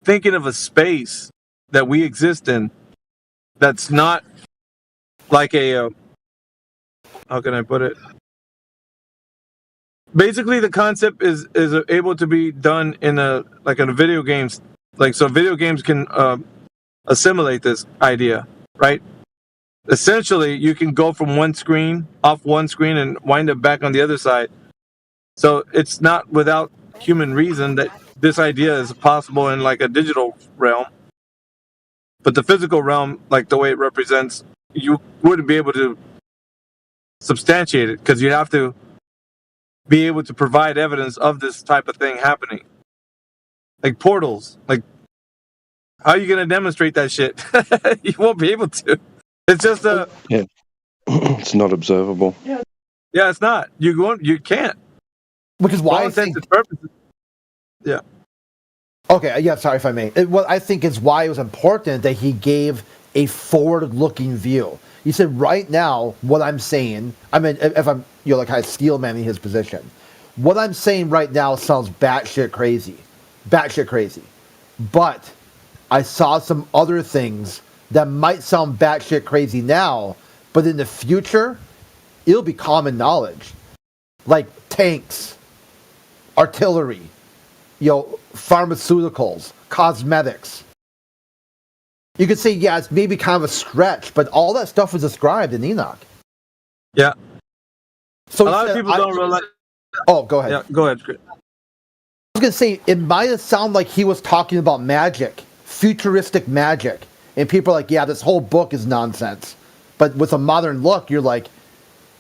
thinking of a space that we exist in that's not like a how can I put it? Basically, the concept is able to be done in a video games, like so video games can assimilate this idea, right? Essentially, you can go from off one screen and wind up back on the other side. So it's not without human reason that this idea is possible in like a digital realm. But the physical realm, like the way it represents, you wouldn't be able to substantiate it because you have to be able to provide evidence of this type of thing happening. Like portals. Like, how are you going to demonstrate that shit? You won't be able to. It's just yeah. It's not observable. Yeah, it's not. You can't. Which is why I think yeah. Okay, yeah, sorry if I may. What I think is why it was important that he gave a forward-looking view. He said, right now, what I'm saying, I mean, if I'm, like I steel manning his position, what I'm saying right now sounds batshit crazy. But I saw some other things that might sound batshit crazy now, but in the future, it'll be common knowledge. Like tanks, artillery, pharmaceuticals, cosmetics. You could say, yeah, it's maybe kind of a stretch, but all that stuff was described in Enoch. Yeah. So a lot of people don't realize. Oh, go ahead. Yeah, go ahead, Chris. I was going to say, it might have sounded like he was talking about magic, futuristic magic. And people are like, yeah, this whole book is nonsense. But with a modern look, you're like,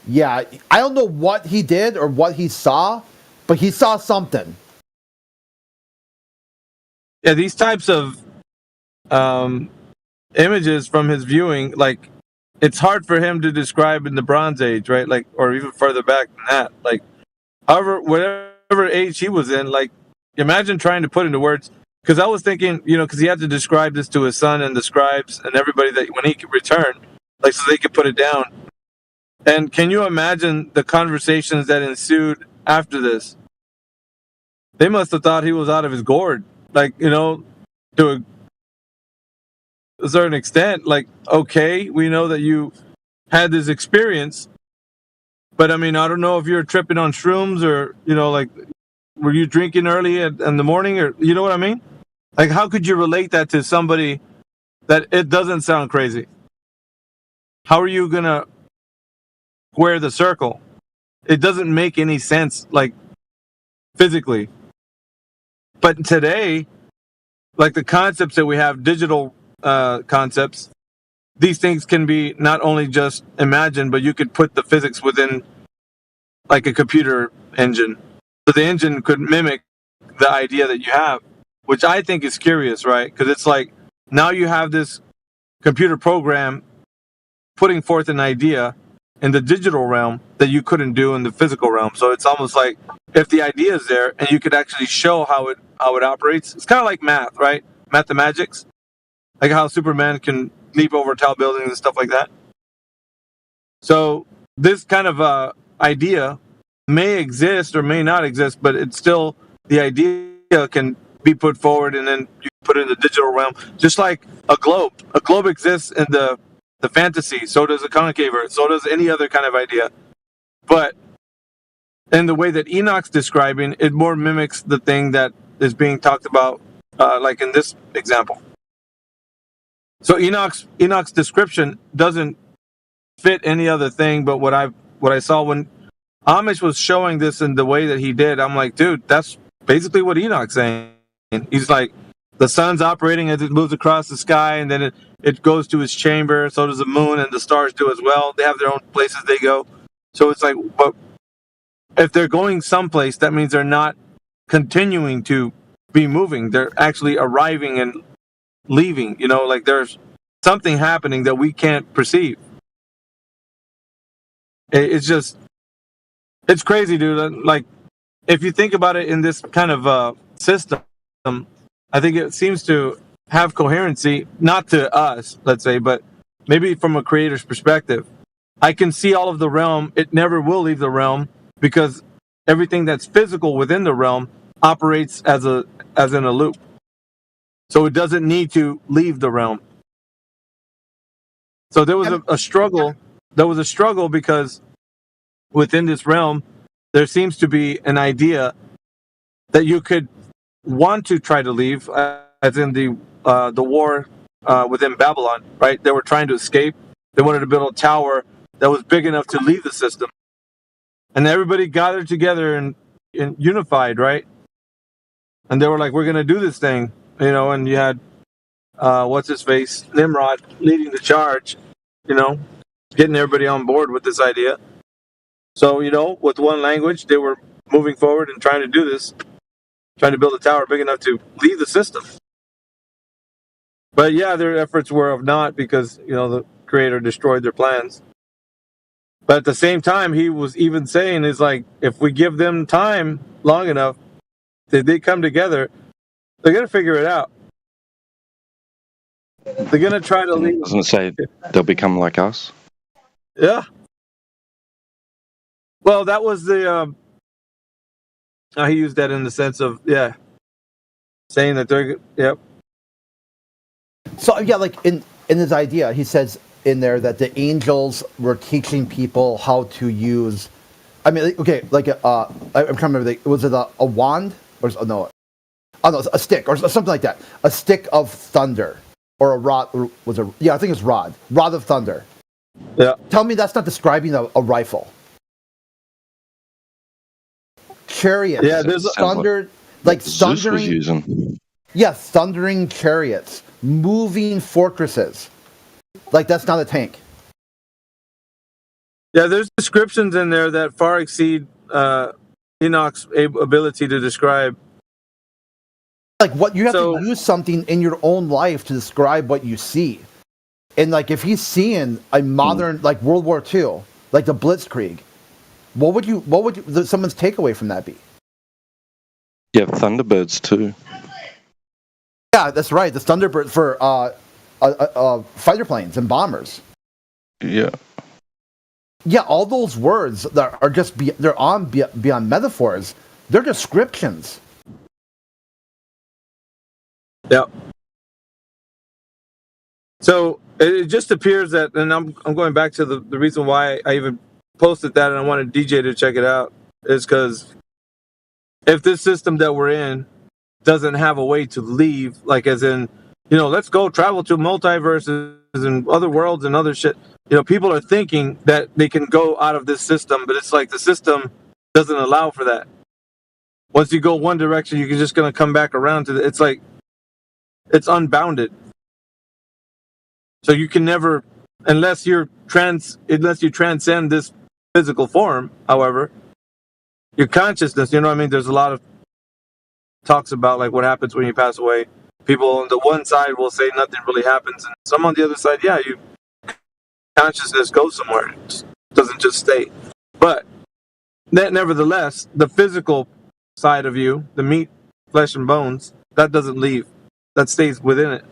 yeah, I don't know what he did or what he saw, but he saw something. Yeah, these types of images from his viewing, like, it's hard for him to describe in the Bronze Age, right? Like, or even further back than that. Like, however, whatever age he was in, like, imagine trying to put into words. Because I was thinking, because he had to describe this to his son and the scribes and everybody that when he could return, like, so they could put it down. And can you imagine the conversations that ensued after this? They must have thought he was out of his gourd. Like, to a certain extent, like, okay, we know that you had this experience, but I mean, I don't know if you're tripping on shrooms or, like, were you drinking early in the morning or, you know what I mean? Like, how could you relate that to somebody that it doesn't sound crazy? How are you going to square the circle? It doesn't make any sense, like, physically. But today, like the concepts that we have, digital concepts, these things can be not only just imagined, but you could put the physics within like a computer engine. So the engine could mimic the idea that you have, which I think is curious, right? Because it's like now you have this computer program putting forth an idea in the digital realm that you couldn't do in the physical realm. So it's almost like if the idea is there and you could actually show how it operates, it's kind of like math, right? Mathemagics, like how Superman can leap over tall buildings and stuff like that. So this kind of idea may exist or may not exist, but it's still, the idea can be put forward and then you put it in the digital realm, just like a globe. A globe exists in the fantasy, so does a concave earth, so does any other kind of idea. But in the way that Enoch's describing, it more mimics the thing that is being talked about, like in this example. So Enoch's description doesn't fit any other thing but what I saw when Amish was showing this in the way that he did. I'm like, dude, that's basically what Enoch's saying. He's like, the sun's operating as it moves across the sky, and then it goes to its chamber. So does the moon, and the stars do as well. They have their own places they go. So it's like, but if they're going someplace, that means they're not continuing to be moving. They're actually arriving and leaving. You know, like there's something happening that we can't perceive. It's just, it's crazy, dude. Like, if you think about it in this kind of system, I think it seems to have coherency, not to us, let's say, but maybe from a creator's perspective. I can see all of the realm. It never will leave the realm because everything that's physical within the realm operates as in a loop. So it doesn't need to leave the realm. So there was a struggle. There was a struggle because within this realm, there seems to be an idea that you could want to try to leave, as in the war within Babylon, right? They were trying to escape. They wanted to build a tower that was big enough to leave the system. And everybody gathered together and unified, right? And they were like, we're going to do this thing, you know, and you had, what's-his-face, Nimrod, leading the charge, you know, getting everybody on board with this idea. So, you know, with one language, they were moving forward and trying to do this, trying to build a tower big enough to leave the system. But yeah, their efforts were of naught because, you know, the creator destroyed their plans. But at the same time, he was even saying, is like, if we give them time long enough, if they come together, they're going to figure it out. They're going to try to leave. Doesn't it say they'll become like us? Yeah. Well, that was the, he used that in the sense of, yeah, saying that they're, yep. So, yeah, like in his idea, he says in there that the angels were teaching people how to use, I mean, okay, like, I'm trying to remember, was it a wand? Or no, a stick or something like that. A stick of thunder or a rod, or was it, yeah, I think it's rod of thunder. Yeah. Tell me that's not describing a rifle. Chariots. Yeah, there's thunder, like Zeus thundering. was using. Yeah, thundering chariots, moving fortresses. Like that's not a tank. Yeah, there's descriptions in there that far exceed Enoch's ability to describe. Like what you have to use something in your own life to describe what you see. And like if he's seeing a modern like World War II, like the Blitzkrieg, what would someone's takeaway from that be? You have Thunderbirds too. Yeah, that's right. The Thunderbird for fighter planes and bombers. Yeah. Yeah, all those words that are just beyond metaphors. They're descriptions. Yeah. So it just appears that, and I'm going back to the reason why I even posted that and I wanted DJ to check it out, is because if this system that we're in doesn't have a way to leave, like as in, you know, let's go travel to multiverses and other worlds and other shit. You know, people are thinking that they can go out of this system, but it's like the system doesn't allow for that. Once you go one direction, you're just going to come back around to it's like, it's unbounded. So you can never, unless you transcend this physical form, however, your consciousness, you know what I mean? There's a lot of talks about like what happens when you pass away. people on the one side will say nothing really happens, and some on the other side, yeah, you consciousness goes somewhere. It doesn't just stay. But nevertheless, the physical side of you, the meat, flesh, and bones, that doesn't leave. That stays within it.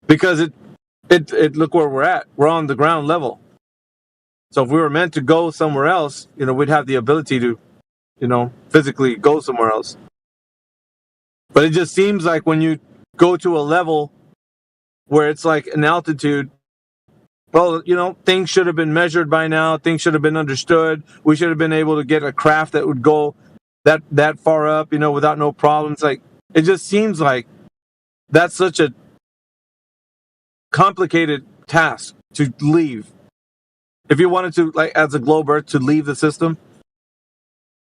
Because it look where we're at. We're on the ground level. So if we were meant to go somewhere else, we'd have the ability to, physically go somewhere else. But it just seems like when you go to a level where it's like an altitude, well, things should have been measured by now. Things should have been understood. We should have been able to get a craft that would go that far up, without no problems. Like, it just seems like that's such a complicated task to leave. If you wanted to, like, as a globe Earth, to leave the system,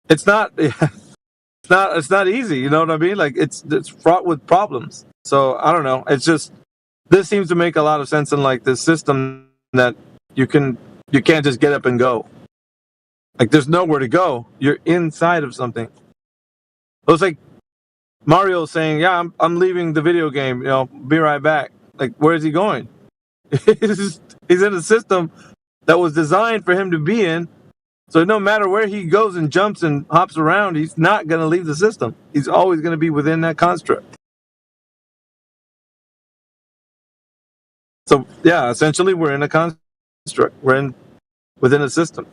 it's not easy. You know what I mean? Like, it's fraught with problems. So I don't know. It's just, this seems to make a lot of sense in like this system that you can't just get up and go. Like, there's nowhere to go. You're inside of something. It was like Mario saying, "Yeah, I'm leaving the video game. Be right back." Like, where is he going? He's in a system that was designed for him to be in. So no matter where he goes and jumps and hops around, he's not going to leave the system. He's always going to be within that construct. So yeah, essentially we're in a construct. We're within a system.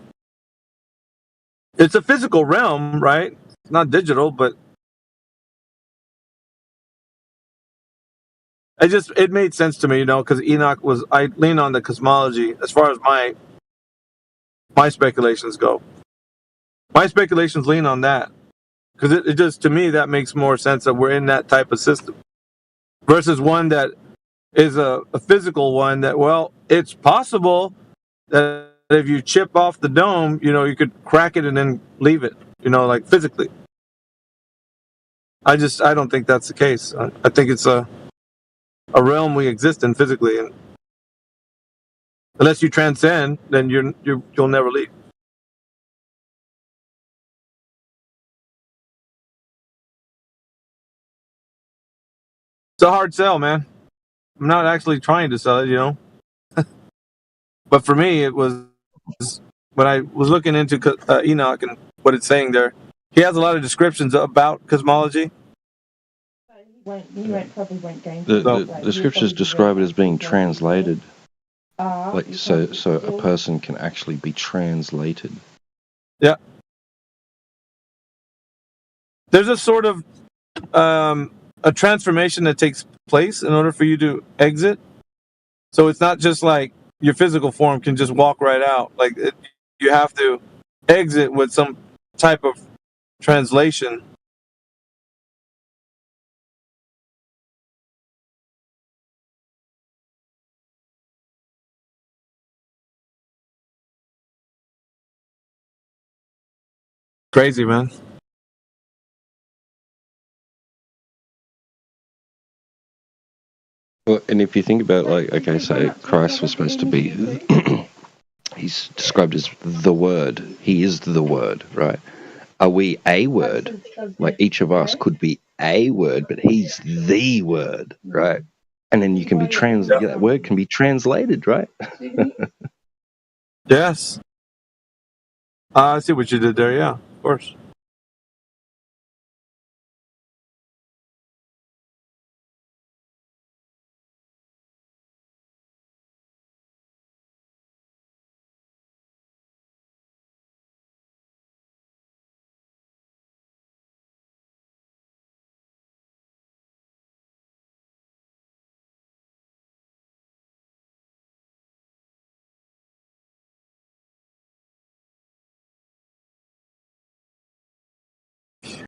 It's a physical realm, right? It's not digital, but it made sense to me, because Enoch I lean on the cosmology as far as my speculations go. My speculations lean on that, because it just, to me, that makes more sense that we're in that type of system versus one that is a physical one that, well, it's possible that if you chip off the dome, you could crack it and then leave it, like physically. I don't think that's the case. I think it's a realm we exist in physically, and unless you transcend, then you'll never leave. It's a hard sell, man. I'm not actually trying to sell it, but for me, it was when I was looking into Enoch and what it's saying there. He has a lot of descriptions about cosmology. The scriptures describe it as being translated, like so a person can actually be translated. Yeah. There's a sort of a transformation that takes place in order for you to exit. So it's not just like your physical form can just walk right out. Like, you have to exit with some type of translation. Crazy, man. Well, and if you think about, like, okay, so Christ was supposed to be, he's described as the Word. He is the Word, right? Are we a word? Like, each of us could be a word, but he's the Word, right? And then you can be that word can be translated, right? Yes. I see what you did there. Yeah, of course.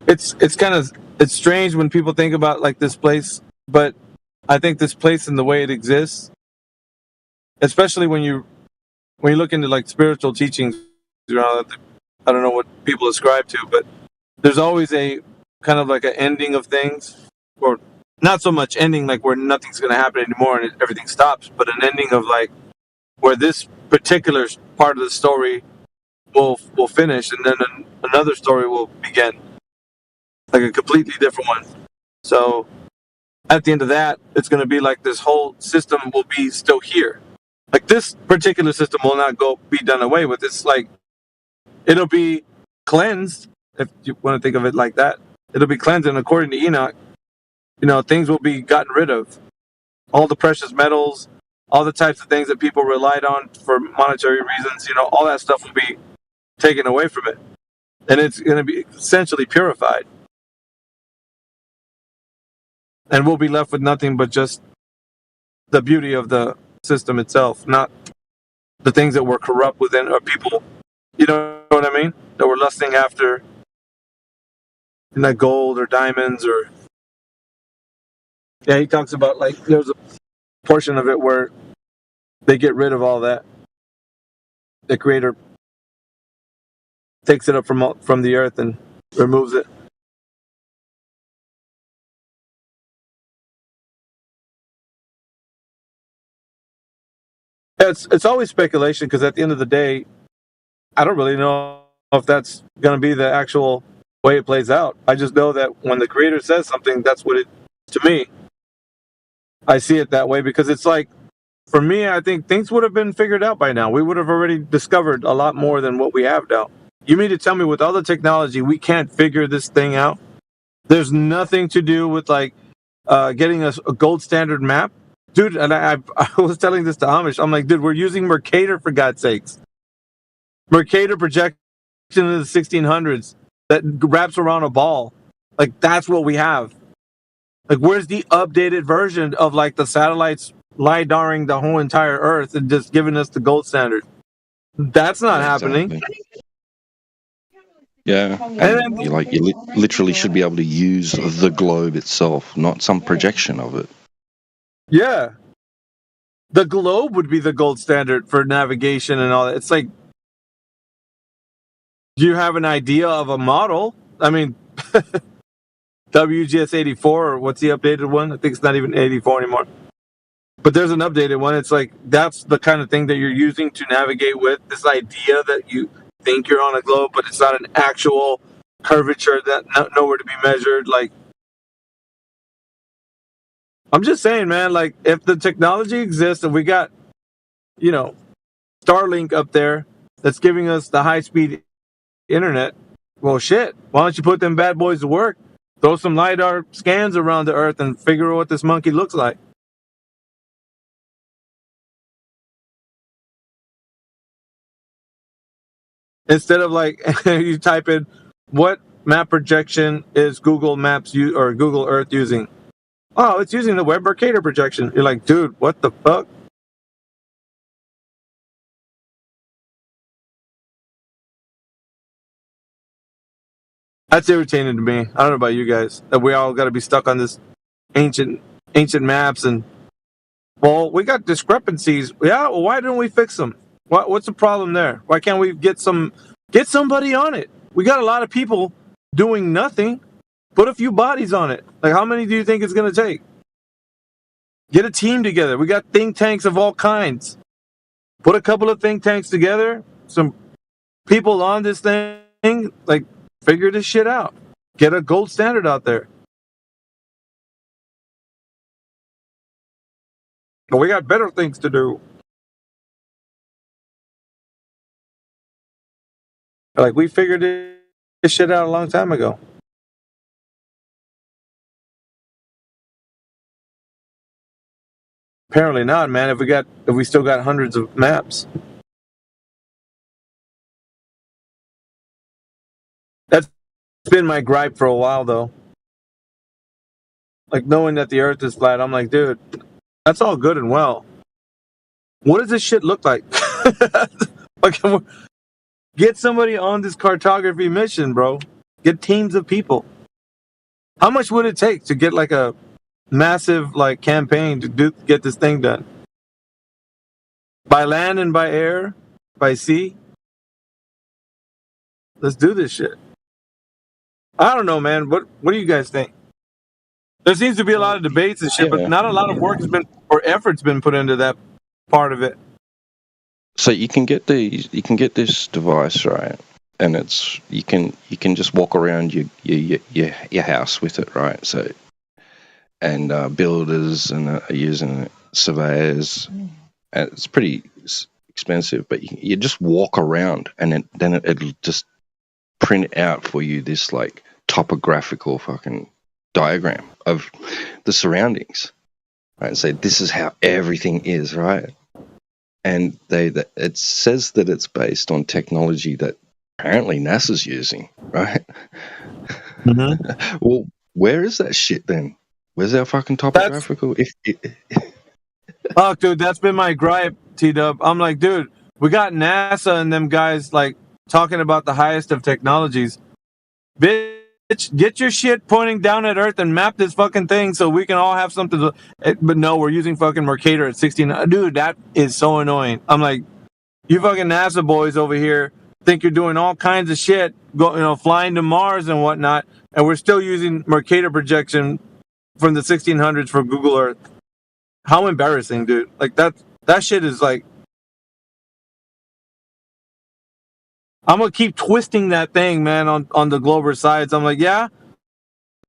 It's strange when people think about like this place, but I think this place and the way it exists, especially when you look into like spiritual teachings, I don't know what people ascribe to, but there's always a kind of like an ending of things, or not so much ending like where nothing's going to happen anymore and everything stops, but an ending of like where this particular part of the story will finish, and then another story will begin. Like a completely different one. So at the end of that, it's going to be like this whole system will be still here. Like this particular system will not be done away with. It's like it'll be cleansed, if you want to think of it like that. It'll be cleansed, and according to Enoch, things will be gotten rid of. All the precious metals, all the types of things that people relied on for monetary reasons, all that stuff will be taken away from it. And it's going to be essentially purified. And we'll be left with nothing but just the beauty of the system itself, not the things that were corrupt within or people, you know what I mean? That were lusting after gold or diamonds or... Yeah, he talks about there's a portion of it where they get rid of all that. The Creator takes it up from the earth and removes it. It's always speculation because at the end of the day, I don't really know if that's going to be the actual way it plays out. I just know that when the Creator says something, that's what it, to me, I see it that way because it's like, for me, I think things would have been figured out by now. We would have already discovered a lot more than what we have now. You mean to tell me with all the technology, we can't figure this thing out? There's nothing to do with getting a gold standard map? Dude, and I was telling this to Amish. I'm like, dude, we're using Mercator for God's sakes. Mercator projection in the 1600s that wraps around a ball. That's what we have. Where's the updated version of the satellites LiDARing the whole entire Earth and just giving us the gold standard? That's not happening. Yeah, and you literally should be able to use the globe itself, not some projection of it. Yeah. The globe would be the gold standard for navigation and all that. It's like, do you have an idea of a model? I mean, WGS 84, or what's the updated one? I think it's not even 84 anymore. But there's an updated one. It's like, that's the kind of thing that you're using to navigate with, this idea that you think you're on a globe, but it's not an actual curvature that nowhere to be measured. I'm just saying, man, if the technology exists and we got, Starlink up there that's giving us the high-speed internet, well, shit, why don't you put them bad boys to work? Throw some LiDAR scans around the Earth and figure out what this monkey looks like. Instead of you type in, what map projection is Google Maps or Google Earth using? Oh, it's using the Web Mercator projection. You're like, dude, what the fuck? That's irritating to me. I don't know about you guys, that we all got to be stuck on this ancient maps and, well, we got discrepancies. Yeah, well, why didn't we fix them? What's the problem there? Why can't we get somebody on it? We got a lot of people doing nothing. Put a few bodies on it. How many do you think it's going to take? Get a team together. We got think tanks of all kinds. Put a couple of think tanks together. Some people on this thing. Figure this shit out. Get a gold standard out there. But we got better things to do. We figured this shit out a long time ago. Apparently not, man. If we still got hundreds of maps. That's been my gripe for a while, though. Knowing that the Earth is flat, I'm like, dude, that's all good and well. What does this shit look like? Get somebody on this cartography mission, bro. Get teams of people. How much would it take to get a massive campaign to get this thing done? By land and by air, by sea? Let's do this shit. I don't know, man. What do you guys think? There seems to be a lot of debates and shit, but not a lot of work has been or effort's been put into that part of it. So you can get this device, right? And you can just walk around your house with it, right? So and builders and are using it, surveyors. And it's pretty expensive, but you just walk around and then it'll just print out for you this like topographical fucking diagram of the surroundings, right? And say this is how everything is, right? And it says that it's based on technology that apparently NASA's using, right? Mm-hmm. Well, where is that shit then? Where's our fucking topographical? Oh, dude, that's been my gripe, T-Dub. I'm like, dude, we got NASA and them guys like talking about the highest of technologies. Bitch, get your shit pointing down at Earth and map this fucking thing so we can all have something to... But no, we're using fucking Mercator at 16. Dude, that is so annoying. I'm like, you fucking NASA boys over here think you're doing all kinds of shit, flying to Mars and whatnot, and we're still using Mercator projection from the 1600s for Google Earth. How embarrassing, dude. Like, that shit is like... I'm going to keep twisting that thing, man, on the Glober sides. I'm like, yeah?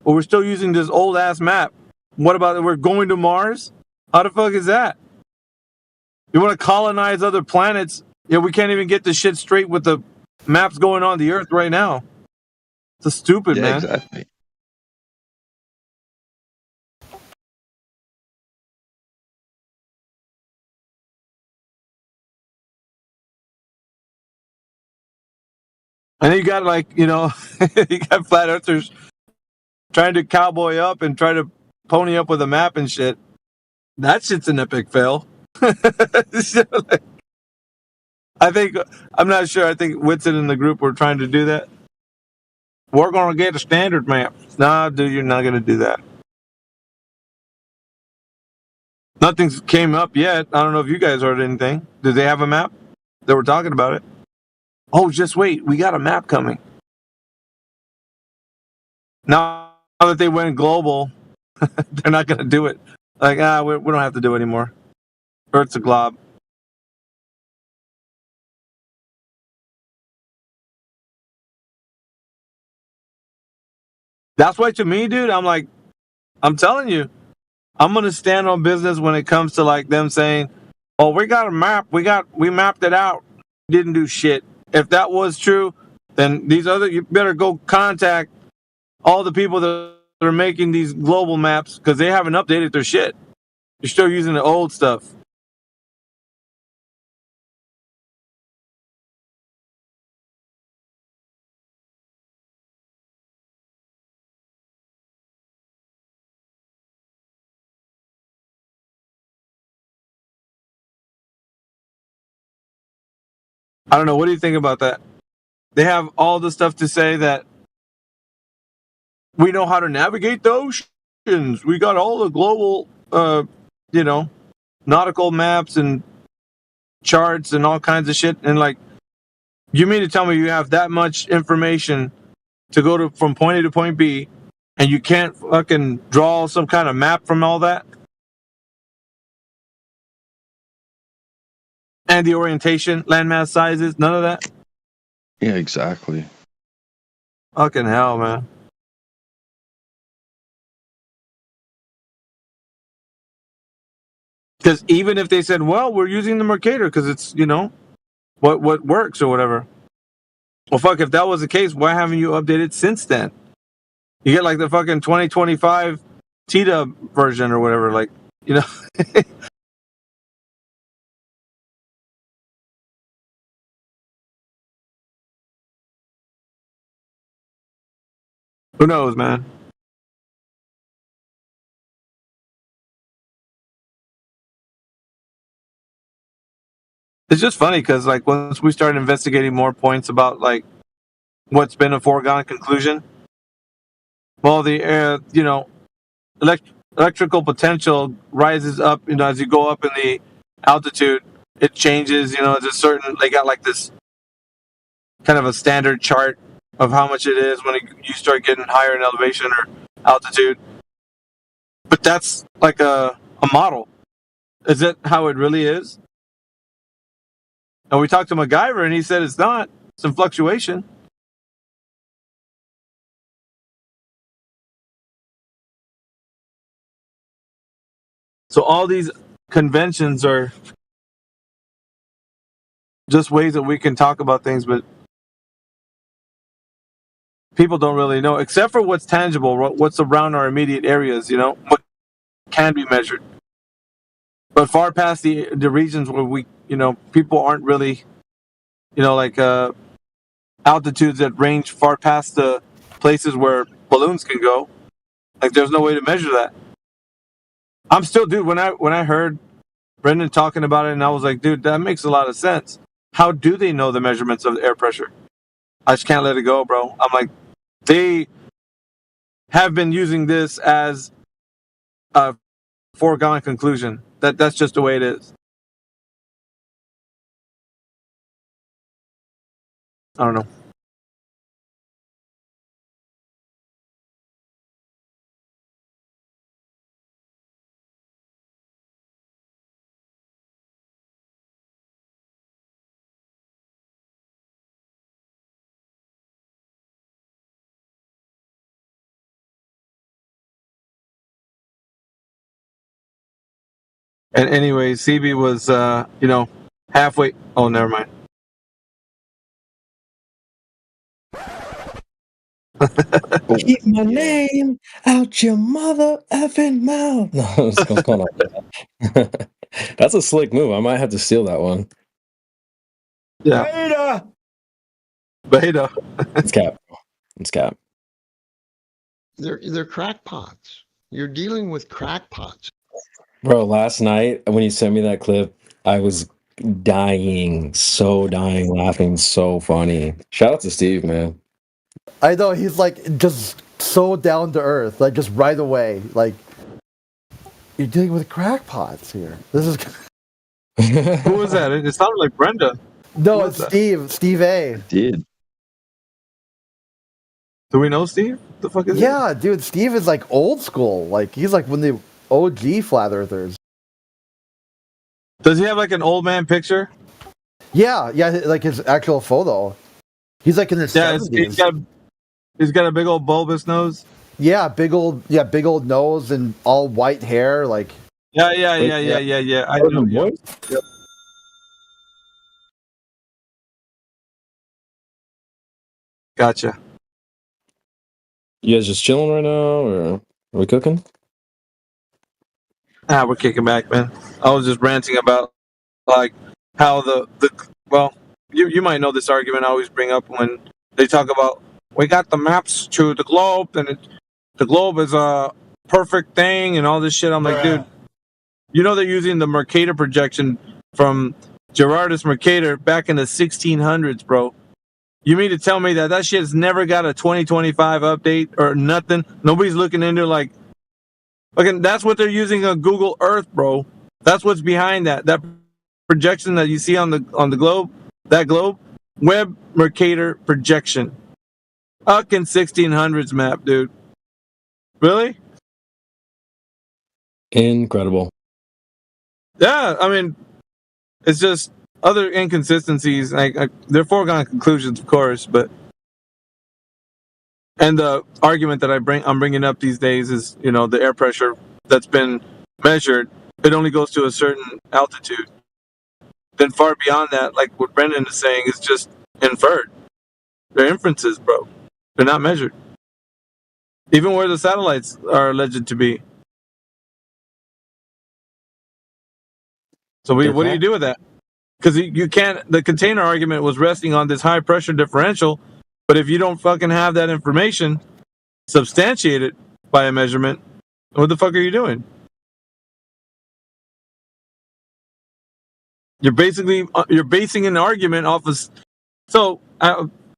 But we're still using this old-ass map. What about we're going to Mars? How the fuck is that? You want to colonize other planets? Yeah, we can't even get this shit straight with the maps going on the Earth right now. It's stupid, man. Exactly. And then you got you got flat earthers trying to cowboy up and try to pony up with a map and shit. That shit's an epic fail. I'm not sure. I think Whitson and the group were trying to do that. We're going to get a standard map. Nah, dude, you're not going to do that. Nothing's came up yet. I don't know if you guys heard anything. Did they have a map? They were talking about it. Oh, just wait. We got a map coming. Now that they went global, they're not going to do it. Like, we don't have to do it anymore. Earth's a glob. That's why, to me, dude, I'm telling you, I'm going to stand on business when it comes to like them saying, oh, we got a map. We mapped it out. Didn't do shit. If that was true, then you better go contact all the people that are making these global maps because they haven't updated their shit. You're still using the old stuff. I don't know. What do you think about that? They have all the stuff to say that we know how to navigate the oceans. We got all the global, nautical maps and charts and all kinds of shit. And like, you mean to tell me you have that much information to go from point A to point B, and you can't fucking draw some kind of map from all that? And the orientation, landmass sizes, none of that? Yeah, exactly. Fucking hell, man. Because even if they said, well, we're using the Mercator because it's, what works or whatever. Well, fuck, if that was the case, why haven't you updated since then? You get like the fucking 2025 T-Dub version or whatever, like, Who knows, man? It's just funny because, like, once we started investigating more points about, like, what's been a foregone conclusion, well, the, electrical potential rises up, as you go up in the altitude, it changes, it's a certain, they got, like, this kind of a standard chart of how much it is when you start getting higher in elevation or altitude. But that's like a model. Is that how it really is? And we talked to MacGyver and he said it's not. Some fluctuation. So all these conventions are just ways that we can talk about things, but people don't really know, except for what's tangible, what's around our immediate areas, what can be measured. But far past the regions where we, people aren't really, like altitudes that range far past the places where balloons can go. Like there's no way to measure that. I'm still, dude, when I heard Brendan talking about it, and I was like, dude, that makes a lot of sense. How do they know the measurements of the air pressure? I just can't let it go, bro. I'm like, they have been using this as a foregone conclusion. That's just the way it is. I don't know. And anyway, CB was, halfway. Oh, never mind. Keep my name out your mother effing mouth. No, it's going like that. That's a slick move. I might have to steal that one. Yeah. Beta. It's cap. It's cap. They're crackpots. You're dealing with crackpots. Bro, last night when you sent me that clip, I was dying, laughing, so funny. Shout out to Steve, man. I know, he's like just so down to earth, like just right away. Like, you're dealing with crackpots here. This is. Who was that? It sounded like Brenda. No, it's Steve. Steve A. Did. Do we know Steve? The fuck is Yeah, dude, Steve is like old school. Like, he's like one of the OG flat earthers. Does he have like an old man picture? Yeah, like his actual photo. He's like in his 70s. He's got a big old bulbous nose. Yeah, big old nose and all white hair. Like. Yeah. I know. Yeah. Yep. Gotcha. You guys just chilling right now, or are we cooking? We're kicking back, man. I was just ranting about like how well, you might know this argument I always bring up when they talk about we got the maps to the globe and the globe is a perfect thing and all this shit. I'm like, dude, they're using the Mercator projection from Gerardus Mercator back in the 1600s, bro. You mean to tell me that shit's never got a 2025 update or nothing? Nobody's looking into like, again, that's what they're using on Google Earth, bro. That's what's behind that projection that you see on the globe. That globe, Web Mercator projection. Fucking 1600s map, dude. Really? Incredible. Yeah, I mean, it's just other inconsistencies. They're foregone conclusions, of course, but and the argument that I'm bringing up these days is, the air pressure that's been measured, it only goes to a certain altitude. Then far beyond that, like what Brendan is saying, is just inferred. They're inferences, bro. They're not measured. Even where the satellites are alleged to be. So what do you do with that? Because you can't. The container argument was resting on this high pressure differential, but if you don't fucking have that information substantiated by a measurement, what the fuck are you doing? You're basing an argument off of. So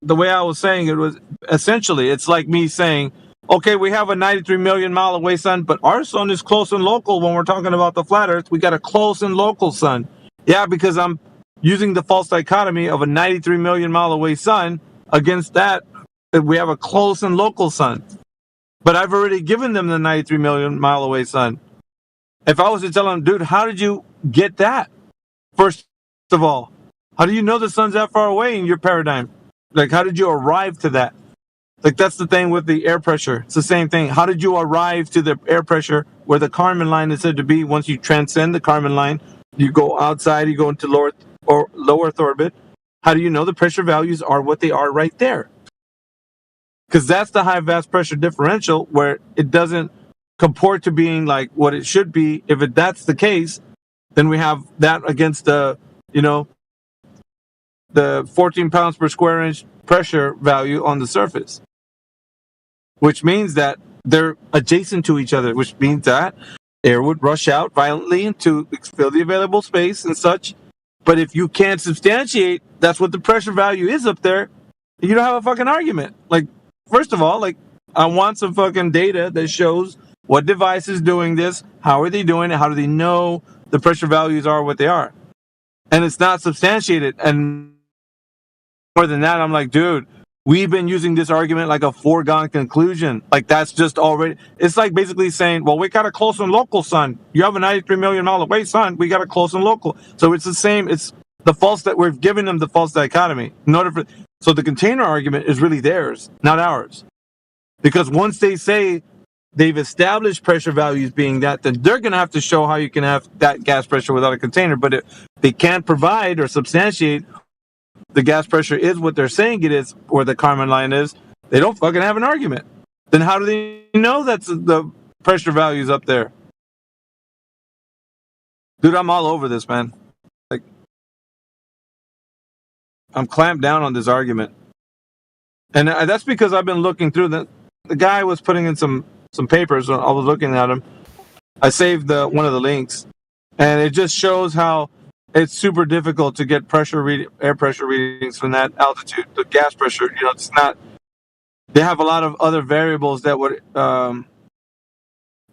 the way I was saying it was essentially, it's like me saying, okay, we have a 93 million mile away sun, but our sun is close and local. When we're talking about the flat Earth, we got a close and local sun. Yeah, because I'm using the false dichotomy of a 93 million mile away sun against that we have a close and local sun. But I've already given them the 93 million mile away sun. If I was to tell them, dude, how did you get that? First of all, how do you know the sun's that far away in your paradigm? Like, how did you arrive to that? Like, that's the thing with the air pressure. It's the same thing. How did you arrive to the air pressure where the Kármán line is said to be? Once you transcend the Kármán line, you go outside, you go into low Earth orbit. How do you know the pressure values are what they are right there? Because that's the high vast pressure differential, where it doesn't comport to being like what it should be. If that's the case, then we have that against the 14 pounds per square inch pressure value on the surface, which means that they're adjacent to each other, which means that air would rush out violently to fill the available space and such. But if you can't substantiate that's what the pressure value is up there, you don't have a fucking argument. Like, first of all, like, I want some fucking data that shows what device is doing this, how are they doing it, how do they know the pressure values are what they are. And it's not substantiated. And more than that, I'm like, dude, we've been using this argument like a foregone conclusion. Like, that's just already, it's like basically saying, well, we got a close and local sun. You have a 93 million mile away sun. We got a close and local. So it's the same. It's the false that we're giving them the false dichotomy. In order for, so the container argument is really theirs, not ours. Because once they say they've established pressure values being that, then they're going to have to show how you can have that gas pressure without a container. But if they can't provide or substantiate the gas pressure is what they're saying it is, or the Kármán line is, they don't fucking have an argument. Then how do they know that's the pressure values up there? Dude, I'm all over this, man. Like, I'm clamped down on this argument. And that's because I've been looking through the guy was putting in some papers. I was looking at him. I saved one of the links, and it just shows how it's super difficult to get air pressure readings from that altitude. The gas pressure, it's not. They have a lot of other variables that would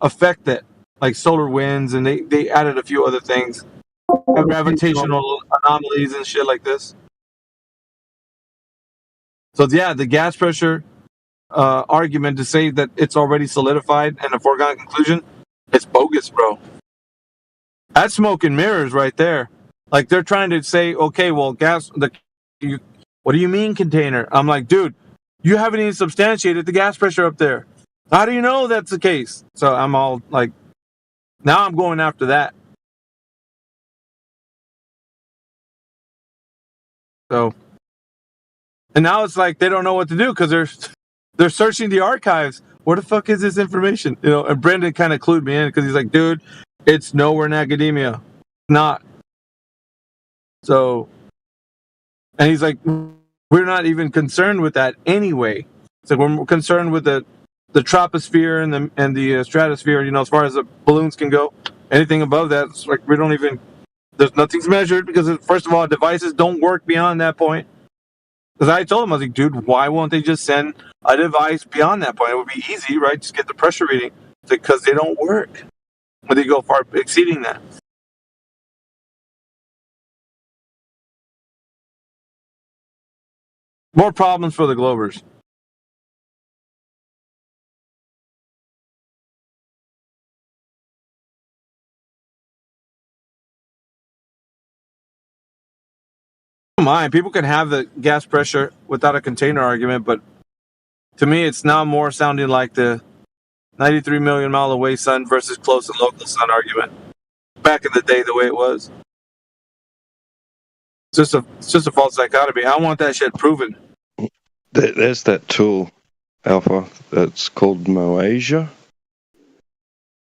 affect it, like solar winds, and they added a few other things, gravitational anomalies and shit like this. So yeah, the gas pressure argument to say that it's already solidified and a foregone conclusion, it's bogus, bro. That's smoke and mirrors right there. Like, they're trying to say, okay, well, what do you mean container? I'm like, dude, you haven't even substantiated the gas pressure up there. How do you know that's the case? So I'm all like, now I'm going after that. So, and now it's like they don't know what to do because they're searching the archives. Where the fuck is this information? And Brendan kind of clued me in because he's like, dude, it's nowhere in academia. Not. So, and he's like, we're not even concerned with that anyway. It's like we're concerned with the troposphere and the stratosphere. As far as the balloons can go, anything above that, it's like we don't even. There's nothing's measured because first of all, devices don't work beyond that point. Because I told him, I was like, dude, why won't they just send a device beyond that point? It would be easy, right? Just get the pressure reading. Because they don't work when they go far exceeding that. More problems for the Globers. I don't mind. People can have the gas pressure without a container argument, but to me, it's now more sounding like the 93 million mile away sun versus close and local sun argument. Back in the day, the way it was. It's just a false dichotomy. I want that shit proven. There's that tool, Alpha, that's called Moasia.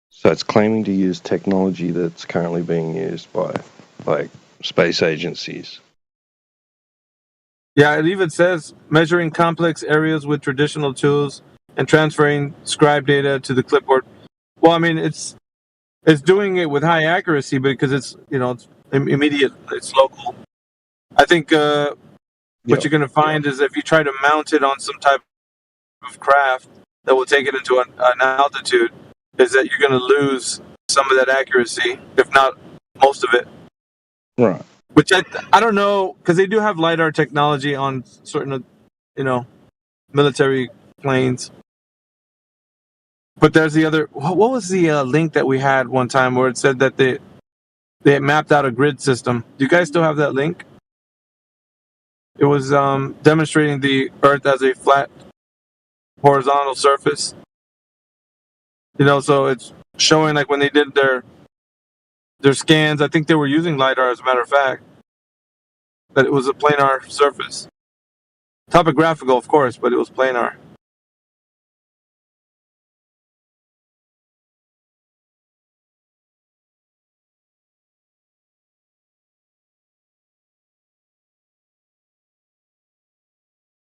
So it's claiming to use technology that's currently being used by, like, space agencies. Yeah, it even says measuring complex areas with traditional tools and transferring scribe data to the clipboard. Well, I mean, it's doing it with high accuracy because it's it's immediate, it's local. I think what you're going to find is if you try to mount it on some type of craft that will take it into an altitude, is that you're going to lose some of that accuracy, if not most of it. Right. Which I don't know, because they do have LiDAR technology on certain, military planes. But there's the other, what was the link that we had one time where it said that they had mapped out a grid system? Do you guys still have that link? It was demonstrating the Earth as a flat horizontal surface. So it's showing like when they did their scans. I think they were using LiDAR, as a matter of fact, that it was a planar surface. Topographical, of course, but it was planar.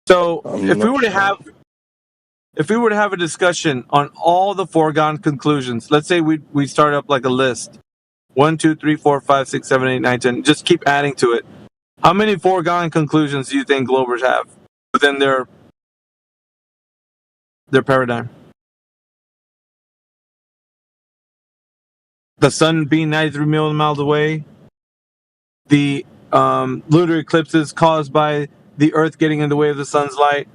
So if we were to have a discussion on all the foregone conclusions, let's say we start up like a list. 1, 2, 3, 4, 5, 6, 7, 8, 9, 10. Just keep adding to it. How many foregone conclusions do you think Globers have within their paradigm? The sun being 93 million miles away. The lunar eclipses caused by the Earth getting in the way of the sun's light.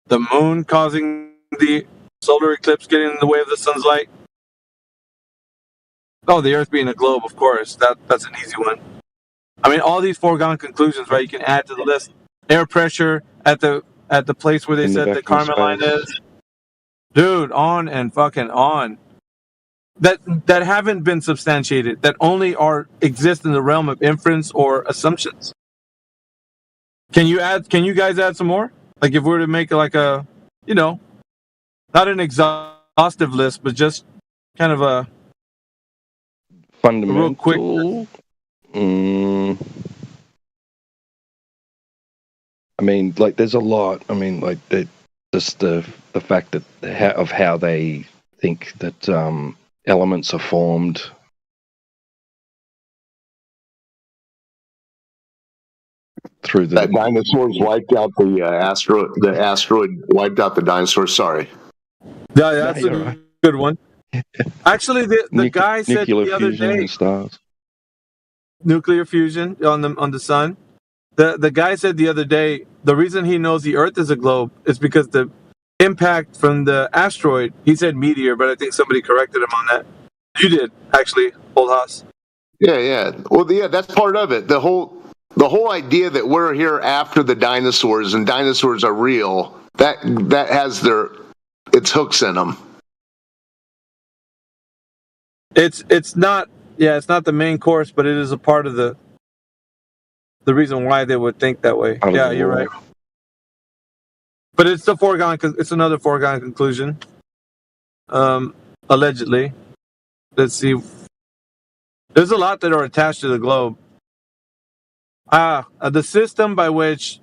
The moon causing the solar eclipse getting in the way of the sun's light. Oh, the Earth being a globe, of course. That's an easy one. I mean, all these foregone conclusions, right? You can add to the list. Air pressure at the place where they said the Kármán line is. Dude, on and fucking on. That haven't been substantiated. That only exist in the realm of inference or assumptions. Can you guys add some more? Like if we were to make like a, not an exhaustive list, but just kind of a fundamental. Real quick. I mean, like, there's a lot. I mean, like, just the fact that of how they think that elements are formed. Through the dinosaurs wiped out the asteroid. The asteroid wiped out the dinosaurs. Sorry. Yeah, that's a good one. Actually, the guy said the other day, stars. Nuclear fusion on the sun. The guy said the other day the reason he knows the Earth is a globe is because the impact from the asteroid. He said meteor, but I think somebody corrected him on that. You did actually, Old Haas. Yeah. Well, yeah, that's part of it. The whole idea that we're here after the dinosaurs and dinosaurs are real. That has its hooks in them. It's not the main course, but it is a part of the reason why they would think that way. Yeah, you're right. But it's another foregone conclusion. Allegedly. Let's see. There's a lot that are attached to the globe. The system by which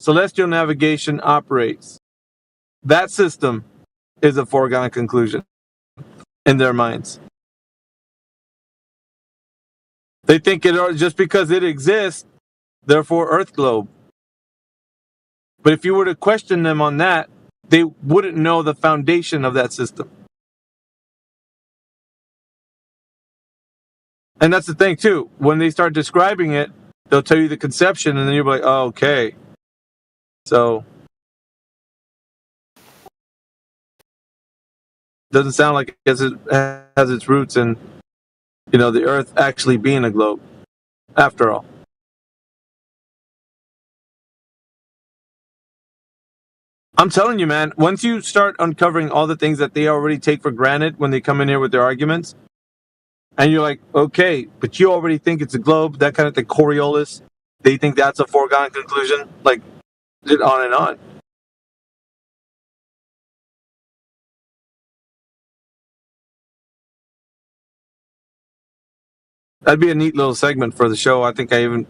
celestial navigation operates. That system is a foregone conclusion in their minds. They think just because it exists, therefore Earth globe. But if you were to question them on that, they wouldn't know the foundation of that system. And that's the thing too. When they start describing it, they'll tell you the conception, and then you'll be like, "Oh, okay." So doesn't sound like it has its roots in, the Earth actually being a globe, after all. I'm telling you, man, once you start uncovering all the things that they already take for granted when they come in here with their arguments, and you're like, okay, but you already think it's a globe, that kind of thing, Coriolis, they think that's a foregone conclusion, like, on and on. That'd be a neat little segment for the show. I think I even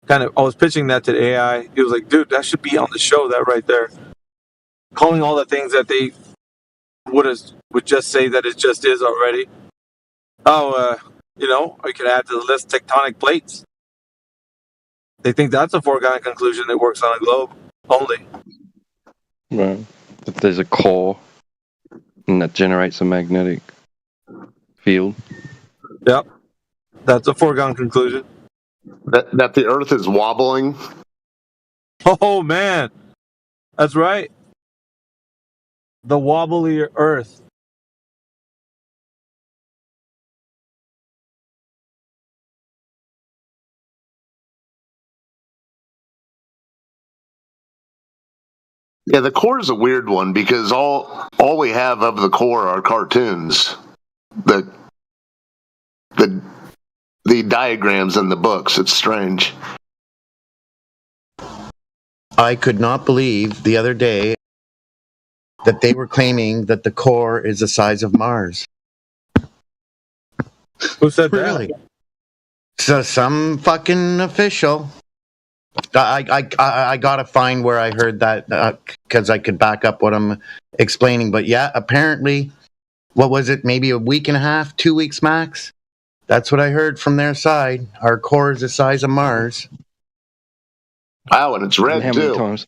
I was pitching that to the AI. He was like, dude, that should be on the show, that right there. Calling all the things that they would just say that it just is already. Oh, we could add to the list tectonic plates. They think that's a foregone conclusion. It works on a globe only. Right. If there's a core and that generates a magnetic field. Yep. That's a foregone conclusion. That the Earth is wobbling. Oh, man. That's right. The wobbly Earth. Yeah, the core is a weird one because all we have of the core are cartoons. The diagrams in the books. It's strange. I could not believe the other day that they were claiming that the core is the size of Mars. Who said really? So some fucking official. I gotta find where I heard that because I could back up what I'm explaining. But yeah, apparently, what was it? Maybe a week and a half, 2 weeks max. That's what I heard from their side. Our core is the size of Mars. Wow, and it's red how too. Many times?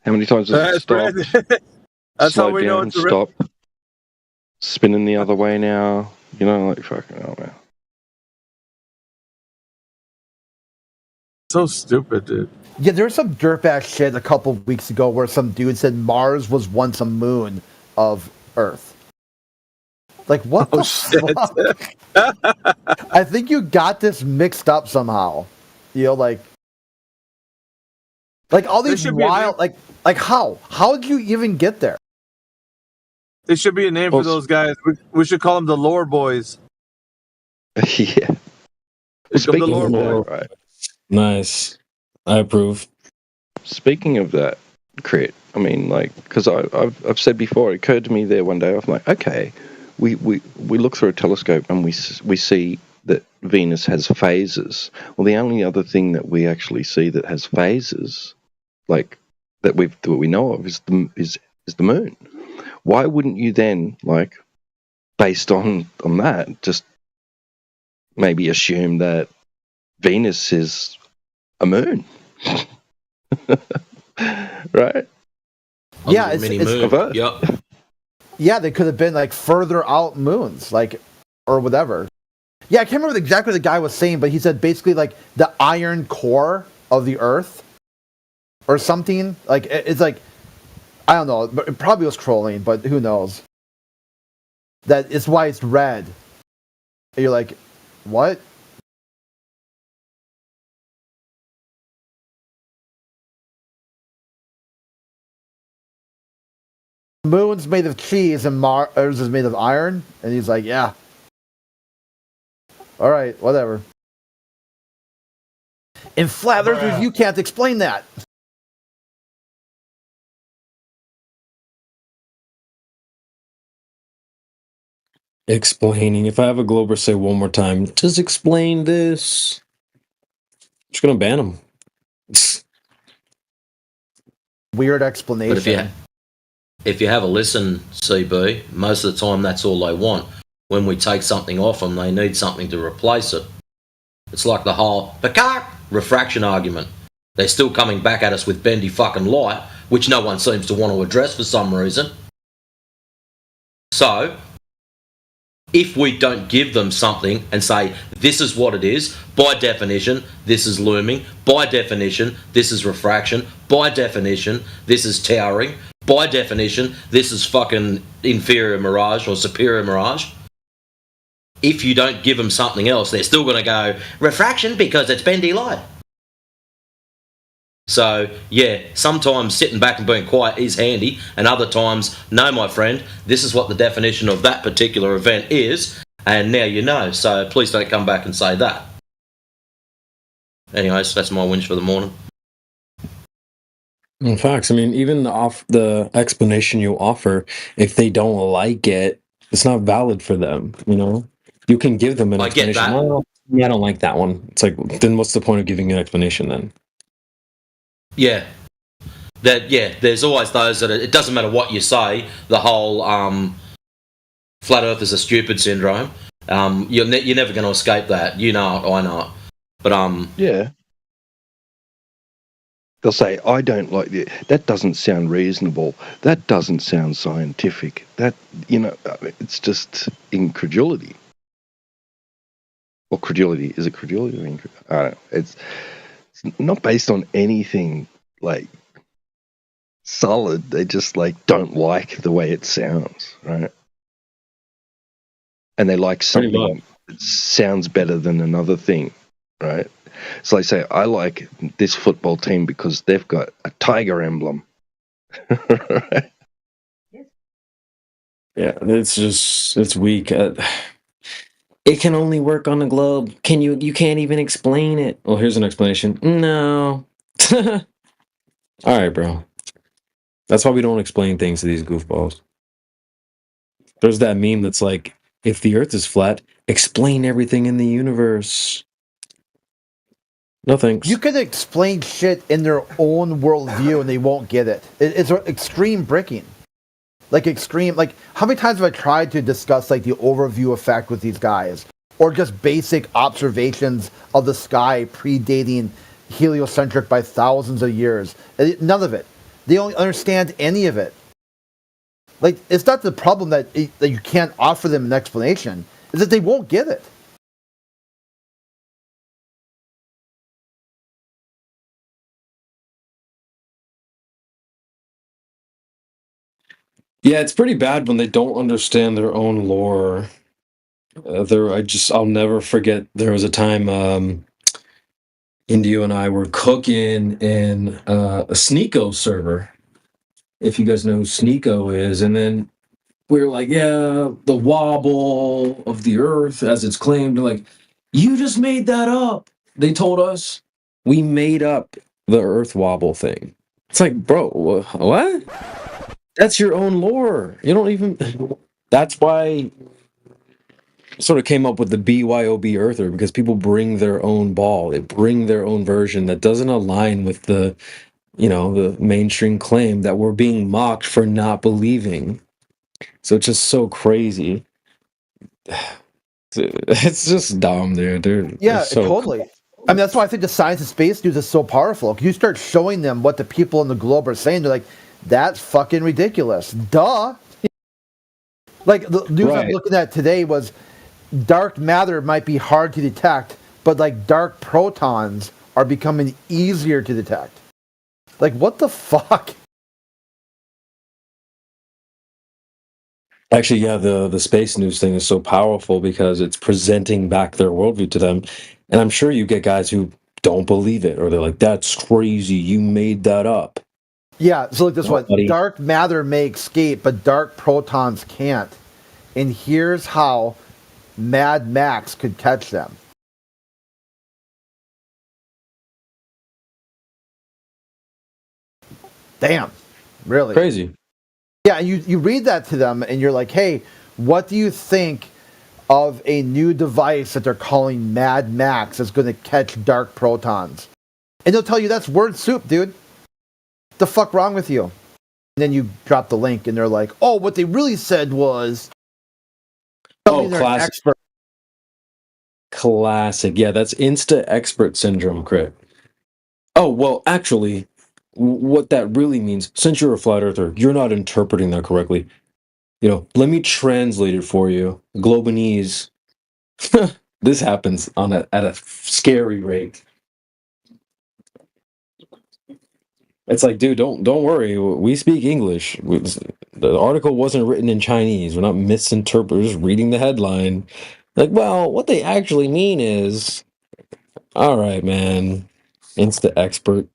How many times does it stop? That's how slow we know down, it's a stop. Spinning the other way now. You know, like fucking hell, man. So stupid, dude. Yeah, there was some dirtbag shit a couple of weeks ago where some dude said Mars was once a moon of Earth. Like, what the fuck? I think you got this mixed up somehow. You know, like all these wild, like how? How did you even get there? There should be a name for those guys. We should call them the lore boys. Yeah. Speaking of that, right. Nice. I approve. Speaking of that, Crit, I mean, like, because I've said before, it occurred to me there one day, I'm like, okay, we look through a telescope and we see that Venus has phases. Well, the only other thing that we actually see that has phases, like, that we know of is the moon. Why wouldn't you then, like, based on that, just maybe assume that Venus is a moon? Right? Yeah, it's Yep. Yeah, they could have been like further out moons, like, or whatever. Yeah, I can't remember exactly what the guy was saying, but he said basically like the iron core of the Earth or something. Like, it's like, I don't know, but it probably was trolling, but who knows? That is why it's red. And you're like, what? The moon's made of cheese and Mars is made of iron, and he's like, yeah. All right, whatever. In Flat Earth Review can't explain that. Explaining. If I have a Glober say one more time, just explain this. I'm just gonna ban him. Weird explanation. But if you have a listen, CB, most of the time that's all they want. When we take something off them, they need something to replace it. It's like the whole Picard refraction argument. They're still coming back at us with bendy fucking light, which no one seems to want to address for some reason. So, if we don't give them something and say, this is what it is, by definition, this is looming, by definition, this is refraction, by definition, this is towering, by definition, this is fucking inferior mirage or superior mirage. If you don't give them something else, they're still going to go, refraction because it's bendy light. So, yeah, sometimes sitting back and being quiet is handy, and other times, no, my friend, this is what the definition of that particular event is, and now you know, so please don't come back and say that. Anyways, that's my whinge for the morning. In fact, I mean, even the explanation you offer, if they don't like it, it's not valid for them, you know? You can give them an explanation. Get that. Oh, yeah, I don't like that one. It's like, then what's the point of giving an explanation then? Yeah. There's always those that it doesn't matter what you say, the whole flat earth is a stupid syndrome. You're never going to escape that. You know it, I know it. But yeah. They'll say, I don't like it. That doesn't sound reasonable. That doesn't sound scientific. That, you know, it's just incredulity. Or credulity. Is it credulity or incredulity? I don't know. It's not based on anything, like, solid. They just, like, don't like the way it sounds, right? And they like something that sounds better than another thing, right? So they say, I like this football team because they've got a tiger emblem. Yeah, it's weak. It can only work on the globe. You can't even explain it. Well, here's an explanation. No. All right, bro. That's why we don't explain things to these goofballs. There's that meme that's like, if the earth is flat, explain everything in the universe. No thanks. You can explain shit in their own worldview and they won't get it. It's extreme bricking. Like extreme, like how many times have I tried to discuss like the overview effect with these guys? Or just basic observations of the sky predating heliocentric by thousands of years. None of it. They don't understand any of it. Like, it's not the problem that you can't offer them an explanation. It's that they won't get it. Yeah, it's pretty bad when they don't understand their own lore. I'll never forget. There was a time Indio and I were cooking in a Sneeko server. If you guys know who Sneeko is, and then we were like, yeah, the wobble of the Earth, as it's claimed. They're like, you just made that up. They told us we made up the Earth wobble thing. It's like, bro, what? That's your own lore. You don't even. That's why I sort of came up with the BYOB Earther, because people bring their own ball. They bring their own version that doesn't align with the mainstream claim that we're being mocked for not believing. So it's just so crazy. It's just dumb, dude. Yeah, It's so totally. I mean, that's why I think the science and space news is so powerful. You start showing them what the people in the globe are saying, they're like, that's fucking ridiculous. Duh. Like, the news I'm looking at today was dark matter might be hard to detect, but like dark protons are becoming easier to detect. Like, what the fuck? Actually, yeah, the space news thing is so powerful because it's presenting back their worldview to them. And I'm sure you get guys who don't believe it, or they're like, that's crazy, you made that up. Yeah, so like this one, Buddy. dark matter may escape, but dark protons can't. And here's how Mad Max could catch them. Damn, really? Crazy. Yeah, you read that to them and you're like, hey, what do you think of a new device that they're calling Mad Max that's going to catch dark protons? And they'll tell you that's word soup, dude. The fuck wrong with you? And then you drop the link and they're like, oh, what they really said was... Oh, classic. Classic. Yeah, that's Insta expert syndrome, Crit. Oh, well, actually, what that really means, since you're a flat earther, you're not interpreting that correctly. Let me translate it for you. Globanese. This happens at a scary rate. It's like, dude, don't worry. We speak English. The article wasn't written in Chinese. We're not misinterpreting. We're just reading the headline. Like, well, what they actually mean is, all right, man. Insta expert.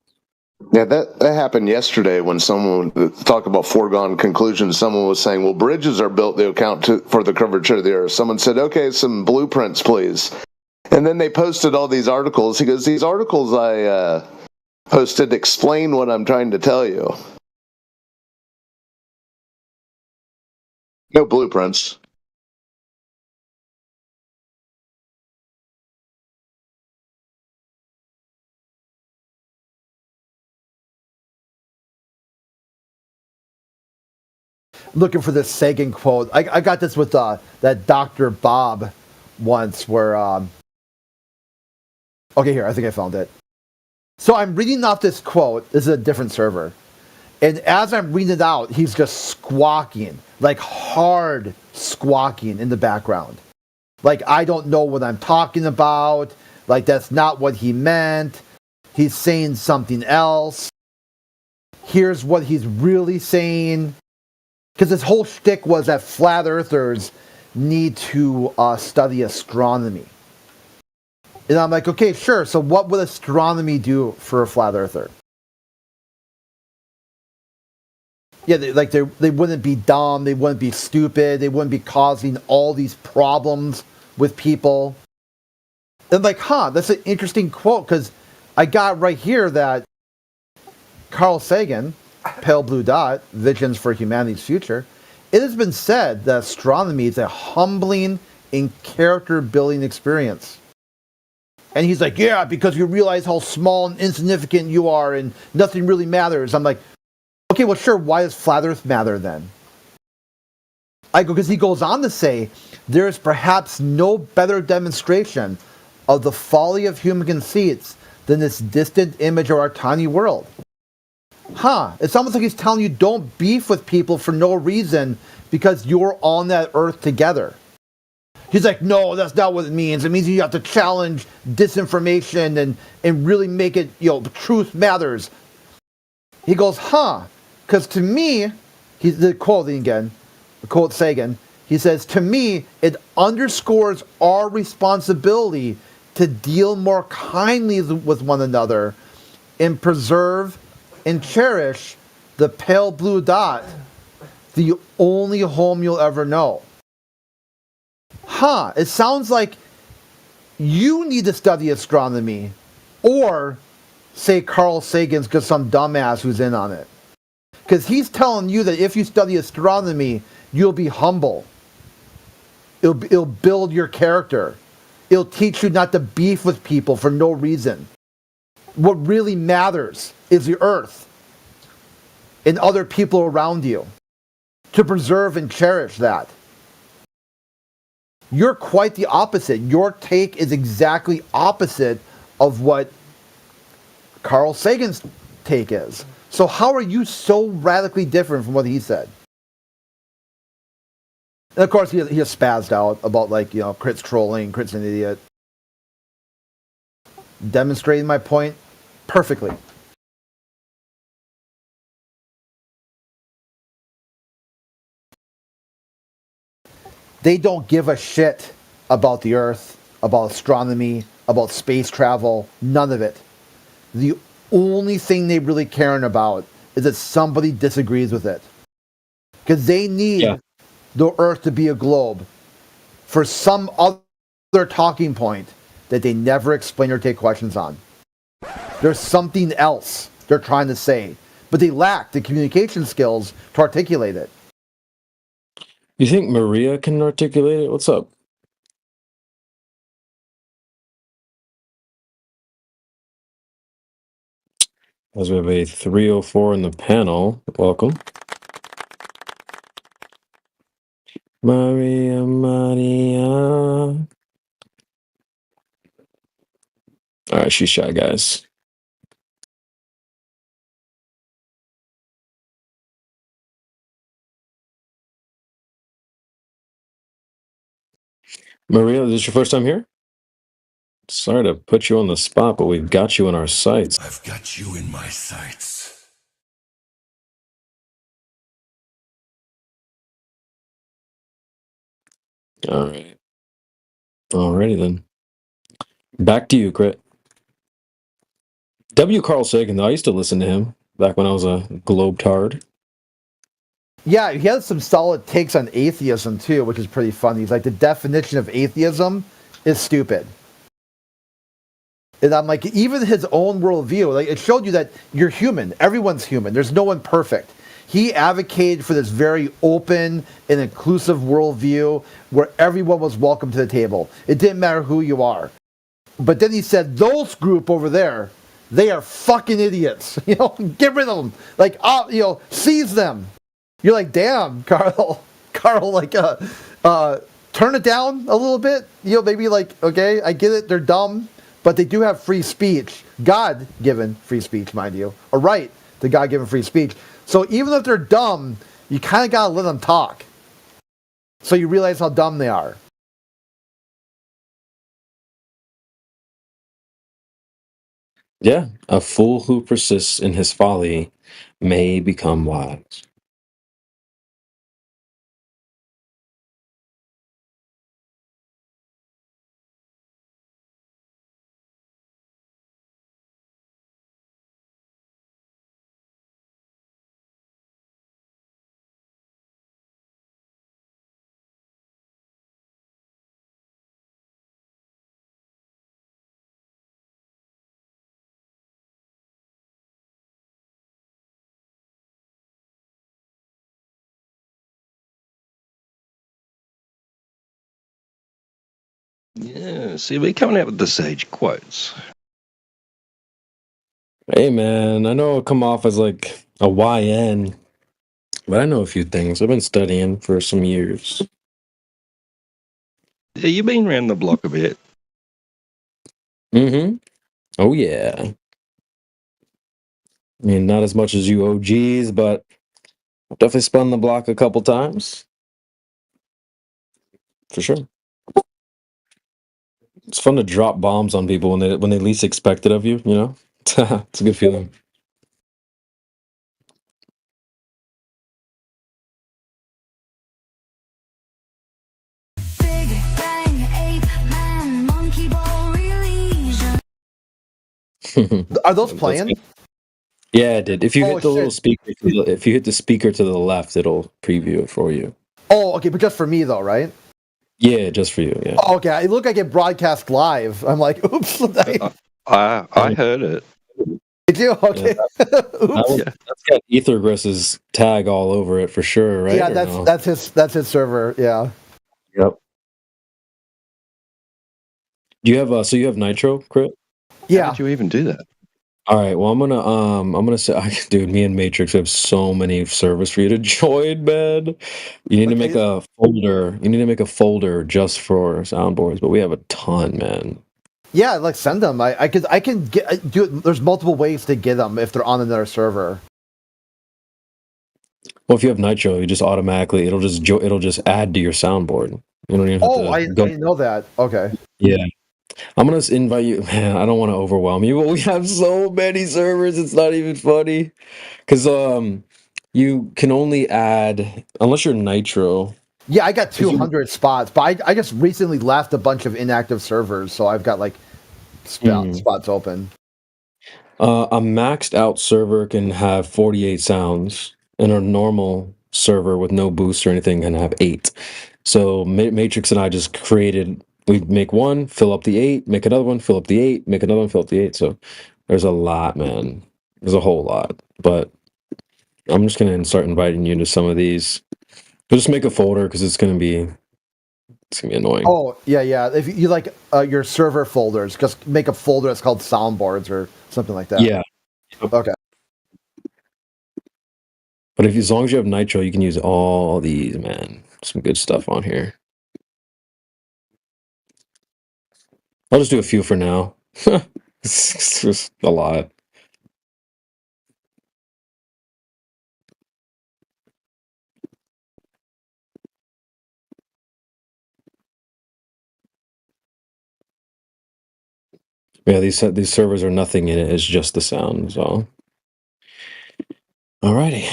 Yeah, that happened yesterday when someone talk about foregone conclusions. Someone was saying, "Well, bridges are built to account for the curvature of the Earth." Someone said, "Okay, some blueprints, please." And then they posted all these articles. He goes, "These articles I posted explain what I'm trying to tell you." No blueprints. Looking for this Sagan quote. I got this with that Dr. Bob once where... Okay, here, I think I found it. So I'm reading off this quote. This is a different server. And as I'm reading it out, he's just squawking, like hard squawking in the background. Like, I don't know what I'm talking about. Like, that's not what he meant. He's saying something else. Here's what he's really saying. Because his whole shtick was that flat earthers need to study astronomy. And I'm like, okay, sure. So what would astronomy do for a flat earther? Yeah, they wouldn't be dumb, they wouldn't be stupid, they wouldn't be causing all these problems with people. And like, that's an interesting quote because I got right here that Carl Sagan, Pale Blue Dot, Visions for Humanity's Future, it has been said that astronomy is a humbling and character building experience. And he's like, yeah, because you realize how small and insignificant you are and nothing really matters. I'm like, okay, well, sure, why does flat Earth matter then? I go, because he goes on to say, there is perhaps no better demonstration of the folly of human conceits than this distant image of our tiny world. It's almost like he's telling you don't beef with people for no reason because you're on that earth together. He's like, no, that's not what it means. It means you have to challenge disinformation and really make it, truth matters. He goes, because to me, he's the quoting again, quote Sagan, he says, to me, it underscores our responsibility to deal more kindly with one another and preserve and cherish the pale blue dot, the only home you'll ever know. It sounds like you need to study astronomy, or say Carl Sagan's just some dumbass who's in on it. Because he's telling you that if you study astronomy, you'll be humble. It'll build your character. It'll teach you not to beef with people for no reason. What really matters is the earth and other people around you. To preserve and cherish that. You're quite the opposite. Your take is exactly opposite of what Carl Sagan's take is. So how are you so radically different from what he said? And of course, he has spazzed out about Crit's trolling, Crit's an idiot. Demonstrating my point perfectly. They don't give a shit about the Earth, about astronomy, about space travel, none of it. The only thing they really caring about is that somebody disagrees with it. Because they need the Earth to be a globe for some other talking point that they never explain or take questions on. There's something else they're trying to say, but they lack the communication skills to articulate it. You think Maria can articulate it? What's up? As we have a 304 in the panel. Welcome. Maria. All right, she's shy, guys. Maria, is this your first time here? Sorry to put you on the spot, but we've got you in our sights. I've got you in my sights. All right. Alrighty then. Back to you, Crit. W. Carl Sagan, though, I used to listen to him back when I was a globetard. Yeah, he has some solid takes on atheism too, which is pretty funny. He's like, the definition of atheism is stupid. And I'm like, even his own worldview, like it showed you that you're human. Everyone's human. There's no one perfect. He advocated for this very open and inclusive worldview where everyone was welcome to the table. It didn't matter who you are. But then he said, those group over there, they are fucking idiots. Get rid of them. Like, seize them. You're like, damn, Carl, like, turn it down a little bit. Maybe like, okay, I get it, they're dumb, but they do have free speech. God-given free speech, mind you. A right to God-given free speech. So even if they're dumb, you kind of got to let them talk. So you realize how dumb they are. Yeah, a fool who persists in his folly may become wise. Yeah, see, we're coming out with the sage quotes. Hey man, I know I'll come off as like a YN, but I know a few things. I've been studying for some years. Yeah, you've been around the block a bit. Mm-hmm. Oh yeah. I mean, not as much as you OGs, but I've definitely spun the block a couple times. For sure. It's fun to drop bombs on people when they least expect it of you, you know? It's a good feeling. Are those playing? Yeah, it did. If you Oh, hit the little shit. speaker, if you hit the speaker to the left, it'll preview it for you. Oh, okay, but just for me though, right? Yeah, just for you. Yeah. Oh, okay, it looked like it broadcast live. I'm like, oops. I heard it. Did you? Okay. Oops. That's got Ethergress's tag all over it for sure, right? Yeah, Or no? that's his server. Yeah. Yep. Do you have so you have Nitro, Crit? Yeah. How did you even do that? All right. Well, I'm gonna say, dude, me and Matrix have so many servers for you to join, man. You need to make a folder. You need to make a folder just for soundboards, but we have a ton, man. Yeah, like send them. I can get do it. There's multiple ways to get them if they're on another server. Well, if you have Nitro, you just automatically it'll just add to your soundboard. You don't even have Oh, to I go. didn't know that. Okay. Yeah. I'm gonna invite you. Man, I don't want to overwhelm you, but we have so many servers. It's not even funny, because you can only add unless you're Nitro. Yeah, I got 200 spots, but I just recently left a bunch of inactive servers, so I've got like spots open. A maxed out server can have 48 sounds, and a normal server with no boost or anything can have 8. So Matrix and I just created. We make one, fill up the 8, make another one, fill up the 8, make another one, fill up the 8. So there's a lot, man. There's a whole lot, but I'm just gonna start inviting you into some of these. Just make a folder because it's gonna be annoying. Oh yeah. If you like your server folders, just make a folder that's called soundboards or something like that. Yeah. Okay. But as long as you have Nitro, you can use all these, man. Some good stuff on here. I'll just do a few for now. It's just a lot. Yeah, these servers are nothing in it. It's just the sound. So, alrighty.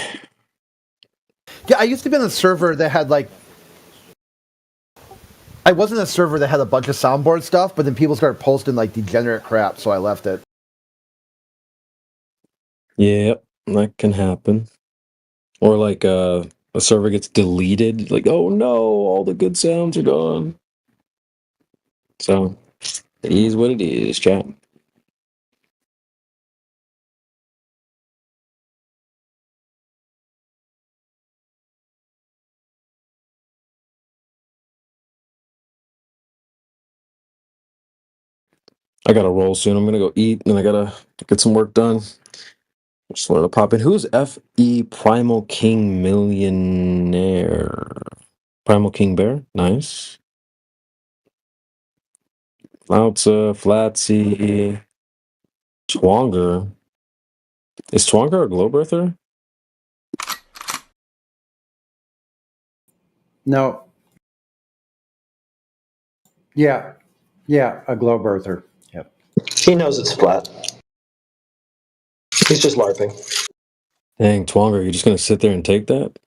Yeah, I used to be on a server that had like. I wasn't a server that had a bunch of soundboard stuff, but then people started posting like degenerate crap, so I left it. Yep, that can happen. Or like a server gets deleted. Like, oh no, all the good sounds are gone. So, it is what it is, chat. I gotta roll soon. I'm gonna go eat, and I gotta get some work done. Just wanted to pop in. Who's FE Primal King Millionaire? Primal King Bear? Nice. Floutza, Flatsy, Twonger. Is Twonger a glow birther? No. Yeah. Yeah, a glow birther. Yep. He knows it's flat. He's just LARPing. Dang, Twonger, you just gonna sit there and take that?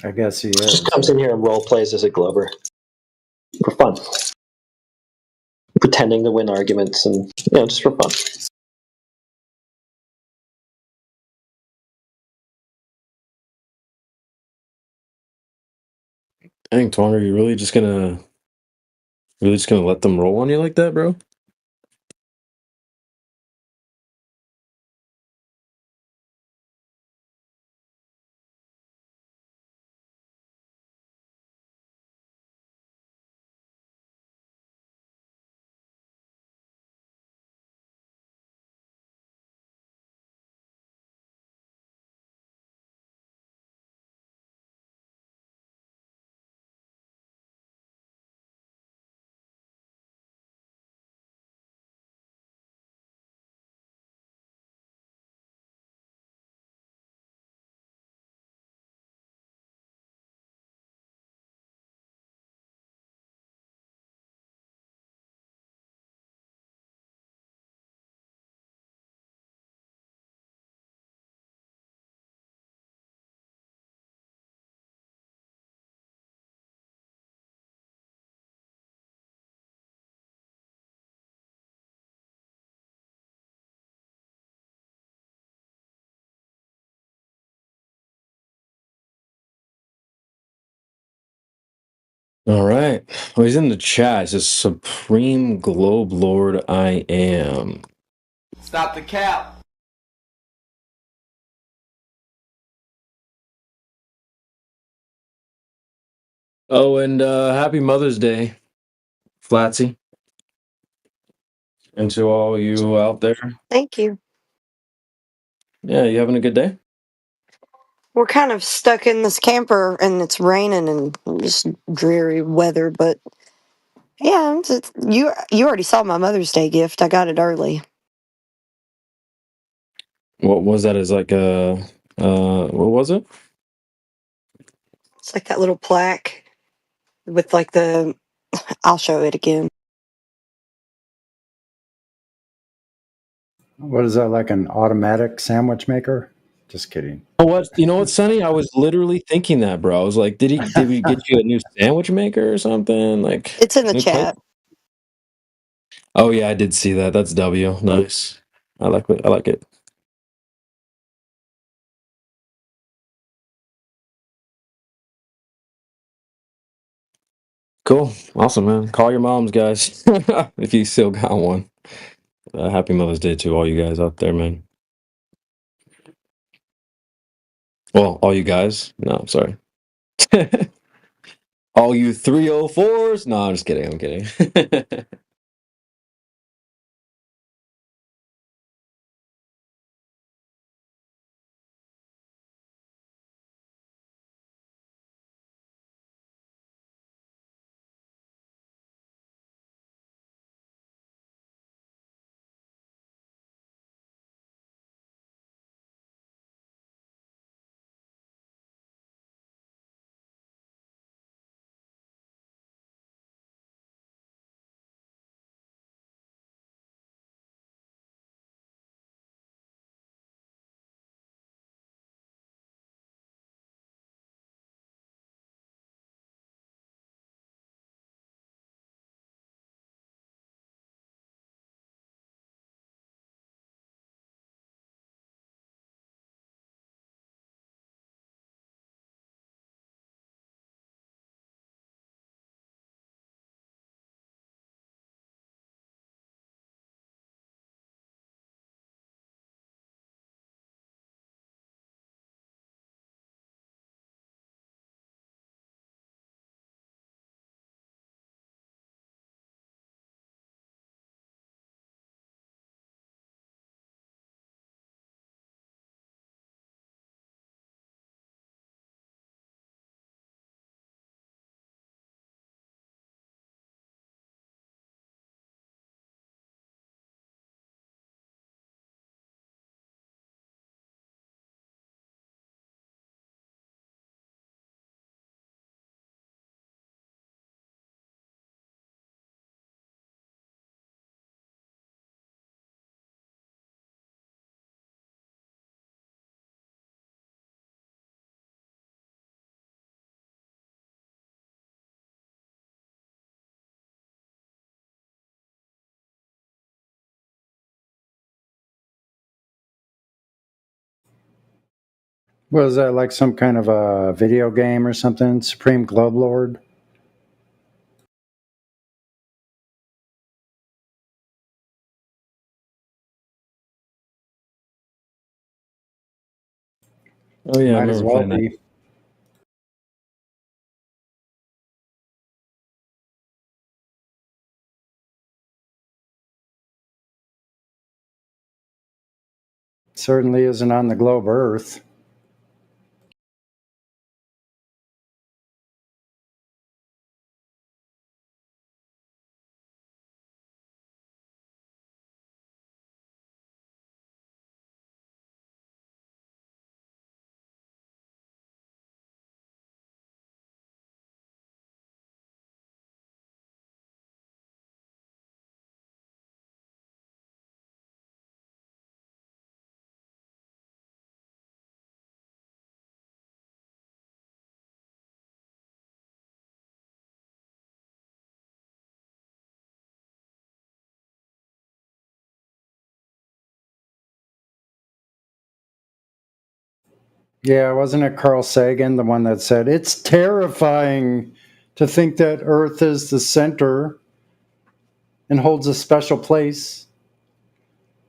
I guess he is. Just comes in here and role plays as a Glober for fun, pretending to win arguments and just for fun. Dang, Twonger, you really just gonna let them roll on you like that, bro? All right. Well, he's in the chat. It says Supreme Globe Lord I am. Stop the cap. Oh, and happy Mother's Day, Flatsy. And to all you out there. Thank you. Yeah, you having a good day? We're kind of stuck in this camper and it's raining and just dreary weather, but yeah, you already saw my Mother's Day gift. I got it early. What was that? Is like what was it? It's like that little plaque with like I'll show it again. What is that, like an automatic sandwich maker? Just kidding. Oh, what? You know what, Sonny? I was literally thinking that, bro. I was like, did we get you a new sandwich maker or something? Like, It's in the new plate? chat. Oh yeah, I did see that. That's W. Nice. I like it. I like it. Cool. Awesome, man. Call your moms, guys, if you still got one. Happy Mother's Day to all you guys out there, man. Well, all you guys. No, I'm sorry. All you 304s. No, I'm just kidding. I'm kidding. What is that, like some kind of a video game or something? Supreme Globe Lord? Oh yeah, I Might as remember well playing that. be. Certainly isn't on the globe Earth. Yeah, wasn't it Carl Sagan, the one that said, it's terrifying to think that Earth is the center and holds a special place.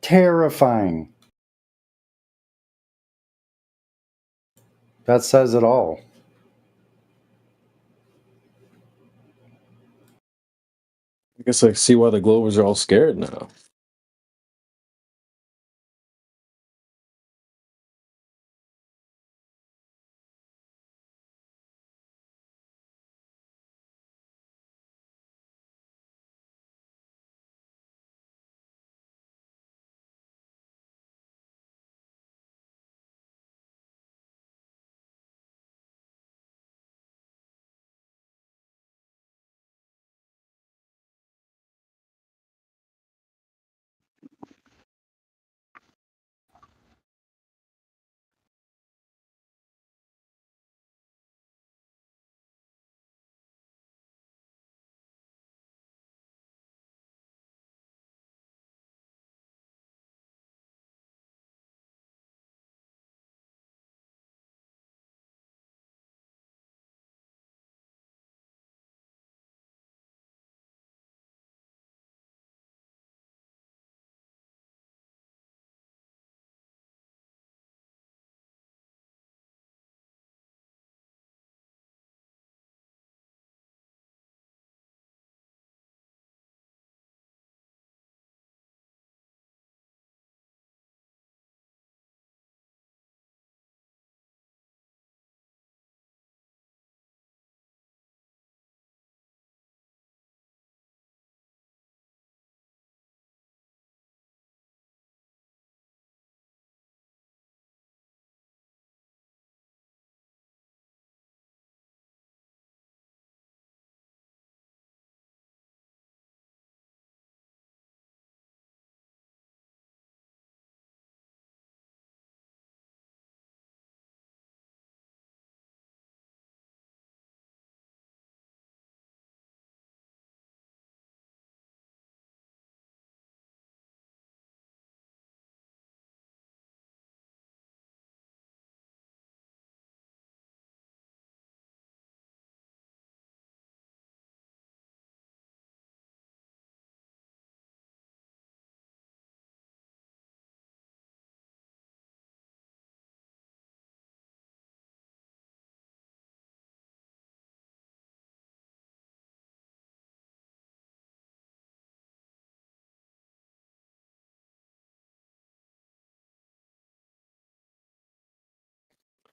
Terrifying. That says it all. I guess I see why the Globers are all scared now.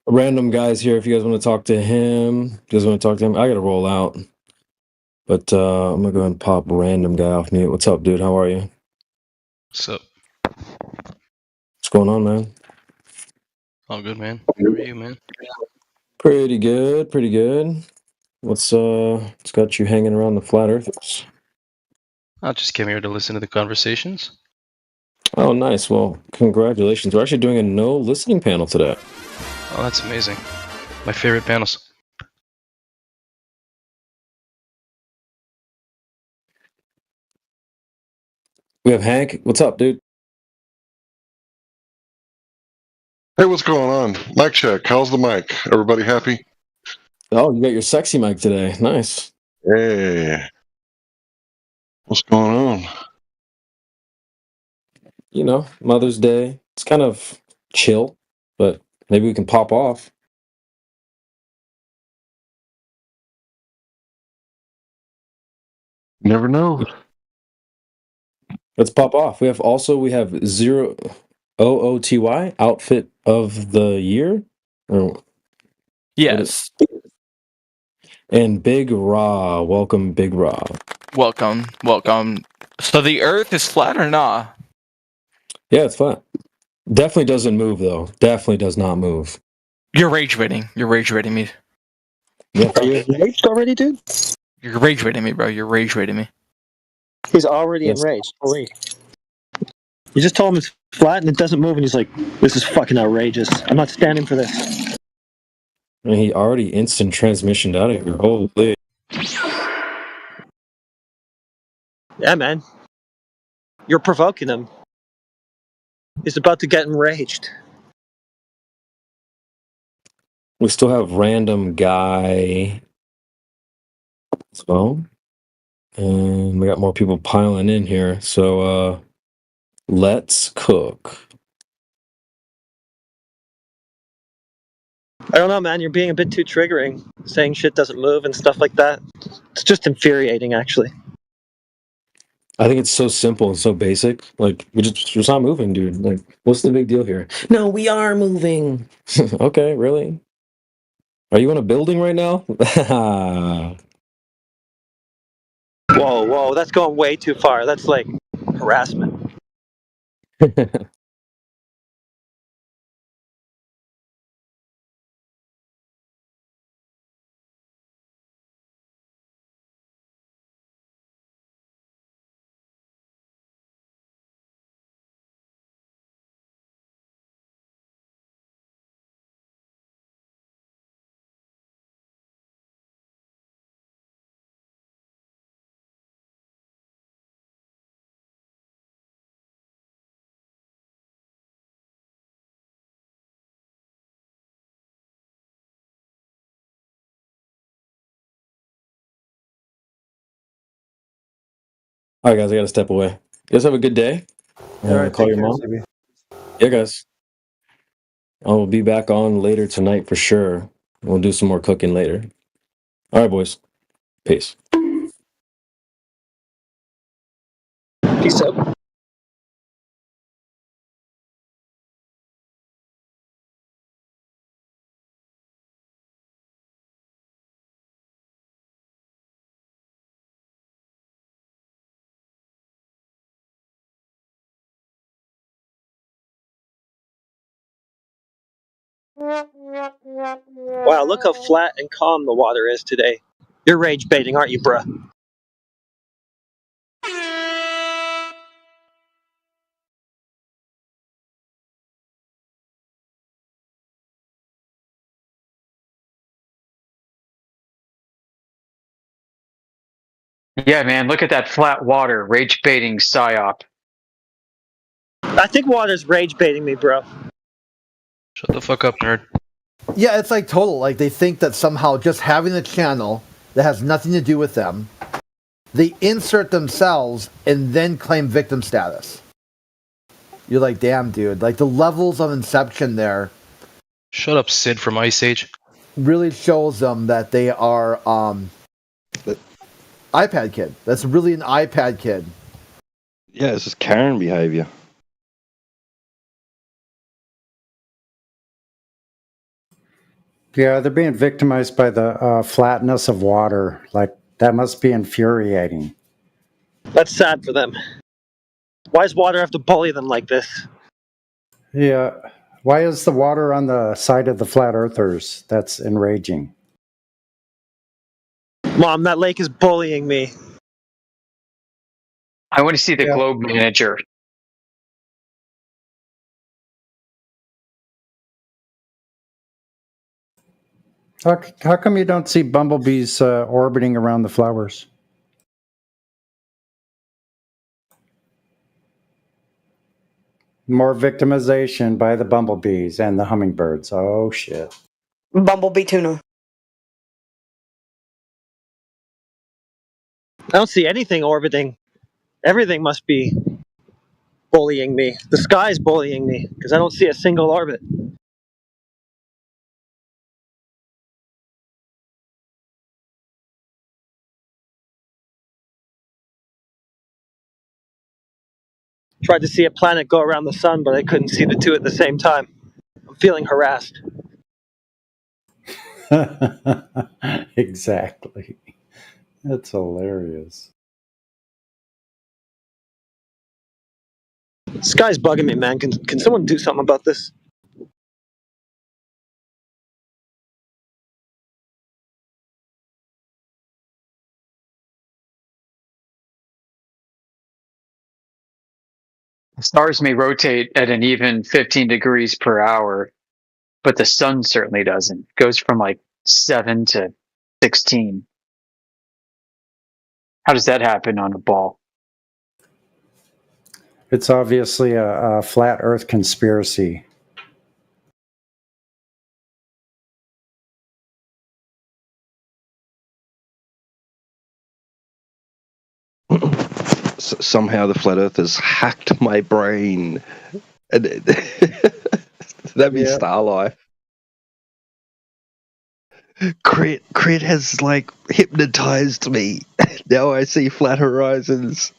Random guys here. If you guys want to talk to him, I gotta roll out. But I'm gonna go ahead and pop random guy off mute. What's up, dude? How are you? What's up? What's going on, man? All good, man. How are you, man? Pretty good, pretty good. What's got you hanging around the flat earthers? I just came here to listen to the conversations. Oh, nice. Well, congratulations. We're actually doing a no listening panel today. Oh, that's amazing. My favorite panels. We have Hank. What's up, dude? Hey, what's going on? Mic check. How's the mic? Everybody happy? Oh, you got your sexy mic today. Nice. Hey. What's going on? You know, Mother's Day. It's kind of chill, but maybe we can pop off. Never know. Let's pop off. We have Zero OOTY outfit of the year. Yes. And Big Raw. Welcome, Big Raw. Welcome. So the Earth is flat or not? Yeah, it's flat. Definitely doesn't move though. Definitely does not move. You're rage baiting. You're rage baiting me. Yeah. Are you enraged already, dude? You're rage baiting me, bro. You're rage baiting me. He's already enraged. Holy. You just told him it's flat and it doesn't move, and he's like, "This is fucking outrageous. I'm not standing for this." And he already instant transmissioned out of here. Holy. Yeah, man. You're provoking him. He's about to get enraged. We still have random guy. So, and we got more people piling in here. So, let's cook. I don't know, man. You're being a bit too triggering, saying shit doesn't move and stuff like that. It's just infuriating, actually. I think it's so simple and so basic. Like we're just not moving, dude. Like, what's the big deal here? No, we are moving. Okay, really? Are you in a building right now? Whoa, that's going way too far. That's like harassment. All right, guys, I gotta step away. You guys have a good day. All right, Call take your care, mom. CB. Yeah, guys. I'll be back on later tonight for sure. We'll do some more cooking later. All right, boys. Peace. Peace out. Wow, look how flat and calm the water is today. You're rage baiting, aren't you, bruh? Yeah, man, look at that flat water, rage baiting psyop. I think water's rage baiting me, bro. Shut the fuck up, nerd. Yeah, it's like total. Like they think that somehow just having a channel that has nothing to do with them, they insert themselves and then claim victim status. You're like, damn, dude. Like the levels of inception there Shut up, Sid from Ice Age. really shows them that they are iPad kid. That's really an iPad kid. Yeah, it's just Karen behavior. Yeah, they're being victimized by the flatness of water. Like, that must be infuriating. That's sad for them. Why does water have to bully them like this? Yeah. Why is the water on the side of the flat earthers? That's enraging. Mom, that lake is bullying me. I want to see the globe manager. How come you don't see bumblebees orbiting around the flowers? More victimization by the bumblebees and the hummingbirds. Oh, shit. Bumblebee tuna. I don't see anything orbiting. Everything must be bullying me. The sky's bullying me because I don't see a single orbit. Tried to see a planet go around the sun, but I couldn't see the two at the same time. I'm feeling harassed. Exactly. That's hilarious. This guy's bugging me, man. Can someone do something about this? Stars may rotate at an even 15 degrees per hour, but the sun certainly doesn't. It goes from like 7 to 16. How does that happen on a ball? It's obviously a flat earth conspiracy. somehow the flat earthers hacked my brain. And that'd be Yeah. Star Life. Crit has like hypnotized me. Now I see flat horizons.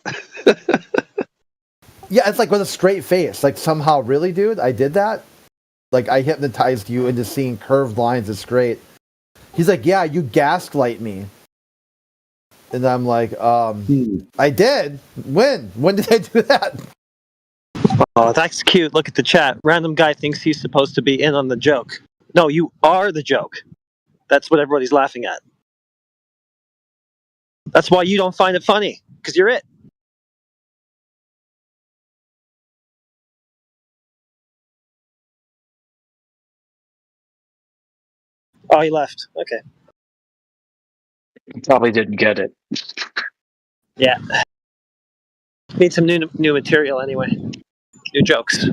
Yeah, it's like with a straight face. Like somehow, really, dude, I did that. Like I hypnotized you into seeing curved lines as straight. He's like, yeah, you gaslight me. And I'm like, I did. When? When did I do that? Oh, that's cute. Look at the chat. Random guy thinks he's supposed to be in on the joke. No, you are the joke. That's what everybody's laughing at. That's why you don't find it funny, because you're it. Oh, he left. Okay. Probably didn't get it. Yeah. Need some new material anyway. New jokes.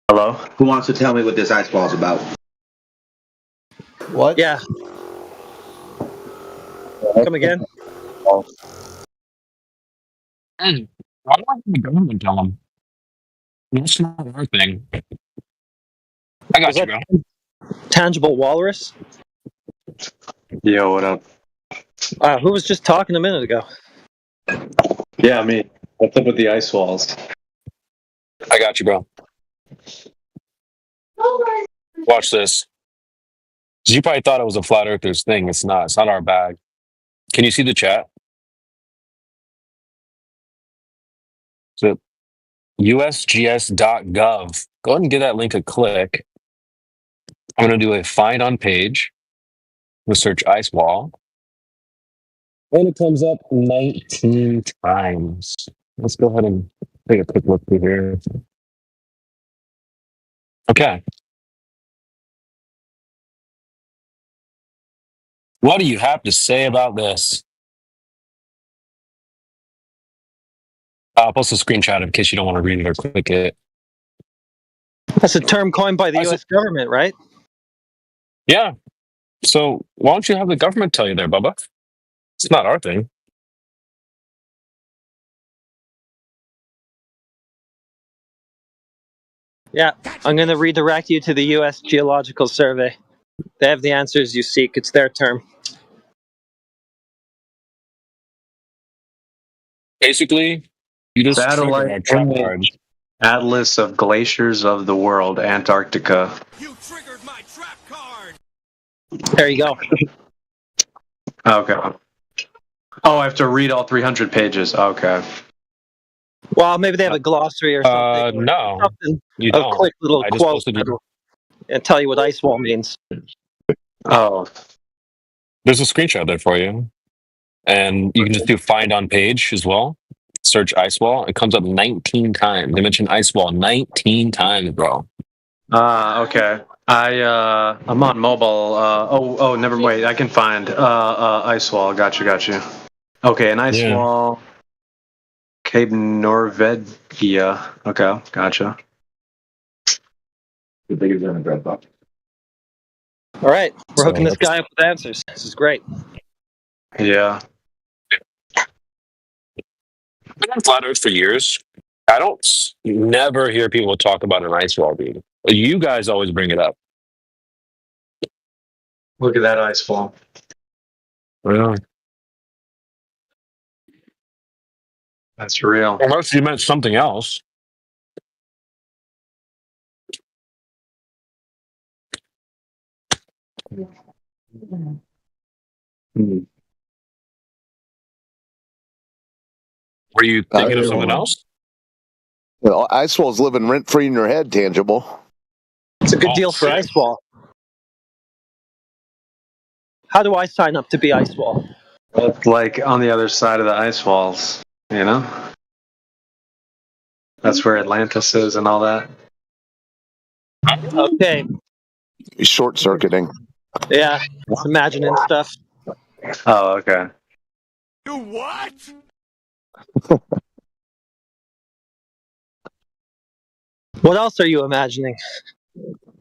Hello? Who wants to tell me what this ice wall is about? What? Yeah. Come again? Hey, why don't the government tell them? That's not our thing. I got Was you, that bro. Tangible Walrus? Yo, what up? Who was just talking a minute ago? Yeah, me. What's up with the ice walls? I got you, bro. Watch this. You probably thought it was a flat earthers thing. It's not. It's not our bag. Can you see the chat? So usgs.gov. Go ahead and give that link a click. I'm going to do a find on page. We'll search ice wall. And it comes up 19 times. Let's go ahead and take a quick look through here. Okay. What do you have to say about this? I'll post a screenshot in case you don't want to read it or click it. That's a term coined by the U.S. government, right? Yeah. So why don't you have the government tell you there, Bubba? It's not our thing. Yeah, I'm going to redirect you to the U.S. Geological Survey. They have the answers you seek. It's their term. Basically, you just triggered our Satellite trap card. image atlas of glaciers of the world, Antarctica. There you go. Okay. Oh, I have to read all 300 pages. Okay. Well, maybe they have a glossary or something. No, something you a don't. quick little I just quote posted you. and tell you what ice wall means. Oh. There's a screenshot there for you. And you can just do find on page as well. Search ice wall. It comes up 19 times. They mentioned ice wall 19 times, bro. Okay. I'm on mobile. Never wait. I can find ice wall. Got you. Okay, an ice wall. Cape Norvegia. Okay, gotcha. All right, we're hooking this guy up with answers. This is great. Yeah. I've been on flat Earth for years. I don't never hear people talk about an ice wall, dude. You guys always bring it up. Look at that ice wall. Yeah. That's real. Unless you meant something else. Were you thinking of something else? Well, ice wall's living rent free in your head, Tangible. It's a good deal for ice wall. How do I sign up to be ice wall? It's like on the other side of the ice walls, you know? That's where Atlantis is and all that. Okay. Short circuiting. Yeah, just imagining stuff. Oh, okay. You what? What else are you imagining?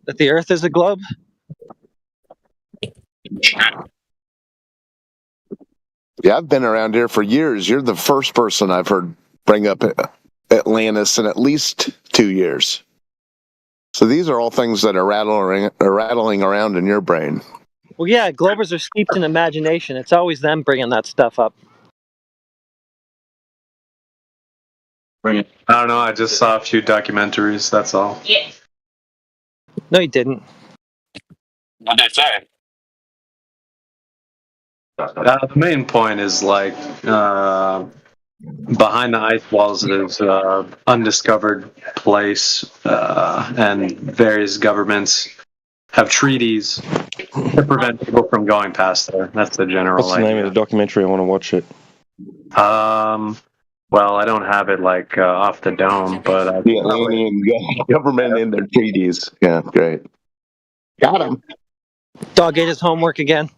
That the Earth is a globe? Yeah, I've been around here for years. You're the first person I've heard bring up Atlantis in at least 2 years. So these are all things that are rattling around in your brain. Well, yeah, Globers are steeped in imagination. It's always them bringing that stuff up. I don't know. I just saw a few documentaries. That's all. Yeah. No, you didn't. What'd they say? The main point is like behind the ice walls is undiscovered place, and various governments have treaties to prevent people from going past there. That's the general What's the name of the documentary? I want to watch it. Well, I don't have it like off the dome, but the alien government in their treaties. Yeah, great. Got him. Dog ate his homework again.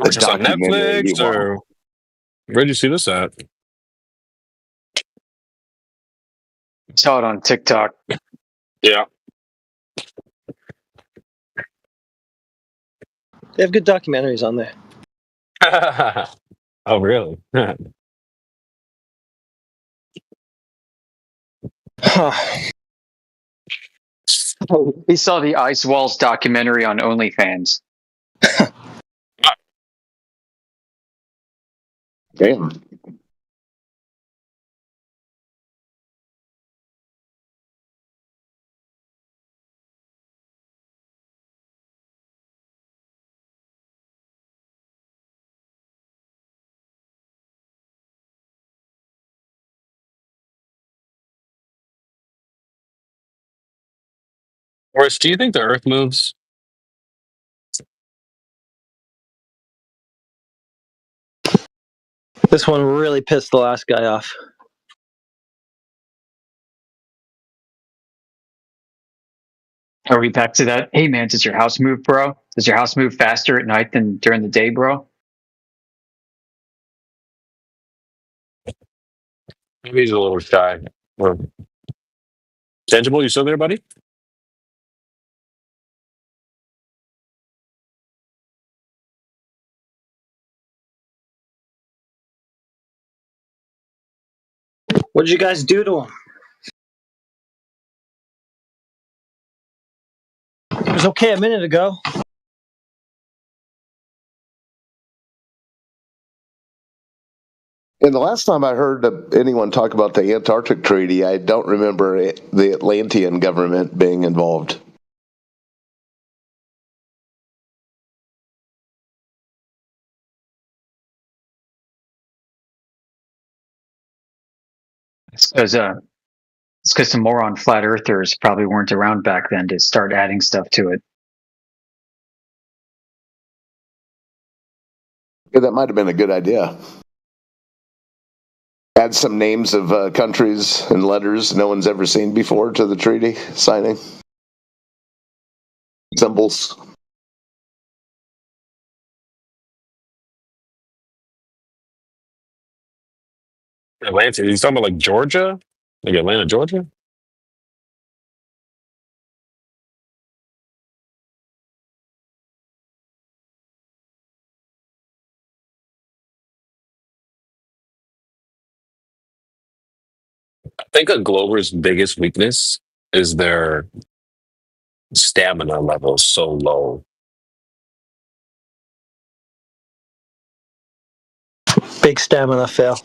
It's on Netflix, or where'd you see this at? Saw it on TikTok. Yeah. They have good documentaries on there. Oh, really? He saw the Ice Walls documentary on OnlyFans. Damn. Horace, do you think the Earth moves? This one really pissed the last guy off. Are we back to that? Hey man, does your house move, bro? Does your house move faster at night than during the day, bro? Maybe he's a little shy. Or... Tangible, you still there, buddy? What did you guys do to him? It was okay a minute ago. And the last time I heard anyone talk about the Antarctic Treaty, I don't remember the Atlantean government being involved. It's because some moron flat earthers probably weren't around back then to start adding stuff to it. Yeah, that might have been a good idea. Add some names of countries and letters no one's ever seen before to the treaty signing. Symbols. Atlanta. He's talking about like Georgia? Like Atlanta, Georgia? I think a Glover's biggest weakness is their stamina level so low. Big stamina fail.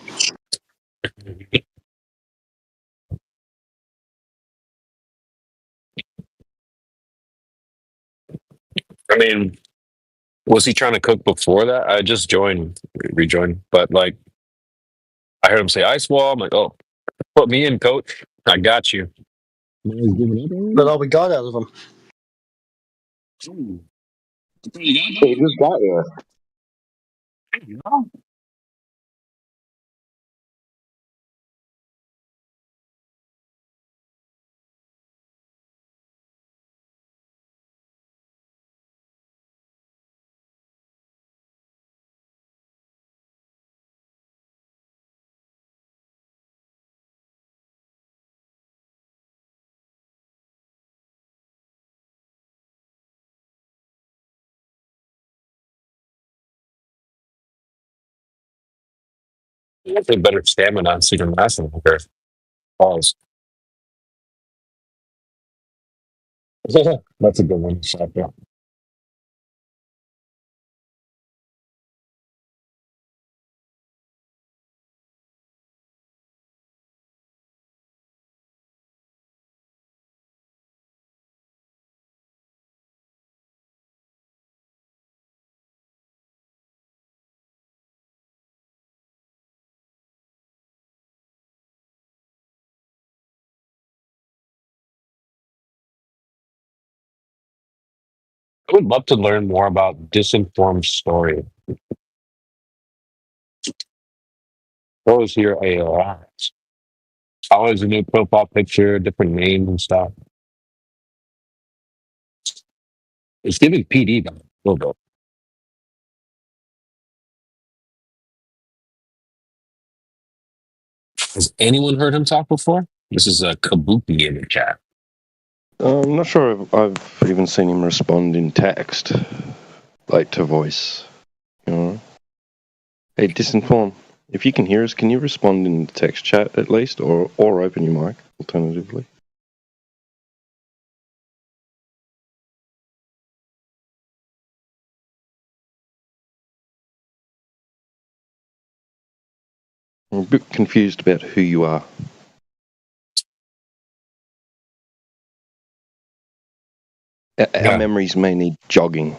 I mean, was he trying to cook before that? I just rejoined, but like I heard him say ice wall. I'm like, oh, put me in, coach. I got you. But all we got out of him. He just got here. I think better stamina so you can last longer. Pause. That's a good one. Shot there. I would love to learn more about disinformed story. Those here a lot. Always a new profile picture, different names and stuff. It's giving PD though, a little bit. Has anyone heard him talk before? This is a Kabuki in the chat. I'm not sure if I've even seen him respond in text, like to voice. You know? Hey, Disinform, if you can hear us, can you respond in the text chat at least, or open your mic, alternatively? I'm a bit confused about who you are. Our memories may need jogging.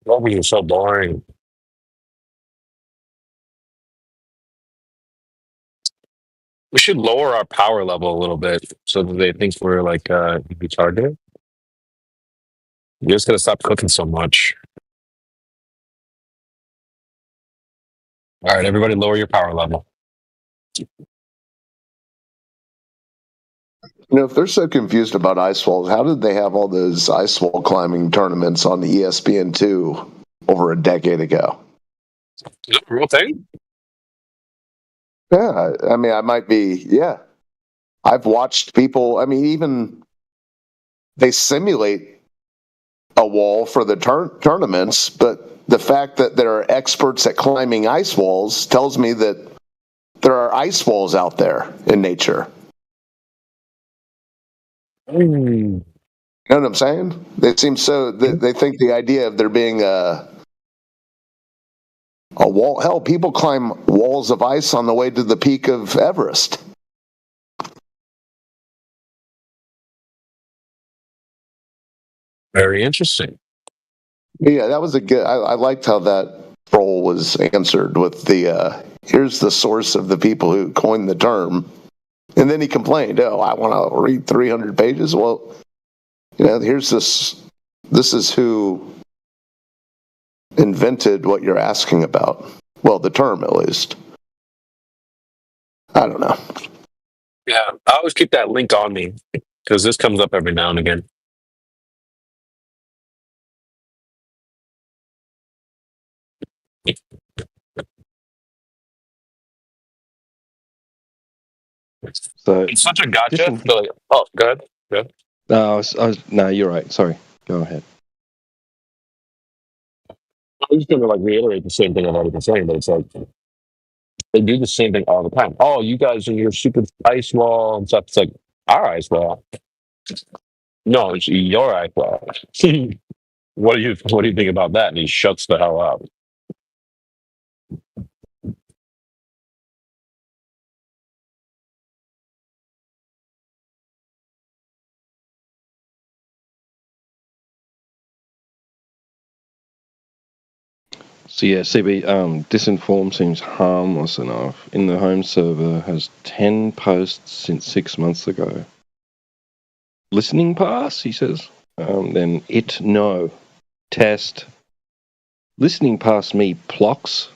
What were you so boring? We should lower our power level a little bit so that they think we're like retarded. You're just gonna stop cooking so much. All right, everybody, lower your power level. You know, if they're so confused about ice walls, how did they have all those ice wall climbing tournaments on the ESPN2 over a decade ago? Is that a real thing? Yeah, I mean, I might be, yeah. I've watched people, I mean, even they simulate a wall for the tournaments, but the fact that there are experts at climbing ice walls tells me that there are ice walls out there in nature. You know what I'm saying? They seem so, they think the idea of there being a wall, hell, people climb walls of ice on the way to the peak of Everest. Very interesting. Yeah, that was a good. I liked how that troll was answered with the here's the source of the people who coined the term, and then he complained, "Oh, I want to read 300 pages." Well, you know, here's this. This is who invented what you're asking about. Well, the term, at least. I don't know. Yeah, I always keep that link on me because this comes up every now and again. So It's such a gotcha. But like, oh, go ahead. Go ahead. No, you're right. Sorry. Go ahead. I'm just gonna like reiterate the same thing I've already been saying, but it's like they do the same thing all the time. Oh, you guys and your stupid ice wall and stuff. It's like our ice wall. No, it's your ice wall. What do you think about that? And he shuts the hell up. So yeah, CB, Disinform seems harmless enough. In the home server has 10 posts since 6 months ago. Listening pass, he says. Then it no. Test. Listening past me plox.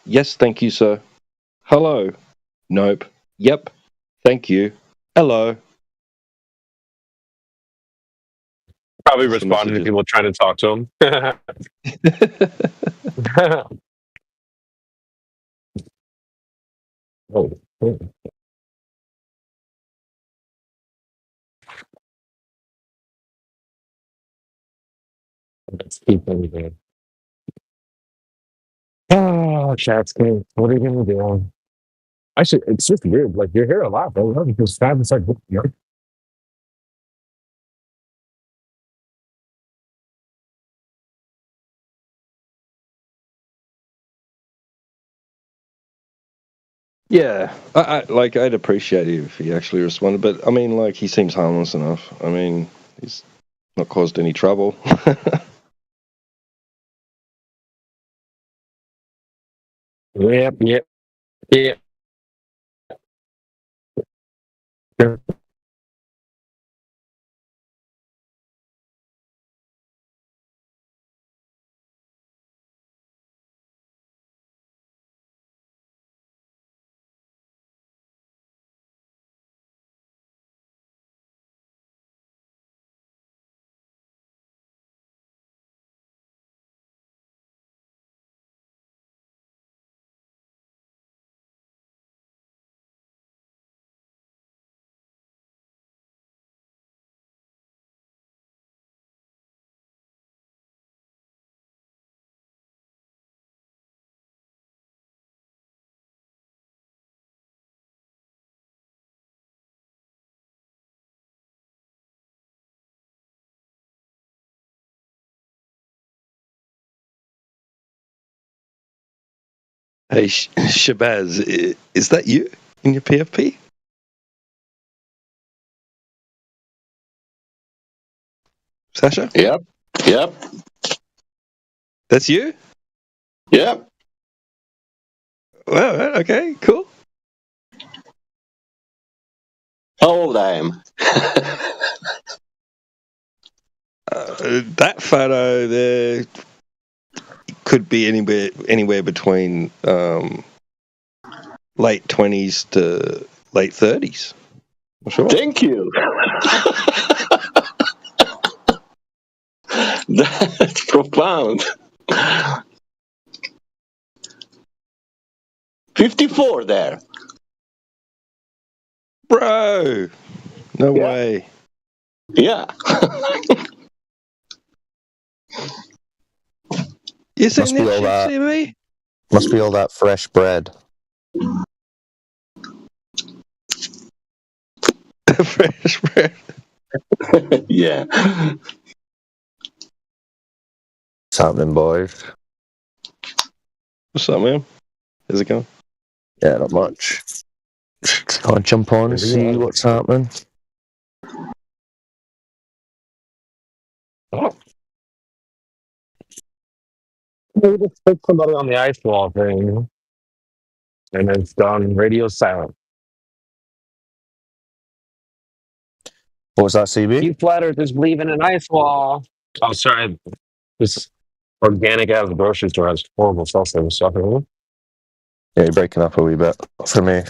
Yes, thank you, sir. Hello. Nope. Yep. Thank you. Hello. Probably responding to people trying to talk to him. Oh. Let's keep everything. Oh, chat's king. What are you gonna do? Actually, it's just weird. Like you're here a lot, bro. Because fans it's like, you know. Yeah, I'd appreciate it if he actually responded, but I mean, like, he seems harmless enough. I mean, he's not caused any trouble. Yep. Yep. Hey, Shabazz, is that you in your PFP? Sasha? Yep. That's you? Yep. Well, okay, cool. How old I am? That photo there could be anywhere between late 20s to late 30s. I'm sure. Thank you. That's profound. 54 there. Bro, no way. Yeah. You seen Must be that all shit, that. CB? Must be all that fresh bread. Fresh bread. Yeah. What's happening, boys? What's up, man? How's it going? Yeah, not much. I'll jump on and see what's happening. Oh. Maybe just put somebody on the ice wall thing, and it's gone radio silent. What was that, CB? You flat earthers believe in an ice wall. Oh, sorry. This organic out of the grocery store has horrible cell service. Yeah, you're breaking up a wee bit for me.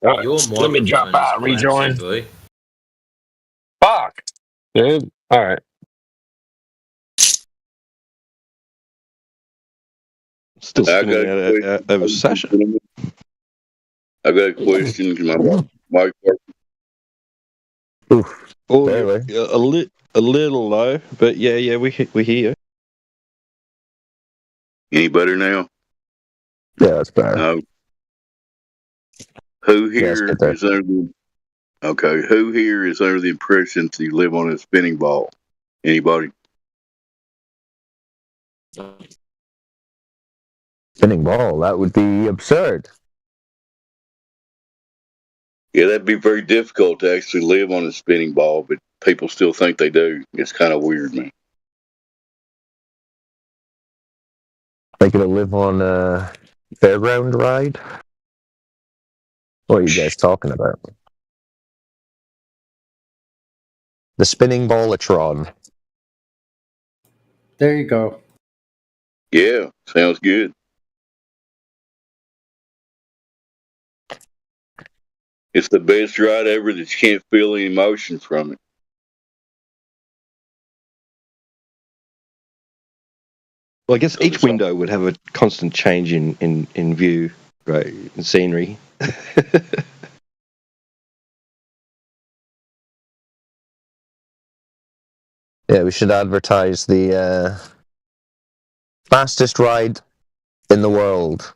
All right, Your let me drop microphone is out, rejoin. classic, Fuck, dude. All right. Still I spinning got a out over Sasha. I got a question. My Oh, a little low, but yeah, we hear you. Any better now? Yeah, that's better. No. Who Yeah, it's here good there. is under the Okay, who here is under the impression that you live on a spinning ball? Anybody? Spinning ball, that would be absurd. Yeah, that'd be very difficult to actually live on a spinning ball, but people still think they do. It's kind of weird, man. They could live on a fairground ride. What are you guys talking about? The spinning ballatron. There you go. Yeah, sounds good. It's the best ride ever that you can't feel any emotion from it. Well, I guess each window would have a constant change in view, right, in scenery. Yeah, we should advertise the fastest ride in the world,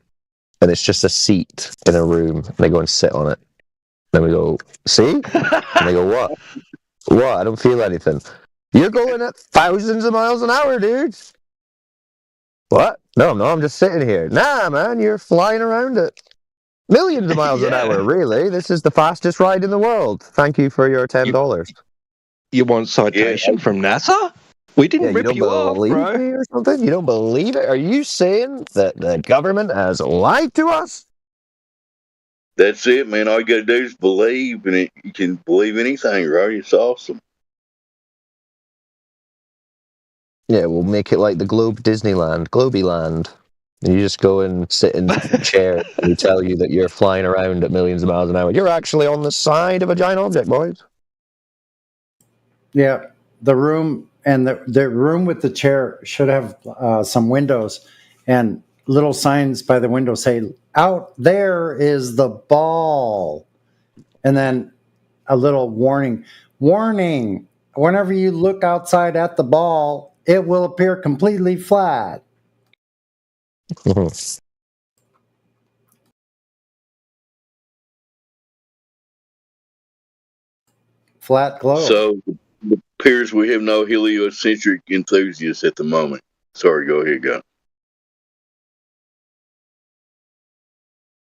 and it's just a seat in a room, and they go and sit on it. Then we go, see? And they go, what? What? I don't feel anything. You're going at thousands of miles an hour, dude. What? No, I'm just sitting here. Nah, man, you're flying around it. Millions of miles an hour, really. This is the fastest ride in the world. Thank you for your $10. You want citation from NASA? We didn't rip you off, believe bro. me or something? You don't believe it? Are you saying that the government has lied to us? That's it, man. All you gotta do is believe, and you can believe anything, right? It's awesome. Yeah, we'll make it like the Globe Disneyland, Globyland. And you just go and sit in a chair and we tell you that you're flying around at millions of miles an hour. You're actually on the side of a giant object, boys. Yeah, the room and the room with the chair should have some windows and little signs by the window say, out there is the ball. And then a little warning. Warning, whenever you look outside at the ball, it will appear completely flat. Flat globe. So it appears we have no heliocentric enthusiasts at the moment. Sorry, go ahead, guy.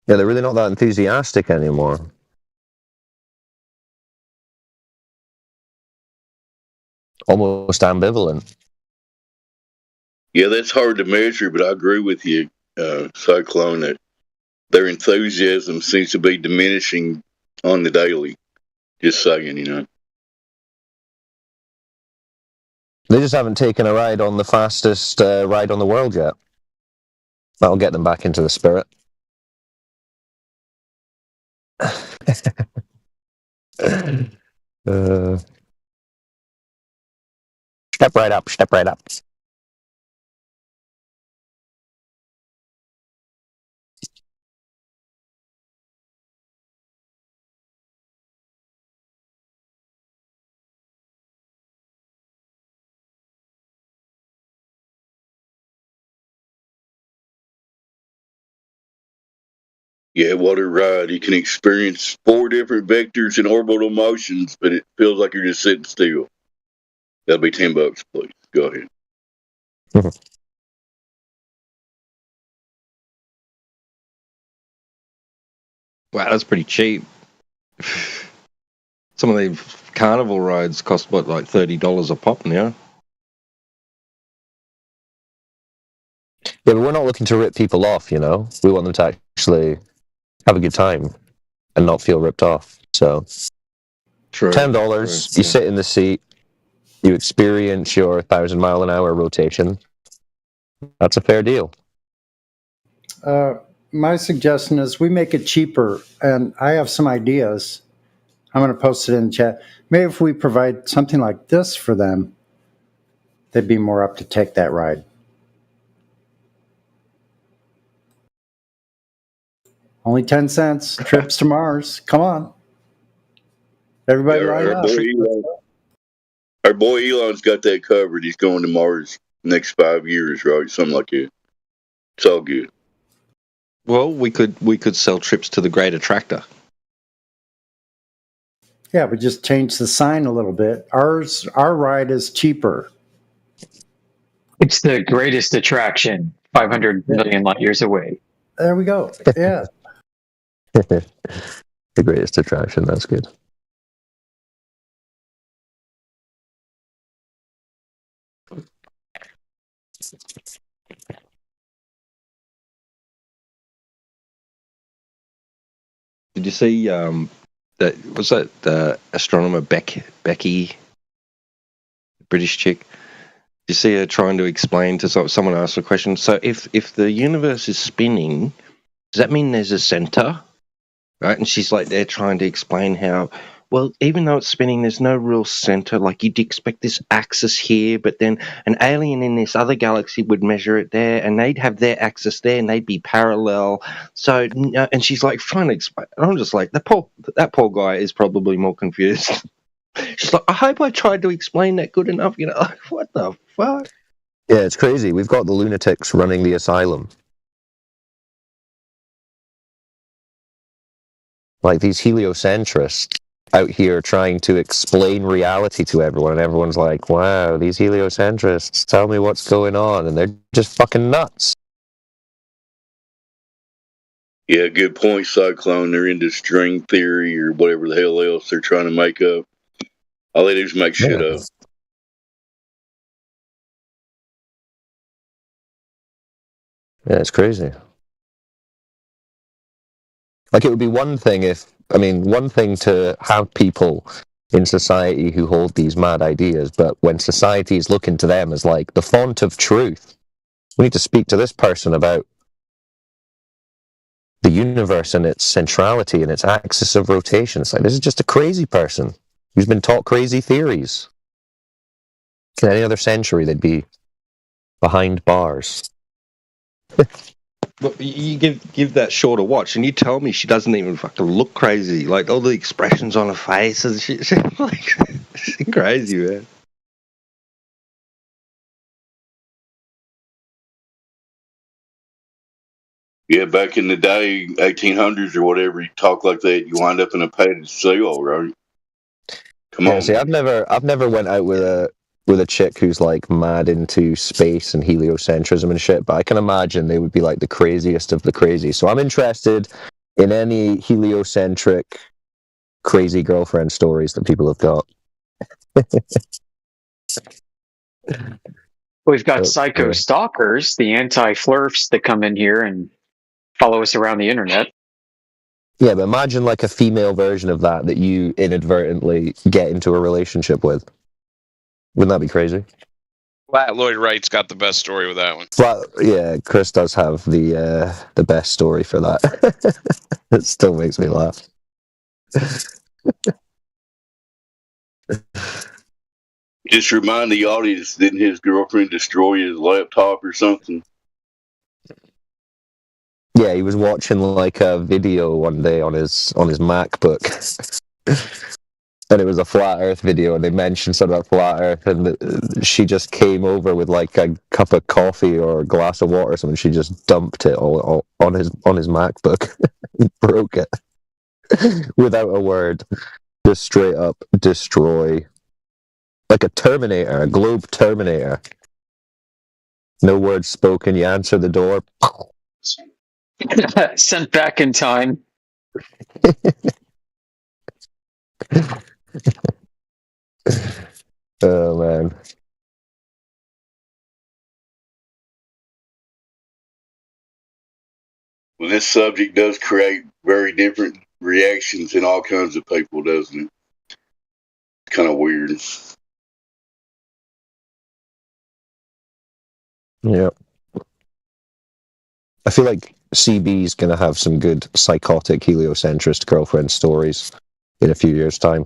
Yeah, they're really not that enthusiastic anymore. Almost ambivalent. Yeah, that's hard to measure, but I agree with you, Cyclone, that their enthusiasm seems to be diminishing on the daily. Just saying, you know. They just haven't taken a ride on the fastest ride on the world yet. That'll get them back into the spirit. Step right up, step right up. Yeah, what a ride. You can experience 4 different vectors and orbital motions, but it feels like you're just sitting still. That'll be $10, please. Go ahead. Wow, that's pretty cheap. Some of the carnival rides cost, what, like $30 a pop now? Yeah, but we're not looking to rip people off, you know? We want them to actually have a good time and not feel ripped off. So, True. $10, you sit in the seat, you experience your 1,000-mile-an-hour rotation. That's a fair deal. My suggestion is we make it cheaper, and I have some ideas. I'm going to post it in the chat. Maybe if we provide something like this for them, they'd be more up to take that ride. Only 10 cents, trips to Mars. Come on. Everybody line up. Our boy Elon's got that covered. He's going to Mars next 5 years, right? Something like that. It's all good. Well, we could sell trips to the Great Attractor. Yeah, but just change the sign a little bit. Our ride is cheaper. It's the greatest attraction, 500 million light years away. There we go. Yeah. The greatest attraction. That's good. Did you see that was that the astronomer Becky, British chick? Did you see her trying to explain to someone asked a question? So if the universe is spinning, does that mean there's a center, right? And she's like, they're trying to explain how, well, even though it's spinning, there's no real center. Like you'd expect this axis here, but then an alien in this other galaxy would measure it there, and they'd have their axis there, and they'd be parallel. So, and she's like trying to explain. And I'm just like, that poor guy is probably more confused. She's like, I hope I tried to explain that good enough. You know, like, what the fuck? Yeah, it's crazy. We've got the lunatics running the asylum. like these heliocentrists out here trying to explain reality to everyone, and everyone's like, wow, these heliocentrists, tell me what's going on, and they're just fucking nuts. Yeah, good point, Cyclone. They're into string theory or whatever the hell else they're trying to make up. All they do is make shit up. Yeah, it's crazy. Like, it would be one thing one thing to have people in society who hold these mad ideas, but when society is looking to them as like the font of truth, we need to speak to this person about the universe and its centrality and its axis of rotation. It's like, this is just a crazy person who's been taught crazy theories. In any other century, they'd be behind bars. But you give that short a watch, and you tell me she doesn't even fucking look crazy. Like, all the expressions on her face and shit. Like, she's crazy, man. Yeah, back in the day, 1800s or whatever, you talk like that, you wind up in a padded cell, right? Come on. See, I've never went out with a chick who's like mad into space and heliocentrism and shit, but I can imagine they would be like the craziest of the crazy. So I'm interested in any heliocentric crazy girlfriend stories that people have got. We've got psycho stalkers, the anti-flirfs that come in here and follow us around the internet. Yeah, but imagine like a female version of that you inadvertently get into a relationship with. Wouldn't that be crazy? Flat Lloyd Wright's got the best story with that one. Yeah, Chris does have the best story for that. It still makes me laugh. Just remind the audience, didn't his girlfriend destroy his laptop or something? Yeah, he was watching like a video one day on his MacBook. And it was a flat Earth video, and they mentioned something about flat Earth, and she just came over with like a cup of coffee or a glass of water or something. She just dumped it all on his MacBook. He broke it without a word. Just straight up destroy. Like a Terminator, a globe Terminator. No words spoken, you answer the door. Sent back in time. Oh, man. Well, this subject does create very different reactions in all kinds of people, doesn't it? It's kind of weird. Yeah. I feel like CB's going to have some good psychotic heliocentrist girlfriend stories in a few years' time.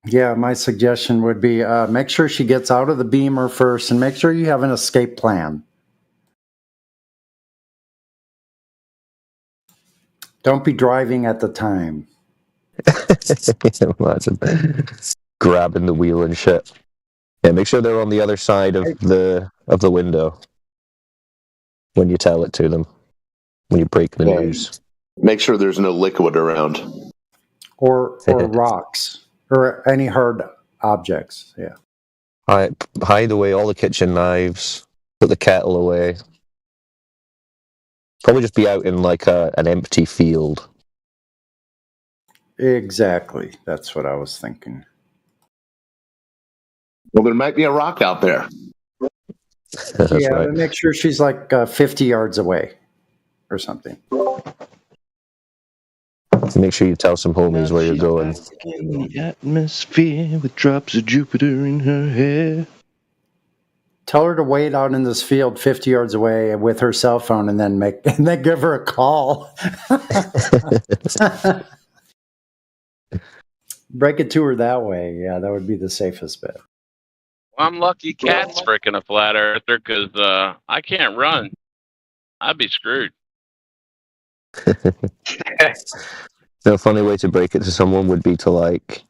Yeah, my suggestion would be make sure she gets out of the beamer first and make sure you have an escape plan. Don't be driving at the time. Imagine grabbing the wheel and shit. Yeah, make sure they're on the other side of the window when you tell it to them, when you break the news. Make sure there's no liquid around. Or rocks. Or any hard objects, yeah. Hide away all the kitchen knives, put the kettle away. Probably just be out in like an empty field. Exactly. That's what I was thinking. Well, there might be a rock out there. That's yeah, right. Make sure she's like 50 yards away or something. Make sure you tell some homies where you're going. In the atmosphere with drops of Jupiter in her hair. Tell her to wait out in this field 50 yards away with her cell phone and then give her a call. Break it to her that way. Yeah, that would be the safest bet. Well, I'm lucky Cat's freaking a flat earther because I can't run. I'd be screwed. A funny way to break it to someone would be to like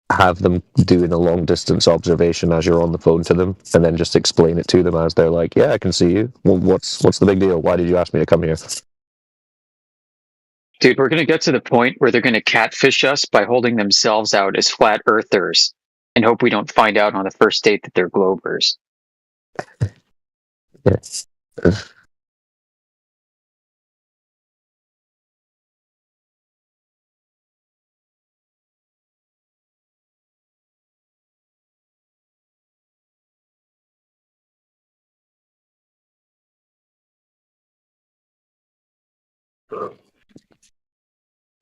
have them doing a long distance observation as you're on the phone to them, and then just explain it to them as they're like, "Yeah, I can see you. Well, what's the big deal? Why did you ask me to come here?" Dude, we're going to get to the point where they're going to catfish us by holding themselves out as flat earthers and hope we don't find out on the first date that they're globers. Yes.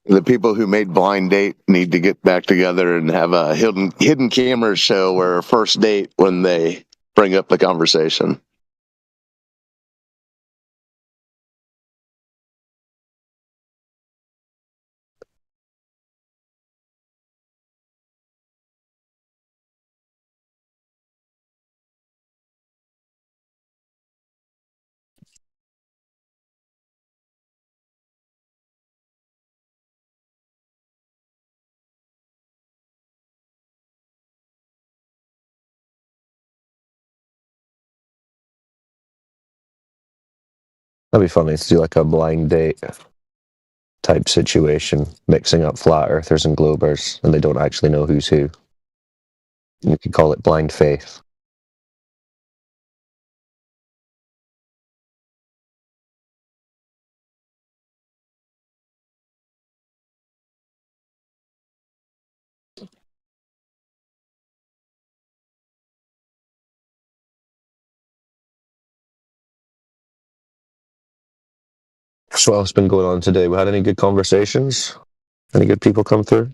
The people who made Blind Date need to get back together and have a hidden camera show or a first date when they bring up the conversation. That'd be funny to do like a blind date type situation, mixing up flat earthers and globers, and they don't actually know who's who. You could call it blind faith. So what's been going on today? We had any good conversations? Any good people come through?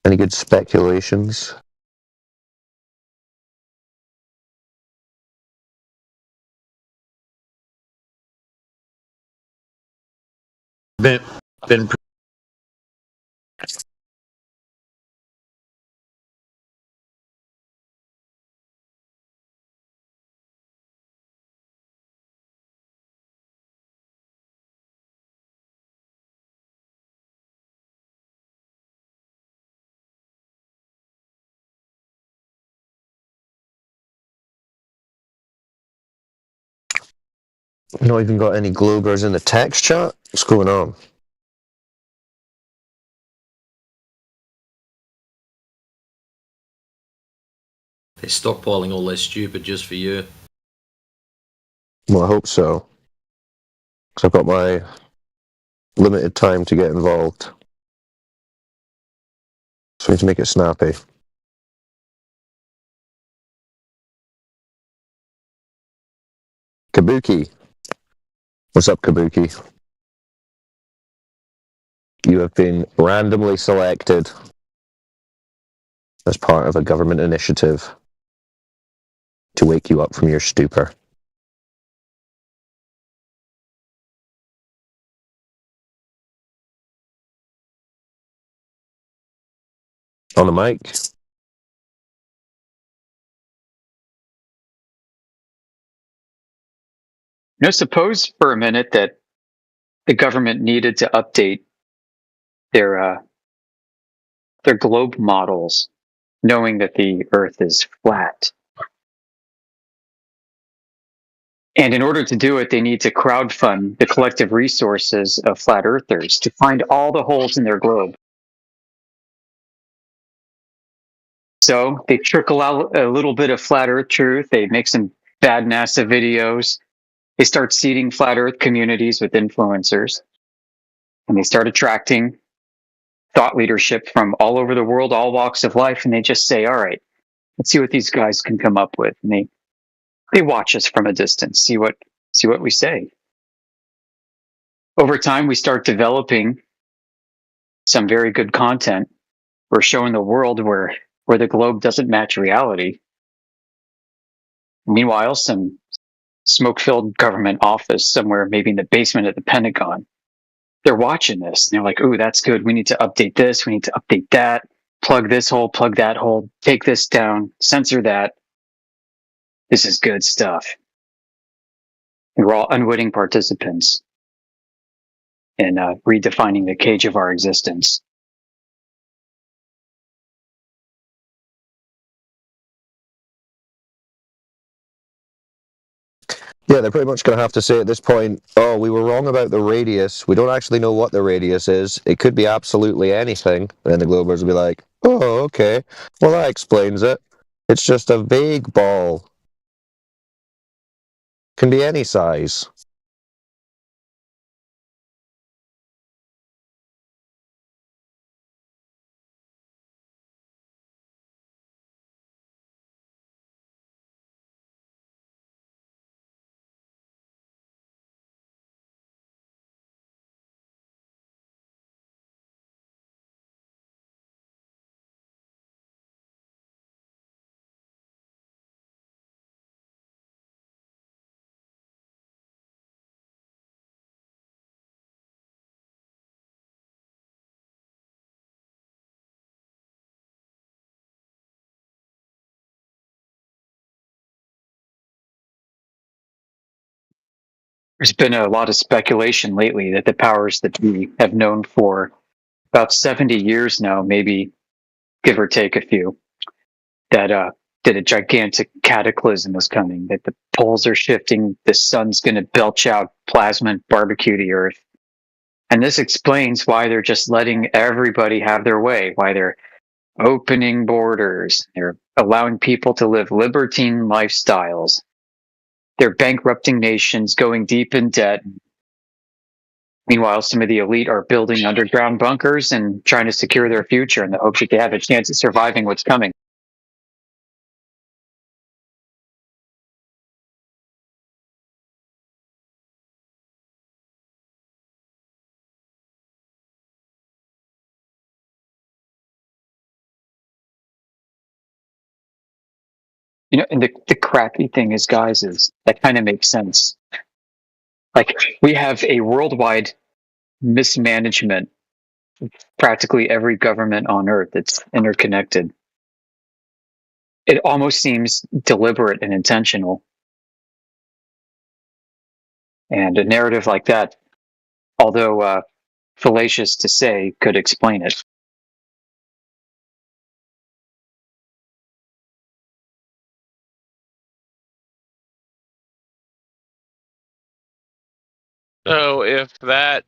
Any good speculations? Been Not even got any globers in the text chat? What's going on? They're stockpiling all their stupid just for you. Well, I hope so. Because I've got my limited time to get involved. So I need to make it snappy. Kabuki. What's up, Kabuki? You have been randomly selected as part of a government initiative to wake you up from your stupor. On the mic. Now, suppose for a minute that the government needed to update their globe models, knowing that the Earth is flat. And in order to do it, they need to crowdfund the collective resources of flat earthers to find all the holes in their globe. So they trickle out a little bit of flat earth truth. They make some bad NASA videos. They start seeding flat earth communities with influencers. And they start attracting thought leadership from all over the world, all walks of life. And they just say, all right, let's see what these guys can come up with. And they watch us from a distance, see what we say. Over time, we start developing some very good content. We're showing the world where the globe doesn't match reality. Meanwhile, some smoke-filled government office somewhere, maybe in the basement of the Pentagon, they're watching this and they're like, "Ooh, that's good. We need to update this. We need to update that. Plug this hole. Plug that hole. Take this down. Censor that. This is good stuff." And we're all unwitting participants in redefining the cage of our existence. Yeah, they're pretty much going to have to say at this point, oh, we were wrong about the radius. We don't actually know what the radius is. It could be absolutely anything. And then the Globers will be like, oh, okay. Well, that explains it. It's just a vague ball. Can be any size. There's been a lot of speculation lately that the powers that be have known for about 70 years now, maybe give or take a few, that a gigantic cataclysm is coming, that the poles are shifting, the sun's going to belch out plasma and barbecue the earth. And this explains why they're just letting everybody have their way, why they're opening borders, they're allowing people to live libertine lifestyles. They're bankrupting nations, going deep in debt. Meanwhile, some of the elite are building underground bunkers and trying to secure their future in the hope that they have a chance at surviving what's coming. You know, and the crappy thing is, guys, is that kind of makes sense. Like, we have a worldwide mismanagement of practically every government on earth that's interconnected. It almost seems deliberate and intentional. And a narrative like that, although fallacious to say, could explain it. So if that,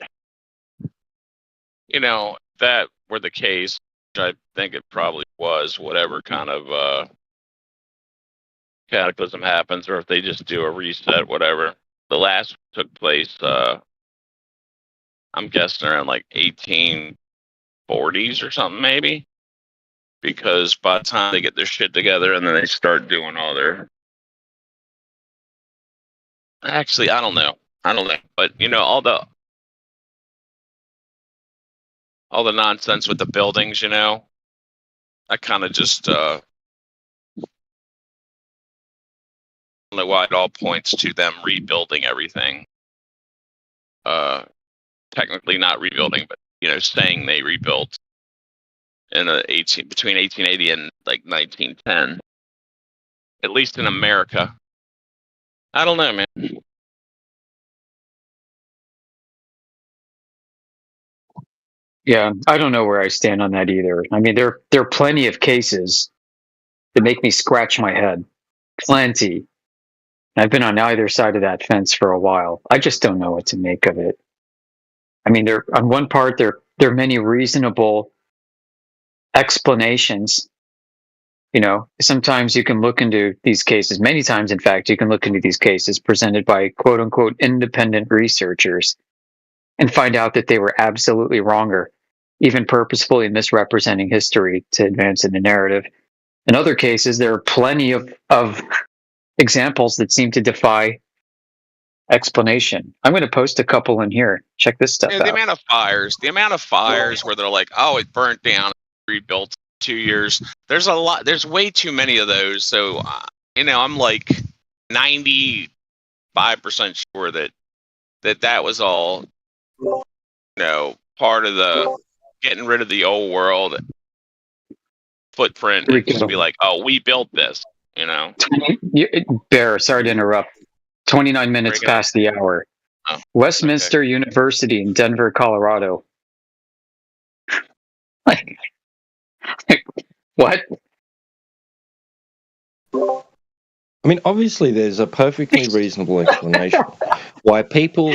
that were the case, which I think it probably was, whatever kind of cataclysm happens, or if they just do a reset, whatever. The last took place, I'm guessing around like 1840s or something, maybe. Because by the time they get their shit together and then they start doing all their... Actually, I don't know. But, all the nonsense with the buildings, I kind of just... don't know why it all points to them rebuilding everything. Technically not rebuilding, but, saying they rebuilt in between 1880 and like 1910, at least in America. I don't know, man. Yeah, I don't know where I stand on that either. I mean, there are plenty of cases that make me scratch my head. Plenty. I've been on either side of that fence for a while. I just don't know what to make of it. I mean, on one part, there are many reasonable explanations. Sometimes you can look into these cases, many times, in fact, you can look into these cases presented by quote unquote independent researchers and find out that they were absolutely wrong or even purposefully misrepresenting history to advance in the narrative. In other cases, there are plenty of examples that seem to defy explanation. I'm going to post a couple in here. Check this stuff out. The amount of fires where they're like, oh, it burnt down, rebuilt 2 years. There's a lot. There's way too many of those. So, I'm like 95% sure that was all part of the getting rid of the old world footprint and just be like, oh, we built this, Bear, sorry to interrupt. 29 minutes past the hour. Oh, Westminster University in Denver, Colorado. What? I mean, obviously, there's a perfectly reasonable explanation why people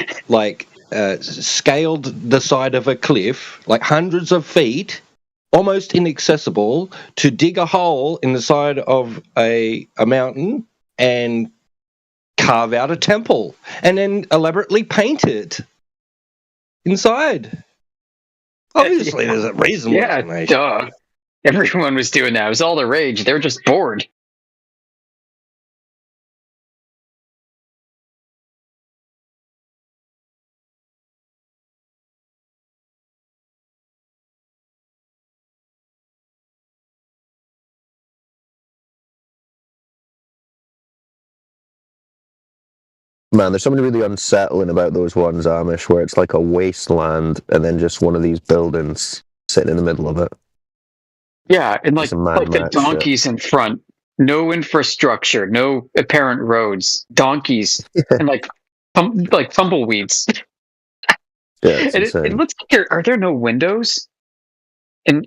scaled the side of a cliff, like hundreds of feet, almost inaccessible, to dig a hole in the side of a mountain and carve out a temple, and then elaborately paint it inside. Obviously, there's a reasonable explanation. Duh. Everyone was doing that. It was all the rage. They were just bored. Man, there's something really unsettling about those ones, Amish, where it's like a wasteland and then just one of these buildings sitting in the middle of it. Yeah, and like It's a Mad the Max donkeys in front, no infrastructure, no apparent roads, donkeys, and like tumbleweeds. Yeah, it's And insane. it looks like are there no windows? In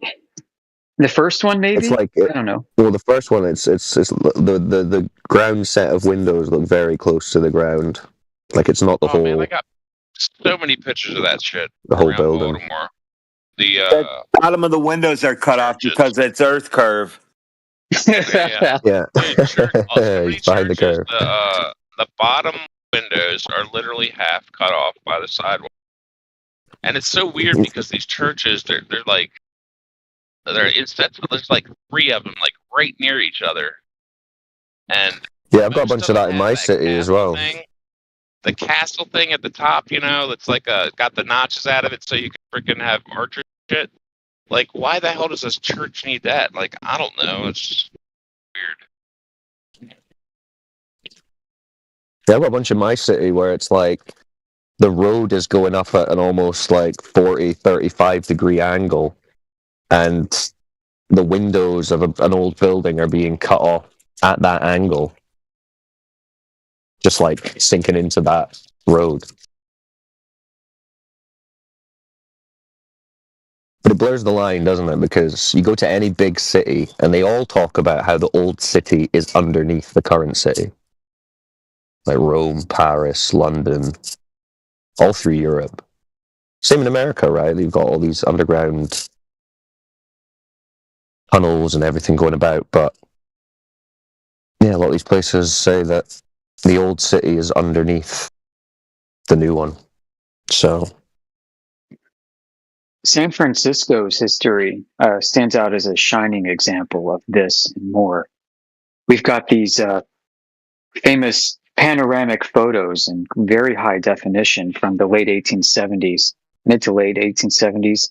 the first one, maybe? It's like I don't know. Well, the first one, it's the ground set of windows look very close to the ground. Like it's not the whole Man, I got so many pictures of that shit. the whole around building. Baltimore. The The bottom of the windows are cut off because it's Earth curve. yeah, Yeah, many he's behind the churches, curve. the bottom windows are literally half cut off by the sidewalk, and it's so weird because these churches, they're there's like 3 of them like right near each other, and Yeah, I've got a bunch of that in my city as well. the castle thing at the top, that's like got the notches out of it so you can freaking have archer shit. Like, why the hell does this church need that? Like, I don't know. It's just weird. Yeah, I've got a bunch in my city where it's like the road is going up at an almost like 40, 35 degree angle, and the windows of an old building are being cut off at that angle, just like sinking into that road. But it blurs the line, doesn't it? Because you go to any big city and they all talk about how the old city is underneath the current city. Like Rome, Paris, London, all through Europe. Same in America, right? You've got all these underground tunnels and everything going about, but yeah, a lot of these places say that the old city is underneath the new one. So San Francisco's history stands out as a shining example of this and more. We've got these famous panoramic photos in very high definition from the late 1870s, mid to late 1870s.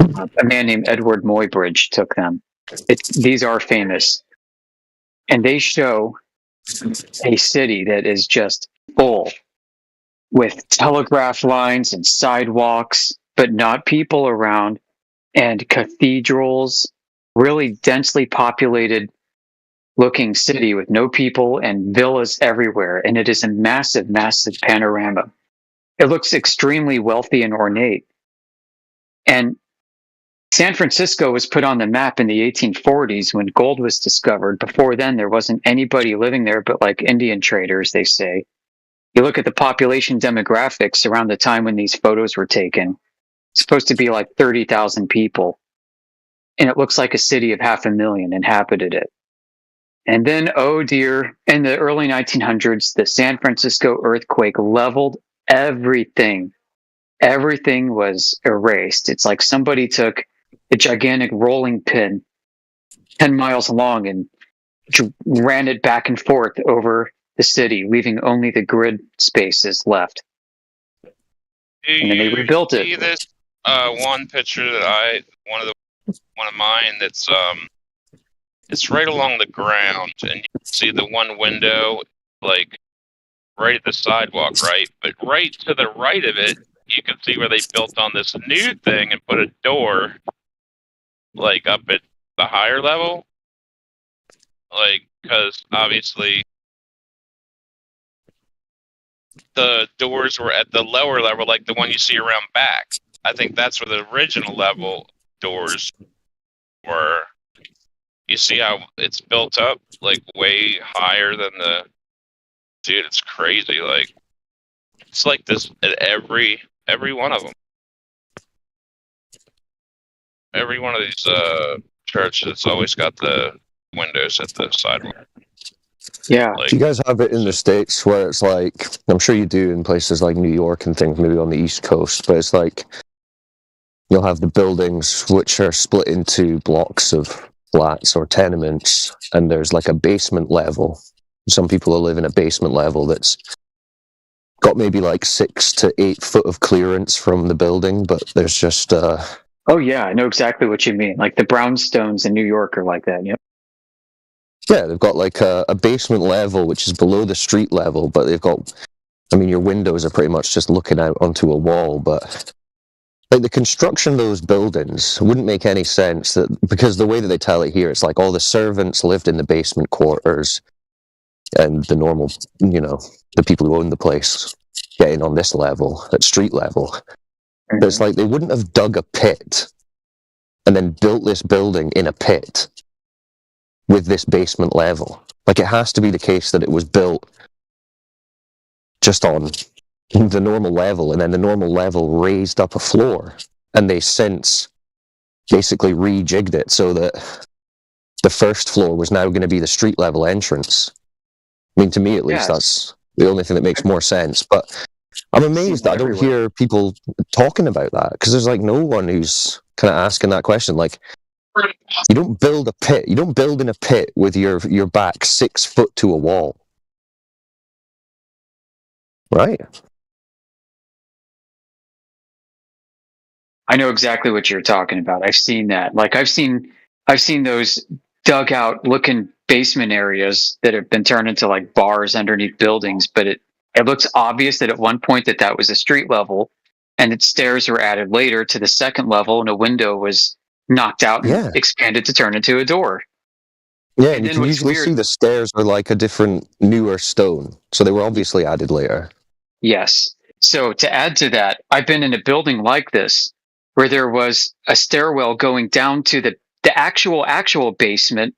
A man named Edward Muybridge took them. These are famous. And they show a city that is just full with telegraph lines and sidewalks, but not people around, and cathedrals, really densely populated looking city with no people and villas everywhere. And it is a massive, massive panorama. It looks extremely wealthy and ornate. And San Francisco was put on the map in the 1840s when gold was discovered. Before then, there wasn't anybody living there but like Indian traders, they say. You look at the population demographics around the time when these photos were taken, it's supposed to be like 30,000 people. And it looks like a city of 500,000 inhabited it. And then, oh dear, in the early 1900s, the San Francisco earthquake leveled everything. Everything was erased. It's like somebody took a gigantic rolling pin 10 miles long and ran it back and forth over the city, leaving only the grid spaces left. And then they rebuilt it. See this one picture that one of mine that's it's right along the ground, and you can see the one window like right at the sidewalk, right? But right to the right of it, you can see where they built on this new thing and put a door, like, up at the higher level. Like, because obviously the doors were at the lower level, like the one you see around back. I think that's where the original level doors were. You see how it's built up, like, way higher than the... Dude, it's crazy. Like, it's like this at every one of them. Every one of these churches always got the windows at the sidewalk. Yeah. Do you guys have it in the States where it's like, I'm sure you do in places like New York and things, maybe on the East Coast, but it's like you'll have the buildings which are split into blocks of flats or tenements, and there's like a basement level. Some people will live in a basement level that's got maybe like 6 to 8 foot of clearance from the building, but there's just... Oh, yeah, I know exactly what you mean. Like the brownstones in New York are like that, yep. Yeah, they've got like a basement level, which is below the street level, but they've got... I mean, your windows are pretty much just looking out onto a wall, but... Like, the construction of those buildings wouldn't make any sense, because the way that they tell it here, it's like all the servants lived in the basement quarters, and the normal, the people who own the place getting on this level, at street level. But it's like they wouldn't have dug a pit and then built this building in a pit with this basement level. Like, it has to be the case that it was built just on the normal level, and then the normal level raised up a floor, and they since basically rejigged it so that the first floor was now going to be the street level entrance. I mean, to me at least, that's the only thing that makes more sense. But I'm amazed that I don't hear people talking about that, because there's like no one who's kind of asking that question. Like, you don't build a pit. You don't build in a pit with your back 6 foot to a wall. Right? I know exactly what you're talking about. I've seen that. Like I've seen those dugout looking basement areas that have been turned into like bars underneath buildings, but it looks obvious that at one point that was a street level, and that stairs were added later to the second level, and a window was knocked out and expanded to turn into a door. Yeah, and you can usually see the stairs are like a different, newer stone, so they were obviously added later. Yes. So to add to that, I've been in a building like this where there was a stairwell going down to the actual basement.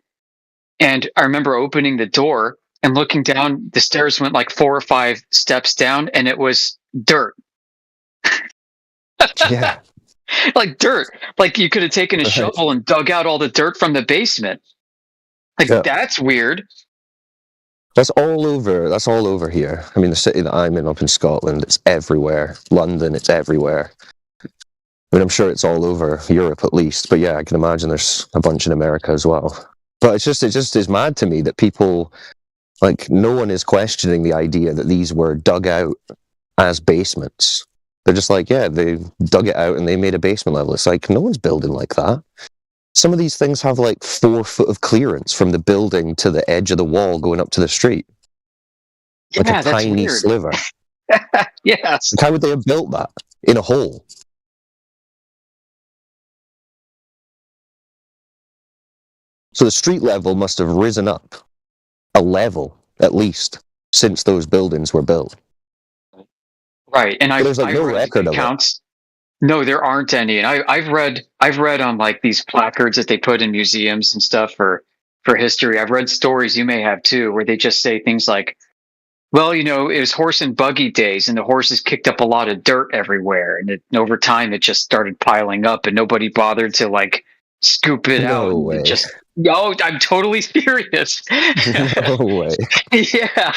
And I remember opening the door and looking down, the stairs went like 4 or 5 steps down, and it was dirt. Yeah. Like dirt. Like you could have taken a shovel and dug out all the dirt from the basement. Like, that's weird. That's all over here. I mean, the city that I'm in up in Scotland, it's everywhere. London, it's everywhere. I mean, I'm sure it's all over Europe at least, but yeah, I can imagine there's a bunch in America as well. But it just is mad to me that people, like, no one is questioning the idea that these were dug out as basements. They're just like, yeah, they dug it out and they made a basement level. It's like, no one's building like that. Some of these things have like 4 foot of clearance from the building to the edge of the wall going up to the street. Like a tiny sliver. Yes. Like, how would they have built that? In a hole? So the street level must have risen up a level, at least, since those buildings were built. Right, and there's like no record of it. No, there aren't any. And I've read on like these placards that they put in museums and stuff for history. I've read stories, you may have too, where they just say things like, well, it was horse and buggy days, and the horses kicked up a lot of dirt everywhere, and over time it just started piling up, and nobody bothered to like scoop it out. No way. I'm totally serious. No way. Yeah.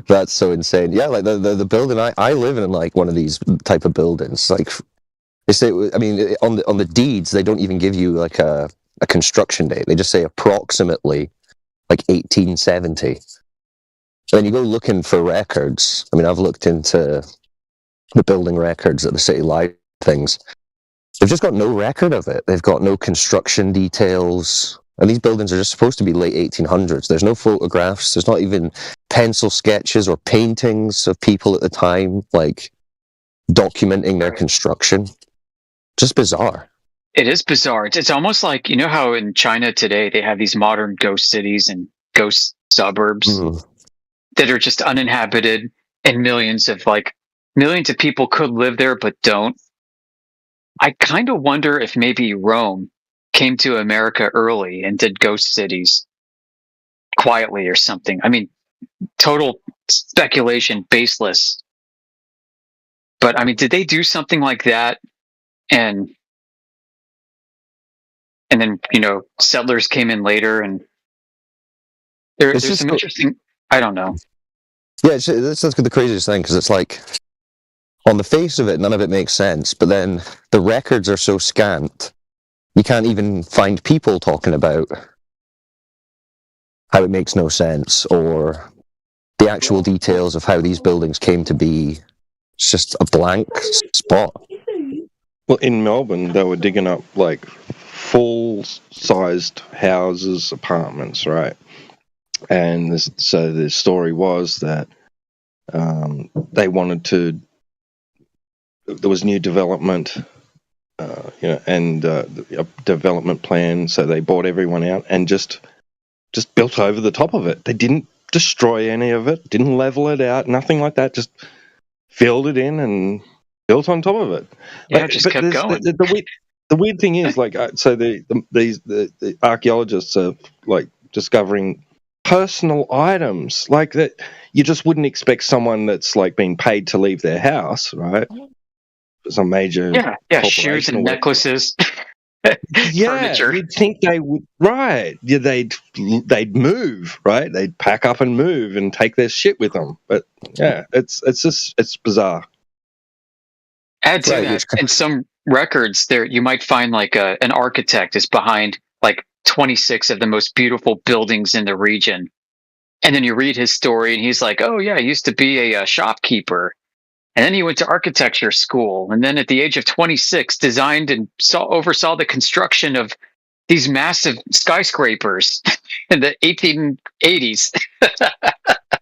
That's so insane. Yeah, like the building I live in like one of these type of buildings. Like they say, I mean, on the deeds they don't even give you like a construction date. They just say approximately like 1870. And then you go looking for records. I mean, I've looked into the building records at the city library things. They've just got no record of it. They've got no construction details. And these buildings are just supposed to be late 1800s. There's no photographs. There's not even pencil sketches or paintings of people at the time. Like, documenting their construction. Just bizarre. It is bizarre. It's almost like, you know how in China today they have these modern ghost cities and ghost suburbs that are just uninhabited, and millions of people could live there but don't. I kind of wonder if maybe Rome came to America early and did ghost cities quietly or something. I mean, total speculation, baseless. But I mean, did they do something like that? And then, settlers came in later, and there's some interesting. I don't know. Yeah, that's the craziest thing, because it's like, on the face of it, none of it makes sense. But then the records are so scant, you can't even find people talking about how it makes no sense, or the actual details of how these buildings came to be. It's just a blank spot. Well, in Melbourne, they were digging up like full-sized houses, apartments, right? And so the story was that they wanted to. There was new development, and a development plan. So they bought everyone out and just built over the top of it. They didn't destroy any of it, didn't level it out, nothing like that. Just filled it in and built on top of it. Yeah, just kept going. The weird thing is, so the archaeologists are like discovering personal items like that. You just wouldn't expect someone that's like been paid to leave their house, right? Some major shoes and necklaces. Furniture. You'd think they would, right? Yeah, they'd move, right? They'd pack up and move and take their shit with them. But yeah, it's bizarre. Add to that, in some records, there you might find like an architect is behind like 26 of the most beautiful buildings in the region, and then you read his story, and he's like, "Oh yeah, I used to be a shopkeeper." And then he went to architecture school, and then at the age of 26, designed and oversaw the construction of these massive skyscrapers in the 1880s.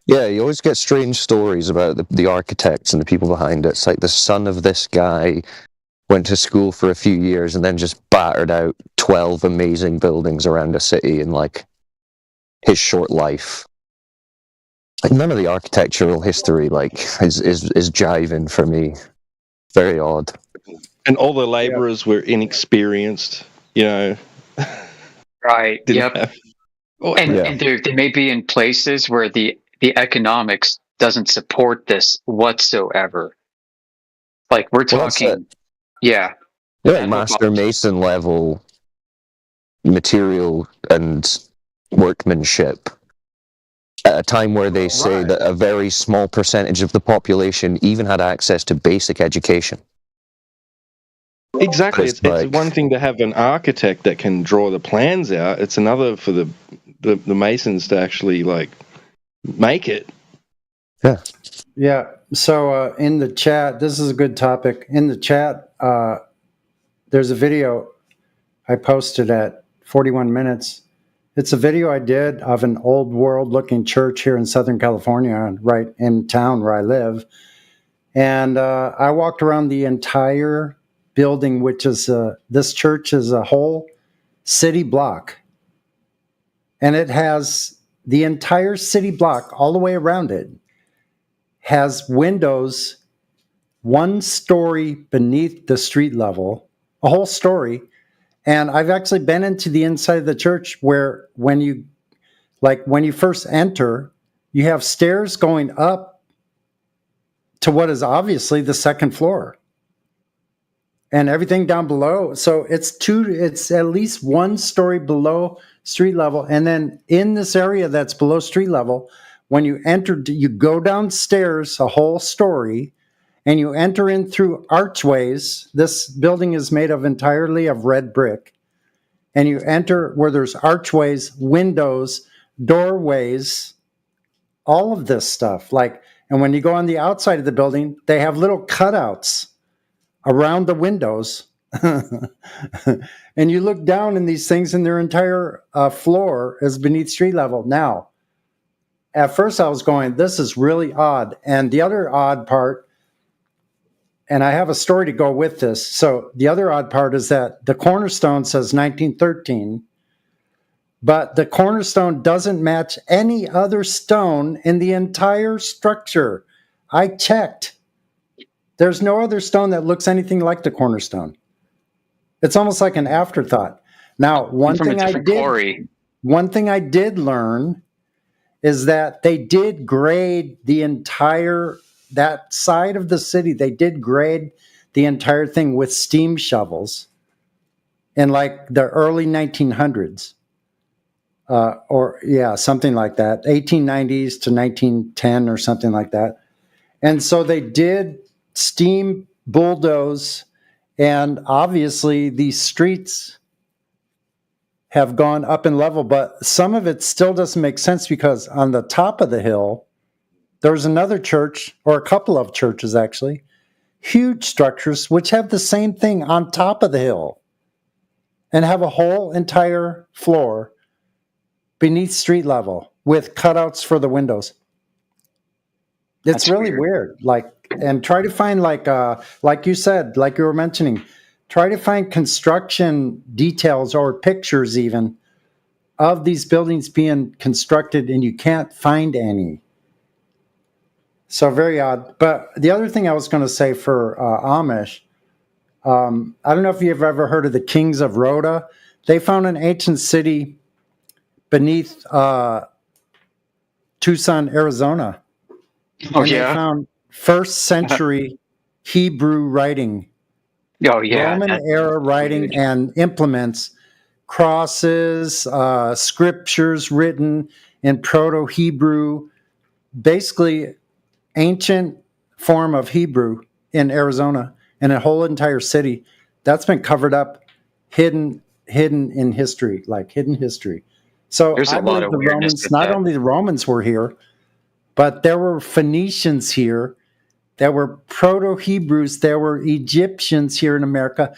Yeah, you always get strange stories about the architects and the people behind it. It's like the son of this guy went to school for a few years and then just battered out 12 amazing buildings around a city in like his short life. Like, none of the architectural history is jiving for me. Very odd. And all the laborers were inexperienced, Right. Yep. And they may be in places where the economics doesn't support this whatsoever. Like we're talking, Master Mason level material and workmanship. At a time where they say that a very small percentage of the population even had access to basic education. Exactly. It's one thing to have an architect that can draw the plans out. It's another for the masons to actually make it. Yeah. Yeah. So in the chat, this is a good topic. In the chat, there's a video I posted at 41 minutes. It's a video I did of an old world looking church here in Southern California, right in town where I live. And I walked around the entire building, which is this church is a whole city block. And it has the entire city block all the way around it has windows 1 story beneath the street level, a whole story. And I've actually been into the inside of the church where when you first enter, you have stairs going up to what is obviously the second floor. And everything down below. So it's at least 1 story below street level. And then in this area that's below street level, when you enter, you go downstairs a whole story and you enter in through archways. This building is made entirely of red brick. And you enter where there's archways, windows, doorways, all of this stuff. And when you go on the outside of the building, they have little cutouts around the windows. And you look down in these things and their entire floor is beneath street level. Now, at first I was going, this is really odd. And the other odd part, and I have a story to go with this. So the other odd part is that the cornerstone says 1913, but the cornerstone doesn't match any other stone in the entire structure. I checked. There's no other stone that looks anything like the cornerstone. It's almost like an afterthought. Now, one thing I did learn is that they did grade the entire, that side of the city, they did grade the entire thing with steam shovels in like the early 1900s. Something like that, 1890s to 1910 or something like that. And so they did steam bulldoze, and obviously these streets have gone up in level, but some of it still doesn't make sense because on the top of the hill, there's another church, or a couple of churches actually, huge structures which have the same thing on top of the hill and have a whole entire floor beneath street level with cutouts for the windows. It's really weird. Like, and try to find like you said, like you were mentioning, try to find construction details or pictures even of these buildings being constructed, and you can't find any. So very odd. But the other thing I was going to say for Amish, I don't know if you've ever heard of the Kings of Rhoda. They found an ancient city beneath Tucson, Arizona. Oh, and yeah? They found first century Hebrew writing. Oh, yeah. Roman era writing and implements, crosses, scriptures written in Proto-Hebrew, basically ancient form of Hebrew in Arizona, and a whole entire city that's been covered up, hidden in history, like hidden history. So There's a I lot believe of the weirdness Romans, with not that. only the Romans were here, but there were Phoenicians here, there were Proto-Hebrews, there were Egyptians here in America.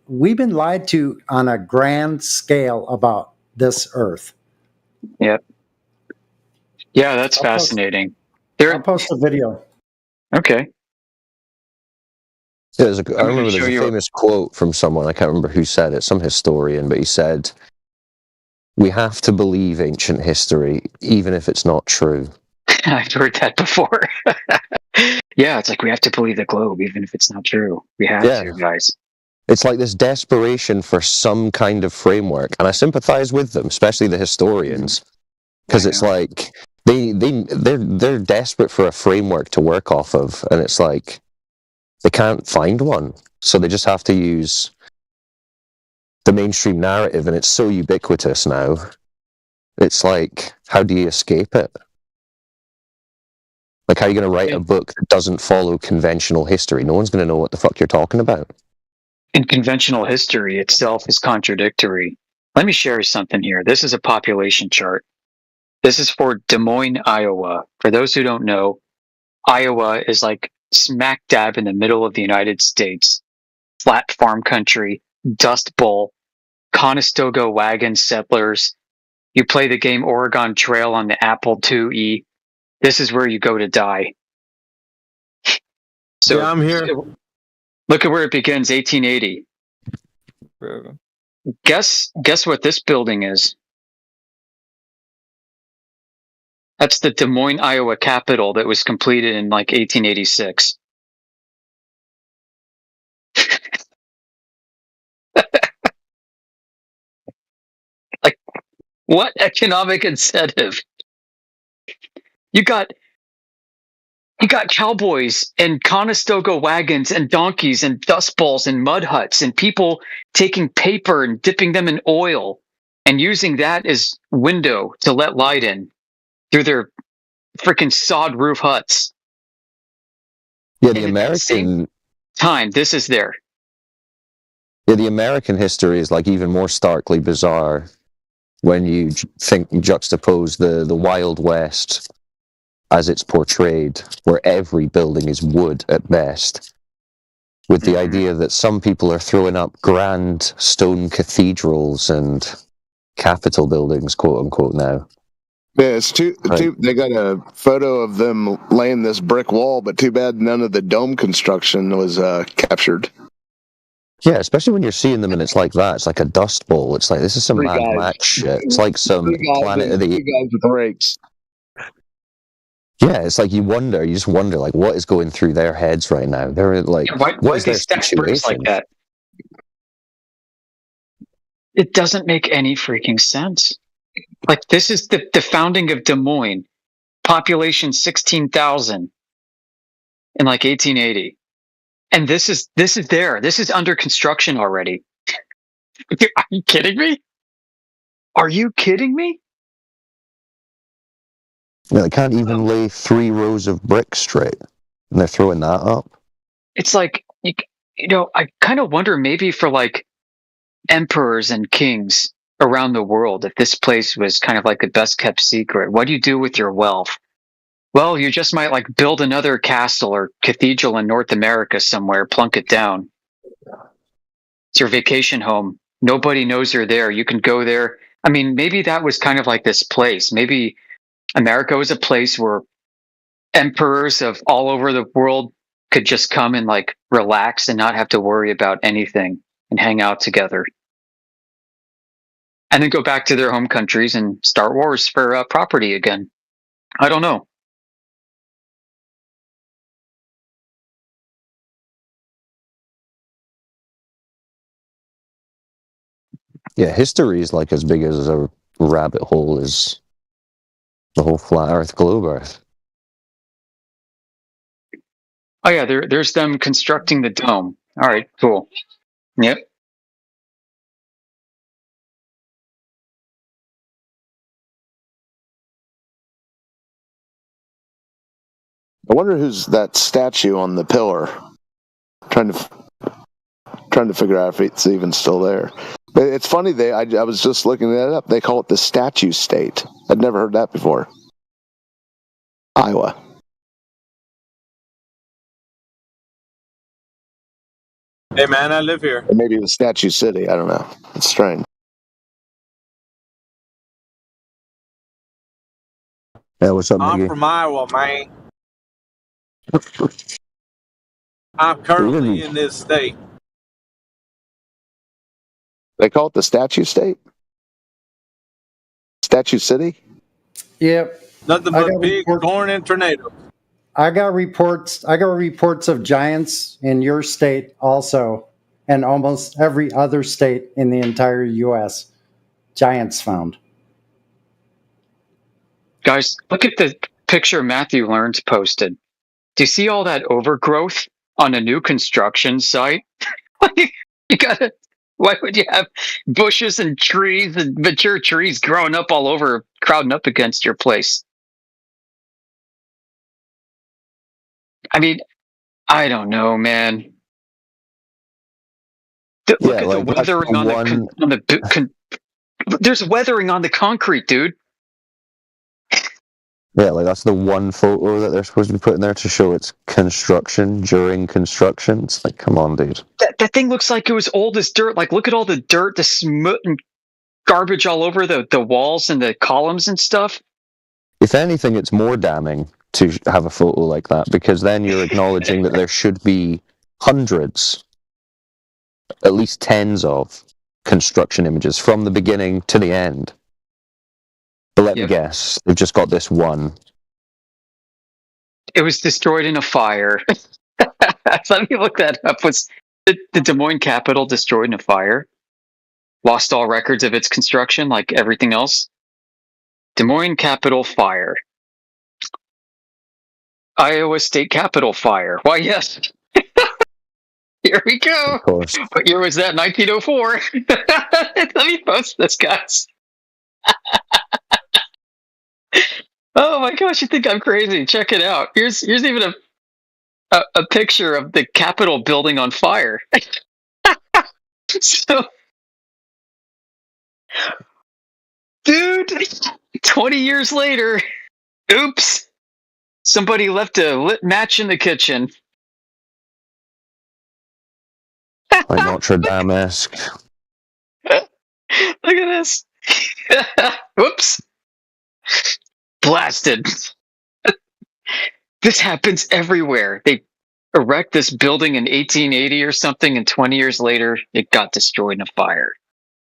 We've been lied to on a grand scale about this earth. Yep. Yeah, that's fascinating. I'll post a video. Okay. I remember there's a famous quote from someone, I can't remember who said it, some historian, but he said, "We have to believe ancient history, even if it's not true." I've heard that before. Yeah, it's like we have to believe the globe, even if it's not true. We have to, guys. It's like this desperation for some kind of framework, and I sympathize with them, especially the historians, because it's like they're desperate for a framework to work off of, and it's like they can't find one, so they just have to use the mainstream narrative, and it's so ubiquitous now. It's like, how do you escape it? Like, how are you going to write a book that doesn't follow conventional history? No one's going to know what the fuck you're talking about. And conventional history itself is contradictory. Let me share something here. This is a population chart. This is for Des Moines, Iowa. For those who don't know, Iowa is like smack dab in the middle of the United States. Flat farm country, Dust Bowl, Conestoga wagon settlers. You play the game Oregon Trail on the Apple IIe. This is where you go to die. So yeah, I'm here. Look at where it begins, 1880. Guess what this building is? That's the Des Moines, Iowa Capitol that was completed in like 1886. Like, what economic incentive? You got cowboys and Conestoga wagons and donkeys and dust balls and mud huts and people taking paper and dipping them in oil and using that as window to let light in through their freaking sod roof huts. Yeah, the American time, this is there. Yeah, the American history is like even more starkly bizarre when you juxtapose the Wild West as it's portrayed, where every building is wood at best, with the idea that some people are throwing up grand stone cathedrals and Capitol buildings, quote unquote, now. Yeah, it's too. They got a photo of them laying this brick wall, but too bad none of the dome construction was captured. Yeah, especially when you're seeing them and it's like that. It's like a dust bowl. It's like, this is some Mad Max shit. It's like some Planet of the Apes. Guys with rakes. Yeah, it's like you just wonder, like, what is going through their heads right now? They're like, why what is they their stack bricks like situation? that? It doesn't make any freaking sense. Like, this is the founding of Des Moines, population 16,000 in like 1880, and this is there. This is under construction already. Are you kidding me? Are you kidding me? Yeah, they can't even lay 3 rows of bricks straight, and they're throwing that up. It's like, you know, I kind of wonder maybe for like emperors and kings around the world, if this place was kind of like the best kept secret. What do you do with your wealth? Well, you just might like build another castle or cathedral in North America somewhere, plunk it down. It's your vacation home. Nobody knows you're there. You can go there. I mean, maybe that was kind of like this place. Maybe America was a place where emperors of all over the world could just come and like relax and not have to worry about anything and hang out together. And then go back to their home countries and start wars for property again. I don't know. Yeah, history is like as big as a rabbit hole as the whole flat Earth, globe Earth. Oh yeah, there's them constructing the dome. All right, cool. Yep. I wonder who's that statue on the pillar. Trying to figure out if it's even still there. But it's funny, I was just looking that up. They call it the Statue State. I'd never heard that before. Iowa. Hey man, I live here. Or maybe it was Statue City. I don't know. It's strange. Yeah, what's up, I'm Miggy? from Iowa, man. I'm currently in this state. They call it the Statue State? Statue City? Yep. Nothing but big corn and tornadoes. I got reports of giants in your state also, and almost every other state in the entire US. Giants found. Guys, look at the picture Matthew Learns posted. Do you see all that overgrowth on a new construction site? Why would you have bushes and trees and mature trees growing up all over, crowding up against your place? I mean, I don't know, man. Look at the weathering on the there's weathering on the concrete, dude. Yeah, like that's the one photo that they're supposed to be putting there to show it's construction during construction. It's like, come on, dude. That thing looks like it was old as dirt. Like, look at all the dirt, the smut and garbage all over the walls and the columns and stuff. If anything, it's more damning to have a photo like that, because then you're acknowledging that there should be hundreds, at least tens of construction images from the beginning to the end. But let me guess, they've just got this one. It was destroyed in a fire. Let me look that up. Was the Des Moines Capitol destroyed in a fire? Lost all records of its construction, like everything else? Des Moines Capitol fire. Iowa State Capitol fire. Why, yes. Here we go. Of course. What year was that? 1904. Let me post this, guys. Oh my gosh, you think I'm crazy? Check it out. Here's even a picture of the Capitol building on fire. So, dude, 20 years later, oops, somebody left a lit match in the kitchen. Like Notre Dame-esque. Look at this. Whoops. blasted. This happens everywhere. They erect this building in 1880 or something, and 20 years later, it got destroyed in a fire.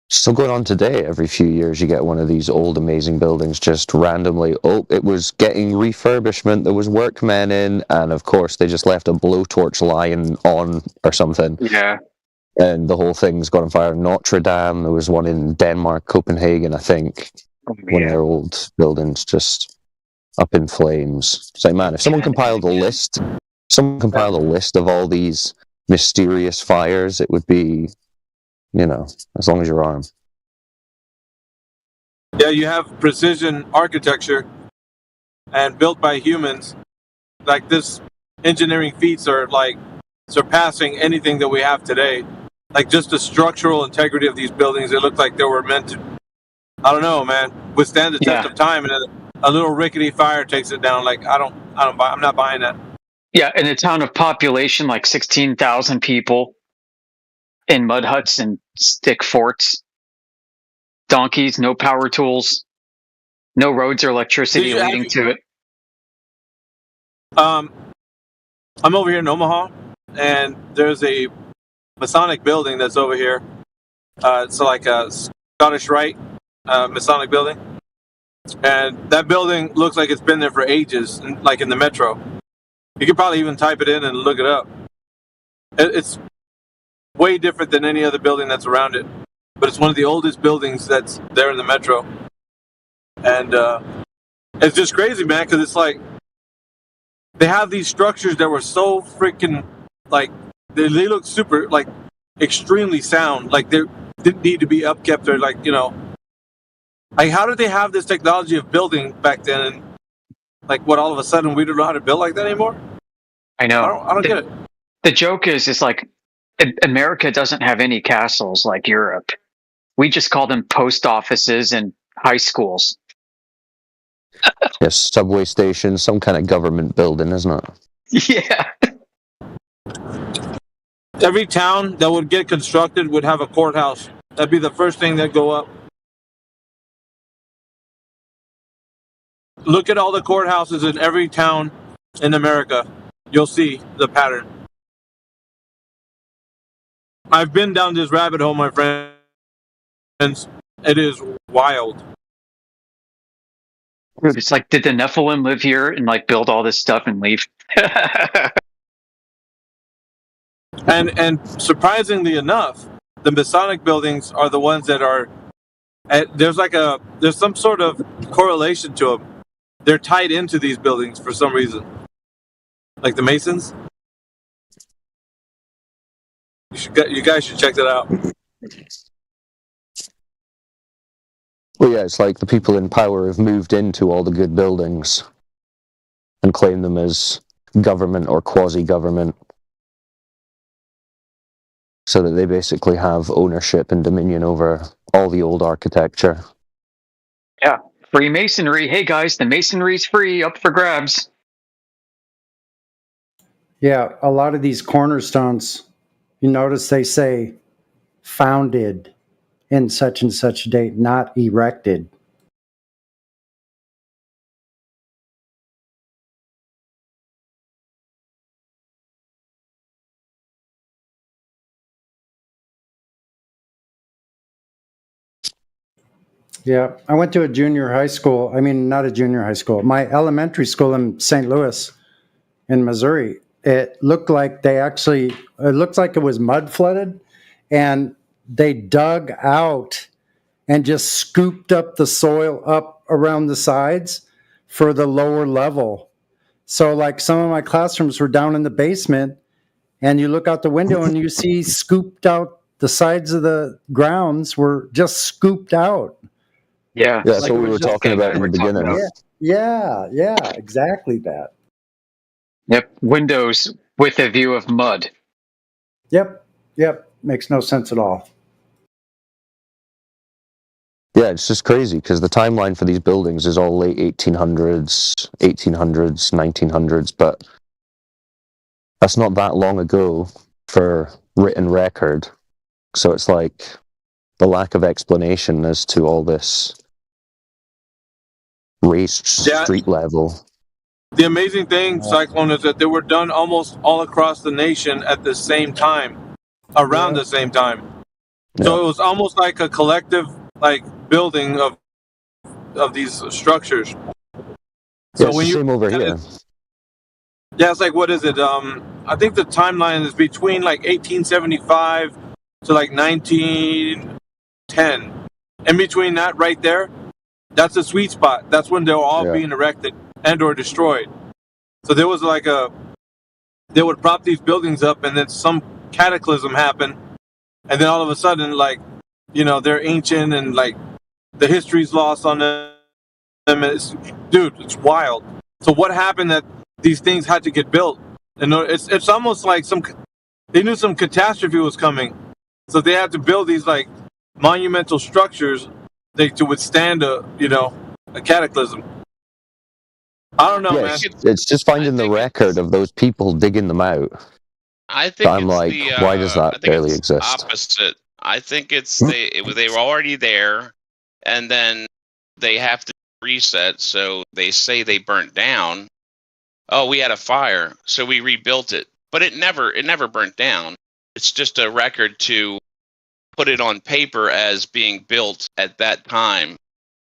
Still going on today. Every few years, you get one of these old, amazing buildings just randomly. Oh, it was getting refurbishment. There was workmen in, and of course, they just left a blowtorch lying on or something. Yeah. And the whole thing's got on fire. Notre Dame. There was one in Denmark, Copenhagen, I think. One of their old buildings just up in flames. It's like, man, if someone compiled a list, of all these mysterious fires, it would be, as long as your arm. Yeah, you have precision architecture and built by humans. Like, this engineering feats are like surpassing anything that we have today. Like, just the structural integrity of these buildings, it looked like they were meant to, I don't know, man, withstand the test of time, and then a little rickety fire takes it down. Like, I'm not buying that. Yeah, in a town of population like 16,000 people, in mud huts and stick forts, donkeys, no power tools, no roads or electricity leading to it. I'm over here in Omaha, and there's a Masonic building that's over here. It's like a Scottish Rite Masonic building, and that building looks like it's been there for ages, like in the metro. You could probably even type it in and look it up. It's way different than any other building that's around it, but it's one of the oldest buildings that's there in the metro. And it's just crazy, man, because it's like they have these structures that were so freaking, like, they look super, like, extremely sound. Like, they didn't need to be upkept or, like, like, how did they have this technology of building back then? And, like, what, all of a sudden we don't know how to build like that anymore? I know. I don't get it. The joke is like, America doesn't have any castles like Europe. We just call them post offices and high schools. Yes, subway station, some kind of government building, isn't it? Yeah. Every town that would get constructed would have a courthouse. That'd be the first thing that go up. Look at all the courthouses in every town in America. You'll see the pattern. I've been down this rabbit hole, my friends. It is wild. It's like, did the Nephilim live here and like build all this stuff and leave? And surprisingly enough, the Masonic buildings are the ones that are. There's some sort of correlation to them. They're tied into these buildings for some reason, like the Masons. You guys should check that out. Well, yeah, it's like the people in power have moved into all the good buildings and claim them as government or quasi-government, so that they basically have ownership and dominion over all the old architecture. Yeah, Freemasonry. Hey guys, the masonry's free, up for grabs. Yeah, a lot of these cornerstones, you notice they say founded in such and such date, not erected. Yeah, I went to a junior high school. I mean, not a junior high school. My elementary school in St. Louis, in Missouri. It looked like it looked like it was mud flooded, and they dug out and just scooped up the soil up around the sides for the lower level. So, like, some of my classrooms were down in the basement, and you look out the window and you see scooped out, the sides of the grounds were just scooped out. Yeah, that's what we were talking about in the beginning. Yeah, exactly that. Yep, windows with a view of mud. Yep, makes no sense at all. Yeah, it's just crazy because the timeline for these buildings is all late 1800s, 1900s, but that's not that long ago for written record. So it's like the lack of explanation as to all this raised street level. The amazing thing, Cyclone, is that they were done almost all across the nation at the same time, around the same time. So it was almost like a collective, like, building of these structures. So It's when the you same over here. Yeah, it's like, what is it? I think the timeline is between like 1875 to like 1910. In between that, right there, that's a sweet spot. That's when they were all being erected and or destroyed. So there was like they would prop these buildings up, and then some cataclysm happened, and then all of a sudden, like, you know, they're ancient and like the history's lost on them. It's wild. So what happened that these things had to get built? And it's almost like they knew some catastrophe was coming, so they had to build these like monumental structures to withstand a cataclysm. I don't know, man. It's just finding the record of those people digging them out. I think I'm like, why does that barely exist? Opposite. I think it's they were already there, and then they have to reset. So they say they burnt down. Oh, we had a fire, so we rebuilt it. But it never burnt down. It's just a record to put it on paper as being built at that time.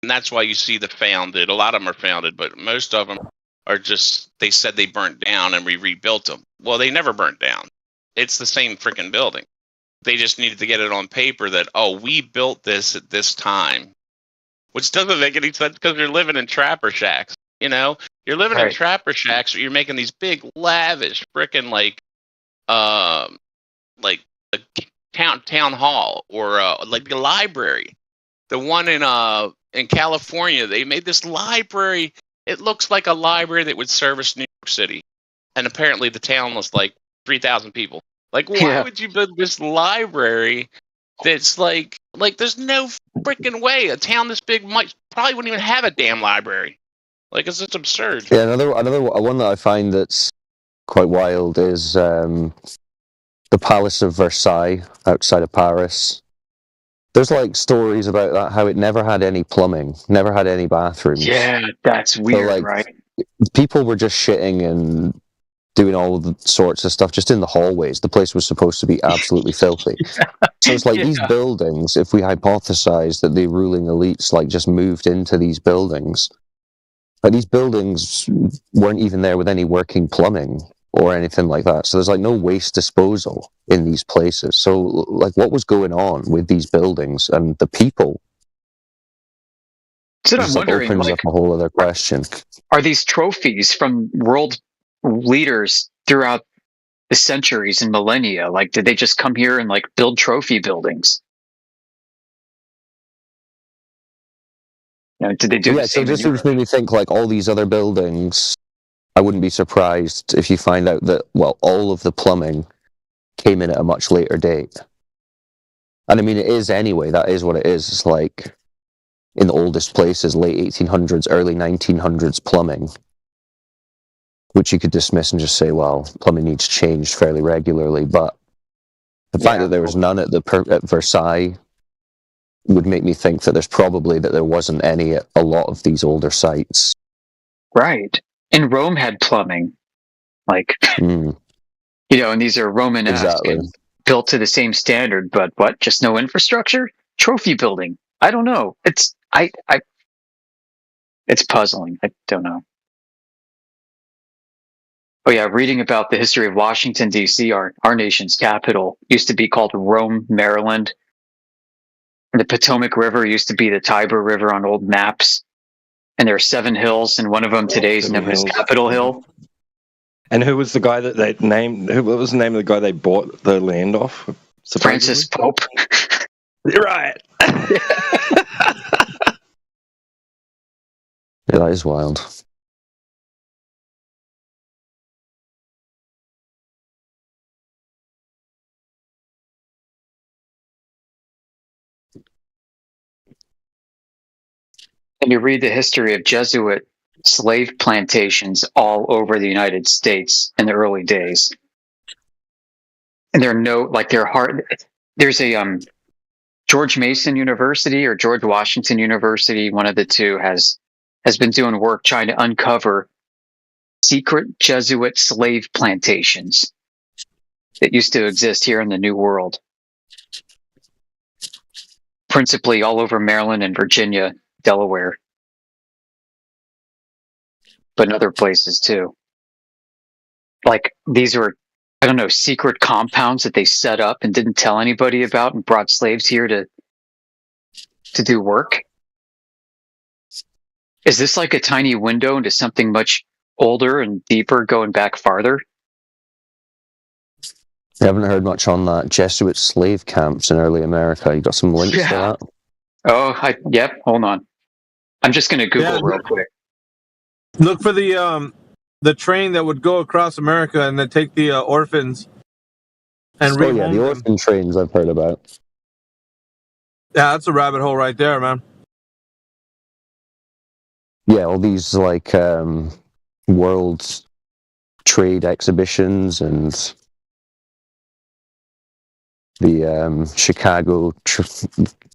And that's why you see the founded. A lot of them are founded, but most of them are just, they said they burnt down and we rebuilt them. Well, they never burnt down. It's the same freaking building. They just needed to get it on paper that, oh, we built this at this time. Which doesn't make any sense because you're living in trapper shacks. You know, you're living in trapper shacks, you're making these big, lavish, freaking like a town hall or like the library. The one in California, they made this library. It looks like a library that would service New York City, and apparently the town was like 3,000 people. Like, why would you build this library? That's like there's no freaking way a town this big probably wouldn't even have a damn library. Like, it's just absurd. Yeah, another one that I find that's quite wild is the Palace of Versailles outside of Paris. There's like stories about that, how it never had any plumbing, never had any bathrooms. Yeah, that's weird, so, like, right? People were just shitting and doing all the sorts of stuff just in the hallways. The place was supposed to be absolutely filthy. So it's like these buildings, if we hypothesize that the ruling elites like just moved into these buildings, but these buildings weren't even there with any working plumbing or anything like that. So there's like no waste disposal in these places. So like, what was going on with these buildings and the people? So I'm wondering, opens up a whole other question. Are these trophies from world leaders throughout the centuries and millennia? Like, did they just come here and like build trophy buildings? You know, did they do the same? So this made me think like all these other buildings. I wouldn't be surprised if you find out that, well, all of the plumbing came in at a much later date. And I mean, it is anyway. That is what it is. It's like in the oldest places, late 1800s, early 1900s plumbing, which you could dismiss and just say, well, plumbing needs changed fairly regularly. But the fact that there was none at Versailles would make me think that there wasn't any at a lot of these older sites. Right. And Rome had plumbing. Like, you know, and these are Romanesque and built to the same standard, but what? Just no infrastructure? Trophy building. I don't know. It's puzzling. I don't know. Oh yeah, reading about the history of Washington, D.C., our nation's capital, used to be called Rome, Maryland. And the Potomac River used to be the Tiber River on old maps. And there are 7 hills, and one of them today is known as Capitol Hill. And who was the guy that they named? What was the name of the guy they bought the land off? Francis Pope. Right. Yeah, that is wild. And you read the history of Jesuit slave plantations all over the United States in the early days. And there's a George Mason University or George Washington University, one of the two has has been doing work trying to uncover secret Jesuit slave plantations that used to exist here in the New World. Principally all over Maryland and Virginia, Delaware. But in other places too. Like, these are, I don't know, secret compounds that they set up and didn't tell anybody about and brought slaves here to do work. Is this like a tiny window into something much older and deeper, going back farther? I haven't heard much on that. Jesuit slave camps in early America. You got some links for that? Oh, yep, hold on. I'm just going to Google real quick. Look for the train that would go across America and then take the orphans and Oh yeah, the orphan trains I've heard about. Yeah, that's a rabbit hole right there, man. Yeah, all these like world trade exhibitions and the Chicago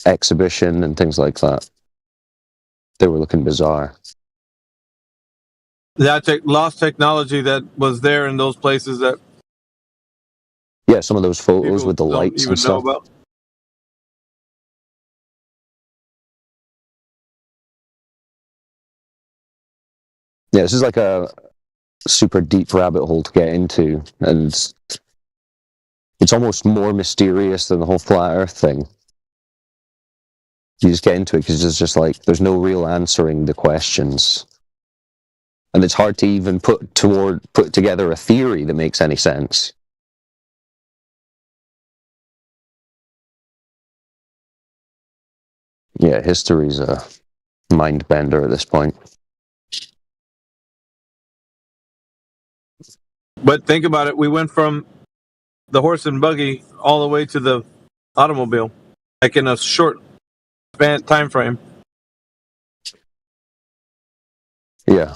exhibition and things like that. They were looking bizarre. That lost technology that was there in those places that Yeah, some of those photos with the lights and stuff. about. Yeah, this is like a super deep rabbit hole to get into, and it's almost more mysterious than the whole flat Earth thing. You just get into it because it's just like there's no real answering the questions, and it's hard to even put together a theory that makes any sense. Yeah, history's a mind bender at this point. But think about it. We went from the horse and buggy all the way to the automobile, like in a short time frame. Yeah.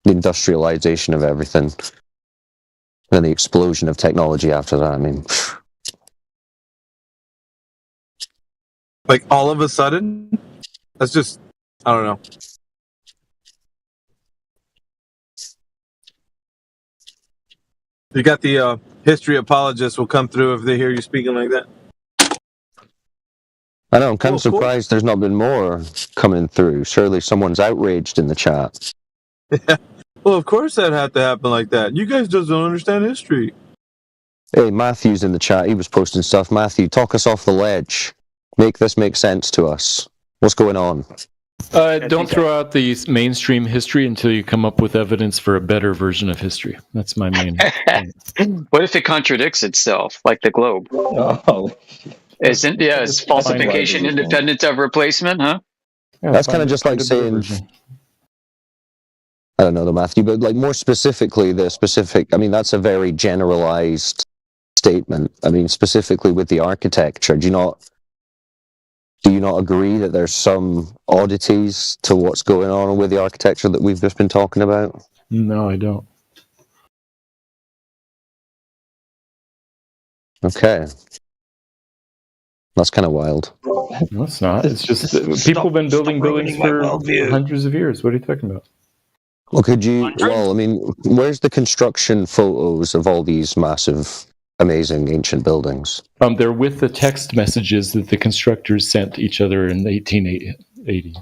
The industrialization of everything. Then the explosion of technology after that. I mean, Like all of a sudden, that's just, I don't know. You got the history apologists will come through if they hear you speaking like that. I know, I'm kind of surprised there's not been more coming through. Surely someone's outraged in the chat. Well, of course that had to happen like that. You guys just don't understand history. Hey, Matthew's in the chat. He was posting stuff. Matthew, talk us off the ledge. Make this make sense to us. What's going on? Don't throw out the mainstream history until you come up with evidence for a better version of history. That's my main point. What if it contradicts itself, like the globe? Oh. Is falsification independent of replacement, huh? Yeah, That's kind of just like saying, I don't know, the Matthew, but like more specifically, I mean, that's a very generalized statement. I mean, specifically with the architecture, do you not agree that there's some oddities to what's going on with the architecture that we've just been talking about? No, I don't. Okay. That's kind of wild. No, it's not. It's just that people have been building buildings for hundreds of years. What are you talking about? Well, I mean, where's the construction photos of all these massive, amazing ancient buildings? They're with the text messages that the constructors sent each other in 1880.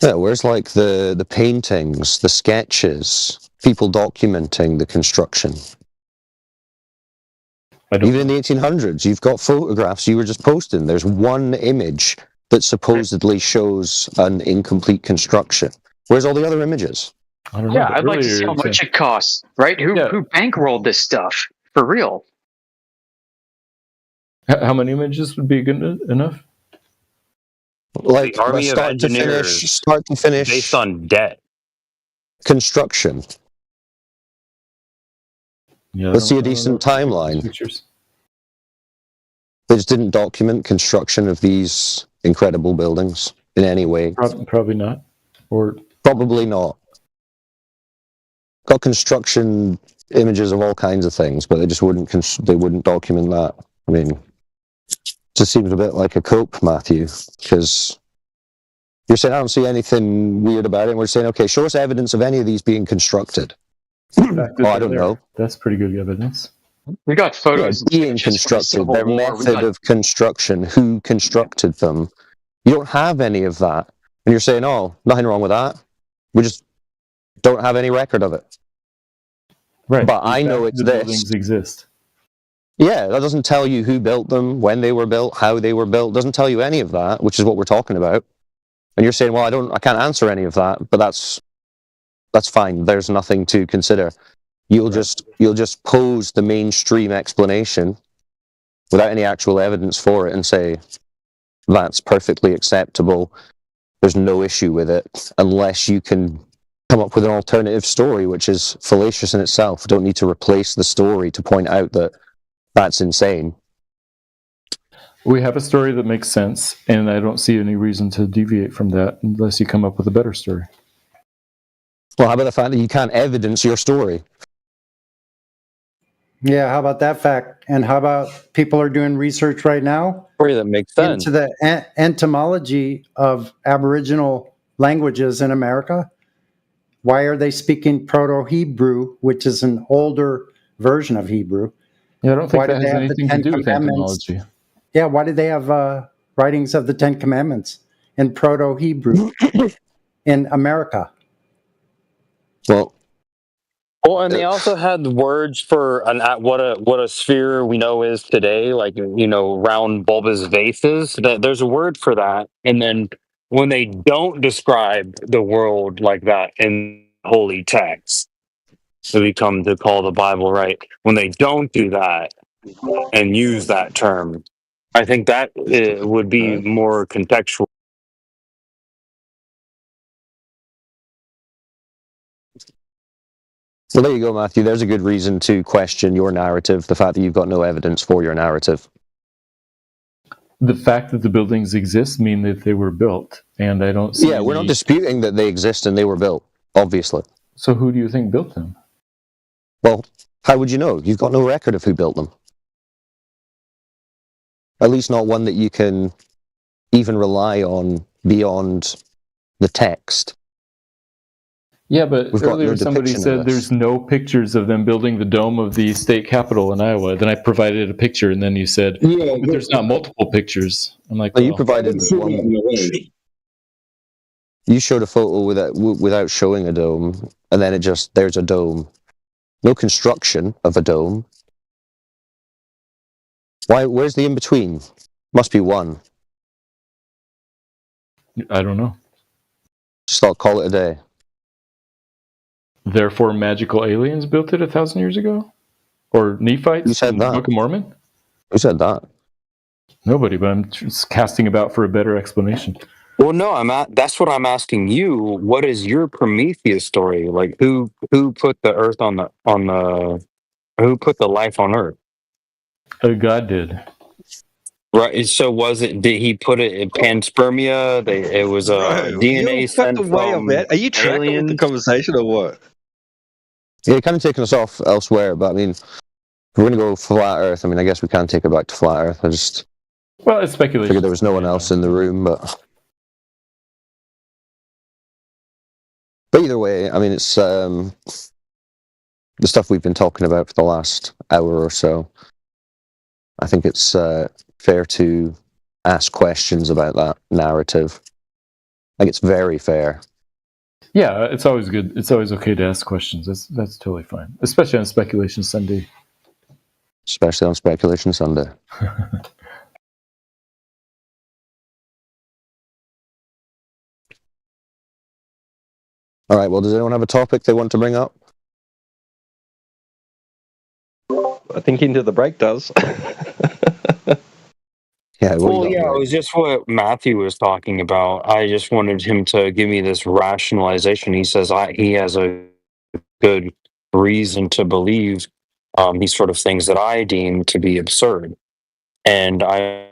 Yeah, where's like the paintings, the sketches, people documenting the construction? Even in the 1800s, you've got photographs you were just posting. There's one image that supposedly shows an incomplete construction. Where's all the other images? I don't know. Yeah, I'd like to see how much it costs, right? Who bankrolled this stuff for real? How many images would be good enough? Like the Army of start Engineers, to finish, based on debt. Construction. Yeah, let's see a decent timeline. They just didn't document construction of these incredible buildings in any way. Probably not. Or probably not. Got construction images of all kinds of things, but they just wouldn't document that. I mean, it just seems a bit like a cope, Matthew, because You're saying I don't see anything weird about it. And we're saying, okay, show us evidence of any of these being constructed. Oh, I don't know. That's pretty good evidence. We got photos Yeah, being constructed, their method of construction, who constructed them. You don't have any of that. And you're saying, oh, nothing wrong with that. We just don't have any record of it. Right. But I know it's the this. buildings exist. Yeah, that doesn't tell you who built them, when they were built, how they were built. Doesn't tell you any of that, which is what we're talking about. And you're saying, well, I can't answer any of that, but that's fine. There's nothing to consider. You'll just pose the mainstream explanation without any actual evidence for it and say that's perfectly acceptable. There's no issue with it, unless you can come up with an alternative story, which is fallacious in itself. You don't need to replace the story to point out that that's insane. We have a story that makes sense, and I don't see any reason to deviate from that unless you come up with a better story. Well, how about the fact that you can't evidence your story? Yeah, how about that fact? And how about people are doing research right now Story that makes sense. into the etymology of Aboriginal languages in America? Why are they speaking Proto-Hebrew, which is an older version of Hebrew? Yeah, I don't think that has anything to do with etymology. Yeah, why do they have writings of the Ten Commandments in Proto-Hebrew in America? Well, and they also had words for what a sphere we know is today, like round bulbous vases. There's a word for that, and then when they don't describe the world like that in holy text, so we come to call the Bible right. When they don't do that and use that term, I think that would be more contextual. Well, there you go, Matthew. There's a good reason to question your narrative, the fact that you've got no evidence for your narrative. The fact that the buildings exist mean that they were built, and I don't see... Yeah, we're not disputing that they exist and they were built, obviously. So who do you think built them? Well, how would you know? You've got no record of who built them. At least not one that you can even rely on beyond the text. Yeah, but We've got earlier no somebody depiction of said this. there's no pictures of them building the dome of the state capitol in Iowa. Then I provided a picture, and then you said, but there's not multiple pictures. I'm like, Well, you provided one. You showed a photo without showing a dome, and then there's a dome. No construction of a dome. Where's the in-between? Must be one. I don't know. Just thought, call it a day. Therefore, magical aliens built it 1,000 years ago? Or Nephites? Who said in that? The Book of Mormon? Who said that? Nobody, but I'm just casting about for a better explanation. Well, no, that's what I'm asking you. What is your Prometheus story? Like, who put the Earth who put the life on Earth? God did. Right. So did he put it in panspermia? It was a DNA You're sent fucking way from off, man. Are you tracking with the aliens? conversation or what? Yeah, you're kind of taking us off elsewhere, but I mean, if we're going to go flat Earth, I mean, I guess we can take it back to flat Earth. I just Well, it's speculation. figured there was no one else in the room, but either way, I mean, it's the stuff we've been talking about for the last hour or so. I think it's fair to ask questions about that narrative. I think it's very fair. Yeah, it's always good. It's always okay to ask questions. That's totally fine, especially on Speculation Sunday. Especially on Speculation Sunday. All right, well, does anyone have a topic they want to bring up? I think Into the Break does. Yeah, Well, yeah, it was just what Matthew was talking about. I just wanted him to give me this rationalization. He says he has a good reason to believe these sort of things that I deem to be absurd. And I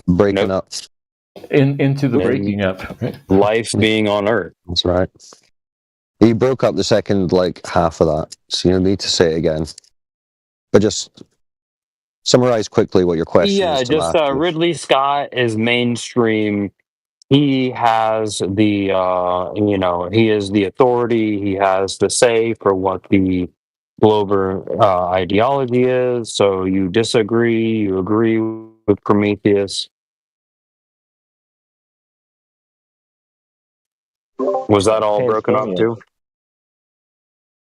breaking up. Into the breaking up. Right? Life being on Earth. That's right. He broke up the second, half of that. So you need to say it again. But just Summarize quickly what your question Yeah, is to just Matthew. Ridley Scott is mainstream. He has the he is the authority. He has the say for what the global ideology is. So you disagree, you agree with Prometheus. Was that all broken up too?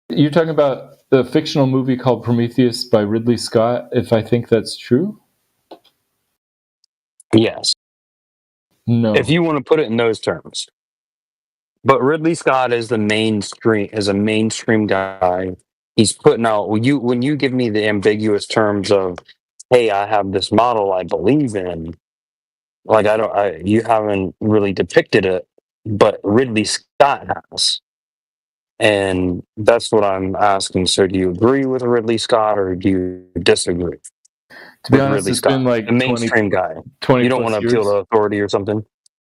You're talking about the fictional movie called Prometheus by Ridley Scott, if I think that's true? Yes. No. If you want to put it in those terms. But Ridley Scott is a mainstream guy. He's putting out when you give me the ambiguous terms of, hey, I have this model I believe in, like you haven't really depicted it, but Ridley Scott has. And that's what I'm asking. So do you agree with Ridley Scott or do you disagree? To be with honest, Ridley it's Scott, been like a mainstream 20 guy. 20 You don't plus want to appeal years. to authority or something?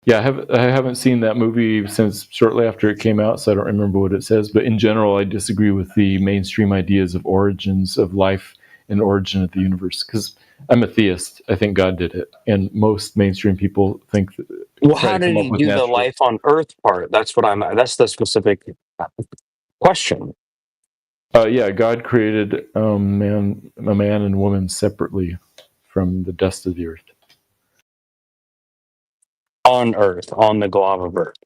Yeah, I haven't seen that movie since shortly after it came out, so I don't remember what it says. But in general, I disagree with the mainstream ideas of origins of life and origin of the universe, because I'm a theist. I think God did it, and most mainstream people think. Well, how did he do the life on Earth part? That's the specific question. Yeah, God created a man and woman separately from the dust of the earth. On Earth, on the glob of Earth.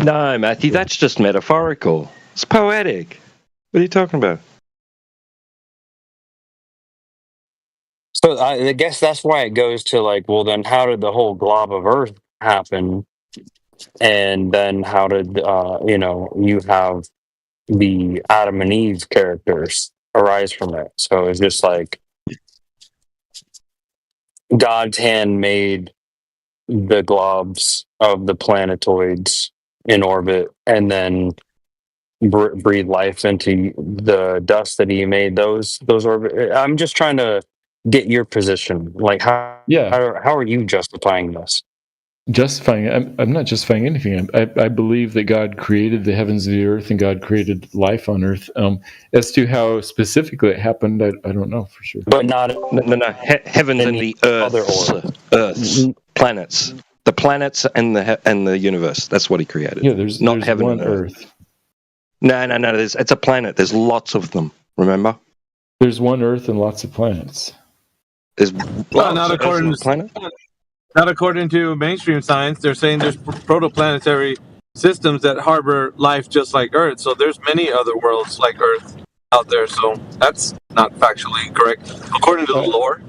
No, Matthew, that's just metaphorical. It's poetic. What are you talking about? So I guess that's why it goes to like, well, then how did the whole glob of Earth happen? And then how did you have the Adam and Eve characters arise from it? So it's just like God's hand made the globs of the planetoids in orbit, and then breathe life into the dust that he made those orbit. I'm just trying to get your position. Like how are you justifying this? Justifying it? I'm not justifying anything. I believe that God created the heavens and the earth, and God created life on earth. As to how specifically it happened, I don't know for sure. But not no. Heavens and the Earths, planets, the planets and the universe. That's what he created. Yeah, there's heaven one and Earth. No. It's a planet. There's lots of them. Remember? There's one Earth and lots of planets. There's not according to planet. Not according to mainstream science. They're saying there's protoplanetary systems that harbor life just like Earth. So there's many other worlds like Earth out there. So that's not factually correct according to the lore.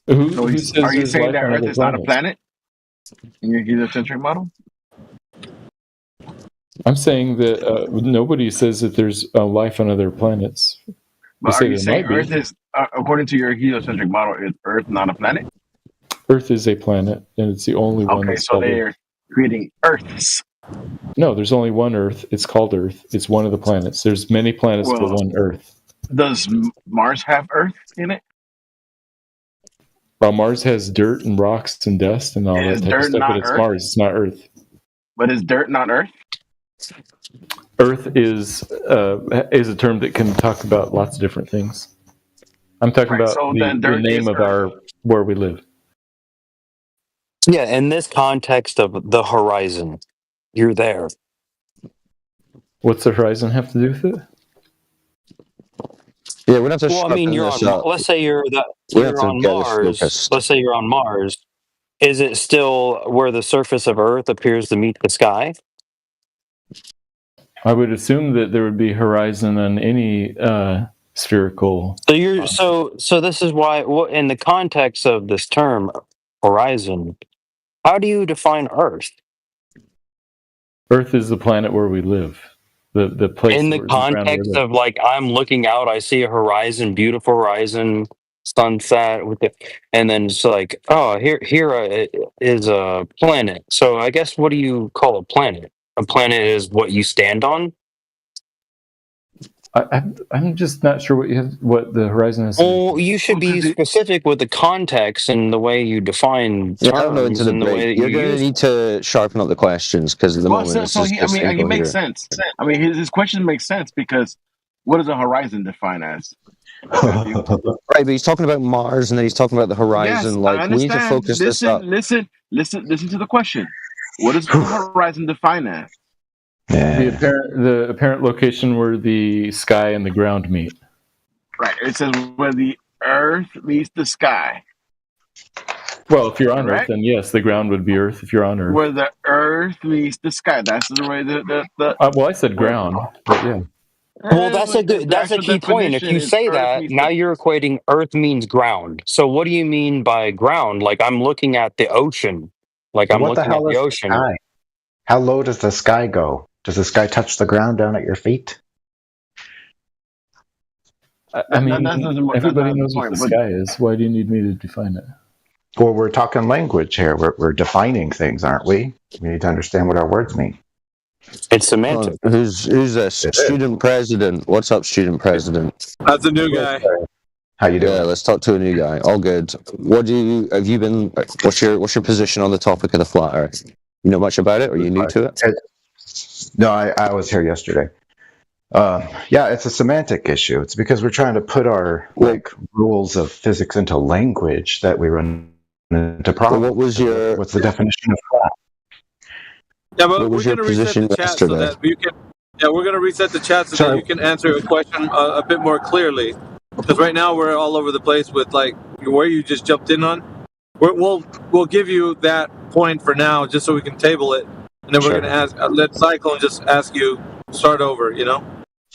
Who says Are you there's saying life that on Earth other is not a planets? planet in your heliocentric model? I'm saying that nobody says that there's life on other planets. They But say are you there saying might be. Earth is, according to your heliocentric model, is Earth not a planet? Earth is a planet, and it's the only one Okay, that's so called Earth. they're creating Earths. No, there's only one Earth. It's called Earth. It's one of the planets. There's many planets, but one Earth. Does Mars have Earth in it? Well, Mars has dirt and rocks and dust and all Is that type of dirt stuff, not but it's Earth? Mars. It's not Earth. But is dirt not Earth? Earth is a term that can talk about lots of different things. I'm talking Right, about so the then dirt name is of Earth. where we live. Yeah, in this context of the horizon, you're there. What's the horizon have to do with it? Yeah, we're not to Well, I mean, you're on. Let's say you're on Mars. focused. Let's say you're on Mars. Is it still where the surface of Earth appears to meet the sky? I would assume that there would be horizon on any spherical. So you're so this is why in the context of this term horizon, how do you define Earth? Earth is the planet where we live. The place In the where- around where we context live. of like I'm looking out, I see a horizon, beautiful horizon, sunset with it, and then it's like, oh, here is a planet. So I guess what do you call a planet? A planet is what you stand on. I'm just not sure what the horizon is. Well, you should be specific with the context and the way you define Yeah, I don't know into terms the and the way break. that You're you going to use. need to sharpen up the questions because at the moment this is just he incoherent. makes sense. I mean, his question makes sense because what does a horizon define as? Right, but he's talking about Mars, and then he's talking about the horizon. Yes, I Like, we need to understand. focus this up. Listen to the question. What does the horizon define as? The apparent location where the sky and the ground meet. Right. It says where the Earth meets the sky. Well, if you're on Correct? Earth, then yes, the ground would be Earth if you're on Earth. Where the Earth meets the sky. That's the way the Well, I said ground, but yeah. Well, that's a key point. If you say that, now you're equating Earth means ground. So what do you mean by ground? Like, I'm looking at the ocean. Like, I'm What the looking at hell the is the ocean. sky? How low does the sky go? Does the sky touch the ground down at your feet? I mean, everybody knows what the sky is. Why do you need me to define it? Well, we're talking language here. We're defining things, aren't we? We need to understand what our words mean. It's semantic. Who's this? Student president. What's up, student president? That's a new guy. How you doing? Yeah, let's talk to a new guy. All good. What's your position on the topic of the flat Earth? You know much about it, or are you new to it? No, I was here yesterday. Yeah, it's a semantic issue. It's because we're trying to put our rules of physics into language that we run into problems. What's the definition of flat? Yeah, but What was we're your going to reset position the chat so yesterday? that you can. Yeah, we're going to reset the chat so that you can answer a question a bit more clearly. Because right now we're all over the place with like where you just jumped in on. We'll give you that point for now, just so we can table it, and then we're going to let Cyclone just ask you start over. You know.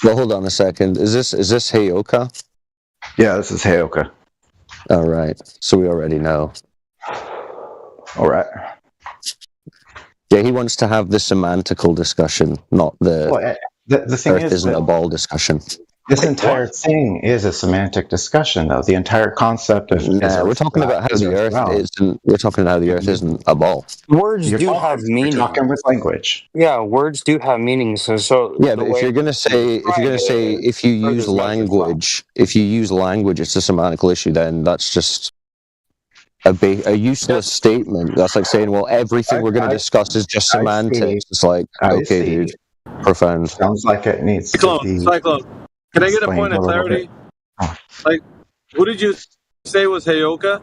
Well, hold on a second. Is this Heyoka? Yeah, this is Heyoka. All right. So we already know. All right. Yeah, he wants to have the semantical discussion, not the thing Earth is isn't that- a ball discussion. This entire thing is a semantic discussion, though. The entire concept of We're talking about how the Earth isn't. We're talking about how the Earth isn't a ball. Words do have meaning. You're talking with language. Yeah, words do have meanings. So Yeah, but if you're gonna say if you use language, it's a semantical issue. Then that's just a useless statement. That's like saying, well, everything we're going to discuss is just semantics. It's like, okay, dude, profound. Sounds like it needs to be. Cyclone. Can I get a point of explained a little clarity? Like, who did you say was Heyoka?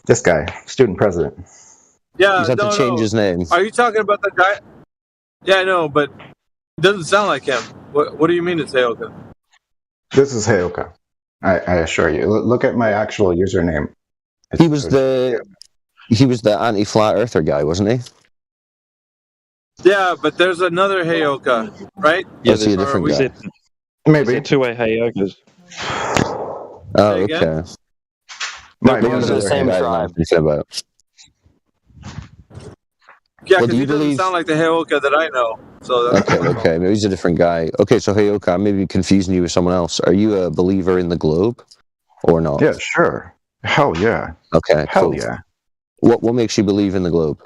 This guy, student president. Yeah, He's had to change his name. Are you talking about the guy? Yeah, I know, but it doesn't sound like him. What do you mean it's Heyoka? This is Heyoka. I assure you. Look at my actual username. He was the anti-flat earther guy, wasn't he? Yeah, but there's another Heyoka, right? Yeah, there's a different guy. Maybe two-way Heyokas. Oh, okay. Maybe Those are the same guy I'm thinking about. Yeah, Well, because do he you doesn't believe- sound like the Heyoka that I know. So that's Okay, maybe he's a different guy. Okay, so Heyoka, I may be confusing you with someone else. Are you a believer in the globe, or not? Yeah, sure. Hell yeah. Okay, Hell cool. yeah. What makes you believe in the globe?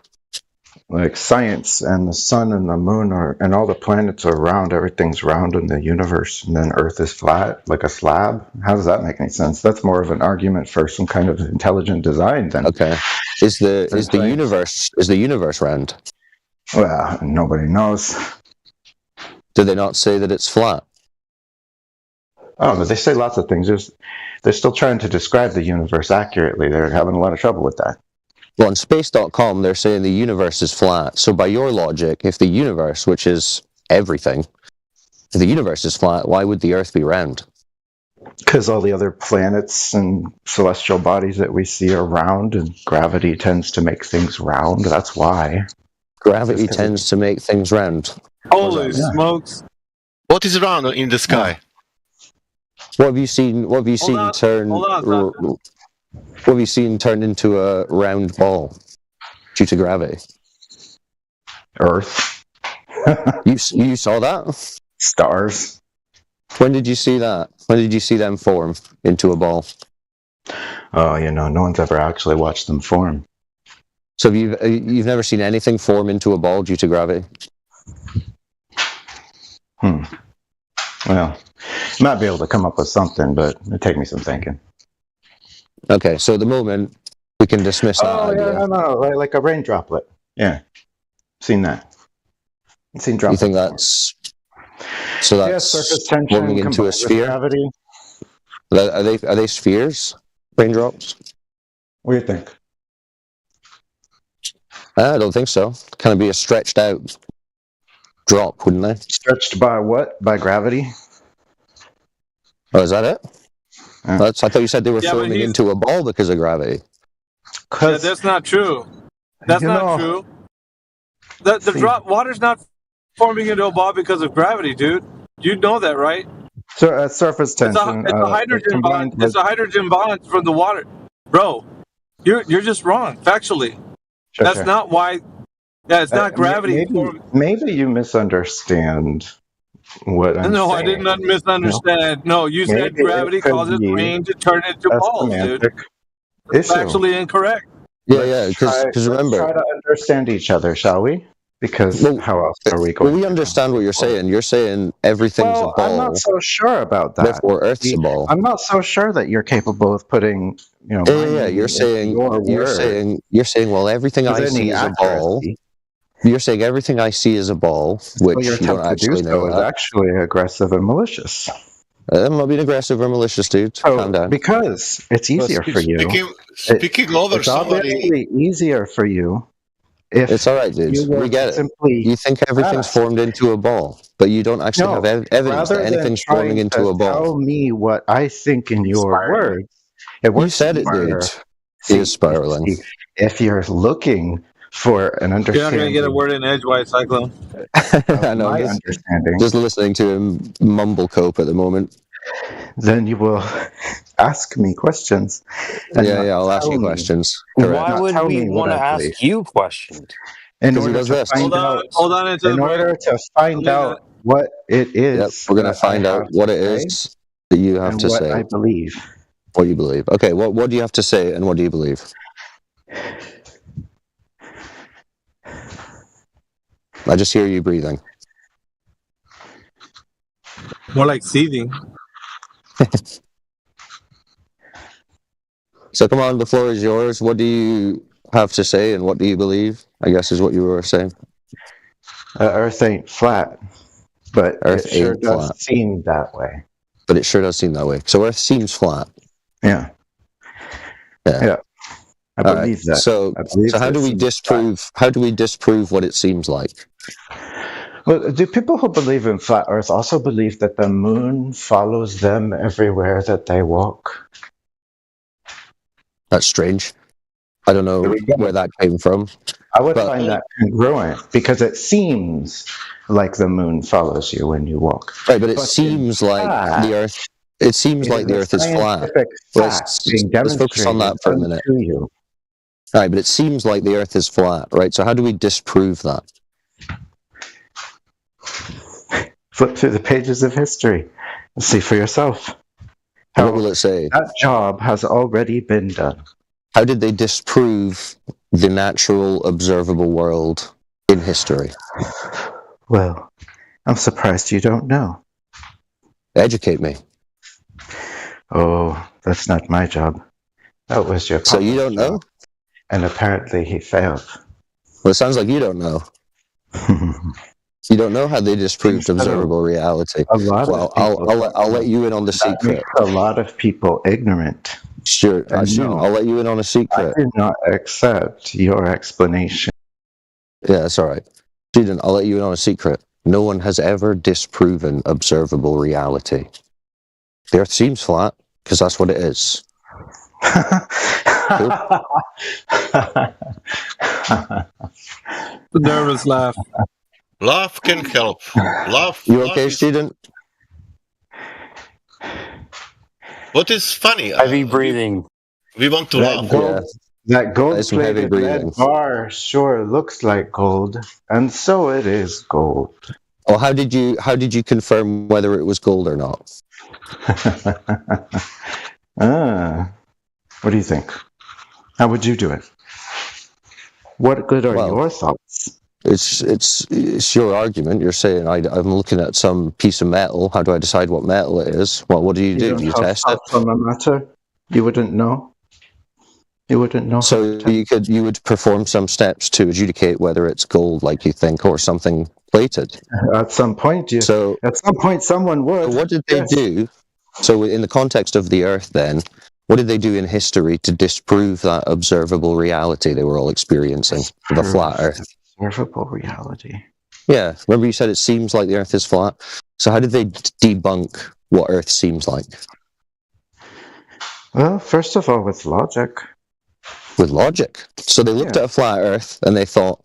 Like science and the sun and the moon and all the planets are round. Everything's round in the universe, and then Earth is flat, like a slab. How does that make any sense? That's more of an argument for some kind of intelligent design than. Okay. Is the universe round? Well, nobody knows. Do they not say that it's flat? Oh, but they say lots of things. They're still trying to describe the universe accurately. They're having a lot of trouble with that. Well, on space.com, they're saying the universe is flat. So by your logic, if the universe, which is everything, if the universe is flat, why would the Earth be round? Because all the other planets and celestial bodies that we see are round, and gravity tends to make things round. That's why. Gravity tends to make things round. Holy smokes! What is round in the sky? What have you seen? What have you seen turn? What have you seen turn into a round ball due to gravity? Earth. You saw that? Stars. When did you see that? When did you see them form into a ball? Oh, no one's ever actually watched them form. So you've never seen anything form into a ball due to gravity? Well, I might be able to come up with something, but it'd take me some thinking. Okay, so at the moment, we can dismiss that idea. Yeah, no, like a rain droplet. Yeah, seen that. Seen droplets. You think that's... So Yeah, that's surface tension forming into a combined with sphere. gravity. Are they spheres? Raindrops? What do you think? I don't think so. Kind of be a stretched out drop, wouldn't they? Stretched by what? By gravity? Oh, is that it? I thought you said they were Yeah, but forming he's- into a ball because of gravity. Yeah, that's not true. That's not true. The drop water's not forming into a ball because of gravity, dude. You know that, right? So, surface tension. It's a hydrogen bond. It's a hydrogen bond from the water, bro. You're just wrong factually. That's not why. Yeah, it's not gravity. Maybe you misunderstand what I'm No, saying. I didn't misunderstand. No, you said Maybe gravity it could causes be rain to turn into a balls, dude. semantic issue. Factually incorrect. Yeah, because remember, let's try to understand each other, shall we? Because how else are we going? Well, we understand what you're saying. You're saying everything's a Well, ball. I'm not so sure about that. Therefore, Earth's a ball. I'm not so sure that you're capable of putting, Yeah, mind you're into saying your you're words saying well, everything with I any see is a ball. accuracy. You're saying everything I see is a ball, which Well, your you don't attempt to do actually know so is that. actually aggressive and malicious. I'm not being aggressive or malicious, dude. Calm down. Because it's easier for you. Speaking over It's somebody. obviously easier for you if It's all right, dude. you were We get to it. simply You think everything's ask. formed into a ball, but you don't actually No, have evidence rather that than anything's forming trying into to a ball. tell me what I think in your words, it works You said it, smarter. dude. He is spiraling. See, if you're looking for an You're not gonna understanding get a word in edgewise, Cyclone. I know. my I'm understanding, just listening to him mumble cope at the moment. then you will ask me questions. and not I'll ask tell you me- questions. Why Correct. would tell we me what want to I ask believe. you questions? In 'Cause he order does to this. find out, Hold on into in the order break. to find out what it is, Yep, we're gonna that I find out have what to it say is that you have and to what say. I believe. What you believe. Okay, what do you have to say and what do you believe? I just hear you breathing. More like seething. So come on, the floor is yours. What do you have to say and what do you believe? I guess is what you were saying. Earth ain't flat, but Earth it sure ain't does flat. seem that way. But it sure does seem that way. So Earth seems flat. Yeah. Yeah. I All believe right. that. So I believe how that do we seems disprove how do we disprove what it seems like? Well, do people who believe in flat Earth also believe that the moon follows them everywhere that they walk? That's strange. I don't know where that came from. I would But- find that congruent because it seems like the moon follows you when you walk. Right, but it in seems like fact, the Earth. It seems it like the a Earth is flat. scientific Let's, fact being let's focus on that for a demonstrated minute. unto you. Right, but it seems like the Earth is flat, right? So how do we disprove that? Flip through the pages of history and see for yourself. What will it say? That job has already been done. How did they disprove the natural observable world in history? Well, I'm surprised you don't know. Educate me. Oh, that's not my job. That was your So you papa's don't know? job. And apparently he failed. Well, it sounds like you don't know. You don't know how they disproved observable reality. A lot Well, of people I'll let you in on the that secret. makes a lot of people ignorant. Sure, And no, I'll let you in on a secret. I do not accept your explanation. Yeah, that's all right. Student, I'll let you in on a secret. No one has ever disproven observable reality. The Earth seems flat, because that's what it is. The nervous laugh. Laugh can help. Laugh. You laugh okay, is- student? What is funny? Heavy breathing. We want to That laugh. gold, that That's some heavy gold-plated breathing. lead bar sure looks like gold, and so it is gold. Oh, how did you confirm whether it was gold or not? What do you think? How would you do it? What good are your thoughts? It's your argument. You're saying I'm looking at some piece of metal. How do I decide what metal it is? Well, what do? You Do don't you have test it? thoughts on the matter? You wouldn't know? You wouldn't know. So you would perform some steps to adjudicate whether it's gold, like you think, or something plated. At some point, someone would. What did they do? So in the context of the Earth, then, what did they do in history to disprove that observable reality they were all experiencing, the flat Earth? Observable reality. Yeah, remember you said it seems like the Earth is flat. So how did they debunk what Earth seems like? Well, first of all, with logic. With logic. So they looked at a flat Earth and they thought,